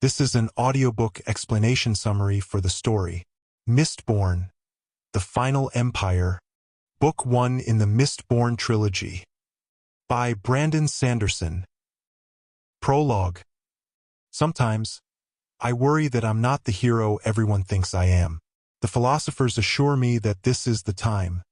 This is an audiobook explanation summary for the story, Mistborn, The Final Empire, Book 1 in the Mistborn trilogy, by Brandon Sanderson. Prologue. Sometimes, I worry that I'm not the hero everyone thinks I am. The philosophers assure me that this is the time,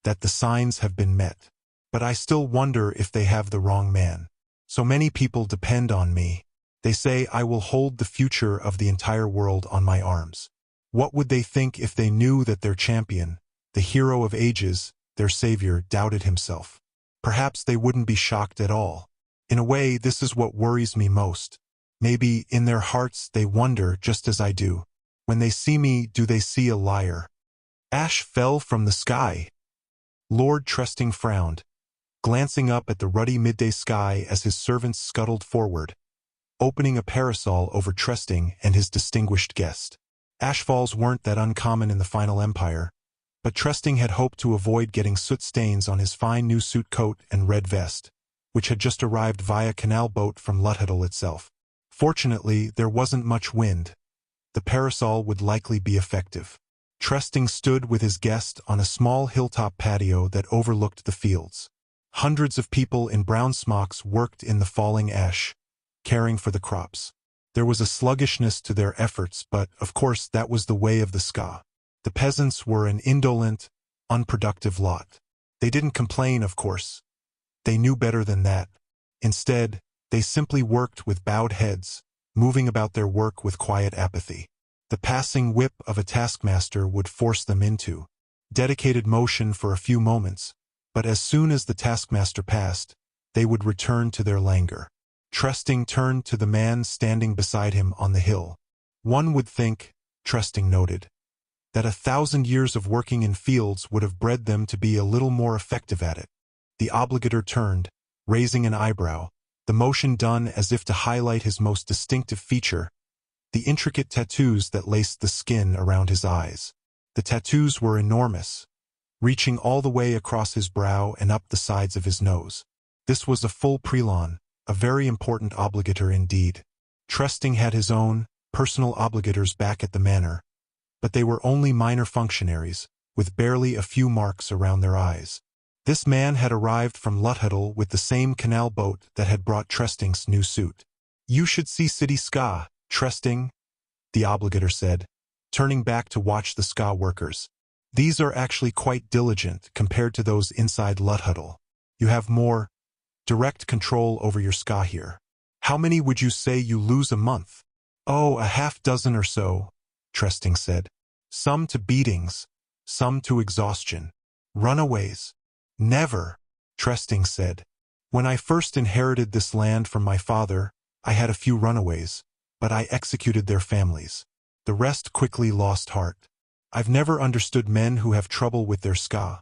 that the signs have been met. But I still wonder if they have the wrong man. So many people depend on me. They say I will hold the future of the entire world on my arms. What would they think if they knew that their champion, the hero of ages, their savior, doubted himself? Perhaps they wouldn't be shocked at all. In a way, this is what worries me most. Maybe, in their hearts, they wonder, just as I do. When they see me, do they see a liar? Ash fell from the sky. Lord Trusting frowned, glancing up at the ruddy midday sky as his servants scuttled forward, opening a parasol over Trusting and his distinguished guest. Ashfalls weren't that uncommon in the Final Empire, but Trusting had hoped to avoid getting soot stains on his fine new suit coat and red vest, which had just arrived via canal boat from Luthadel itself. Fortunately, there wasn't much wind. The parasol would likely be effective. Trusting stood with his guest on a small hilltop patio that overlooked the fields. Hundreds of people in brown smocks worked in the falling ash, caring for the crops. There was a sluggishness to their efforts, but, of course, that was the way of the skaa. The peasants were an indolent, unproductive lot. They didn't complain, of course. They knew better than that. Instead, they simply worked with bowed heads, moving about their work with quiet apathy. The passing whip of a taskmaster would force them into dedicated motion for a few moments, but as soon as the taskmaster passed, they would return to their languor. Trusting turned to the man standing beside him on the hill. One would think, Trusting noted, that 1,000 years of working in fields would have bred them to be a little more effective at it. The obligator turned, raising an eyebrow, the motion done as if to highlight his most distinctive feature, the intricate tattoos that laced the skin around his eyes. The tattoos were enormous, reaching all the way across his brow and up the sides of his nose. This was a full prelon, a very important obligator indeed. Trusting had his own, personal obligators back at the manor, but they were only minor functionaries, with barely a few marks around their eyes. This man had arrived from Luthadel with the same canal boat that had brought Trusting's new suit. "You should see City Skaa, Trusting," the obligator said, turning back to watch the skaa workers. "These are actually quite diligent compared to those inside Luthadel. You have more direct control over your skaa here. How many would you say you lose a month?" "Oh, a half-dozen or so," Trusting said. "Some to beatings, some to exhaustion. Runaways?" "Never," Trusting said. "When I first inherited this land from my father, I had a few runaways, but I executed their families. The rest quickly lost heart. I've never understood men who have trouble with their skaa.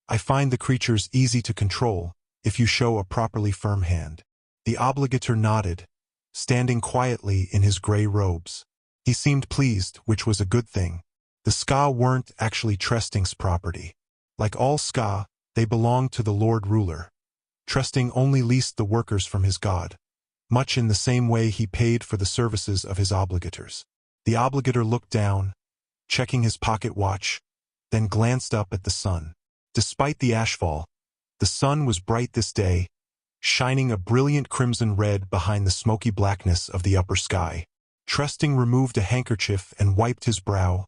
I find the creatures easy to control if you show a properly firm hand." The obligator nodded, standing quietly in his gray robes. He seemed pleased, which was a good thing. The skaa weren't actually Trusting's property. Like all skaa, they belonged to the Lord Ruler. Trusting only leased the workers from his god, much in the same way he paid for the services of his obligators. The obligator looked down, checking his pocket watch, then glanced up at the sun. Despite the ashfall, the sun was bright this day, shining a brilliant crimson red behind the smoky blackness of the upper sky. Trusting removed a handkerchief and wiped his brow,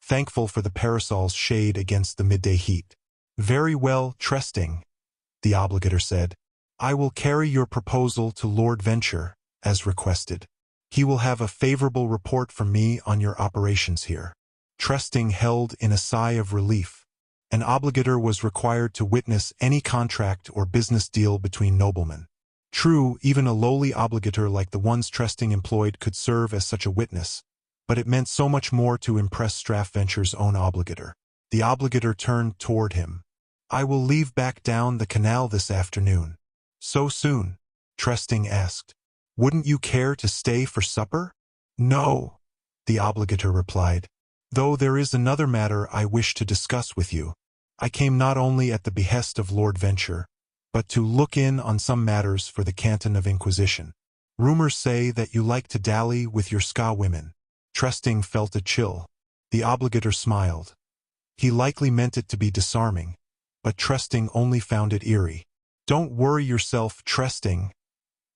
thankful for the parasol's shade against the midday heat. "Very well, Trusting," the obligator said. "I will carry your proposal to Lord Venture, as requested. He will have a favorable report from me on your operations here." Trusting held in a sigh of relief. An obligator was required to witness any contract or business deal between noblemen. True, even a lowly obligator like the ones Trusting employed could serve as such a witness, but it meant so much more to impress Venture's own obligator. The obligator turned toward him. "I will leave back down the canal this afternoon." "So soon?" Trusting asked. "Wouldn't you care to stay for supper?" "No," the obligator replied. "Though there is another matter I wish to discuss with you. I came not only at the behest of Lord Venture, but to look in on some matters for the Canton of Inquisition." Rumors say that you like to dally with your skaa women. Trusting felt a chill. The obligator smiled. He likely meant it to be disarming, but Trusting only found it eerie. Don't worry yourself, Trusting,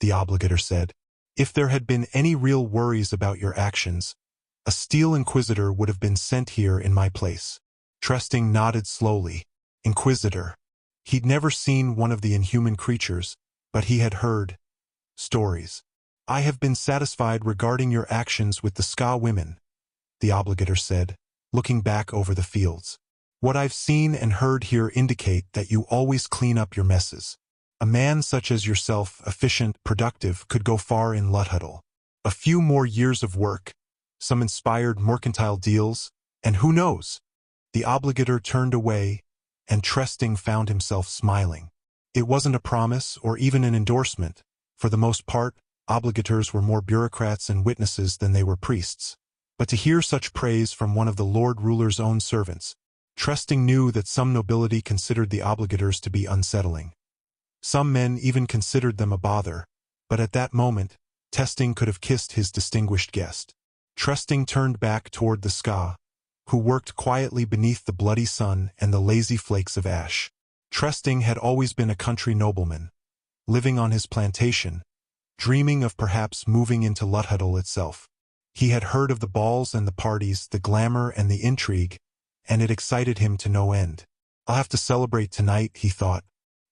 the obligator said. If there had been any real worries about your actions, a Steel Inquisitor would have been sent here in my place. Trusting nodded slowly. Inquisitor. He'd never seen one of the inhuman creatures, but he had heard stories. I have been satisfied regarding your actions with the skaa women, the obligator said, looking back over the fields. What I've seen and heard here indicate that you always clean up your messes. A man such as yourself, efficient, productive, could go far in Luthhuddle. A few more years of work, some inspired mercantile deals, and who knows? The obligator turned away, and Trusting found himself smiling. It wasn't a promise or even an endorsement. For the most part, obligators were more bureaucrats and witnesses than they were priests. But to hear such praise from one of the Lord Ruler's own servants, Trusting knew that some nobility considered the obligators to be unsettling. Some men even considered them a bother, but at that moment, Testing could have kissed his distinguished guest. Trusting turned back toward the skaa, who worked quietly beneath the bloody sun and the lazy flakes of ash. Trusting had always been a country nobleman, living on his plantation, dreaming of perhaps moving into Luthhuddle itself. He had heard of the balls and the parties, the glamour and the intrigue, and it excited him to no end. I'll have to celebrate tonight, he thought.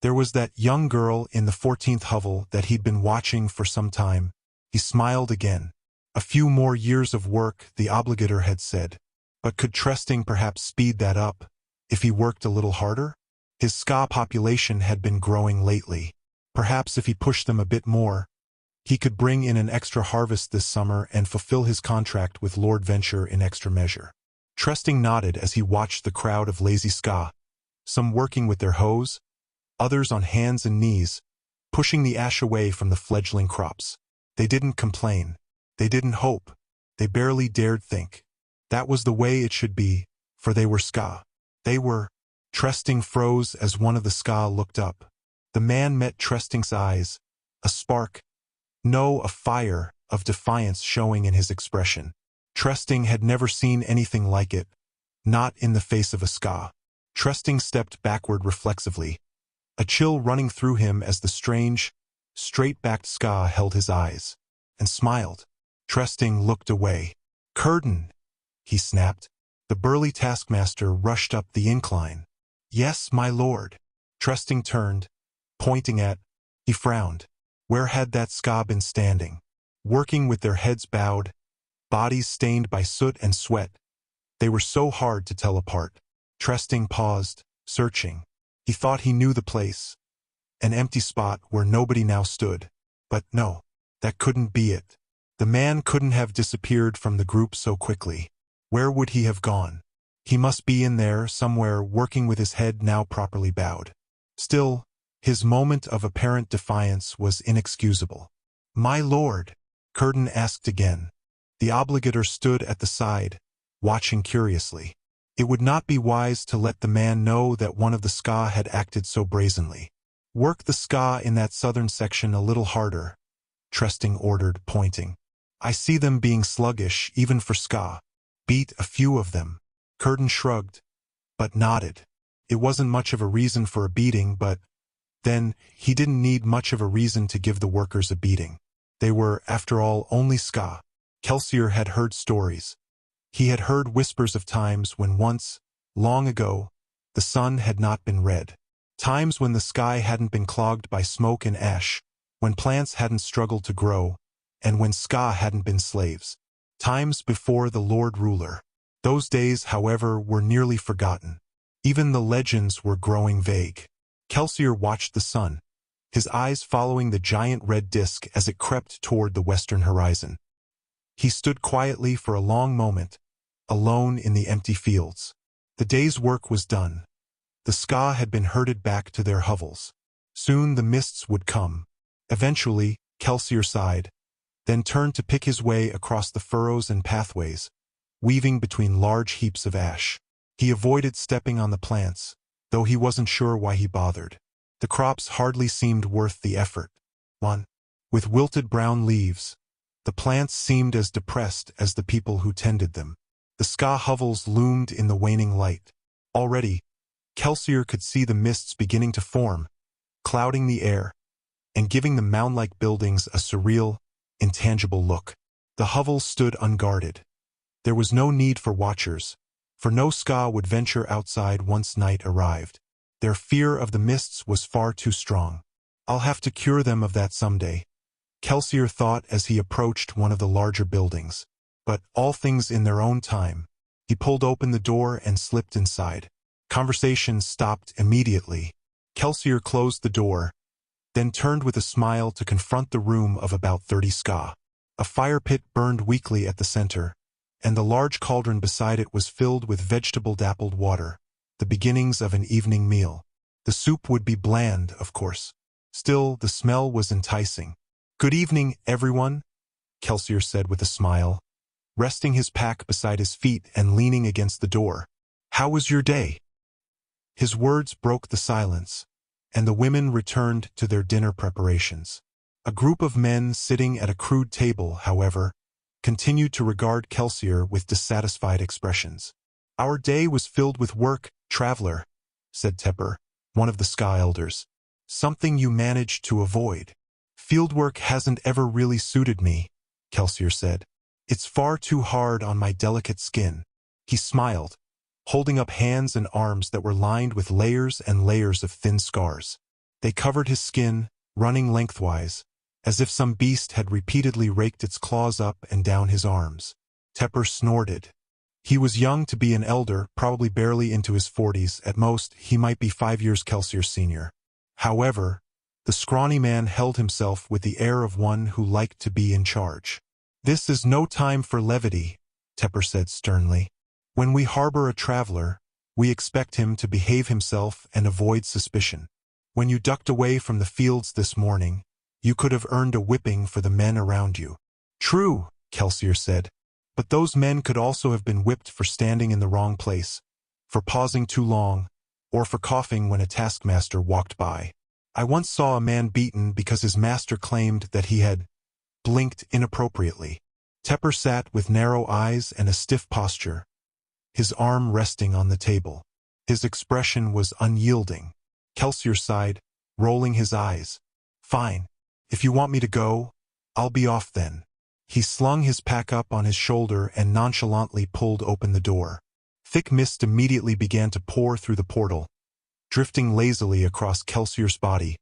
There was that young girl in the 14th hovel that he'd been watching for some time. He smiled again. A few more years of work, the obligator had said. But could Trusting perhaps speed that up, if he worked a little harder? His skaa population had been growing lately. Perhaps if he pushed them a bit more, he could bring in an extra harvest this summer and fulfill his contract with Lord Venture in extra measure. Trusting nodded as he watched the crowd of lazy skaa, some working with their hoes, others on hands and knees, pushing the ash away from the fledgling crops. They didn't complain. They didn't hope. They barely dared think. That was the way it should be, for they were skaa. They were. Trusting froze as one of the skaa looked up. The man met Trusting's eyes, a spark, no, a fire, of defiance showing in his expression. Trusting had never seen anything like it, not in the face of a skaa. Trusting stepped backward reflexively, a chill running through him as the strange, straight-backed skaa held his eyes, and smiled. Trusting looked away. "Curtain!" he snapped. The burly taskmaster rushed up the incline. "Yes, my lord." Trusting turned, pointing at. He frowned. Where had that skaa been standing? Working with their heads bowed, bodies stained by soot and sweat. They were so hard to tell apart. Trusting paused, searching. He thought he knew the place. An empty spot where nobody now stood. But no, that couldn't be it. The man couldn't have disappeared from the group so quickly. Where would he have gone? He must be in there somewhere, working with his head now properly bowed. Still, his moment of apparent defiance was inexcusable. "My lord," Curtin asked again. The obligator stood at the side, watching curiously. It would not be wise to let the man know that one of the skaa had acted so brazenly. "Work the skaa in that southern section a little harder," Trusting ordered, pointing. "I see them being sluggish, even for skaa. Beat a few of them." Curtin shrugged, but nodded. It wasn't much of a reason for a beating, but then he didn't need much of a reason to give the workers a beating. They were, after all, only skaa. Kelsier had heard stories. He had heard whispers of times when once, long ago, the sun had not been red. Times when the sky hadn't been clogged by smoke and ash, when plants hadn't struggled to grow, and when skaa hadn't been slaves. Times before the Lord Ruler. Those days, however, were nearly forgotten. Even the legends were growing vague. Kelsier watched the sun, his eyes following the giant red disk as it crept toward the western horizon. He stood quietly for a long moment, alone in the empty fields. The day's work was done. The skaa had been herded back to their hovels. Soon the mists would come. Eventually, Kelsier sighed, then turned to pick his way across the furrows and pathways, weaving between large heaps of ash. He avoided stepping on the plants, though he wasn't sure why he bothered. The crops hardly seemed worth the effort. with wilted brown leaves. The plants seemed as depressed as the people who tended them. The skaa hovels loomed in the waning light. Already, Kelsier could see the mists beginning to form, clouding the air, and giving the mound-like buildings a surreal, intangible look. The hovels stood unguarded. There was no need for watchers, for no skaa would venture outside once night arrived. Their fear of the mists was far too strong. I'll have to cure them of that someday, Kelsier thought as he approached one of the larger buildings. But all things in their own time. He pulled open the door and slipped inside. Conversation stopped immediately. Kelsier closed the door, then turned with a smile to confront the room of about 30 skaa. A fire pit burned weakly at the center, and the large cauldron beside it was filled with vegetable-dappled water, the beginnings of an evening meal. The soup would be bland, of course. Still, the smell was enticing. "Good evening, everyone," Kelsier said with a smile, resting his pack beside his feet and leaning against the door. "How was your day?" His words broke the silence, and the women returned to their dinner preparations. A group of men sitting at a crude table, however, continued to regard Kelsier with dissatisfied expressions. "Our day was filled with work, traveler," said Tepper, one of the skaa elders. "Something you managed to avoid." "Fieldwork hasn't ever really suited me," Kelsier said. "It's far too hard on my delicate skin." He smiled, holding up hands and arms that were lined with layers and layers of thin scars. They covered his skin, running lengthwise, as if some beast had repeatedly raked its claws up and down his arms. Tepper snorted. He was young to be an elder, probably barely into his 40s. At most, he might be 5 years Kelsier's senior. However, the scrawny man held himself with the air of one who liked to be in charge. "This is no time for levity," Tepper said sternly. "When we harbor a traveler, we expect him to behave himself and avoid suspicion. When you ducked away from the fields this morning, you could have earned a whipping for the men around you." "True," Kelsier said, "but those men could also have been whipped for standing in the wrong place, for pausing too long, or for coughing when a taskmaster walked by. I once saw a man beaten because his master claimed that he had blinked inappropriately." Tepper sat with narrow eyes and a stiff posture, his arm resting on the table. His expression was unyielding. Kelsier sighed, rolling his eyes. "Fine. If you want me to go, I'll be off then." He slung his pack up on his shoulder and nonchalantly pulled open the door. Thick mist immediately began to pour through the portal, drifting lazily across Kelsier's body,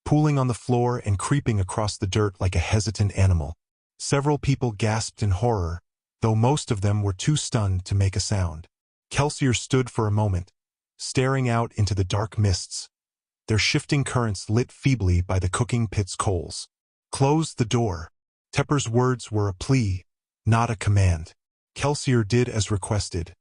pooling on the floor and creeping across the dirt like a hesitant animal. Several people gasped in horror, though most of them were too stunned to make a sound. Kelsier stood for a moment, staring out into the dark mists, their shifting currents lit feebly by the cooking pit's coals. "Close the door." Tepper's words were a plea, not a command. Kelsier did as requested,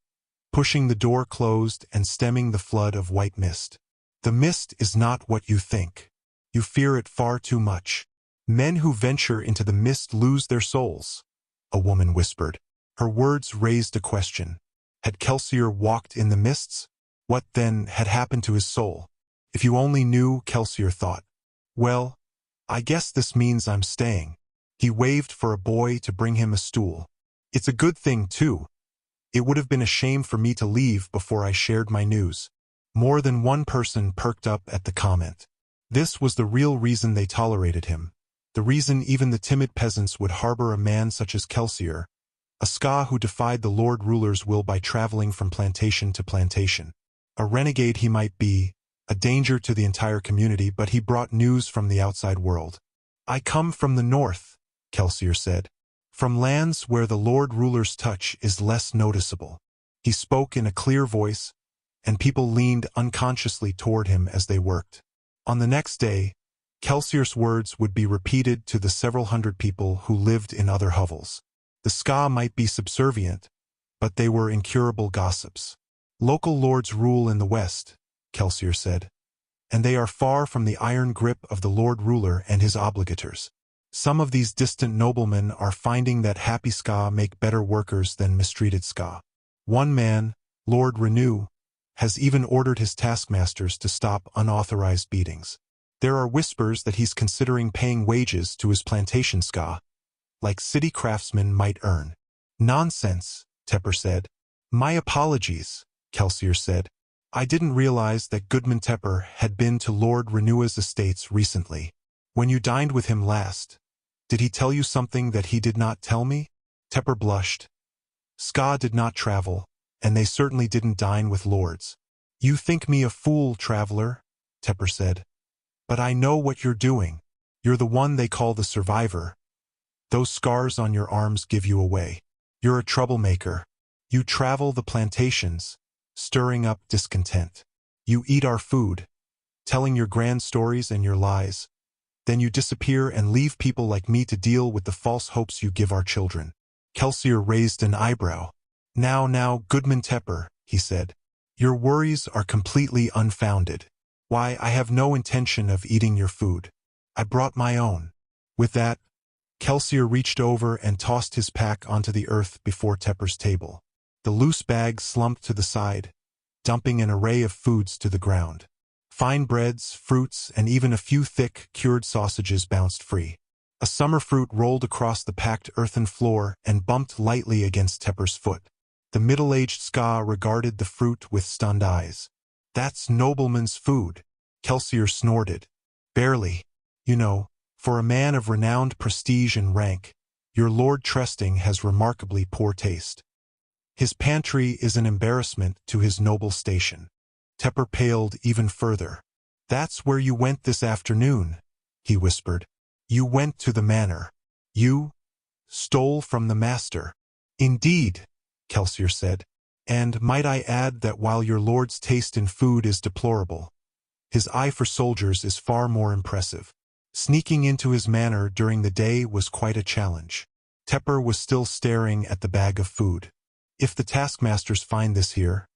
pushing the door closed and stemming the flood of white mist. "The mist is not what you think. You fear it far too much. Men who venture into the mist lose their souls," a woman whispered. Her words raised a question. Had Kelsier walked in the mists? What, then, had happened to his soul? If you only knew, Kelsier thought. "Well, I guess this means I'm staying." He waved for a boy to bring him a stool. "It's a good thing, too. It would have been a shame for me to leave before I shared my news." More than one person perked up at the comment. This was the real reason they tolerated him, the reason even the timid peasants would harbor a man such as Kelsier, a skaa who defied the Lord Ruler's will by traveling from plantation to plantation. A renegade he might be, a danger to the entire community, but he brought news from the outside world. "I come from the north," Kelsier said, "from lands where the Lord Ruler's touch is less noticeable." He spoke in a clear voice, and people leaned unconsciously toward him as they worked. On the next day, Kelsier's words would be repeated to the several hundred people who lived in other hovels. The skaa might be subservient, but they were incurable gossips. "Local lords rule in the west," Kelsier said, "and they are far from the iron grip of the Lord Ruler and his obligators. Some of these distant noblemen are finding that happy skaa make better workers than mistreated skaa. One man, Lord Renew, has even ordered his taskmasters to stop unauthorized beatings. There are whispers that he's considering paying wages to his plantation skaa, like city craftsmen might earn. Nonsense, Tepper said. My apologies, Kelsier said. I didn't realize that Goodman Tepper had been to Lord Renua's estates recently. When you dined with him last, did he tell you something that he did not tell me? Tepper blushed. Skaa did not travel, and they certainly didn't dine with lords. You think me a fool, traveler, Tepper said. But I know what you're doing. You're the one they call the survivor. Those scars on your arms give you away. You're a troublemaker. You travel the plantations, stirring up discontent. You eat our food, telling your grand stories and your lies. Then you disappear and leave people like me to deal with the false hopes you give our children. Kelsier raised an eyebrow. Now, Goodman Tepper, he said. Your worries are completely unfounded. Why, I have no intention of eating your food. I brought my own. With that, Kelsier reached over and tossed his pack onto the earth before Tepper's table. The loose bag slumped to the side, dumping an array of foods to the ground. Fine breads, fruits, and even a few thick, cured sausages bounced free. A summer fruit rolled across the packed earthen floor and bumped lightly against Tepper's foot. The middle-aged skaa regarded the fruit with stunned eyes. That's nobleman's food, Kelsier snorted. Barely. You know, for a man of renowned prestige and rank, your Lord Tresting has remarkably poor taste. His pantry is an embarrassment to his noble station. Tepper paled even further. That's where you went this afternoon, he whispered. You went to the manor. You stole from the master. Indeed, Kelsier said. And might I add that while your lord's taste in food is deplorable, his eye for soldiers is far more impressive. Sneaking into his manor during the day was quite a challenge. Tepper was still staring at the bag of food. If the taskmasters find this here,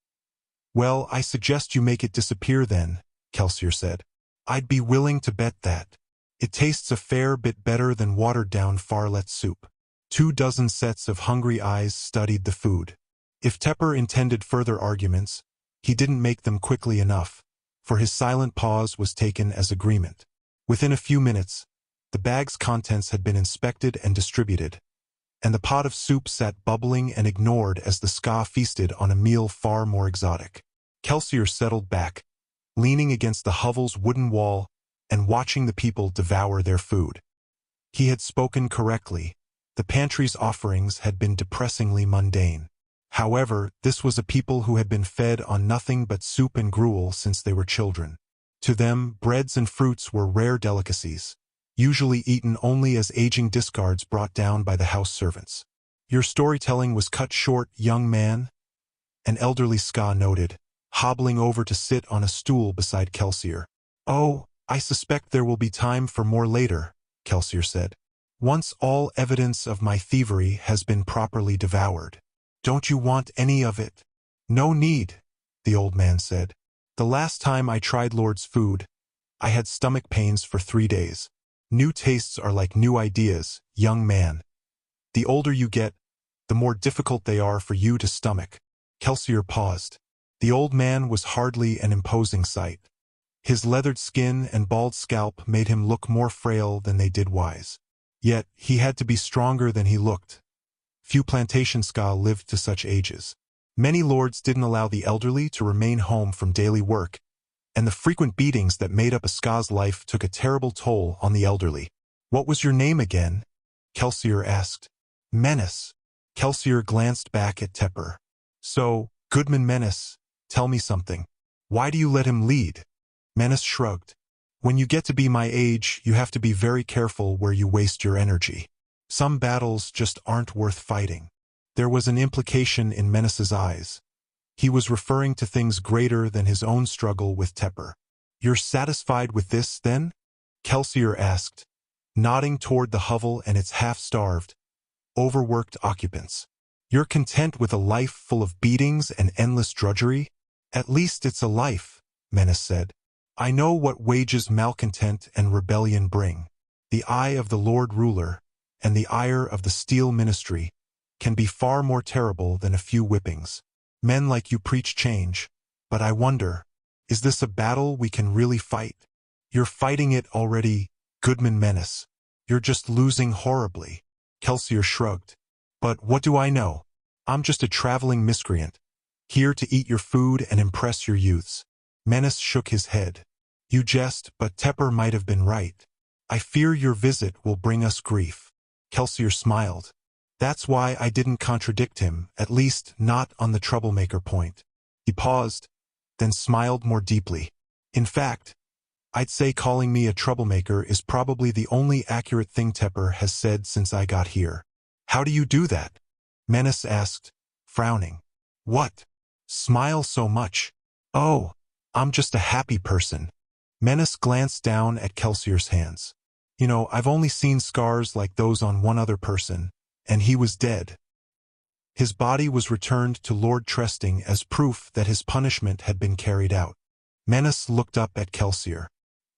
well, I suggest you make it disappear then, Kelsier said. I'd be willing to bet that. It tastes a fair bit better than watered-down farlet soup. 24 sets of hungry eyes studied the food. If Tepper intended further arguments, he didn't make them quickly enough, for his silent pause was taken as agreement. Within a few minutes, the bag's contents had been inspected and distributed, and the pot of soup sat bubbling and ignored as the skaa feasted on a meal far more exotic. Kelsier settled back, leaning against the hovel's wooden wall and watching the people devour their food. He had spoken correctly. The pantry's offerings had been depressingly mundane. However, this was a people who had been fed on nothing but soup and gruel since they were children. To them, breads and fruits were rare delicacies, usually eaten only as aging discards brought down by the house servants. Your storytelling was cut short, young man, an elderly skaa noted, hobbling over to sit on a stool beside Kelsier. Oh, I suspect there will be time for more later, Kelsier said. Once all evidence of my thievery has been properly devoured. Don't you want any of it? No need, the old man said. The last time I tried Lord's food, I had stomach pains for 3 days. New tastes are like new ideas, young man. The older you get, the more difficult they are for you to stomach. Kelsier paused. The old man was hardly an imposing sight. His leathered skin and bald scalp made him look more frail than they did wise. Yet, he had to be stronger than he looked. Few plantation skaa lived to such ages. Many lords didn't allow the elderly to remain home from daily work, and the frequent beatings that made up a skaa's life took a terrible toll on the elderly. What was your name again? Kelsier asked. Menace. Kelsier glanced back at Tepper. So, Goodman Menace, tell me something. Why do you let him lead? Menace shrugged. When you get to be my age, you have to be very careful where you waste your energy. Some battles just aren't worth fighting. There was an implication in Menace's eyes. He was referring to things greater than his own struggle with Tepper. You're satisfied with this, then? Kelsier asked, nodding toward the hovel and its half-starved, overworked occupants. You're content with a life full of beatings and endless drudgery? At least it's a life, Menace said. I know what wages malcontent and rebellion bring. The eye of the Lord Ruler and the ire of the Steel Ministry can be far more terrible than a few whippings. Men like you preach change, but I wonder, is this a battle we can really fight? You're fighting it already, Goodman Menace. You're just losing horribly. Kelsier shrugged. But what do I know? I'm just a traveling miscreant, here to eat your food and impress your youths. Menace shook his head. You jest, but Tepper might have been right. I fear your visit will bring us grief. Kelsier smiled. That's why I didn't contradict him, at least not on the troublemaker point. He paused, then smiled more deeply. In fact, I'd say calling me a troublemaker is probably the only accurate thing Tepper has said since I got here. How do you do that? Menace asked, frowning. What? Smile so much. Oh, I'm just a happy person. Menace glanced down at Kelsier's hands. You know, I've only seen scars like those on one other person, and he was dead. His body was returned to Lord Tresting as proof that his punishment had been carried out. Menace looked up at Kelsier.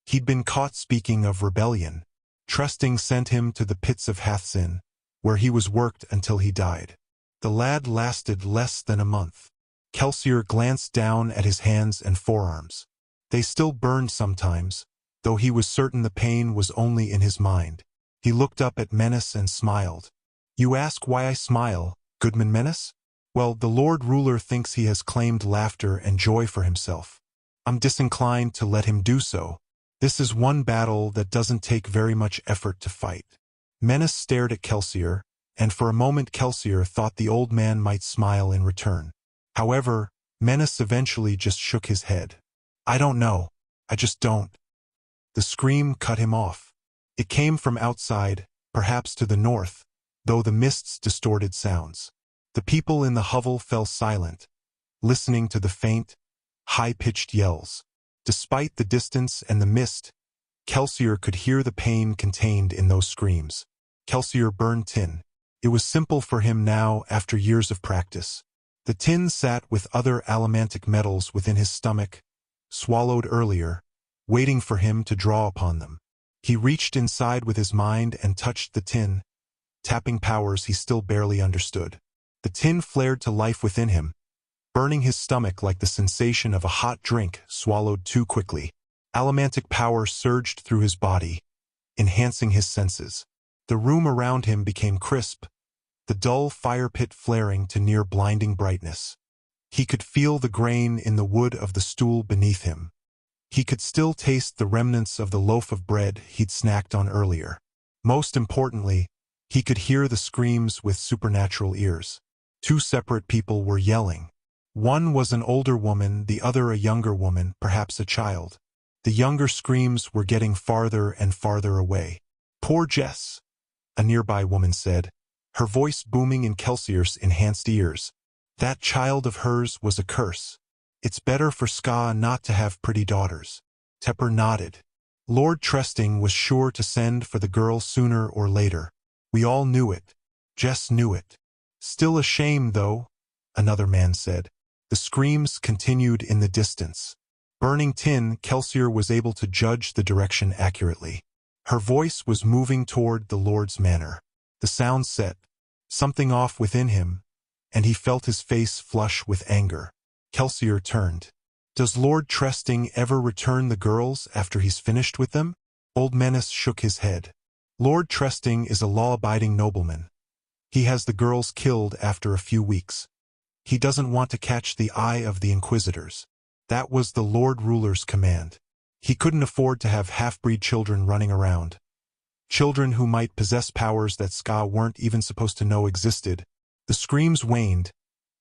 He'd been caught speaking of rebellion. Tresting sent him to the pits of Hathsin, where he was worked until he died. The lad lasted less than a month. Kelsier glanced down at his hands and forearms. They still burned sometimes, though he was certain the pain was only in his mind. He looked up at Menace and smiled. You ask why I smile, Goodman Menace? Well, the Lord Ruler thinks he has claimed laughter and joy for himself. I'm disinclined to let him do so. This is one battle that doesn't take very much effort to fight. Menace stared at Kelsier, and for a moment Kelsier thought the old man might smile in return. However, Menace eventually just shook his head. I don't know. I just don't. The scream cut him off. It came from outside, perhaps to the north, though the mists distorted sounds. The people in the hovel fell silent, listening to the faint, high-pitched yells. Despite the distance and the mist, Kelsier could hear the pain contained in those screams. Kelsier burned tin. It was simple for him now after years of practice. The tin sat with other allomantic metals within his stomach, swallowed earlier, waiting for him to draw upon them. He reached inside with his mind and touched the tin, tapping powers he still barely understood. The tin flared to life within him, burning his stomach like the sensation of a hot drink swallowed too quickly. Allomantic power surged through his body, enhancing his senses. The room around him became crisp, the dull fire pit flaring to near blinding brightness. He could feel the grain in the wood of the stool beneath him. He could still taste the remnants of the loaf of bread he'd snacked on earlier. Most importantly, he could hear the screams with supernatural ears. Two separate people were yelling. One was an older woman, the other a younger woman, perhaps a child. The younger screams were getting farther and farther away. Poor Jess, a nearby woman said, her voice booming in Kelsier's enhanced ears. That child of hers was a curse. It's better for Skaa not to have pretty daughters. Tepper nodded. Lord Tresting was sure to send for the girl sooner or later. We all knew it. Jess knew it. Still a shame, though, another man said. The screams continued in the distance. Burning tin, Kelsier was able to judge the direction accurately. Her voice was moving toward the Lord's manor. The sound set something off within him, and he felt his face flush with anger. Kelsier turned. Does Lord Tresting ever return the girls after he's finished with them? Old Menace shook his head. Lord Tresting is a law-abiding nobleman. He has the girls killed after a few weeks. He doesn't want to catch the eye of the Inquisitors. That was the Lord Ruler's command. He couldn't afford to have half-breed children running around. Children who might possess powers that Skaa weren't even supposed to know existed. The screams waned,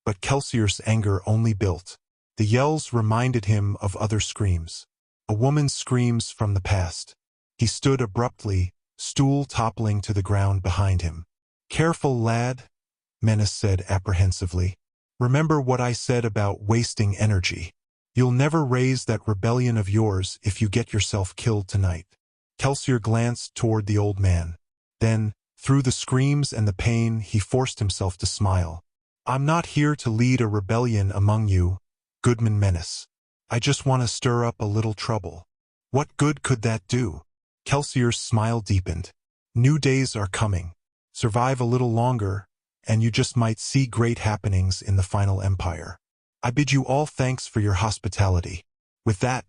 but Kelsier's anger only built. The yells reminded him of other screams. A woman's screams from the past. He stood abruptly, stool toppling to the ground behind him. Careful, lad, Menace said apprehensively. Remember what I said about wasting energy. You'll never raise that rebellion of yours if you get yourself killed tonight. Kelsier glanced toward the old man. Then, through the screams and the pain, he forced himself to smile. I'm not here to lead a rebellion among you, Goodman Menace. I just want to stir up a little trouble. What good could that do? Kelsier's smile deepened. New days are coming. Survive a little longer, and you just might see great happenings in the final empire. I bid you all thanks for your hospitality. With that,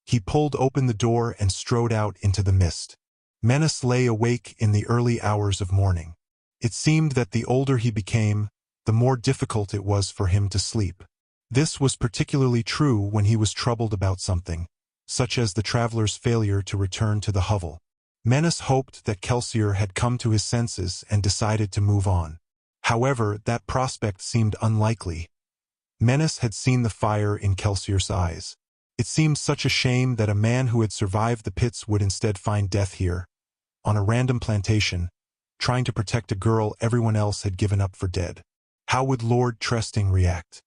He pulled open the door and strode out into the mist. Menace lay awake in the early hours of morning. It seemed that the older he became, the more difficult it was for him to sleep. This was particularly true when he was troubled about something, such as the traveler's failure to return to the hovel. Menace hoped that Kelsier had come to his senses and decided to move on. However, that prospect seemed unlikely. Menace had seen the fire in Kelsier's eyes. It seemed such a shame that a man who had survived the pits would instead find death here, on a random plantation, trying to protect a girl everyone else had given up for dead. How would Lord Trusting react?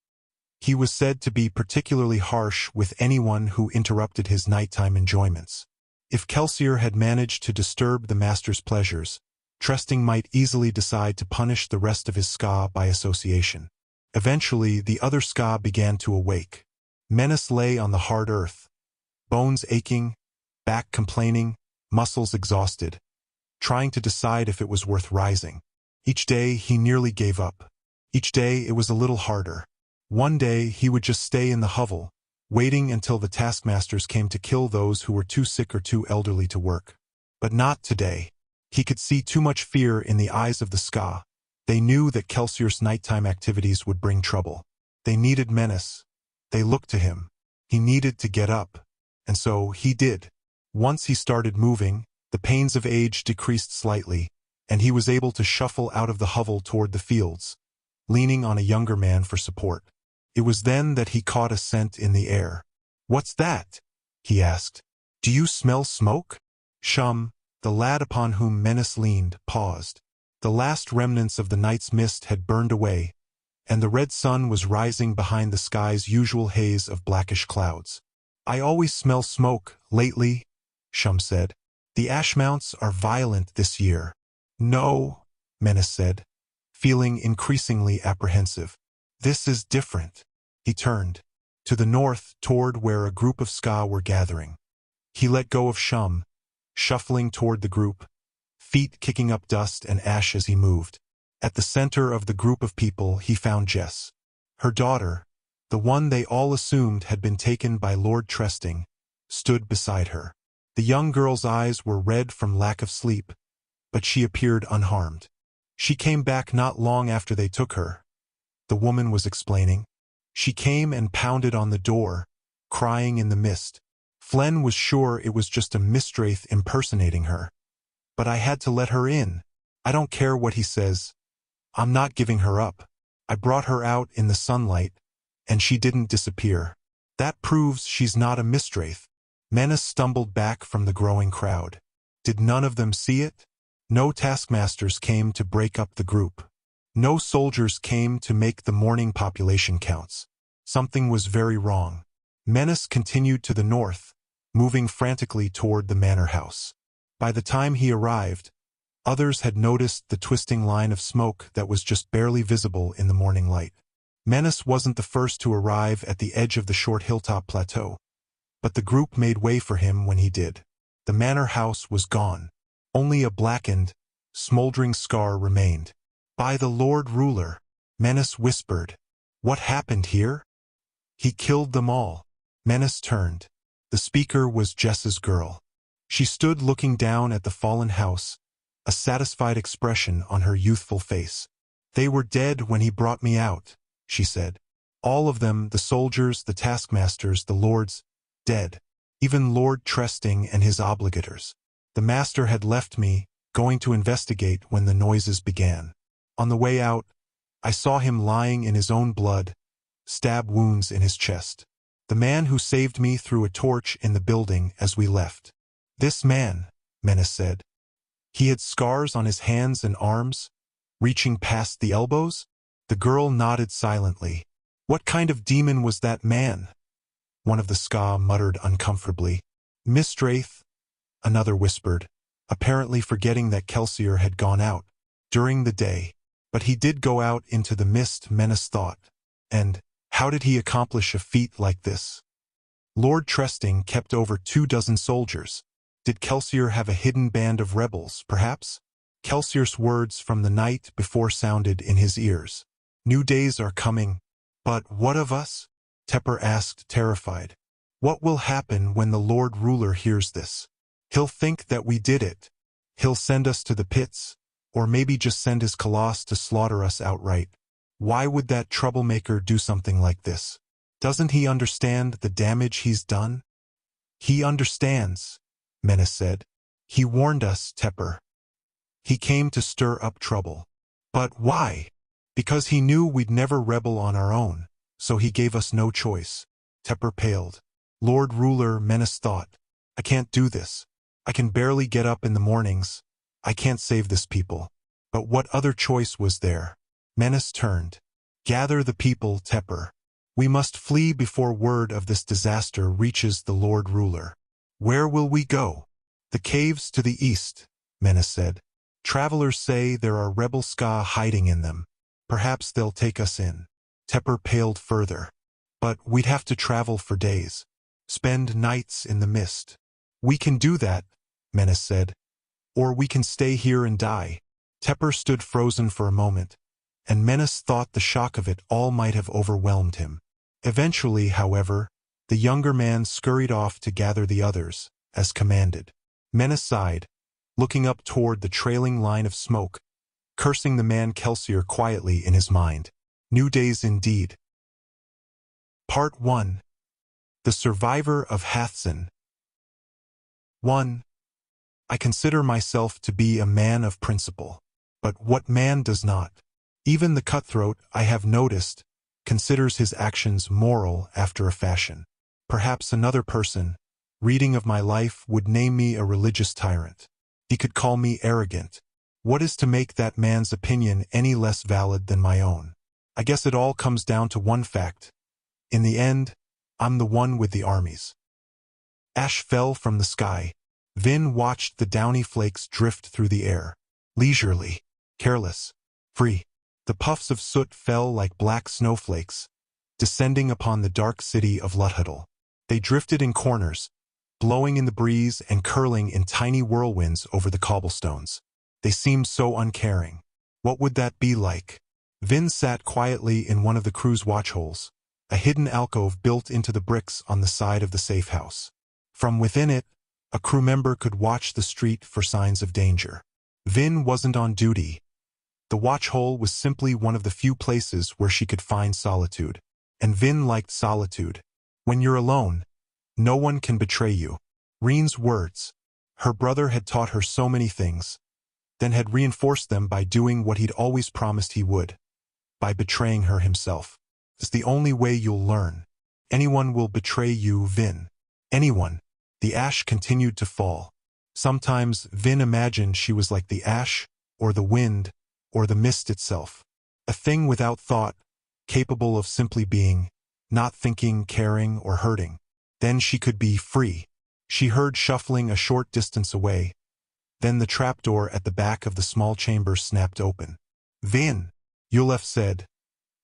He was said to be particularly harsh with anyone who interrupted his nighttime enjoyments. If Kelsier had managed to disturb the master's pleasures, Trusting might easily decide to punish the rest of his skaa by association. Eventually, the other skaa began to awake. Menace lay on the hard earth, bones aching, back complaining, muscles exhausted, trying to decide if it was worth rising. Each day, he nearly gave up. Each day, it was a little harder. One day, he would just stay in the hovel, waiting until the taskmasters came to kill those who were too sick or too elderly to work. But not today. He could see too much fear in the eyes of the skaa. They knew that Kelsier's nighttime activities would bring trouble. They needed Menace. They looked to him. He needed to get up. And so he did. Once he started moving, the pains of age decreased slightly, and he was able to shuffle out of the hovel toward the fields, leaning on a younger man for support. It was then that he caught a scent in the air. "What's that?" he asked. "Do you smell smoke?" Shum, the lad upon whom Menace leaned, paused. The last remnants of the night's mist had burned away, and the red sun was rising behind the sky's usual haze of blackish clouds. "I always smell smoke, lately," Shum said. "The ash mounts are violent this year." "No," Menace said, feeling increasingly apprehensive. "This is different." He turned to the north toward where a group of skaa were gathering. He let go of Shum, shuffling toward the group, feet kicking up dust and ash as he moved. At the center of the group of people he found Jess. Her daughter, the one they all assumed had been taken by Lord Trusting, stood beside her. The young girl's eyes were red from lack of sleep, but she appeared unharmed. "She came back not long after they took her," the woman was explaining. "She came and pounded on the door, crying in the mist. Flen was sure it was just a mistwraith impersonating her. But I had to let her in. I don't care what he says. I'm not giving her up. I brought her out in the sunlight, and she didn't disappear. That proves she's not a mistwraith." Menace stumbled back from the growing crowd. Did none of them see it? No taskmasters came to break up the group. No soldiers came to make the morning population counts. Something was very wrong. Menace continued to the north, moving frantically toward the manor house. By the time he arrived, others had noticed the twisting line of smoke that was just barely visible in the morning light. Menace wasn't the first to arrive at the edge of the short hilltop plateau, but the group made way for him when he did. The manor house was gone. Only a blackened, smoldering scar remained. "By the Lord Ruler," Menace whispered. "What happened here?" "He killed them all." Menace turned. The speaker was Jess's girl. She stood looking down at the fallen house, a satisfied expression on her youthful face. "They were dead when he brought me out," she said. "All of them, the soldiers, the taskmasters, the lords, dead. Even Lord Trusting and his obligators. The master had left me, going to investigate when the noises began. On the way out, I saw him lying in his own blood, stab wounds in his chest. The man who saved me threw a torch in the building as we left." "This man," Menace said. "He had scars on his hands and arms, reaching past the elbows?" The girl nodded silently. "What kind of demon was that man?" One of the skaa muttered uncomfortably. "Mistwraith," another whispered, apparently forgetting that Kelsier had gone out during the day. But he did go out into the mist, Menace thought. And how did he accomplish a feat like this? Lord Trusting kept over 24 soldiers. Did Kelsier have a hidden band of rebels, perhaps? Kelsier's words from the night before sounded in his ears. "New days are coming. But what of us?" Tepper asked, terrified. What will happen when the Lord Ruler hears this? He'll think that we did it. He'll send us to the pits, or maybe just send his Colossus to slaughter us outright. Why would that troublemaker do something like this? Doesn't he understand the damage he's done? He understands, Menace said. He warned us, Tepper. He came to stir up trouble. But why? Because he knew we'd never rebel on our own, so he gave us no choice. Tepper paled. Lord Ruler, Menace thought. I can't do this. I can barely get up in the mornings. I can't save this people. But what other choice was there? Menace turned. Gather the people, Tepper. We must flee before word of this disaster reaches the Lord Ruler. Where will we go? The caves to the east, Menace said. Travelers say there are rebel skaa hiding in them. Perhaps they'll take us in. Tepper paled further. But we'd have to travel for days. Spend nights in the mist. We can do that, Menace said. Or we can stay here and die. Tepper stood frozen for a moment, and Menace thought the shock of it all might have overwhelmed him. Eventually, however, the younger man scurried off to gather the others, as commanded. Menace sighed, looking up toward the trailing line of smoke, cursing the man Kelsier quietly in his mind. New days indeed. Part 1. The Survivor of Hathsin. 1. I consider myself to be a man of principle. But what man does not? Even the cutthroat, I have noticed, considers his actions moral after a fashion. Perhaps another person, reading of my life, would name me a religious tyrant. He could call me arrogant. What is to make that man's opinion any less valid than my own? I guess it all comes down to one fact. In the end, I'm the one with the armies. Ash fell from the sky. Vin watched the downy flakes drift through the air. Leisurely, careless, free. The puffs of soot fell like black snowflakes, descending upon the dark city of Luthadel. They drifted in corners, blowing in the breeze and curling in tiny whirlwinds over the cobblestones. They seemed so uncaring. What would that be like? Vin sat quietly in one of the crew's watchholes, a hidden alcove built into the bricks on the side of the safe house. From within it, a crew member could watch the street for signs of danger. Vin wasn't on duty. The watchhole was simply one of the few places where she could find solitude. And Vin liked solitude. When you're alone, no one can betray you. Reen's words. Her brother had taught her so many things, then had reinforced them by doing what he'd always promised he would, by betraying her himself. It's the only way you'll learn. Anyone will betray you, Vin. Anyone. The ash continued to fall. Sometimes Vin imagined she was like the ash, or the wind, or the mist itself. A thing without thought, capable of simply being, not thinking, caring, or hurting. Then she could be free. She heard shuffling a short distance away. Then the trapdoor at the back of the small chamber snapped open. Vin, Yulef said,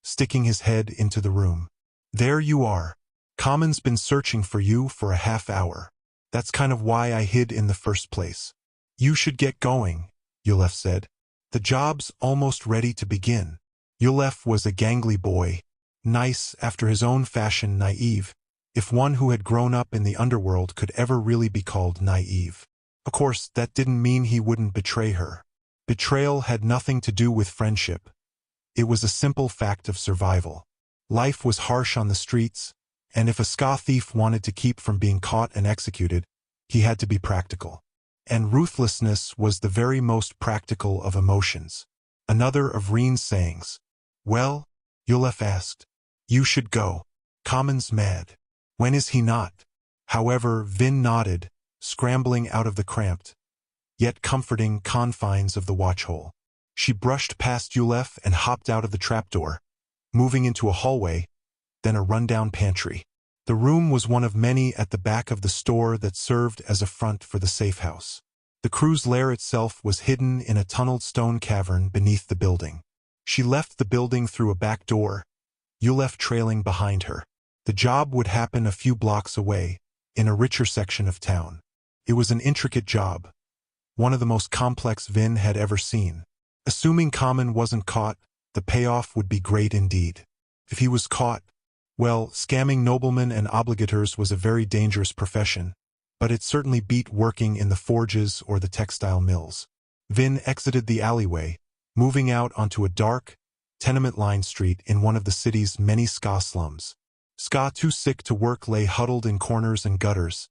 sticking his head into the room. There you are. Common's been searching for you for a half hour. That's kind of why I hid in the first place. You should get going, Yulef said. The job's almost ready to begin. Yulef was a gangly boy, nice after his own fashion, naive, if one who had grown up in the underworld could ever really be called naive. Of course, that didn't mean he wouldn't betray her. Betrayal had nothing to do with friendship. It was a simple fact of survival. Life was harsh on the streets, and if a skaa thief wanted to keep from being caught and executed, he had to be practical. And ruthlessness was the very most practical of emotions. Another of Reen's sayings. Well, Yulef asked. You should go. Common's mad. When is he not? However, Vin nodded, scrambling out of the cramped, yet comforting confines of the watchhole. She brushed past Yulef and hopped out of the trapdoor, moving into a hallway, then a rundown pantry. The room was one of many at the back of the store that served as a front for the safe house. The crew's lair itself was hidden in a tunneled stone cavern beneath the building. She left the building through a back door, Yulef trailing behind her. The job would happen a few blocks away, in a richer section of town. It was an intricate job, one of the most complex Vin had ever seen. Assuming Common wasn't caught, the payoff would be great indeed. If he was caught, Well, scamming noblemen and obligators was a very dangerous profession, but it certainly beat working in the forges or the textile mills. Vin exited the alleyway, moving out onto a dark, tenement-lined street in one of the city's many skaa slums. Skaa too sick to work lay huddled in corners and gutters,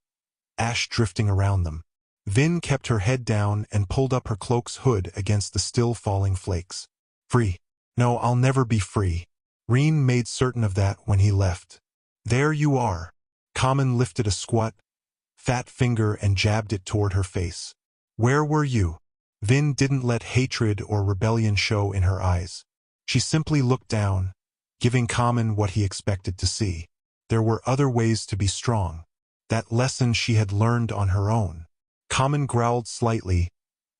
ash drifting around them. Vin kept her head down and pulled up her cloak's hood against the still falling flakes. Free. No, I'll never be free. Reen made certain of that when he left. There you are. Common lifted a squat, fat finger and jabbed it toward her face. Where were you? Vin didn't let hatred or rebellion show in her eyes. She simply looked down, giving Common what he expected to see. There were other ways to be strong. That lesson she had learned on her own. Common growled slightly,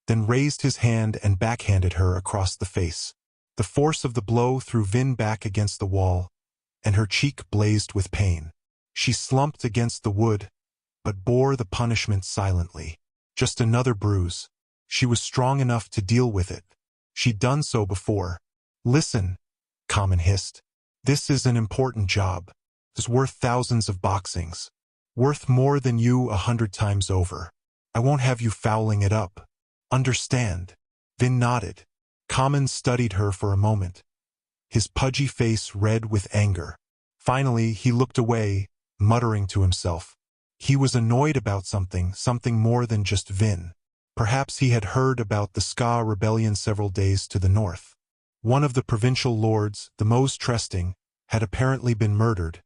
then raised his hand and backhanded her across the face. The force of the blow threw Vin back against the wall, and her cheek blazed with pain. She slumped against the wood, but bore the punishment silently. Just another bruise. She was strong enough to deal with it. She'd done so before. Listen, Common hissed. This is an important job. It's worth thousands of boxings. Worth more than you 100 times over. I won't have you fouling it up. Understand? Vin nodded. Common studied her for a moment, his pudgy face red with anger. Finally, he looked away, muttering to himself. He was annoyed about something more than just Vin. Perhaps he had heard about the skaa rebellion several days to the north. One of the provincial lords, the most trusting, had apparently been murdered,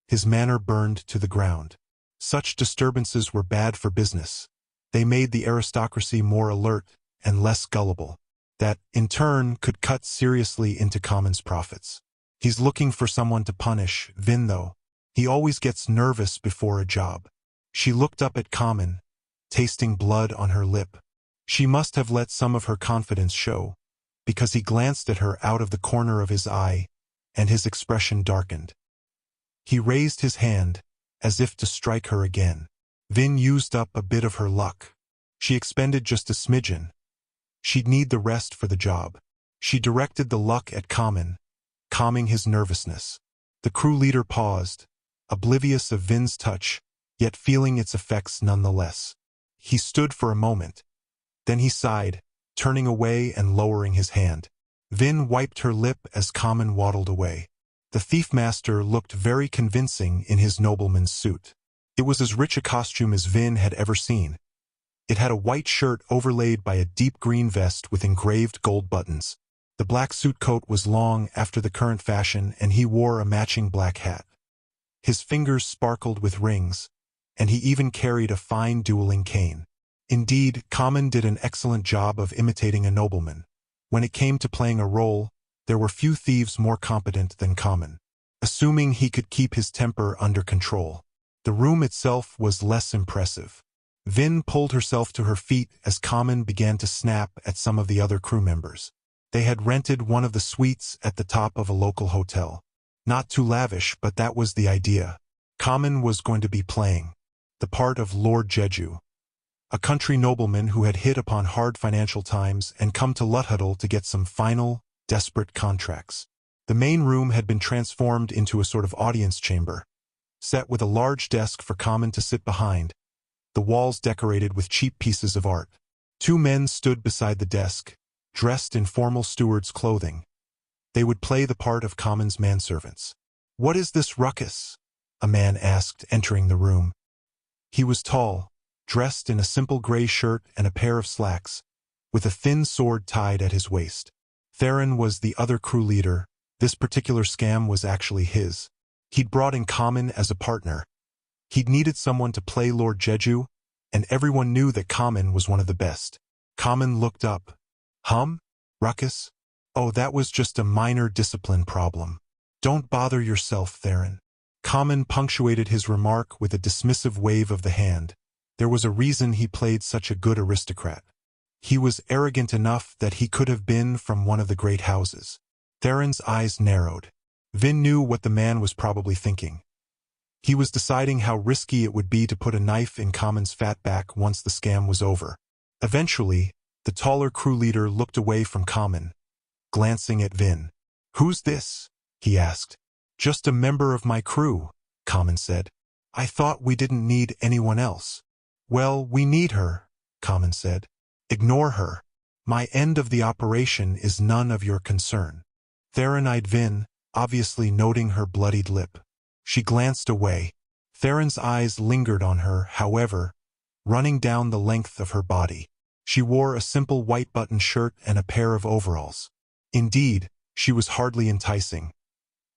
his manor burned to the ground. Such disturbances were bad for business. They made the aristocracy more alert and less gullible. That, in turn, could cut seriously into Common's profits. He's looking for someone to punish, Vin though. He always gets nervous before a job. She looked up at Common, tasting blood on her lip. She must have let some of her confidence show, because he glanced at her out of the corner of his eye, and his expression darkened. He raised his hand, as if to strike her again. Vin used up a bit of her luck. She expended just a smidgen. She'd need the rest for the job. She directed the luck at Common, calming his nervousness. The crew leader paused, oblivious of Vin's touch, yet feeling its effects nonetheless. He stood for a moment. Then he sighed, turning away and lowering his hand. Vin wiped her lip as Common waddled away. The thief-master looked very convincing in his nobleman's suit. It was as rich a costume as Vin had ever seen. It had a white shirt overlaid by a deep green vest with engraved gold buttons. The black suit coat was long after the current fashion, and he wore a matching black hat. His fingers sparkled with rings, and he even carried a fine dueling cane. Indeed, Common did an excellent job of imitating a nobleman. When it came to playing a role, there were few thieves more competent than Common. Assuming he could keep his temper under control. The room itself was less impressive. Vin pulled herself to her feet as Common began to snap at some of the other crew members. They had rented one of the suites at the top of a local hotel. Not too lavish, but that was the idea. Common was going to be playing the part of Lord Jeju, a country nobleman who had hit upon hard financial times and come to Luthhuddle to get some final, desperate contracts. The main room had been transformed into a sort of audience chamber, set with a large desk for Common to sit behind, the walls decorated with cheap pieces of art. Two men stood beside the desk, dressed in formal steward's clothing. They would play the part of Common's manservants. "What is this ruckus?" a man asked, entering the room. He was tall, dressed in a simple gray shirt and a pair of slacks, with a thin sword tied at his waist. Theron was the other crew leader. This particular scam was actually his. He'd brought in Common as a partner. He'd needed someone to play Lord Jeju, and everyone knew that Common was one of the best. Common looked up. Ruckus? Oh, that was just a minor discipline problem. Don't bother yourself, Theron. Common punctuated his remark with a dismissive wave of the hand. There was a reason he played such a good aristocrat. He was arrogant enough that he could have been from one of the great houses. Theron's eyes narrowed. Vin knew what the man was probably thinking. He was deciding how risky it would be to put a knife in Common's fat back once the scam was over. Eventually, the taller crew leader looked away from Common, glancing at Vin. "Who's this?" he asked. Just a member of my crew, Common said. I thought we didn't need anyone else. Well, we need her, Common said. Ignore her. My end of the operation is none of your concern. Theron eyed Vin, obviously noting her bloodied lip. She glanced away. Theron's eyes lingered on her, however, running down the length of her body. She wore a simple white button shirt and a pair of overalls. Indeed, she was hardly enticing.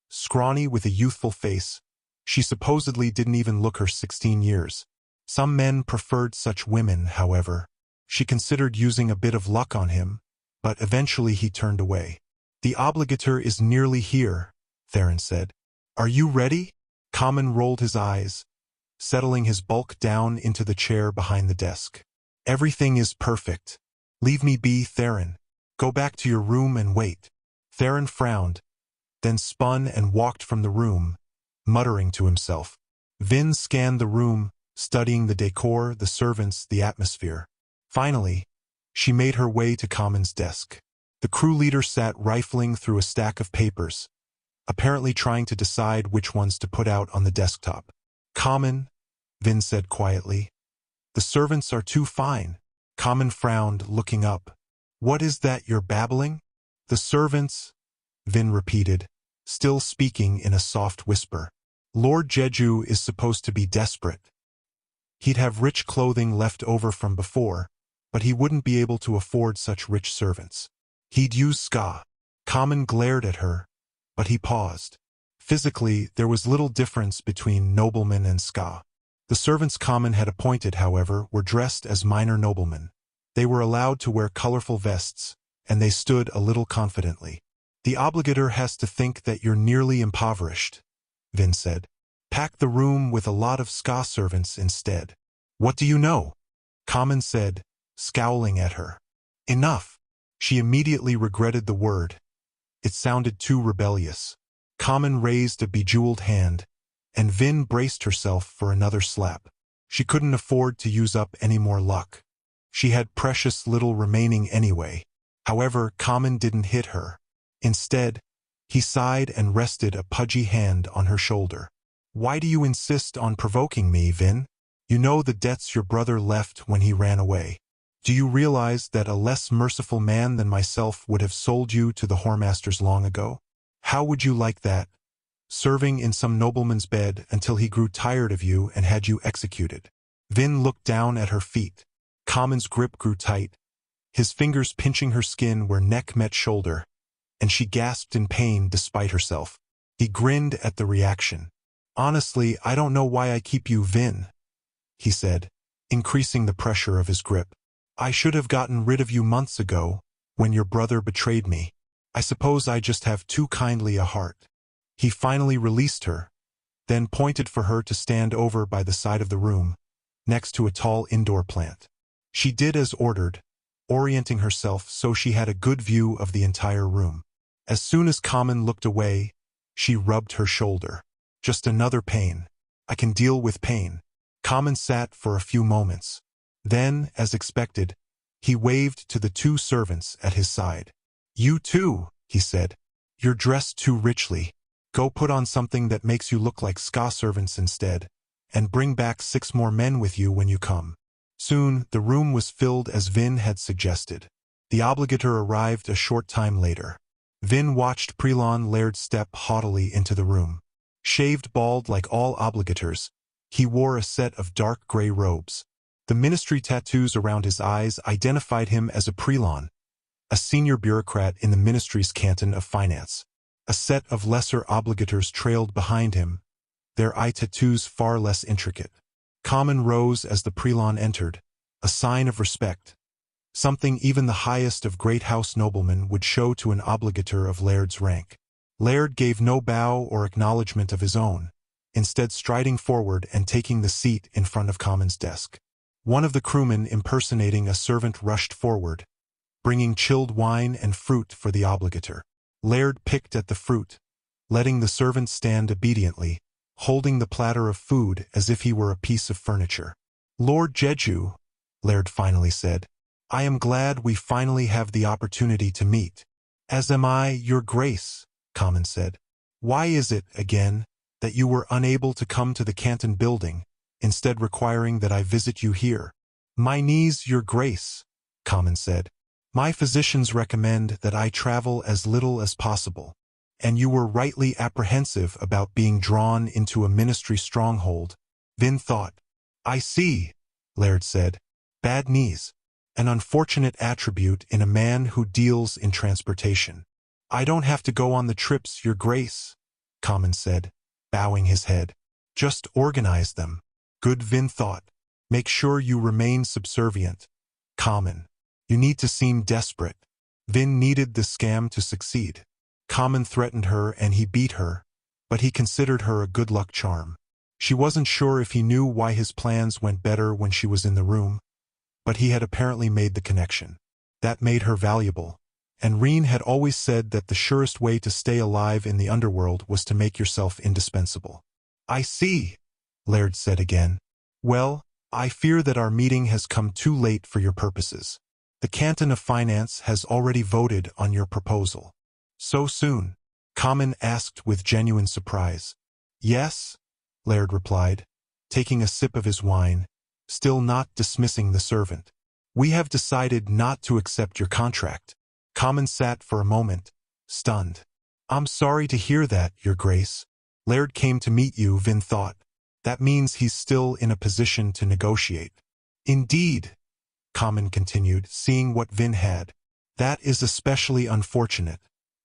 Scrawny with a youthful face, she supposedly didn't even look her 16 years. Some men preferred such women, however. She considered using a bit of luck on him, but eventually he turned away. The obligator is nearly here, Theron said. Are you ready? Common rolled his eyes, settling his bulk down into the chair behind the desk. Everything is perfect. Leave me be, Theron. Go back to your room and wait. Theron frowned, then spun and walked from the room, muttering to himself. Vin scanned the room, studying the decor, the servants, the atmosphere. Finally, she made her way to Common's desk. The crew leader sat rifling through a stack of papers, apparently trying to decide which ones to put out on the desktop. Common, Vin said quietly. The servants are too fine. Common frowned, looking up. What is that you're babbling? The servants, Vin repeated, still speaking in a soft whisper. Lord Jeju is supposed to be desperate. He'd have rich clothing left over from before, but he wouldn't be able to afford such rich servants. He'd use skaa. Common glared at her, but he paused. Physically, there was little difference between noblemen and skaa. The servants Common had appointed, however, were dressed as minor noblemen. They were allowed to wear colorful vests, and they stood a little confidently. The obligator has to think that you're nearly impoverished, Vin said. Pack the room with a lot of skaa servants instead. What do you know? Common said, scowling at her. Enough. She immediately regretted the word. It sounded too rebellious. Common raised a bejeweled hand, and Vin braced herself for another slap. She couldn't afford to use up any more luck. She had precious little remaining anyway. However, Common didn't hit her. Instead, he sighed and rested a pudgy hand on her shoulder. Why do you insist on provoking me, Vin? You know the debts your brother left when he ran away. Do you realize that a less merciful man than myself would have sold you to the whoremasters long ago? How would you like that? Serving in some nobleman's bed until he grew tired of you and had you executed. Vin looked down at her feet. Common's grip grew tight, his fingers pinching her skin where neck met shoulder, and she gasped in pain despite herself. He grinned at the reaction. Honestly, I don't know why I keep you, Vin, he said, increasing the pressure of his grip. I should have gotten rid of you months ago, when your brother betrayed me. I suppose I just have too kindly a heart. He finally released her, then pointed for her to stand over by the side of the room, next to a tall indoor plant. She did as ordered, orienting herself so she had a good view of the entire room. As soon as Common looked away, she rubbed her shoulder. Just another pain. I can deal with pain. Common sat for a few moments. Then, as expected, he waved to the two servants at his side. You too, he said. You're dressed too richly. Go put on something that makes you look like skaa servants instead, and bring back 6 more men with you when you come. Soon, the room was filled as Vin had suggested. The obligator arrived a short time later. Vin watched Prelon Laird step haughtily into the room. Shaved bald like all obligators, he wore a set of dark gray robes. The ministry tattoos around his eyes identified him as a Prelon, a senior bureaucrat in the ministry's canton of finance. A set of lesser obligators trailed behind him, their eye tattoos far less intricate. Common rose as the Prelon entered, a sign of respect, something even the highest of great house noblemen would show to an obligator of Laird's rank. Laird gave no bow or acknowledgement of his own, instead striding forward and taking the seat in front of Common's desk. One of the crewmen impersonating a servant rushed forward, bringing chilled wine and fruit for the obligator. Laird picked at the fruit, letting the servant stand obediently, holding the platter of food as if he were a piece of furniture. Lord Jeju, Laird finally said, I am glad we finally have the opportunity to meet. As am I, your grace, Common said. Why is it, again, that you were unable to come to the Canton building, instead requiring that I visit you here? My knees, your grace, Common said. My physicians recommend that I travel as little as possible, and you were rightly apprehensive about being drawn into a ministry stronghold. Vin thought. I see, Laird said. Bad knees. An unfortunate attribute in a man who deals in transportation. I don't have to go on the trips, your grace, Common said, bowing his head. Just organize them. Good, Vin thought. Make sure you remain subservient. Common. You need to seem desperate. Vin needed the scam to succeed. Common threatened her and he beat her, but he considered her a good luck charm. She wasn't sure if he knew why his plans went better when she was in the room, but he had apparently made the connection. That made her valuable. And Reen had always said that the surest way to stay alive in the underworld was to make yourself indispensable. I see, Laird said again. Well, I fear that our meeting has come too late for your purposes. The Canton of Finance has already voted on your proposal. So soon? Common asked with genuine surprise. Yes, Laird replied, taking a sip of his wine, still not dismissing the servant. We have decided not to accept your contract. Common sat for a moment, stunned. I'm sorry to hear that, your grace. Laird came to meet you, Vin thought. That means he's still in a position to negotiate. Indeed, Common continued, seeing what Vin had. That is especially unfortunate,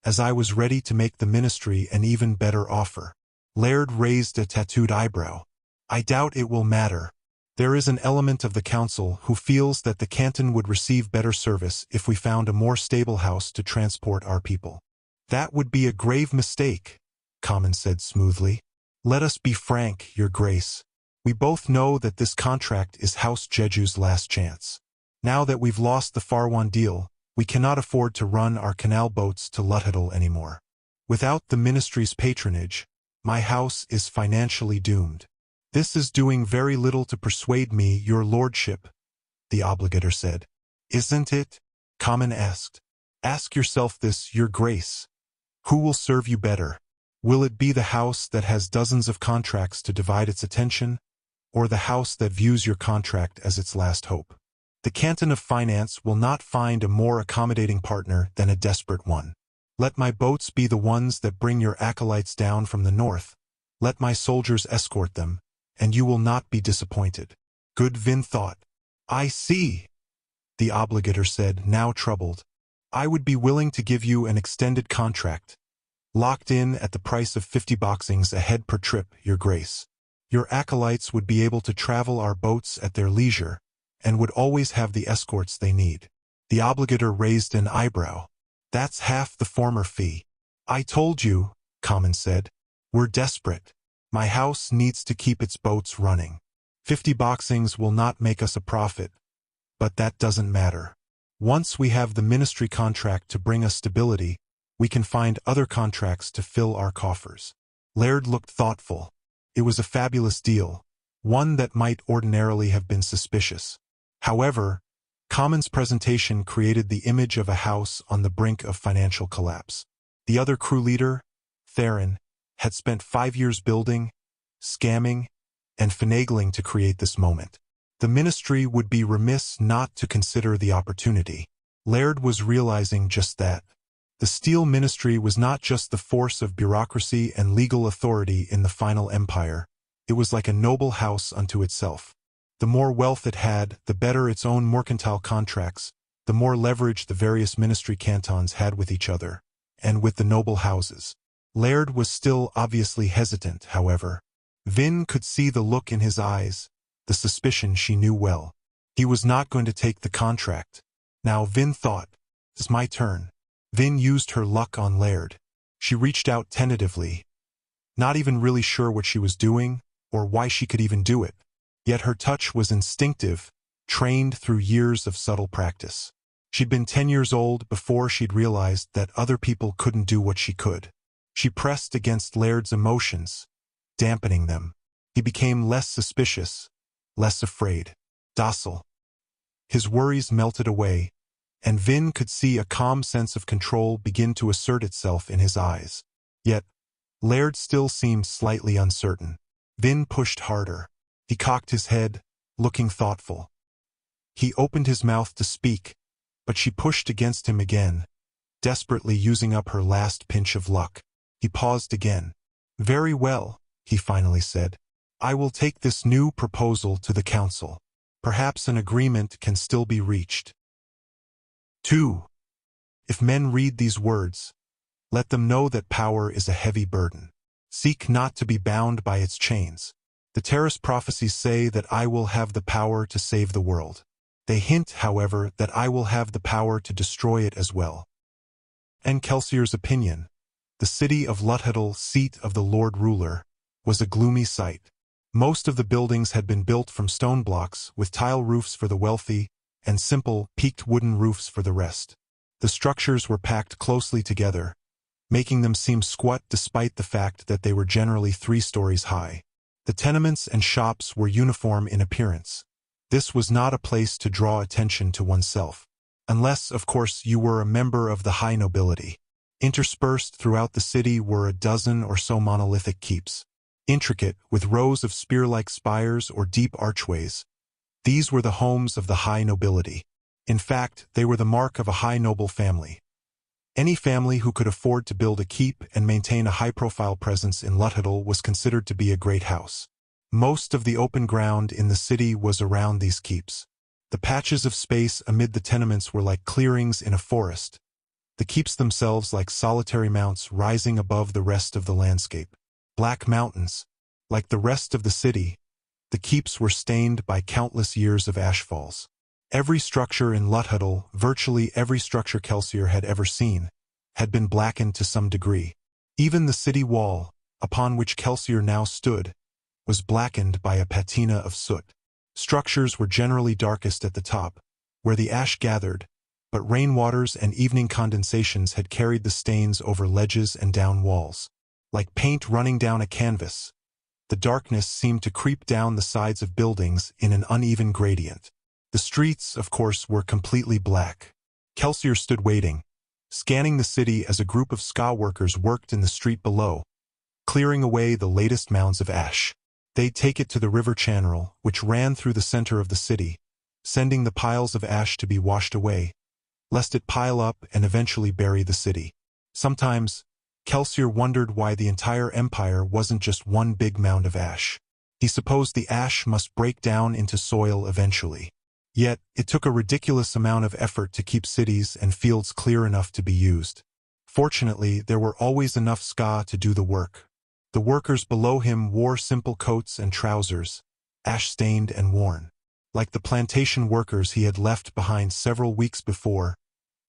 as I was ready to make the ministry an even better offer. Laird raised a tattooed eyebrow. I doubt it will matter. There is an element of the council who feels that the Canton would receive better service if we found a more stable house to transport our people. That would be a grave mistake, Common said smoothly. Let us be frank, your grace. We both know that this contract is House Jeju's last chance. Now that we've lost the Farwan deal, we cannot afford to run our canal boats to Luthadel anymore. Without the ministry's patronage, my house is financially doomed. This is doing very little to persuade me, your lordship, the obligator said. Isn't it? Common asked. Ask yourself this, your grace. Who will serve you better? Will it be the house that has dozens of contracts to divide its attention, or the house that views your contract as its last hope? The Canton of Finance will not find a more accommodating partner than a desperate one. Let my boats be the ones that bring your acolytes down from the north. Let my soldiers escort them, and you will not be disappointed. Good, Vin thought. I see, the obligator said, now troubled. I would be willing to give you an extended contract, locked in at the price of 50 boxings a head per trip, your grace. Your acolytes would be able to travel our boats at their leisure, and would always have the escorts they need. The obligator raised an eyebrow. That's half the former fee. I told you, Common said. We're desperate. My house needs to keep its boats running. 50 boxings will not make us a profit, but that doesn't matter. Once we have the ministry contract to bring us stability, we can find other contracts to fill our coffers. Laird looked thoughtful. It was a fabulous deal, one that might ordinarily have been suspicious. However, Common's presentation created the image of a house on the brink of financial collapse. The other crew leader, Theron, had spent 5 years building, scamming, and finagling to create this moment. The ministry would be remiss not to consider the opportunity. Laird was realizing just that. The Steel Ministry was not just the force of bureaucracy and legal authority in the final empire. It was like a noble house unto itself. The more wealth it had, the better its own mercantile contracts, the more leverage the various ministry cantons had with each other, and with the noble houses. Laird was still obviously hesitant, however. Vin could see the look in his eyes, the suspicion she knew well. He was not going to take the contract. Now Vin thought, it's my turn. Vin used her luck on Laird. She reached out tentatively, not even really sure what she was doing, or why she could even do it. Yet her touch was instinctive, trained through years of subtle practice. She'd been 10 years old before she'd realized that other people couldn't do what she could. She pressed against Laird's emotions, dampening them. He became less suspicious, less afraid, docile. His worries melted away, and Vin could see a calm sense of control begin to assert itself in his eyes. Yet, Laird still seemed slightly uncertain. Vin pushed harder. He cocked his head, looking thoughtful. He opened his mouth to speak, but she pushed against him again, desperately using up her last pinch of luck. He paused again. "Very well," he finally said. "I will take this new proposal to the council. Perhaps an agreement can still be reached." 2. If men read these words, let them know that power is a heavy burden. Seek not to be bound by its chains. The terrace prophecies say that I will have the power to save the world. They hint, however, that I will have the power to destroy it as well. And Kelsier's opinion, the city of Luthadel, seat of the Lord Ruler, was a gloomy sight. Most of the buildings had been built from stone blocks, with tile roofs for the wealthy, and simple, peaked wooden roofs for the rest. The structures were packed closely together, making them seem squat despite the fact that they were generally 3 stories high. The tenements and shops were uniform in appearance. This was not a place to draw attention to oneself. Unless, of course, you were a member of the high nobility. Interspersed throughout the city were a dozen or so monolithic keeps. Intricate, with rows of spear-like spires or deep archways. These were the homes of the high nobility. In fact, they were the mark of a high noble family. Any family who could afford to build a keep and maintain a high-profile presence in Luthadel was considered to be a great house. Most of the open ground in the city was around these keeps. The patches of space amid the tenements were like clearings in a forest, the keeps themselves like solitary mounts rising above the rest of the landscape. Black mountains. Like the rest of the city, the keeps were stained by countless years of ashfalls. Every structure in Luthadel, virtually every structure Kelsier had ever seen, had been blackened to some degree. Even the city wall, upon which Kelsier now stood, was blackened by a patina of soot. Structures were generally darkest at the top, where the ash gathered, but rainwaters and evening condensations had carried the stains over ledges and down walls. Like paint running down a canvas, the darkness seemed to creep down the sides of buildings in an uneven gradient. The streets, of course, were completely black. Kelsier stood waiting, scanning the city as a group of skaa workers worked in the street below, clearing away the latest mounds of ash. They'd take it to the river channel, which ran through the center of the city, sending the piles of ash to be washed away, lest it pile up and eventually bury the city. Sometimes, Kelsier wondered why the entire empire wasn't just one big mound of ash. He supposed the ash must break down into soil eventually. Yet, it took a ridiculous amount of effort to keep cities and fields clear enough to be used. Fortunately, there were always enough skaa to do the work. The workers below him wore simple coats and trousers, ash-stained and worn. Like the plantation workers he had left behind several weeks before,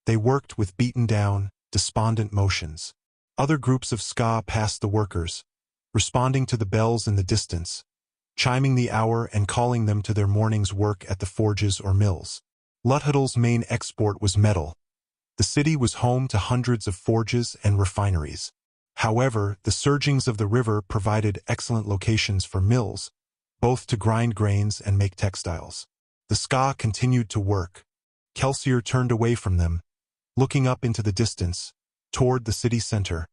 they worked with beaten-down, despondent motions. Other groups of skaa passed the workers, responding to the bells in the distance, chiming the hour and calling them to their morning's work at the forges or mills. Luthadel's main export was metal. The city was home to hundreds of forges and refineries. However, the surgings of the river provided excellent locations for mills, both to grind grains and make textiles. The skaa continued to work. Kelsier turned away from them, looking up into the distance, toward the city center,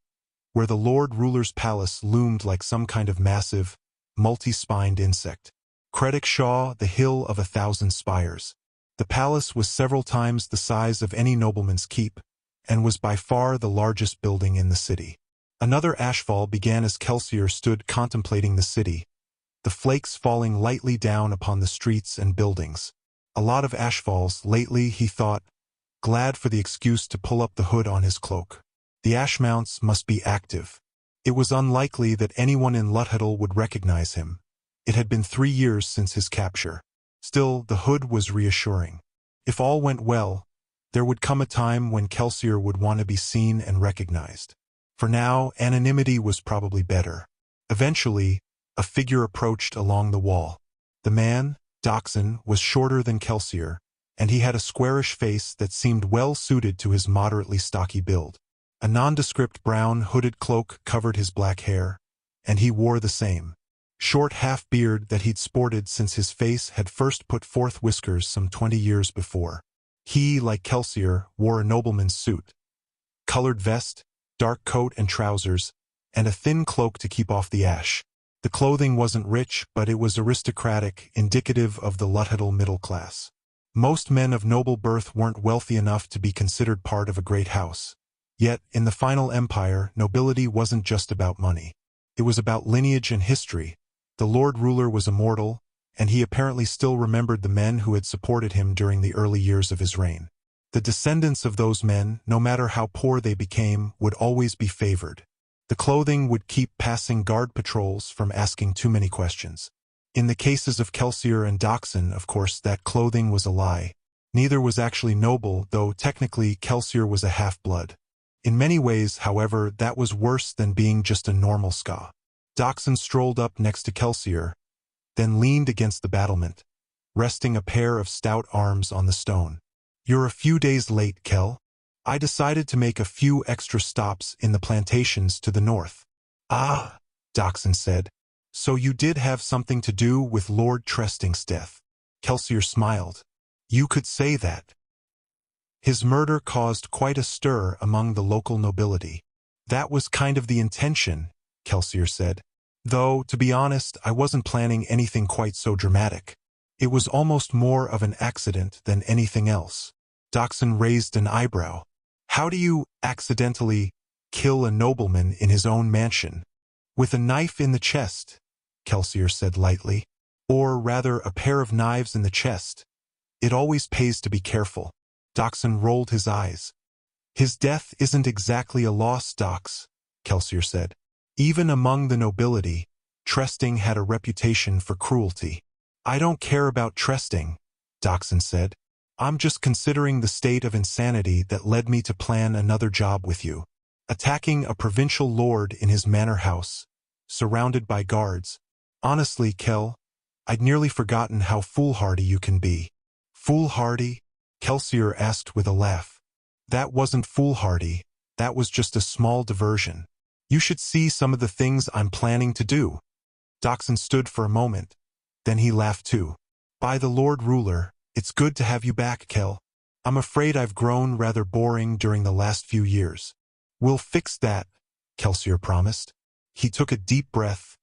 where the Lord Ruler's palace loomed like some kind of massive, multi-spined insect. Credit Shaw, the hill of 1,000 spires. The palace was several times the size of any nobleman's keep, and was by far the largest building in the city. Another ashfall began as Kelsier stood contemplating the city, the flakes falling lightly down upon the streets and buildings. A lot of ashfalls lately, he thought, glad for the excuse to pull up the hood on his cloak. The ash mounts must be active. It was unlikely that anyone in Luthadel would recognize him. It had been 3 years since his capture. Still, the hood was reassuring. If all went well, there would come a time when Kelsier would want to be seen and recognized. For now, anonymity was probably better. Eventually, a figure approached along the wall. The man, Dachshund, was shorter than Kelsier, and he had a squarish face that seemed well suited to his moderately stocky build. A nondescript brown hooded cloak covered his black hair, and he wore the same short half-beard that he'd sported since his face had first put forth whiskers some 20 years before. He, like Kelsier, wore a nobleman's suit. Colored vest, dark coat and trousers, and a thin cloak to keep off the ash. The clothing wasn't rich, but it was aristocratic, indicative of the Luthadel middle class. Most men of noble birth weren't wealthy enough to be considered part of a great house. Yet, in the final empire, nobility wasn't just about money. It was about lineage and history. The Lord Ruler was immortal, and he apparently still remembered the men who had supported him during the early years of his reign. The descendants of those men, no matter how poor they became, would always be favored. The clothing would keep passing guard patrols from asking too many questions. In the cases of Kelsier and Doxson, of course, that clothing was a lie. Neither was actually noble, though technically Kelsier was a half-blood. In many ways, however, that was worse than being just a normal skaa. Doxson strolled up next to Kelsier, then leaned against the battlement, resting a pair of stout arms on the stone. "You're a few days late, Kel. I decided to make a few extra stops in the plantations to the north." "Ah," Doxson said. "So you did have something to do with Lord Tresting's death." Kelsier smiled. "You could say that." His murder caused quite a stir among the local nobility. "That was kind of the intention," Kelsier said. "Though, to be honest, I wasn't planning anything quite so dramatic. It was almost more of an accident than anything else." Doxson raised an eyebrow. "How do you accidentally kill a nobleman in his own mansion?" "With a knife in the chest," Kelsier said lightly. "Or rather, a pair of knives in the chest. It always pays to be careful." Doxson rolled his eyes. "His death isn't exactly a loss, Dox," Kelsier said. "Even among the nobility, Tresting had a reputation for cruelty." "I don't care about Tresting," Doxson said. "I'm just considering the state of insanity that led me to plan another job with you. Attacking a provincial lord in his manor house, surrounded by guards. Honestly, Kel, I'd nearly forgotten how foolhardy you can be." "Foolhardy?" Kelsier asked with a laugh. "That wasn't foolhardy, that was just a small diversion. You should see some of the things I'm planning to do." Doxson stood for a moment. Then he laughed too. "By the Lord Ruler, it's good to have you back, Kel. I'm afraid I've grown rather boring during the last few years." "We'll fix that," Kelsier promised. He took a deep breath,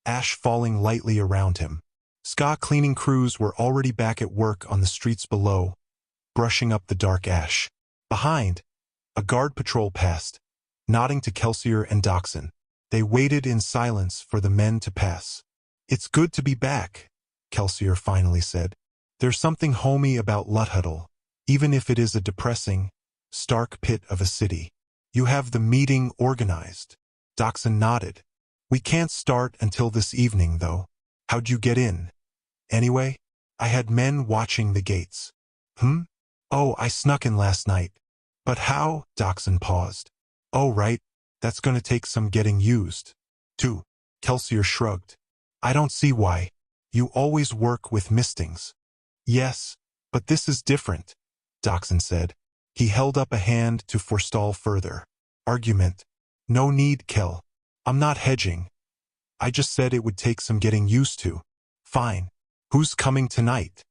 ash falling lightly around him. Skaa cleaning crews were already back at work on the streets below, brushing up the dark ash. Behind, a guard patrol passed, nodding to Kelsier and Doxson. They waited in silence for the men to pass. "It's good to be back," Kelsier finally said. "There's something homey about Luthadel, even if it is a depressing, stark pit of a city." "You have the meeting organized?" Doxson nodded. "We can't start until this evening, though." "How'd you get in?" "Anyway, I had men watching the gates." "Oh, I snuck in last night." "But how?" Doxson paused. "Oh, right. That's going to take some getting used to." Kelsier shrugged. "I don't see why. You always work with mistings." "Yes, but this is different," Doxson said. He held up a hand to forestall further argument. "No need, Kel. I'm not hedging. I just said it would take some getting used to." "Fine. Who's coming tonight?"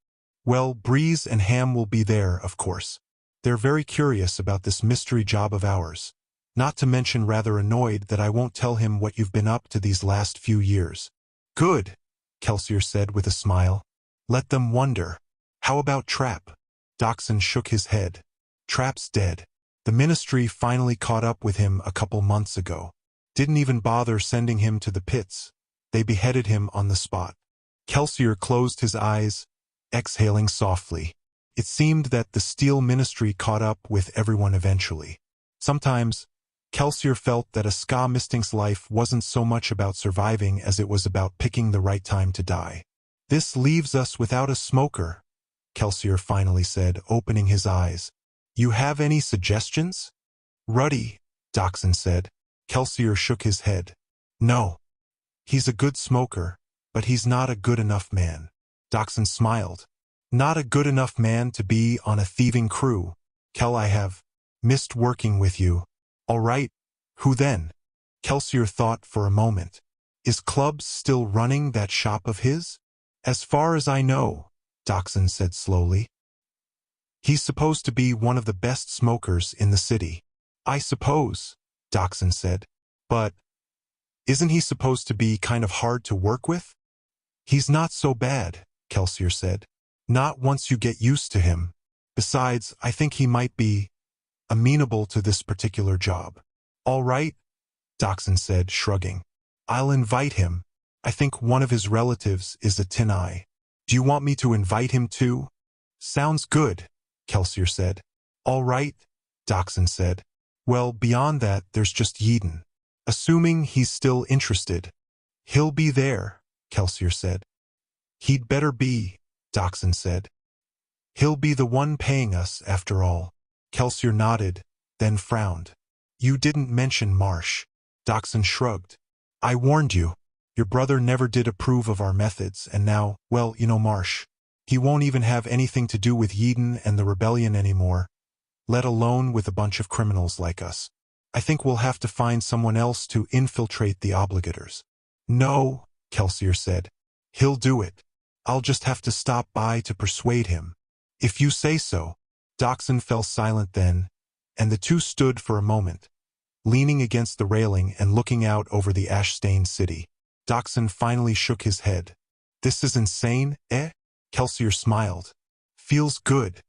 "Well, Breeze and Ham will be there, of course. They're very curious about this mystery job of ours. Not to mention rather annoyed that I won't tell him what you've been up to these last few years." "Good," Kelsier said with a smile. "Let them wonder." "How about Trap?" Doxson shook his head. "Trap's dead. The ministry finally caught up with him a couple months ago. Didn't even bother sending him to the pits. They beheaded him on the spot." Kelsier closed his eyes, exhaling softly. It seemed that the Steel Ministry caught up with everyone eventually. Sometimes, Kelsier felt that a skaa misting's life wasn't so much about surviving as it was about picking the right time to die. "This leaves us without a smoker," Kelsier finally said, opening his eyes. "You have any suggestions?" "Ruddy," Doxson said. Kelsier shook his head. "No. He's a good smoker, but he's not a good enough man." Doxson smiled. "Not a good enough man to be on a thieving crew. Kel, I have missed working with you." "All right. Who then?" Kelsier thought for a moment. "Is Clubs still running that shop of his?" "As far as I know," Doxson said slowly. "He's supposed to be one of the best smokers in the city." "I suppose," Doxson said. "But Isn't he supposed to be kind of hard to work with? He's not so bad, Kelsier said. Not once you get used to him. Besides, I think he might be amenable to this particular job. All right, Doxson said, shrugging. I'll invite him. I think one of his relatives is a tin eye. Do you want me to invite him too? Sounds good, Kelsier said. All right, Doxson said. Well, beyond that, there's just Yeadon. Assuming he's still interested. He'll be there, Kelsier said. He'd better be, Doxson said. He'll be the one paying us, after all. Kelsier nodded, then frowned. You didn't mention Marsh. Doxson shrugged. I warned you. Your brother never did approve of our methods, and now, well, you know Marsh. He won't even have anything to do with Yeadon and the rebellion anymore, let alone with a bunch of criminals like us. I think we'll have to find someone else to infiltrate the obligators. No, Kelsier said. He'll do it. I'll just have to stop by to persuade him. If you say so. Doxson fell silent then, and the two stood for a moment, leaning against the railing and looking out over the ash-stained city. Doxson finally shook his head. This is insane, eh? Kelsier smiled. Feels good,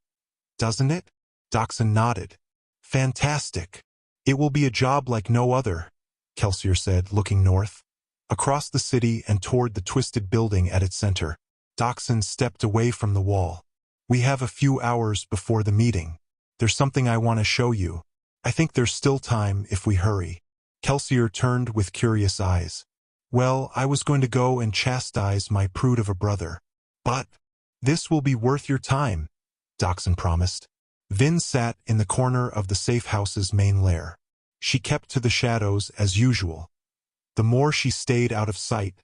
doesn't it? Doxson nodded. Fantastic. It will be a job like no other, Kelsier said, looking north. Across the city and toward the twisted building at its center. Doxson stepped away from the wall. We have a few hours before the meeting. There's something I want to show you. I think there's still time if we hurry. Kelsier turned with curious eyes. Well, I was going to go and chastise my prude of a brother. But this will be worth your time, Doxson promised. Vin sat in the corner of the safe house's main lair. She kept to the shadows as usual. The more she stayed out of sight,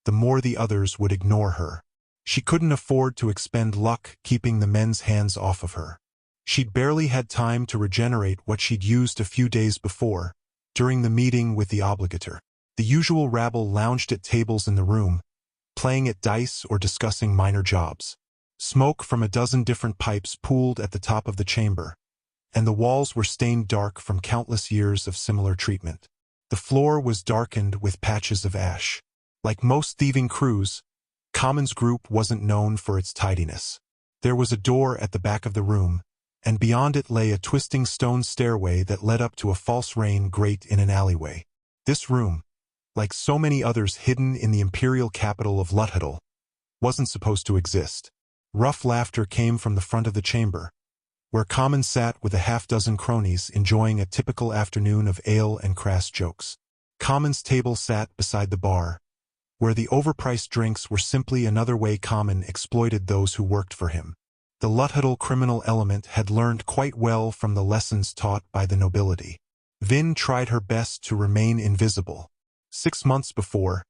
the more the others would ignore her. She couldn't afford to expend luck keeping the men's hands off of her. She'd barely had time to regenerate what she'd used a few days before, during the meeting with the obligator. The usual rabble lounged at tables in the room, playing at dice or discussing minor jobs. Smoke from a dozen different pipes pooled at the top of the chamber, and the walls were stained dark from countless years of similar treatment. The floor was darkened with patches of ash. Like most thieving crews, Common's group wasn't known for its tidiness. There was a door at the back of the room, and beyond it lay a twisting stone stairway that led up to a false rain grate in an alleyway. This room, like so many others hidden in the imperial capital of Luthadel, wasn't supposed to exist. Rough laughter came from the front of the chamber, where Common sat with a half-dozen cronies enjoying a typical afternoon of ale and crass jokes. Common's table sat beside the bar, where the overpriced drinks were simply another way Common exploited those who worked for him. The Luthadel criminal element had learned quite well from the lessons taught by the nobility. Vin tried her best to remain invisible. 6 months before,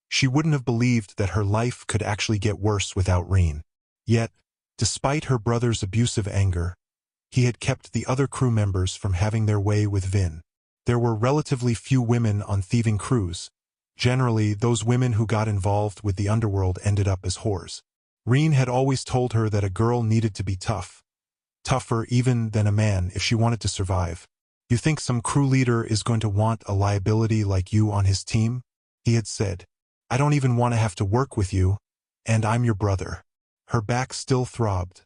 she wouldn't have believed that her life could actually get worse without Reen. Yet, despite her brother's abusive anger, he had kept the other crew members from having their way with Vin. There were relatively few women on thieving crews. Generally, those women who got involved with the underworld ended up as whores. Reen had always told her that a girl needed to be tough, tougher even than a man if she wanted to survive. You think some crew leader is going to want a liability like you on his team? He had said. I don't even want to have to work with you, and I'm your brother. Her back still throbbed.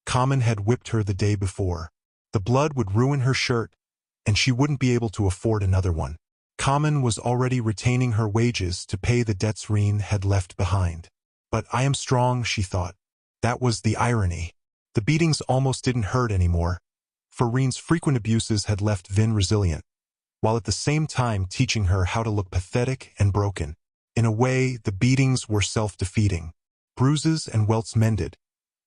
Common had whipped her the day before. The blood would ruin her shirt, and she wouldn't be able to afford another one. Common was already retaining her wages to pay the debts Reen had left behind. But I am strong, she thought. That was the irony. The beatings almost didn't hurt anymore, for Reen's frequent abuses had left Vin resilient, while at the same time teaching her how to look pathetic and broken. In a way, the beatings were self-defeating. Bruises and welts mended,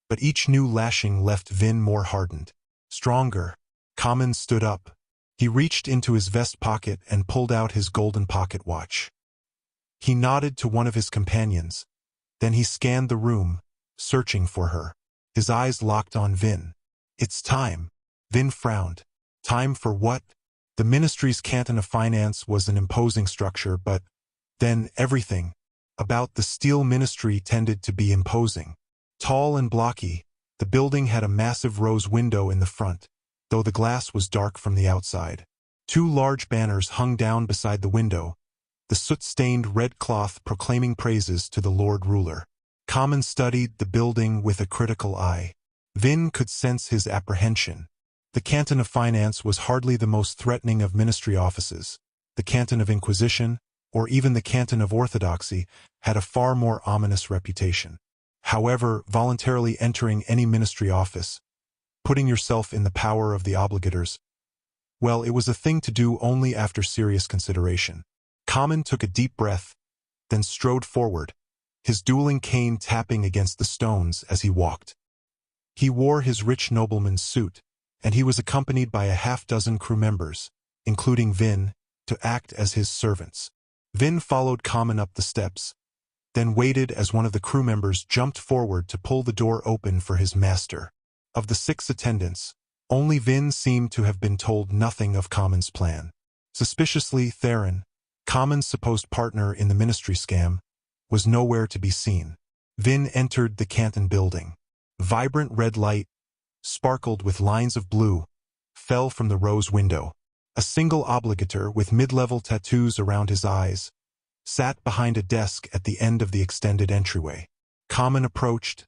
but each new lashing left Vin more hardened. Stronger. Common stood up. He reached into his vest pocket and pulled out his golden pocket watch. He nodded to one of his companions. Then he scanned the room, searching for her. His eyes locked on Vin. It's time. Vin frowned. Time for what? The ministry's canton of finance was an imposing structure, but then everything about the steel ministry tended to be imposing. Tall and blocky, the building had a massive rose window in the front, though the glass was dark from the outside. 2 large banners hung down beside the window, the soot-stained red cloth proclaiming praises to the Lord Ruler. Common studied the building with a critical eye. Vin could sense his apprehension. The Canton of Finance was hardly the most threatening of ministry offices. The Canton of Inquisition, or even the Canton of Orthodoxy, had a far more ominous reputation. However, voluntarily entering any ministry office, putting yourself in the power of the obligators, well, it was a thing to do only after serious consideration. Common took a deep breath, then strode forward, his dueling cane tapping against the stones as he walked. He wore his rich nobleman's suit, and he was accompanied by a half-dozen crew members, including Vin, to act as his servants. Vin followed Common up the steps, then waited as one of the crew members jumped forward to pull the door open for his master. Of the 6 attendants, only Vin seemed to have been told nothing of Common's plan. Suspiciously, Theron, Common's supposed partner in the ministry scam, was nowhere to be seen. Vin entered the Canton building. Vibrant red light, sparkled with lines of blue, fell from the rose window. A single obligator with mid-level tattoos around his eyes sat behind a desk at the end of the extended entryway. Common approached,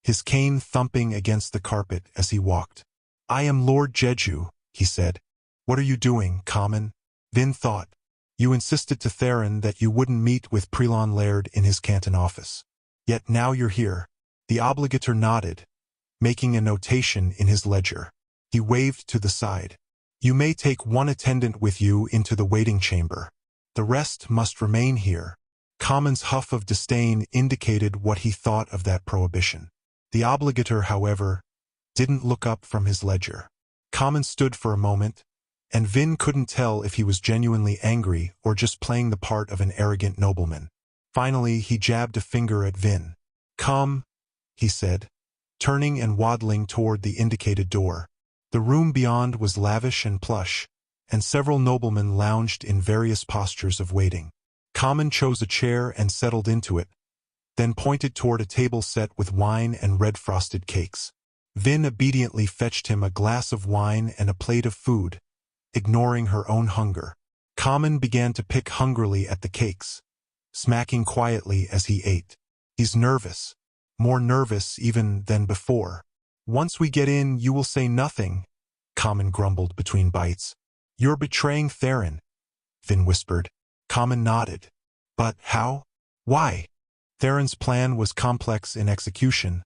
his cane thumping against the carpet as he walked. "I am Lord Jeju," he said. "What are you doing, Common?" Vin thought. "You insisted to Theron that you wouldn't meet with Prelon Laird in his Canton office. Yet now you're here." The obligator nodded, making a notation in his ledger. He waved to the side. "You may take 1 attendant with you into the waiting chamber. The rest must remain here." Common's huff of disdain indicated what he thought of that prohibition. The obligator, however, didn't look up from his ledger. Common stood for a moment, and Vin couldn't tell if he was genuinely angry or just playing the part of an arrogant nobleman. Finally, he jabbed a finger at Vin. "Come," he said, turning and waddling toward the indicated door. The room beyond was lavish and plush, and several noblemen lounged in various postures of waiting. Common chose a chair and settled into it, then pointed toward a table set with wine and red frosted cakes. Vin obediently fetched him a glass of wine and a plate of food, ignoring her own hunger. Common began to pick hungrily at the cakes, smacking quietly as he ate. "He's nervous, more nervous even than before. Once we get in, you will say nothing," Common grumbled between bites. "You're betraying Theron," Vin whispered. Common nodded. "But how? Why?" Theron's plan was complex in execution,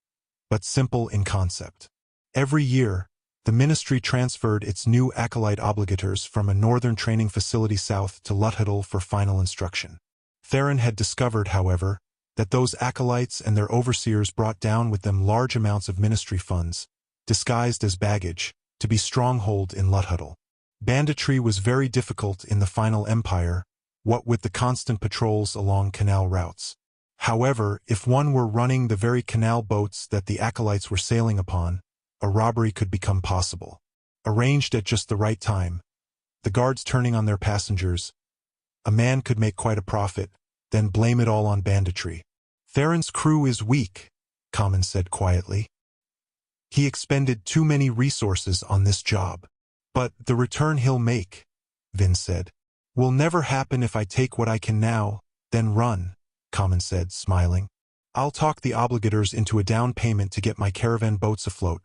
but simple in concept. Every year, the ministry transferred its new acolyte obligators from a northern training facility south to Luthadel for final instruction. Theron had discovered, however, that those acolytes and their overseers brought down with them large amounts of ministry funds, disguised as baggage, to be stronghold in Luthadel. Banditry was very difficult in the final empire, what with the constant patrols along canal routes. However, if one were running the very canal boats that the acolytes were sailing upon, a robbery could become possible. Arranged at just the right time, the guards turning on their passengers, a man could make quite a profit, then blame it all on banditry. "Theron's crew is weak," Common said quietly. "He expended too many resources on this job. But the return he'll make," Vin said, "will never happen if I take what I can now, then run," Common said, smiling. "I'll talk the obligators into a down payment to get my caravan boats afloat,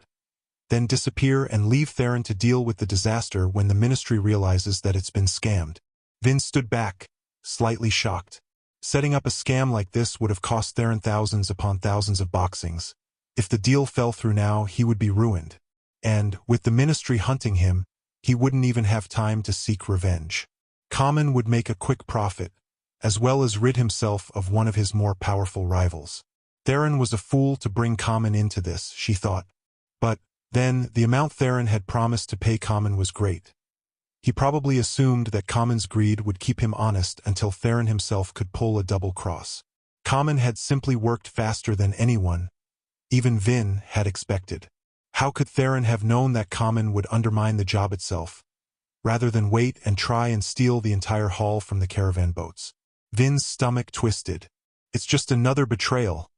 then disappear and leave Theron to deal with the disaster when the ministry realizes that it's been scammed." Vin stood back, slightly shocked. Setting up a scam like this would have cost Theron thousands upon thousands of boxings. If the deal fell through now, he would be ruined. And, with the ministry hunting him, he wouldn't even have time to seek revenge. Common would make a quick profit, as well as rid himself of one of his more powerful rivals. Theron was a fool to bring Common into this, she thought. But, then, the amount Theron had promised to pay Common was great. He probably assumed that Common's greed would keep him honest until Theron himself could pull a double cross. Common had simply worked faster than anyone, even Vin, had expected. How could Theron have known that Common would undermine the job itself, rather than wait and try and steal the entire haul from the caravan boats? Vin's stomach twisted. "It's just another betrayal,"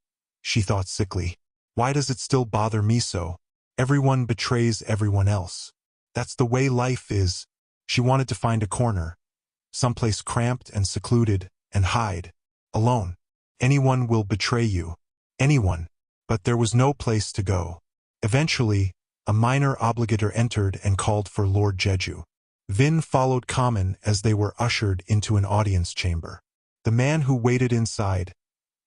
she thought sickly. "Why does it still bother me so? Everyone betrays everyone else. That's the way life is." She wanted to find a corner, someplace cramped and secluded, and hide. Alone. Anyone will betray you. Anyone. But there was no place to go. Eventually, a minor obligator entered and called for Lord Jeju. Vin followed Common as they were ushered into an audience chamber. The man who waited inside,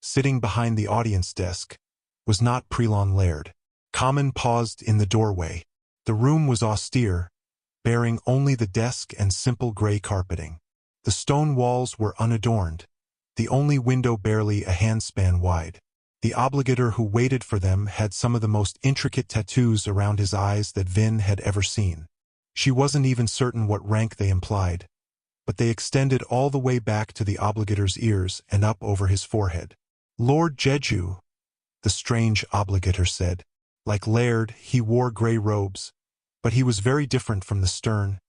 sitting behind the audience desk, was not Prelon Laird. Common paused in the doorway. The room was austere, bearing only the desk and simple gray carpeting. The stone walls were unadorned, the only window barely a handspan wide. The obligator who waited for them had some of the most intricate tattoos around his eyes that Vin had ever seen. She wasn't even certain what rank they implied, but they extended all the way back to the obligator's ears and up over his forehead. Lord Jeju, the strange obligator said. Like Laird, he wore gray robes, but he was very different from the stern,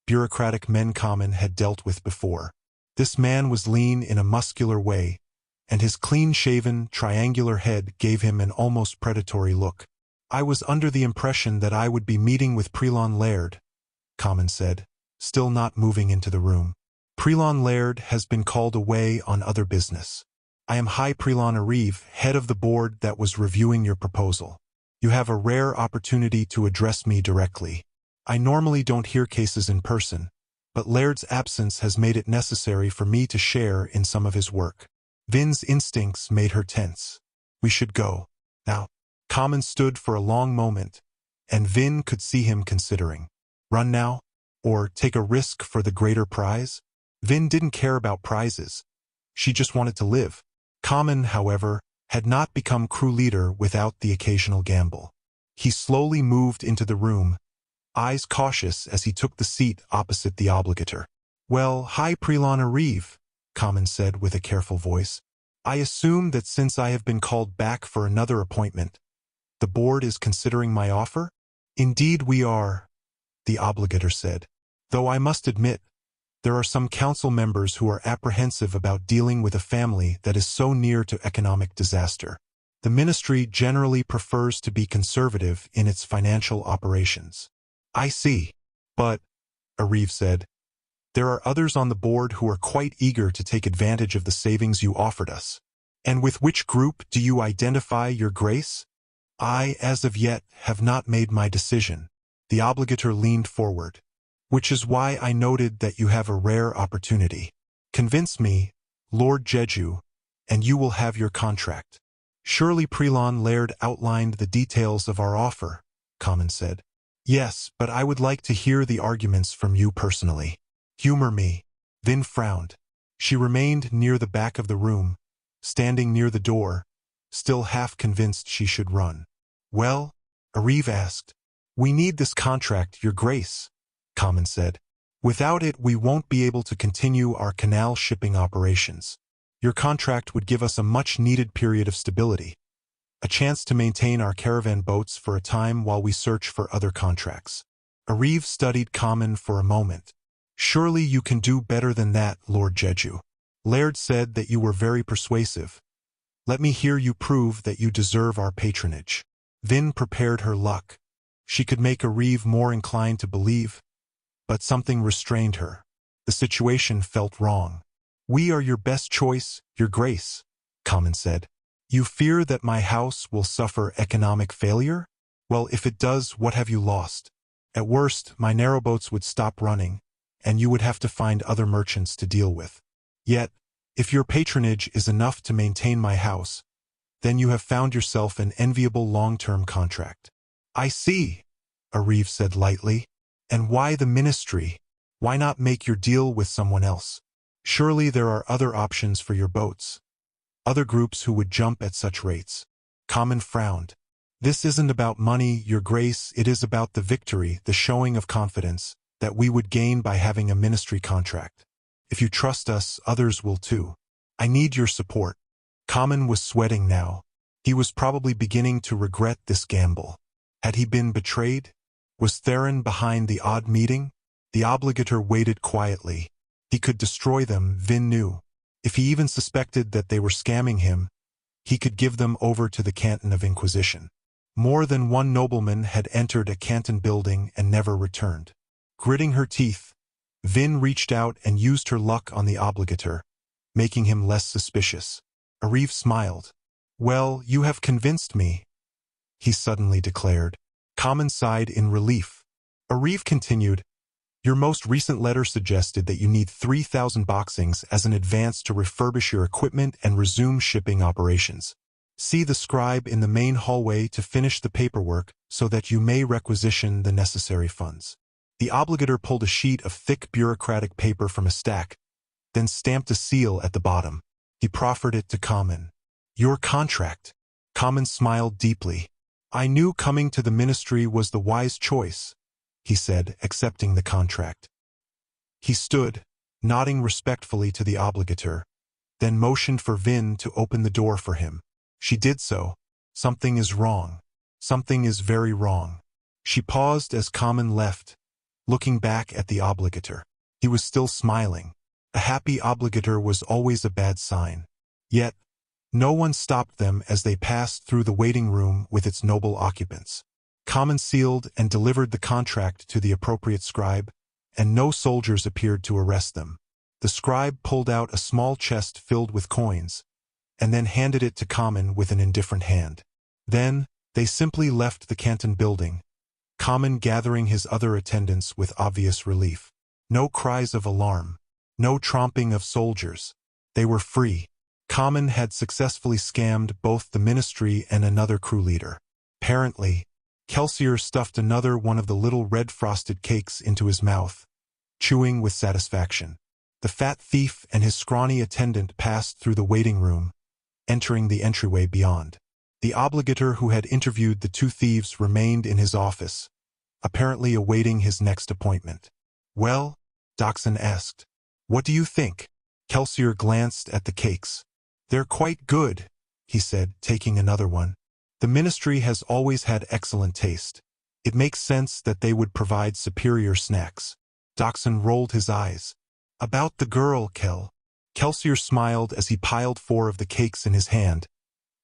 bureaucratic men Common had dealt with before. This man was lean in a muscular way, and his clean-shaven, triangular head gave him an almost predatory look. I was under the impression that I would be meeting with Prelon Laird, Common said, still not moving into the room. Prelon Laird has been called away on other business. I am High Prelon Arive, head of the board that was reviewing your proposal. You have a rare opportunity to address me directly. I normally don't hear cases in person, but Laird's absence has made it necessary for me to share in some of his work. Vin's instincts made her tense. We should go. Now. Common stood for a long moment, and Vin could see him considering. Run now? Or take a risk for the greater prize? Vin didn't care about prizes. She just wanted to live. Common, however, had not become crew leader without the occasional gamble. He slowly moved into the room, eyes cautious as he took the seat opposite the obligator. Well, High Prelon Arive, Common said with a careful voice. I assume that since I have been called back for another appointment, the board is considering my offer? Indeed we are, the obligator said. Though I must admit, there are some council members who are apprehensive about dealing with a family that is so near to economic disaster. The ministry generally prefers to be conservative in its financial operations. I see. But, Arive said, there are others on the board who are quite eager to take advantage of the savings you offered us. And with which group do you identify, Your Grace? I, as of yet, have not made my decision. The obligator leaned forward. Which is why I noted that you have a rare opportunity. Convince me, Lord Jeju, and you will have your contract. Surely Prelon Laird outlined the details of our offer, Common said. Yes, but I would like to hear the arguments from you personally. Humor me. Vin frowned. She remained near the back of the room, standing near the door, still half convinced she should run. Well? Arive asked. We need this contract, Your Grace, Common said. Without it, we won't be able to continue our canal shipping operations. Your contract would give us a much-needed period of stability, a chance to maintain our caravan boats for a time while we search for other contracts. Arive studied Common for a moment. Surely you can do better than that, Lord Jeju. Laird said that you were very persuasive. Let me hear you prove that you deserve our patronage. Vin prepared her luck. She could make Arive more inclined to believe, but something restrained her. The situation felt wrong. We are your best choice, Your Grace, Common said. You fear that my house will suffer economic failure? Well, if it does, what have you lost? At worst, my narrowboats would stop running, and you would have to find other merchants to deal with. Yet, if your patronage is enough to maintain my house, then you have found yourself an enviable long-term contract. I see, Arive said lightly. And why the ministry? Why not make your deal with someone else? Surely there are other options for your boats. Other groups who would jump at such rates. Common frowned. This isn't about money, Your Grace, it is about the victory, the showing of confidence, that we would gain by having a ministry contract. If you trust us, others will too. I need your support. Common was sweating now. He was probably beginning to regret this gamble. Had he been betrayed? Was Theron behind the odd meeting? The obligator waited quietly. He could destroy them, Vin knew. If he even suspected that they were scamming him, he could give them over to the Canton of Inquisition. More than one nobleman had entered a Canton building and never returned. Gritting her teeth, Vin reached out and used her luck on the obligator, making him less suspicious. Ariv smiled. "Well, you have convinced me," he suddenly declared. Common sighed in relief. Ariv continued, "Your most recent letter suggested that you need 3,000 boxings as an advance to refurbish your equipment and resume shipping operations. See the scribe in the main hallway to finish the paperwork so that you may requisition the necessary funds." The obligator pulled a sheet of thick bureaucratic paper from a stack, then stamped a seal at the bottom. He proffered it to Common. "Your contract." Common smiled deeply. "I knew coming to the ministry was the wise choice," he said, accepting the contract. He stood, nodding respectfully to the obligator, then motioned for Vin to open the door for him. She did so. "Something is wrong. Something is very wrong." She paused as Common left, looking back at the obligator. He was still smiling. A happy obligator was always a bad sign. Yet, no one stopped them as they passed through the waiting room with its noble occupants. Common sealed and delivered the contract to the appropriate scribe, and no soldiers appeared to arrest them. The scribe pulled out a small chest filled with coins, and then handed it to Common with an indifferent hand. Then, they simply left the canton building, Common gathering his other attendants with obvious relief. No cries of alarm. No tromping of soldiers. They were free. Common had successfully scammed both the ministry and another crew leader. Apparently, Kelsier stuffed another one of the little red frosted cakes into his mouth, chewing with satisfaction. The fat thief and his scrawny attendant passed through the waiting room, entering the entryway beyond. The obligator who had interviewed the two thieves remained in his office, apparently awaiting his next appointment. "Well?" Dachshund asked. "What do you think?" Kelsier glanced at the cakes. "They're quite good," he said, taking another one. "The ministry has always had excellent taste. It makes sense that they would provide superior snacks." Dachshund rolled his eyes. "About the girl, Kelsier smiled as he piled 4 of the cakes in his hand,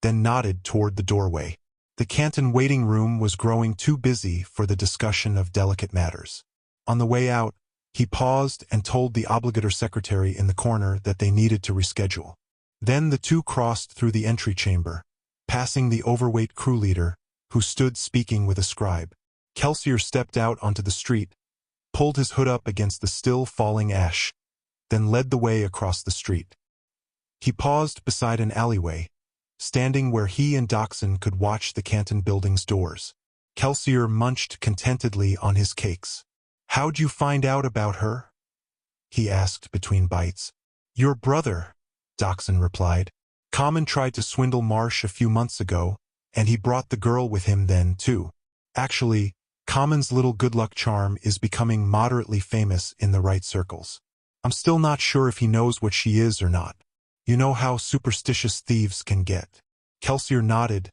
then nodded toward the doorway. The canton waiting room was growing too busy for the discussion of delicate matters. On the way out, he paused and told the obligator secretary in the corner that they needed to reschedule. Then the two crossed through the entry chamber, passing the overweight crew leader, who stood speaking with a scribe. Kelsier stepped out onto the street, pulled his hood up against the still falling ash, then led the way across the street. He paused beside an alleyway, standing where he and Dachshund could watch the canton building's doors. Kelsier munched contentedly on his cakes. "How'd you find out about her?" he asked between bites. "Your brother," Dachshund replied. "Common tried to swindle Marsh a few months ago, and he brought the girl with him then, too. Actually, Common's little good luck charm is becoming moderately famous in the right circles. I'm still not sure if he knows what she is or not. You know how superstitious thieves can get." Kelsier nodded,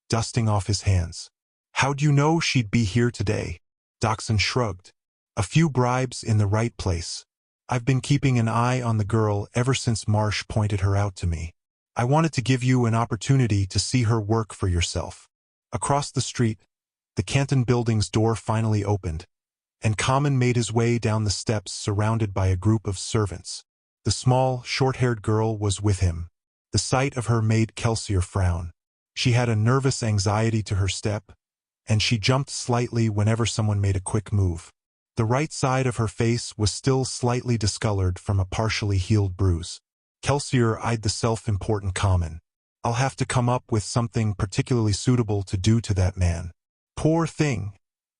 dusting off his hands. "How'd you know she'd be here today?" Dachshund shrugged. "A few bribes in the right place. I've been keeping an eye on the girl ever since Marsh pointed her out to me. I wanted to give you an opportunity to see her work for yourself." Across the street, the canton building's door finally opened, and Common made his way down the steps surrounded by a group of servants. The small, short-haired girl was with him. The sight of her made Kelsier frown. She had a nervous anxiety to her step, and she jumped slightly whenever someone made a quick move. The right side of her face was still slightly discolored from a partially healed bruise. Kelsier eyed the self-important Common. "I'll have to come up with something particularly suitable to do to that man." "Poor thing,"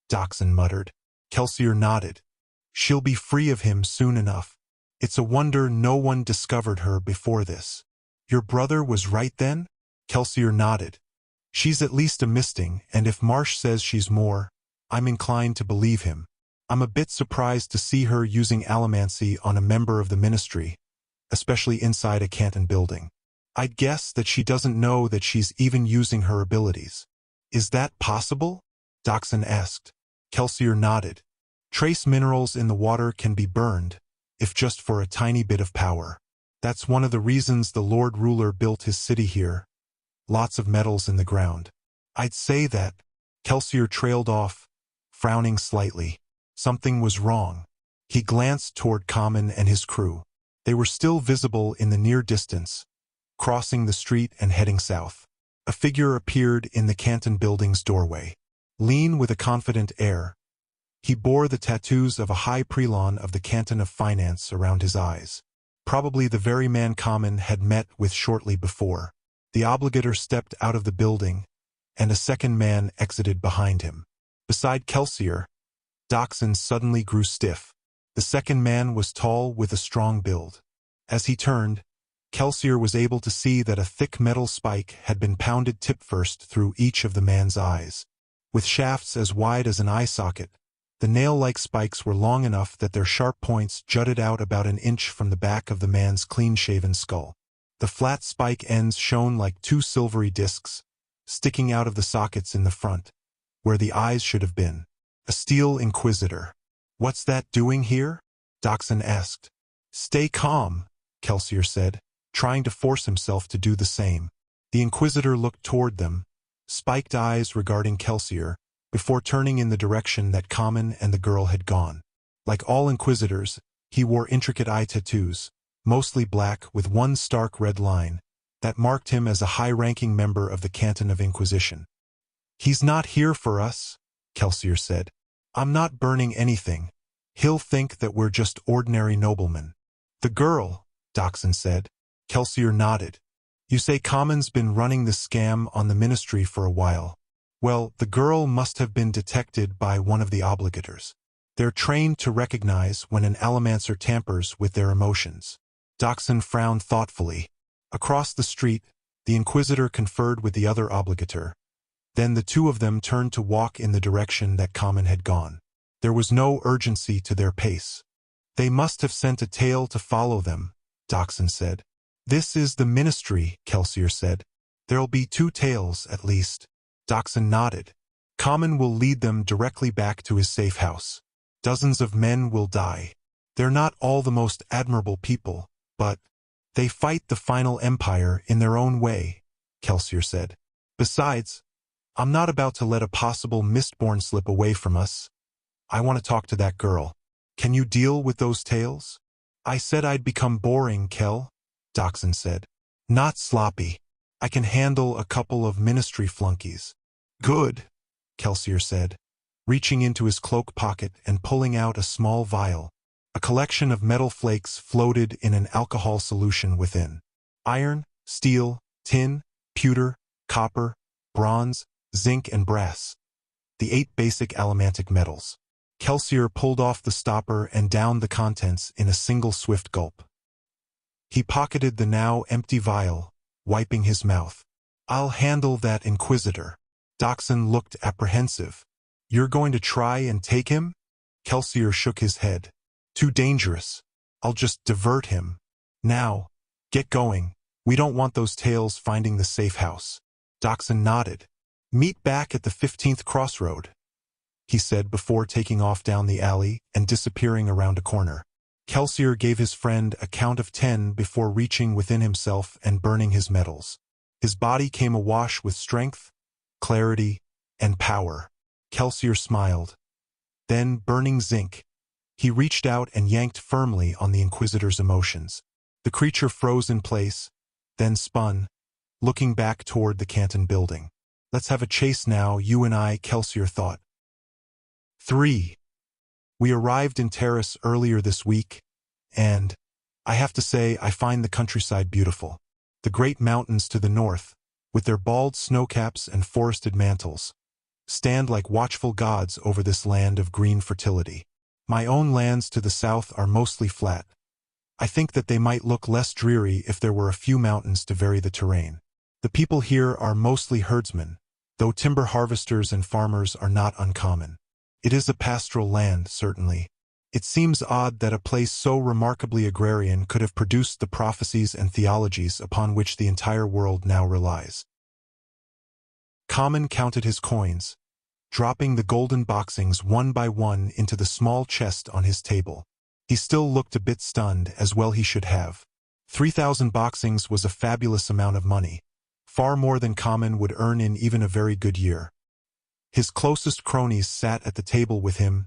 Dachshund muttered. Kelsier nodded. "She'll be free of him soon enough. It's a wonder no one discovered her before this." "Your brother was right then?" Kelsier nodded. "She's at least a misting, and if Marsh says she's more, I'm inclined to believe him. I'm a bit surprised to see her using allomancy on a member of the ministry, especially inside a canton building. I'd guess that she doesn't know that she's even using her abilities." "Is that possible?" Dachshund asked. Kelsier nodded. "Trace minerals in the water can be burned, if just for a tiny bit of power. That's one of the reasons the Lord Ruler built his city here. Lots of metals in the ground." "I'd say that." Kelsier trailed off, frowning slightly. Something was wrong. He glanced toward Common and his crew. They were still visible in the near distance, crossing the street and heading south. A figure appeared in the canton building's doorway. Lean with a confident air, he bore the tattoos of a high prelon of the canton of finance around his eyes. Probably the very man Common had met with shortly before. The obligator stepped out of the building, and a second man exited behind him. Beside Kelsier, Dachshund suddenly grew stiff. The second man was tall with a strong build. As he turned, Kelsier was able to see that a thick metal spike had been pounded tip-first through each of the man's eyes. With shafts as wide as an eye socket, the nail-like spikes were long enough that their sharp points jutted out about an inch from the back of the man's clean-shaven skull. The flat spike ends shone like two silvery discs, sticking out of the sockets in the front, where the eyes should have been. A steel inquisitor. "What's that doing here?" Dachshund asked. "Stay calm," Kelsier said, trying to force himself to do the same. The inquisitor looked toward them, spiked eyes regarding Kelsier, before turning in the direction that Common and the girl had gone. Like all inquisitors, he wore intricate eye tattoos, mostly black with one stark red line, that marked him as a high-ranking member of the Canton of Inquisition. "He's not here for us," Kelsier said. "I'm not burning anything. He'll think that we're just ordinary noblemen." "The girl," Dachshund said. Kelsier nodded. "You say Common's been running this scam on the ministry for a while. Well, the girl must have been detected by one of the obligators. They're trained to recognize when an Allomancer tampers with their emotions." Dachshund frowned thoughtfully. Across the street, the inquisitor conferred with the other obligator. Then the two of them turned to walk in the direction that Common had gone. There was no urgency to their pace. "They must have sent a tail to follow them," Dachshund said. "This is the ministry," Kelsier said. "There'll be two tails, at least." Dachshund nodded. "Common will lead them directly back to his safe house. Dozens of men will die. They're not all the most admirable people, but they fight the final empire in their own way," Kelsier said. "Besides, I'm not about to let a possible Mistborn slip away from us. I want to talk to that girl. Can you deal with those tales?" "I said I'd become boring, Kel," Dachshund said. "Not sloppy. I can handle a couple of ministry flunkies." "Good," Kelsier said, reaching into his cloak pocket and pulling out a small vial. A collection of metal flakes floated in an alcohol solution within. Iron, steel, tin, pewter, copper, bronze, zinc and brass. The 8 basic allomantic metals. Kelsier pulled off the stopper and downed the contents in a single swift gulp. He pocketed the now empty vial, wiping his mouth. "I'll handle that inquisitor." Dachshund looked apprehensive. "You're going to try and take him?" Kelsier shook his head. "Too dangerous. I'll just divert him. Now, get going. We don't want those tales finding the safe house." Dachshund nodded. "Meet back at the 15th crossroad," he said before taking off down the alley and disappearing around a corner. Kelsier gave his friend a count of 10 before reaching within himself and burning his metals. His body came awash with strength, clarity, and power. Kelsier smiled. Then, burning zinc, he reached out and yanked firmly on the Inquisitor's emotions. The creature froze in place, then spun, looking back toward the Canton building. "Let's have a chase now, you and I," Kelsier thought. 3. We arrived in Terrace earlier this week, and I have to say I find the countryside beautiful. The great mountains to the north, with their bald snowcaps and forested mantles, stand like watchful gods over this land of green fertility. My own lands to the south are mostly flat. I think that they might look less dreary if there were a few mountains to vary the terrain. The people here are mostly herdsmen, though timber harvesters and farmers are not uncommon. It is a pastoral land, certainly. It seems odd that a place so remarkably agrarian could have produced the prophecies and theologies upon which the entire world now relies. Common counted his coins, dropping the golden boxings one by one into the small chest on his table. He still looked a bit stunned, as well he should have. 3,000 boxings was a fabulous amount of money, far more than Common would earn in even a very good year. His closest cronies sat at the table with him,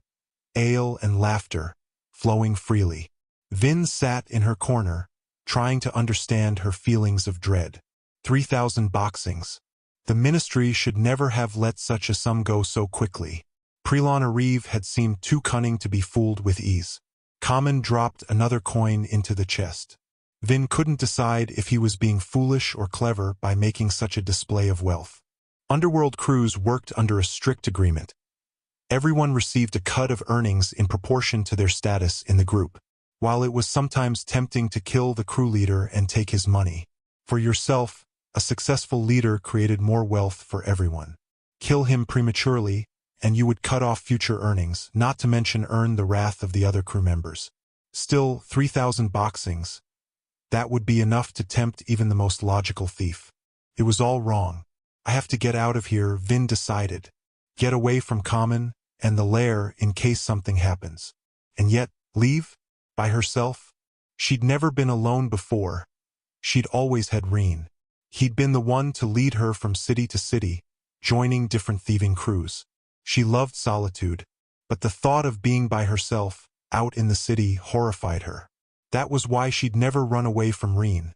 ale and laughter, flowing freely. Vin sat in her corner, trying to understand her feelings of dread. 3,000 boxings. The ministry should never have let such a sum go so quickly. Prelon Arive had seemed too cunning to be fooled with ease. Common dropped another coin into the chest. Vin couldn't decide if he was being foolish or clever by making such a display of wealth. Underworld crews worked under a strict agreement. Everyone received a cut of earnings in proportion to their status in the group, while it was sometimes tempting to kill the crew leader and take his money. For yourself, a successful leader created more wealth for everyone. Kill him prematurely, and you would cut off future earnings, not to mention earn the wrath of the other crew members. Still, 3,000 boxings. That would be enough to tempt even the most logical thief. It was all wrong. I have to get out of here, Vin decided. Get away from Common and the lair in case something happens. And yet, leave? By herself? She'd never been alone before. She'd always had Reen. He'd been the one to lead her from city to city, joining different thieving crews. She loved solitude, but the thought of being by herself, out in the city, horrified her. That was why she'd never run away from Reen.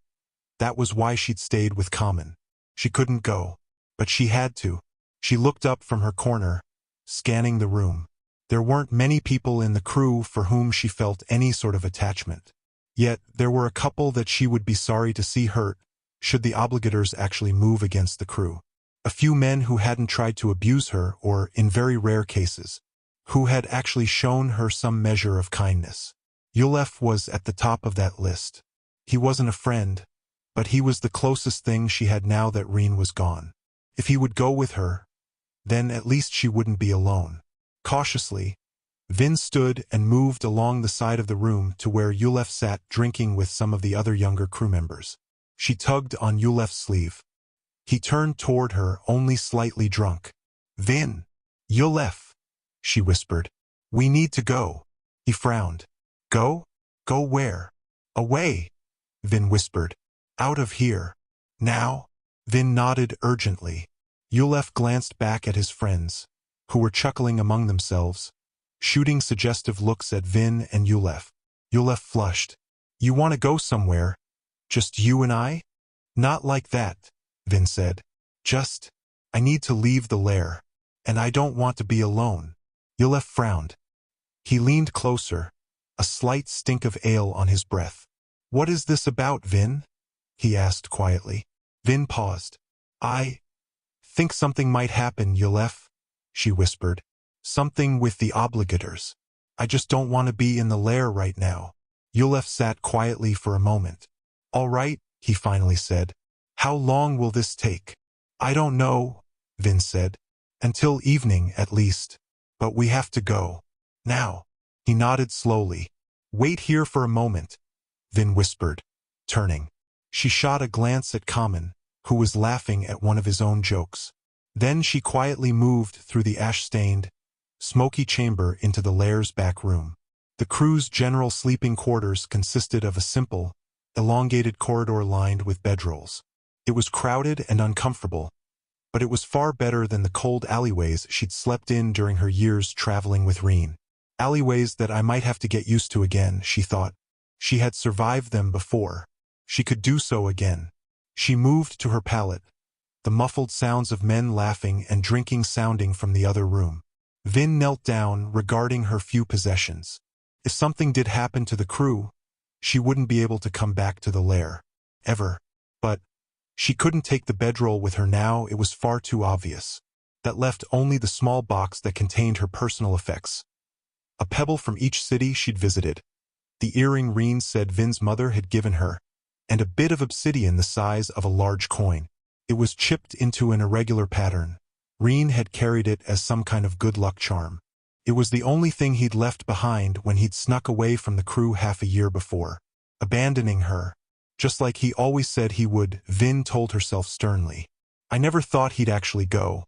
That was why she'd stayed with Common. She couldn't go, but she had to. She looked up from her corner, scanning the room. There weren't many people in the crew for whom she felt any sort of attachment. Yet, there were a couple that she would be sorry to see hurt, should the obligators actually move against the crew. A few men who hadn't tried to abuse her or, in very rare cases, who had actually shown her some measure of kindness. Yulef was at the top of that list. He wasn't a friend, but he was the closest thing she had now that Reen was gone. If he would go with her, then at least she wouldn't be alone. Cautiously, Vin stood and moved along the side of the room to where Yulef sat drinking with some of the other younger crew members. She tugged on Yulef's sleeve. He turned toward her, only slightly drunk. Vin! Yulef! She whispered. We need to go. He frowned. Go? Go where? Away! Vin whispered. Out of here. Now? Vin nodded urgently. Yulef glanced back at his friends, who were chuckling among themselves, shooting suggestive looks at Vin and Yulef. Yulef flushed. You want to go somewhere? Just you and I? Not like that, Vin said. Just, I need to leave the lair, and I don't want to be alone. Yulef frowned. He leaned closer, a slight stink of ale on his breath. What is this about, Vin? He asked quietly. Vin paused. I think something might happen, Yulef, she whispered. Something with the obligators. I just don't want to be in the lair right now. Yulef sat quietly for a moment. All right, he finally said. How long will this take? I don't know, Vin said. Until evening, at least. But we have to go. Now. He nodded slowly. Wait here for a moment, Vin whispered, turning. She shot a glance at Common, who was laughing at one of his own jokes. Then she quietly moved through the ash-stained, smoky chamber into the lair's back room. The crew's general sleeping quarters consisted of a simple, elongated corridor lined with bedrolls. It was crowded and uncomfortable, but it was far better than the cold alleyways she'd slept in during her years traveling with Reen. Alleyways that I might have to get used to again, she thought. She had survived them before. She could do so again. She moved to her pallet, the muffled sounds of men laughing and drinking sounding from the other room. Vin knelt down, regarding her few possessions. If something did happen to the crew, she wouldn't be able to come back to the lair. Ever. But she couldn't take the bedroll with her now, it was far too obvious. That left only the small box that contained her personal effects. A pebble from each city she'd visited. The earring Reen said Vin's mother had given her, and a bit of obsidian the size of a large coin. It was chipped into an irregular pattern. Reen had carried it as some kind of good luck charm. It was the only thing he'd left behind when he'd snuck away from the crew half a year before, abandoning her, just like he always said he would, Vin told herself sternly. I never thought he'd actually go,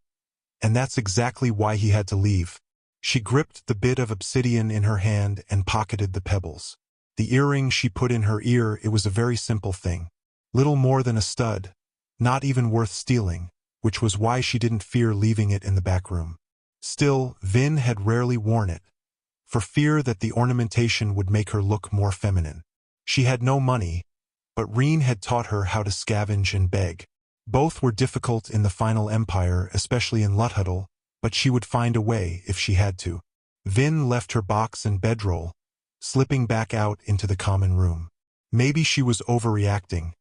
and that's exactly why he had to leave. She gripped the bit of obsidian in her hand and pocketed the pebbles. The earring she put in her ear, it was a very simple thing. Little more than a stud, not even worth stealing, which was why she didn't fear leaving it in the back room. Still, Vin had rarely worn it, for fear that the ornamentation would make her look more feminine. She had no money, but Reen had taught her how to scavenge and beg. Both were difficult in the final empire, especially in Luthhuddle, but she would find a way if she had to. Vin left her box and bedroll, slipping back out into the common room. Maybe she was overreacting.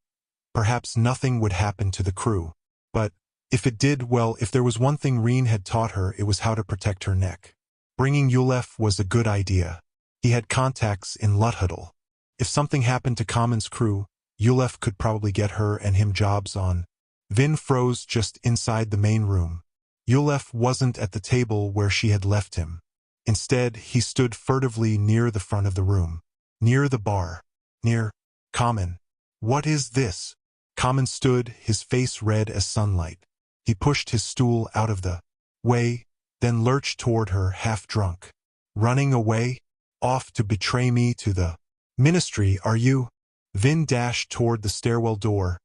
Perhaps nothing would happen to the crew. But if it did, well, if there was one thing Reen had taught her, it was how to protect her neck. Bringing Yulef was a good idea. He had contacts in Luthhuddle. If something happened to Common's crew, Yulef could probably get her and him jobs on. Vin froze just inside the main room. Yulef wasn't at the table where she had left him. Instead, he stood furtively near the front of the room. Near the bar. Near Common. What is this? Common stood, his face red as sunlight. He pushed his stool out of the way, then lurched toward her half-drunk. Running away? Off to betray me to the ministry, are you? Vin dashed toward the stairwell door,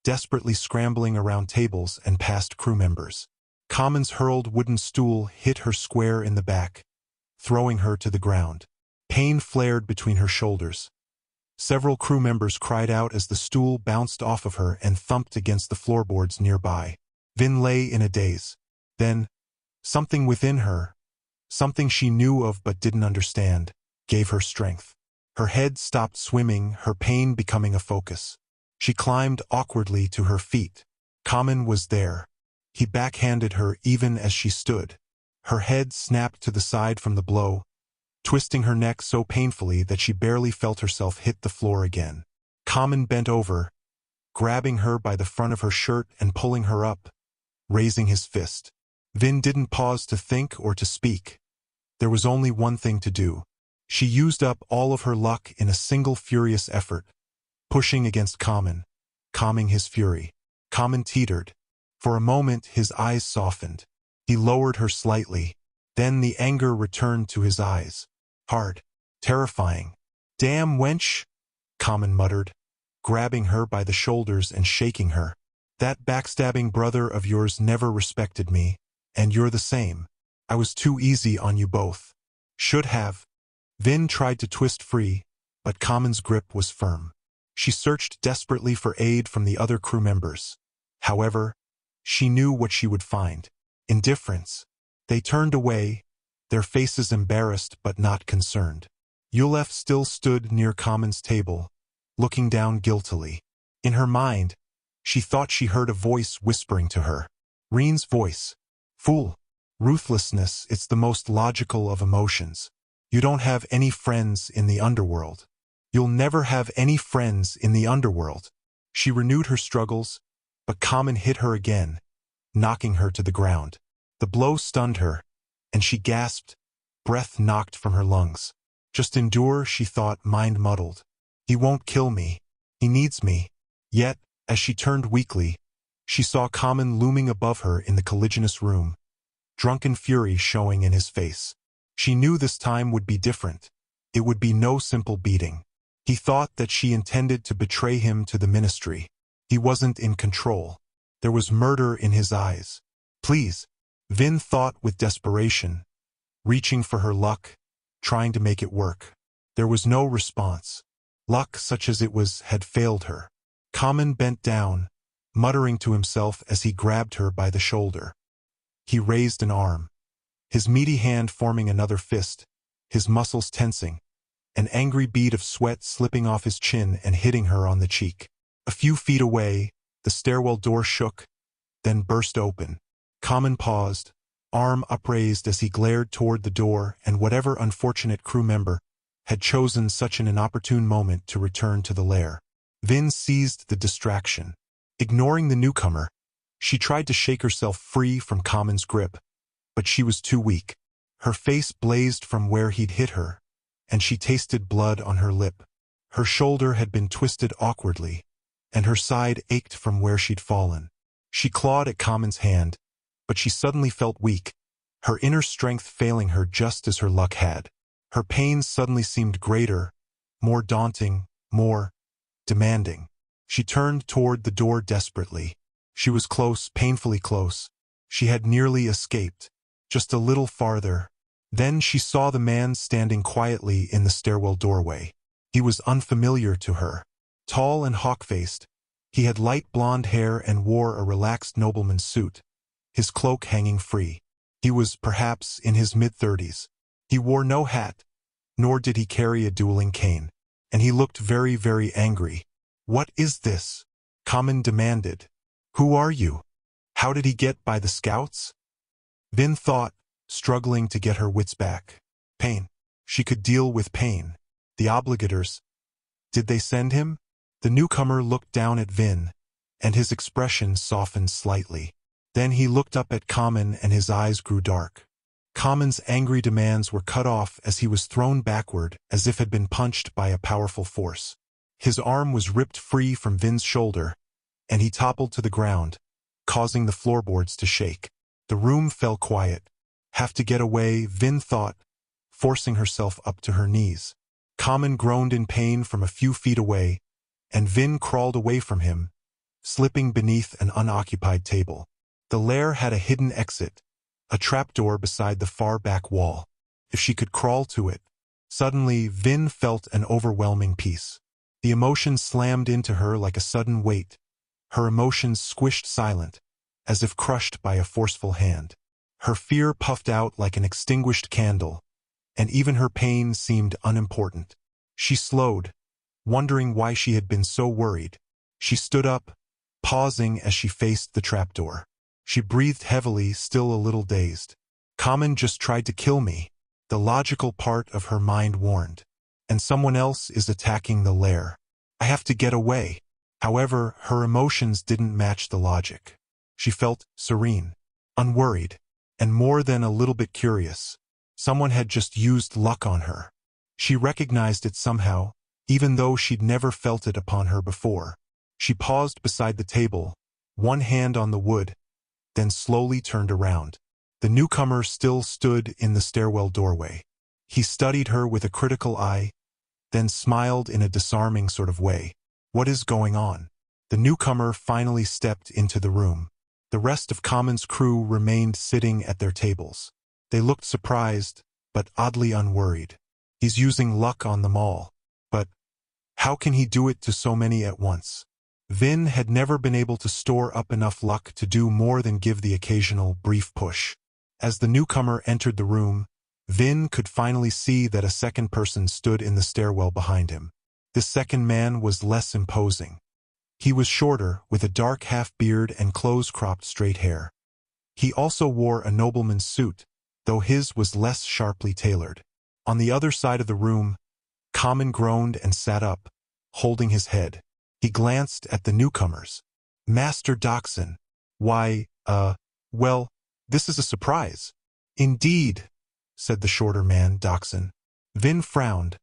desperately scrambling around tables and past crew members. Common's hurled wooden stool hit her square in the back, throwing her to the ground. Pain flared between her shoulders. Several crew members cried out as the stool bounced off of her and thumped against the floorboards nearby. Vin lay in a daze. Then, something within her, something she knew of but didn't understand, gave her strength. Her head stopped swimming, her pain becoming a focus. She climbed awkwardly to her feet. Common was there. He backhanded her even as she stood. Her head snapped to the side from the blow, twisting her neck so painfully that she barely felt herself hit the floor again. Common bent over, grabbing her by the front of her shirt and pulling her up, raising his fist. Vin didn't pause to think or to speak. There was only one thing to do. She used up all of her luck in a single furious effort, pushing against Common, calming his fury. Common teetered. For a moment his eyes softened. He lowered her slightly. Then the anger returned to his eyes. Hard. Terrifying. Damn wench, Common muttered, grabbing her by the shoulders and shaking her. That backstabbing brother of yours never respected me, and you're the same. I was too easy on you both. Should have. Vin tried to twist free, but Common's grip was firm. She searched desperately for aid from the other crew members. However, she knew what she would find. Indifference. They turned away, their faces embarrassed but not concerned. Yulef still stood near Common's table, looking down guiltily. In her mind, she thought she heard a voice whispering to her. Reen's voice. Fool. Ruthlessness, it's the most logical of emotions. You don't have any friends in the underworld. You'll never have any friends in the underworld. She renewed her struggles, but Common hit her again, knocking her to the ground. The blow stunned her, and she gasped, breath knocked from her lungs. Just endure, she thought, mind muddled. He won't kill me. He needs me. Yet, as she turned weakly, she saw Common looming above her in the colliginous room, drunken fury showing in his face. She knew this time would be different. It would be no simple beating. He thought that she intended to betray him to the ministry. He wasn't in control. There was murder in his eyes. Please, Vin thought with desperation, reaching for her luck, trying to make it work. There was no response. Luck, such as it was, had failed her. Common bent down, muttering to himself as he grabbed her by the shoulder. He raised an arm, his meaty hand forming another fist, his muscles tensing, an angry bead of sweat slipping off his chin and hitting her on the cheek. A few feet away, the stairwell door shook, then burst open. Common paused, arm upraised as he glared toward the door and whatever unfortunate crew member had chosen such an inopportune moment to return to the lair. Vin seized the distraction. Ignoring the newcomer, she tried to shake herself free from Common's grip, but she was too weak. Her face blazed from where he'd hit her, and she tasted blood on her lip. Her shoulder had been twisted awkwardly, and her side ached from where she'd fallen. She clawed at Common's hand, but she suddenly felt weak, her inner strength failing her just as her luck had. Her pain suddenly seemed greater, more daunting, more demanding. She turned toward the door desperately. She was close, painfully close. She had nearly escaped. Just a little farther, Then she saw the man standing quietly in the stairwell doorway. He was unfamiliar to her. Tall and hawk-faced, he had light blonde hair and wore a relaxed nobleman's suit, his cloak hanging free. He was, perhaps, in his mid-30s. He wore no hat, nor did he carry a dueling cane, and he looked very, very angry. "What is this?" Common demanded. "Who are you? How did he get by the scouts?" Vin thought, struggling to get her wits back. Pain. She could deal with pain. The obligators. Did they send him? The newcomer looked down at Vin, and his expression softened slightly. Then he looked up at Common and his eyes grew dark. Common's angry demands were cut off as he was thrown backward as if had been punched by a powerful force. His arm was ripped free from Vin's shoulder, and he toppled to the ground, causing the floorboards to shake. The room fell quiet. Have to get away, Vin thought, forcing herself up to her knees. Common groaned in pain from a few feet away, and Vin crawled away from him, slipping beneath an unoccupied table. The lair had a hidden exit, a trapdoor beside the far back wall. If she could crawl to it. Suddenly, Vin felt an overwhelming peace. The emotions slammed into her like a sudden weight. Her emotions squished silent, as if crushed by a forceful hand. Her fear puffed out like an extinguished candle, and even her pain seemed unimportant. She slowed, wondering why she had been so worried. She stood up, pausing as she faced the trapdoor. She breathed heavily, still a little dazed. Common just tried to kill me, the logical part of her mind warned. And someone else is attacking the lair. I have to get away. However, her emotions didn't match the logic. She felt serene, unworried, and more than a little bit curious. Someone had just used luck on her. She recognized it somehow, even though she'd never felt it upon her before. She paused beside the table, one hand on the wood, then slowly turned around. The newcomer still stood in the stairwell doorway. He studied her with a critical eye, then smiled in a disarming sort of way. What is going on? The newcomer finally stepped into the room. The rest of Common's crew remained sitting at their tables. They looked surprised, but oddly unworried. He's using luck on them all. But how can he do it to so many at once? Vin had never been able to store up enough luck to do more than give the occasional brief push. As the newcomer entered the room, Vin could finally see that a second person stood in the stairwell behind him. This second man was less imposing. He was shorter, with a dark half-beard and close-cropped straight hair. He also wore a nobleman's suit, though his was less sharply tailored. On the other side of the room, Common groaned and sat up, holding his head. He glanced at the newcomers. Master Dachshund. Why, well, this is a surprise. Indeed, said the shorter man, Dachshund. Vin frowned,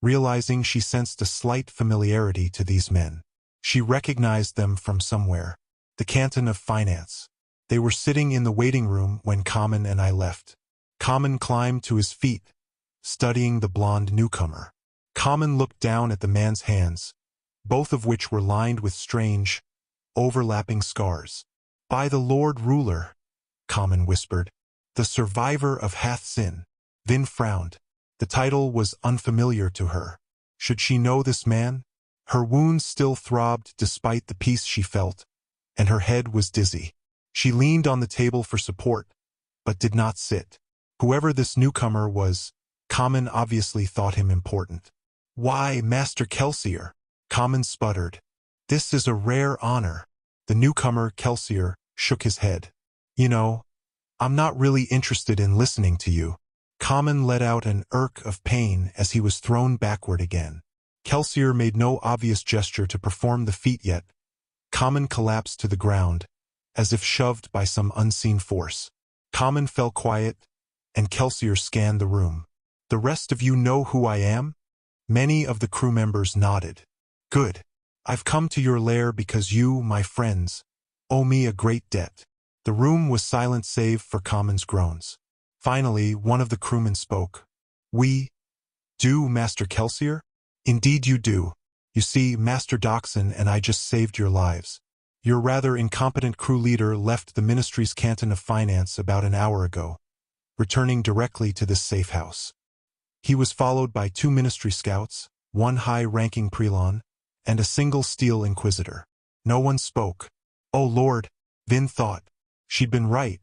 realizing she sensed a slight familiarity to these men. She recognized them from somewhere. The Canton of Finance. They were sitting in the waiting room when Common and I left. Common climbed to his feet, studying the blonde newcomer. Common looked down at the man's hands, both of which were lined with strange, overlapping scars. By the Lord Ruler, Common whispered. The survivor of Hath Sin. Vin frowned. The title was unfamiliar to her. Should she know this man? Her wounds still throbbed despite the peace she felt, and her head was dizzy. She leaned on the table for support, but did not sit. Whoever this newcomer was, Common obviously thought him important. Why, Master Kelsier? Common sputtered. This is a rare honor. The newcomer, Kelsier, shook his head. You know, I'm not really interested in listening to you. Common let out an irk of pain as he was thrown backward again. Kelsier made no obvious gesture to perform the feat yet. Common collapsed to the ground, as if shoved by some unseen force. Common fell quiet, and Kelsier scanned the room. The rest of you know who I am? Many of the crew members nodded. Good. I've come to your lair because you, my friends, owe me a great debt. The room was silent save for Common's groans. Finally, one of the crewmen spoke. We do, Master Kelsier? Indeed you do. You see, Master Dachshund and I just saved your lives. Your rather incompetent crew leader left the Ministry's Canton of Finance about an hour ago, returning directly to this safe house. He was followed by 2 ministry scouts, 1 high-ranking prelon, and a single steel inquisitor. No one spoke. Oh Lord, Vin thought. She'd been right.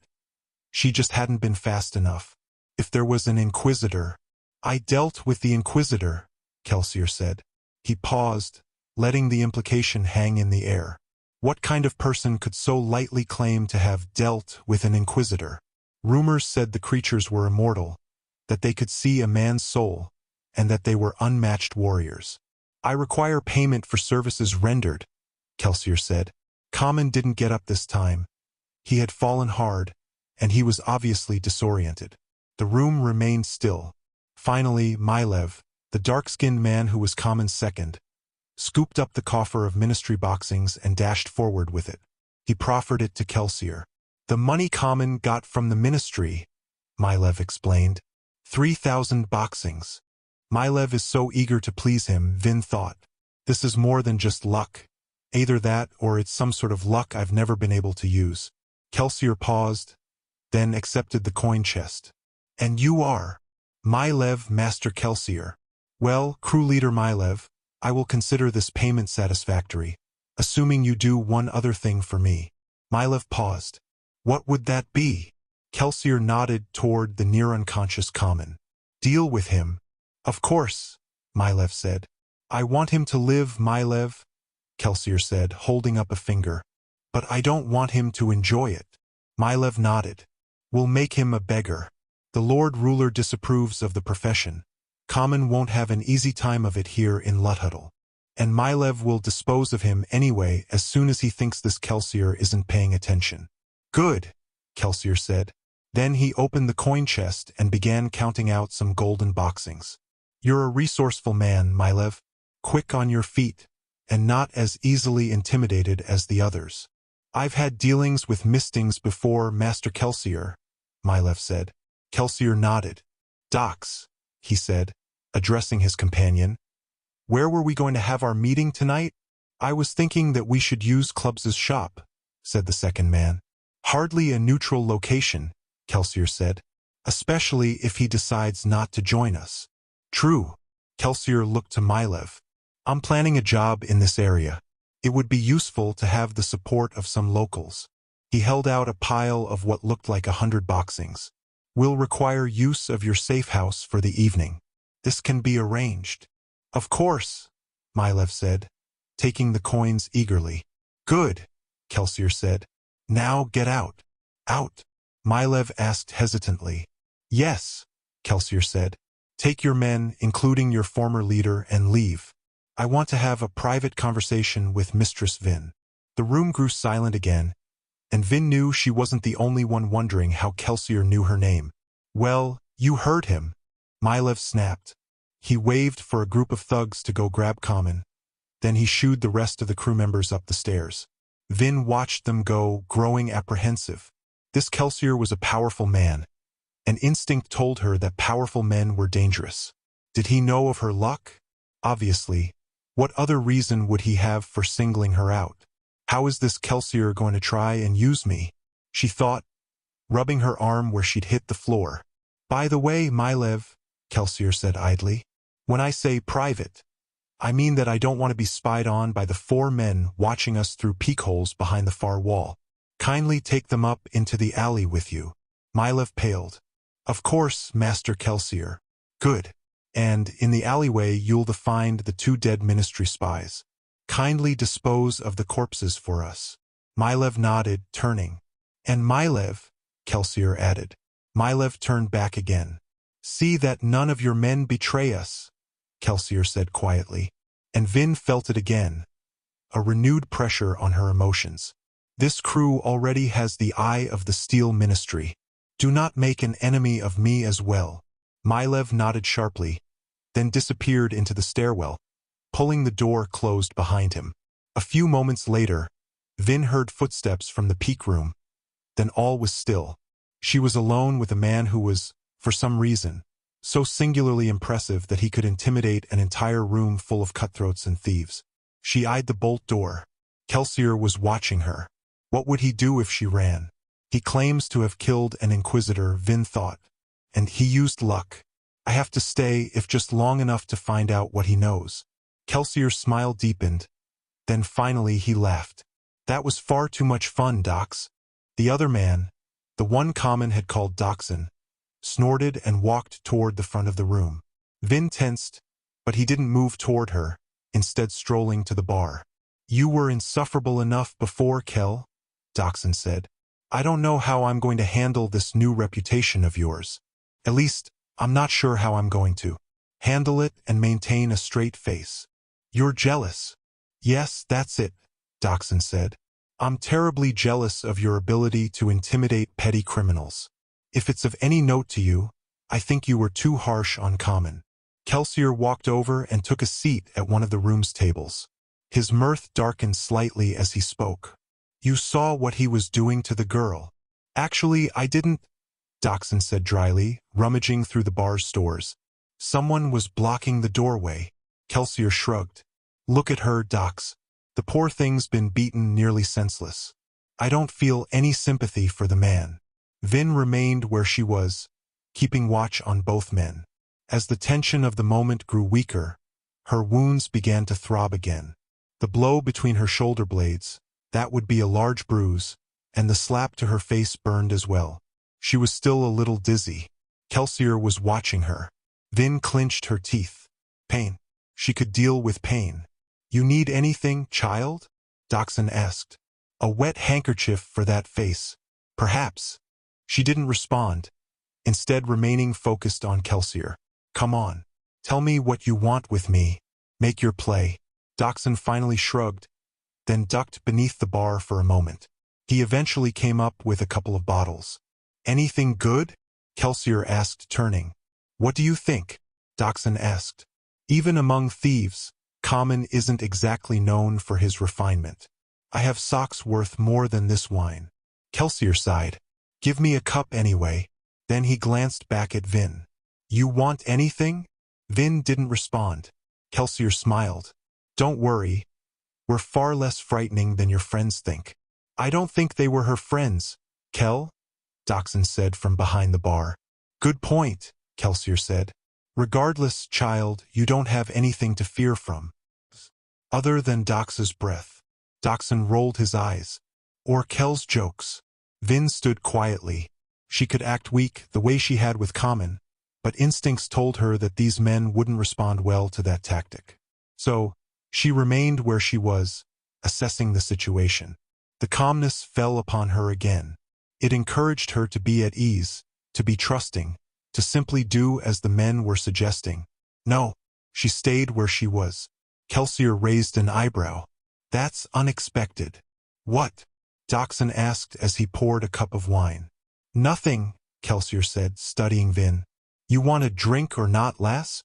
She just hadn't been fast enough. If there was an inquisitor... I dealt with the inquisitor, Kelsier said. He paused, letting the implication hang in the air. What kind of person could so lightly claim to have dealt with an inquisitor? Rumors said the creatures were immortal, that they could see a man's soul, and that they were unmatched warriors. I require payment for services rendered, Kelsier said. Common didn't get up this time. He had fallen hard, and he was obviously disoriented. The room remained still. Finally, Milev, the dark-skinned man who was Common's second, scooped up the coffer of ministry boxings and dashed forward with it. He proffered it to Kelsier. The money Common got from the ministry, Milev explained. 3,000 boxings. Milev is so eager to please him, Vin thought. This is more than just luck. Either that or it's some sort of luck I've never been able to use. Kelsier paused, then accepted the coin chest. And you are? Milev, Master Kelsier. Well, crew leader Milev, I will consider this payment satisfactory, assuming you do one other thing for me. Milev paused. What would that be? Kelsier nodded toward the near-unconscious Common. Deal with him. Of course, Milev said. I want him to live, Milev, Kelsier said, holding up a finger. But I don't want him to enjoy it. Milev nodded. We'll make him a beggar. The Lord Ruler disapproves of the profession. Common won't have an easy time of it here in Luthhuddle. And Milev will dispose of him anyway as soon as he thinks this Kelsier isn't paying attention. Good, Kelsier said. Then he opened the coin chest and began counting out some golden boxings. You're a resourceful man, Milev. Quick on your feet, and not as easily intimidated as the others. I've had dealings with mistings before, Master Kelsier, Milev said. Kelsier nodded. Docs, he said, addressing his companion. Where were we going to have our meeting tonight? I was thinking that we should use Clubs's shop, said the second man. Hardly a neutral location, Kelsier said, especially if he decides not to join us. True, Kelsier looked to Milev. I'm planning a job in this area. It would be useful to have the support of some locals. He held out a pile of what looked like 100 boxings. We'll require use of your safe house for the evening. This can be arranged. Of course, Milev said, taking the coins eagerly. Good, Kelsier said. Now get out. Out, Milev asked hesitantly. Yes, Kelsier said. Take your men, including your former leader, and leave. I want to have a private conversation with Mistress Vin. The room grew silent again, and Vin knew she wasn't the only one wondering how Kelsier knew her name. Well, you heard him, Milev snapped. He waved for a group of thugs to go grab Common. Then he shooed the rest of the crew members up the stairs. Vin watched them go, growing apprehensive. This Kelsier was a powerful man. An instinct told her that powerful men were dangerous. Did he know of her luck? Obviously. What other reason would he have for singling her out? How is this Kelsier going to try and use me? She thought, rubbing her arm where she'd hit the floor. By the way, Milev, Kelsier said idly, when I say private, I mean that I don't want to be spied on by the 4 men watching us through peekholes behind the far wall. Kindly take them up into the alley with you. Milev paled. Of course, Master Kelsier. Good. And in the alleyway you'll find the 2 dead ministry spies. Kindly dispose of the corpses for us. Milev nodded, turning. And Milev, Kelsier added. Milev turned back again. See that none of your men betray us, Kelsier said quietly. And Vin felt it again. A renewed pressure on her emotions. This crew already has the eye of the Steel Ministry. Do not make an enemy of me as well. Milev nodded sharply, then disappeared into the stairwell, pulling the door closed behind him. A few moments later, Vin heard footsteps from the peak room. Then all was still. She was alone with a man who was, for some reason, so singularly impressive that he could intimidate an entire room full of cutthroats and thieves. She eyed the bolt door. Kelsier was watching her. What would he do if she ran? He claims to have killed an inquisitor, Vin thought. And he used luck. I have to stay, if just long enough to find out what he knows. Kelsier's smile deepened. Then finally he laughed. That was far too much fun, Dox. The other man, the one Common had called Doxon, snorted and walked toward the front of the room. Vin tensed, but he didn't move toward her, instead strolling to the bar. You were insufferable enough before, Kel, Doxon said. I don't know how I'm going to handle this new reputation of yours. At least, I'm not sure how I'm going to handle it and maintain a straight face. You're jealous. Yes, that's it, Doxon said. I'm terribly jealous of your ability to intimidate petty criminals. If it's of any note to you, I think you were too harsh on Common. Kelsier walked over and took a seat at one of the room's tables. His mirth darkened slightly as he spoke. You saw what he was doing to the girl. Actually, I didn't, Doxon said dryly, rummaging through the bar's stores. Someone was blocking the doorway. Kelsier shrugged. Look at her, Dox. The poor thing's been beaten nearly senseless. I don't feel any sympathy for the man. Vin remained where she was, keeping watch on both men. As the tension of the moment grew weaker, her wounds began to throb again. The blow between her shoulder blades, that would be a large bruise, and the slap to her face burned as well. She was still a little dizzy. Kelsier was watching her. Vin clenched her teeth. Pain. She could deal with pain. You need anything, child? Doxon asked. A wet handkerchief for that face. Perhaps. She didn't respond, instead remaining focused on Kelsier. Come on. Tell me what you want with me. Make your play. Doxon finally shrugged, then ducked beneath the bar for a moment. He eventually came up with a couple of bottles. Anything good? Kelsier asked, turning. What do you think? Doxon asked. Even among thieves, Common isn't exactly known for his refinement. I have socks worth more than this wine. Kelsier sighed. Give me a cup anyway. Then he glanced back at Vin. You want anything? Vin didn't respond. Kelsier smiled. Don't worry. We're far less frightening than your friends think. I don't think they were her friends, Kel, Doxon said from behind the bar. Good point, Kelsier said. Regardless, child, you don't have anything to fear from. Other than Dox's breath. Doxon rolled his eyes. Or Kel's jokes. Vin stood quietly. She could act weak the way she had with Common, but instincts told her that these men wouldn't respond well to that tactic. So, she remained where she was, assessing the situation. The calmness fell upon her again. It encouraged her to be at ease, to be trusting, to simply do as the men were suggesting. No, she stayed where she was. Kelsier raised an eyebrow. That's unexpected. What? Doxon asked as he poured a cup of wine. Nothing, Kelsier said, studying Vin. You want a drink or not, lass?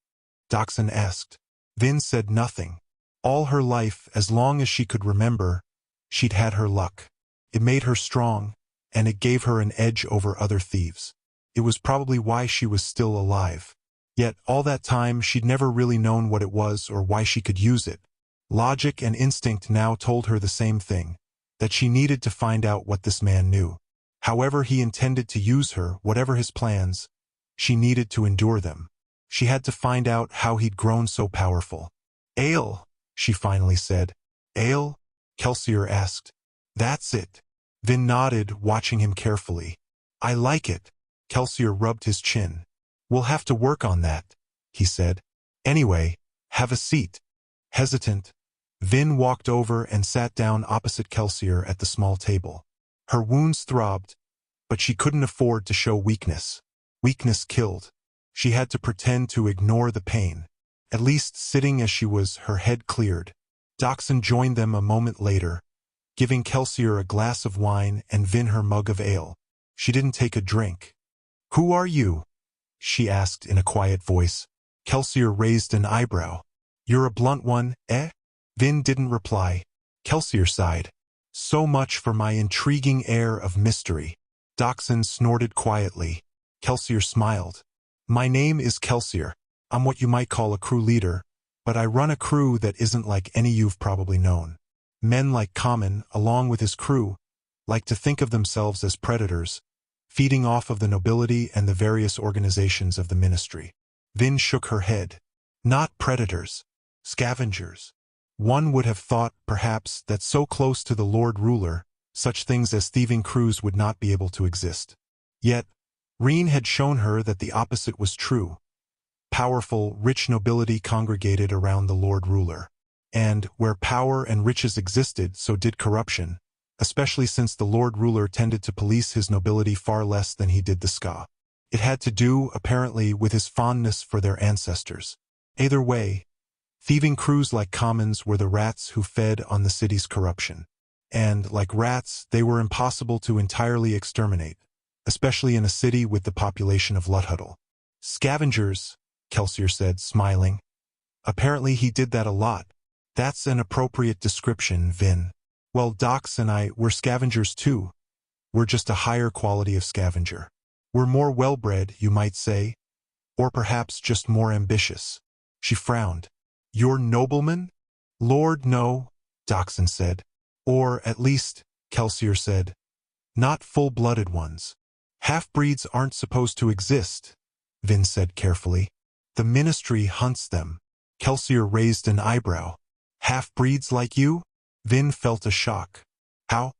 Doxon asked. Vin said nothing. All her life, as long as she could remember, she'd had her luck. It made her strong, and it gave her an edge over other thieves. It was probably why she was still alive. Yet, all that time, she'd never really known what it was or why she could use it. Logic and instinct now told her the same thing, that she needed to find out what this man knew. However he intended to use her, whatever his plans, she needed to endure them. She had to find out how he'd grown so powerful. Ale, she finally said. Ale? Kelsier asked. That's it. Vin nodded, watching him carefully. I like it. Kelsier rubbed his chin. We'll have to work on that, he said. Anyway, have a seat. Hesitant, Vin walked over and sat down opposite Kelsier at the small table. Her wounds throbbed, but she couldn't afford to show weakness. Weakness killed. She had to pretend to ignore the pain. At least sitting as she was, her head cleared. Doxon joined them a moment later, giving Kelsier a glass of wine and Vin her mug of ale. She didn't take a drink. Who are you? She asked in a quiet voice. Kelsier raised an eyebrow. You're a blunt one, eh? Vin didn't reply. Kelsier sighed. So much for my intriguing air of mystery. Doxon snorted quietly. Kelsier smiled. My name is Kelsier. I'm what you might call a crew leader, but I run a crew that isn't like any you've probably known. Men like Common, along with his crew, like to think of themselves as predators, feeding off of the nobility and the various organizations of the ministry. Vin shook her head. Not predators. Scavengers. One would have thought, perhaps, that so close to the Lord Ruler, such things as thieving crews would not be able to exist. Yet, Reen had shown her that the opposite was true. Powerful, rich nobility congregated around the Lord Ruler. And, where power and riches existed, so did corruption, especially since the Lord Ruler tended to police his nobility far less than he did the skaa. It had to do, apparently, with his fondness for their ancestors. Either way, thieving crews like commons were the rats who fed on the city's corruption. And, like rats, they were impossible to entirely exterminate, especially in a city with the population of Luthhuddle. Scavengers, Kelsier said, smiling. Apparently he did that a lot. That's an appropriate description, Vin. Well, Dox and I, we're scavengers too. We're just a higher quality of scavenger. We're more well-bred, you might say. Or perhaps just more ambitious. She frowned. You're noblemen? Lord, no, Doxon said. Or, at least, Kelsier said. Not full-blooded ones. Half-breeds aren't supposed to exist, Vin said carefully. The ministry hunts them. Kelsier raised an eyebrow. Half-breeds like you? Vin felt a shock. How?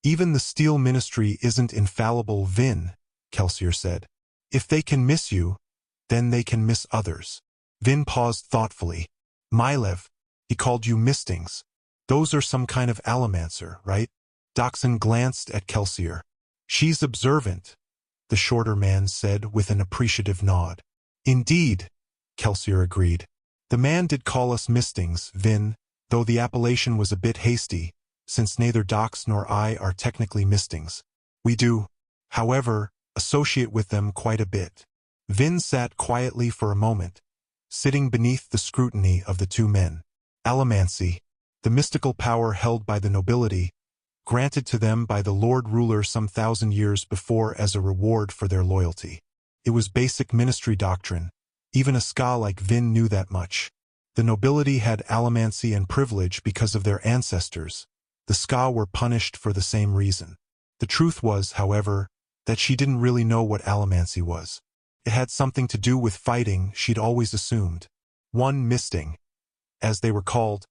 Even the Steel Ministry isn't infallible, Vin, Kelsier said. If they can miss you, then they can miss others. Vin paused thoughtfully. Mylev, he called you mistings. Those are some kind of allomancer, right? Doxon glanced at Kelsier. She's observant, the shorter man said with an appreciative nod. Indeed, Kelsier agreed. The man did call us mistings, Vin, though the appellation was a bit hasty, since neither Dox nor I are technically mistings. We do, however, associate with them quite a bit. Vin sat quietly for a moment, sitting beneath the scrutiny of the two men. Allomancy, the mystical power held by the nobility, granted to them by the Lord Ruler some 1,000 years before as a reward for their loyalty. It was basic ministry doctrine. Even a skaa like Vin knew that much. The nobility had allomancy and privilege because of their ancestors. The skaa were punished for the same reason. The truth was, however, that she didn't really know what allomancy was. It had something to do with fighting, she'd always assumed. One misting, as they were called,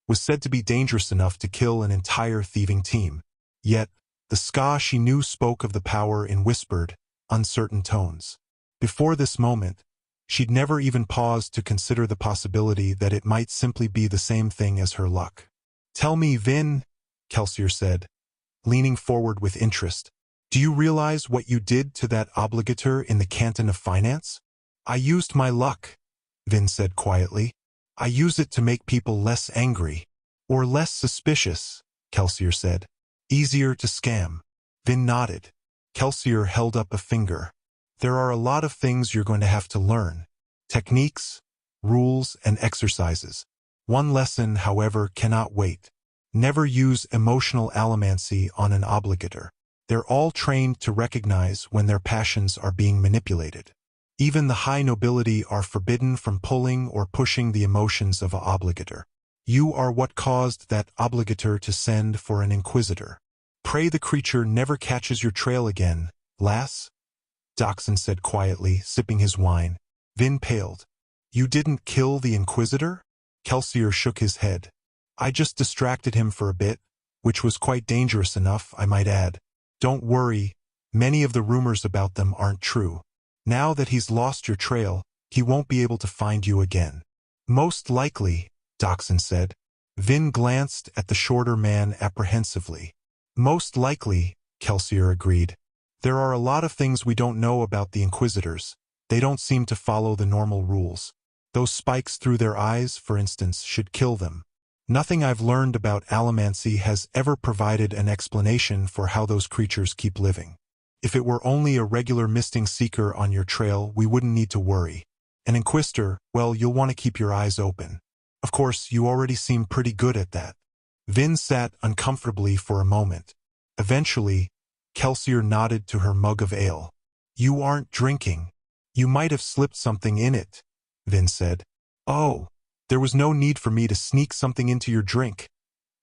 was said to be dangerous enough to kill an entire thieving team. Yet, the skaa she knew spoke of the power in whispered, uncertain tones. Before this moment, she'd never even paused to consider the possibility that it might simply be the same thing as her luck. Tell me, Vin, Kelsier said, leaning forward with interest. Do you realize what you did to that obligator in the Canton of Finance? I used my luck, Vin said quietly. I use it to make people less angry. Or less suspicious, Kelsier said. Easier to scam. Vin nodded. Kelsier held up a finger. There are a lot of things you're going to have to learn. Techniques, rules, and exercises. One lesson, however, cannot wait. Never use emotional allomancy on an obligator. They're all trained to recognize when their passions are being manipulated. Even the high nobility are forbidden from pulling or pushing the emotions of an obligator. You are what caused that obligator to send for an inquisitor. Pray the creature never catches your trail again, lass, Doxon said quietly, sipping his wine. Vin paled. You didn't kill the inquisitor? Kelsier shook his head. I just distracted him for a bit, which was quite dangerous enough, I might add. Don't worry, many of the rumors about them aren't true. Now that he's lost your trail, he won't be able to find you again. Most likely, Doxon said. Vin glanced at the shorter man apprehensively. Most likely, Kelsier agreed. There are a lot of things we don't know about the Inquisitors. They don't seem to follow the normal rules. Those spikes through their eyes, for instance, should kill them. Nothing I've learned about allomancy has ever provided an explanation for how those creatures keep living. If it were only a regular misting seeker on your trail, we wouldn't need to worry. An Inquisitor, well, you'll want to keep your eyes open. Of course, you already seem pretty good at that. Vin sat uncomfortably for a moment. Eventually, Kelsier nodded to her mug of ale. You aren't drinking. You might have slipped something in it, Vin said. Oh, there was no need for me to sneak something into your drink,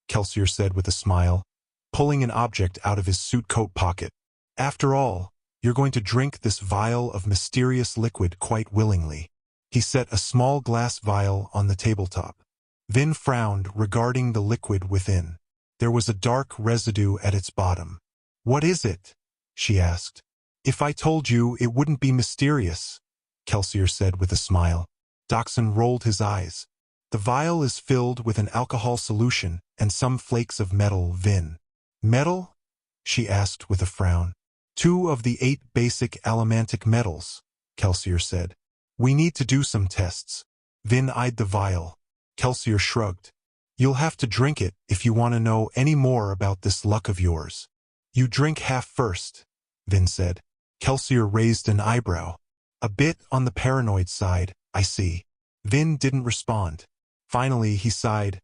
Kelsier said with a smile, pulling an object out of his suit coat pocket. After all, You're going to drink this vial of mysterious liquid quite willingly. He set a small glass vial on the tabletop. Vin frowned, regarding the liquid within. There was a dark residue at its bottom. What is it? She asked. If I told you, it wouldn't be mysterious, Kelsier said with a smile. Dachshund rolled his eyes. The vial is filled with an alcohol solution and some flakes of metal, Vin. Metal? She asked with a frown. 2 of the 8 basic allomantic metals, Kelsier said. We need to do some tests. Vin eyed the vial. Kelsier shrugged. You'll have to drink it if you want to know any more about this luck of yours. You drink half first, Vin said. Kelsier raised an eyebrow. A bit on the paranoid side, I see. Vin didn't respond. Finally, he sighed,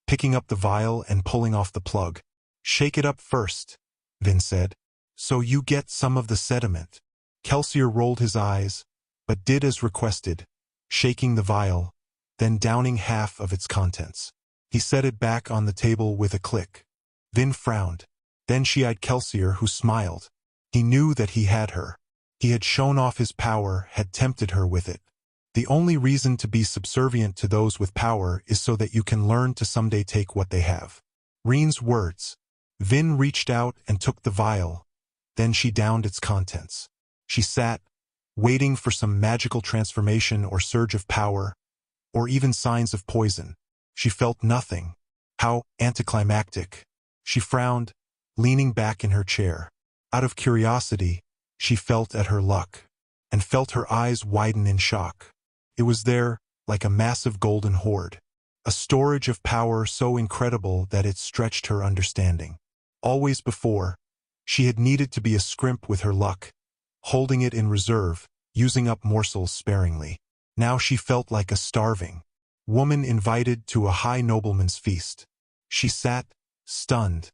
picking up the vial and pulling off the plug. Shake it up first, Vin said. So you get some of the sediment. Kelsier rolled his eyes, but did as requested, shaking the vial, then downing half of its contents. He set it back on the table with a click. Vin frowned. Then she eyed Kelsier, who smiled. He knew that he had her. He had shown off his power, had tempted her with it. The only reason to be subservient to those with power is so that you can learn to someday take what they have. Reen's words. Vin reached out and took the vial. Then she downed its contents. She sat, waiting for some magical transformation or surge of power, or even signs of poison. She felt nothing. How anticlimactic. She frowned, leaning back in her chair. Out of curiosity, she felt at her luck, and felt her eyes widen in shock. It was there, like a massive golden hoard. A storage of power so incredible that it stretched her understanding. Always before, she had needed to be a scrimp with her luck, holding it in reserve, using up morsels sparingly. Now she felt like a starving woman invited to a high nobleman's feast. She sat, stunned,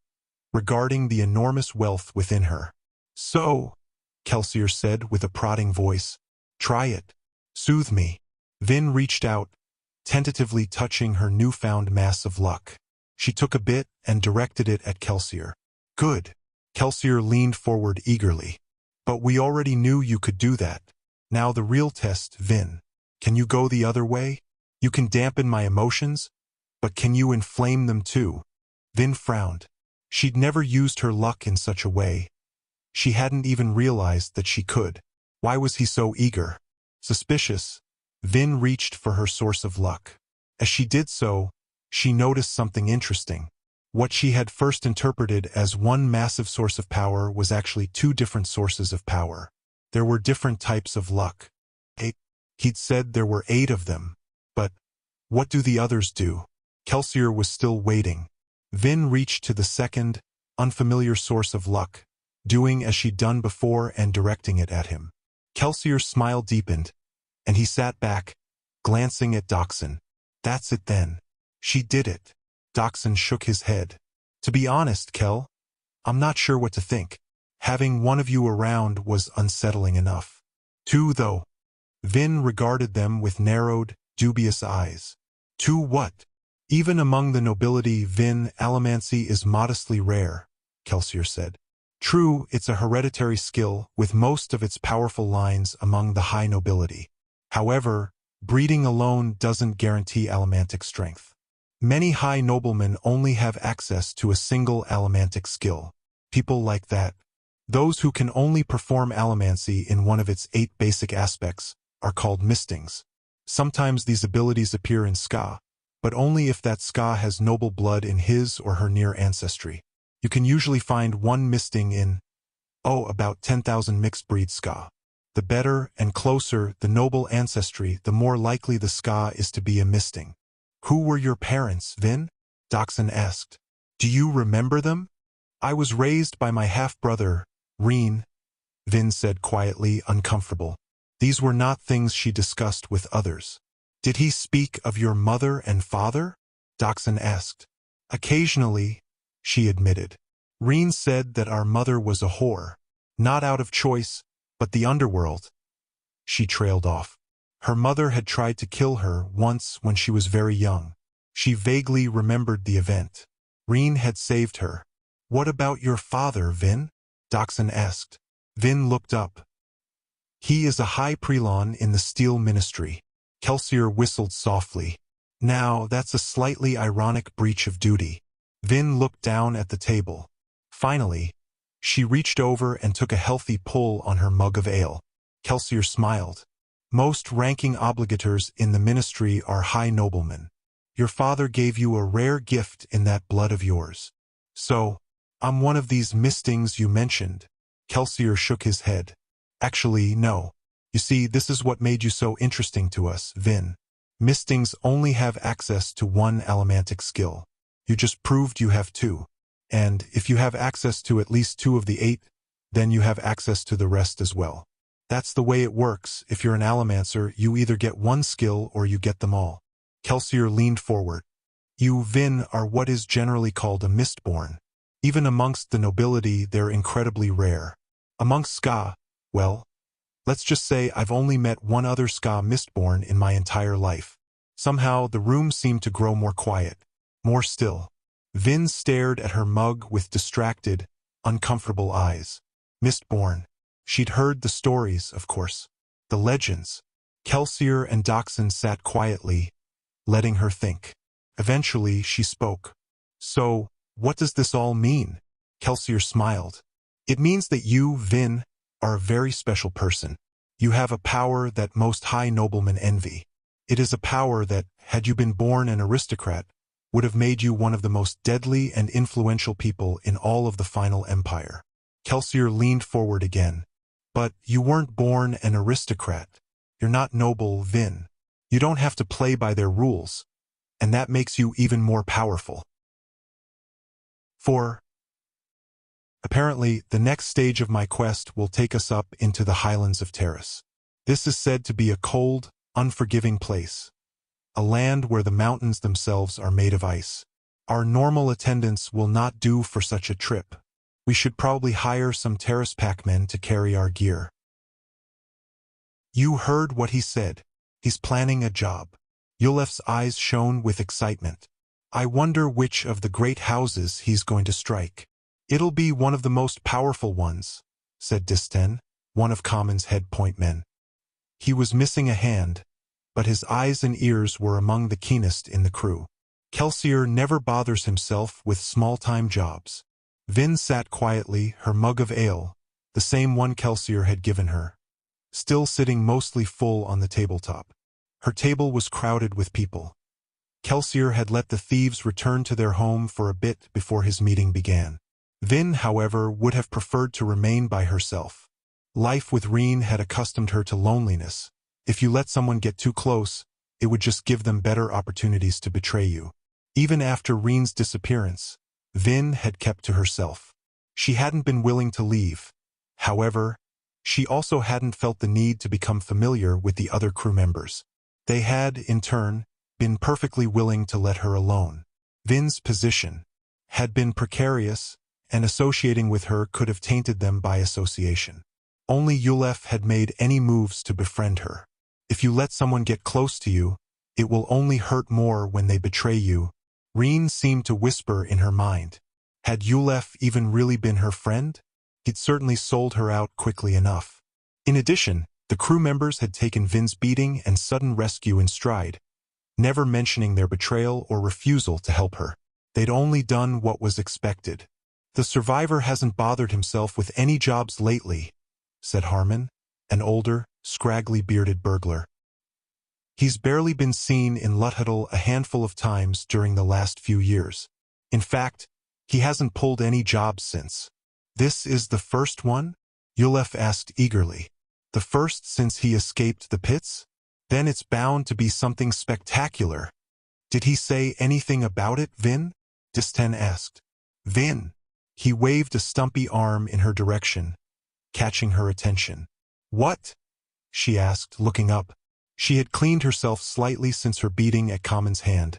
regarding the enormous wealth within her. So, Kelsier said with a prodding voice, try it. Soothe me. Vin reached out, tentatively touching her newfound mass of luck. She took a bit and directed it at Kelsier. Good. Kelsier leaned forward eagerly. But we already knew you could do that. Now the real test, Vin. Can you go the other way? You can dampen my emotions, but can you inflame them too? Vin frowned. She'd never used her luck in such a way. She hadn't even realized that she could. Why was he so eager? Suspicious, Vin reached for her source of luck. As she did so, she noticed something interesting. What she had first interpreted as one massive source of power was actually 2 different sources of power. There were different types of luck. 8. He'd said there were 8 of them. But what do the others do? Kelsier was still waiting. Vin reached to the second, unfamiliar source of luck, doing as she'd done before and directing it at him. Kelsier's smile deepened, and he sat back, glancing at Dachshund. That's it then. She did it. Dachshund shook his head. To be honest, Kel, I'm not sure what to think. Having one of you around was unsettling enough. 2, though. Vin regarded them with narrowed, dubious eyes. 2 what? Even among the nobility, Vin, Allomancy is modestly rare, Kelsier said. True, it's a hereditary skill, with most of its powerful lines among the high nobility. However, breeding alone doesn't guarantee allomantic strength. Many high noblemen only have access to a single allomantic skill. People like that, those who can only perform allomancy in one of its 8 basic aspects, are called mistings. Sometimes these abilities appear in skaa, but only if that skaa has noble blood in his or her near ancestry. You can usually find one misting in, about 10,000 mixed-breed skaa. The better and closer the noble ancestry, the more likely the skaa is to be a misting. Who were your parents, Vin? Dachshund asked. Do you remember them? I was raised by my half-brother, Reen, Vin said quietly, uncomfortable. These were not things she discussed with others. Did he speak of your mother and father? Dachshund asked. Occasionally, she admitted. Reen said that our mother was a whore. Not out of choice, but the underworld. She trailed off. Her mother had tried to kill her once when she was very young. She vaguely remembered the event. Reen had saved her. What about your father, Vin? Dachshund asked. Vin looked up. He is a high prelon in the Steel Ministry. Kelsier whistled softly. Now, that's a slightly ironic breach of duty. Vin looked down at the table. Finally, she reached over and took a healthy pull on her mug of ale. Kelsier smiled. Most ranking obligators in the ministry are high noblemen. Your father gave you a rare gift in that blood of yours. So, I'm one of these mistings you mentioned. Kelsier shook his head. Actually, no. You see, this is what made you so interesting to us, Vin. Mistings only have access to one allomantic skill. You just proved you have two. And if you have access to at least 2 of the 8, then you have access to the rest as well. That's the way it works. If you're an allomancer, you either get one skill or you get them all. Kelsier leaned forward. You, Vin, are what is generally called a Mistborn. Even amongst the nobility, they're incredibly rare. Amongst skaa, well, let's just say I've only met one other skaa Mistborn in my entire life. Somehow, the room seemed to grow more quiet, more still. Vin stared at her mug with distracted, uncomfortable eyes. Mistborn. She'd heard the stories, of course. The legends. Kelsier and Doxson sat quietly, letting her think. Eventually, she spoke. So, what does this all mean? Kelsier smiled. It means that you, Vin, are a very special person. You have a power that most high noblemen envy. It is a power that, had you been born an aristocrat, would have made you one of the most deadly and influential people in all of the final empire. Kelsier leaned forward again. But you weren't born an aristocrat. You're not noble, Vin. You don't have to play by their rules, and that makes you even more powerful. 4. Apparently, the next stage of my quest will take us up into the highlands of Terrace. This is said to be a cold, unforgiving place. A land where the mountains themselves are made of ice. Our normal attendance will not do for such a trip. We should probably hire some terrace packmen to carry our gear. You heard what he said. He's planning a job. Yulef's eyes shone with excitement. I wonder which of the great houses he's going to strike. It'll be one of the most powerful ones, said Disten, one of Common's head point men. He was missing a hand, but his eyes and ears were among the keenest in the crew. Kelsier never bothers himself with small-time jobs. Vin sat quietly, her mug of ale, the same one Kelsier had given her, still sitting mostly full on the tabletop. Her table was crowded with people. Kelsier had let the thieves return to their home for a bit before his meeting began. Vin, however, would have preferred to remain by herself. Life with Reen had accustomed her to loneliness. If you let someone get too close, it would just give them better opportunities to betray you. Even after Reen's disappearance, Vin had kept to herself. She hadn't been willing to leave. However, she also hadn't felt the need to become familiar with the other crew members. They had, in turn, been perfectly willing to let her alone. Vin's position had been precarious, and associating with her could have tainted them by association. Only Yulef had made any moves to befriend her. If you let someone get close to you, it will only hurt more when they betray you. Reen seemed to whisper in her mind. Had Yulef even really been her friend? He'd certainly sold her out quickly enough. In addition, the crew members had taken Vin's beating and sudden rescue in stride, never mentioning their betrayal or refusal to help her. They'd only done what was expected. The survivor hasn't bothered himself with any jobs lately, said Harmon, an older, scraggly-bearded burglar. He's barely been seen in Luthhuddle a handful of times during the last few years. In fact, he hasn't pulled any jobs since. This is the first one? Yulef asked eagerly. The first since he escaped the pits? Then it's bound to be something spectacular. Did he say anything about it, Vin? Disten asked. Vin. He waved a stumpy arm in her direction, catching her attention. What? She asked, looking up. She had cleaned herself slightly since her beating at Common's hand,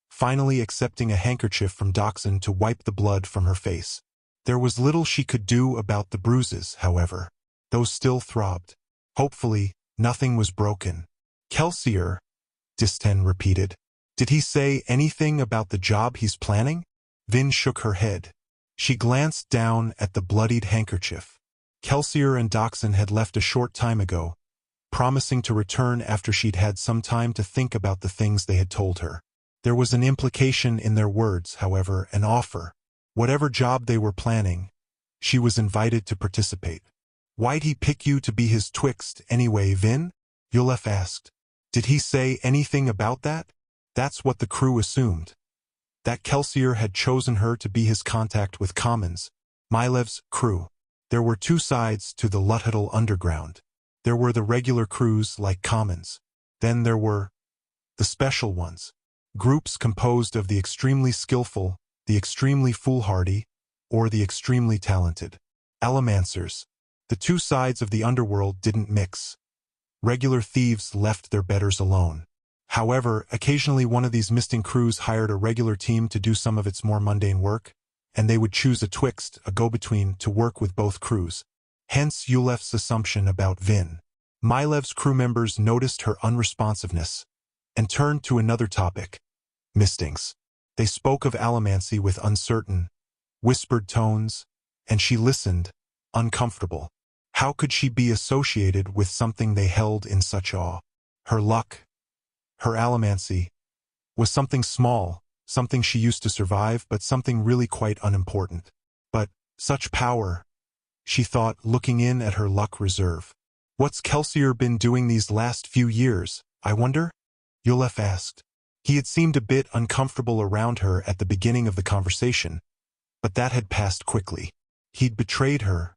finally accepting a handkerchief from Doxson to wipe the blood from her face. There was little she could do about the bruises, however. Those still throbbed. Hopefully, nothing was broken. Kelsier, Disten repeated. Did he say anything about the job he's planning? Vin shook her head. She glanced down at the bloodied handkerchief. Kelsier and Doxon had left a short time ago, promising to return after she'd had some time to think about the things they had told her. There was an implication in their words, however, an offer. Whatever job they were planning, she was invited to participate. "Why'd he pick you to be his twixt anyway, Vin?" Yulef asked. "Did he say anything about that?" That's what the crew assumed. That Kelsier had chosen her to be his contact with Commons, Mylev's crew. There were two sides to the Luthadel underground. There were the regular crews like Commons. Then there were the special ones. Groups composed of the extremely skillful, the extremely foolhardy, or the extremely talented. Allomancers. The two sides of the underworld didn't mix. Regular thieves left their betters alone. However, occasionally one of these misting crews hired a regular team to do some of its more mundane work, and they would choose a twixt, a go-between, to work with both crews. Hence Yulef's assumption about Vin. Mylev's crew members noticed her unresponsiveness and turned to another topic, mistings. They spoke of Allomancy with uncertain, whispered tones, and she listened, uncomfortable. How could she be associated with something they held in such awe? Her luck, her Allomancy, was something small, something she used to survive, but something really quite unimportant. But such power, she thought, looking in at her luck reserve. "What's Kelsier been doing these last few years, I wonder?" Yulef asked. He had seemed a bit uncomfortable around her at the beginning of the conversation, but that had passed quickly. He'd betrayed her,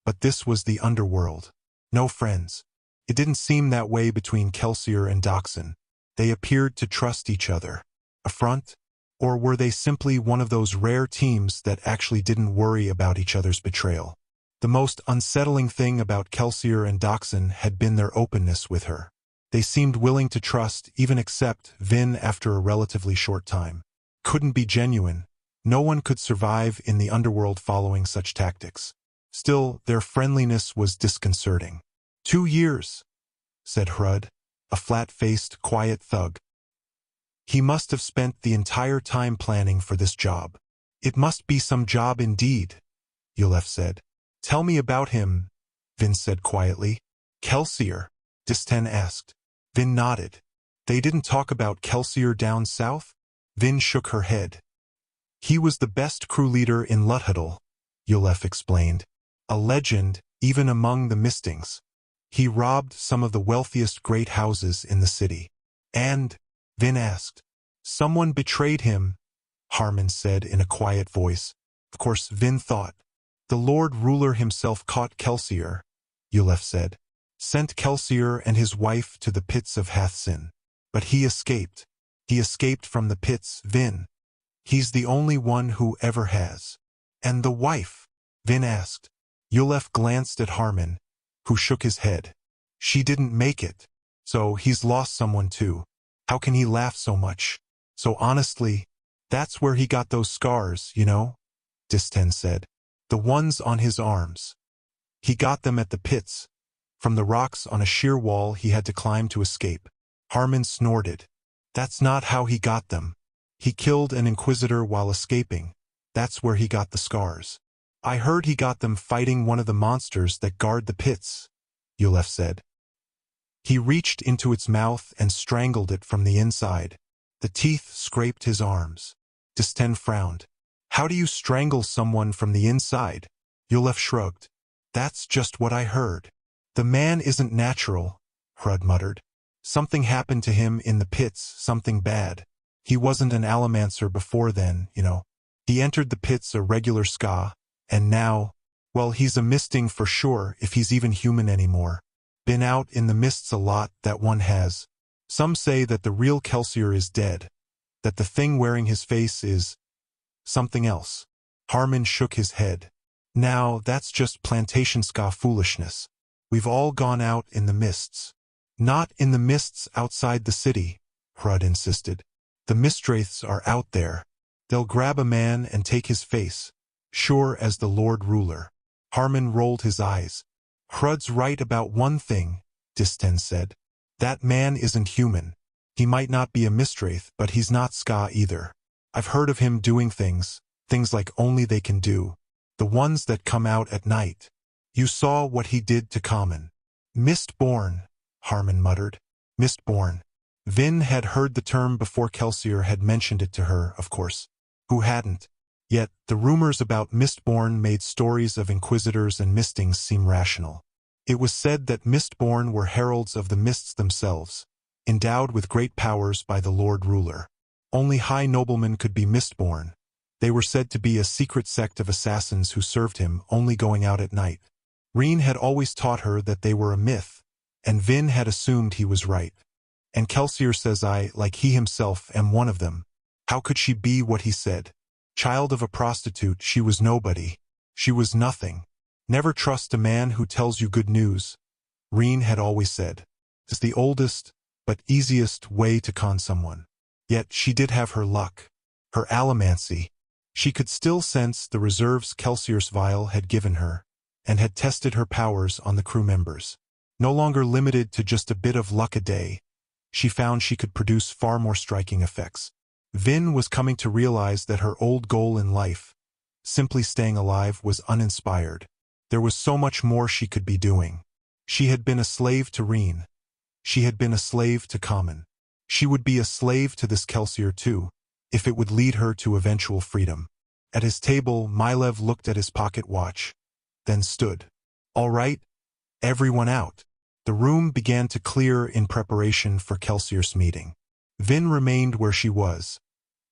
but this was the underworld. No friends. It didn't seem that way between Kelsier and Doxon. They appeared to trust each other. A front? Or were they simply one of those rare teams that actually didn't worry about each other's betrayal? The most unsettling thing about Kelsier and Doxon had been their openness with her. They seemed willing to trust, even accept, Vin after a relatively short time. Couldn't be genuine. No one could survive in the underworld following such tactics. Still, their friendliness was disconcerting. 2 years, said Hrud, a flat-faced, quiet thug. He must have spent the entire time planning for this job. It must be some job indeed, Yulef said. Tell me about him, Vin said quietly. Kelsier? Disten asked. Vin nodded. They didn't talk about Kelsier down south? Vin shook her head. He was the best crew leader in Luthadel, Yulef explained. A legend, even among the Mistings. He robbed some of the wealthiest great houses in the city. And, Vin asked, someone betrayed him, Harmon said in a quiet voice. Of course, Vin thought. The Lord Ruler himself caught Kelsier, Yulef said. Sent Kelsier and his wife to the pits of Hathsin. But he escaped. He escaped from the pits, Vin. He's the only one who ever has. And the wife? Vin asked. Yulef glanced at Harmon, who shook his head. She didn't make it. So he's lost someone too. How can he laugh so much? So honestly, that's where he got those scars, you know? Disten said. The ones on his arms. He got them at the pits. From the rocks on a sheer wall he had to climb to escape. Harmon snorted. That's not how he got them. He killed an inquisitor while escaping. That's where he got the scars. I heard he got them fighting one of the monsters that guard the pits, Yulef said. He reached into its mouth and strangled it from the inside. The teeth scraped his arms. Disten frowned. How do you strangle someone from the inside? Yulef shrugged. That's just what I heard. The man isn't natural, Hrud muttered. Something happened to him in the pits, something bad. He wasn't an Allomancer before then, you know. He entered the pits a regular skaa, and now, well, he's a misting for sure if he's even human anymore. Been out in the mists a lot, that one has. Some say that the real Kelsier is dead, that the thing wearing his face is something else. Harmon shook his head. Now, that's just plantation skaa foolishness. We've all gone out in the mists. Not in the mists outside the city, Hrud insisted. The Mistwraiths are out there. They'll grab a man and take his face, sure as the Lord Ruler. Harmon rolled his eyes. Hrud's right about one thing, Disten said. That man isn't human. He might not be a Mistwraith, but he's not skaa either. I've heard of him doing things like only they can do. The ones that come out at night. You saw what he did to Common. Mistborn, Harmon muttered. Mistborn. Vin had heard the term before Kelsier had mentioned it to her, of course. Who hadn't? Yet, the rumors about Mistborn made stories of inquisitors and mistings seem rational. It was said that Mistborn were heralds of the mists themselves, endowed with great powers by the Lord Ruler. Only high noblemen could be Mistborn. They were said to be a secret sect of assassins who served him, only going out at night. Reen had always taught her that they were a myth, and Vin had assumed he was right. And Kelsier says I, like he himself, am one of them. How could she be what he said? Child of a prostitute, she was nobody. She was nothing. Never trust a man who tells you good news, Reen had always said. It's the oldest, but easiest way to con someone. Yet she did have her luck. Her allomancy. She could still sense the reserves Kelsier's vial had given her, and had tested her powers on the crew members. No longer limited to just a bit of luck a day, she found she could produce far more striking effects. Vin was coming to realize that her old goal in life, simply staying alive, was uninspired. There was so much more she could be doing. She had been a slave to Reen. She had been a slave to Common. She would be a slave to this Kelsier too, if it would lead her to eventual freedom. At his table, Milev looked at his pocket watch, then stood. All right, everyone out. The room began to clear in preparation for Kelsier's meeting. Vin remained where she was.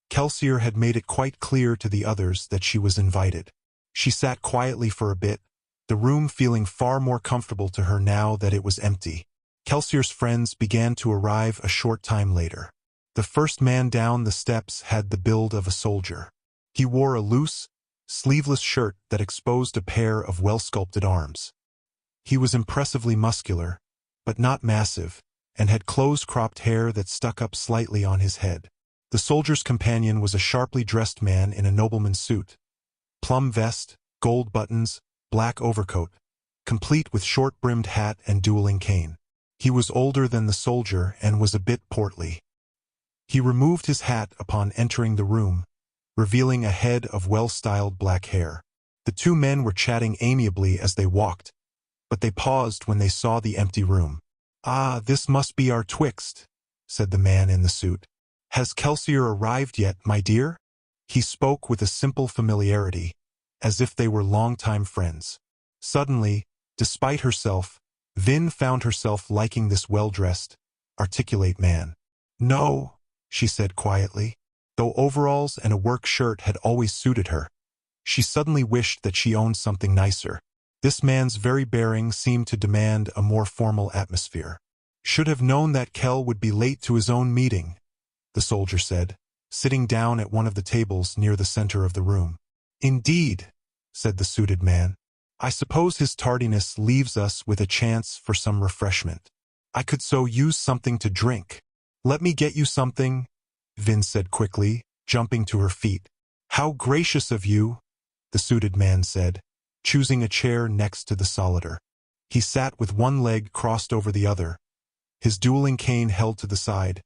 Kelsier had made it quite clear to the others that she was invited. She sat quietly for a bit, the room feeling far more comfortable to her now that it was empty. Kelsier's friends began to arrive a short time later. The first man down the steps had the build of a soldier. He wore a loose, sleeveless shirt that exposed a pair of well-sculpted arms. He was impressively muscular, but not massive, and had close-cropped hair that stuck up slightly on his head. The soldier's companion was a sharply dressed man in a nobleman's suit. Plum vest, gold buttons, black overcoat, complete with short-brimmed hat and dueling cane. He was older than the soldier and was a bit portly. He removed his hat upon entering the room, revealing a head of well-styled black hair. The two men were chatting amiably as they walked, but they paused when they saw the empty room. "Ah, this must be our twixt," said the man in the suit. "Has Kelsier arrived yet, my dear?" He spoke with a simple familiarity, as if they were long-time friends. Suddenly, despite herself, Vin found herself liking this well-dressed, articulate man. "No," she said quietly. Though overalls and a work shirt had always suited her, she suddenly wished that she owned something nicer. This man's very bearing seemed to demand a more formal atmosphere. "Should have known that Kel would be late to his own meeting," the soldier said, sitting down at one of the tables near the center of the room. "Indeed," said the suited man. "I suppose his tardiness leaves us with a chance for some refreshment. I could so use something to drink." "Let me get you something," Vin said quickly, jumping to her feet. "How gracious of you," the suited man said, choosing a chair next to the solitaire. He sat with one leg crossed over the other, his dueling cane held to the side,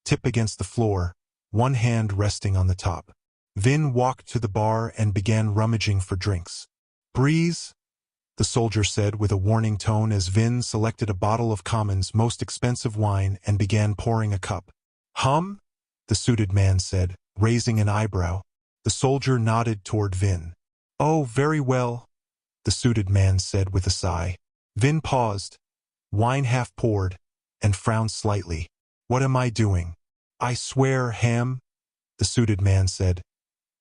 tip against the floor, one hand resting on the top. Vin walked to the bar and began rummaging for drinks. "Breeze," the soldier said with a warning tone as Vin selected a bottle of Common's most expensive wine and began pouring a cup. "Hum?" the suited man said, raising an eyebrow. The soldier nodded toward Vin. "Oh, very well," the suited man said with a sigh. Vin paused, wine half poured, and frowned slightly. "What am I doing?" "I swear, Ham," the suited man said,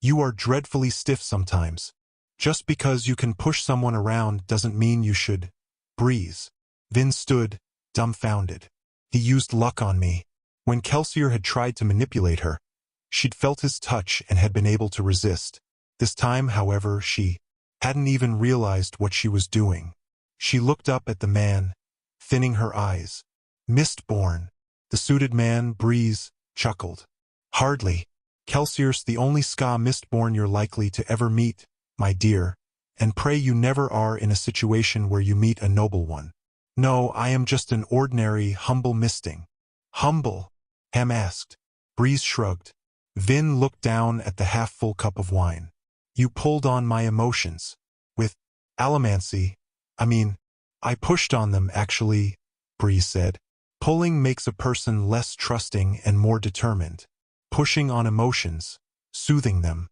"you are dreadfully stiff sometimes. Just because you can push someone around doesn't mean you should breeze." Vin stood, dumbfounded. He used luck on me. When Kelsier had tried to manipulate her, she'd felt his touch and had been able to resist. This time, however, she hadn't even realized what she was doing. She looked up at the man, thinning her eyes. "Mistborn," the suited man, Breeze, chuckled. "Hardly. Kelsier's the only skaa Mistborn you're likely to ever meet, my dear, and pray you never are in a situation where you meet a noble one." "No, I am just an ordinary, humble misting." "Humble?" Ham asked. Breeze shrugged. Vin looked down at the half-full cup of wine. "You pulled on my emotions. With Allomancy, I mean, I pushed on them, actually, Bree said. Pulling makes a person less trusting and more determined. Pushing on emotions, soothing them,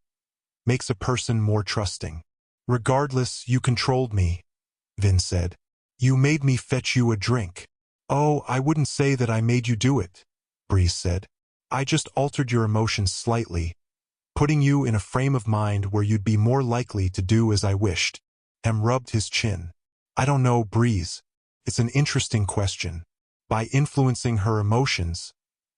makes a person more trusting. Regardless, you controlled me, Vin said. You made me fetch you a drink. Oh, I wouldn't say that I made you do it, Bree said. I just altered your emotions slightly, putting you in a frame of mind where you'd be more likely to do as I wished. Hem rubbed his chin. I don't know, Breeze. It's an interesting question. By influencing her emotions,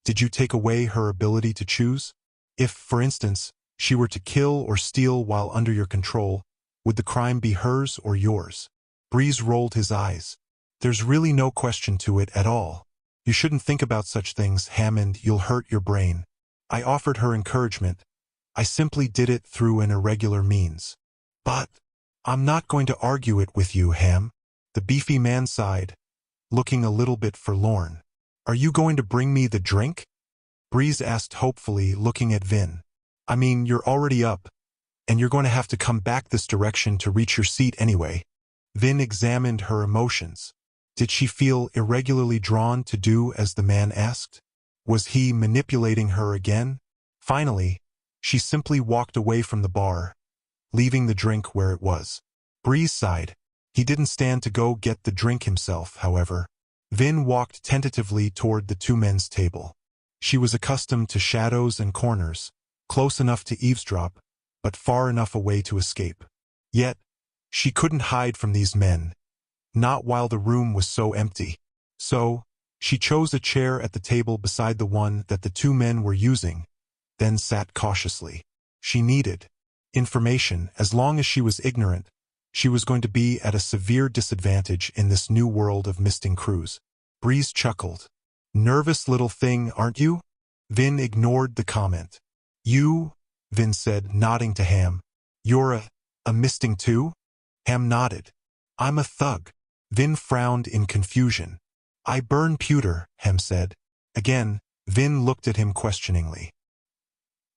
did you take away her ability to choose? If, for instance, she were to kill or steal while under your control, would the crime be hers or yours? Breeze rolled his eyes. There's really no question to it at all. You shouldn't think about such things, Hammond, you'll hurt your brain. I offered her encouragement. I simply did it through an irregular means. But I'm not going to argue it with you, Ham. The beefy man sighed, looking a little bit forlorn. Are you going to bring me the drink? Breeze asked hopefully, looking at Vin. I mean, you're already up, and you're going to have to come back this direction to reach your seat anyway. Vin examined her emotions. Did she feel irregularly drawn to do as the man asked? Was he manipulating her again? Finally, she simply walked away from the bar, leaving the drink where it was. Breeze sighed. He didn't stand to go get the drink himself, however. Vin walked tentatively toward the two men's table. She was accustomed to shadows and corners, close enough to eavesdrop, but far enough away to escape. Yet, she couldn't hide from these men, not while the room was so empty. So, she chose a chair at the table beside the one that the two men were using, then sat cautiously. She needed information. As long as she was ignorant, she was going to be at a severe disadvantage in this new world of misting crews. Breeze chuckled. Nervous little thing, aren't you? Vin ignored the comment. You, Vin said, nodding to Ham. You're a misting too? Ham nodded. I'm a thug. Vin frowned in confusion. I burn pewter, Ham said. Again, Vin looked at him questioningly.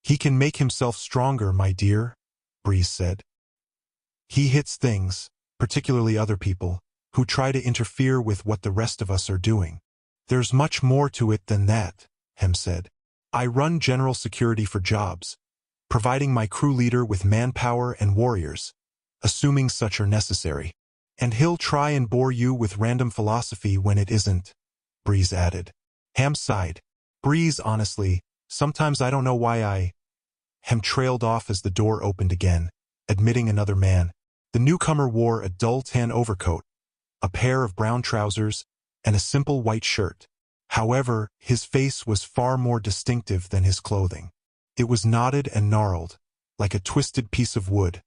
He can make himself stronger, my dear, Breeze said. He hits things, particularly other people, who try to interfere with what the rest of us are doing. There's much more to it than that, Hem said. I run general security for jobs, providing my crew leader with manpower and warriors, assuming such are necessary. And he'll try and bore you with random philosophy when it isn't, Breeze added. Ham sighed. Breeze, honestly, sometimes I don't know why I... Hem trailed off as the door opened again, admitting another man. The newcomer wore a dull tan overcoat, a pair of brown trousers, and a simple white shirt. However, his face was far more distinctive than his clothing. It was knotted and gnarled, like a twisted piece of wood,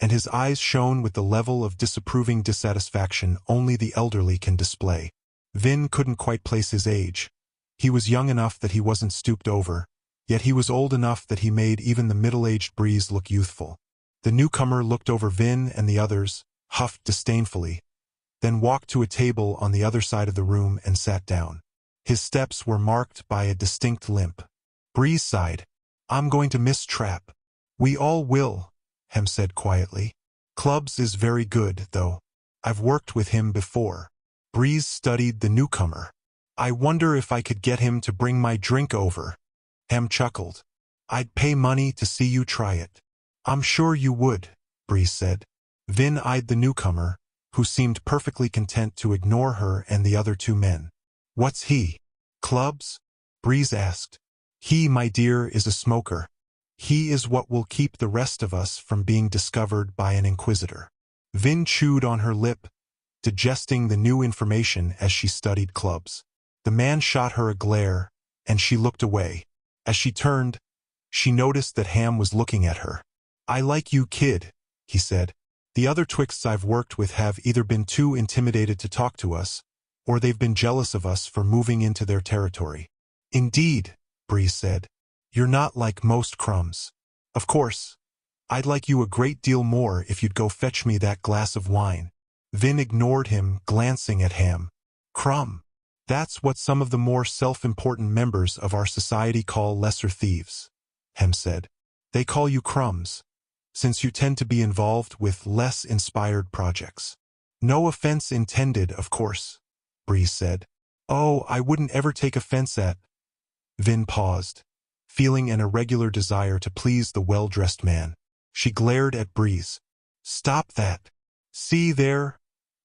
and his eyes shone with the level of disapproving dissatisfaction only the elderly can display. Vin couldn't quite place his age. He was young enough that he wasn't stooped over, yet he was old enough that he made even the middle-aged Breeze look youthful. The newcomer looked over Vin and the others, huffed disdainfully, then walked to a table on the other side of the room and sat down. His steps were marked by a distinct limp. Breeze sighed. I'm going to miss Trap. We all will, Hem said quietly. Clubs is very good, though. I've worked with him before. Breeze studied the newcomer. I wonder if I could get him to bring my drink over. Hem chuckled. I'd pay money to see you try it. I'm sure you would, Breeze said. Vin eyed the newcomer, who seemed perfectly content to ignore her and the other two men. What's he? Clubs? Breeze asked. He, my dear, is a smoker. He is what will keep the rest of us from being discovered by an inquisitor. Vin chewed on her lip, digesting the new information as she studied clubs. The man shot her a glare, and she looked away. As she turned, she noticed that Ham was looking at her. I like you, kid, he said. The other Twixts I've worked with have either been too intimidated to talk to us, or they've been jealous of us for moving into their territory. Indeed, Breeze said. You're not like most crumbs. Of course, I'd like you a great deal more if you'd go fetch me that glass of wine. Vin ignored him, glancing at Ham. Crumb. That's what some of the more self-important members of our society call lesser thieves, Hem said. They call you crumbs, since you tend to be involved with less inspired projects. No offense intended, of course, Breeze said. Oh, I wouldn't ever take offense at... Vin paused, feeling an irregular desire to please the well-dressed man. She glared at Breeze. Stop that. See there,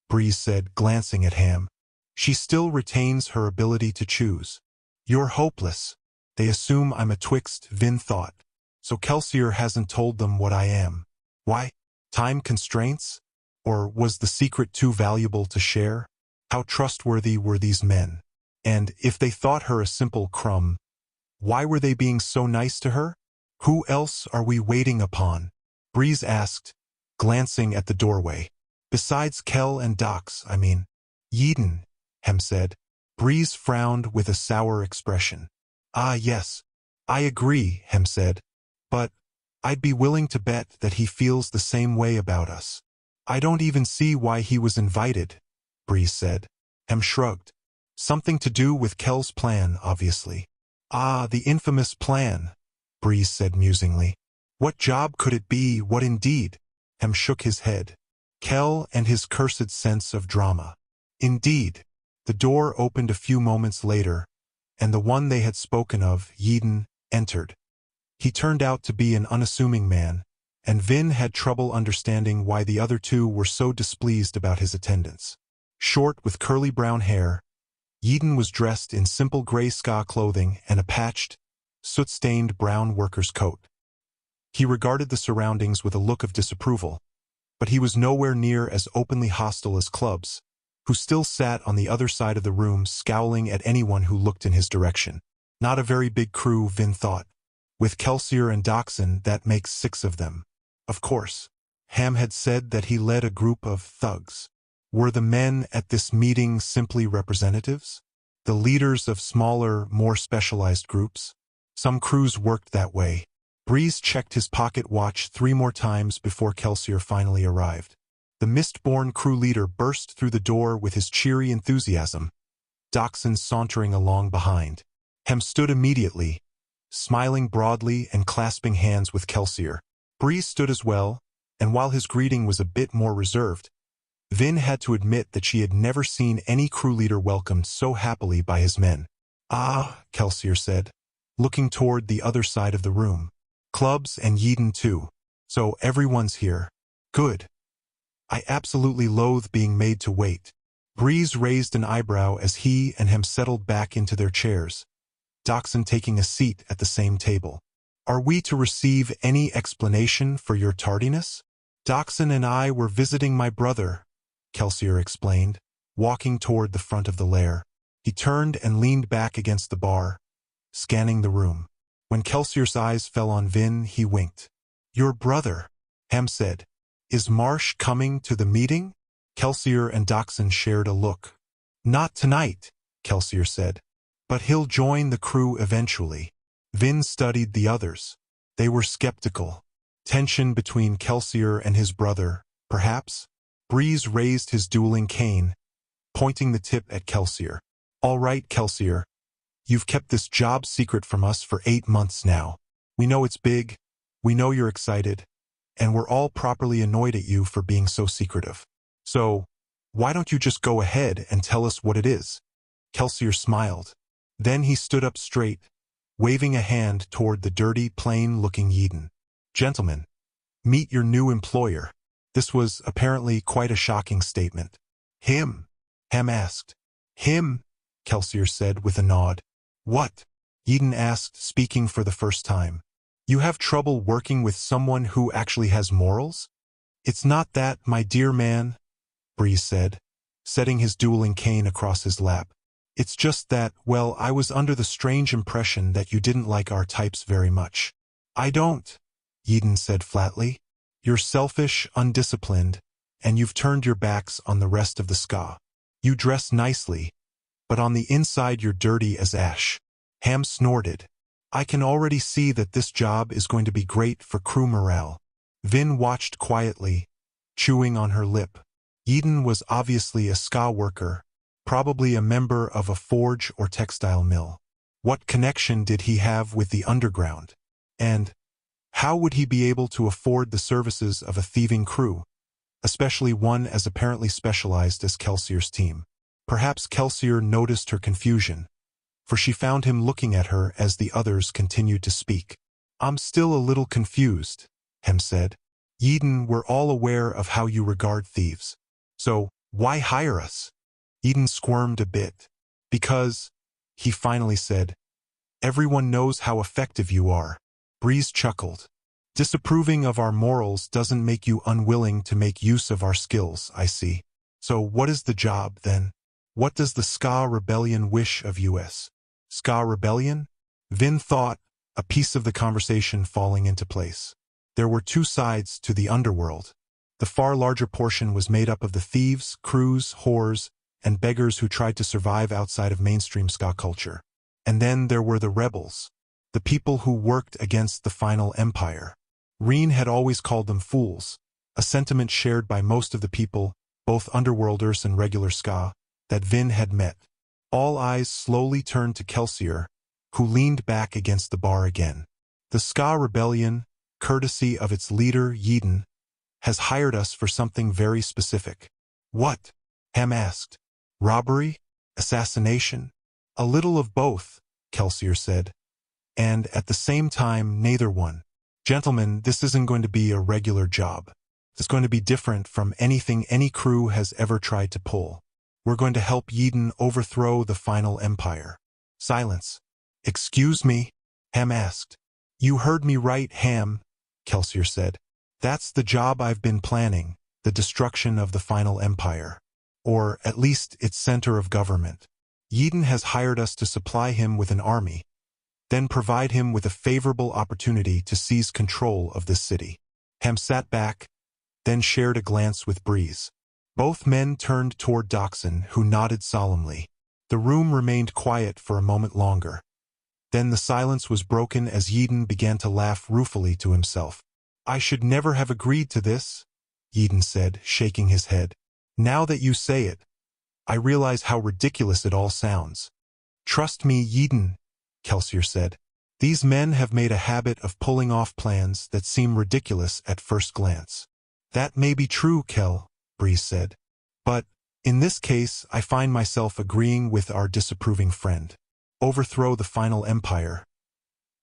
Breeze said, glancing at Ham. She still retains her ability to choose. You're hopeless. They assume I'm a twixt, Vin thought. So Kelsier hasn't told them what I am. Why? Time constraints? Or was the secret too valuable to share? How trustworthy were these men? And if they thought her a simple crumb, why were they being so nice to her? Who else are we waiting upon? Breeze asked, glancing at the doorway. Besides Kel and Dox, I mean. Yeadon, Hem said. Breeze frowned with a sour expression. Ah, yes. I agree, Hem said. But I'd be willing to bet that he feels the same way about us. I don't even see why he was invited, Breeze said. Hem shrugged. Something to do with Kel's plan, obviously. Ah, the infamous plan, Breeze said musingly. What job could it be, what indeed? Hem shook his head. Kel and his cursed sense of drama. Indeed. The door opened a few moments later, and the one they had spoken of, Yeadon, entered. He turned out to be an unassuming man, and Vin had trouble understanding why the other two were so displeased about his attendance. Short with curly brown hair, Yeadon was dressed in simple gray skaa clothing and a patched, soot-stained brown worker's coat. He regarded the surroundings with a look of disapproval, but he was nowhere near as openly hostile as Clubs, who still sat on the other side of the room scowling at anyone who looked in his direction. Not a very big crew, Vin thought. With Kelsier and Doxon, that makes 6 of them. Of course, Ham had said that he led a group of thugs. Were the men at this meeting simply representatives? The leaders of smaller, more specialized groups? Some crews worked that way. Breeze checked his pocket watch 3 more times before Kelsier finally arrived. The Mistborn crew leader burst through the door with his cheery enthusiasm, Doxon sauntering along behind. Hem stood immediately, smiling broadly and clasping hands with Kelsier. Breeze stood as well, and while his greeting was a bit more reserved, Vin had to admit that she had never seen any crew leader welcomed so happily by his men. Ah, Kelsier said, looking toward the other side of the room. Clubs and Yeadon too. So everyone's here. Good. I absolutely loathe being made to wait. Breeze raised an eyebrow as he and Hem settled back into their chairs, Doxon taking a seat at the same table. Are we to receive any explanation for your tardiness? Doxon and I were visiting my brother, Kelsier explained, walking toward the front of the lair. He turned and leaned back against the bar, scanning the room. When Kelsier's eyes fell on Vin, he winked. Your brother, Hem said. Is Marsh coming to the meeting? Kelsier and Doxon shared a look. Not tonight, Kelsier said. But he'll join the crew eventually. Vin studied the others. They were skeptical. Tension between Kelsier and his brother, perhaps? Breeze raised his dueling cane, pointing the tip at Kelsier. All right, Kelsier. You've kept this job secret from us for 8 months now. We know it's big. We know you're excited. And we're all properly annoyed at you for being so secretive. So, why don't you just go ahead and tell us what it is? Kelsier smiled. Then he stood up straight, waving a hand toward the dirty, plain-looking Yeadon. Gentlemen, meet your new employer. This was apparently quite a shocking statement. Him? Hem asked. Him? Kelsier said with a nod. What? Yeadon asked, speaking for the first time. You have trouble working with someone who actually has morals? It's not that, my dear man, Breeze said, setting his dueling cane across his lap. It's just that, well, I was under the strange impression that you didn't like our types very much. I don't, Yeadon said flatly. You're selfish, undisciplined, and you've turned your backs on the rest of the skaa. You dress nicely, but on the inside you're dirty as ash. Ham snorted. I can already see that this job is going to be great for crew morale. Vin watched quietly, chewing on her lip. Yeadon was obviously a skaa worker, probably a member of a forge or textile mill. What connection did he have with the underground? And how would he be able to afford the services of a thieving crew? especially one as apparently specialized as Kelsier's team. Perhaps Kelsier noticed her confusion, for she found him looking at her as the others continued to speak. "I'm still a little confused," Hem said. "Eden, we're all aware of how you regard thieves. So, why hire us?" Eden squirmed a bit. "Because," he finally said, "everyone knows how effective you are." Breeze chuckled. "Disapproving of our morals doesn't make you unwilling to make use of our skills, I see. So what is the job, then? What does the Skaa Rebellion wish of us?" Skaa Rebellion? Vin thought, a piece of the conversation falling into place. There were two sides to the underworld. The far larger portion was made up of the thieves, crews, whores, and beggars who tried to survive outside of mainstream Skaa culture. And then there were the rebels, the people who worked against the final empire. Reen had always called them fools, a sentiment shared by most of the people, both underworlders and regular Skaa, that Vin had met. All eyes slowly turned to Kelsier, who leaned back against the bar again. "The Skaa Rebellion, courtesy of its leader, Eden, has hired us for something very specific." "What?" Hem asked. "Robbery? Assassination?" "A little of both," Kelsier said. "And at the same time, neither one. Gentlemen, this isn't going to be a regular job. It's going to be different from anything any crew has ever tried to pull. We're going to help Eden overthrow the final empire." Silence. "Excuse me?" Ham asked. "You heard me right, Ham," Kelsier said. "That's the job I've been planning, the destruction of the final empire. Or, at least, its center of government. Eden has hired us to supply him with an army, then provide him with a favorable opportunity to seize control of this city." Ham sat back, then shared a glance with Breeze. Both men turned toward Doxson, who nodded solemnly. The room remained quiet for a moment longer. Then the silence was broken as Eden began to laugh ruefully to himself. "I should never have agreed to this," Eden said, shaking his head. "Now that you say it, I realize how ridiculous it all sounds." "Trust me, Eden," Kelsier said. "These men have made a habit of pulling off plans that seem ridiculous at first glance." "That may be true, Kel," Breeze said. "But, in this case, I find myself agreeing with our disapproving friend. Overthrow the final empire.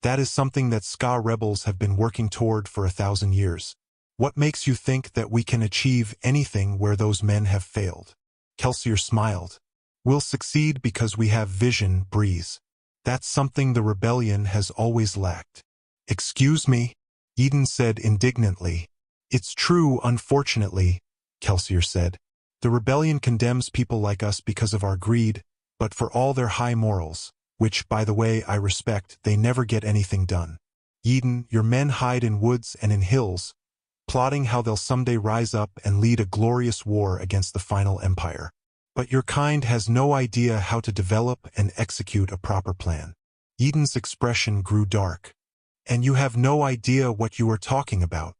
That is something that Skaa rebels have been working toward for 1,000 years. What makes you think that we can achieve anything where those men have failed?" Kelsier smiled. "We'll succeed because we have vision, Breeze. That's something the rebellion has always lacked." "Excuse me?" Eden said indignantly. "It's true, unfortunately," Kelsier said. "The rebellion condemns people like us because of our greed, but for all their high morals, which, by the way, I respect, they never get anything done. Eden, your men hide in woods and in hills, plotting how they'll someday rise up and lead a glorious war against the final empire. But your kind has no idea how to develop and execute a proper plan." Eden's expression grew dark. "And you have no idea what you are talking about."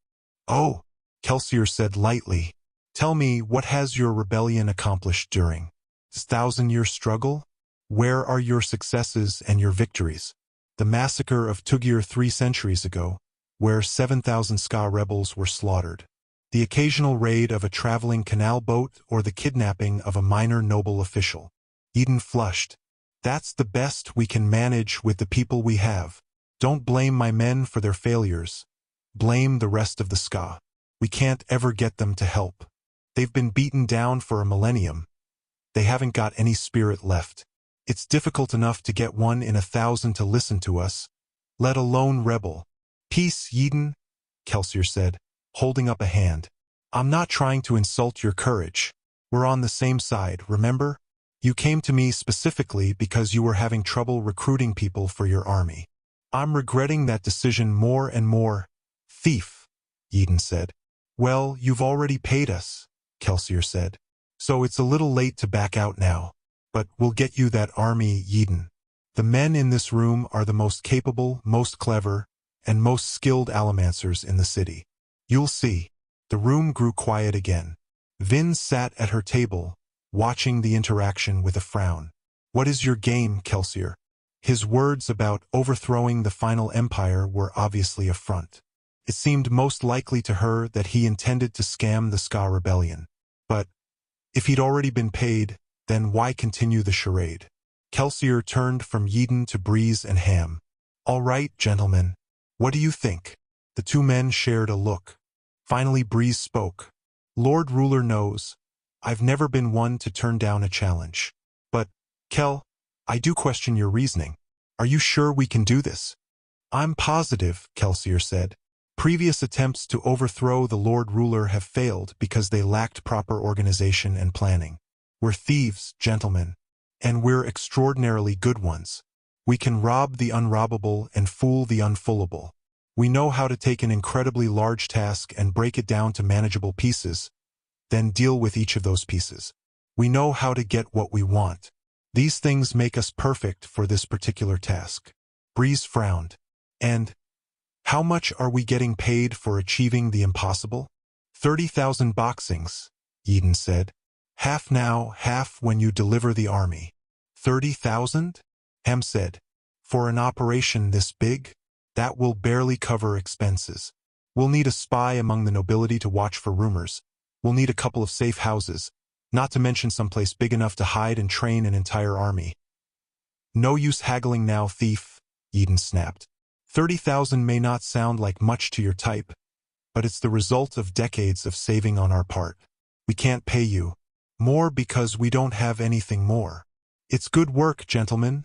"Oh," Kelsier said lightly. "Tell me, what has your rebellion accomplished during this 1,000-year struggle? Where are your successes and your victories? The massacre of Tugir 3 centuries ago, where 7,000 Skaa rebels were slaughtered. The occasional raid of a traveling canal boat or the kidnapping of a minor noble official." Eden flushed. "That's the best we can manage with the people we have. Don't blame my men for their failures. Blame the rest of the Skaa. We can't ever get them to help. They've been beaten down for a millennium. They haven't got any spirit left. It's difficult enough to get 1 in 1,000 to listen to us, let alone rebel." "Peace, Eden," Kelsier said, holding up a hand. "I'm not trying to insult your courage. We're on the same side, remember? You came to me specifically because you were having trouble recruiting people for your army. I'm regretting that decision more and more." "Thief," Eden said. "Well, you've already paid us," Kelsier said. "So it's a little late to back out now. But we'll get you that army, Eden. The men in this room are the most capable, most clever, and most skilled allomancers in the city. You'll see." The room grew quiet again. Vin sat at her table, watching the interaction with a frown. "What is your game, Kelsier?" His words about overthrowing the final empire were obviously a front. It seemed most likely to her that he intended to scam the skaa rebellion. But if he'd already been paid, then why continue the charade? Kelsier turned from Eden to Breeze and Ham. "All right, gentlemen. What do you think?" The two men shared a look. Finally Breeze spoke. "Lord Ruler knows, I've never been one to turn down a challenge. But, Kel, I do question your reasoning. Are you sure we can do this?" "I'm positive," Kelsier said. "Previous attempts to overthrow the Lord Ruler have failed because they lacked proper organization and planning. We're thieves, gentlemen. And we're extraordinarily good ones. We can rob the unrobbable and fool the unfoolable. We know how to take an incredibly large task and break it down to manageable pieces, then deal with each of those pieces. We know how to get what we want. These things make us perfect for this particular task." Breeze frowned. "And how much are we getting paid for achieving the impossible?" 30,000 boxings, Eden said. "Half now, half when you deliver the army." 30,000? Ham said. "For an operation this big? That will barely cover expenses. We'll need a spy among the nobility to watch for rumors. We'll need a couple of safe houses, not to mention someplace big enough to hide and train an entire army." "No use haggling now, thief," Eden snapped. 30,000 may not sound like much to your type, but it's the result of decades of saving on our part. We can't pay you more because we don't have anything more. "It's good work, gentlemen,"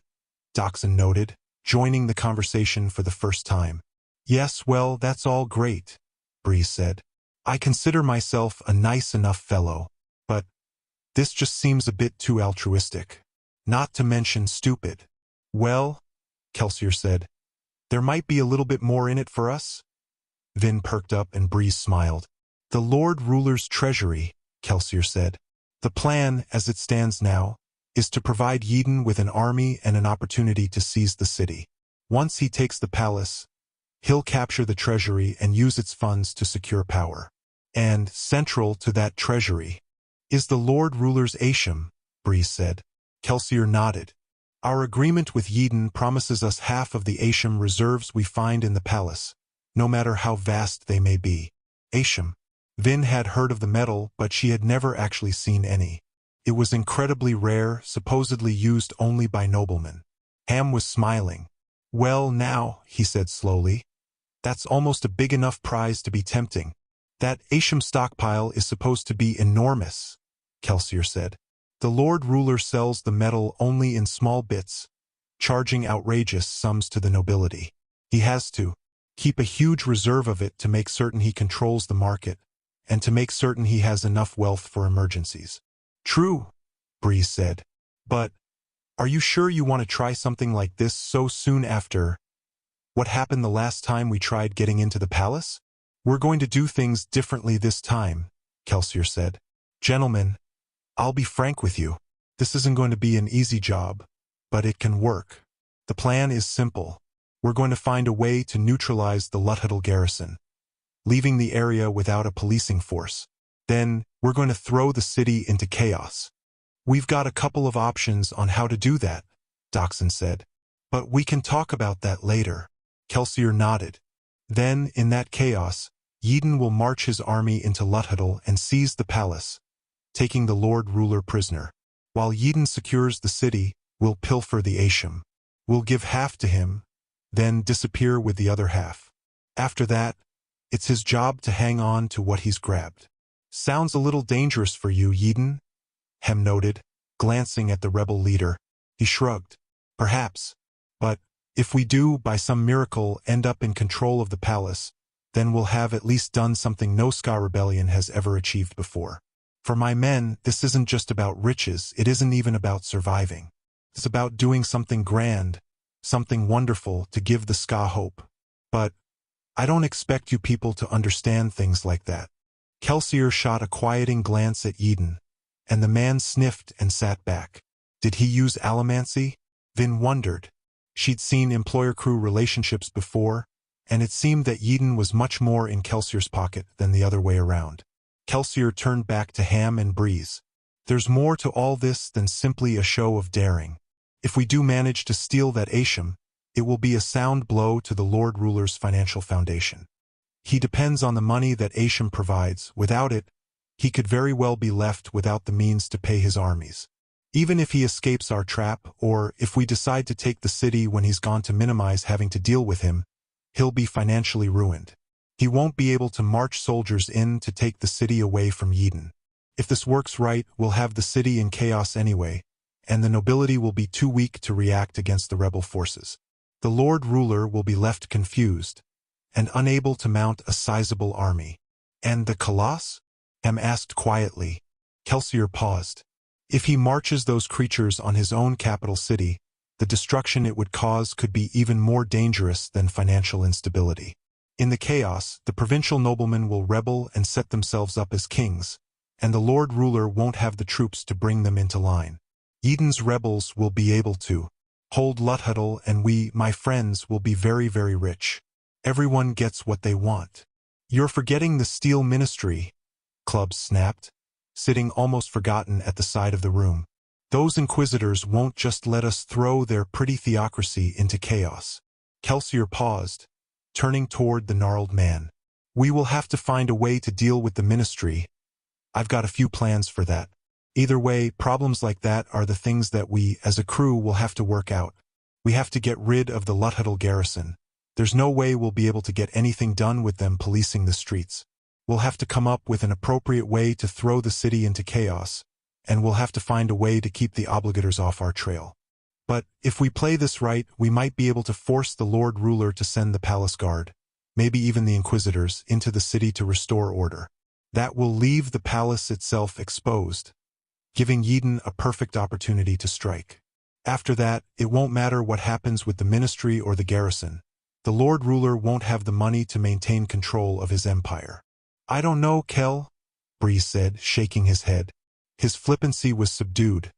Dachshund noted, joining the conversation for the first time. "Yes, well, that's all great," Breeze said. "I consider myself a nice enough fellow, but this just seems a bit too altruistic. Not to mention stupid." "Well," Kelsier said, "there might be a little bit more in it for us." Vin perked up and Breeze smiled. "The Lord Ruler's treasury," Kelsier said. "The plan, as it stands now, is to provide Eden with an army and an opportunity to seize the city. Once he takes the palace, he'll capture the treasury and use its funds to secure power. And, central to that treasury, is the Lord Ruler's Asham," Breeze said. Kelsier nodded. "Our agreement with Eden promises us half of the Asham reserves we find in the palace, no matter how vast they may be." Asham. Vin had heard of the metal, but she had never actually seen any. It was incredibly rare, supposedly used only by noblemen. Ham was smiling. "Well now," he said slowly, "that's almost a big enough prize to be tempting. That Asham stockpile is supposed to be enormous," Kelsier said. "The Lord Ruler sells the metal only in small bits, charging outrageous sums to the nobility. He has to keep a huge reserve of it to make certain he controls the market, and to make certain he has enough wealth for emergencies." "True," Breeze said. "But are you sure you want to try something like this so soon after what happened the last time we tried getting into the palace?" "We're going to do things differently this time," Kelsier said. "Gentlemen, I'll be frank with you. This isn't going to be an easy job, but it can work. The plan is simple. We're going to find a way to neutralize the Luthadel garrison, leaving the area without a policing force. Then, we're going to throw the city into chaos. We've got a couple of options on how to do that," Dachshund said. "But we can talk about that later." Kelsier nodded. "Then, in that chaos, Eden will march his army into Luthadel and seize the palace, taking the Lord Ruler prisoner. While Eden secures the city, we'll pilfer the Asham. We'll give half to him, then disappear with the other half. After that, it's his job to hang on to what he's grabbed." "Sounds a little dangerous for you, Eden," Hem noted, glancing at the rebel leader. He shrugged. "Perhaps. But if we do, by some miracle, end up in control of the palace, then we'll have at least done something no skaa rebellion has ever achieved before. For my men, this isn't just about riches, it isn't even about surviving. It's about doing something grand, something wonderful to give the skaa hope. But I don't expect you people to understand things like that." Kelsier shot a quieting glance at Eden, and the man sniffed and sat back. Did he use Allomancy? Vin wondered. She'd seen employer-crew relationships before, and it seemed that Eden was much more in Kelsier's pocket than the other way around. Kelsier turned back to Ham and Breeze. "There's more to all this than simply a show of daring. If we do manage to steal that Asham, it will be a sound blow to the Lord Ruler's financial foundation. He depends on the money that Asham provides. Without it, he could very well be left without the means to pay his armies. Even if he escapes our trap, or if we decide to take the city when he's gone to minimize having to deal with him, he'll be financially ruined. He won't be able to march soldiers in to take the city away from Eden. If this works right, we'll have the city in chaos anyway, and the nobility will be too weak to react against the rebel forces. The Lord Ruler will be left confused and unable to mount a sizable army. And the Colossus? Ham asked quietly. Kelsier paused. If he marches those creatures on his own capital city, the destruction it would cause could be even more dangerous than financial instability. In the chaos, the provincial noblemen will rebel and set themselves up as kings, and the Lord Ruler won't have the troops to bring them into line. Eden's rebels will be able to hold Luthhuddle, and we, my friends, will be very, very rich. Everyone gets what they want. You're forgetting the Steel Ministry, Clubs snapped, sitting almost forgotten at the side of the room. Those inquisitors won't just let us throw their pretty theocracy into chaos. Kelsier paused, turning toward the gnarled man. We will have to find a way to deal with the ministry. I've got a few plans for that. Either way, problems like that are the things that we, as a crew, will have to work out. We have to get rid of the Luthhuddle garrison. There's no way we'll be able to get anything done with them policing the streets. We'll have to come up with an appropriate way to throw the city into chaos, and we'll have to find a way to keep the obligators off our trail. But if we play this right, we might be able to force the Lord Ruler to send the palace guard, maybe even the inquisitors, into the city to restore order. That will leave the palace itself exposed, giving Eden a perfect opportunity to strike. After that, it won't matter what happens with the ministry or the garrison. The Lord Ruler won't have the money to maintain control of his empire. I don't know, Kel, Breeze said, shaking his head. His flippancy was subdued.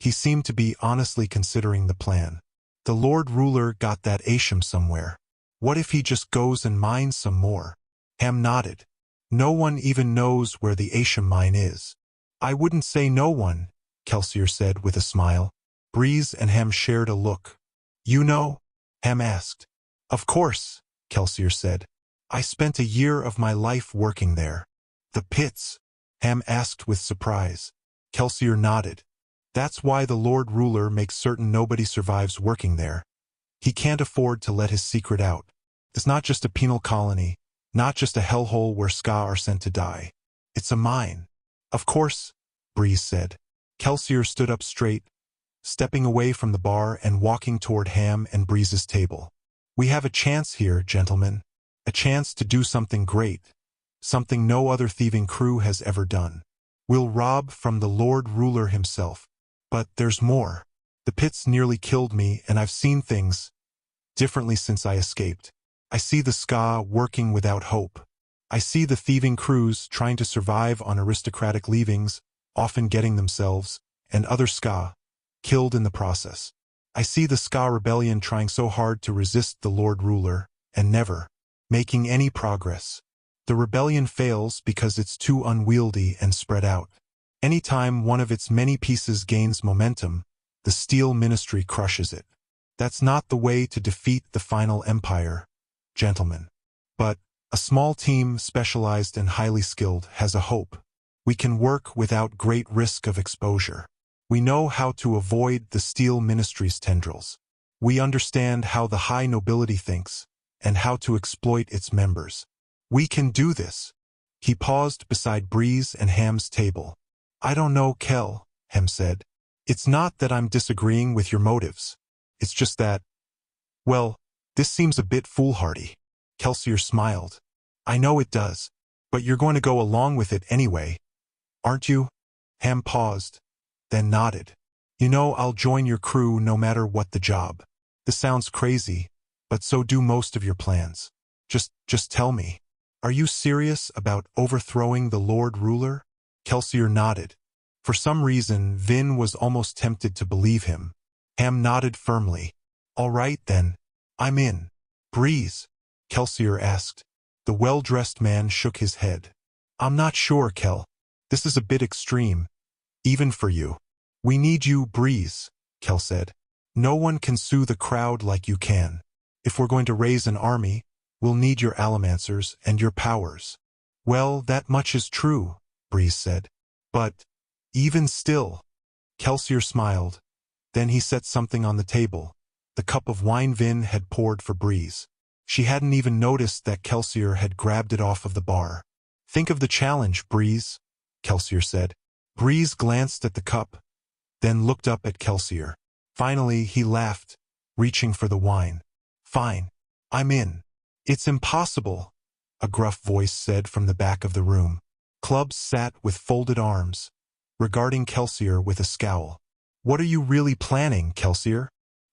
He seemed to be honestly considering the plan. The Lord Ruler got that Asham somewhere. What if he just goes and mines some more? Ham nodded. No one even knows where the Asham mine is. I wouldn't say no one, Kelsier said with a smile. Breeze and Ham shared a look. You know? Ham asked. Of course, Kelsier said. I spent a year of my life working there. The pits? Ham asked with surprise. Kelsier nodded. That's why the Lord Ruler makes certain nobody survives working there. He can't afford to let his secret out. It's not just a penal colony, not just a hellhole where skaa are sent to die. It's a mine. Of course, Breeze said. Kelsier stood up straight, stepping away from the bar and walking toward Ham and Breeze's table. We have a chance here, gentlemen. A chance to do something great. Something no other thieving crew has ever done. We'll rob from the Lord Ruler himself. But there's more. The pits nearly killed me, and I've seen things differently since I escaped. I see the skaa working without hope. I see the thieving crews trying to survive on aristocratic leavings, often getting themselves, and other skaa, killed in the process. I see the skaa rebellion trying so hard to resist the Lord Ruler, and never making any progress. The rebellion fails because it's too unwieldy and spread out. Anytime one of its many pieces gains momentum, the Steel Ministry crushes it. That's not the way to defeat the final empire, gentlemen. But a small team, specialized and highly skilled, has a hope. We can work without great risk of exposure. We know how to avoid the Steel Ministry's tendrils. We understand how the high nobility thinks, and how to exploit its members. We can do this. He paused beside Breeze and Ham's table. I don't know, Kel, Ham said. It's not that I'm disagreeing with your motives. It's just that, well, this seems a bit foolhardy. Kelsier smiled. I know it does, but you're going to go along with it anyway, aren't you? Ham paused, then nodded. You know, I'll join your crew no matter what the job. This sounds crazy, but so do most of your plans. Just tell me. Are you serious about overthrowing the Lord Ruler? Kelsier nodded. For some reason, Vin was almost tempted to believe him. Ham nodded firmly. All right then. I'm in. Breeze? Kelsier asked. The well-dressed man shook his head. I'm not sure, Kel. This is a bit extreme. Even for you. We need you, Breeze, Kel said. No one can sue the crowd like you can. If we're going to raise an army, We'll need your allomancers and your powers. Well, that much is true, Breeze said. But, even still, Kelsier smiled. Then he set something on the table. The cup of wine Vin had poured for Breeze. She hadn't even noticed that Kelsier had grabbed it off of the bar. Think of the challenge, Breeze, Kelsier said. Breeze glanced at the cup, then looked up at Kelsier. Finally, he laughed, reaching for the wine. Fine. I'm in. It's impossible, a gruff voice said from the back of the room. Clubs sat with folded arms, regarding Kelsier with a scowl. What are you really planning, Kelsier?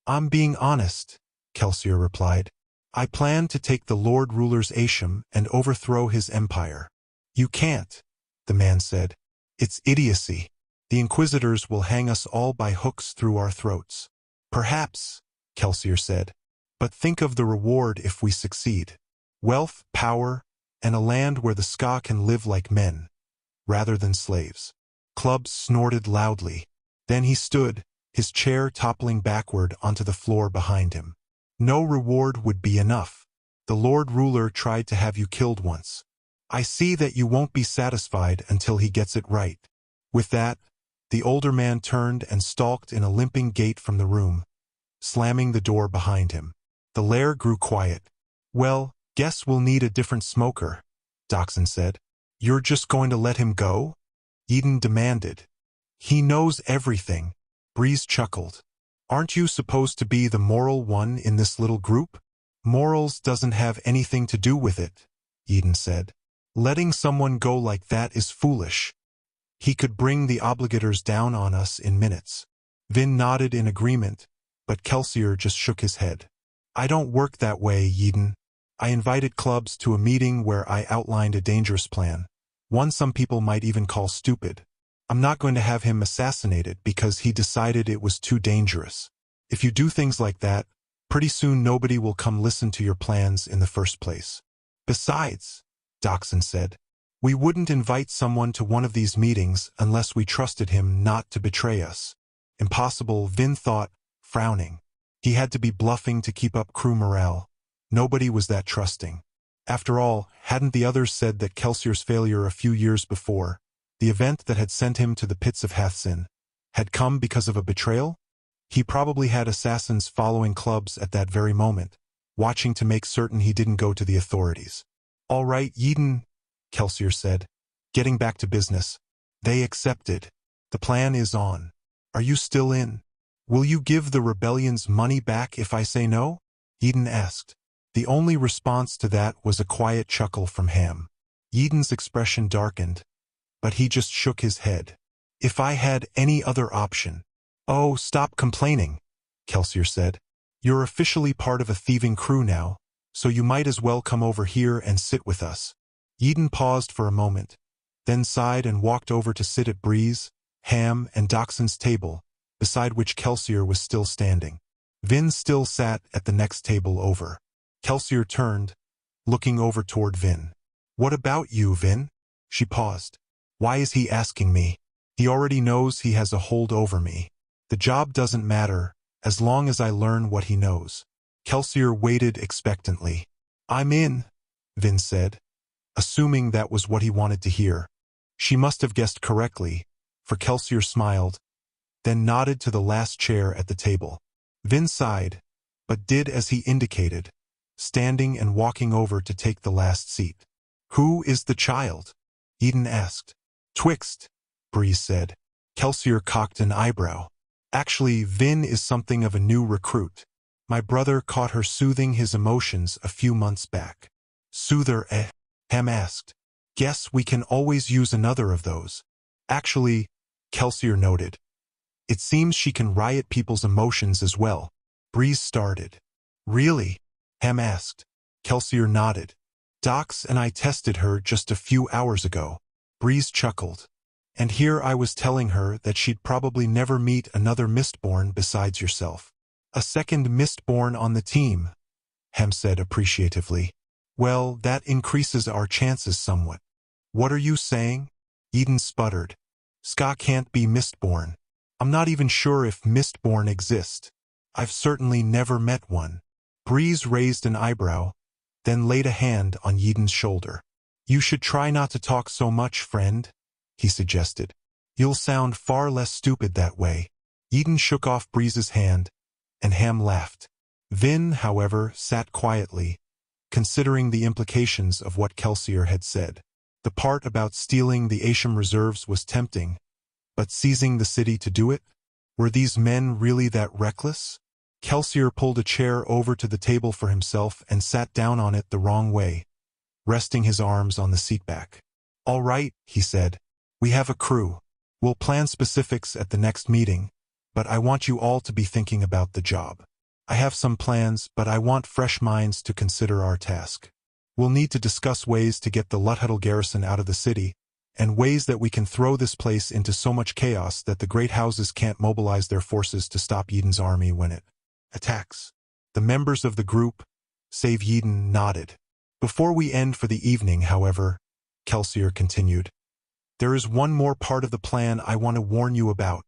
I'm being honest, Kelsier replied. I plan to take the Lord Ruler's Asham and overthrow his empire. You can't, the man said. It's idiocy. The Inquisitors will hang us all by hooks through our throats. Perhaps, Kelsier said. But think of the reward if we succeed. Wealth, power, and a land where the skaa can live like men, rather than slaves. Clubs snorted loudly. Then he stood, his chair toppling backward onto the floor behind him. No reward would be enough. The Lord Ruler tried to have you killed once. I see that you won't be satisfied until he gets it right. With that, the older man turned and stalked in a limping gait from the room, slamming the door behind him. The lair grew quiet. Well, guess we'll need a different smoker, Doxson said. You're just going to let him go? Eden demanded. He knows everything. Breeze chuckled. Aren't you supposed to be the moral one in this little group? Morals doesn't have anything to do with it, Eden said. Letting someone go like that is foolish. He could bring the obligators down on us in minutes. Vin nodded in agreement, but Kelsier just shook his head. I don't work that way, Eden. I invited Clubs to a meeting where I outlined a dangerous plan, one some people might even call stupid. I'm not going to have him assassinated because he decided it was too dangerous. If you do things like that, pretty soon nobody will come listen to your plans in the first place. Besides, Doxson said, we wouldn't invite someone to one of these meetings unless we trusted him not to betray us. Impossible, Vin thought, frowning. He had to be bluffing to keep up crew morale. Nobody was that trusting. After all, hadn't the others said that Kelsier's failure a few years before, the event that had sent him to the pits of Hathsin, had come because of a betrayal? He probably had assassins following Clubs at that very moment, watching to make certain he didn't go to the authorities. All right, Eden, Kelsier said, getting back to business. They accepted. The plan is on. Are you still in? Will you give the rebellion's money back if I say no? Eden asked. The only response to that was a quiet chuckle from Ham. Eden's expression darkened, but he just shook his head. If I had any other option. Oh, stop complaining, Kelsier said. You're officially part of a thieving crew now, so you might as well come over here and sit with us. Eden paused for a moment, then sighed and walked over to sit at Breeze, Ham, and Doxson's table, beside which Kelsier was still standing. Vin still sat at the next table over. Kelsier turned, looking over toward Vin. What about you, Vin? She paused. Why is he asking me? He already knows he has a hold over me. The job doesn't matter, as long as I learn what he knows. Kelsier waited expectantly. I'm in, Vin said, assuming that was what he wanted to hear. She must have guessed correctly, for Kelsier smiled, then nodded to the last chair at the table. Vin sighed, but did as he indicated, standing and walking over to take the last seat. Who is the child? Eden asked. Twixt, Breeze said. Kelsier cocked an eyebrow. Actually, Vin is something of a new recruit. My brother caught her soothing his emotions a few months back. Soother, Ham asked. Guess we can always use another of those. Actually, Kelsier noted. It seems she can riot people's emotions as well. Breeze started. Really? Ham asked. Kelsier nodded. Dox and I tested her just a few hours ago. Breeze chuckled. And here I was telling her that she'd probably never meet another Mistborn besides yourself. A second Mistborn on the team, Ham said appreciatively. Well, that increases our chances somewhat. What are you saying? Eden sputtered. Skaa can't be Mistborn. I'm not even sure if Mistborn exist. I've certainly never met one. Breeze raised an eyebrow, then laid a hand on Yidin's shoulder. "You should try not to talk so much, friend," he suggested. "You'll sound far less stupid that way." Yidin shook off Breeze's hand, and Ham laughed. Vin, however, sat quietly, considering the implications of what Kelsier had said. The part about stealing the Asham reserves was tempting, but seizing the city to do it? Were these men really that reckless? Kelsier pulled a chair over to the table for himself and sat down on it the wrong way, resting his arms on the seatback. "All right," he said. "We have a crew. We'll plan specifics at the next meeting, but I want you all to be thinking about the job. I have some plans, but I want fresh minds to consider our task. We'll need to discuss ways to get the Luthhuddle garrison out of the city, and ways that we can throw this place into so much chaos that the great houses can't mobilize their forces to stop Yidin's army when it attacks." The members of the group, save Yidin, nodded. "Before we end for the evening, however," Kelsier continued, "there is one more part of the plan I want to warn you about."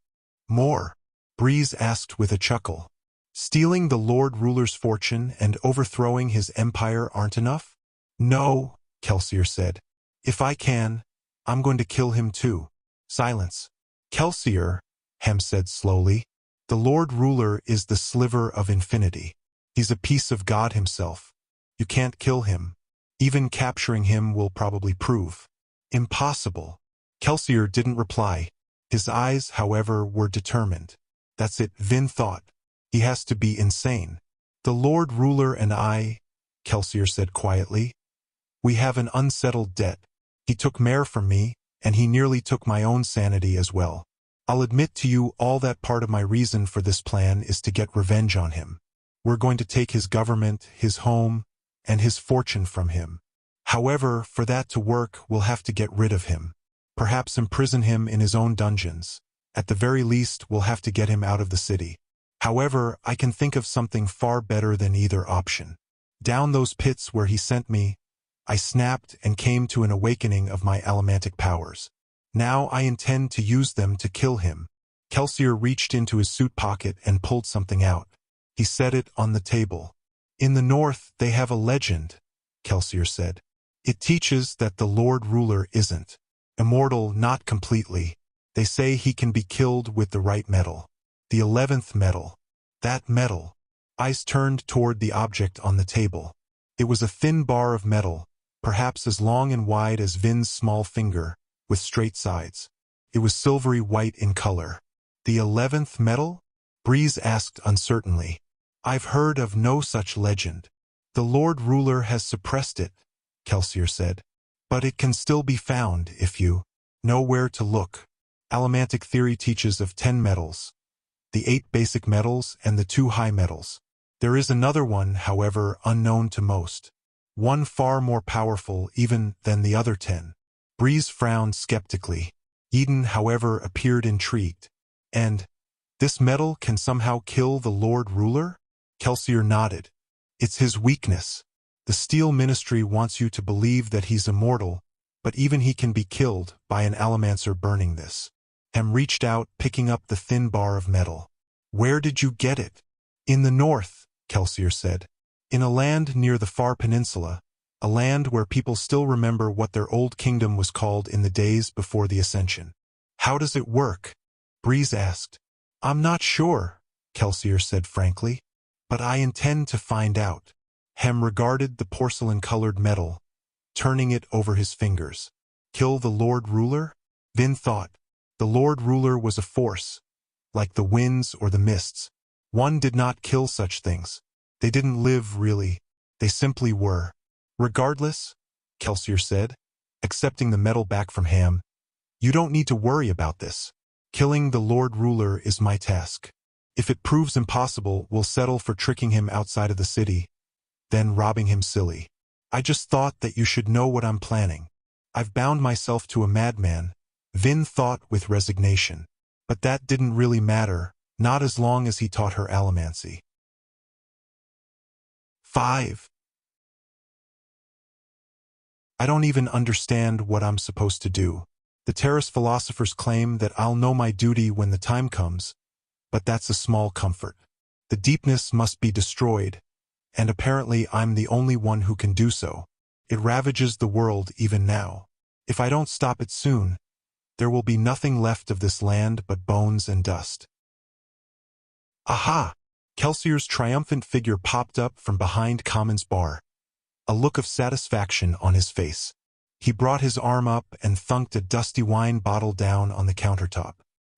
"More?" Breeze asked with a chuckle. "Stealing the Lord Ruler's fortune and overthrowing his empire aren't enough?" "No," Kelsier said. "If I can, I'm going to kill him too." Silence. "Kelsier," Hem said slowly, "the Lord Ruler is the sliver of infinity. He's a piece of God himself. You can't kill him. Even capturing him will probably prove impossible." Kelsier didn't reply. His eyes, however, were determined. "That's it," Vin thought. "He has to be insane." "The Lord Ruler and I," Kelsier said quietly, "we have an unsettled debt. He took Mare from me, and he nearly took my own sanity as well. I'll admit to you all that part of my reason for this plan is to get revenge on him. We're going to take his government, his home, and his fortune from him. However, for that to work, we'll have to get rid of him. Perhaps imprison him in his own dungeons. At the very least, we'll have to get him out of the city. However, I can think of something far better than either option. Down those pits where he sent me, I snapped and came to an awakening of my allomantic powers. Now I intend to use them to kill him." Kelsier reached into his suit pocket and pulled something out. He set it on the table. "In the north, they have a legend," Kelsier said. "It teaches that the Lord Ruler isn't immortal, not completely. They say he can be killed with the right metal. The 11th metal. That metal." Eyes turned toward the object on the table. It was a thin bar of metal, perhaps as long and wide as Vin's small finger, with straight sides. It was silvery white in color. "The 11th metal?" Breeze asked uncertainly. "I've heard of no such legend. The Lord Ruler has suppressed it," Kelsier said. "But it can still be found if you know where to look. Allomantic theory teaches of 10 metals, the 8 basic metals and the 2 high metals. There is another one, however, unknown to most. One far more powerful even than the other 10. Breeze frowned skeptically. Yidin, however, appeared intrigued. "And this metal can somehow kill the Lord Ruler?" Kelsier nodded. "It's his weakness. The Steel Ministry wants you to believe that he's immortal, but even he can be killed by an allomancer burning this." Hem reached out, picking up the thin bar of metal. "Where did you get it?" "In the north," Kelsier said. "In a land near the far peninsula, a land where people still remember what their old kingdom was called in the days before the Ascension." "How does it work?" Breeze asked. "I'm not sure," Kelsier said frankly, "but I intend to find out." Hem regarded the porcelain-colored metal, turning it over his fingers. "Kill the Lord Ruler?" Vin thought. The Lord Ruler was a force, like the winds or the mists. One did not kill such things. They didn't live, really. They simply were. "Regardless," Kelsier said, accepting the metal back from Ham, "you don't need to worry about this. Killing the Lord Ruler is my task. If it proves impossible, we'll settle for tricking him outside of the city, then robbing him silly. I just thought that you should know what I'm planning. I've bound myself to a madman," Vin thought with resignation. But that didn't really matter, not as long as he taught her allomancy. 5. I don't even understand what I'm supposed to do. The Terrace philosophers claim that I'll know my duty when the time comes, but that's a small comfort. The deepness must be destroyed, and apparently I'm the only one who can do so. It ravages the world even now. If I don't stop it soon, there will be nothing left of this land but bones and dust." "Aha!" Kelsier's triumphant figure popped up from behind Common's bar, a look of satisfaction on his face. He brought his arm up and thunked a dusty wine bottle down on the countertop.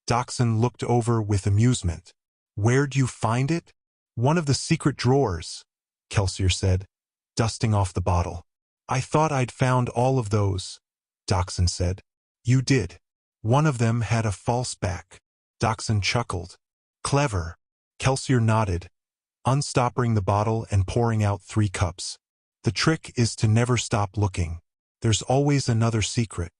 Dachshund looked over with amusement. "Where'd you find it?" "One of the secret drawers," Kelsier said, dusting off the bottle. "I thought I'd found all of those," Dachshund said. "You did. One of them had a false back." Dachshund chuckled. "Clever." Kelsier nodded, unstopping the bottle and pouring out 3 cups. "The trick is to never stop looking. There's always another secret."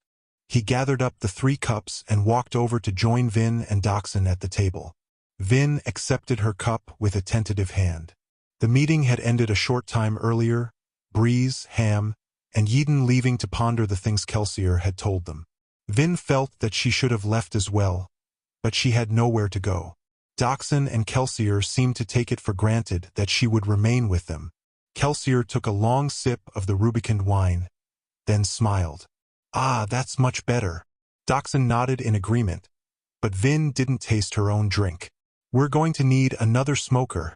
He gathered up the 3 cups and walked over to join Vin and Dachshund at the table. Vin accepted her cup with a tentative hand. The meeting had ended a short time earlier, Breeze, Ham, and Yeadon leaving to ponder the things Kelsier had told them. Vin felt that she should have left as well, but she had nowhere to go. Dachshund and Kelsier seemed to take it for granted that she would remain with them. Kelsier took a long sip of the rubicund wine, then smiled. "Ah, that's much better." Dachshund nodded in agreement, but Vin didn't taste her own drink. "We're going to need another smoker,"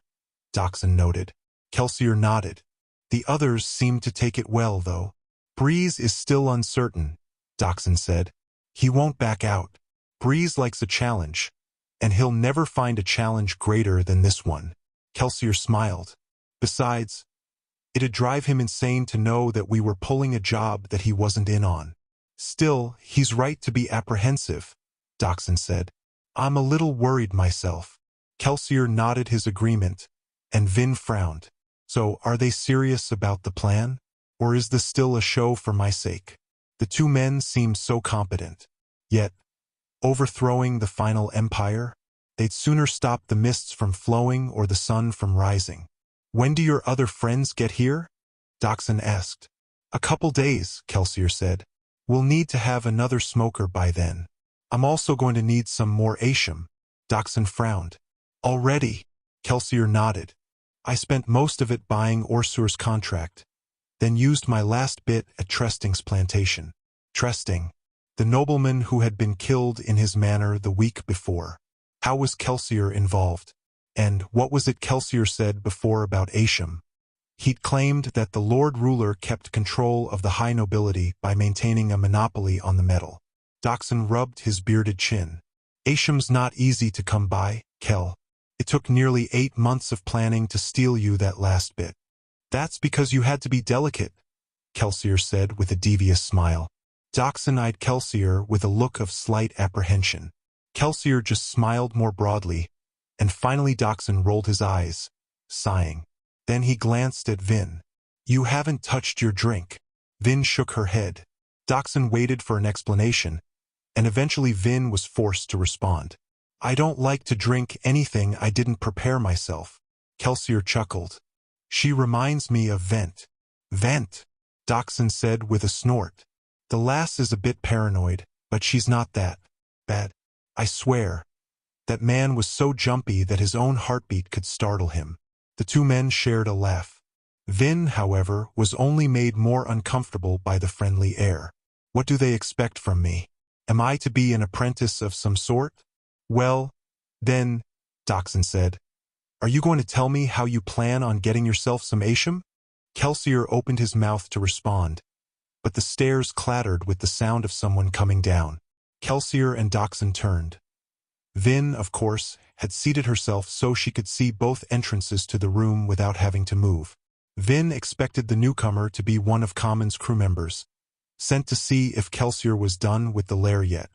Dachshund noted. Kelsier nodded. The others seemed to take it well, though. "Breeze is still uncertain," Dachshund said. "He won't back out. Breeze likes a challenge, and he'll never find a challenge greater than this one." Kelsier smiled. "Besides, it'd drive him insane to know that we were pulling a job that he wasn't in on." "Still, he's right to be apprehensive," Dachshund said. "I'm a little worried myself." Kelsier nodded his agreement, and Vin frowned. "So, are they serious about the plan? Or is this still a show for my sake?" The 2 men seemed so competent. Yet, overthrowing the final empire? They'd sooner stop the mists from flowing or the sun from rising. "When do your other friends get here?" Dachshund asked. "A couple days," Kelsier said. "We'll need to have another smoker by then. I'm also going to need some more asham." Dachshund frowned. "Already?" Kelsier nodded. "I spent most of it buying Orsur's contract, then used my last bit at Tresting's plantation." Tresting, the nobleman who had been killed in his manor the week before. How was Kelsier involved? And what was it Kelsier said before about asham? He'd claimed that the Lord Ruler kept control of the high nobility by maintaining a monopoly on the metal. Dachshund rubbed his bearded chin. "Asham's not easy to come by, Kel. It took nearly 8 months of planning to steal you that last bit." "That's because you had to be delicate," Kelsier said with a devious smile. Dachshund eyed Kelsier with a look of slight apprehension. Kelsier just smiled more broadly, and finally Dachshund rolled his eyes, sighing. Then he glanced at Vin. "You haven't touched your drink." Vin shook her head. Dachshund waited for an explanation, and eventually Vin was forced to respond. "I don't like to drink anything I didn't prepare myself." Kelsier chuckled. "She reminds me of Vent." "Vent," Dachshund said with a snort. "The lass is a bit paranoid, but she's not that bad. I swear, that man was so jumpy that his own heartbeat could startle him." The 2 men shared a laugh. Vin, however, was only made more uncomfortable by the friendly air. "What do they expect from me? Am I to be an apprentice of some sort?" "Well, then," Dachshund said, "are you going to tell me how you plan on getting yourself some asham?" Kelsier opened his mouth to respond, but the stairs clattered with the sound of someone coming down. Kelsier and Dachshund turned. Vin, of course, had seated herself so she could see both entrances to the room without having to move. Vin expected the newcomer to be one of Common's crew members, sent to see if Kelsier was done with the lair yet.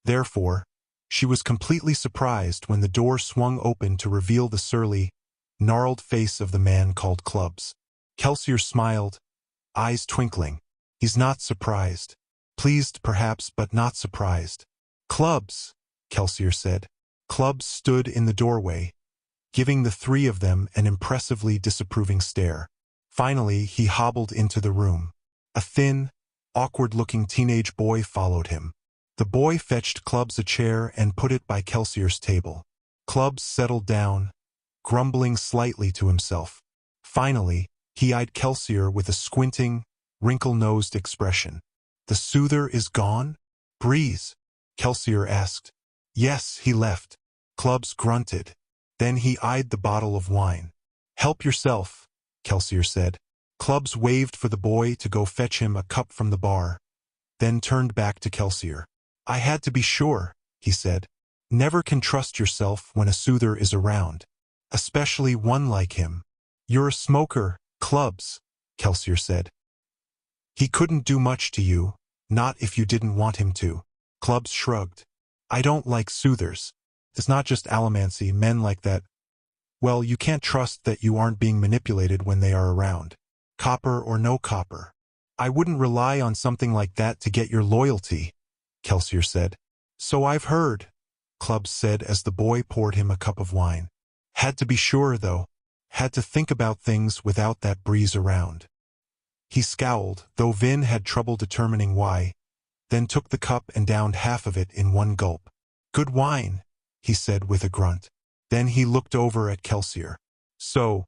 Therefore, she was completely surprised when the door swung open to reveal the surly, gnarled face of the man called Clubs. Kelsier smiled, eyes twinkling. He's not surprised. Pleased, perhaps, but not surprised. "Clubs," Kelsier said. Clubs stood in the doorway, giving the 3 of them an impressively disapproving stare. Finally, he hobbled into the room. A thin, awkward-looking teenage boy followed him. The boy fetched Clubs a chair and put it by Kelsier's table. Clubs settled down, grumbling slightly to himself. Finally, he eyed Kelsier with a squinting, wrinkle-nosed expression. "The soother is gone? Breeze?" Kelsier asked. "Yes, he left." Clubs grunted. Then he eyed the bottle of wine. "Help yourself," Kelsier said. Clubs waved for the boy to go fetch him a cup from the bar, then turned back to Kelsier. "I had to be sure," he said. "Never can trust yourself when a soother is around, especially one like him." "You're a smoker, Clubs," Kelsier said. "He couldn't do much to you, not if you didn't want him to." Clubs shrugged. "I don't like soothers. It's not just Allomancy, men like that. Well, you can't trust that you aren't being manipulated when they are around. Copper or no copper. I wouldn't rely on something like that to get your loyalty," Kelsier said. "So I've heard," Clubs said as the boy poured him a cup of wine. "Had to be sure, though. Had to think about things without that breeze around." He scowled, though Vin had trouble determining why, then took the cup and downed half of it in one gulp. "Good wine," he said with a grunt. Then he looked over at Kelsier. "So,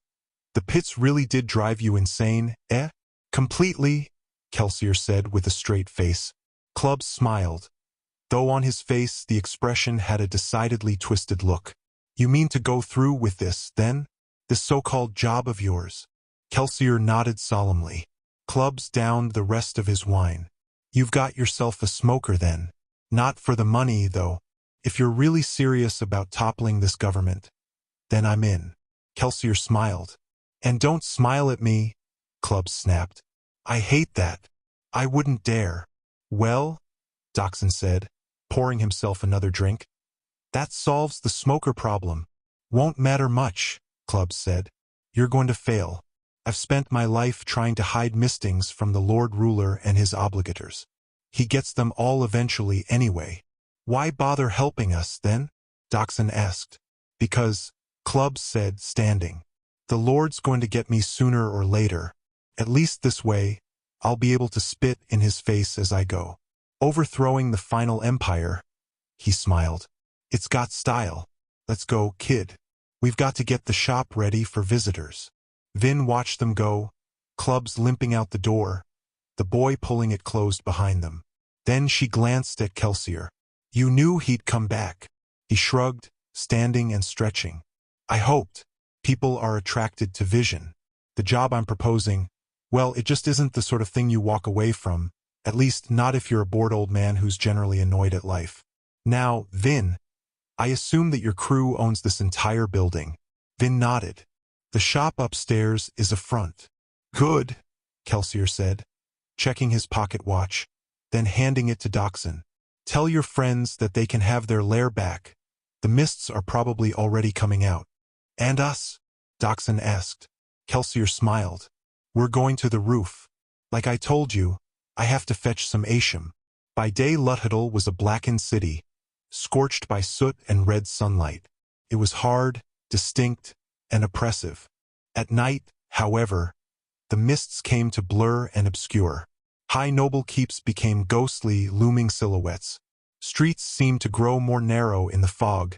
the pits really did drive you insane, eh?" "Completely," Kelsier said with a straight face. Clubs smiled, though on his face the expression had a decidedly twisted look. "You mean to go through with this, then? This so-called job of yours?" Kelsier nodded solemnly. Clubs downed the rest of his wine. "You've got yourself a smoker, then. Not for the money, though. If you're really serious about toppling this government, then I'm in." Kelsier smiled. "And don't smile at me," Clubs snapped. "I hate that. I wouldn't dare." "Well," Dachshund said, pouring himself another drink, "that solves the smoker problem." "Won't matter much," Clubs said. "You're going to fail. I've spent my life trying to hide mistings from the Lord Ruler and his obligators. He gets them all eventually anyway." "Why bother helping us, then?" Dachshund asked. "Because," Clubs said, standing, "the Lord's going to get me sooner or later. At least this way, I'll be able to spit in his face as I go. Overthrowing the final empire." He smiled. "It's got style. Let's go, kid. We've got to get the shop ready for visitors." Vin watched them go, Clubs limping out the door, the boy pulling it closed behind them. Then she glanced at Kelsier. "You knew he'd come back." He shrugged, standing and stretching. "I hoped. People are attracted to vision. The job I'm proposing, well, it just isn't the sort of thing you walk away from, at least not if you're a bored old man who's generally annoyed at life. Now, Vin, I assume that your crew owns this entire building." Vin nodded. "The shop upstairs is a front." "Good," Kelsier said, checking his pocket watch, then handing it to Dachshund. "Tell your friends that they can have their lair back. The mists are probably already coming out." "And us?" Dachshund asked. Kelsier smiled. "We're going to the roof. Like I told you, I have to fetch some asham." By day Luthadel was a blackened city, scorched by soot and red sunlight. It was hard, distinct, and oppressive. At night, however, the mists came to blur and obscure. High noble keeps became ghostly, looming silhouettes. Streets seemed to grow more narrow in the fog,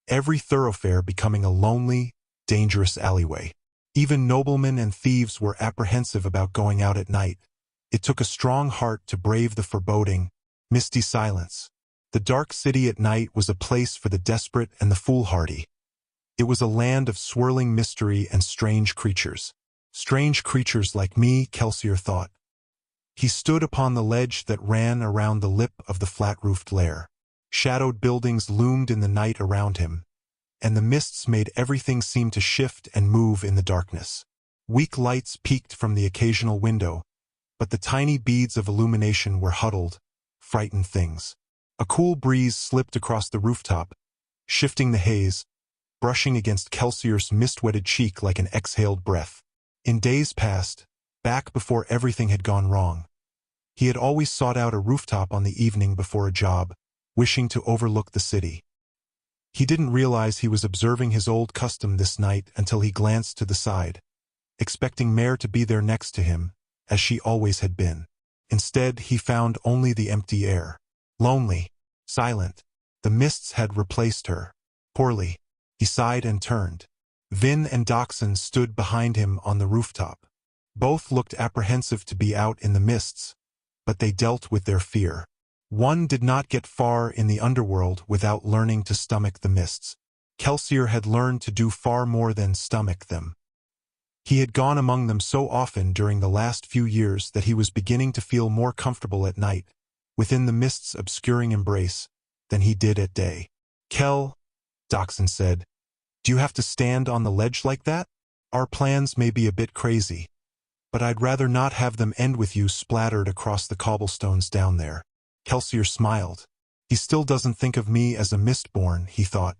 every thoroughfare becoming a lonely, dangerous alleyway. Even noblemen and thieves were apprehensive about going out at night. It took a strong heart to brave the foreboding, misty silence. The dark city at night was a place for the desperate and the foolhardy. It was a land of swirling mystery and strange creatures. Strange creatures like me, Kelsier thought. He stood upon the ledge that ran around the lip of the flat-roofed lair. Shadowed buildings loomed in the night around him, and the mists made everything seem to shift and move in the darkness. Weak lights peeked from the occasional window, but the tiny beads of illumination were huddled, frightened things. A cool breeze slipped across the rooftop, shifting the haze, brushing against Kelsier's mist-wetted cheek like an exhaled breath. In days past, back before everything had gone wrong, he had always sought out a rooftop on the evening before a job, wishing to overlook the city. He didn't realize he was observing his old custom this night until he glanced to the side, expecting Mare to be there next to him, as she always had been. Instead, he found only the empty air. Lonely, silent, the mists had replaced her. Poorly, he sighed and turned. Vin and Doxson stood behind him on the rooftop. Both looked apprehensive to be out in the mists, but they dealt with their fear. One did not get far in the underworld without learning to stomach the mists. Kelsier had learned to do far more than stomach them. He had gone among them so often during the last few years that he was beginning to feel more comfortable at night, within the mist's obscuring embrace, than he did at day. "Kel," Doxson said, "do you have to stand on the ledge like that? Our plans may be a bit crazy, but I'd rather not have them end with you splattered across the cobblestones down there." Kelsier smiled. He still doesn't think of me as a Mistborn, he thought.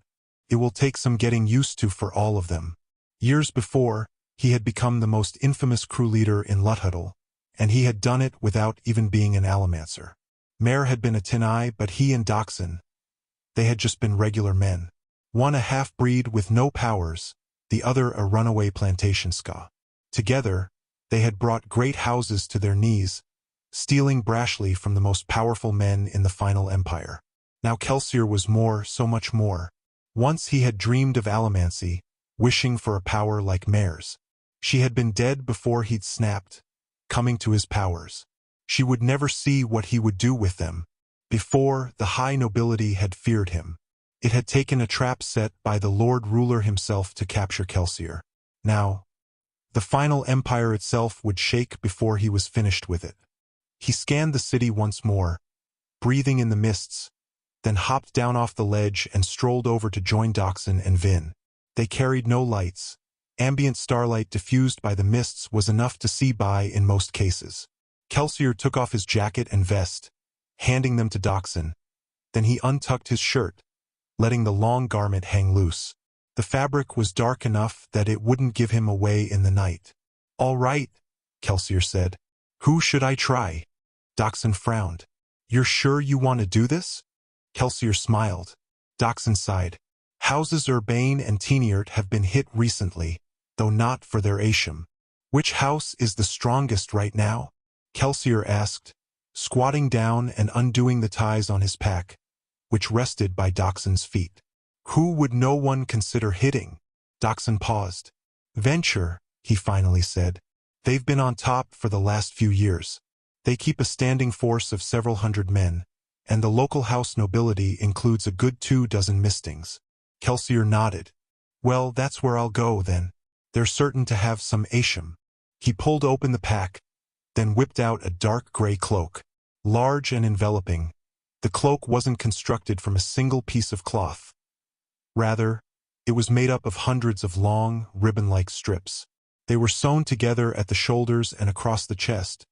It will take some getting used to for all of them. Years before, he had become the most infamous crew leader in Luthhuddle, and he had done it without even being an Allomancer. Mare had been a Tinai, but he and Doxson, they had just been regular men. One a half-breed with no powers, the other a runaway plantation skaa. Together, they had brought great houses to their knees, stealing brashly from the most powerful men in the final empire. Now Kelsier was more, so much more. Once he had dreamed of Allomancy, wishing for a power like Mare's. She had been dead before he'd snapped, coming to his powers. She would never see what he would do with them. Before, the high nobility had feared him. It had taken a trap set by the Lord Ruler himself to capture Kelsier. Now, the final empire itself would shake before he was finished with it. He scanned the city once more, breathing in the mists, then hopped down off the ledge and strolled over to join Doxson and Vin. They carried no lights. Ambient starlight diffused by the mists was enough to see by in most cases. Kelsier took off his jacket and vest, handing them to Doxson. Then he untucked his shirt, letting the long garment hang loose. The fabric was dark enough that it wouldn't give him away in the night. "All right," Kelsier said. "Who should I try?" Doxson frowned. "You're sure you want to do this?" Kelsier smiled. Doxson sighed. "Houses Urbane and Teniert have been hit recently, though not for their Asham." "Which house is the strongest right now?" Kelsier asked, squatting down and undoing the ties on his pack, which rested by Doxson's feet. "Who would no one consider hitting?" Doxson paused. "Venture," he finally said. "They've been on top for the last few years. They keep a standing force of several hundred men, and the local house nobility includes a good 24 mistings." Kelsier nodded. "Well, that's where I'll go, then. They're certain to have some Asham." He pulled open the pack, then whipped out a dark gray cloak. Large and enveloping, the cloak wasn't constructed from a single piece of cloth. Rather, it was made up of hundreds of long, ribbon-like strips. They were sewn together at the shoulders and across the chest,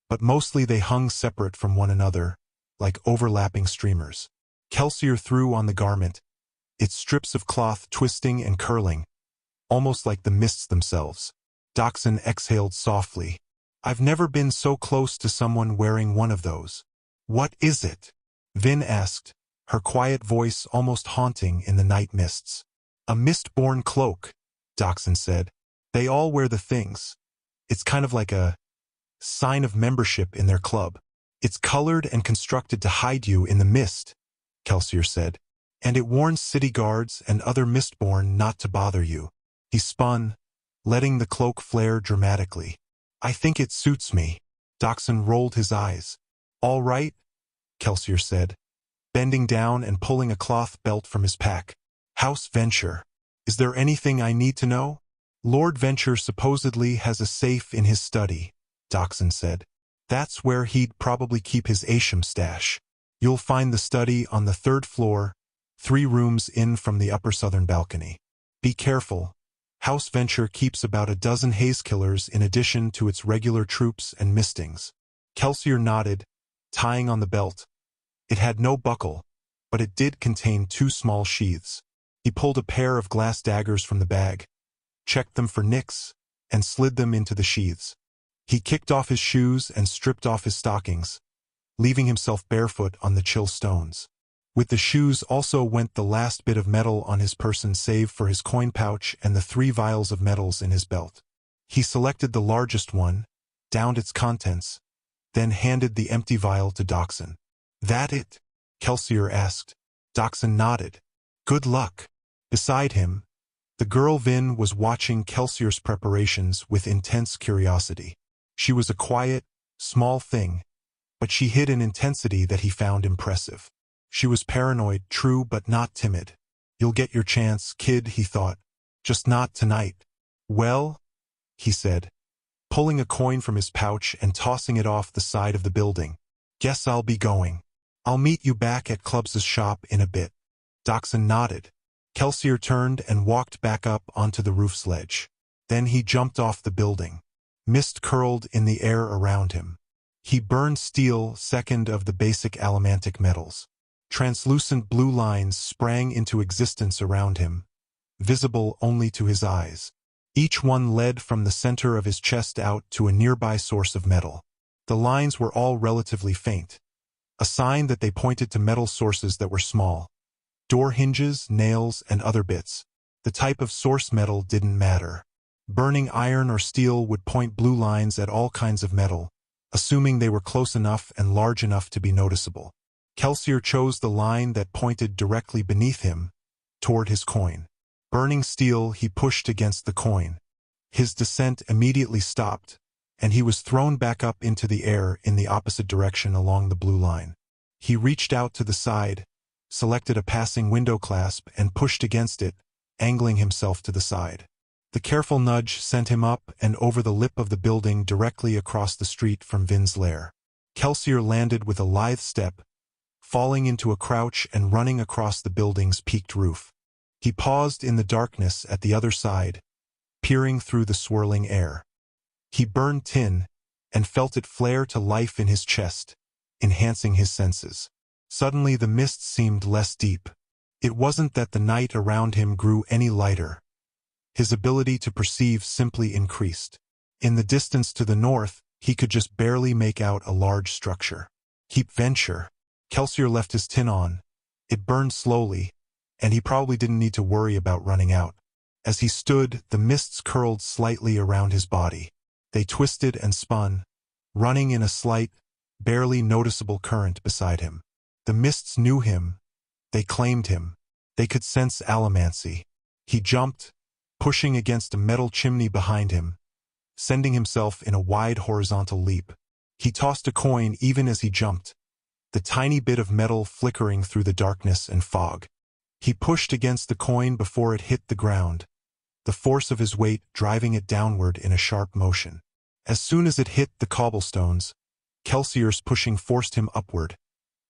but mostly they hung separate from one another, like overlapping streamers. Kelsier threw on the garment, its strips of cloth twisting and curling, almost like the mists themselves. Doxson exhaled softly. "I've never been so close to someone wearing one of those." "What is it?" Vin asked, her quiet voice almost haunting in the night mists. "A Mistborn cloak," Doxson said. "They all wear the things. It's kind of like a sign of membership in their club. It's colored and constructed to hide you in the mist," Kelsier said. "And it warns city guards and other Mistborn not to bother you." He spun, letting the cloak flare dramatically. "I think it suits me." Doxson rolled his eyes. "All right," Kelsier said, bending down and pulling a cloth belt from his pack. "House Venture. Is there anything I need to know?" "Lord Venture supposedly has a safe in his study," Doxson said. "That's where he'd probably keep his Asham stash. You'll find the study on the 3rd floor, 3 rooms in from the upper southern balcony. Be careful. House Venture keeps about a dozen haze killers in addition to its regular troops and mistings." Kelsier nodded, tying on the belt. It had no buckle, but it did contain 2 small sheaths. He pulled a pair of glass daggers from the bag, checked them for nicks, and slid them into the sheaths. He kicked off his shoes and stripped off his stockings, leaving himself barefoot on the chill stones. With the shoes also went the last bit of metal on his person save for his coin pouch and the 3 vials of metals in his belt. He selected the largest one, downed its contents, then handed the empty vial to Doxson. "That it?" Kelsier asked. Doxson nodded. "Good luck." Beside him, The girl Vin was watching Kelsier's preparations with intense curiosity. She was a quiet, small thing, but she hid an intensity that he found impressive. She was paranoid, true but not timid. "You'll get your chance, kid," he thought. "Just not tonight." "Well," he said, pulling a coin from his pouch and tossing it off the side of the building. "Guess I'll be going. I'll meet you back at Clubs's shop in a bit." Dachshund nodded. Kelsier turned and walked back up onto the roof sledge. Then he jumped off the building. Mist curled in the air around him. He burned steel, second of the basic allomantic metals. Translucent blue lines sprang into existence around him, visible only to his eyes. Each one led from the center of his chest out to a nearby source of metal. The lines were all relatively faint, a sign that they pointed to metal sources that were small. Door hinges, nails, and other bits. The type of source metal didn't matter. Burning iron or steel would point blue lines at all kinds of metal, assuming they were close enough and large enough to be noticeable. Kelsier chose the line that pointed directly beneath him, toward his coin. Burning steel, he pushed against the coin. His descent immediately stopped, and he was thrown back up into the air in the opposite direction along the blue line. He reached out to the side, selected a passing window clasp, and pushed against it, angling himself to the side. The careful nudge sent him up and over the lip of the building directly across the street from Vin's lair. Kelsier landed with a lithe step, falling into a crouch and running across the building's peaked roof. He paused in the darkness at the other side, peering through the swirling air. He burned tin and felt it flare to life in his chest, enhancing his senses. Suddenly the mist seemed less deep. It wasn't that the night around him grew any lighter. His ability to perceive simply increased. In the distance to the north, he could just barely make out a large structure. Keep venture. Kelsier left his tin on. It burned slowly, and he probably didn't need to worry about running out. As he stood, the mists curled slightly around his body. They twisted and spun, running in a slight, barely noticeable current beside him. The mists knew him. They claimed him. They could sense Allomancy. He jumped, pushing against a metal chimney behind him, sending himself in a wide horizontal leap. He tossed a coin even as he jumped, the tiny bit of metal flickering through the darkness and fog. He pushed against the coin before it hit the ground, the force of his weight driving it downward in a sharp motion. As soon as it hit the cobblestones, Kelsier's pushing forced him upward,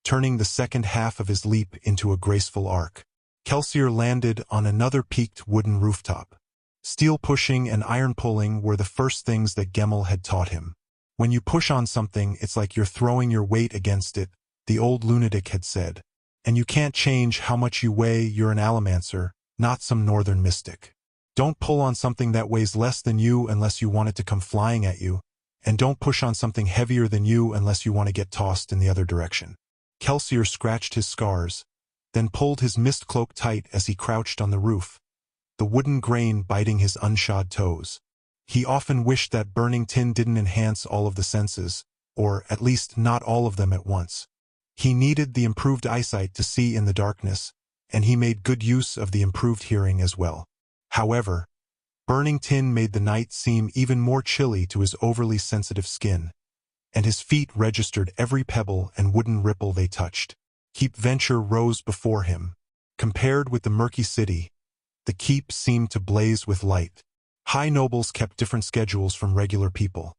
turning the second half of his leap into a graceful arc. Kelsier landed on another peaked wooden rooftop. Steel pushing and iron pulling were the first things that Gemmel had taught him. When you push on something, it's like you're throwing your weight against it, the old lunatic had said. And you can't change how much you weigh. You're an allomancer, not some northern mystic. Don't pull on something that weighs less than you unless you want it to come flying at you, and don't push on something heavier than you unless you want to get tossed in the other direction. Kelsier scratched his scars, then pulled his mist cloak tight as he crouched on the roof, the wooden grain biting his unshod toes. He often wished that burning tin didn't enhance all of the senses, or at least not all of them at once. He needed the improved eyesight to see in the darkness, and he made good use of the improved hearing as well. However, burning tin made the night seem even more chilly to his overly sensitive skin, and his feet registered every pebble and wooden ripple they touched. Keep Venture rose before him. Compared with the murky city, the keep seemed to blaze with light. High nobles kept different schedules from regular people.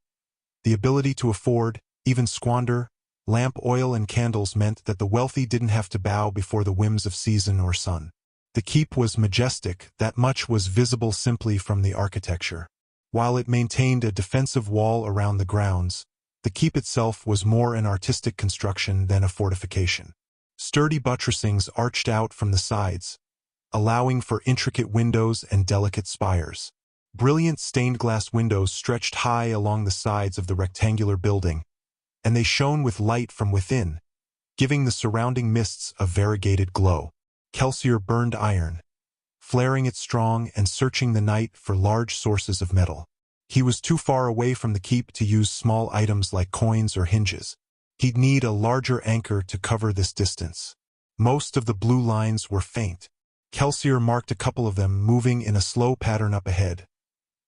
The ability to afford, even squander, lamp oil and candles meant that the wealthy didn't have to bow before the whims of season or sun. The keep was majestic, that much was visible simply from the architecture. While it maintained a defensive wall around the grounds, the keep itself was more an artistic construction than a fortification. Sturdy buttressings arched out from the sides, allowing for intricate windows and delicate spires. Brilliant stained glass windows stretched high along the sides of the rectangular building, and they shone with light from within, giving the surrounding mists a variegated glow. Kelsier burned iron, flaring it strong and searching the night for large sources of metal. He was too far away from the keep to use small items like coins or hinges. He'd need a larger anchor to cover this distance. Most of the blue lines were faint. Kelsier marked a couple of them moving in a slow pattern up ahead,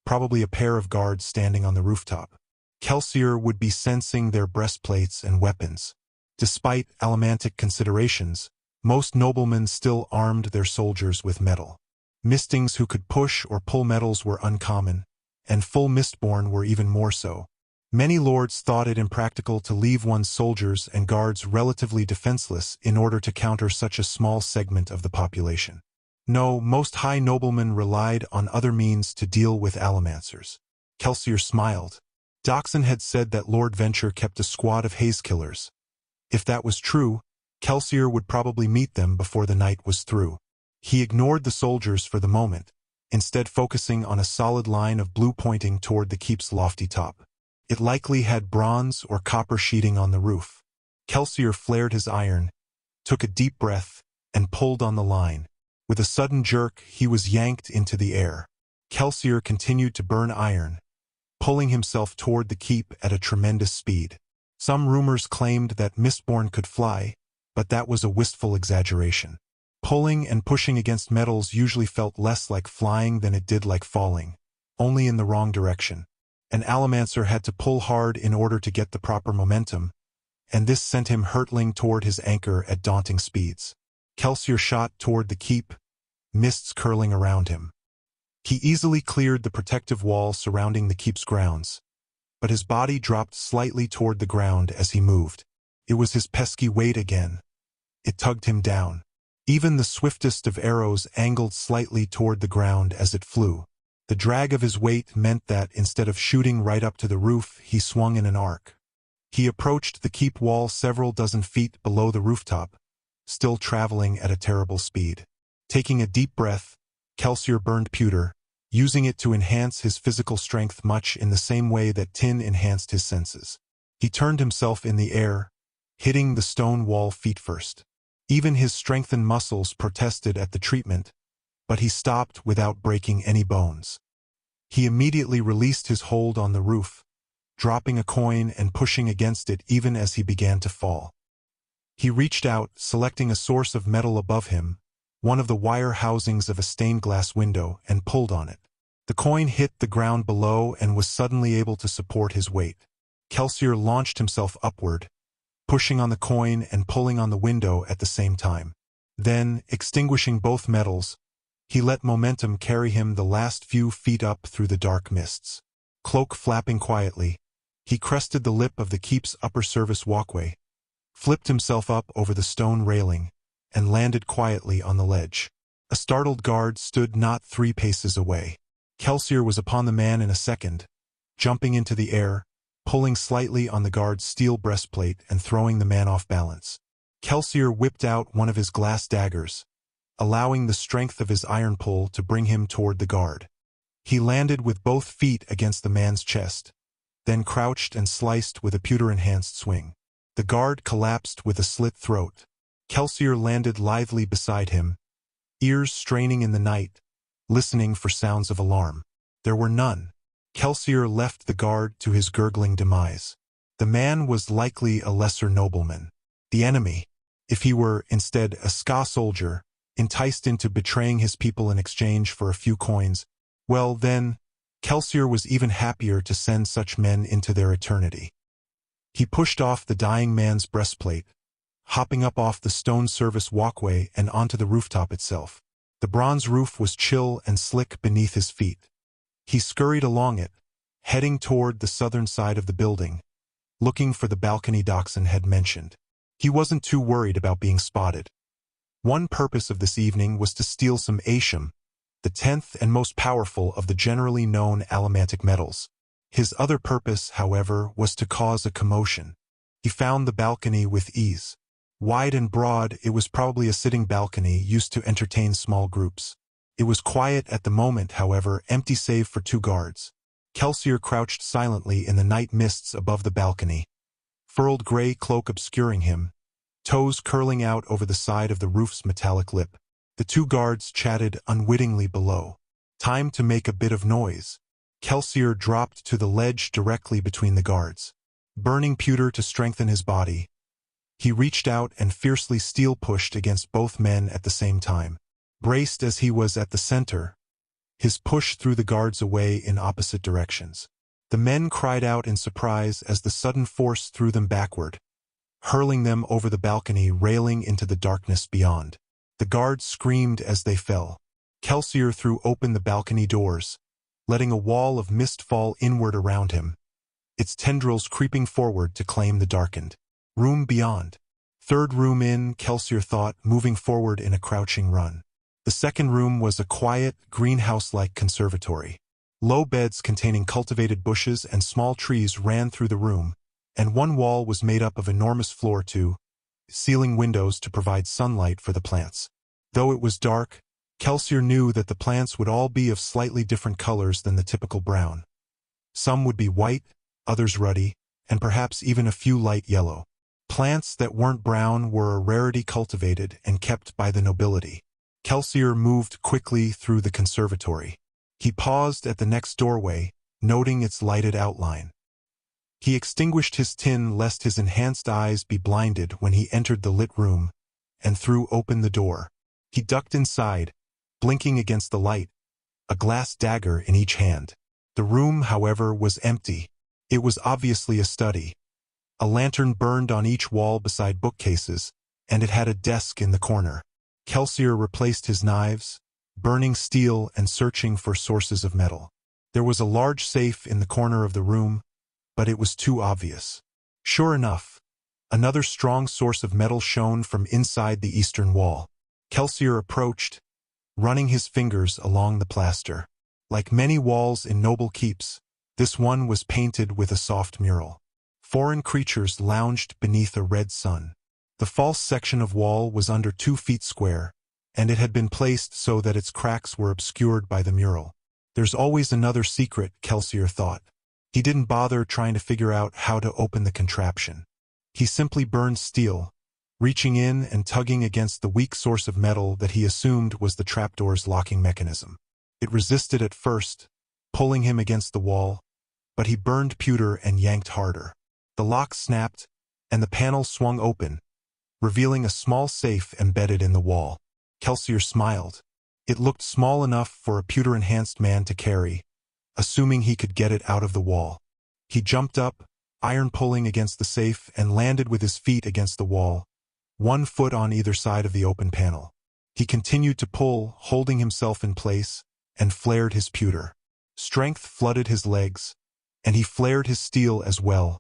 probably a pair of guards standing on the rooftop. Kelsier would be sensing their breastplates and weapons. Despite Allomantic considerations, most noblemen still armed their soldiers with metal. Mistings who could push or pull metals were uncommon, and full Mistborn were even more so. Many lords thought it impractical to leave one's soldiers and guards relatively defenseless in order to counter such a small segment of the population. No, most high noblemen relied on other means to deal with Allomancers. Kelsier smiled. Doxon had said that Lord Venture kept a squad of haze killers. If that was true, Kelsier would probably meet them before the night was through. He ignored the soldiers for the moment, instead focusing on a solid line of blue pointing toward the keep's lofty top. It likely had bronze or copper sheeting on the roof. Kelsier flared his iron, took a deep breath, and pulled on the line. With a sudden jerk, he was yanked into the air. Kelsier continued to burn iron, pulling himself toward the keep at a tremendous speed. Some rumors claimed that Mistborn could fly, but that was a wistful exaggeration. Pulling and pushing against metals usually felt less like flying than it did like falling, only in the wrong direction. An Allomancer had to pull hard in order to get the proper momentum, and this sent him hurtling toward his anchor at daunting speeds. Kelsier shot toward the keep, mists curling around him. He easily cleared the protective wall surrounding the keep's grounds, but his body dropped slightly toward the ground as he moved. It was his pesky weight again. It tugged him down. Even the swiftest of arrows angled slightly toward the ground as it flew. The drag of his weight meant that instead of shooting right up to the roof, he swung in an arc. He approached the keep wall several dozen feet below the rooftop, still traveling at a terrible speed. Taking a deep breath, Kelsier burned pewter, using it to enhance his physical strength much in the same way that tin enhanced his senses. He turned himself in the air, hitting the stone wall feet first. Even his strengthened muscles protested at the treatment, but he stopped without breaking any bones. He immediately released his hold on the roof, dropping a coin and pushing against it even as he began to fall. He reached out, selecting a source of metal above him, one of the wire housings of a stained glass window, and pulled on it. The coin hit the ground below and was suddenly able to support his weight. Kelsier launched himself upward, pushing on the coin and pulling on the window at the same time. Then, extinguishing both metals, he let momentum carry him the last few feet up through the dark mists. Cloak flapping quietly, he crested the lip of the keep's upper service walkway, flipped himself up over the stone railing, and landed quietly on the ledge. A startled guard stood not 3 paces away. Kelsier was upon the man in a second, jumping into the air, pulling slightly on the guard's steel breastplate and throwing the man off balance. Kelsier whipped out one of his glass daggers, allowing the strength of his iron pull to bring him toward the guard. He landed with both feet against the man's chest, then crouched and sliced with a pewter-enhanced swing. The guard collapsed with a slit throat. Kelsier landed lithely beside him, ears straining in the night, listening for sounds of alarm. There were none. Kelsier left the guard to his gurgling demise. The man was likely a lesser nobleman. The enemy, if he were instead a skaa soldier, enticed into betraying his people in exchange for a few coins, well then, Kelsier was even happier to send such men into their eternity. He pushed off the dying man's breastplate, hopping up off the stone service walkway and onto the rooftop itself. The bronze roof was chill and slick beneath his feet. He scurried along it, heading toward the southern side of the building, looking for the balcony Doxon had mentioned. He wasn't too worried about being spotted. One purpose of this evening was to steal some Asham, the 10th and most powerful of the generally known allomantic metals. His other purpose, however, was to cause a commotion. He found the balcony with ease. Wide and broad, it was probably a sitting balcony used to entertain small groups. It was quiet at the moment, however, empty save for 2 guards. Kelsier crouched silently in the night mists above the balcony, furled gray cloak obscuring him, toes curling out over the side of the roof's metallic lip. The 2 guards chatted unwittingly below. Time to make a bit of noise. Kelsier dropped to the ledge directly between the guards. Burning pewter to strengthen his body, he reached out and fiercely steel-pushed against both men at the same time. braced as he was at the center, his push threw the guards away in opposite directions. The men cried out in surprise as the sudden force threw them backward, hurling them over the balcony railing into the darkness beyond. The guards screamed as they fell. Kelsier threw open the balcony doors, letting a wall of mist fall inward around him, its tendrils creeping forward to claim the darkened room beyond. Third room in, Kelsier thought, moving forward in a crouching run. The second room was a quiet, greenhouse-like conservatory. Low beds containing cultivated bushes and small trees ran through the room, and one wall was made up of enormous floor-to-ceiling windows to provide sunlight for the plants. Though it was dark, Kelsier knew that the plants would all be of slightly different colors than the typical brown. Some would be white, others ruddy, and perhaps even a few light yellow. Plants that weren't brown were a rarity, cultivated and kept by the nobility. Kelsier moved quickly through the conservatory. He paused at the next doorway, noting its lighted outline. He extinguished his tin lest his enhanced eyes be blinded when he entered the lit room, and threw open the door. He ducked inside, blinking against the light, a glass dagger in each hand. The room, however, was empty. It was obviously a study. A lantern burned on each wall beside bookcases, and it had a desk in the corner. Kelsier replaced his knives, burning steel and searching for sources of metal. There was a large safe in the corner of the room, but it was too obvious. Sure enough, another strong source of metal shone from inside the eastern wall. Kelsier approached, running his fingers along the plaster. Like many walls in noble keeps, this one was painted with a soft mural. Foreign creatures lounged beneath a red sun. The false section of wall was under 2 feet square, and it had been placed so that its cracks were obscured by the mural. There's always another secret, Kelsier thought. He didn't bother trying to figure out how to open the contraption. He simply burned steel, reaching in and tugging against the weak source of metal that he assumed was the trapdoor's locking mechanism. It resisted at first, pulling him against the wall, but he burned pewter and yanked harder. The lock snapped, and the panel swung open, revealing a small safe embedded in the wall. Kelsier smiled. It looked small enough for a pewter-enhanced man to carry, assuming he could get it out of the wall. He jumped up, iron pulling against the safe, and landed with his feet against the wall, 1 foot on either side of the open panel. He continued to pull, holding himself in place, and flared his pewter. Strength flooded his legs, and he flared his steel as well,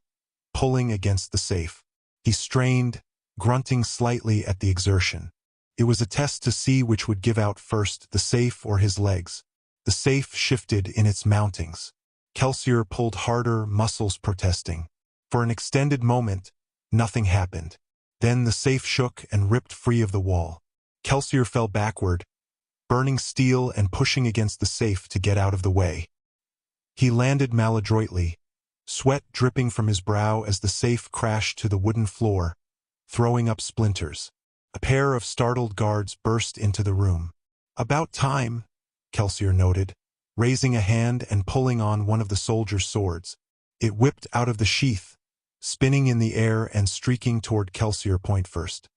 pulling against the safe. He strained, grunting slightly at the exertion. It was a test to see which would give out first, the safe or his legs. The safe shifted in its mountings. Kelsier pulled harder, muscles protesting. For an extended moment, nothing happened. Then the safe shook and ripped free of the wall. Kelsier fell backward, burning steel and pushing against the safe to get out of the way. He landed maladroitly, sweat dripping from his brow as the safe crashed to the wooden floor, throwing up splinters. A pair of startled guards burst into the room. "About time," Kelsier noted, raising a hand and pulling on one of the soldiers' swords. It whipped out of the sheath, spinning in the air and streaking toward Kelsier point first.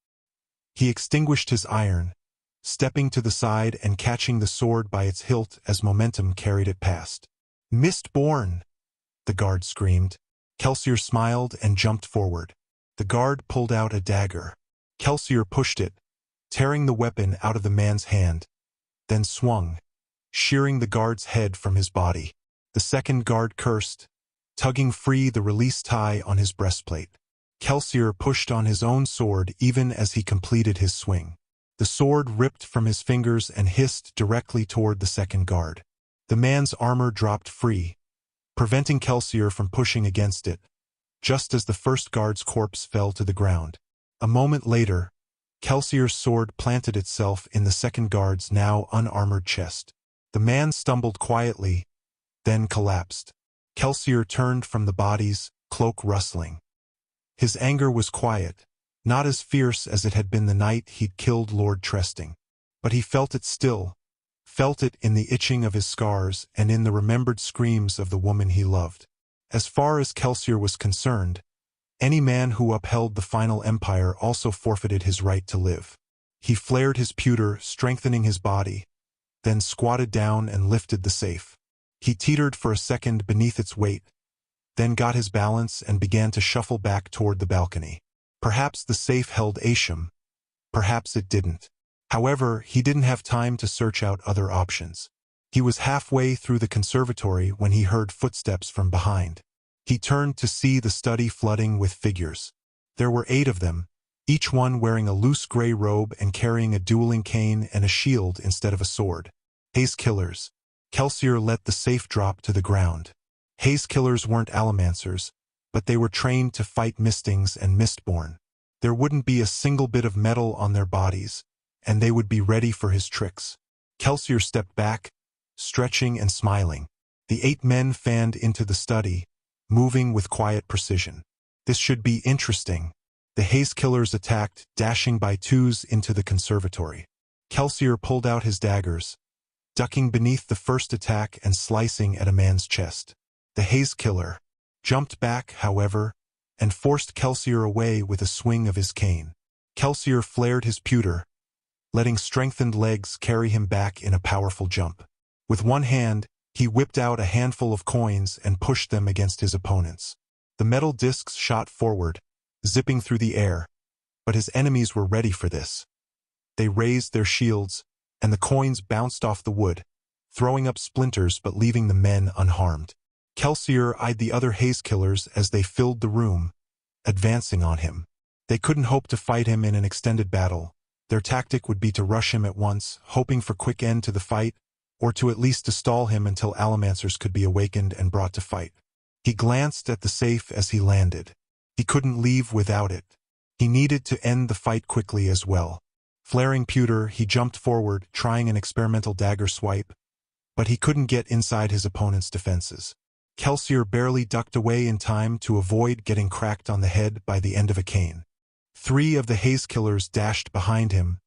He extinguished his iron, stepping to the side and catching the sword by its hilt as momentum carried it past. "Mistborn!" the guard screamed. Kelsier smiled and jumped forward. The guard pulled out a dagger. Kelsier pushed it, tearing the weapon out of the man's hand, then swung, shearing the guard's head from his body. The second guard cursed, tugging free the release tie on his breastplate. Kelsier pushed on his own sword even as he completed his swing. The sword ripped from his fingers and hissed directly toward the second guard. The man's armor dropped free, preventing Kelsier from pushing against it, just as the first guard's corpse fell to the ground. A moment later, Kelsier's sword planted itself in the second guard's now unarmored chest. The man stumbled quietly, then collapsed. Kelsier turned from the bodies, cloak rustling. His anger was quiet, not as fierce as it had been the night he'd killed Lord Tresting. But he felt it still, felt it in the itching of his scars and in the remembered screams of the woman he loved. As far as Kelsier was concerned, any man who upheld the final empire also forfeited his right to live. He flared his pewter, strengthening his body, then squatted down and lifted the safe. He teetered for a second beneath its weight, then got his balance and began to shuffle back toward the balcony. Perhaps the safe held Asham, perhaps it didn't. However, he didn't have time to search out other options. He was halfway through the conservatory when he heard footsteps from behind. He turned to see the study flooding with figures. There were 8 of them, each one wearing a loose gray robe and carrying a dueling cane and a shield instead of a sword. Haze killers. Kelsier let the safe drop to the ground. Haze killers weren't allomancers, but they were trained to fight mistings and Mistborn. There wouldn't be a single bit of metal on their bodies, and they would be ready for his tricks. Kelsier stepped back, stretching and smiling. The 8 men fanned into the study, moving with quiet precision. This should be interesting. The haze killers attacked, dashing by twos into the conservatory. Kelsier pulled out his daggers, ducking beneath the first attack and slicing at a man's chest. The haze killer jumped back, however, and forced Kelsier away with a swing of his cane. Kelsier flared his pewter, letting strengthened legs carry him back in a powerful jump. With one hand, he whipped out a handful of coins and pushed them against his opponents. The metal discs shot forward, zipping through the air, but his enemies were ready for this. They raised their shields, and the coins bounced off the wood, throwing up splinters but leaving the men unharmed. Kelsier eyed the other haze killers as they filled the room, advancing on him. They couldn't hope to fight him in an extended battle. Their tactic would be to rush him at once, hoping for quick end to the fight, or to at least to stall him until allomancers could be awakened and brought to fight. He glanced at the safe as he landed. He couldn't leave without it. He needed to end the fight quickly as well. Flaring pewter, he jumped forward, trying an experimental dagger swipe, but he couldn't get inside his opponent's defenses. Kelsier barely ducked away in time to avoid getting cracked on the head by the end of a cane. 3 of the haze killers dashed behind him,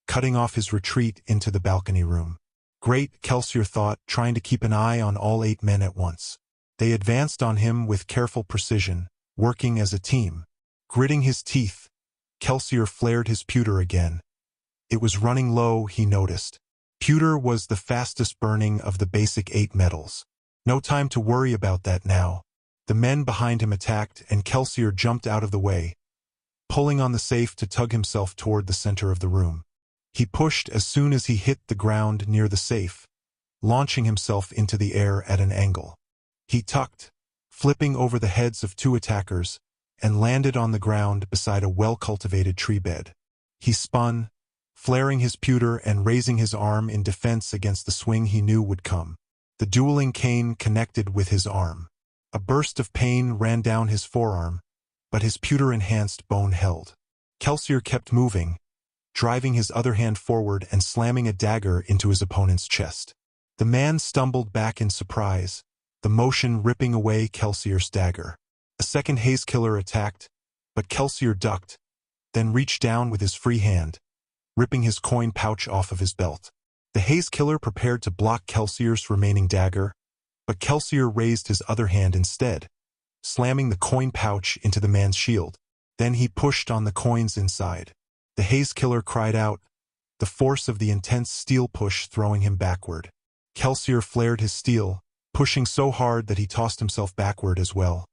cutting off his retreat into the balcony room. Great, Kelsier thought, trying to keep an eye on all 8 men at once. They advanced on him with careful precision, working as a team. Gritting his teeth, Kelsier flared his pewter again. It was running low, he noticed. Pewter was the fastest burning of the basic 8 metals. No time to worry about that now. The men behind him attacked, and Kelsier jumped out of the way, pulling on the safe to tug himself toward the center of the room. He pushed as soon as he hit the ground near the safe, launching himself into the air at an angle. He tucked, flipping over the heads of 2 attackers, and landed on the ground beside a well-cultivated tree bed. He spun, flaring his pewter and raising his arm in defense against the swing he knew would come. The dueling cane connected with his arm. A burst of pain ran down his forearm, but his pewter-enhanced bone held. Kelsier kept moving, driving his other hand forward and slamming a dagger into his opponent's chest. The man stumbled back in surprise, the motion ripping away Kelsier's dagger. A second haze killer attacked, but Kelsier ducked, then reached down with his free hand, ripping his coin pouch off of his belt. The haze killer prepared to block Kelsier's remaining dagger, but Kelsier raised his other hand instead, slamming the coin pouch into the man's shield. Then he pushed on the coins inside. The haze killer cried out, the force of the intense steel push throwing him backward. Kelsier flared his steel, pushing so hard that he tossed himself backward as well,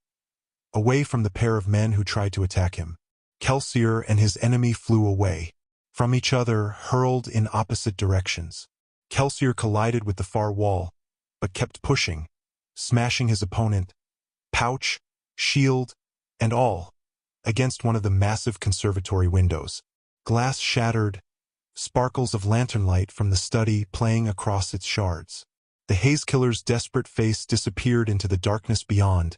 away from the pair of men who tried to attack him. Kelsier and his enemy flew away from each other, hurled in opposite directions. Kelsier collided with the far wall, but kept pushing, smashing his opponent, pouch, shield, and all, against one of the massive conservatory windows. Glass shattered, sparkles of lantern light from the study playing across its shards. The haze killer's desperate face disappeared into the darkness beyond,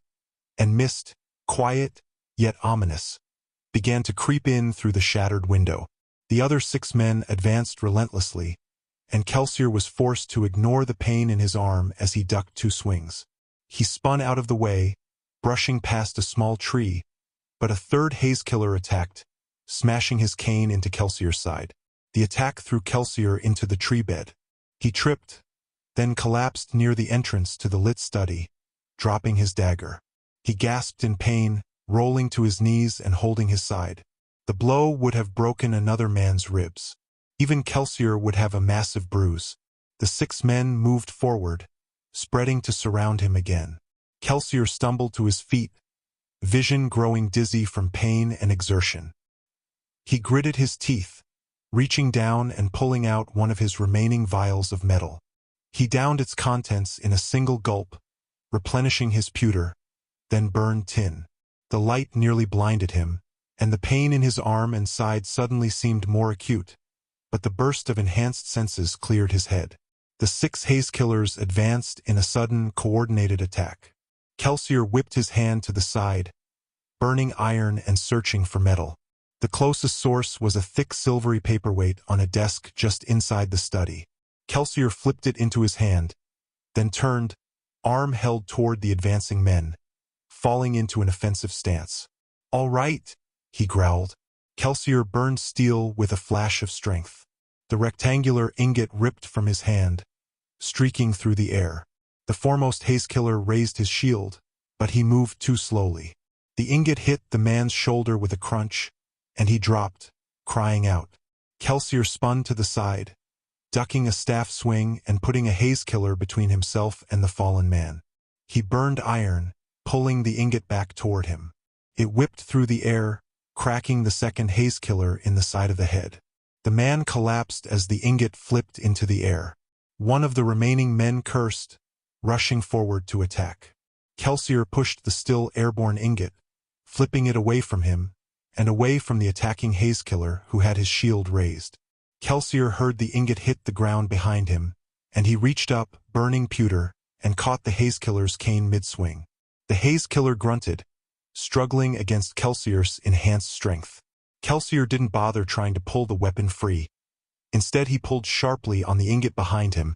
and mist, quiet, yet ominous, began to creep in through the shattered window. The other 6 men advanced relentlessly, and Kelsier was forced to ignore the pain in his arm as he ducked 2 swings. He spun out of the way, brushing past a small tree, but a third haze killer attacked, smashing his cane into Kelsier's side. The attack threw Kelsier into the tree bed. He tripped, then collapsed near the entrance to the lit study, dropping his dagger. He gasped in pain, rolling to his knees and holding his side. The blow would have broken another man's ribs. Even Kelsier would have a massive bruise. The 6 men moved forward, spreading to surround him again. Kelsier stumbled to his feet, vision growing dizzy from pain and exertion. He gritted his teeth, reaching down and pulling out one of his remaining vials of metal. He downed its contents in a single gulp, replenishing his pewter, then burned tin. The light nearly blinded him, and the pain in his arm and side suddenly seemed more acute, but the burst of enhanced senses cleared his head. The 6 haze killers advanced in a sudden, coordinated attack. Kelsier whipped his hand to the side, burning iron and searching for metal. The closest source was a thick silvery paperweight on a desk just inside the study. Kelsier flipped it into his hand, then turned, arm held toward the advancing men, falling into an offensive stance. "All right," he growled. Kelsier burned steel with a flash of strength. The rectangular ingot ripped from his hand, streaking through the air. The foremost haze killer raised his shield, but he moved too slowly. The ingot hit the man's shoulder with a crunch, and he dropped, crying out. Kelsier spun to the side, ducking a staff swing and putting a haze killer between himself and the fallen man. He burned iron, pulling the ingot back toward him. It whipped through the air, cracking the second haze killer in the side of the head. The man collapsed as the ingot flipped into the air. One of the remaining men cursed, rushing forward to attack. Kelsier pushed the still airborne ingot, flipping it away from him, and away from the attacking haze killer who had his shield raised. Kelsier heard the ingot hit the ground behind him, and he reached up, burning pewter, and caught the haze killer's cane mid-swing. The haze killer grunted, struggling against Kelsier's enhanced strength. Kelsier didn't bother trying to pull the weapon free. Instead, he pulled sharply on the ingot behind him,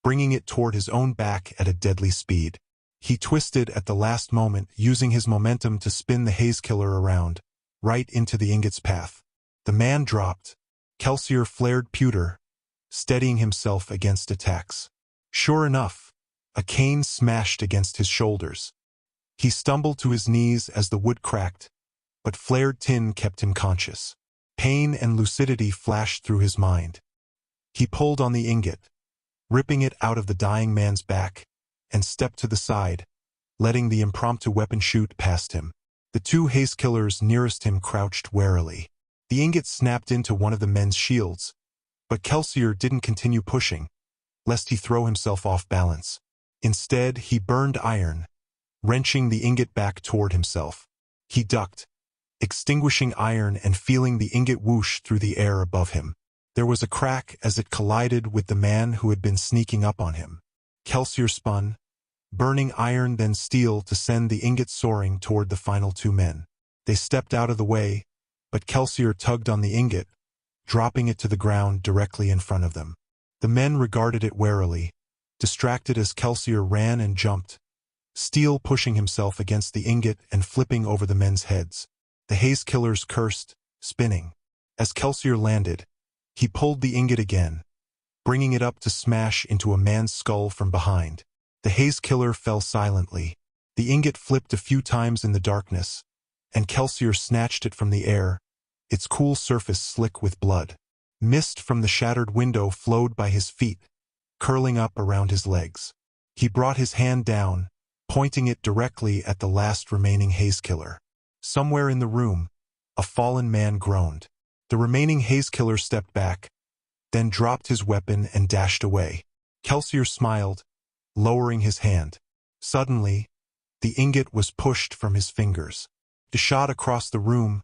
bringing it toward his own back at a deadly speed. He twisted at the last moment, using his momentum to spin the haze killer around, right into the ingot's path. The man dropped. Kelsier flared pewter, steadying himself against attacks. Sure enough, a cane smashed against his shoulders. He stumbled to his knees as the wood cracked, but flared tin kept him conscious. Pain and lucidity flashed through his mind. He pulled on the ingot, ripping it out of the dying man's back, and stepped to the side, letting the impromptu weapon shoot past him. The 2 haze killers nearest him crouched warily. The ingot snapped into one of the men's shields, but Kelsier didn't continue pushing, lest he throw himself off balance. Instead, he burned iron, wrenching the ingot back toward himself. He ducked, extinguishing iron and feeling the ingot whoosh through the air above him. There was a crack as it collided with the man who had been sneaking up on him. Kelsier spun, burning iron then steel to send the ingot soaring toward the final 2 men. They stepped out of the way, but Kelsier tugged on the ingot, dropping it to the ground directly in front of them. The men regarded it warily, distracted as Kelsier ran and jumped, steel pushing himself against the ingot and flipping over the men's heads. The haze killers cursed, spinning. As Kelsier landed, he pulled the ingot again, bringing it up to smash into a man's skull from behind. The haze killer fell silently. The ingot flipped a few times in the darkness, and Kelsier snatched it from the air, its cool surface slick with blood. Mist from the shattered window flowed by his feet, curling up around his legs. He brought his hand down, pointing it directly at the last remaining haze killer. Somewhere in the room, a fallen man groaned. The remaining haze killer stepped back, then dropped his weapon and dashed away. Kelsier smiled, lowering his hand. Suddenly, the ingot was pushed from his fingers. It shot across the room,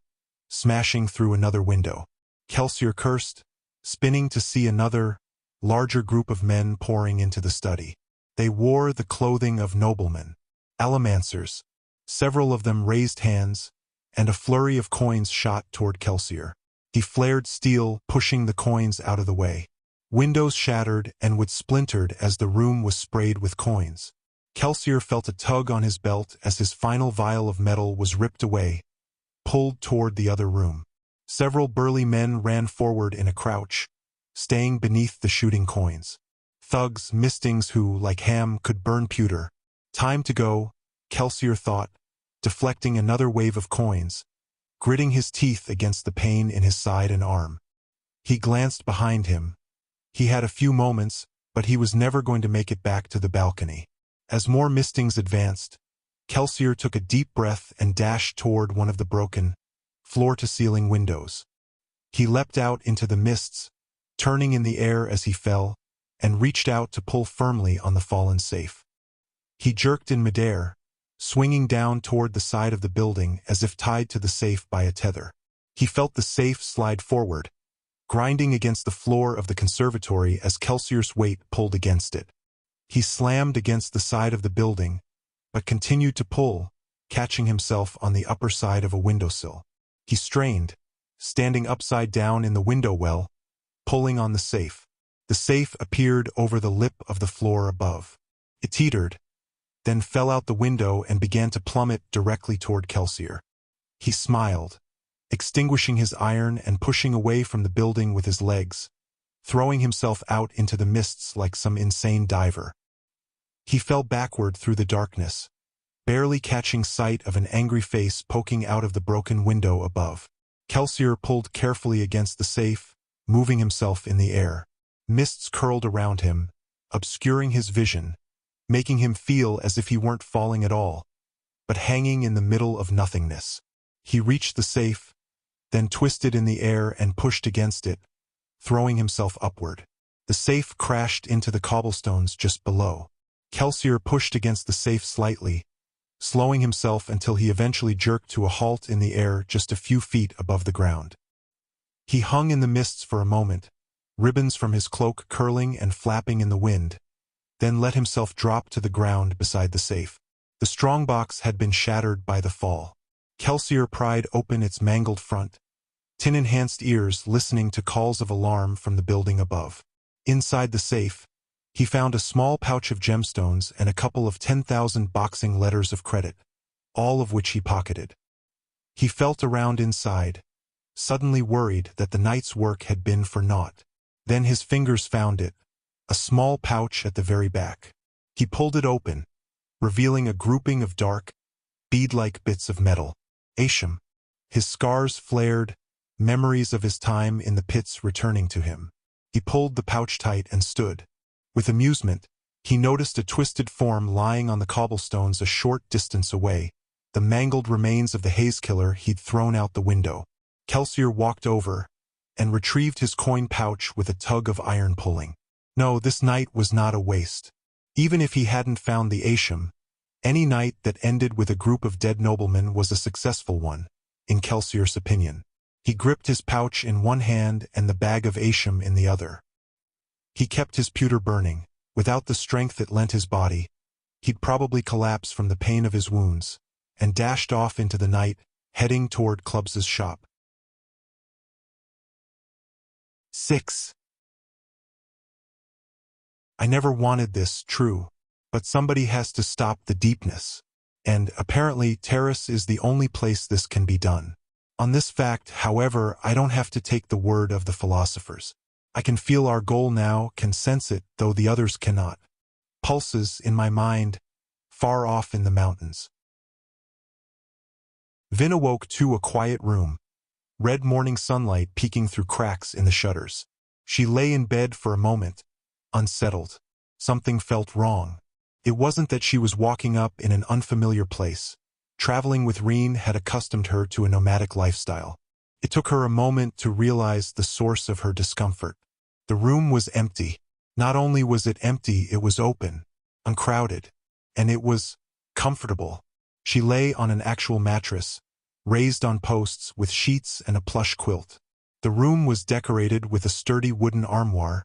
smashing through another window. Kelsier cursed, spinning to see another, larger group of men pouring into the study. They wore the clothing of noblemen, allomancers. Several of them raised hands, and a flurry of coins shot toward Kelsier. He flared steel, pushing the coins out of the way. Windows shattered and wood splintered as the room was sprayed with coins. Kelsier felt a tug on his belt as his final vial of metal was ripped away, pulled toward the other room. Several burly men ran forward in a crouch, staying beneath the shooting coins. Thugs, mistings who, like Ham, could burn pewter. Time to go, Kelsier thought, deflecting another wave of coins, gritting his teeth against the pain in his side and arm. He glanced behind him. He had a few moments, but he was never going to make it back to the balcony. As more mistings advanced, Kelsier took a deep breath and dashed toward one of the broken, floor-to-ceiling windows. He leapt out into the mists, turning in the air as he fell, and reached out to pull firmly on the fallen safe. He jerked in midair, swinging down toward the side of the building as if tied to the safe by a tether. He felt the safe slide forward, grinding against the floor of the conservatory as Kelsier's weight pulled against it. He slammed against the side of the building, but continued to pull, catching himself on the upper side of a windowsill. He strained, standing upside down in the window well, pulling on the safe. The safe appeared over the lip of the floor above. It teetered, then fell out the window and began to plummet directly toward Kelsier. He smiled, extinguishing his iron and pushing away from the building with his legs, throwing himself out into the mists like some insane diver. He fell backward through the darkness, barely catching sight of an angry face poking out of the broken window above. Kelsier pulled carefully against the safe, moving himself in the air. Mists curled around him, obscuring his vision, making him feel as if he weren't falling at all, but hanging in the middle of nothingness. He reached the safe, then twisted in the air and pushed against it, throwing himself upward. The safe crashed into the cobblestones just below. Kelsier pushed against the safe slightly, slowing himself until he eventually jerked to a halt in the air just a few feet above the ground. He hung in the mists for a moment, ribbons from his cloak curling and flapping in the wind, then let himself drop to the ground beside the safe. The strongbox had been shattered by the fall. Kelsier pried open its mangled front, tin-enhanced ears listening to calls of alarm from the building above. Inside the safe, he found a small pouch of gemstones and a couple of 10,000 boxing letters of credit, all of which he pocketed. He felt around inside, suddenly worried that the night's work had been for naught. Then his fingers found it, a small pouch at the very back. He pulled it open, revealing a grouping of dark, bead-like bits of metal. Asham. His scars flared, memories of his time in the pits returning to him. He pulled the pouch tight and stood. With amusement, he noticed a twisted form lying on the cobblestones a short distance away, the mangled remains of the haze killer he'd thrown out the window. Kelsier walked over and retrieved his coin pouch with a tug of iron pulling. No, this night was not a waste. Even if he hadn't found the Asham, any night that ended with a group of dead noblemen was a successful one, in Kelsier's opinion. He gripped his pouch in one hand and the bag of Asham in the other. He kept his pewter burning. Without the strength it lent his body, he'd probably collapse from the pain of his wounds, and dashed off into the night, heading toward Clubs's shop. 6. I never wanted this, true, but somebody has to stop the deepness. And, apparently, Terrace is the only place this can be done. On this fact, however, I don't have to take the word of the philosophers. I can feel our goal now, can sense it, though the others cannot. Pulses, in my mind, far off in the mountains. Vin awoke to a quiet room, red morning sunlight peeking through cracks in the shutters. She lay in bed for a moment, unsettled. Something felt wrong. It wasn't that she was walking up in an unfamiliar place. Traveling with Reen had accustomed her to a nomadic lifestyle. It took her a moment to realize the source of her discomfort. The room was empty. Not only was it empty, it was open, uncrowded, and it was comfortable. She lay on an actual mattress, raised on posts with sheets and a plush quilt. The room was decorated with a sturdy wooden armoire,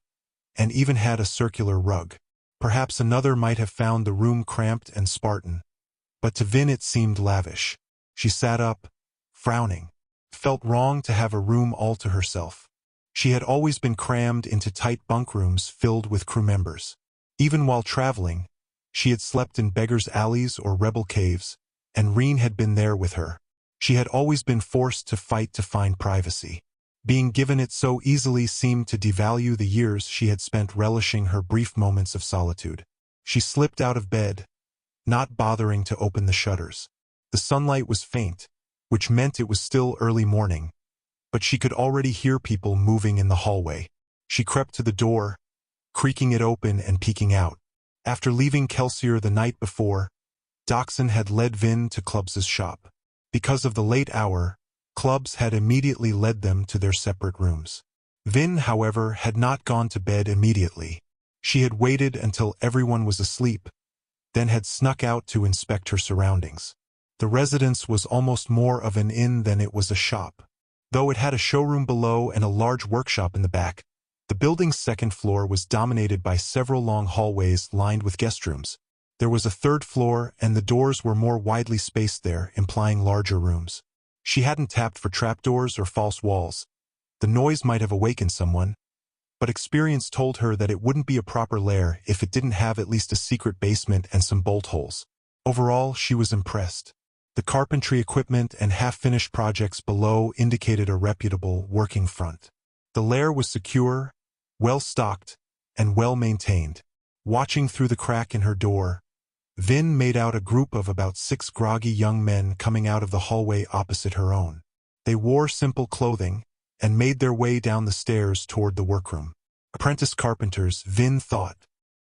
and even had a circular rug. Perhaps another might have found the room cramped and Spartan, but to Vin it seemed lavish. She sat up, frowning. It felt wrong to have a room all to herself. She had always been crammed into tight bunk rooms filled with crew members. Even while traveling, she had slept in beggars' alleys or rebel caves, and Reen had been there with her. She had always been forced to fight to find privacy. Being given it so easily seemed to devalue the years she had spent relishing her brief moments of solitude. She slipped out of bed, not bothering to open the shutters. The sunlight was faint, which meant it was still early morning, but she could already hear people moving in the hallway. She crept to the door, creaking it open and peeking out. After leaving Kelsier the night before, Dachshund had led Vin to Clubs's shop. Because of the late hour, Clubs had immediately led them to their separate rooms. Vin, however, had not gone to bed immediately. She had waited until everyone was asleep, then had snuck out to inspect her surroundings. The residence was almost more of an inn than it was a shop. Though it had a showroom below and a large workshop in the back, the building's second floor was dominated by several long hallways lined with guest rooms. There was a third floor, and the doors were more widely spaced there, implying larger rooms. She hadn't tapped for trapdoors or false walls. The noise might have awakened someone, but experience told her that it wouldn't be a proper lair if it didn't have at least a secret basement and some bolt holes. Overall, she was impressed. The carpentry equipment and half-finished projects below indicated a reputable working front. The lair was secure, well-stocked, and well-maintained. Watching through the crack in her door, Vin made out a group of about 6 groggy young men coming out of the hallway opposite her own. They wore simple clothing and made their way down the stairs toward the workroom. Apprentice carpenters, Vin thought.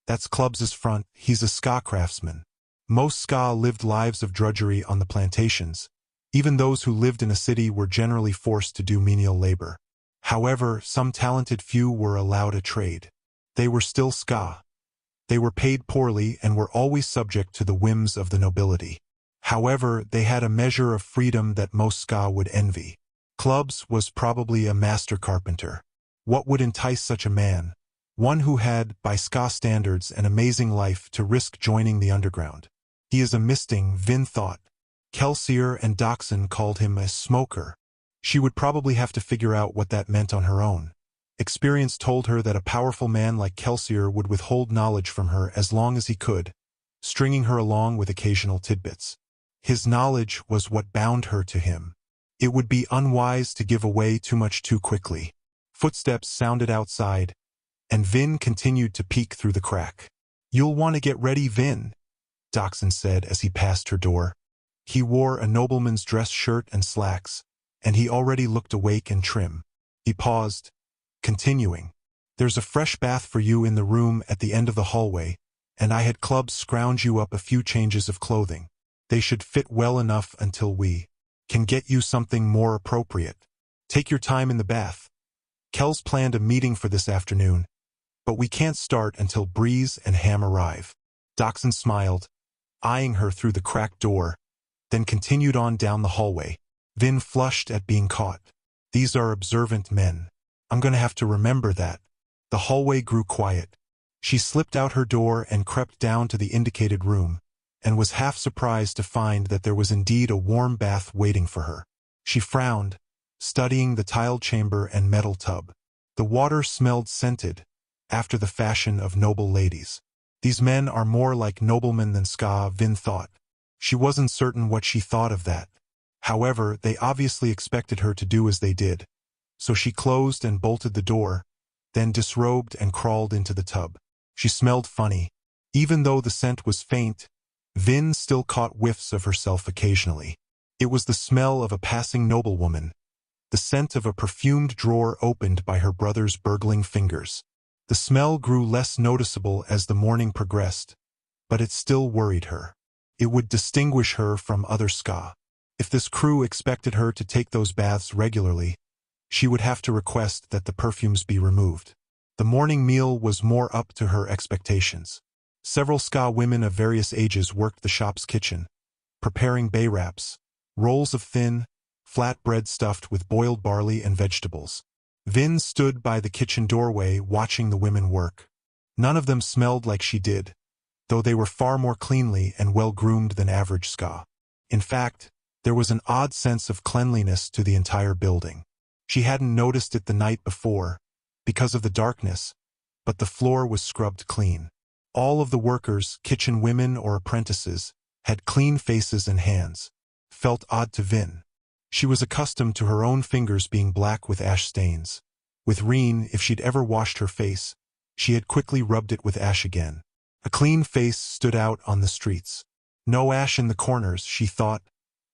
That's Clubs's front, he's a skaa craftsman. Most skaa lived lives of drudgery on the plantations. Even those who lived in a city were generally forced to do menial labor. However, some talented few were allowed a trade. They were still skaa. They were paid poorly and were always subject to the whims of the nobility. However, they had a measure of freedom that most skaa would envy. Clubs was probably a master carpenter. What would entice such a man? One who had, by skaa standards, an amazing life, to risk joining the underground. He is a misting, Vin thought. Kelsier and Dachshund called him a smoker. She would probably have to figure out what that meant on her own. Experience told her that a powerful man like Kelsier would withhold knowledge from her as long as he could, stringing her along with occasional tidbits. His knowledge was what bound her to him. It would be unwise to give away too much too quickly. Footsteps sounded outside, and Vin continued to peek through the crack. "You'll want to get ready, Vin," Dachshund said as he passed her door. He wore a nobleman's dress shirt and slacks, and he already looked awake and trim. He paused, continuing. "There's a fresh bath for you in the room at the end of the hallway, and I had Clubs scrounge you up a few changes of clothing. They should fit well enough until we can get you something more appropriate. Take your time in the bath. Kels planned a meeting for this afternoon, but we can't start until Breeze and Ham arrive." Dachshund smiled, eyeing her through the cracked door, then continued on down the hallway. Vin flushed at being caught. These are observant men. I'm going to have to remember that. The hallway grew quiet. She slipped out her door and crept down to the indicated room, and was half surprised to find that there was indeed a warm bath waiting for her. She frowned, studying the tiled chamber and metal tub. The water smelled scented, after the fashion of noble ladies. These men are more like noblemen than skaa, Vin thought. She wasn't certain what she thought of that. However, they obviously expected her to do as they did, so she closed and bolted the door, then disrobed and crawled into the tub. She smelled funny. Even though the scent was faint, Vin still caught whiffs of herself occasionally. It was the smell of a passing noblewoman, the scent of a perfumed drawer opened by her brother's burgling fingers. The smell grew less noticeable as the morning progressed, but it still worried her. It would distinguish her from other skaa. If this crew expected her to take those baths regularly, she would have to request that the perfumes be removed. The morning meal was more up to her expectations. Several skaa women of various ages worked the shop's kitchen, preparing bay wraps, rolls of thin, flat bread stuffed with boiled barley and vegetables. Vin stood by the kitchen doorway watching the women work. None of them smelled like she did, though they were far more cleanly and well-groomed than average skaa. In fact, there was an odd sense of cleanliness to the entire building. She hadn't noticed it the night before, because of the darkness, but the floor was scrubbed clean. All of the workers, kitchen women or apprentices, had clean faces and hands. Felt odd to Vin. She was accustomed to her own fingers being black with ash stains. With Reen, if she'd ever washed her face, she had quickly rubbed it with ash again. A clean face stood out on the streets. No ash in the corners, she thought,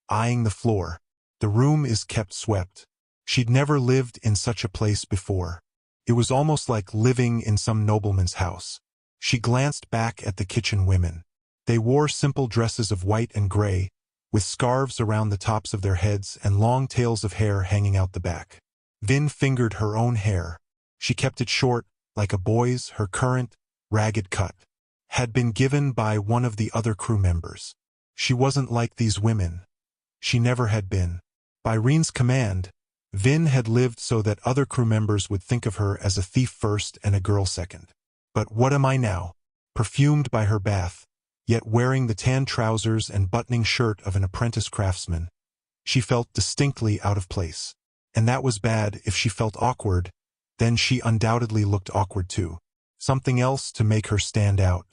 eyeing the floor. The room is kept swept. She'd never lived in such a place before. It was almost like living in some nobleman's house. She glanced back at the kitchen women. They wore simple dresses of white and gray, with scarves around the tops of their heads and long tails of hair hanging out the back. Vin fingered her own hair. She kept it short, like a boy's. Her current, ragged cut had been given by one of the other crew members. She wasn't like these women. She never had been. By Reen's command, Vin had lived so that other crew members would think of her as a thief first and a girl second. But what am I now? Perfumed by her bath, yet wearing the tan trousers and buttoning shirt of an apprentice craftsman. She felt distinctly out of place. And that was bad. If she felt awkward, then she undoubtedly looked awkward too. Something else to make her stand out.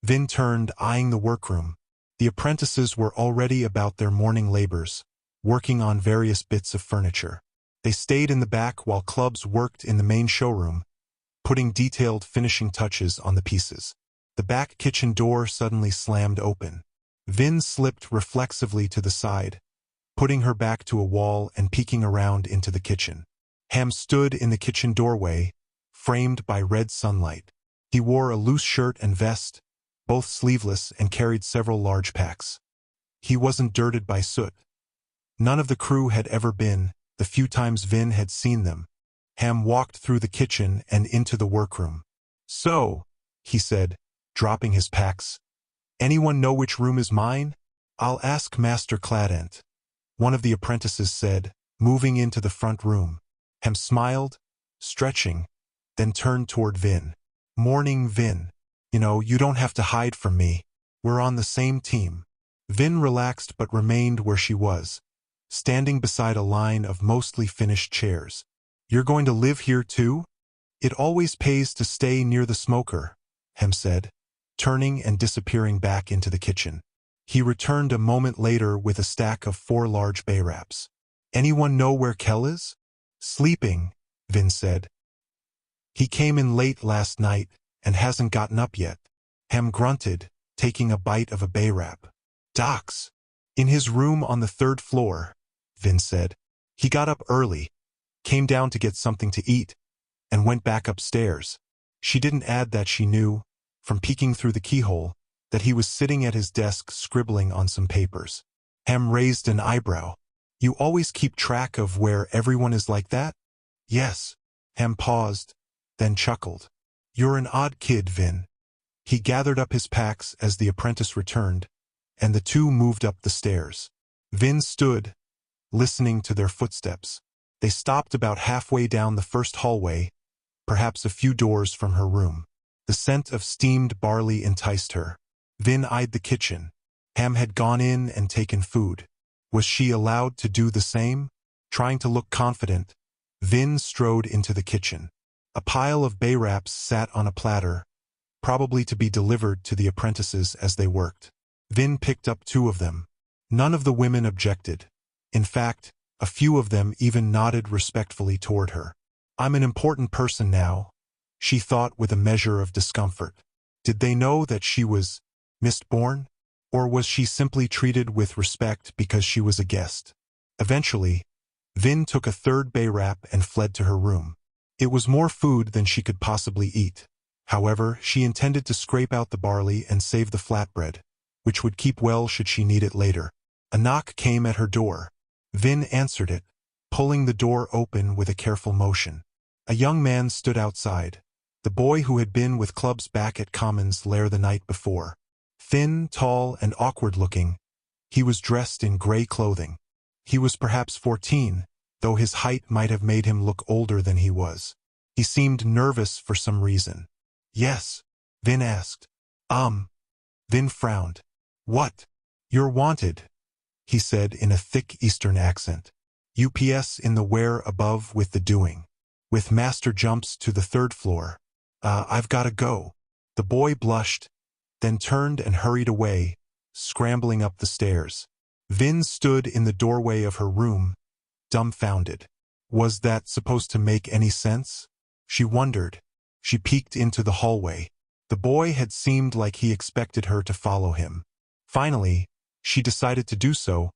Vin turned, eyeing the workroom. The apprentices were already about their morning labors, working on various bits of furniture. They stayed in the back while clubs worked in the main showroom, putting detailed finishing touches on the pieces. The back kitchen door suddenly slammed open. Vin slipped reflexively to the side, putting her back to a wall and peeking around into the kitchen. Ham stood in the kitchen doorway, framed by red sunlight. He wore a loose shirt and vest, both sleeveless, and carried several large packs. He wasn't dirted by soot. None of the crew had ever been, the few times Vin had seen them. Ham walked through the kitchen and into the workroom. "So," he said, dropping his packs, "anyone know which room is mine?" "I'll ask Master Cladent," one of the apprentices said, moving into the front room. Ham smiled, stretching, then turned toward Vin. "Morning, Vin. You don't have to hide from me. We're on the same team." Vin relaxed but remained where she was, standing beside a line of mostly finished chairs. "You're going to live here too?" "It always pays to stay near the smoker," Ham said, turning and disappearing back into the kitchen. He returned a moment later with a stack of 4 large bay wraps. "Anyone know where Kel is?" "Sleeping," Vin said. "He came in late last night and hasn't gotten up yet." Ham grunted, taking a bite of a bay wrap. "Doc's in his room on the 3rd floor," Vin said. "He got up early, came down to get something to eat, and went back upstairs." She didn't add that she knew, from peeking through the keyhole, that he was sitting at his desk scribbling on some papers. Ham raised an eyebrow. "You always keep track of where everyone is like that?" "Yes." Ham paused, then chuckled. "You're an odd kid, Vin." He gathered up his packs as the apprentice returned, and the two moved up the stairs. Vin stood, listening to their footsteps. They stopped about halfway down the first hallway, perhaps a few doors from her room. The scent of steamed barley enticed her. Vin eyed the kitchen. Ham had gone in and taken food. Was she allowed to do the same? Trying to look confident, Vin strode into the kitchen. A pile of bay wraps sat on a platter, probably to be delivered to the apprentices as they worked. Vin picked up 2 of them. None of the women objected. In fact, a few of them even nodded respectfully toward her. "I'm an important person now," she thought with a measure of discomfort. Did they know that she was Mistborn? Or was she simply treated with respect because she was a guest? Eventually, Vin took a 3rd bay wrap and fled to her room. It was more food than she could possibly eat. However, she intended to scrape out the barley and save the flatbread, which would keep well should she need it later. A knock came at her door. Vin answered it, pulling the door open with a careful motion. A young man stood outside, the boy who had been with clubs back at Common's Lair the night before. Thin, tall, and awkward-looking, he was dressed in gray clothing. He was perhaps 14, though his height might have made him look older than he was. He seemed nervous for some reason. "Yes?" Vin asked. Vin frowned. "What?" "You're wanted," he said in a thick Eastern accent. "UPS in the ware above with the doing. With master jumps to the 3rd floor. I've gotta go." The boy blushed, then turned and hurried away, scrambling up the stairs. Vin stood in the doorway of her room, dumbfounded. Was that supposed to make any sense? She wondered. She peeked into the hallway. The boy had seemed like he expected her to follow him. Finally, she decided to do so,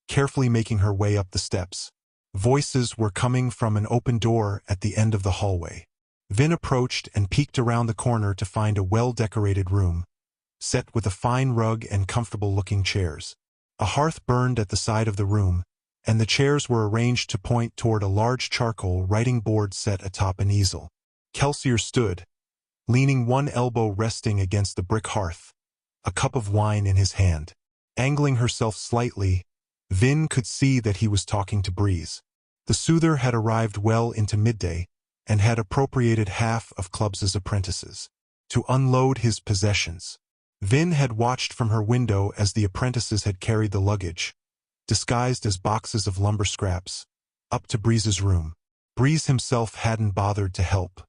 carefully making her way up the steps. Voices were coming from an open door at the end of the hallway. Vin approached and peeked around the corner to find a well-decorated room, set with a fine rug and comfortable-looking chairs. A hearth burned at the side of the room, and the chairs were arranged to point toward a large charcoal writing board set atop an easel. Kelsier stood, leaning one elbow resting against the brick hearth, a cup of wine in his hand. Angling herself slightly, Vin could see that he was talking to Breeze. The soother had arrived well into midday and had appropriated half of Clubs's apprentices to unload his possessions. Vin had watched from her window as the apprentices had carried the luggage, disguised as boxes of lumber scraps, up to Breeze's room. Breeze himself hadn't bothered to help.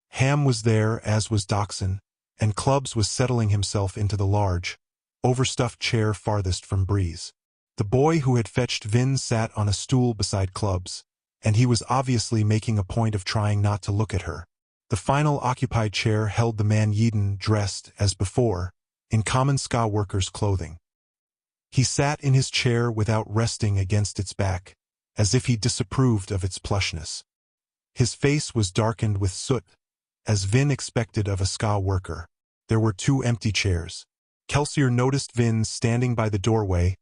Ham was there, as was Dachshund, and Clubs was settling himself into the large, overstuffed chair farthest from Breeze. The boy who had fetched Vin sat on a stool beside Clubs, and he was obviously making a point of trying not to look at her. The final occupied chair held the man Yeadon, dressed, as before, in common skaa worker's clothing. He sat in his chair without resting against its back, as if he disapproved of its plushness. His face was darkened with soot, as Vin expected of a skaa worker. There were 2 empty chairs. Kelsier noticed Vin standing by the doorway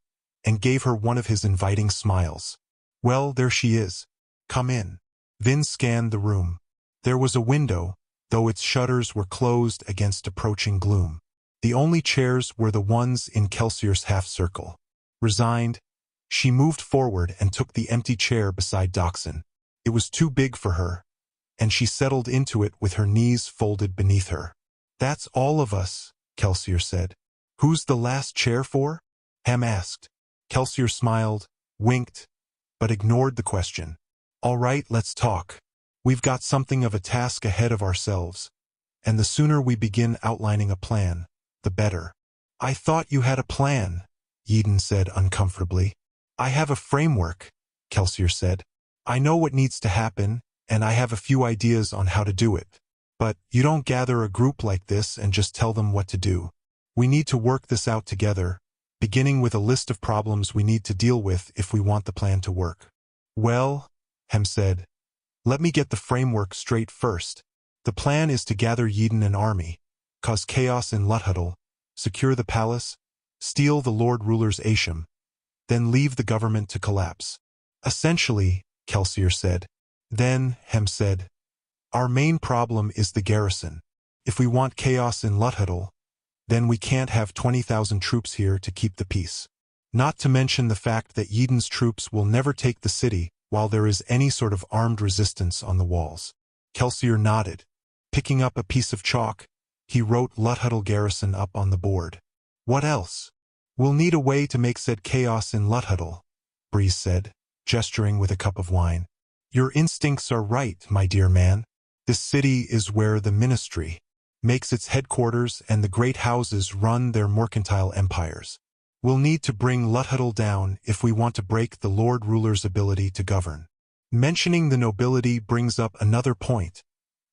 and gave her one of his inviting smiles. "Well, there she is. Come in." Vin scanned the room. There was a window, though its shutters were closed against approaching gloom. The only chairs were the ones in Kelsier's half-circle. Resigned, she moved forward and took the empty chair beside Dachshund. It was too big for her, and she settled into it with her knees folded beneath her. "That's all of us," Kelsier said. "Who's the last chair for?" Ham asked. Kelsier smiled, winked, but ignored the question. "All right, let's talk. We've got something of a task ahead of ourselves, and the sooner we begin outlining a plan, the better." "I thought you had a plan," Yeadon said uncomfortably. "I have a framework," Kelsier said. "I know what needs to happen, and I have a few ideas on how to do it. But you don't gather a group like this and just tell them what to do. We need to work this out together, beginning with a list of problems we need to deal with if we want the plan to work." "Well," Hem said, "let me get the framework straight first. The plan is to gather Yeadon an army, cause chaos in Luthhuddle, secure the palace, steal the Lord Ruler's Asham, then leave the government to collapse." "Essentially," Kelsier said. "Then," Hem said, "our main problem is the garrison. If we want chaos in Luthhuddle, then we can't have 20,000 troops here to keep the peace. Not to mention the fact that Yeadon's troops will never take the city while there is any sort of armed resistance on the walls." Kelsier nodded. Picking up a piece of chalk, he wrote Luthhuddle garrison up on the board. "What else?" "We'll need a way to make said chaos in Luthhuddle," Breeze said, gesturing with a cup of wine. "Your instincts are right, my dear man. This city is where the ministry makes its headquarters and the great houses run their mercantile empires. We'll need to bring Luthhuddle down if we want to break the Lord Ruler's ability to govern." "Mentioning the nobility brings up another point,"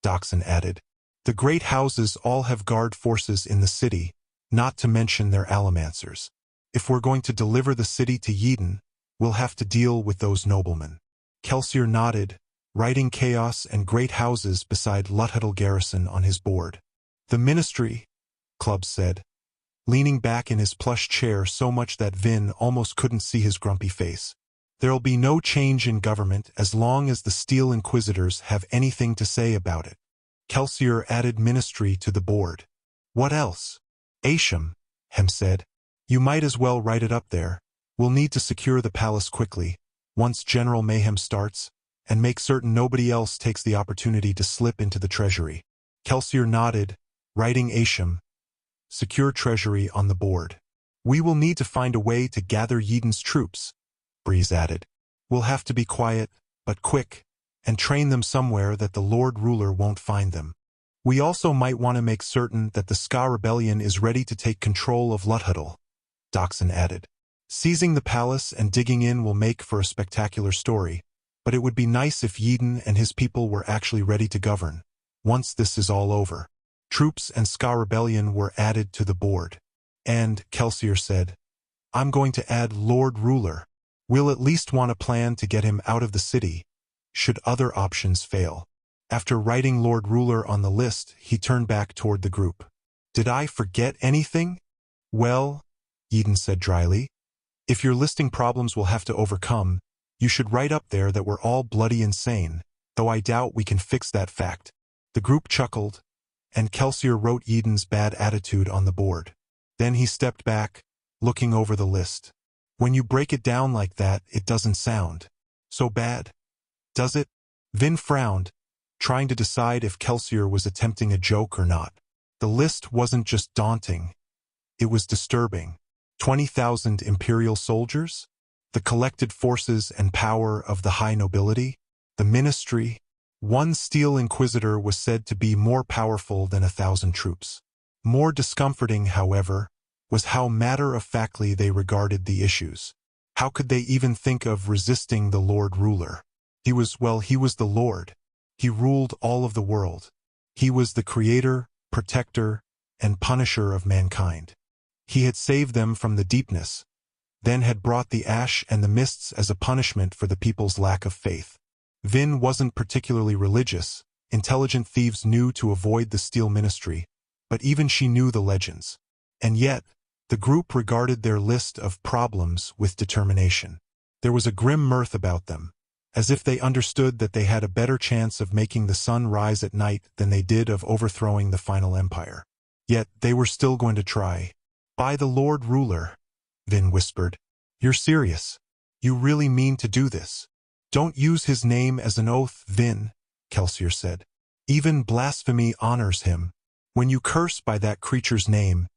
Dachshund added. "The great houses all have guard forces in the city, not to mention their allomancers. If we're going to deliver the city to Yeadon, we'll have to deal with those noblemen." Kelsier nodded, writing chaos and great houses beside Luthhuddle garrison on his board. "The ministry," Clubs said, leaning back in his plush chair so much that Vin almost couldn't see his grumpy face. "There'll be no change in government as long as the Steel Inquisitors have anything to say about it." Kelsier added ministry to the board. "What else?" "Asham," Hem said. "You might as well write it up there. We'll need to secure the palace quickly, once General Mayhem starts, and make certain nobody else takes the opportunity to slip into the treasury." Kelsier nodded, writing Asham, secure treasury on the board. "We will need to find a way to gather Yeadon's troops," Breeze added. "We'll have to be quiet, but quick, and train them somewhere that the Lord Ruler won't find them. We also might want to make certain that the Skaa Rebellion is ready to take control of Luthhuddle," Dachshund added. "Seizing the palace and digging in will make for a spectacular story, but it would be nice if Yeadon and his people were actually ready to govern, once this is all over." Troops and Skaa Rebellion were added to the board. "And," Kelsier said, "I'm going to add Lord Ruler." We'll at least want a plan to get him out of the city, should other options fail. After writing Lord Ruler on the list, he turned back toward the group. Did I forget anything? Well, Eden said dryly, if you're listing problems we'll have to overcome, you should write up there that we're all bloody insane, though I doubt we can fix that fact. The group chuckled, and Kelsier wrote Eden's bad attitude on the board. Then he stepped back, looking over the list. When you break it down like that, it doesn't sound so bad, does it? Vin frowned, trying to decide if Kelsier was attempting a joke or not. The list wasn't just daunting, it was disturbing. 20,000 imperial soldiers? The collected forces and power of the high nobility? The ministry? One Steel Inquisitor was said to be more powerful than 1,000 troops. More discomforting, however, was how matter-of-factly they regarded the issues. How could they even think of resisting the Lord Ruler? He was the Lord. He ruled all of the world. He was the creator, protector, and punisher of mankind. He had saved them from the deepness, then had brought the ash and the mists as a punishment for the people's lack of faith. Vin wasn't particularly religious. Intelligent thieves knew to avoid the Steel Ministry, but even she knew the legends. And yet, the group regarded their list of problems with determination. There was a grim mirth about them, as if they understood that they had a better chance of making the sun rise at night than they did of overthrowing the final empire. Yet they were still going to try. By the Lord Ruler, Vin whispered. You're serious? You really mean to do this? Don't use his name as an oath, Vin, Kelsier said. Even blasphemy honors him. When you curse by that creature's name,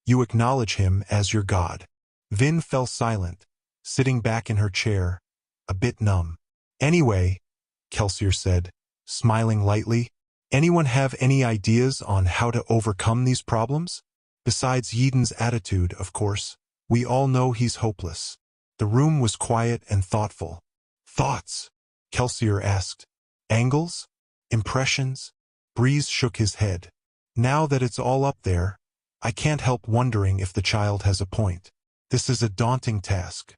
you acknowledge him as your god. Vin fell silent, sitting back in her chair, a bit numb. Anyway, Kelsier said, smiling lightly, anyone have any ideas on how to overcome these problems? Besides Yeden's attitude, of course, we all know he's hopeless. The room was quiet and thoughtful. Thoughts? Kelsier asked. Angles? Impressions? Breeze shook his head. Now that it's all up there, I can't help wondering if the child has a point. This is a daunting task.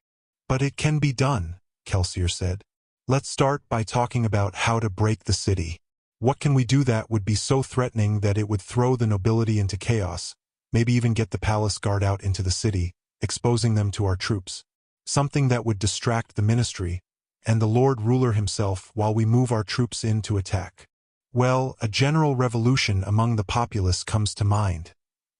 But it can be done, Kelsier said. Let's start by talking about how to break the city. What can we do that would be so threatening that it would throw the nobility into chaos, maybe even get the palace guard out into the city, exposing them to our troops? Something that would distract the ministry and the Lord Ruler himself while we move our troops in to attack. Well, a general revolution among the populace comes to mind,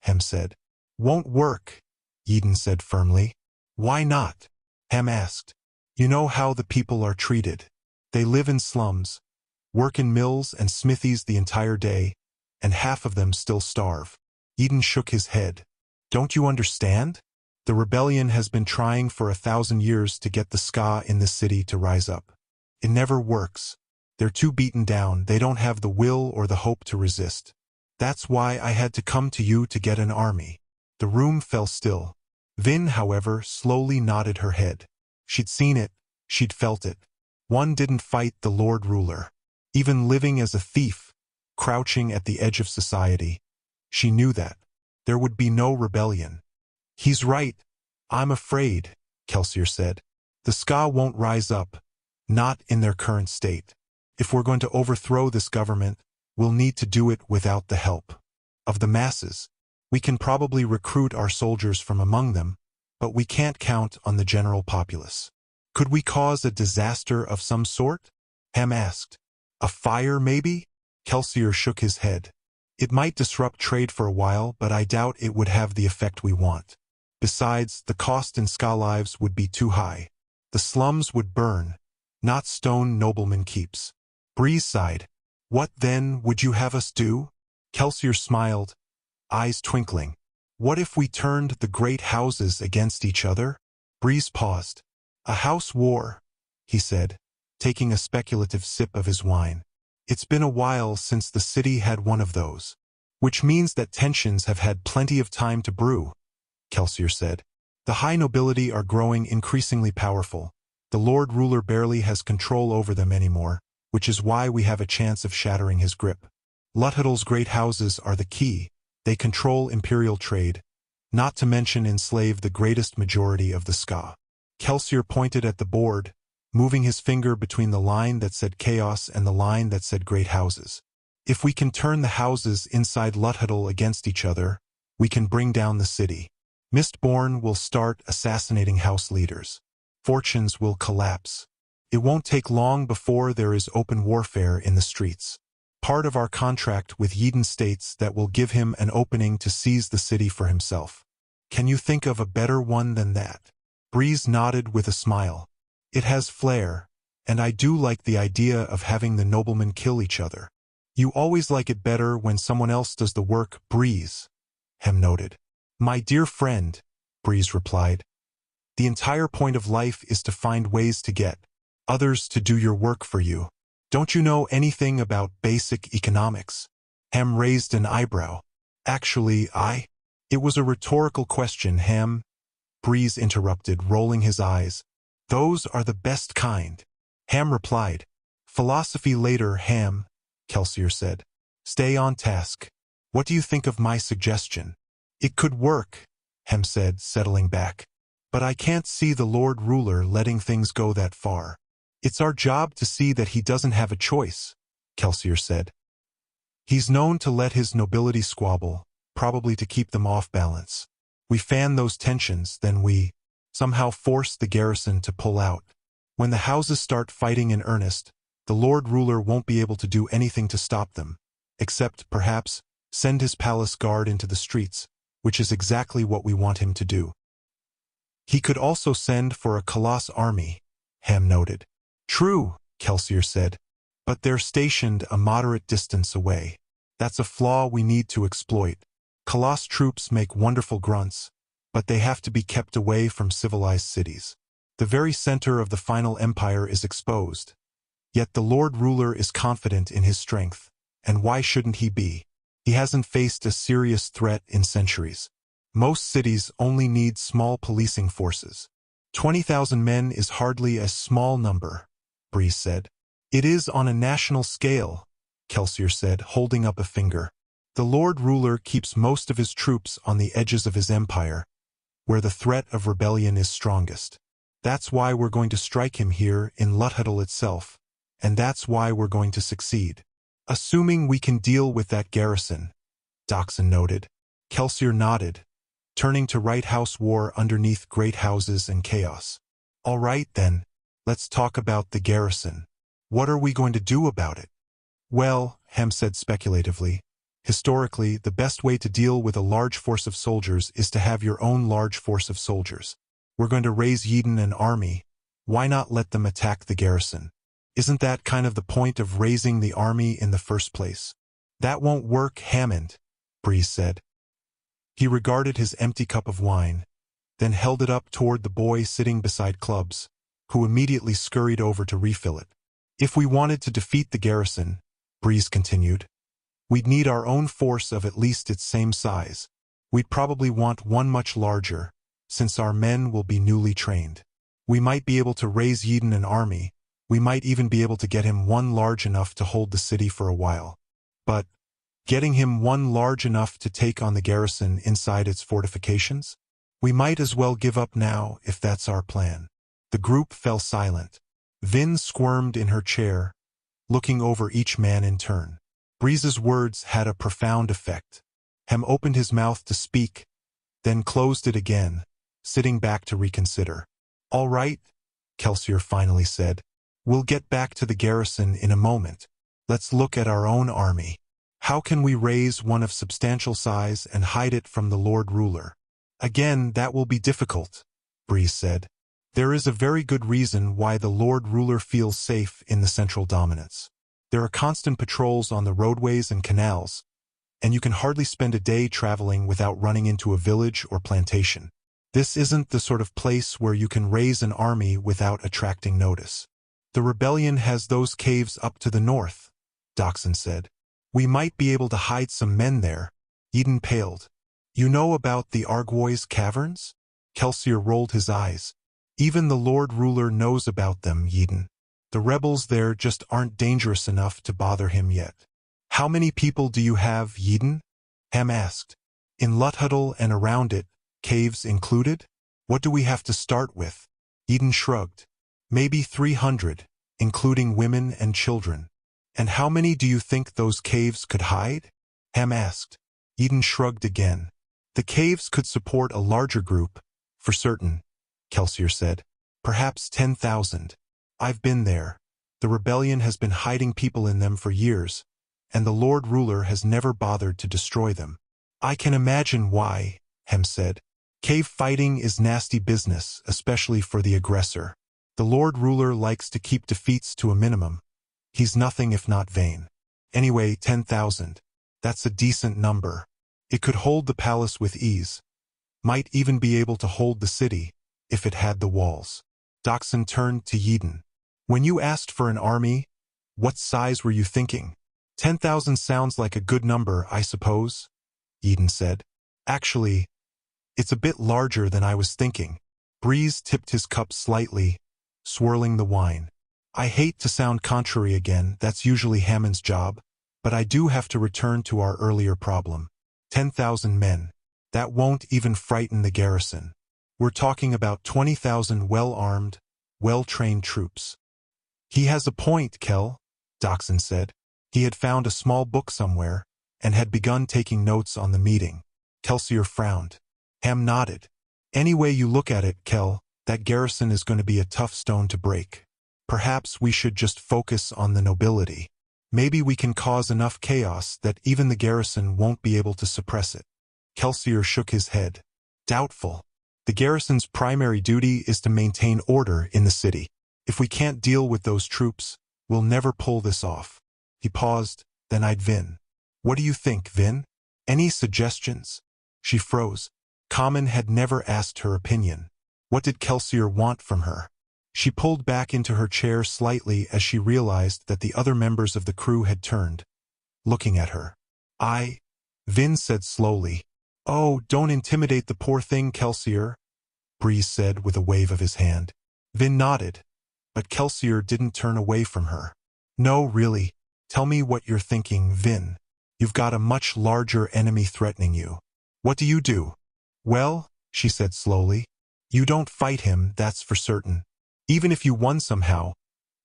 Hem said. Won't work, Eden said firmly. Why not? Hem asked. You know how the people are treated. They live in slums, work in mills and smithies the entire day, and half of them still starve. Eden shook his head. Don't you understand? The rebellion has been trying for 1,000 years to get the skaa in this city to rise up. It never works. They're too beaten down, they don't have the will or the hope to resist. That's why I had to come to you to get an army. The room fell still. Vin, however, slowly nodded her head. She'd seen it, she'd felt it. One didn't fight the Lord Ruler. Even living as a thief, crouching at the edge of society, she knew that there would be no rebellion. He's right. I'm afraid, Kelsier said. The skaa won't rise up, not in their current state. If we're going to overthrow this government, we'll need to do it without the help of the masses. We can probably recruit our soldiers from among them, but we can't count on the general populace. Could we cause a disaster of some sort? Hem asked. A fire, maybe? Kelsier shook his head. It might disrupt trade for a while, but I doubt it would have the effect we want. Besides, the cost in skaa lives would be too high. The slums would burn, not stone nobleman keeps. Breeze sighed. What then would you have us do? Kelsier smiled, eyes twinkling. What if we turned the great houses against each other? Breeze paused. A house war, he said, taking a speculative sip of his wine. It's been a while since the city had one of those. Which means that tensions have had plenty of time to brew, Kelsier said. The high nobility are growing increasingly powerful. The Lord Ruler barely has control over them anymore, which is why we have a chance of shattering his grip. Luthadal's great houses are the key. They control imperial trade, not to mention enslave the greatest majority of the skaa. Kelsier pointed at the board, moving his finger between the line that said chaos and the line that said great houses. If we can turn the houses inside Luthadel against each other, we can bring down the city. Mistborn will start assassinating house leaders. Fortunes will collapse. It won't take long before there is open warfare in the streets. Part of our contract with Eden states that will give him an opening to seize the city for himself. Can you think of a better one than that? Breeze nodded with a smile. It has flair, and I do like the idea of having the noblemen kill each other. You always like it better when someone else does the work, Breeze, Hem noted. My dear friend, Breeze replied. The entire point of life is to find ways to get others to do your work for you. Don't you know anything about basic economics? Hem raised an eyebrow. Actually, It was a rhetorical question, Hem, Breeze interrupted, rolling his eyes. Those are the best kind. Ham replied. Philosophy later, Ham, Kelsier said. Stay on task. What do you think of my suggestion? It could work, Hem said, settling back. But I can't see the Lord Ruler letting things go that far. It's our job to see that he doesn't have a choice, Kelsier said. He's known to let his nobility squabble, probably to keep them off balance. We fan those tensions, then we somehow force the garrison to pull out. When the houses start fighting in earnest, the Lord Ruler won't be able to do anything to stop them, except, perhaps, send his palace guard into the streets, which is exactly what we want him to do. He could also send for a Colossus army, Ham noted. True, Kelsier said, but they're stationed a moderate distance away. That's a flaw we need to exploit. Colossus troops make wonderful grunts, but they have to be kept away from civilized cities. The very center of the final empire is exposed. Yet the Lord Ruler is confident in his strength, and why shouldn't he be? He hasn't faced a serious threat in centuries. Most cities only need small policing forces. 20,000 men is hardly a small number, Breeze said. It is on a national scale, Kelsier said, holding up a finger. The Lord Ruler keeps most of his troops on the edges of his empire, where the threat of rebellion is strongest. That's why we're going to strike him here in Luthadel itself, and that's why we're going to succeed. Assuming we can deal with that garrison, Doxon noted. Kelsier nodded, turning to right house war underneath great houses and chaos. All right then, let's talk about the garrison. What are we going to do about it? Well, Hem said speculatively, historically, the best way to deal with a large force of soldiers is to have your own large force of soldiers. We're going to raise Eden an army. Why not let them attack the garrison? Isn't that kind of the point of raising the army in the first place? That won't work, Hammond, Breeze said. He regarded his empty cup of wine, then held it up toward the boy sitting beside Clubs, who immediately scurried over to refill it. If we wanted to defeat the garrison, Breeze continued, we'd need our own force of at least its same size. We'd probably want one much larger, since our men will be newly trained. We might be able to raise Eden an army. We might even be able to get him one large enough to hold the city for a while. But getting him one large enough to take on the garrison inside its fortifications? We might as well give up now if that's our plan. The group fell silent. Vin squirmed in her chair, looking over each man in turn. Breeze's words had a profound effect. Hem opened his mouth to speak, then closed it again, sitting back to reconsider. All right, Kelsier finally said. We'll get back to the garrison in a moment. Let's look at our own army. How can we raise one of substantial size and hide it from the Lord Ruler? Again, that will be difficult, Breeze said. There is a very good reason why the Lord Ruler feels safe in the central dominance. There are constant patrols on the roadways and canals, and you can hardly spend a day traveling without running into a village or plantation. This isn't the sort of place where you can raise an army without attracting notice. The rebellion has those caves up to the north, Doxon said. We might be able to hide some men there. Eden paled. You know about the Arguois caverns? Kelsier rolled his eyes. Even the Lord Ruler knows about them, Eden. The rebels there just aren't dangerous enough to bother him yet. How many people do you have, Eden? Ham asked. In Luthadel and around it, caves included? What do we have to start with? Eden shrugged. Maybe 300, including women and children. And how many do you think those caves could hide? Ham asked. Eden shrugged again. The caves could support a larger group, for certain, Kelsier said. Perhaps 10,000. I've been there. The rebellion has been hiding people in them for years, and the Lord Ruler has never bothered to destroy them. I can imagine why, Ham said. Cave fighting is nasty business, especially for the aggressor. The Lord Ruler likes to keep defeats to a minimum. He's nothing if not vain. Anyway, 10,000. That's a decent number. It could hold the palace with ease. Might even be able to hold the city, if it had the walls. Doxson turned to Eden. When you asked for an army, what size were you thinking? 10,000 sounds like a good number, I suppose, Eden said. Actually, it's a bit larger than I was thinking. Breeze tipped his cup slightly, swirling the wine. I hate to sound contrary again, that's usually Hammond's job, but I do have to return to our earlier problem. 10,000 men. That won't even frighten the garrison. We're talking about 20,000 well-armed, well-trained troops. He has a point, Kel, Doxson said. He had found a small book somewhere, and had begun taking notes on the meeting. Kelsier frowned. Ham nodded. Any way you look at it, Kel, that garrison is going to be a tough stone to break. Perhaps we should just focus on the nobility. Maybe we can cause enough chaos that even the garrison won't be able to suppress it. Kelsier shook his head. Doubtful. The garrison's primary duty is to maintain order in the city. If we can't deal with those troops, we'll never pull this off. He paused, then eyed Vin. What do you think, Vin? Any suggestions? She froze. Common had never asked her opinion. What did Kelsier want from her? She pulled back into her chair slightly as she realized that the other members of the crew had turned, looking at her. Vin said slowly. Oh, don't intimidate the poor thing, Kelsier, Breeze said with a wave of his hand. Vin nodded, but Kelsier didn't turn away from her. No, really, tell me what you're thinking, Vin. You've got a much larger enemy threatening you. What do you do? Well, she said slowly, you don't fight him, that's for certain. Even if you won somehow,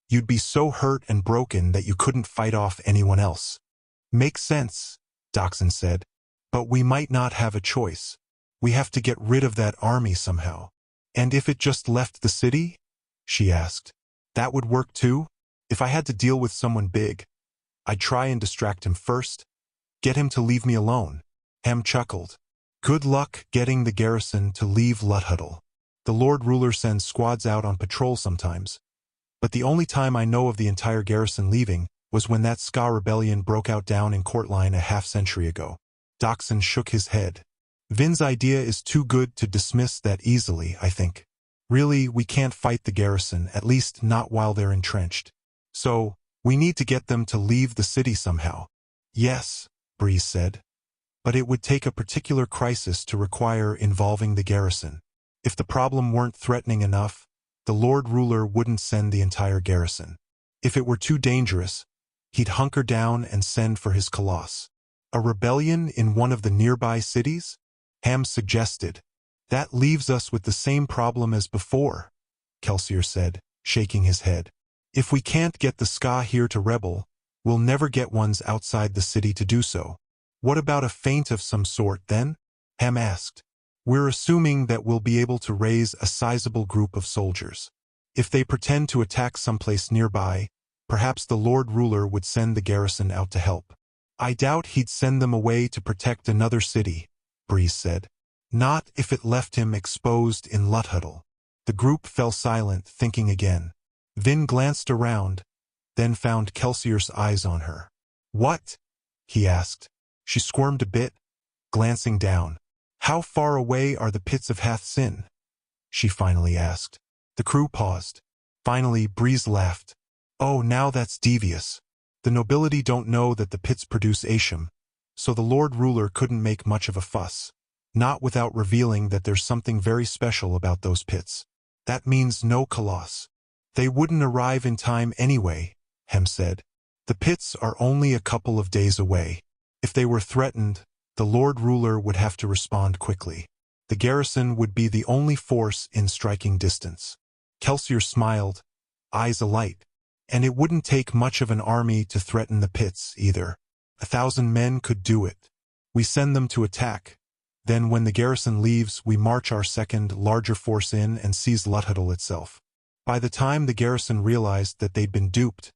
you'd be so hurt and broken that you couldn't fight off anyone else. Makes sense, Doxson said. But we might not have a choice. We have to get rid of that army somehow. And if it just left the city? She asked. That would work too? If I had to deal with someone big, I'd try and distract him first. Get him to leave me alone. Ham chuckled. Good luck getting the garrison to leave Luthhuddle. The Lord Ruler sends squads out on patrol sometimes. But the only time I know of the entire garrison leaving was when that skaa rebellion broke out down in Courtline a half-century ago. Doxson shook his head. Vin's idea is too good to dismiss that easily, I think. Really, we can't fight the garrison, at least not while they're entrenched. So, we need to get them to leave the city somehow. Yes, Breeze said. But it would take a particular crisis to require involving the garrison. If the problem weren't threatening enough, the Lord Ruler wouldn't send the entire garrison. If it were too dangerous, he'd hunker down and send for his Colossus. A rebellion in one of the nearby cities? Ham suggested. That leaves us with the same problem as before, Kelsier said, shaking his head. If we can't get the skaa here to rebel, we'll never get ones outside the city to do so. What about a feint of some sort, then? Ham asked. We're assuming that we'll be able to raise a sizable group of soldiers. If they pretend to attack someplace nearby, perhaps the Lord Ruler would send the garrison out to help. I doubt he'd send them away to protect another city, Breeze said. Not if it left him exposed in Luthhuddle. The group fell silent, thinking again. Vin glanced around, then found Kelsier's eyes on her. What? He asked. She squirmed a bit, glancing down. How far away are the pits of Hath Sin? She finally asked. The crew paused. Finally, Breeze laughed. Oh, now that's devious. The nobility don't know that the pits produce Asham, so the Lord Ruler couldn't make much of a fuss. Not without revealing that there's something very special about those pits. That means no Colossus. They wouldn't arrive in time anyway, Hem said. The pits are only a couple of days away. If they were threatened, the Lord Ruler would have to respond quickly. The garrison would be the only force in striking distance. Kelsier smiled, eyes alight. And it wouldn't take much of an army to threaten the pits, either. 1,000 men could do it. We send them to attack. Then when the garrison leaves, we march our second, larger force in and seize Luthadel itself. By the time the garrison realized that they'd been duped,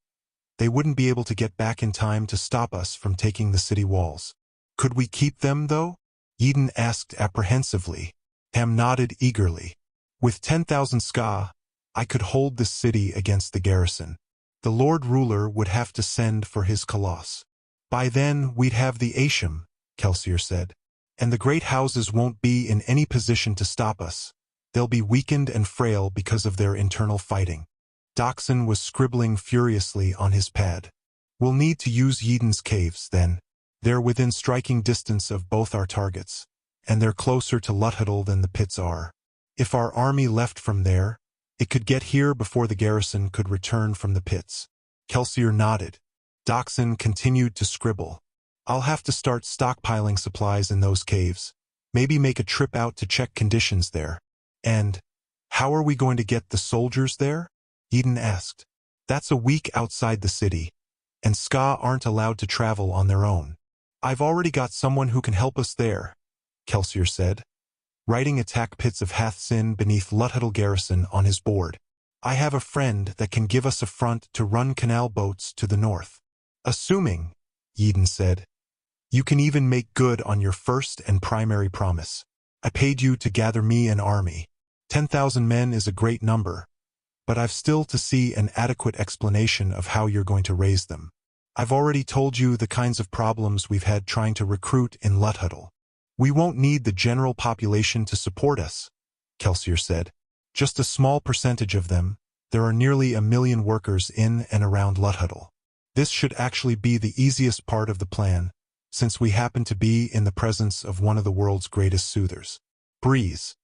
they wouldn't be able to get back in time to stop us from taking the city walls. Could we keep them, though? Eden asked apprehensively. Ham nodded eagerly. With 10,000 skaa, I could hold this city against the garrison. The Lord Ruler would have to send for his Colossus. By then, we'd have the Asham, Kelsier said. And the great houses won't be in any position to stop us. They'll be weakened and frail because of their internal fighting. Doxson was scribbling furiously on his pad. We'll need to use Yeden's caves, then. They're within striking distance of both our targets, and they're closer to Luthadel than the pits are. If our army left from there, it could get here before the garrison could return from the pits. Kelsier nodded. Doxson continued to scribble. I'll have to start stockpiling supplies in those caves. Maybe make a trip out to check conditions there. And how are we going to get the soldiers there? Eden asked. That's a week outside the city, and skaa aren't allowed to travel on their own. I've already got someone who can help us there, Kelsier said, writing attack pits of Hathsin beneath Luthadel garrison on his board. I have a friend that can give us a front to run canal boats to the north. Assuming, Eden said, you can even make good on your first and primary promise. I paid you to gather me an army. 10,000 men is a great number, but I've still to see an adequate explanation of how you're going to raise them. I've already told you the kinds of problems we've had trying to recruit in Luthadel. We won't need the general population to support us, Kelsier said. Just a small percentage of them. There are nearly 1 million workers in and around Luthadel. This should actually be the easiest part of the plan, since we happen to be in the presence of one of the world's greatest soothers. Breeze.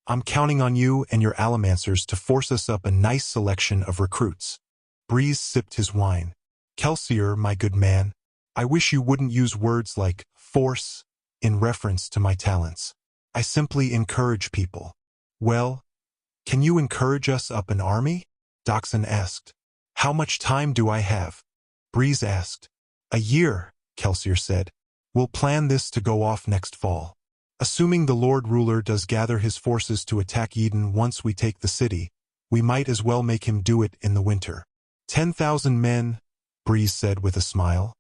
I'm counting on you and your Allomancers to force us up a nice selection of recruits. Breeze sipped his wine. Kelsier, my good man, I wish you wouldn't use words like force in reference to my talents. I simply encourage people. Well, can you encourage us up an army? Doxson asked. How much time do I have? Breeze asked. A year, Kelsier said. We'll plan this to go off next fall. Assuming the Lord Ruler does gather his forces to attack Eden once we take the city, we might as well make him do it in the winter. 10,000 men, Breeze said with a smile,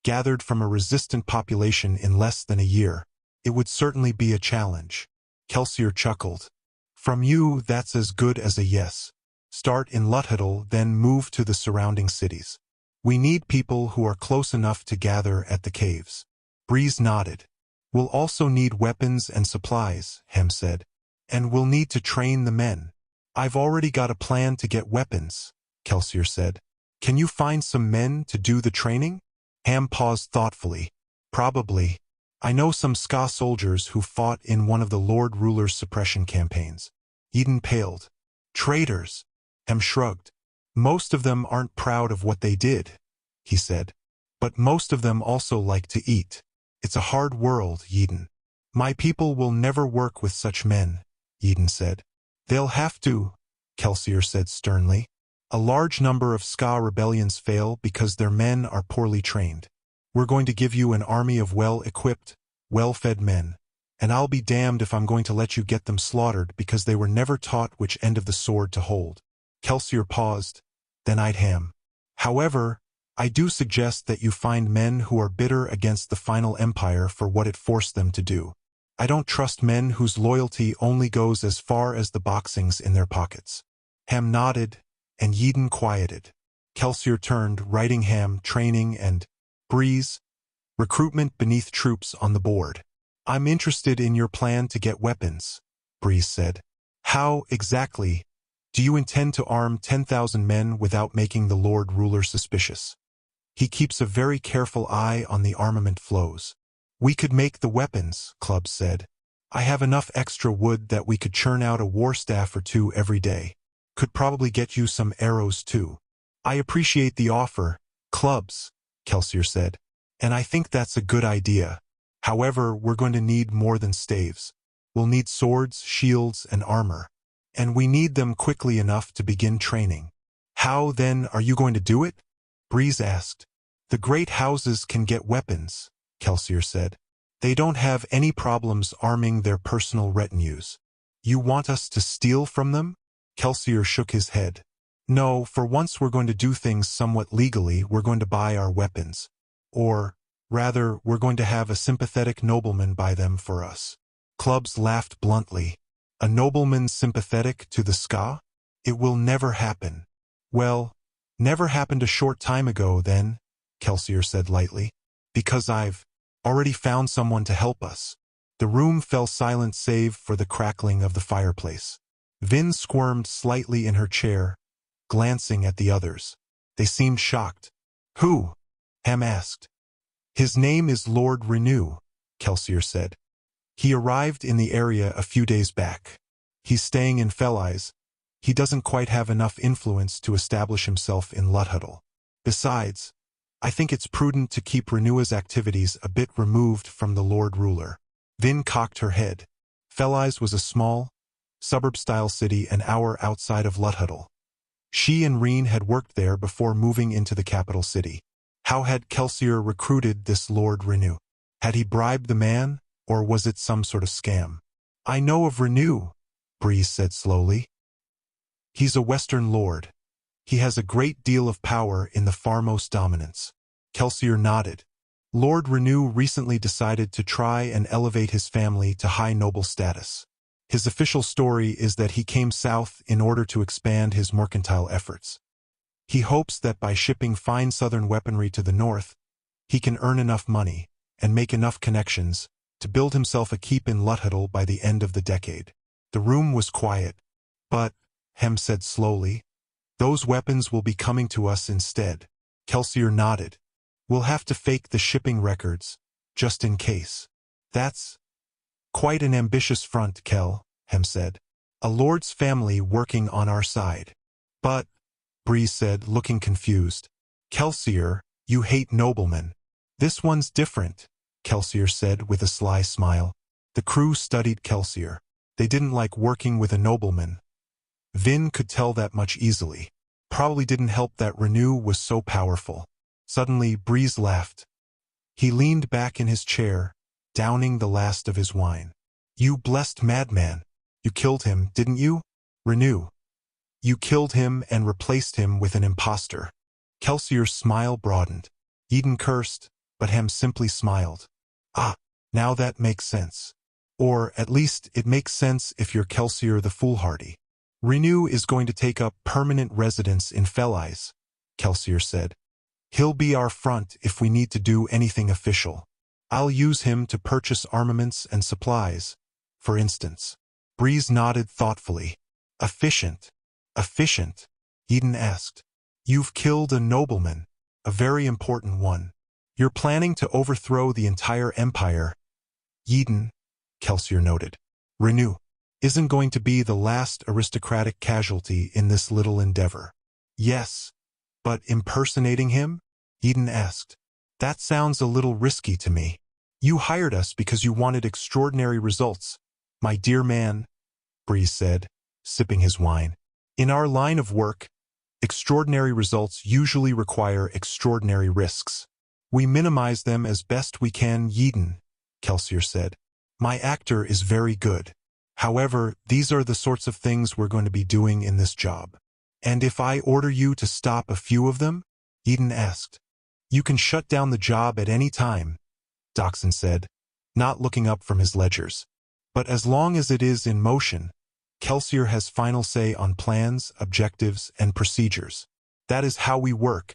gathered from a resistant population in less than a year. It would certainly be a challenge. Kelsier chuckled. From you, that's as good as a yes. Start in Luthadel, then move to the surrounding cities. We need people who are close enough to gather at the caves. Breeze nodded. We'll also need weapons and supplies, Hem said. And we'll need to train the men. I've already got a plan to get weapons, Kelsier said. Can you find some men to do the training? Ham paused thoughtfully. Probably. I know some skaa soldiers who fought in one of the Lord Ruler's suppression campaigns. Eden paled. Traitors. Ham shrugged. Most of them aren't proud of what they did, he said. But most of them also like to eat. It's a hard world, Eden. My people will never work with such men, Eden said. They'll have to, Kelsier said sternly. A large number of skaa rebellions fail because their men are poorly trained. We're going to give you an army of well-equipped, well-fed men, and I'll be damned if I'm going to let you get them slaughtered because they were never taught which end of the sword to hold. Kelsier paused, then eyed Ham. However, I do suggest that you find men who are bitter against the final empire for what it forced them to do. I don't trust men whose loyalty only goes as far as the boxings in their pockets. Ham nodded, and Eden quieted. Kelsier turned, writing Ham, training, and Breeze, recruitment beneath troops on the board. I'm interested in your plan to get weapons, Breeze said. How, exactly, do you intend to arm 10,000 men without making the Lord Ruler suspicious? He keeps a very careful eye on the armament flows. We could make the weapons, Club said. I have enough extra wood that we could churn out a war staff or two every day. Could probably get you some arrows too. I appreciate the offer, Clubs, Kelsier said. And I think that's a good idea. However, we're going to need more than staves. We'll need swords, shields, and armor. and we need them quickly enough to begin training. How, then, are you going to do it? Breeze asked. The great houses can get weapons, Kelsier said. They don't have any problems arming their personal retinues. You want us to steal from them? Kelsier shook his head. No, for once we're going to do things somewhat legally. We're going to buy our weapons. Or, rather, we're going to have a sympathetic nobleman buy them for us. Clubs laughed bluntly. A nobleman sympathetic to the skaa? It will never happen. Well, never happened a short time ago, then, Kelsier said lightly. Because I've already found someone to help us. The room fell silent save for the crackling of the fireplace. Vin squirmed slightly in her chair, glancing at the others. They seemed shocked. Who? Hem asked. His name is Lord Renew, Kelsier said. He arrived in the area a few days back. He's staying in Felise. He doesn't quite have enough influence to establish himself in Luthhuddle. Besides, I think it's prudent to keep Renew's activities a bit removed from the Lord Ruler. Vin cocked her head. Felise was a small, suburb-style city an hour outside of Luthhuddle. She and Reen had worked there before moving into the capital city. How had Kelsier recruited this Lord Renew? Had he bribed the man, or was it some sort of scam? I know of Renew, Breeze said slowly. He's a Western lord. He has a great deal of power in the Farmost dominance. Kelsier nodded. Lord Renew recently decided to try and elevate his family to high noble status. His official story is that he came south in order to expand his mercantile efforts. He hopes that by shipping fine southern weaponry to the north, he can earn enough money and make enough connections to build himself a keep in Luthhuddle by the end of the decade. The room was quiet. But, Hem said slowly, those weapons will be coming to us instead. Kelsier nodded. We'll have to fake the shipping records, just in case. That's quite an ambitious front, Kel, Hem said. A lord's family working on our side. But, Breeze said, looking confused. Kelsier, you hate noblemen. This one's different, Kelsier said with a sly smile. The crew studied Kelsier. They didn't like working with a nobleman. Vin could tell that much easily. Probably didn't help that Renew was so powerful. Suddenly, Breeze laughed. He leaned back in his chair, downing the last of his wine. You blessed madman. You killed him, didn't you? Renew. You killed him and replaced him with an impostor. Kelsier's smile broadened. Eden cursed, but Hem simply smiled. Ah, now that makes sense. Or, at least, it makes sense if you're Kelsier the foolhardy. Renew is going to take up permanent residence in Felise, Kelsier said. He'll be our front if we need to do anything official. I'll use him to purchase armaments and supplies, for instance. Breeze nodded thoughtfully. Efficient. Efficient? Eden asked. You've killed a nobleman, a very important one. You're planning to overthrow the entire empire. Eden, Kelsier noted. Renew isn't going to be the last aristocratic casualty in this little endeavor. Yes, but impersonating him? Eden asked. That sounds a little risky to me. You hired us because you wanted extraordinary results, my dear man, Breeze said, sipping his wine. In our line of work, extraordinary results usually require extraordinary risks. We minimize them as best we can, Eden, Kelsier said. My actor is very good. However, these are the sorts of things we're going to be doing in this job. And if I order you to stop a few of them? Eden asked. You can shut down the job at any time, Doxson said, not looking up from his ledgers. But as long as it is in motion, Kelsier has final say on plans, objectives, and procedures. That is how we work.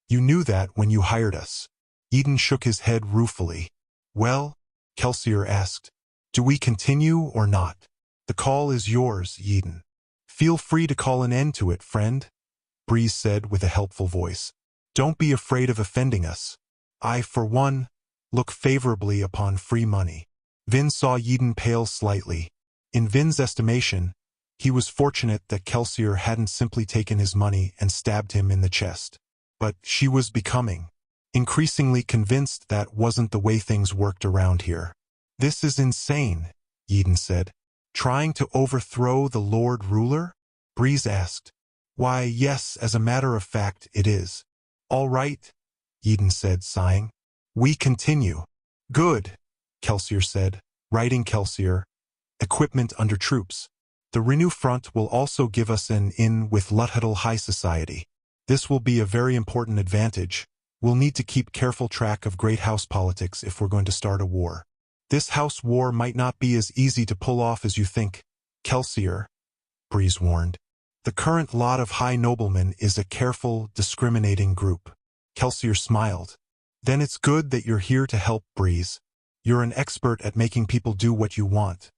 You knew that when you hired us. Eden shook his head ruefully. Well, Kelsier asked, do we continue or not? The call is yours, Eden. Feel free to call an end to it, friend, Breeze said with a helpful voice. Don't be afraid of offending us. I, for one, look favorably upon free money. Vin saw Eden pale slightly. In Vin's estimation, he was fortunate that Kelsier hadn't simply taken his money and stabbed him in the chest. But she was becoming increasingly convinced that wasn't the way things worked around here. This is insane, Eden said. Trying to overthrow the Lord Ruler? Breeze asked. Why, yes, as a matter of fact, it is. All right, Eden said, sighing. We continue. Good, Kelsier said, writing Kelsier, equipment under troops. The Renew Front will also give us an in with Luthadel High Society. This will be a very important advantage. We'll need to keep careful track of great house politics if we're going to start a war. This house war might not be as easy to pull off as you think, Kelsier, Breeze warned. The current lot of high noblemen is a careful, discriminating group. Kelsier smiled. Then it's good that you're here to help, Breeze. You're an expert at making people do what you want.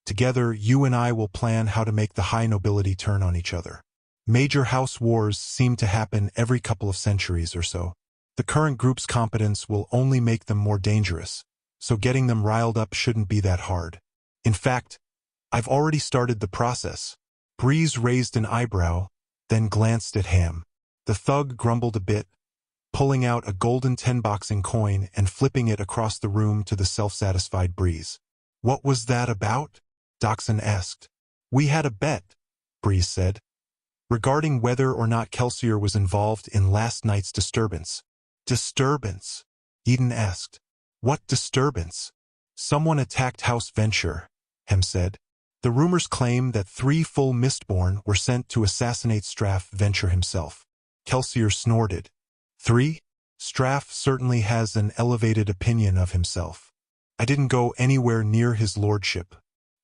Together, you and I will plan how to make the high nobility turn on each other. Major house wars seem to happen every couple of centuries or so. The current group's competence will only make them more dangerous, so getting them riled up shouldn't be that hard. In fact, I've already started the process. Breeze raised an eyebrow, then glanced at Ham. The thug grumbled a bit, pulling out a golden 10-boxing coin and flipping it across the room to the self-satisfied Breeze. What was that about? Dachshund asked. We had a bet, Breeze said, regarding whether or not Kelsier was involved in last night's disturbance. Disturbance? Eden asked. What disturbance? Someone attacked House Venture, Hem said. The rumors claim that 3 full Mistborn were sent to assassinate Straff Venture himself. Kelsier snorted. 3? Straff certainly has an elevated opinion of himself. I didn't go anywhere near his lordship.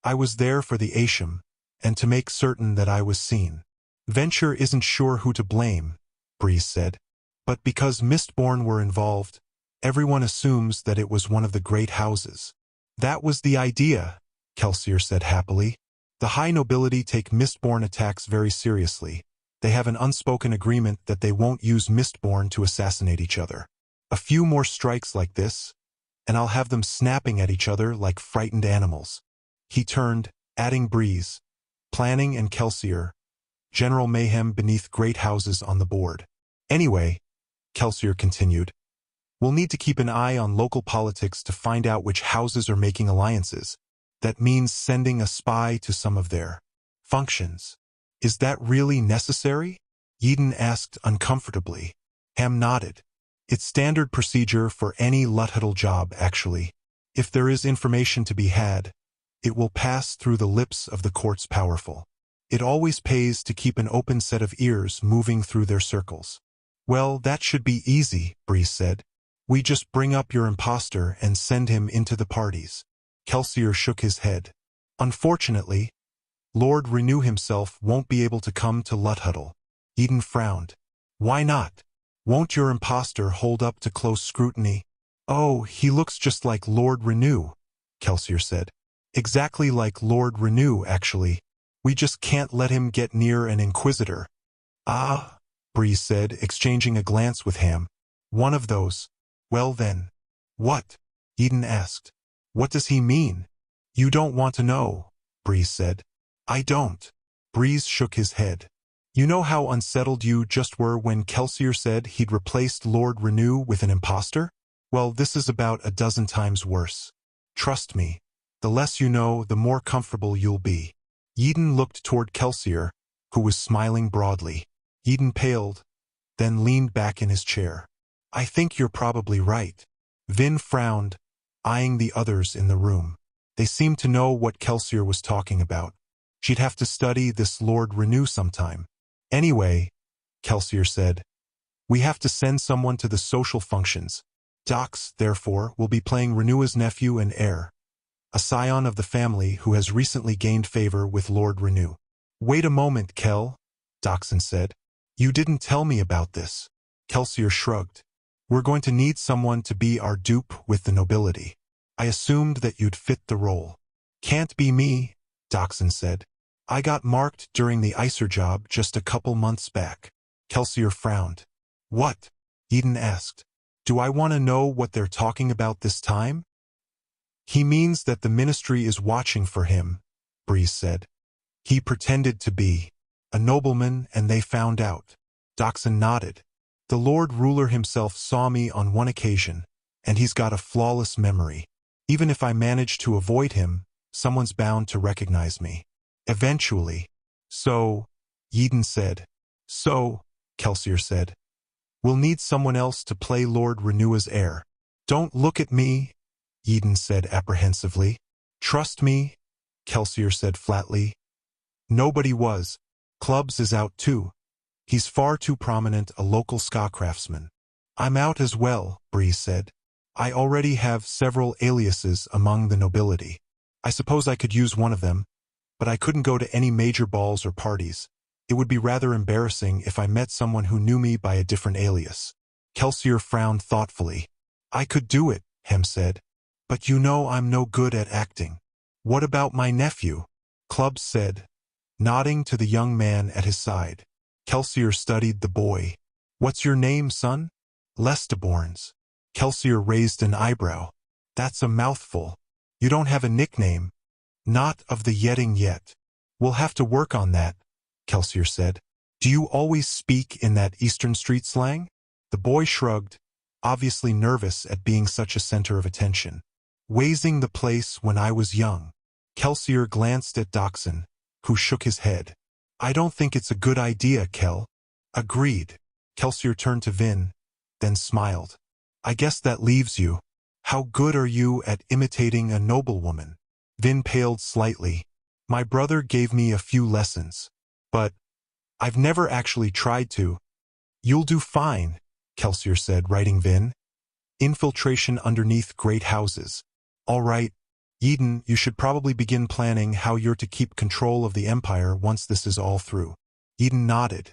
I was there for the Asham, and to make certain that I was seen. Venture isn't sure who to blame, Breeze said. But because Mistborn were involved, everyone assumes that it was one of the great houses. That was the idea, Kelsier said happily. The high nobility take Mistborn attacks very seriously. They have an unspoken agreement that they won't use Mistborn to assassinate each other. A few more strikes like this, and I'll have them snapping at each other like frightened animals. He turned, adding Breeze, planning and Kelsier, general mayhem beneath great houses on the board. Anyway, Kelsier continued, we'll need to keep an eye on local politics to find out which houses are making alliances. That means sending a spy to some of their functions. Is that really necessary? Eden asked uncomfortably. Ham nodded. It's standard procedure for any Luthadel job, actually. If there is information to be had, it will pass through the lips of the court's powerful. It always pays to keep an open set of ears moving through their circles. Well, that should be easy, Breeze said. We just bring up your imposter and send him into the parties. Kelsier shook his head. Unfortunately, Lord Renew himself won't be able to come to Luthadel. Eden frowned. Why not? Won't your imposter hold up to close scrutiny? Oh, he looks just like Lord Renew, Kelsier said. Exactly like Lord Renew, actually. We just can't let him get near an inquisitor. Ah, Breeze said, exchanging a glance with Ham. One of those. Well then. What? Eden asked. What does he mean? You don't want to know, Breeze said. I don't. Breeze shook his head. You know how unsettled you just were when Kelsier said he'd replaced Lord Renew with an imposter? Well, this is about a dozen times worse. Trust me, the less you know, the more comfortable you'll be. Eden looked toward Kelsier, who was smiling broadly. Eden paled, then leaned back in his chair. I think you're probably right. Vin frowned, eyeing the others in the room. They seemed to know what Kelsier was talking about. She'd have to study this Lord Renew sometime. Anyway, Kelsier said, we have to send someone to the social functions. Dox, therefore, will be playing Renewa's nephew and heir, a scion of the family who has recently gained favor with Lord Renew. Wait a moment, Kel, Doxson said. You didn't tell me about this. Kelsier shrugged. We're going to need someone to be our dupe with the nobility. I assumed that you'd fit the role. Can't be me, Doxson said. I got marked during the ICER job just a couple months back. Kelsier frowned. What? Eden asked. Do I want to know what they're talking about this time? He means that the ministry is watching for him, Breeze said. He pretended to be a nobleman and they found out. Doxson nodded. The Lord Ruler himself saw me on one occasion, and he's got a flawless memory. Even if I manage to avoid him, Someone's bound to recognize me. Eventually. So, Eden said. So, Kelsier said. We'll need someone else to play Lord Renua's heir. Don't look at me, Eden said apprehensively. Trust me, Kelsier said flatly. Nobody was. Clubs is out too. He's far too prominent a local skaa craftsman. I'm out as well, Breeze said. I already have several aliases among the nobility. I suppose I could use one of them, but I couldn't go to any major balls or parties. It would be rather embarrassing if I met someone who knew me by a different alias. Kelsier frowned thoughtfully. I could do it, Hem said. But you know I'm no good at acting. What about my nephew? Clubs said, nodding to the young man at his side. Kelsier studied the boy. What's your name, son? Mistborn's. Kelsier raised an eyebrow. That's a mouthful. You don't have a nickname. Not of the Yetting yet. We'll have to work on that, Kelsier said. Do you always speak in that Eastern Street slang? The boy shrugged, obviously nervous at being such a center of attention. Wazing the place when I was young. Kelsier glanced at Doxson, who shook his head. I don't think it's a good idea, Kel. Agreed. Kelsier turned to Vin, then smiled. I guess that leaves you. How good are you at imitating a noblewoman? Vin paled slightly. My brother gave me a few lessons. But I've never actually tried to. You'll do fine, Kelsier said, writing Vin. Infiltration underneath great houses. All right, Eden, you should probably begin planning how you're to keep control of the Empire once this is all through. Eden nodded.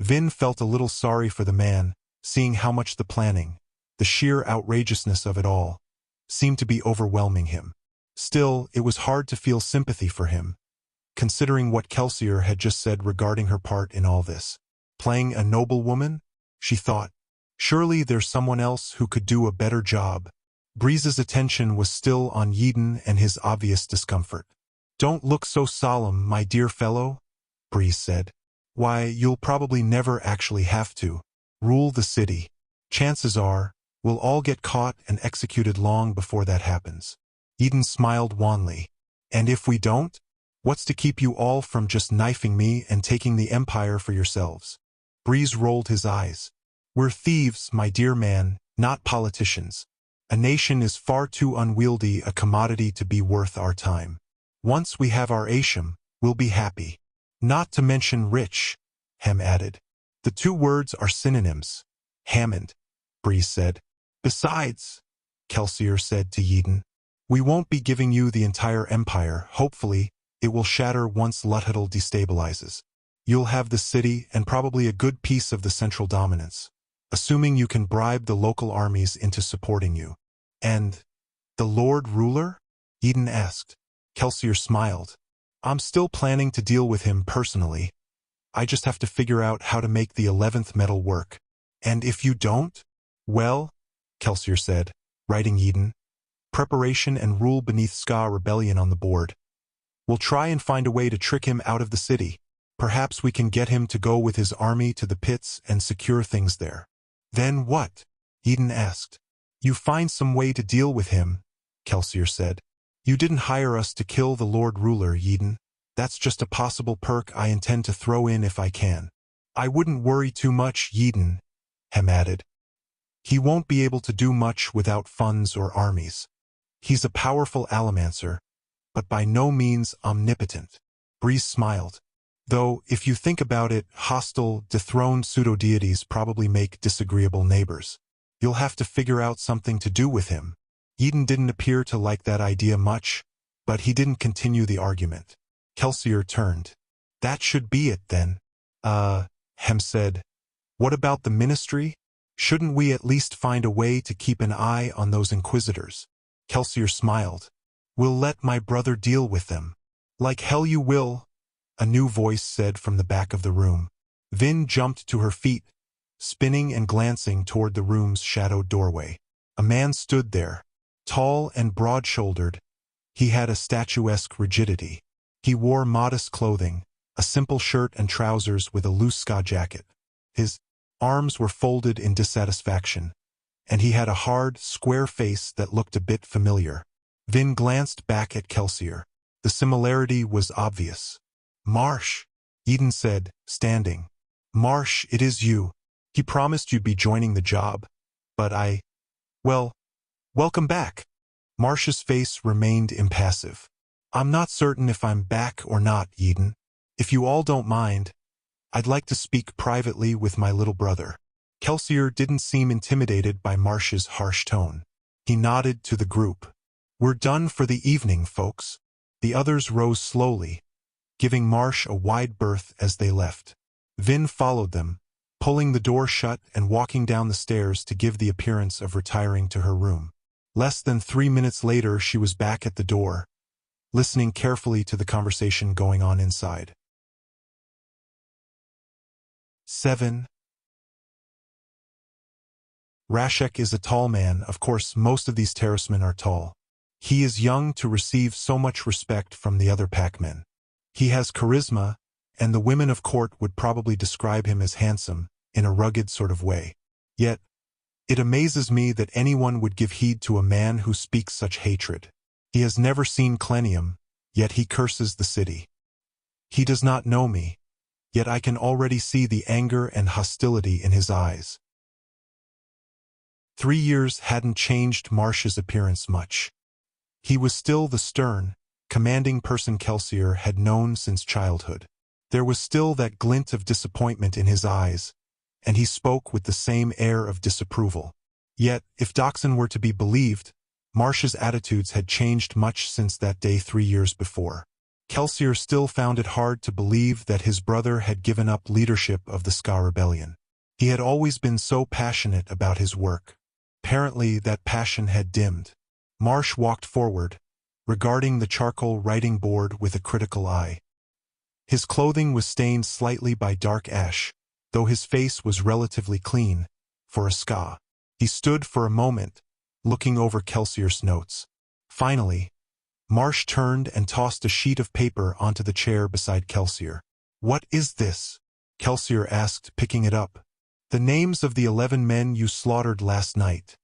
Vin felt a little sorry for the man, seeing how much the planning, the sheer outrageousness of it all, seemed to be overwhelming him. Still, it was hard to feel sympathy for him, considering what Kelsier had just said regarding her part in all this. Playing a noblewoman? She thought. Surely there's someone else who could do a better job. Breeze's attention was still on Eden and his obvious discomfort. Don't look so solemn, my dear fellow, Breeze said. Why, you'll probably never actually have to rule the city. Chances are, we'll all get caught and executed long before that happens. Eden smiled wanly. And if we don't? What's to keep you all from just knifing me and taking the Empire for yourselves? Breeze rolled his eyes. We're thieves, my dear man, not politicians. A nation is far too unwieldy a commodity to be worth our time. Once we have our Asham, we'll be happy. Not to mention rich, Hem added. The two words are synonyms. Hammond, Breeze said. Besides, Kelsier said to Eden, we won't be giving you the entire empire. Hopefully, it will shatter once Luthadel destabilizes. You'll have the city and probably a good piece of the central dominance, assuming you can bribe the local armies into supporting you. And the Lord Ruler? Eden asked. Kelsier smiled. I'm still planning to deal with him personally. I just have to figure out how to make the 11th metal work. And if you don't? Well, Kelsier said, writing Eden. Preparation and rule beneath skaa rebellion on the board. We'll try and find a way to trick him out of the city. Perhaps we can get him to go with his army to the pits and secure things there. Then what? Eden asked. You find some way to deal with him, Kelsier said. You didn't hire us to kill the Lord Ruler, Eden. That's just a possible perk I intend to throw in if I can. I wouldn't worry too much, Eden, Hem added. He won't be able to do much without funds or armies. He's a powerful Allomancer, but by no means omnipotent. Breeze smiled. Though, if you think about it, hostile, dethroned pseudo-deities probably make disagreeable neighbors. You'll have to figure out something to do with him. Eden didn't appear to like that idea much, but he didn't continue the argument. Kelsier turned. That should be it then. Hem said. What about the ministry? Shouldn't we at least find a way to keep an eye on those inquisitors? Kelsier smiled. We'll let my brother deal with them. Like hell you will, a new voice said from the back of the room. Vin jumped to her feet, spinning and glancing toward the room's shadowed doorway. A man stood there, tall and broad-shouldered. He had a statuesque rigidity. He wore modest clothing, a simple shirt and trousers with a loose skaa jacket. His arms were folded in dissatisfaction, and he had a hard, square face that looked a bit familiar. Vin glanced back at Kelsier. The similarity was obvious. "Marsh," Eden said, standing. "Marsh, it is you. He promised you'd be joining the job. But well, welcome back." Marsh's face remained impassive. "I'm not certain if I'm back or not, Eden. If you all don't mind, I'd like to speak privately with my little brother." Kelsier didn't seem intimidated by Marsh's harsh tone. He nodded to the group. "We're done for the evening, folks." The others rose slowly, giving Marsh a wide berth as they left. Vin followed them, pulling the door shut and walking down the stairs to give the appearance of retiring to her room. Less than 3 minutes later, she was back at the door, listening carefully to the conversation going on inside. 7. Rashek is a tall man. Of course, most of these terracemen are tall. He is young to receive so much respect from the other packmen. He has charisma, and the women of court would probably describe him as handsome, in a rugged sort of way. Yet, it amazes me that anyone would give heed to a man who speaks such hatred. He has never seen Clenium, yet he curses the city. He does not know me, yet I can already see the anger and hostility in his eyes. 3 years hadn't changed Marsh's appearance much. He was still the stern, commanding person Kelsier had known since childhood. There was still that glint of disappointment in his eyes, and he spoke with the same air of disapproval. Yet, if Doxon were to be believed, Marsh's attitudes had changed much since that day 3 years before. Kelsier still found it hard to believe that his brother had given up leadership of the Skaa rebellion. He had always been so passionate about his work. Apparently, that passion had dimmed. Marsh walked forward, regarding the charcoal writing board with a critical eye. His clothing was stained slightly by dark ash, though his face was relatively clean, for a skaa. He stood for a moment, looking over Kelsier's notes. Finally, Marsh turned and tossed a sheet of paper onto the chair beside Kelsier. "What is this?" Kelsier asked, picking it up. "The names of the 11 men you slaughtered last night,"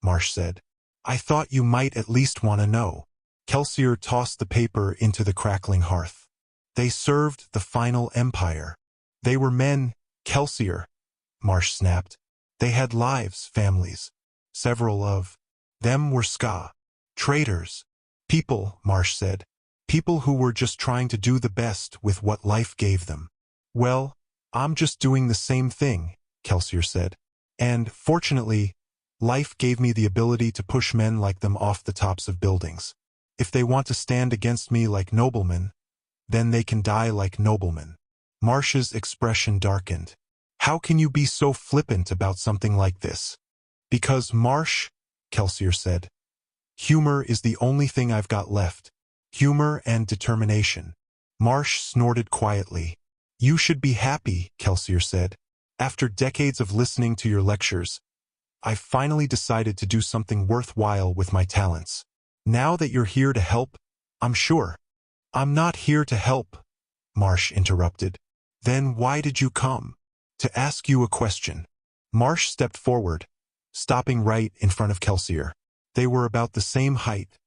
Marsh said. "I thought you might at least want to know." Kelsier tossed the paper into the crackling hearth. "They served the final empire. They were men, Kelsier," Marsh snapped. "They had lives, families. Several of them were skaa. Traitors. People," Marsh said. "People who were just trying to do the best with what life gave them." "Well, I'm just doing the same thing," Kelsier said. "And, fortunately, life gave me the ability to push men like them off the tops of buildings. If they want to stand against me like noblemen, then they can die like noblemen." Marsh's expression darkened. "How can you be so flippant about something like this?" "Because, Marsh," Kelsier said, "humor is the only thing I've got left. Humor and determination." Marsh snorted quietly. "You should be happy," Kelsier said. "After decades of listening to your lectures, I've finally decided to do something worthwhile with my talents. Now that you're here to help, I'm sure." "I'm not here to help," Marsh interrupted. "Then why did you come?" "To ask you a question." Marsh stepped forward, stopping right in front of Kelsier. They were about the same height,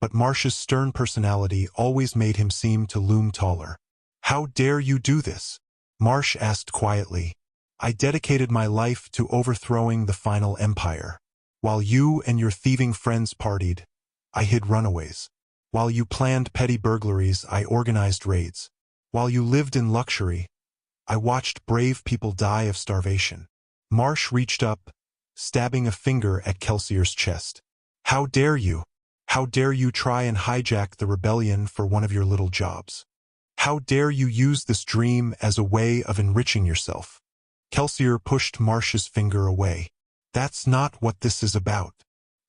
but Marsh's stern personality always made him seem to loom taller. "How dare you do this?" Marsh asked quietly. "I dedicated my life to overthrowing the final empire. While you and your thieving friends partied, I hid runaways. While you planned petty burglaries, I organized raids. While you lived in luxury, I watched brave people die of starvation." Marsh reached up, stabbing a finger at Kelsier's chest. "How dare you? How dare you try and hijack the rebellion for one of your little jobs? How dare you use this dream as a way of enriching yourself?" Kelsier pushed Marsh's finger away. "That's not what this is about."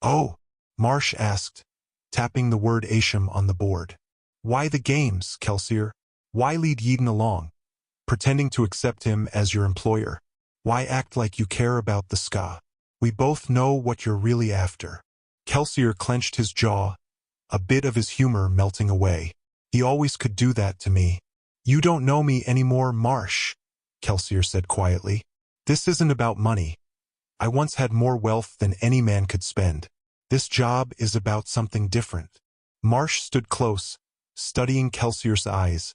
"Oh," Marsh asked, tapping the word Asham on the board. "Why the games, Kelsier? Why lead Eden along, pretending to accept him as your employer? Why act like you care about the skaa? We both know what you're really after." Kelsier clenched his jaw, a bit of his humor melting away. "He always could do that to me." "You don't know me anymore, Marsh," Kelsier said quietly. "This isn't about money. I once had more wealth than any man could spend. This job is about something different." Marsh stood close, studying Kelsier's eyes,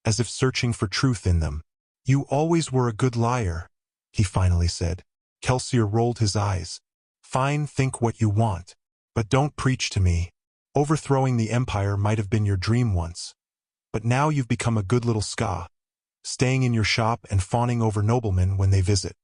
as if searching for truth in them. "You always were a good liar," he finally said. Kelsier rolled his eyes. "Fine, think what you want. But don't preach to me. Overthrowing the empire might have been your dream once. But now you've become a good little skaa, staying in your shop and fawning over noblemen when they visit."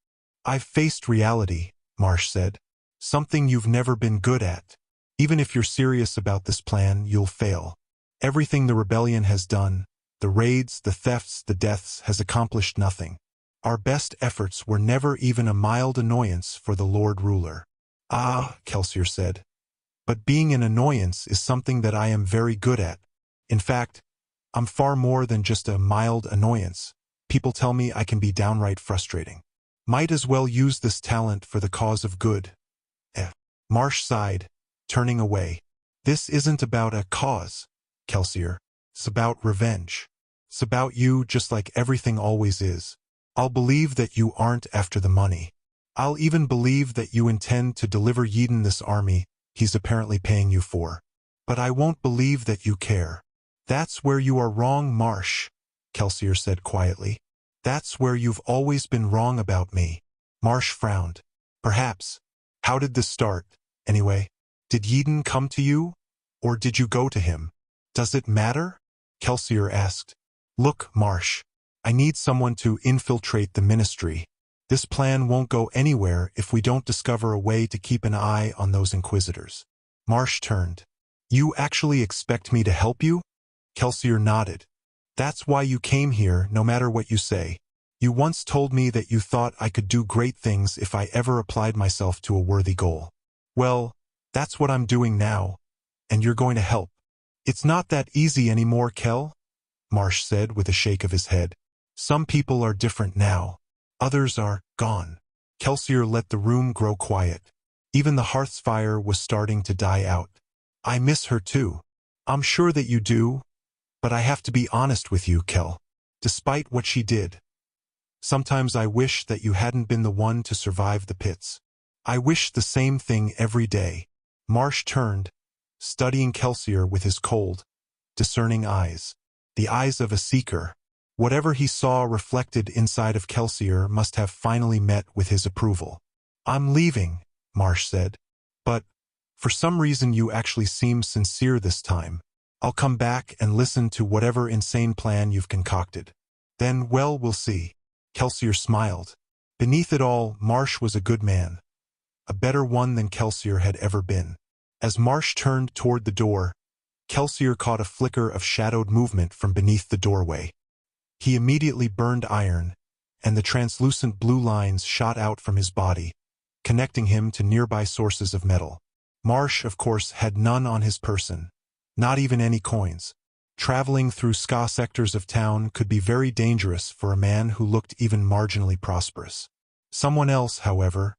"I've faced reality," Marsh said. "Something you've never been good at. Even if you're serious about this plan, you'll fail. Everything the rebellion has done, the raids, the thefts, the deaths, has accomplished nothing. Our best efforts were never even a mild annoyance for the Lord Ruler." "Ah," Kelsier said. "But being an annoyance is something that I am very good at. In fact, I'm far more than just a mild annoyance. People tell me I can be downright frustrating. Might as well use this talent for the cause of good." Marsh sighed, turning away. "This isn't about a cause, Kelsier. It's about revenge. It's about you, just like everything always is. I'll believe that you aren't after the money. I'll even believe that you intend to deliver Yeden this army he's apparently paying you for. But I won't believe that you care." "That's where you are wrong, Marsh," Kelsier said quietly. "That's where you've always been wrong about me." Marsh frowned. "Perhaps. How did this start, anyway? Did Yeden come to you? Or did you go to him? Does it matter?" Kelsier asked. "Look, Marsh, I need someone to infiltrate the ministry. This plan won't go anywhere if we don't discover a way to keep an eye on those inquisitors." Marsh turned. "You actually expect me to help you?" Kelsier nodded. "That's why you came here, no matter what you say. You once told me that you thought I could do great things if I ever applied myself to a worthy goal. Well, that's what I'm doing now, and you're going to help." "It's not that easy anymore, Kel," Marsh said with a shake of his head. "Some people are different now. Others are gone." Kelsier let the room grow quiet. Even the hearth's fire was starting to die out. "I miss her too." "I'm sure that you do. But I have to be honest with you, Kel. Despite what she did, sometimes I wish that you hadn't been the one to survive the pits. I wish the same thing every day." Marsh turned, studying Kelsier with his cold, discerning eyes. The eyes of a seeker. Whatever he saw reflected inside of Kelsier must have finally met with his approval. "I'm leaving," Marsh said. "But, for some reason you actually seem sincere this time. I'll come back and listen to whatever insane plan you've concocted. Then, well, we'll see." Kelsier smiled. Beneath it all, Marsh was a good man. A better one than Kelsier had ever been. As Marsh turned toward the door, Kelsier caught a flicker of shadowed movement from beneath the doorway. He immediately burned iron, and the translucent blue lines shot out from his body, connecting him to nearby sources of metal. Marsh, of course, had none on his person. Not even any coins. Traveling through skaa sectors of town could be very dangerous for a man who looked even marginally prosperous. Someone else, however,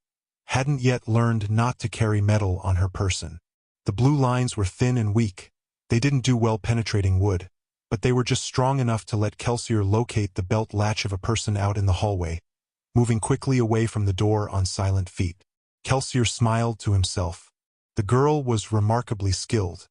hadn't yet learned not to carry metal on her person. The blue lines were thin and weak. They didn't do well penetrating wood, but they were just strong enough to let Kelsier locate the belt latch of a person out in the hallway, moving quickly away from the door on silent feet. Kelsier smiled to himself. The girl was remarkably skilled.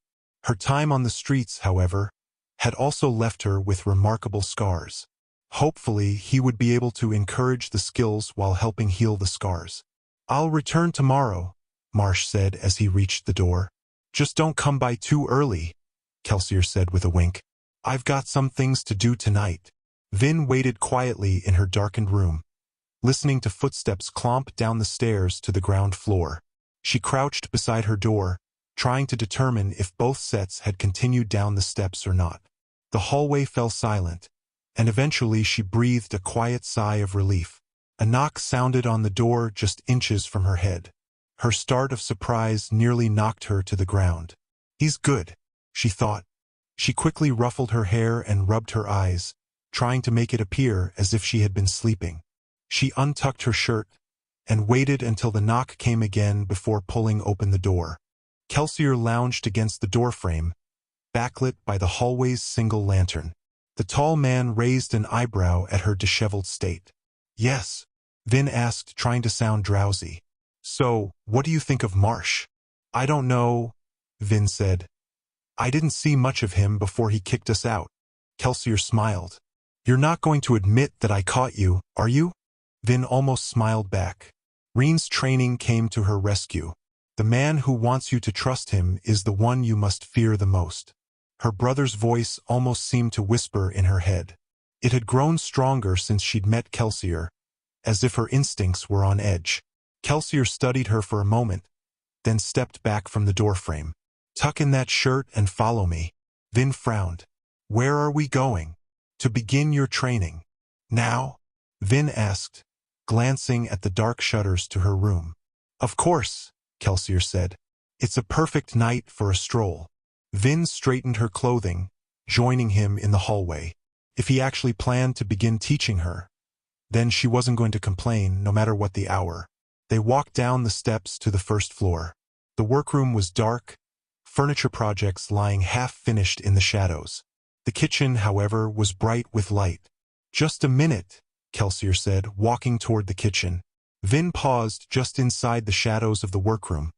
Her time on the streets, however, had also left her with remarkable scars. Hopefully, he would be able to encourage the skills while helping heal the scars. "I'll return tomorrow," Marsh said as he reached the door. "Just don't come by too early," Kelsier said with a wink. "I've got some things to do tonight." Vin waited quietly in her darkened room, listening to footsteps clomp down the stairs to the ground floor. She crouched beside her door, trying to determine if both sets had continued down the steps or not. The hallway fell silent, and eventually she breathed a quiet sigh of relief. A knock sounded on the door just inches from her head. Her start of surprise nearly knocked her to the ground. "He's good," she thought. She quickly ruffled her hair and rubbed her eyes, trying to make it appear as if she had been sleeping. She untucked her shirt and waited until the knock came again before pulling open the door. Kelsier lounged against the doorframe, backlit by the hallway's single lantern. The tall man raised an eyebrow at her disheveled state. "Yes?" Vin asked, trying to sound drowsy. "So, what do you think of Marsh?" "I don't know," Vin said. I didn't see much of him before he kicked us out. Kelsier smiled. You're not going to admit that I caught you, are you? Vin almost smiled back. Reen's training came to her rescue. The man who wants you to trust him is the one you must fear the most. Her brother's voice almost seemed to whisper in her head. It had grown stronger since she'd met Kelsier, as if her instincts were on edge. Kelsier studied her for a moment, then stepped back from the doorframe. Tuck in that shirt and follow me. Vin frowned. Where are we going? To begin your training. Now? Vin asked, glancing at the dark shutters to her room. Of course, Kelsier said. It's a perfect night for a stroll. Vin straightened her clothing, joining him in the hallway. If he actually planned to begin teaching her, then she wasn't going to complain no matter what the hour. They walked down the steps to the first floor. The workroom was dark, furniture projects lying half-finished in the shadows. The kitchen, however, was bright with light. Just a minute, Kelsier said, walking toward the kitchen. Vin paused just inside the shadows of the workroom,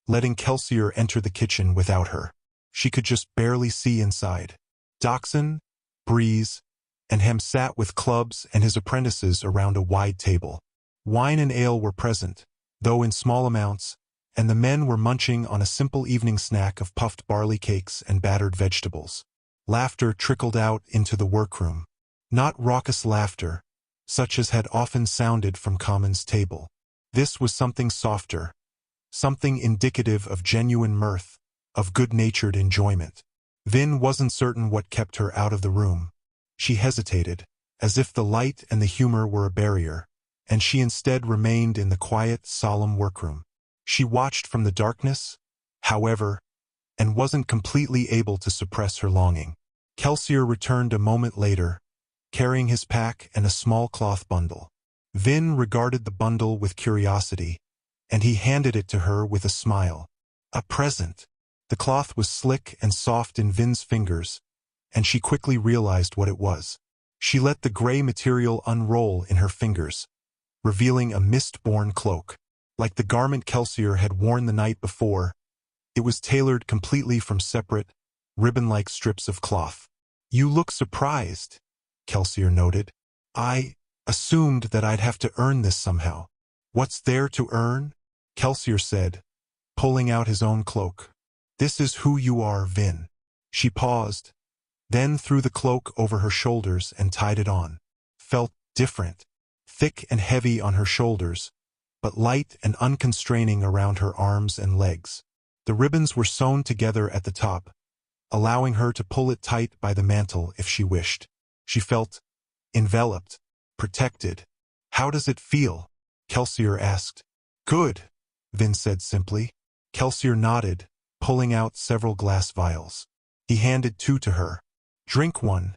letting Kelsier enter the kitchen without her. She could just barely see inside. Dachshund, Breeze, and Hem sat with clubs and his apprentices around a wide table. Wine and ale were present, though in small amounts, and the men were munching on a simple evening snack of puffed barley cakes and battered vegetables. Laughter trickled out into the workroom. Not raucous laughter, such as had often sounded from Common's table. This was something softer, something indicative of genuine mirth, of good-natured enjoyment. Vin wasn't certain what kept her out of the room. She hesitated, as if the light and the humor were a barrier, and she instead remained in the quiet, solemn workroom. She watched from the darkness, however, and wasn't completely able to suppress her longing. Kelsier returned a moment later, carrying his pack and a small cloth bundle. Vin regarded the bundle with curiosity, and he handed it to her with a smile. A present. The cloth was slick and soft in Vin's fingers, and she quickly realized what it was. She let the gray material unroll in her fingers, revealing a Mistborn cloak. Like the garment Kelsier had worn the night before, it was tailored completely from separate, ribbon-like strips of cloth. You look surprised, Kelsier noted. I assumed that I'd have to earn this somehow. What's there to earn? Kelsier said, pulling out his own cloak. This is who you are, Vin. She paused, then threw the cloak over her shoulders and tied it on. Felt different, thick and heavy on her shoulders, but light and unconstraining around her arms and legs. The ribbons were sewn together at the top, allowing her to pull it tight by the mantle if she wished. She felt enveloped, protected. How does it feel? Kelsier asked. Good, Vin said simply. Kelsier nodded, pulling out several glass vials. He handed 2 to her. Drink one.